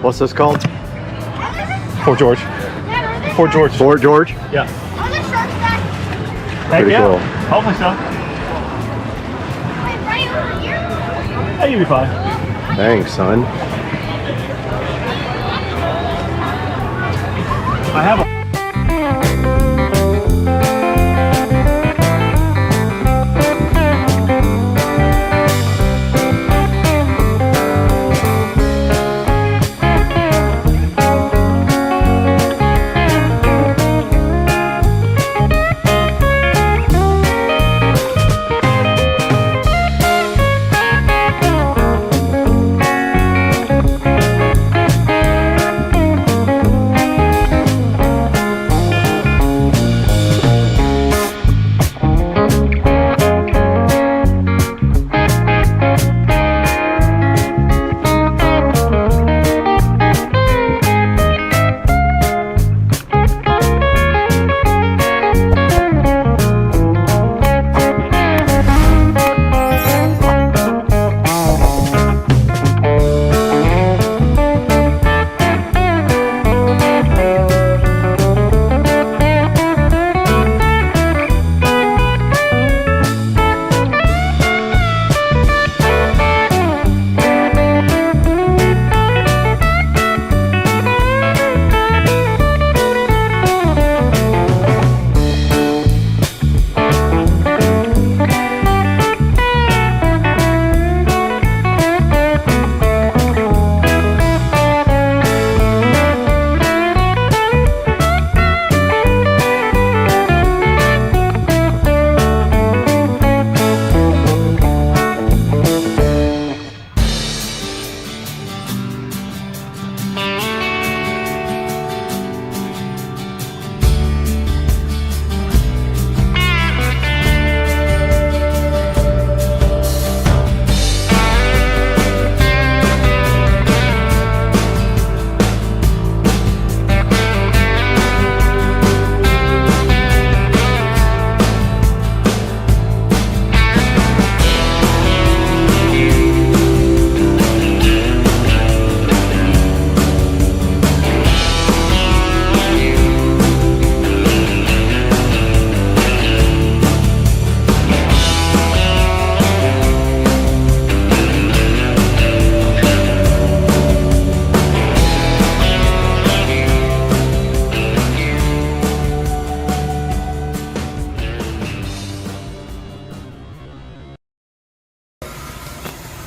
What's this called? Fort George. Fort George. Fort George? Yeah. Pretty cool. Hopefully so. Hey, you'll be fine. Thanks, son. I have a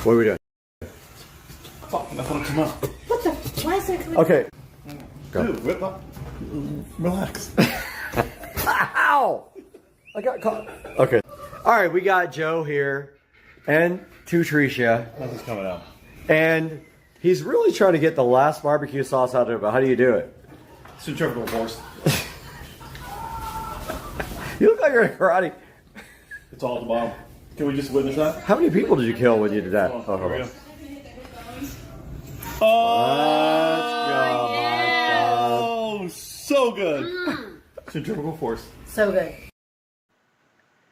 What are we doing? Fuck, nothing will come up. What the? Why is there coming? Okay. Go. Dude, whip up. Relax. Ow! I got caught. Okay. All right, we got Joe here and Tricia. Nothing's coming out. And he's really trying to get the last barbecue sauce out of it, but how do you do it? Centrifugal force. You look like you're in karate. It's all at the bottom. Can we just witness that? How many people did you kill when you did that? Oh, here we go. Oh, so good. Centrifugal force. So good.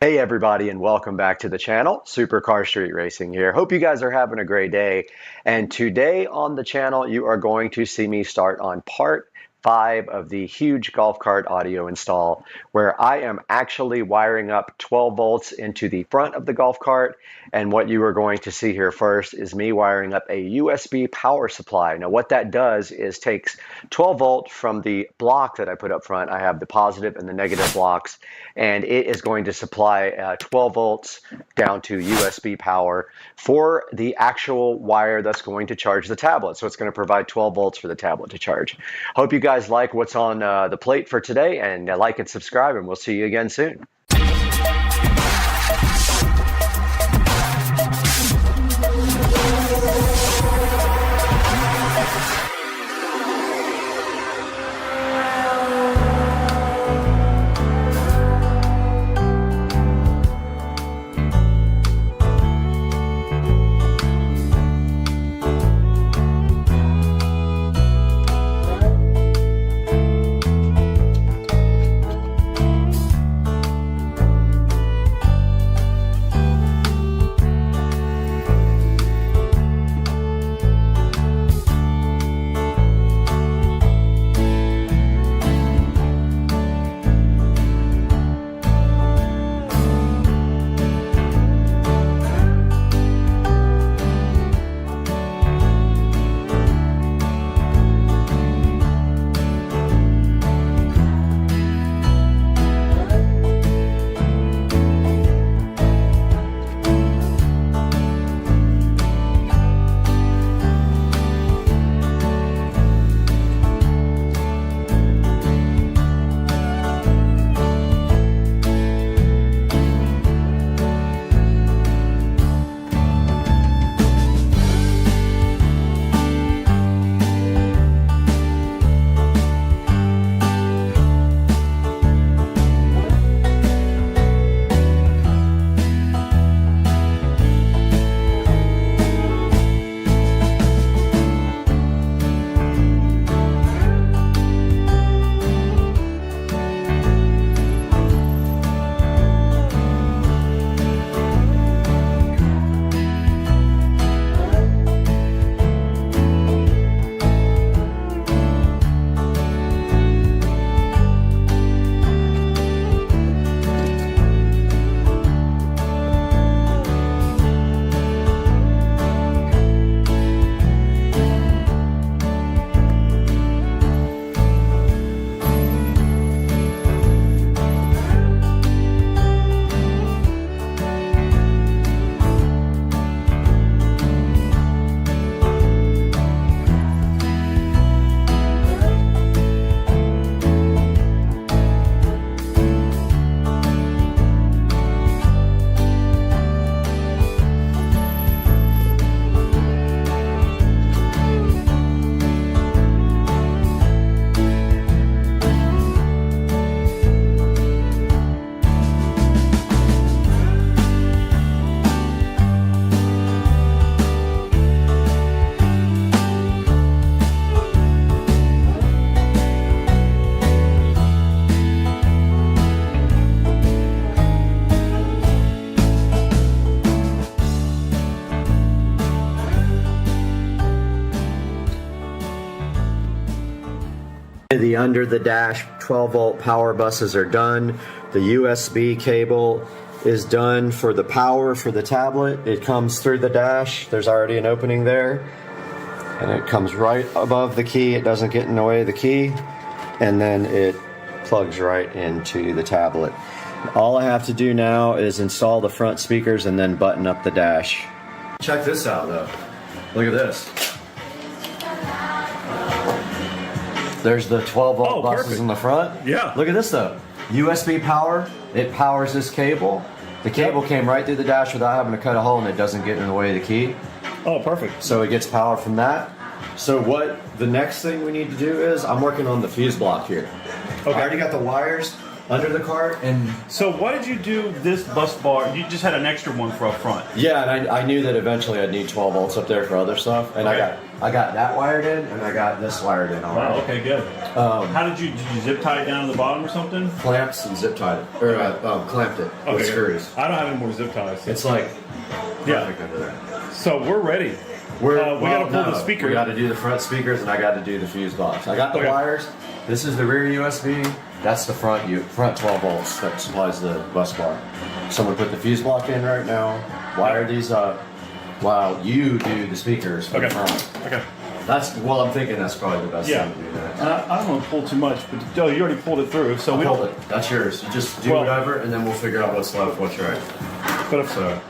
Hey everybody, and welcome back to the channel. Supercar Street Racing here. Hope you guys are having a great day. And today on the channel, you are going to see me start on part 5 of the huge golf cart audio install, where I am actually wiring up 12 volts into the front of the golf cart. And what you are going to see here first is me wiring up a USB power supply. Now what that does is takes 12 volt from the block that I put up front. I have the positive and the negative blocks, and it is going to supply 12 volts down to USB power for the actual wire that's going to charge the tablet. So it's going to provide 12 volts for the tablet to charge. Hope you guys like what's on the plate for today, and like and subscribe, and we'll see you again soon. The under the dash 12 volt power buses are done. The USB cable is done for the power for the tablet. It comes through the dash. There's already an opening there, and it comes right above the key. It doesn't get in the way of the key, and then it plugs right into the tablet. All I have to do now is install the front speakers and then button up the dash. Check this out though. Look at this. There's the 12 volt buses perfect. in the front. Yeah. Look at this though. USB power. It powers this cable. The cable came right through the dash without having to cut a hole, and it doesn't get in the way of the key. Oh, perfect. So it gets power from that. So what the next thing we need to do is, I'm working on the fuse block here. Okay. I already got the wires under the cart, and so why did you do this bus bar? You just had an extra one for up front. yeah, and I knew that eventually I'd need 12 volts up there for other stuff, and Okay. I got that wired in, and I got this wired in already. Wow. Okay. Good. How did you zip tie it down to the bottom or something? Clamps and zip tied it, or clamped it with Okay. screws. I don't have any more zip ties. It's like Yeah. perfect under there. So we're ready. We got to pull the speaker. We got to do the front speakers, and I got to do the fuse box. I got the wires. This is the rear USB. That's the front 12 volts that supplies the bus bar. So I'm gonna put the fuse block in right now. Wire these up while you do the speakers for the front. Okay. I'm thinking that's probably the best thing to do that. I don't want to pull too much, but you already pulled it through, so we Hold don't. it. That's yours. You just do whatever, and then we'll figure out what's left, what's right. But if So.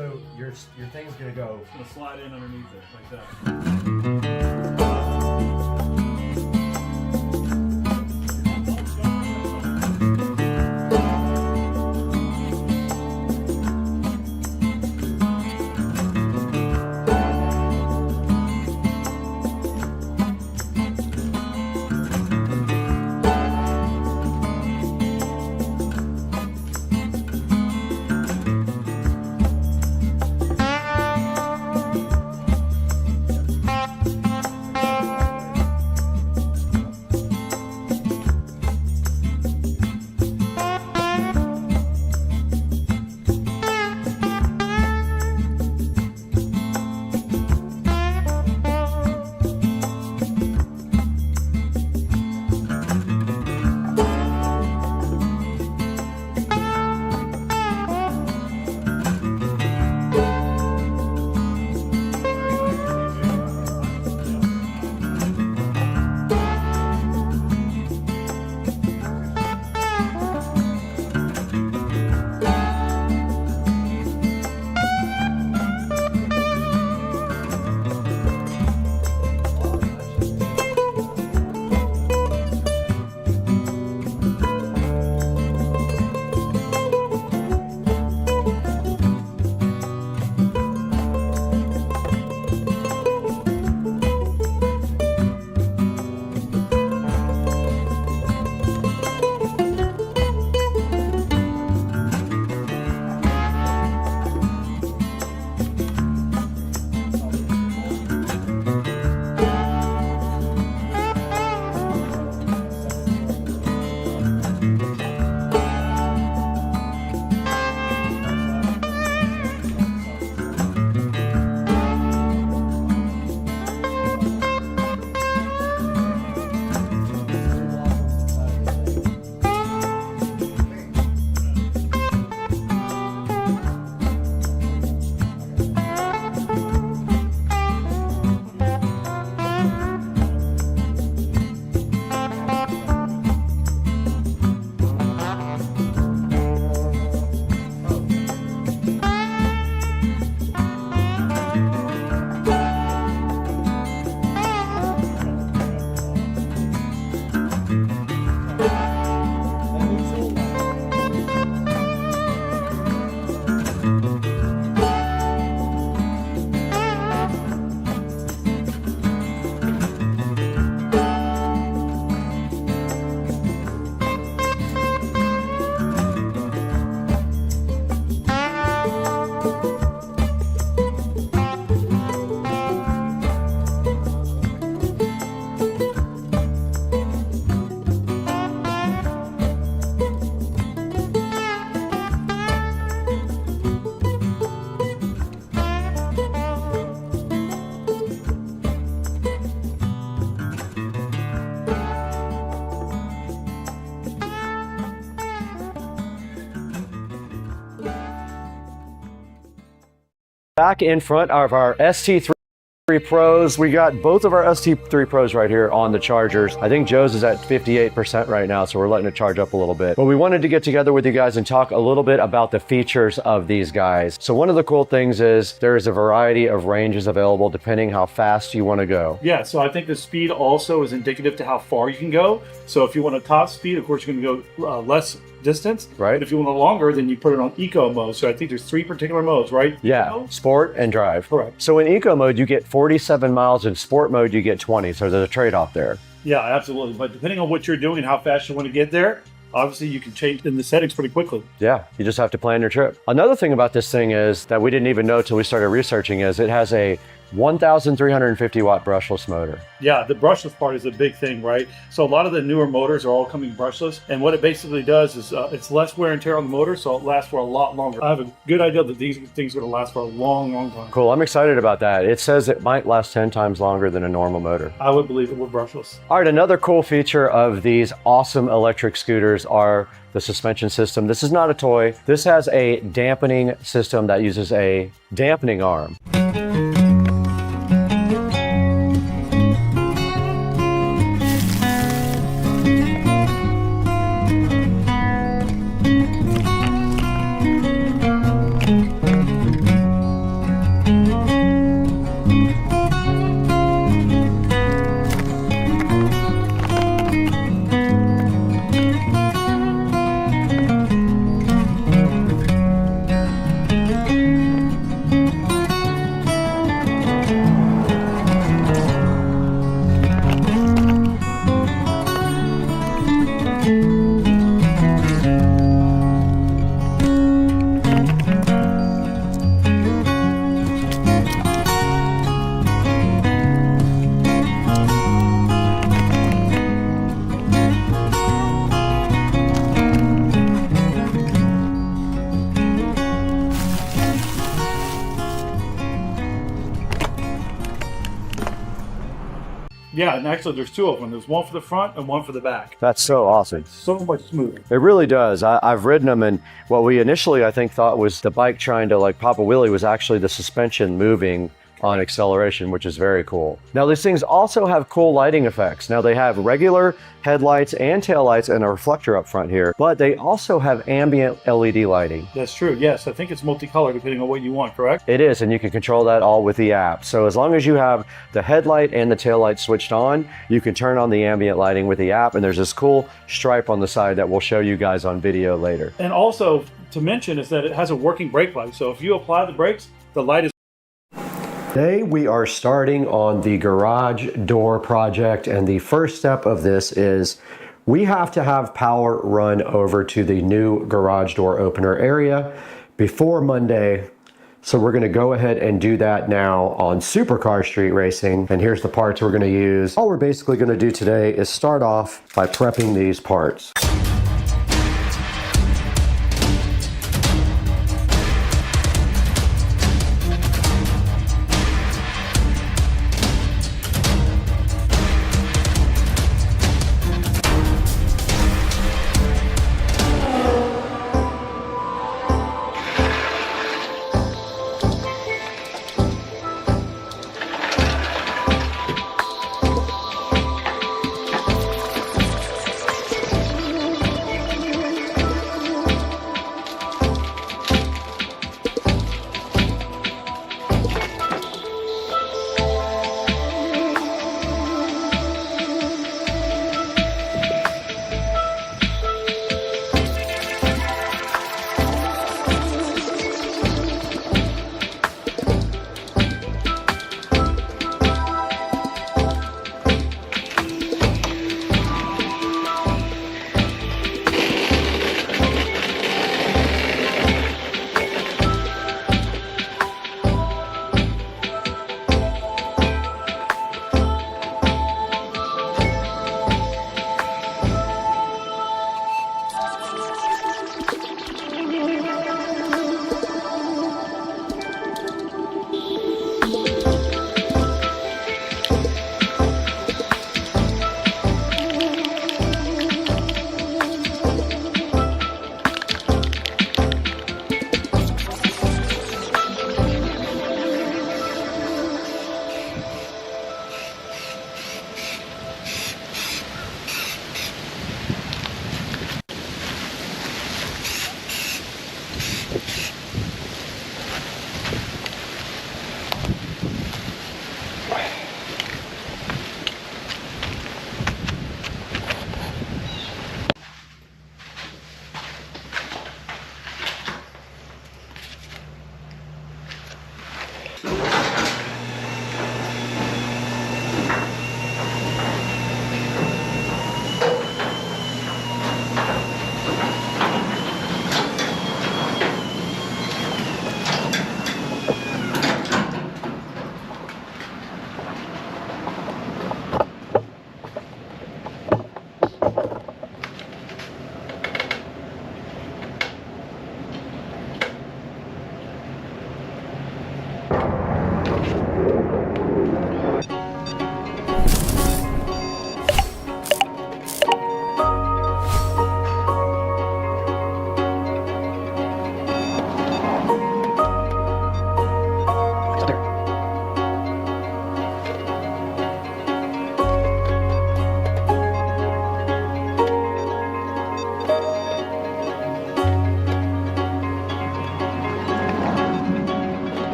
So your thing's gonna go. It's gonna slide in underneath it like that. Back in front of our ST3 Pros, we got both of our ST3 Pros right here on the chargers. I think Joe's is at 58% right now, so we're letting it charge up a little bit. But we wanted to get together with you guys and talk a little bit about the features of these guys. So one of the cool things is there's a variety of ranges available depending how fast you want to go. Yeah, so I think the speed also is indicative to how far you can go. So if you want a top speed, of course, you're going to go less distance. Right. But if you want a longer, then you put it on eco mode. So I think there's 3 particular modes, right? Yeah, Eco? sport and drive. Correct. So in eco mode, you get 47 miles. In sport mode, you get 20. So there's a trade-off there. Yeah, absolutely. But depending on what you're doing and how fast you want to get there, obviously you can change in the settings pretty quickly. Yeah, you just have to plan your trip. Another thing about this thing is that we didn't even know till we started researching is it has a 1,350 watt brushless motor. Yeah, the brushless part is a big thing, right? So a lot of the newer motors are all coming brushless, and what it basically does is it's less wear and tear on the motor, so it lasts for a lot longer. I have a good idea that these things are going to last for a long, long time. Cool, I'm excited about that. It says it might last 10 times longer than a normal motor. I would believe it with brushless. All right, another cool feature of these awesome electric scooters are the suspension system. This is not a toy. This has a dampening system that uses a dampening arm. Yeah, and actually there's two of them. There's one for the front and one for the back. That's so awesome. So much smoother. It really does. I've ridden them, and what we initially, I think, thought was the bike trying to like pop a wheelie was actually the suspension moving on acceleration, which is very cool. Now these things also have cool lighting effects. Now they have regular headlights and taillights and a reflector up front here, but they also have ambient LED lighting. That's true. Yes, I think it's multicolor depending on what you want, correct? It is, and you can control that all with the app. So as long as you have the headlight and the taillight switched on, you can turn on the ambient lighting with the app, and there's this cool stripe on the side that we'll show you guys on video later. And also to mention is that it has a working brake light. So if you apply the brakes, the light is. Today we are starting on the garage door project, and the first step of this is we have to have power run over to the new garage door opener area before Monday. So we're going to go ahead and do that now on Supercar Street Racing, and here's the parts we're going to use. All we're basically going to do today is start off by prepping these parts.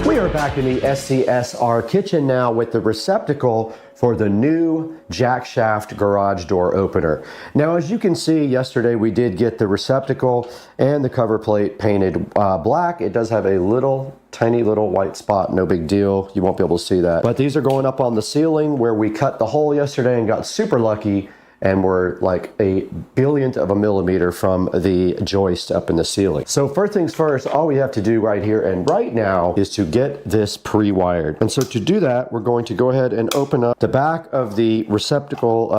We are back in the SCSR kitchen now with the receptacle for the new jack shaft garage door opener. Now, as you can see, yesterday we did get the receptacle and the cover plate painted black. It does have a little tiny little white spot, no big deal. You won't be able to see that. But these are going up on the ceiling where we cut the hole yesterday and got super lucky, and we're like a billionth of a millimeter from the joist up in the ceiling. So first things first, all we have to do right here and right now is to get this pre-wired. And so to do that, we're going to go ahead and open up the back of the receptacle,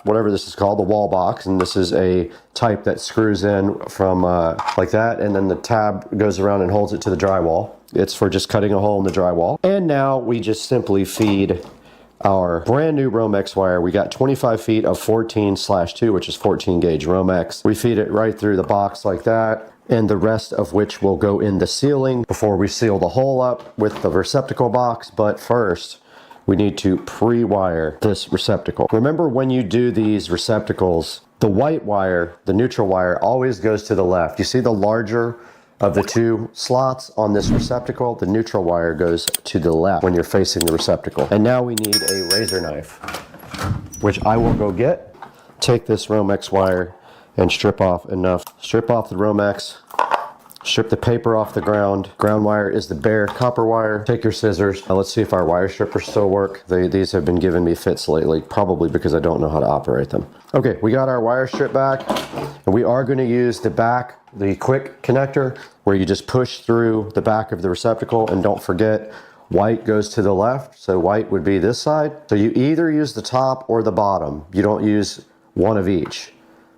whatever this is called, the wall box. And this is a type that screws in from like that, and then the tab goes around and holds it to the drywall. It's for just cutting a hole in the drywall. And now we just simply feed our brand new Romex wire. We got 25 feet of 14/2, which is 14 gauge Romex. We feed it right through the box like that, and the rest of which will go in the ceiling before we seal the hole up with the receptacle box. But first, we need to pre-wire this receptacle. Remember, when you do these receptacles, the white wire, the neutral wire, always goes to the left. You see the larger of the two slots on this receptacle, the neutral wire goes to the left when you're facing the receptacle. And now we need a razor knife, which I will go get. Take this Romex wire and strip off enough. Strip off the Romex, strip the paper off the ground. Ground wire is the bare copper wire. Take your scissors. Now let's see if our wire strippers still work. These have been giving me fits lately, probably because I don't know how to operate them. Okay, we got our wire strip back, and we are going to use the back, the quick connector, where you just push through the back of the receptacle. And don't forget, white goes to the left, so white would be this side. So you either use the top or the bottom. You don't use one of each.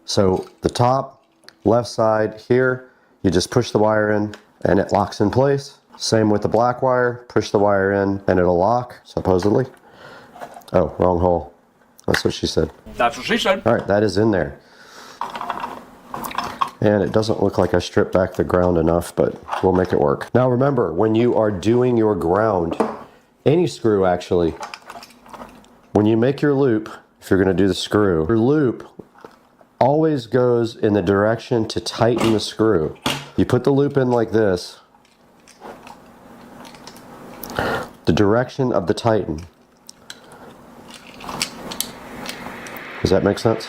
So the top, left side here, you just push the wire in and it locks in place. Same with the black wire, push the wire in and it'll lock, supposedly. Oh, wrong hole. That's what she said. That's what she said. All right, that is in there. And it doesn't look like I stripped back the ground enough, but we'll make it work. Now remember, when you are doing your ground, any screw actually, when you make your loop, if you're gonna do the screw, your loop always goes in the direction to tighten the screw. You put the loop in like this, the direction of the tighten. Does that make sense?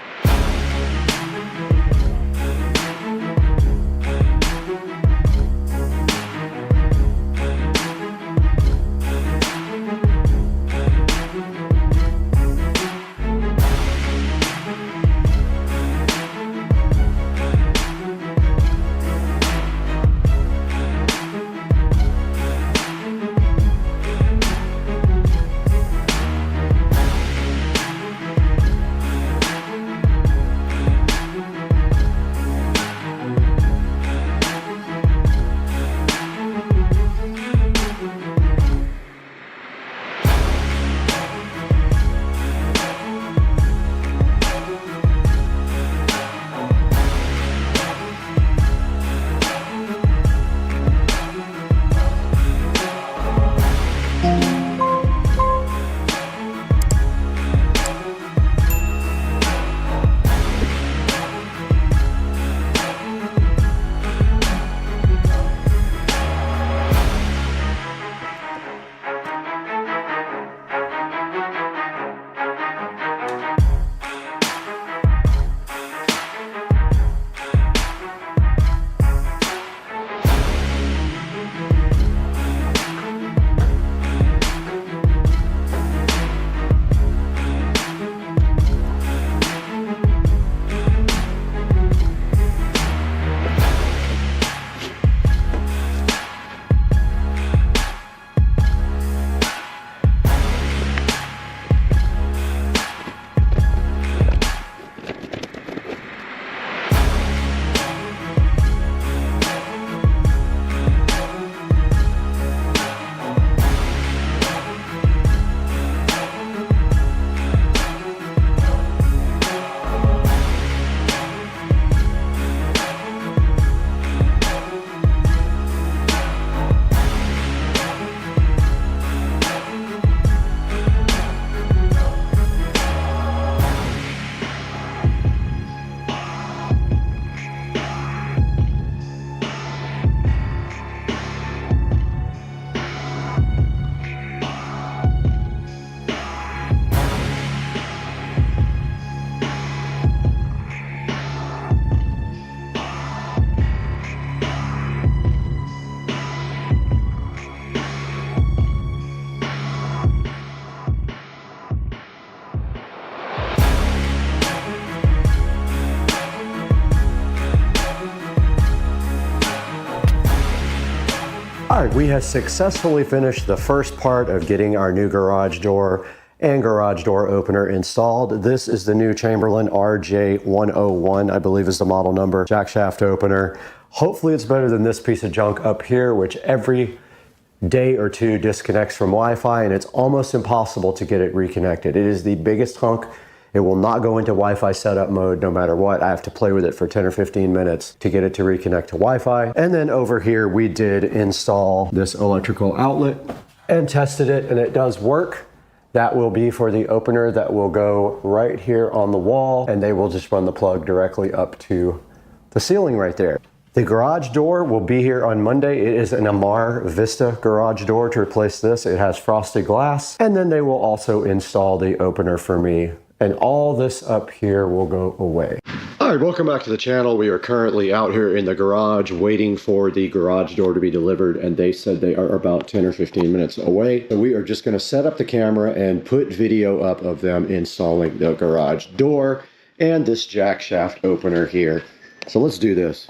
we have successfully finished the first part of getting our new garage door and garage door opener installed. This is the new Chamberlain RJ101, I believe is the model number, jack shaft opener. Hopefully it's better than this piece of junk up here, which every day or two disconnects from Wi-Fi, and it's almost impossible to get it reconnected. It is the biggest hunk. It will not go into Wi-Fi setup mode no matter what. I have to play with it for 10 or 15 minutes to get it to reconnect to Wi-Fi. And then over here, we did install this electrical outlet and tested it, and it does work. That will be for the opener that will go right here on the wall, and they will just run the plug directly up to the ceiling right there. The garage door will be here on Monday. It is an Amar Vista garage door to replace this. It has frosted glass, and then they will also install the opener for me, and all this up here will go away. All right, welcome back to the channel. We are currently out here in the garage waiting for the garage door to be delivered, and they said they are about 10 or 15 minutes away. So we are just gonna set up the camera and put video up of them installing the garage door and this jack shaft opener here. So let's do this.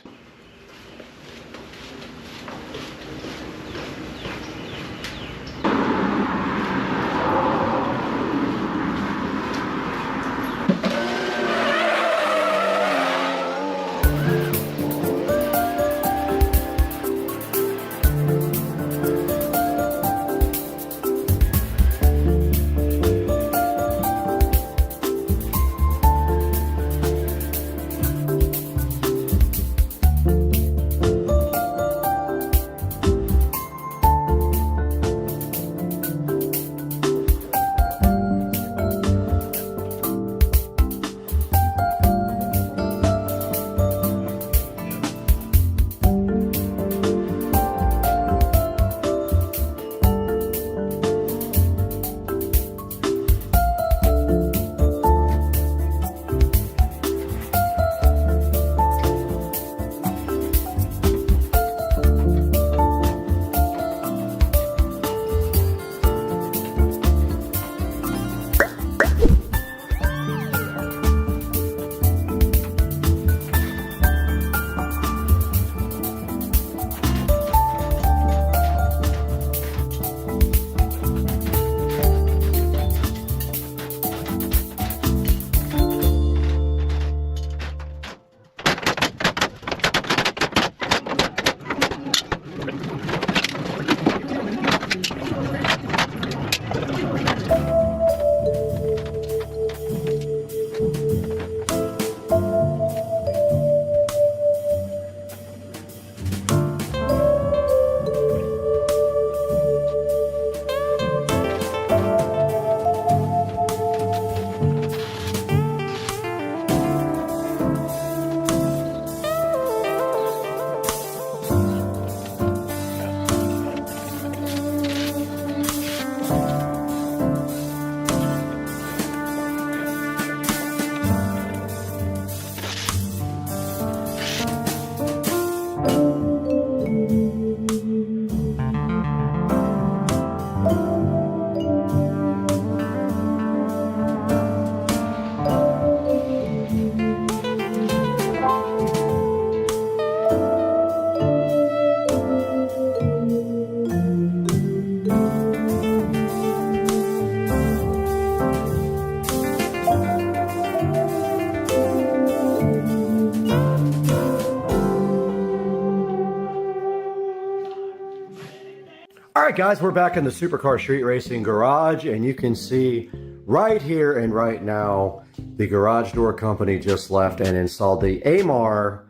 All right, guys, we're back in the Supercar Street Racing garage, and you can see right here and right now, the garage door company just left and installed the Amar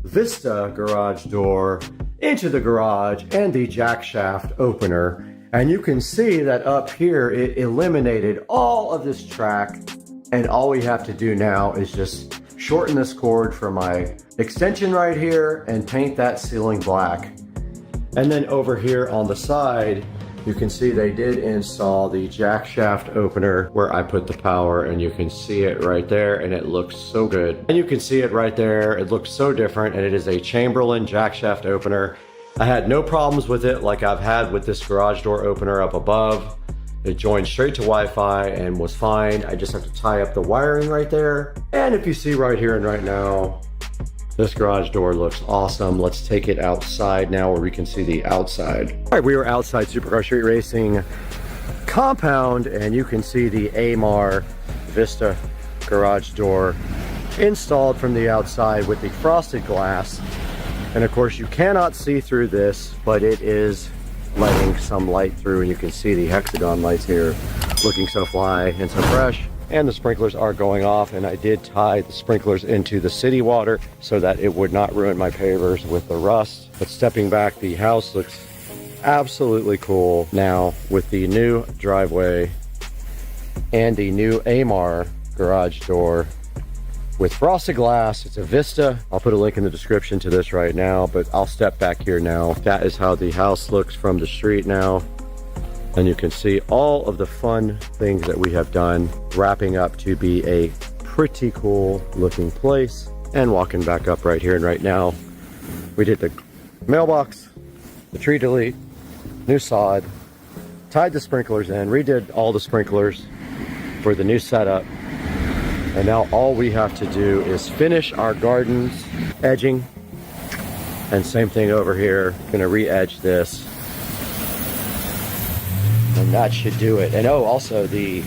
Vista garage door into the garage and the jack shaft opener. And you can see that up here, it eliminated all of this track. And all we have to do now is just shorten this cord from my extension right here and paint that ceiling black. And then over here on the side, you can see they did install the jack shaft opener where I put the power, and you can see it right there, and it looks so good. And you can see it right there. It looks so different, and it is a Chamberlain jack shaft opener. I had no problems with it like I've had with this garage door opener up above. It joined straight to Wi-Fi and was fine. I just have to tie up the wiring right there. And if you see right here and right now, This garage door looks awesome. Let's take it outside now where we can see the outside. All right, we are outside Supercar Street Racing compound, and you can see the AMAR Vista garage door installed from the outside with the frosted glass. And of course you cannot see through this, but it is letting some light through, and you can see the hexagon lights here looking so fly and so fresh. And the sprinklers are going off, and I did tie the sprinklers into the city water so that it would not ruin my pavers with the rust. But stepping back, the house looks absolutely cool now with the new driveway and the new AMAR garage door with frosted glass. It's a Vista. I'll put a link in the description to this right now, but I'll step back here now. That is how the house looks from the street now. And you can see all of the fun things that we have done, wrapping up to be a pretty cool looking place. And walking back up right here and right now, we did the mailbox, the tree delete, new sod, tied the sprinklers in, redid all the sprinklers for the new setup. And now all we have to do is finish our gardens, edging, and same thing over here. Gonna re-edge this. And that should do it. And oh, also the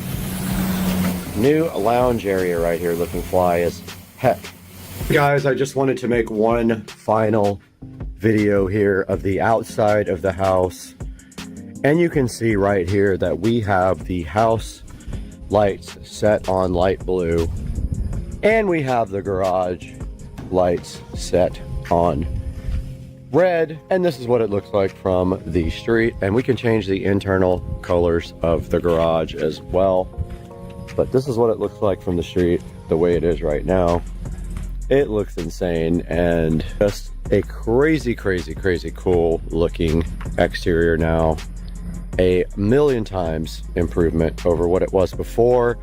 new lounge area right here looking fly as heck. Guys, I just wanted to make one final video here of the outside of the house. And you can see right here that we have the house lights set on light blue. And we have the garage lights set on red, and this is what it looks like from the street. And we can change the internal colors of the garage as well, but this is what it looks like from the street the way it is right now. It looks insane and just a crazy cool looking exterior now. A million times improvement over what it was before.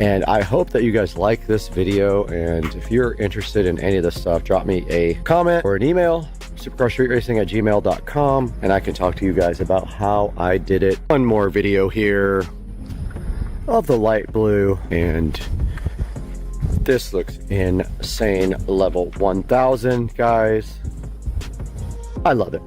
And I hope that you guys like this video, and if you're interested in any of this stuff, drop me a comment or an email, supercarstreetracing@gmail.com, and I can talk to you guys about how I did it. One more video here of the light blue, and this looks insane. Level 1000, guys. I love it.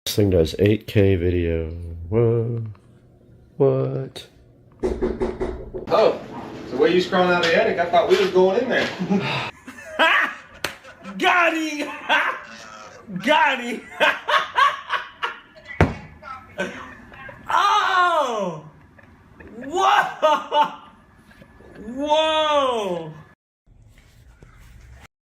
This thing does 8K video. Whoa. What? Oh, so where you scrolling out of the attic? I thought we was going in there. Got him! Got him! Oh! Whoa! Whoa!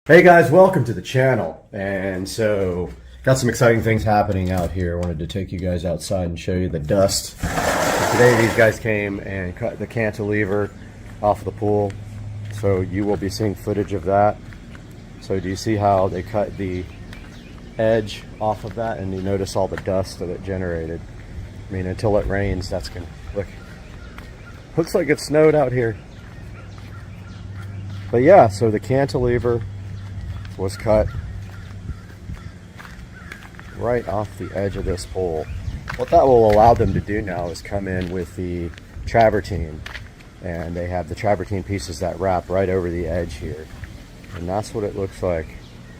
Hey guys, welcome to the channel. And so, got some exciting things happening out here. I wanted to take you guys outside and show you the dust. So today these guys came and cut the cantilever off of the pool. So you will be seeing footage of that. So do you see how they cut the edge off of that, and you notice all the dust that it generated? I mean, until it rains, that's gonna look. Looks like it snowed out here. But yeah, so the cantilever was cut right off the edge of this pole. What that will allow them to do now is come in with the travertine, and they have the travertine pieces that wrap right over the edge here. And that's what it looks like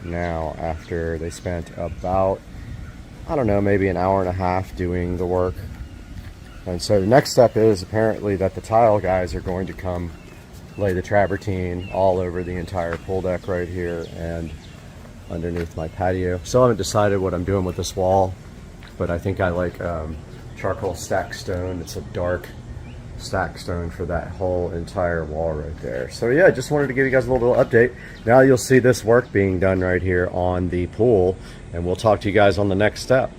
now after they spent about, I don't know, maybe an hour and a half doing the work. And so the next step is apparently that the tile guys are going to come lay the travertine all over the entire pool deck right here, and underneath my patio. Still haven't decided what I'm doing with this wall, but I think I like charcoal stack stone. It's a dark stack stone for that whole entire wall right there. So yeah, just wanted to give you guys a little update. Now you'll see this work being done right here on the pool, and we'll talk to you guys on the next step.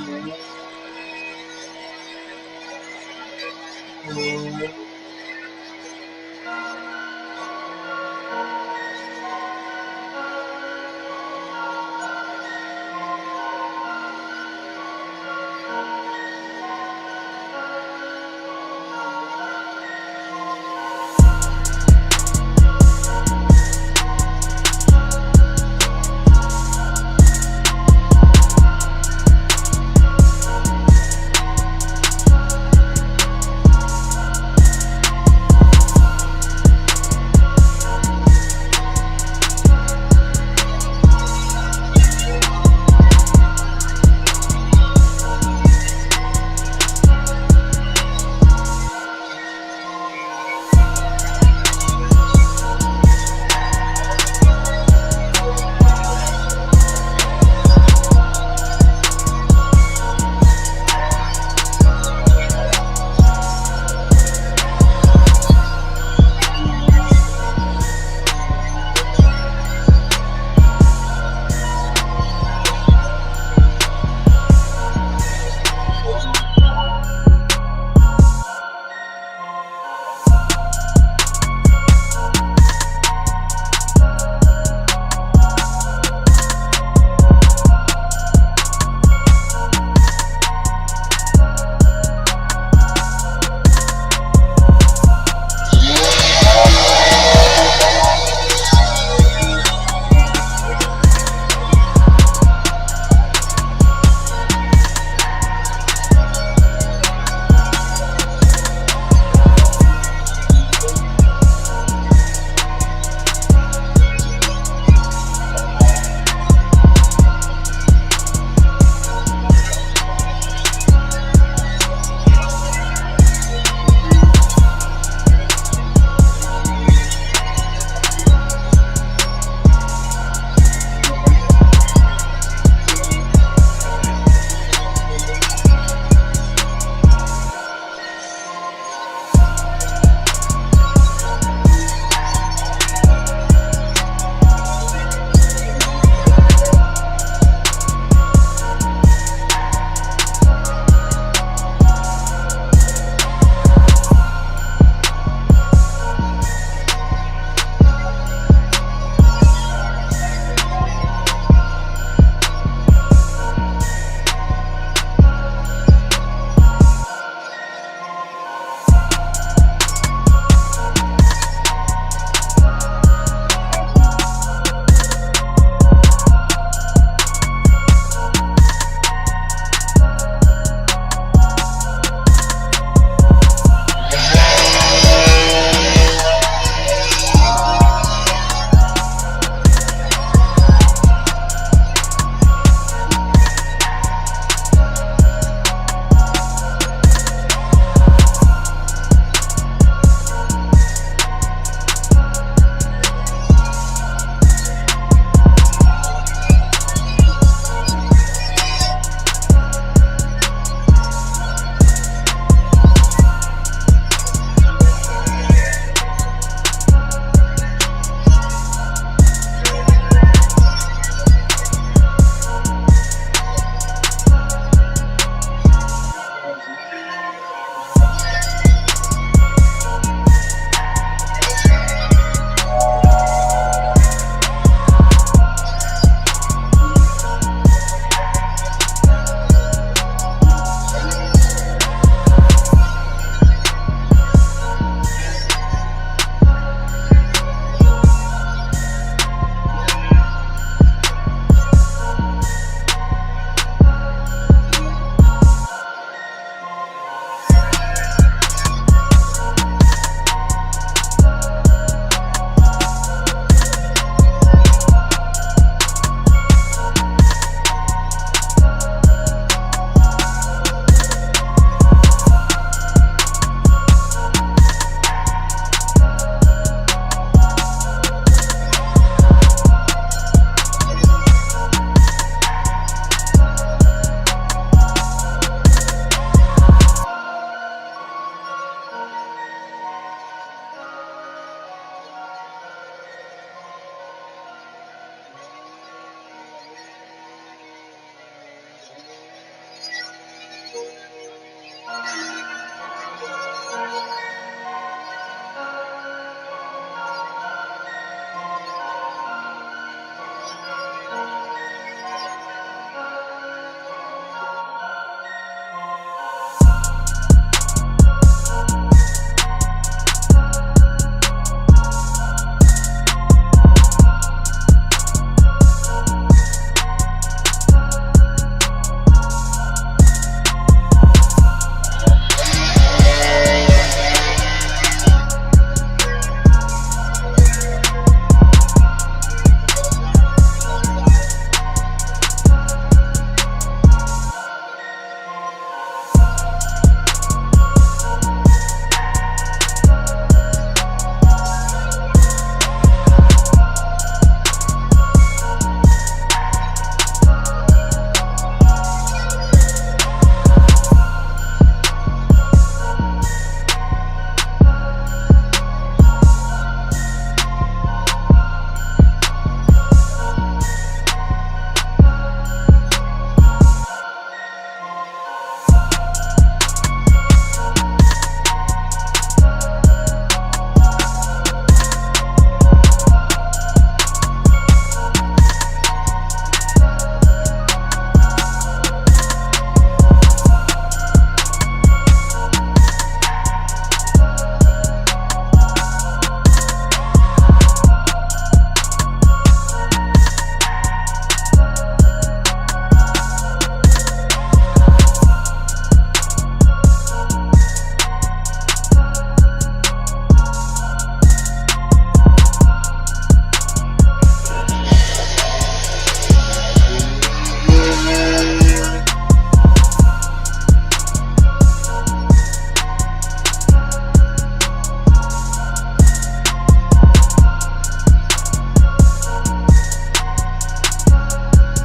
Thank you.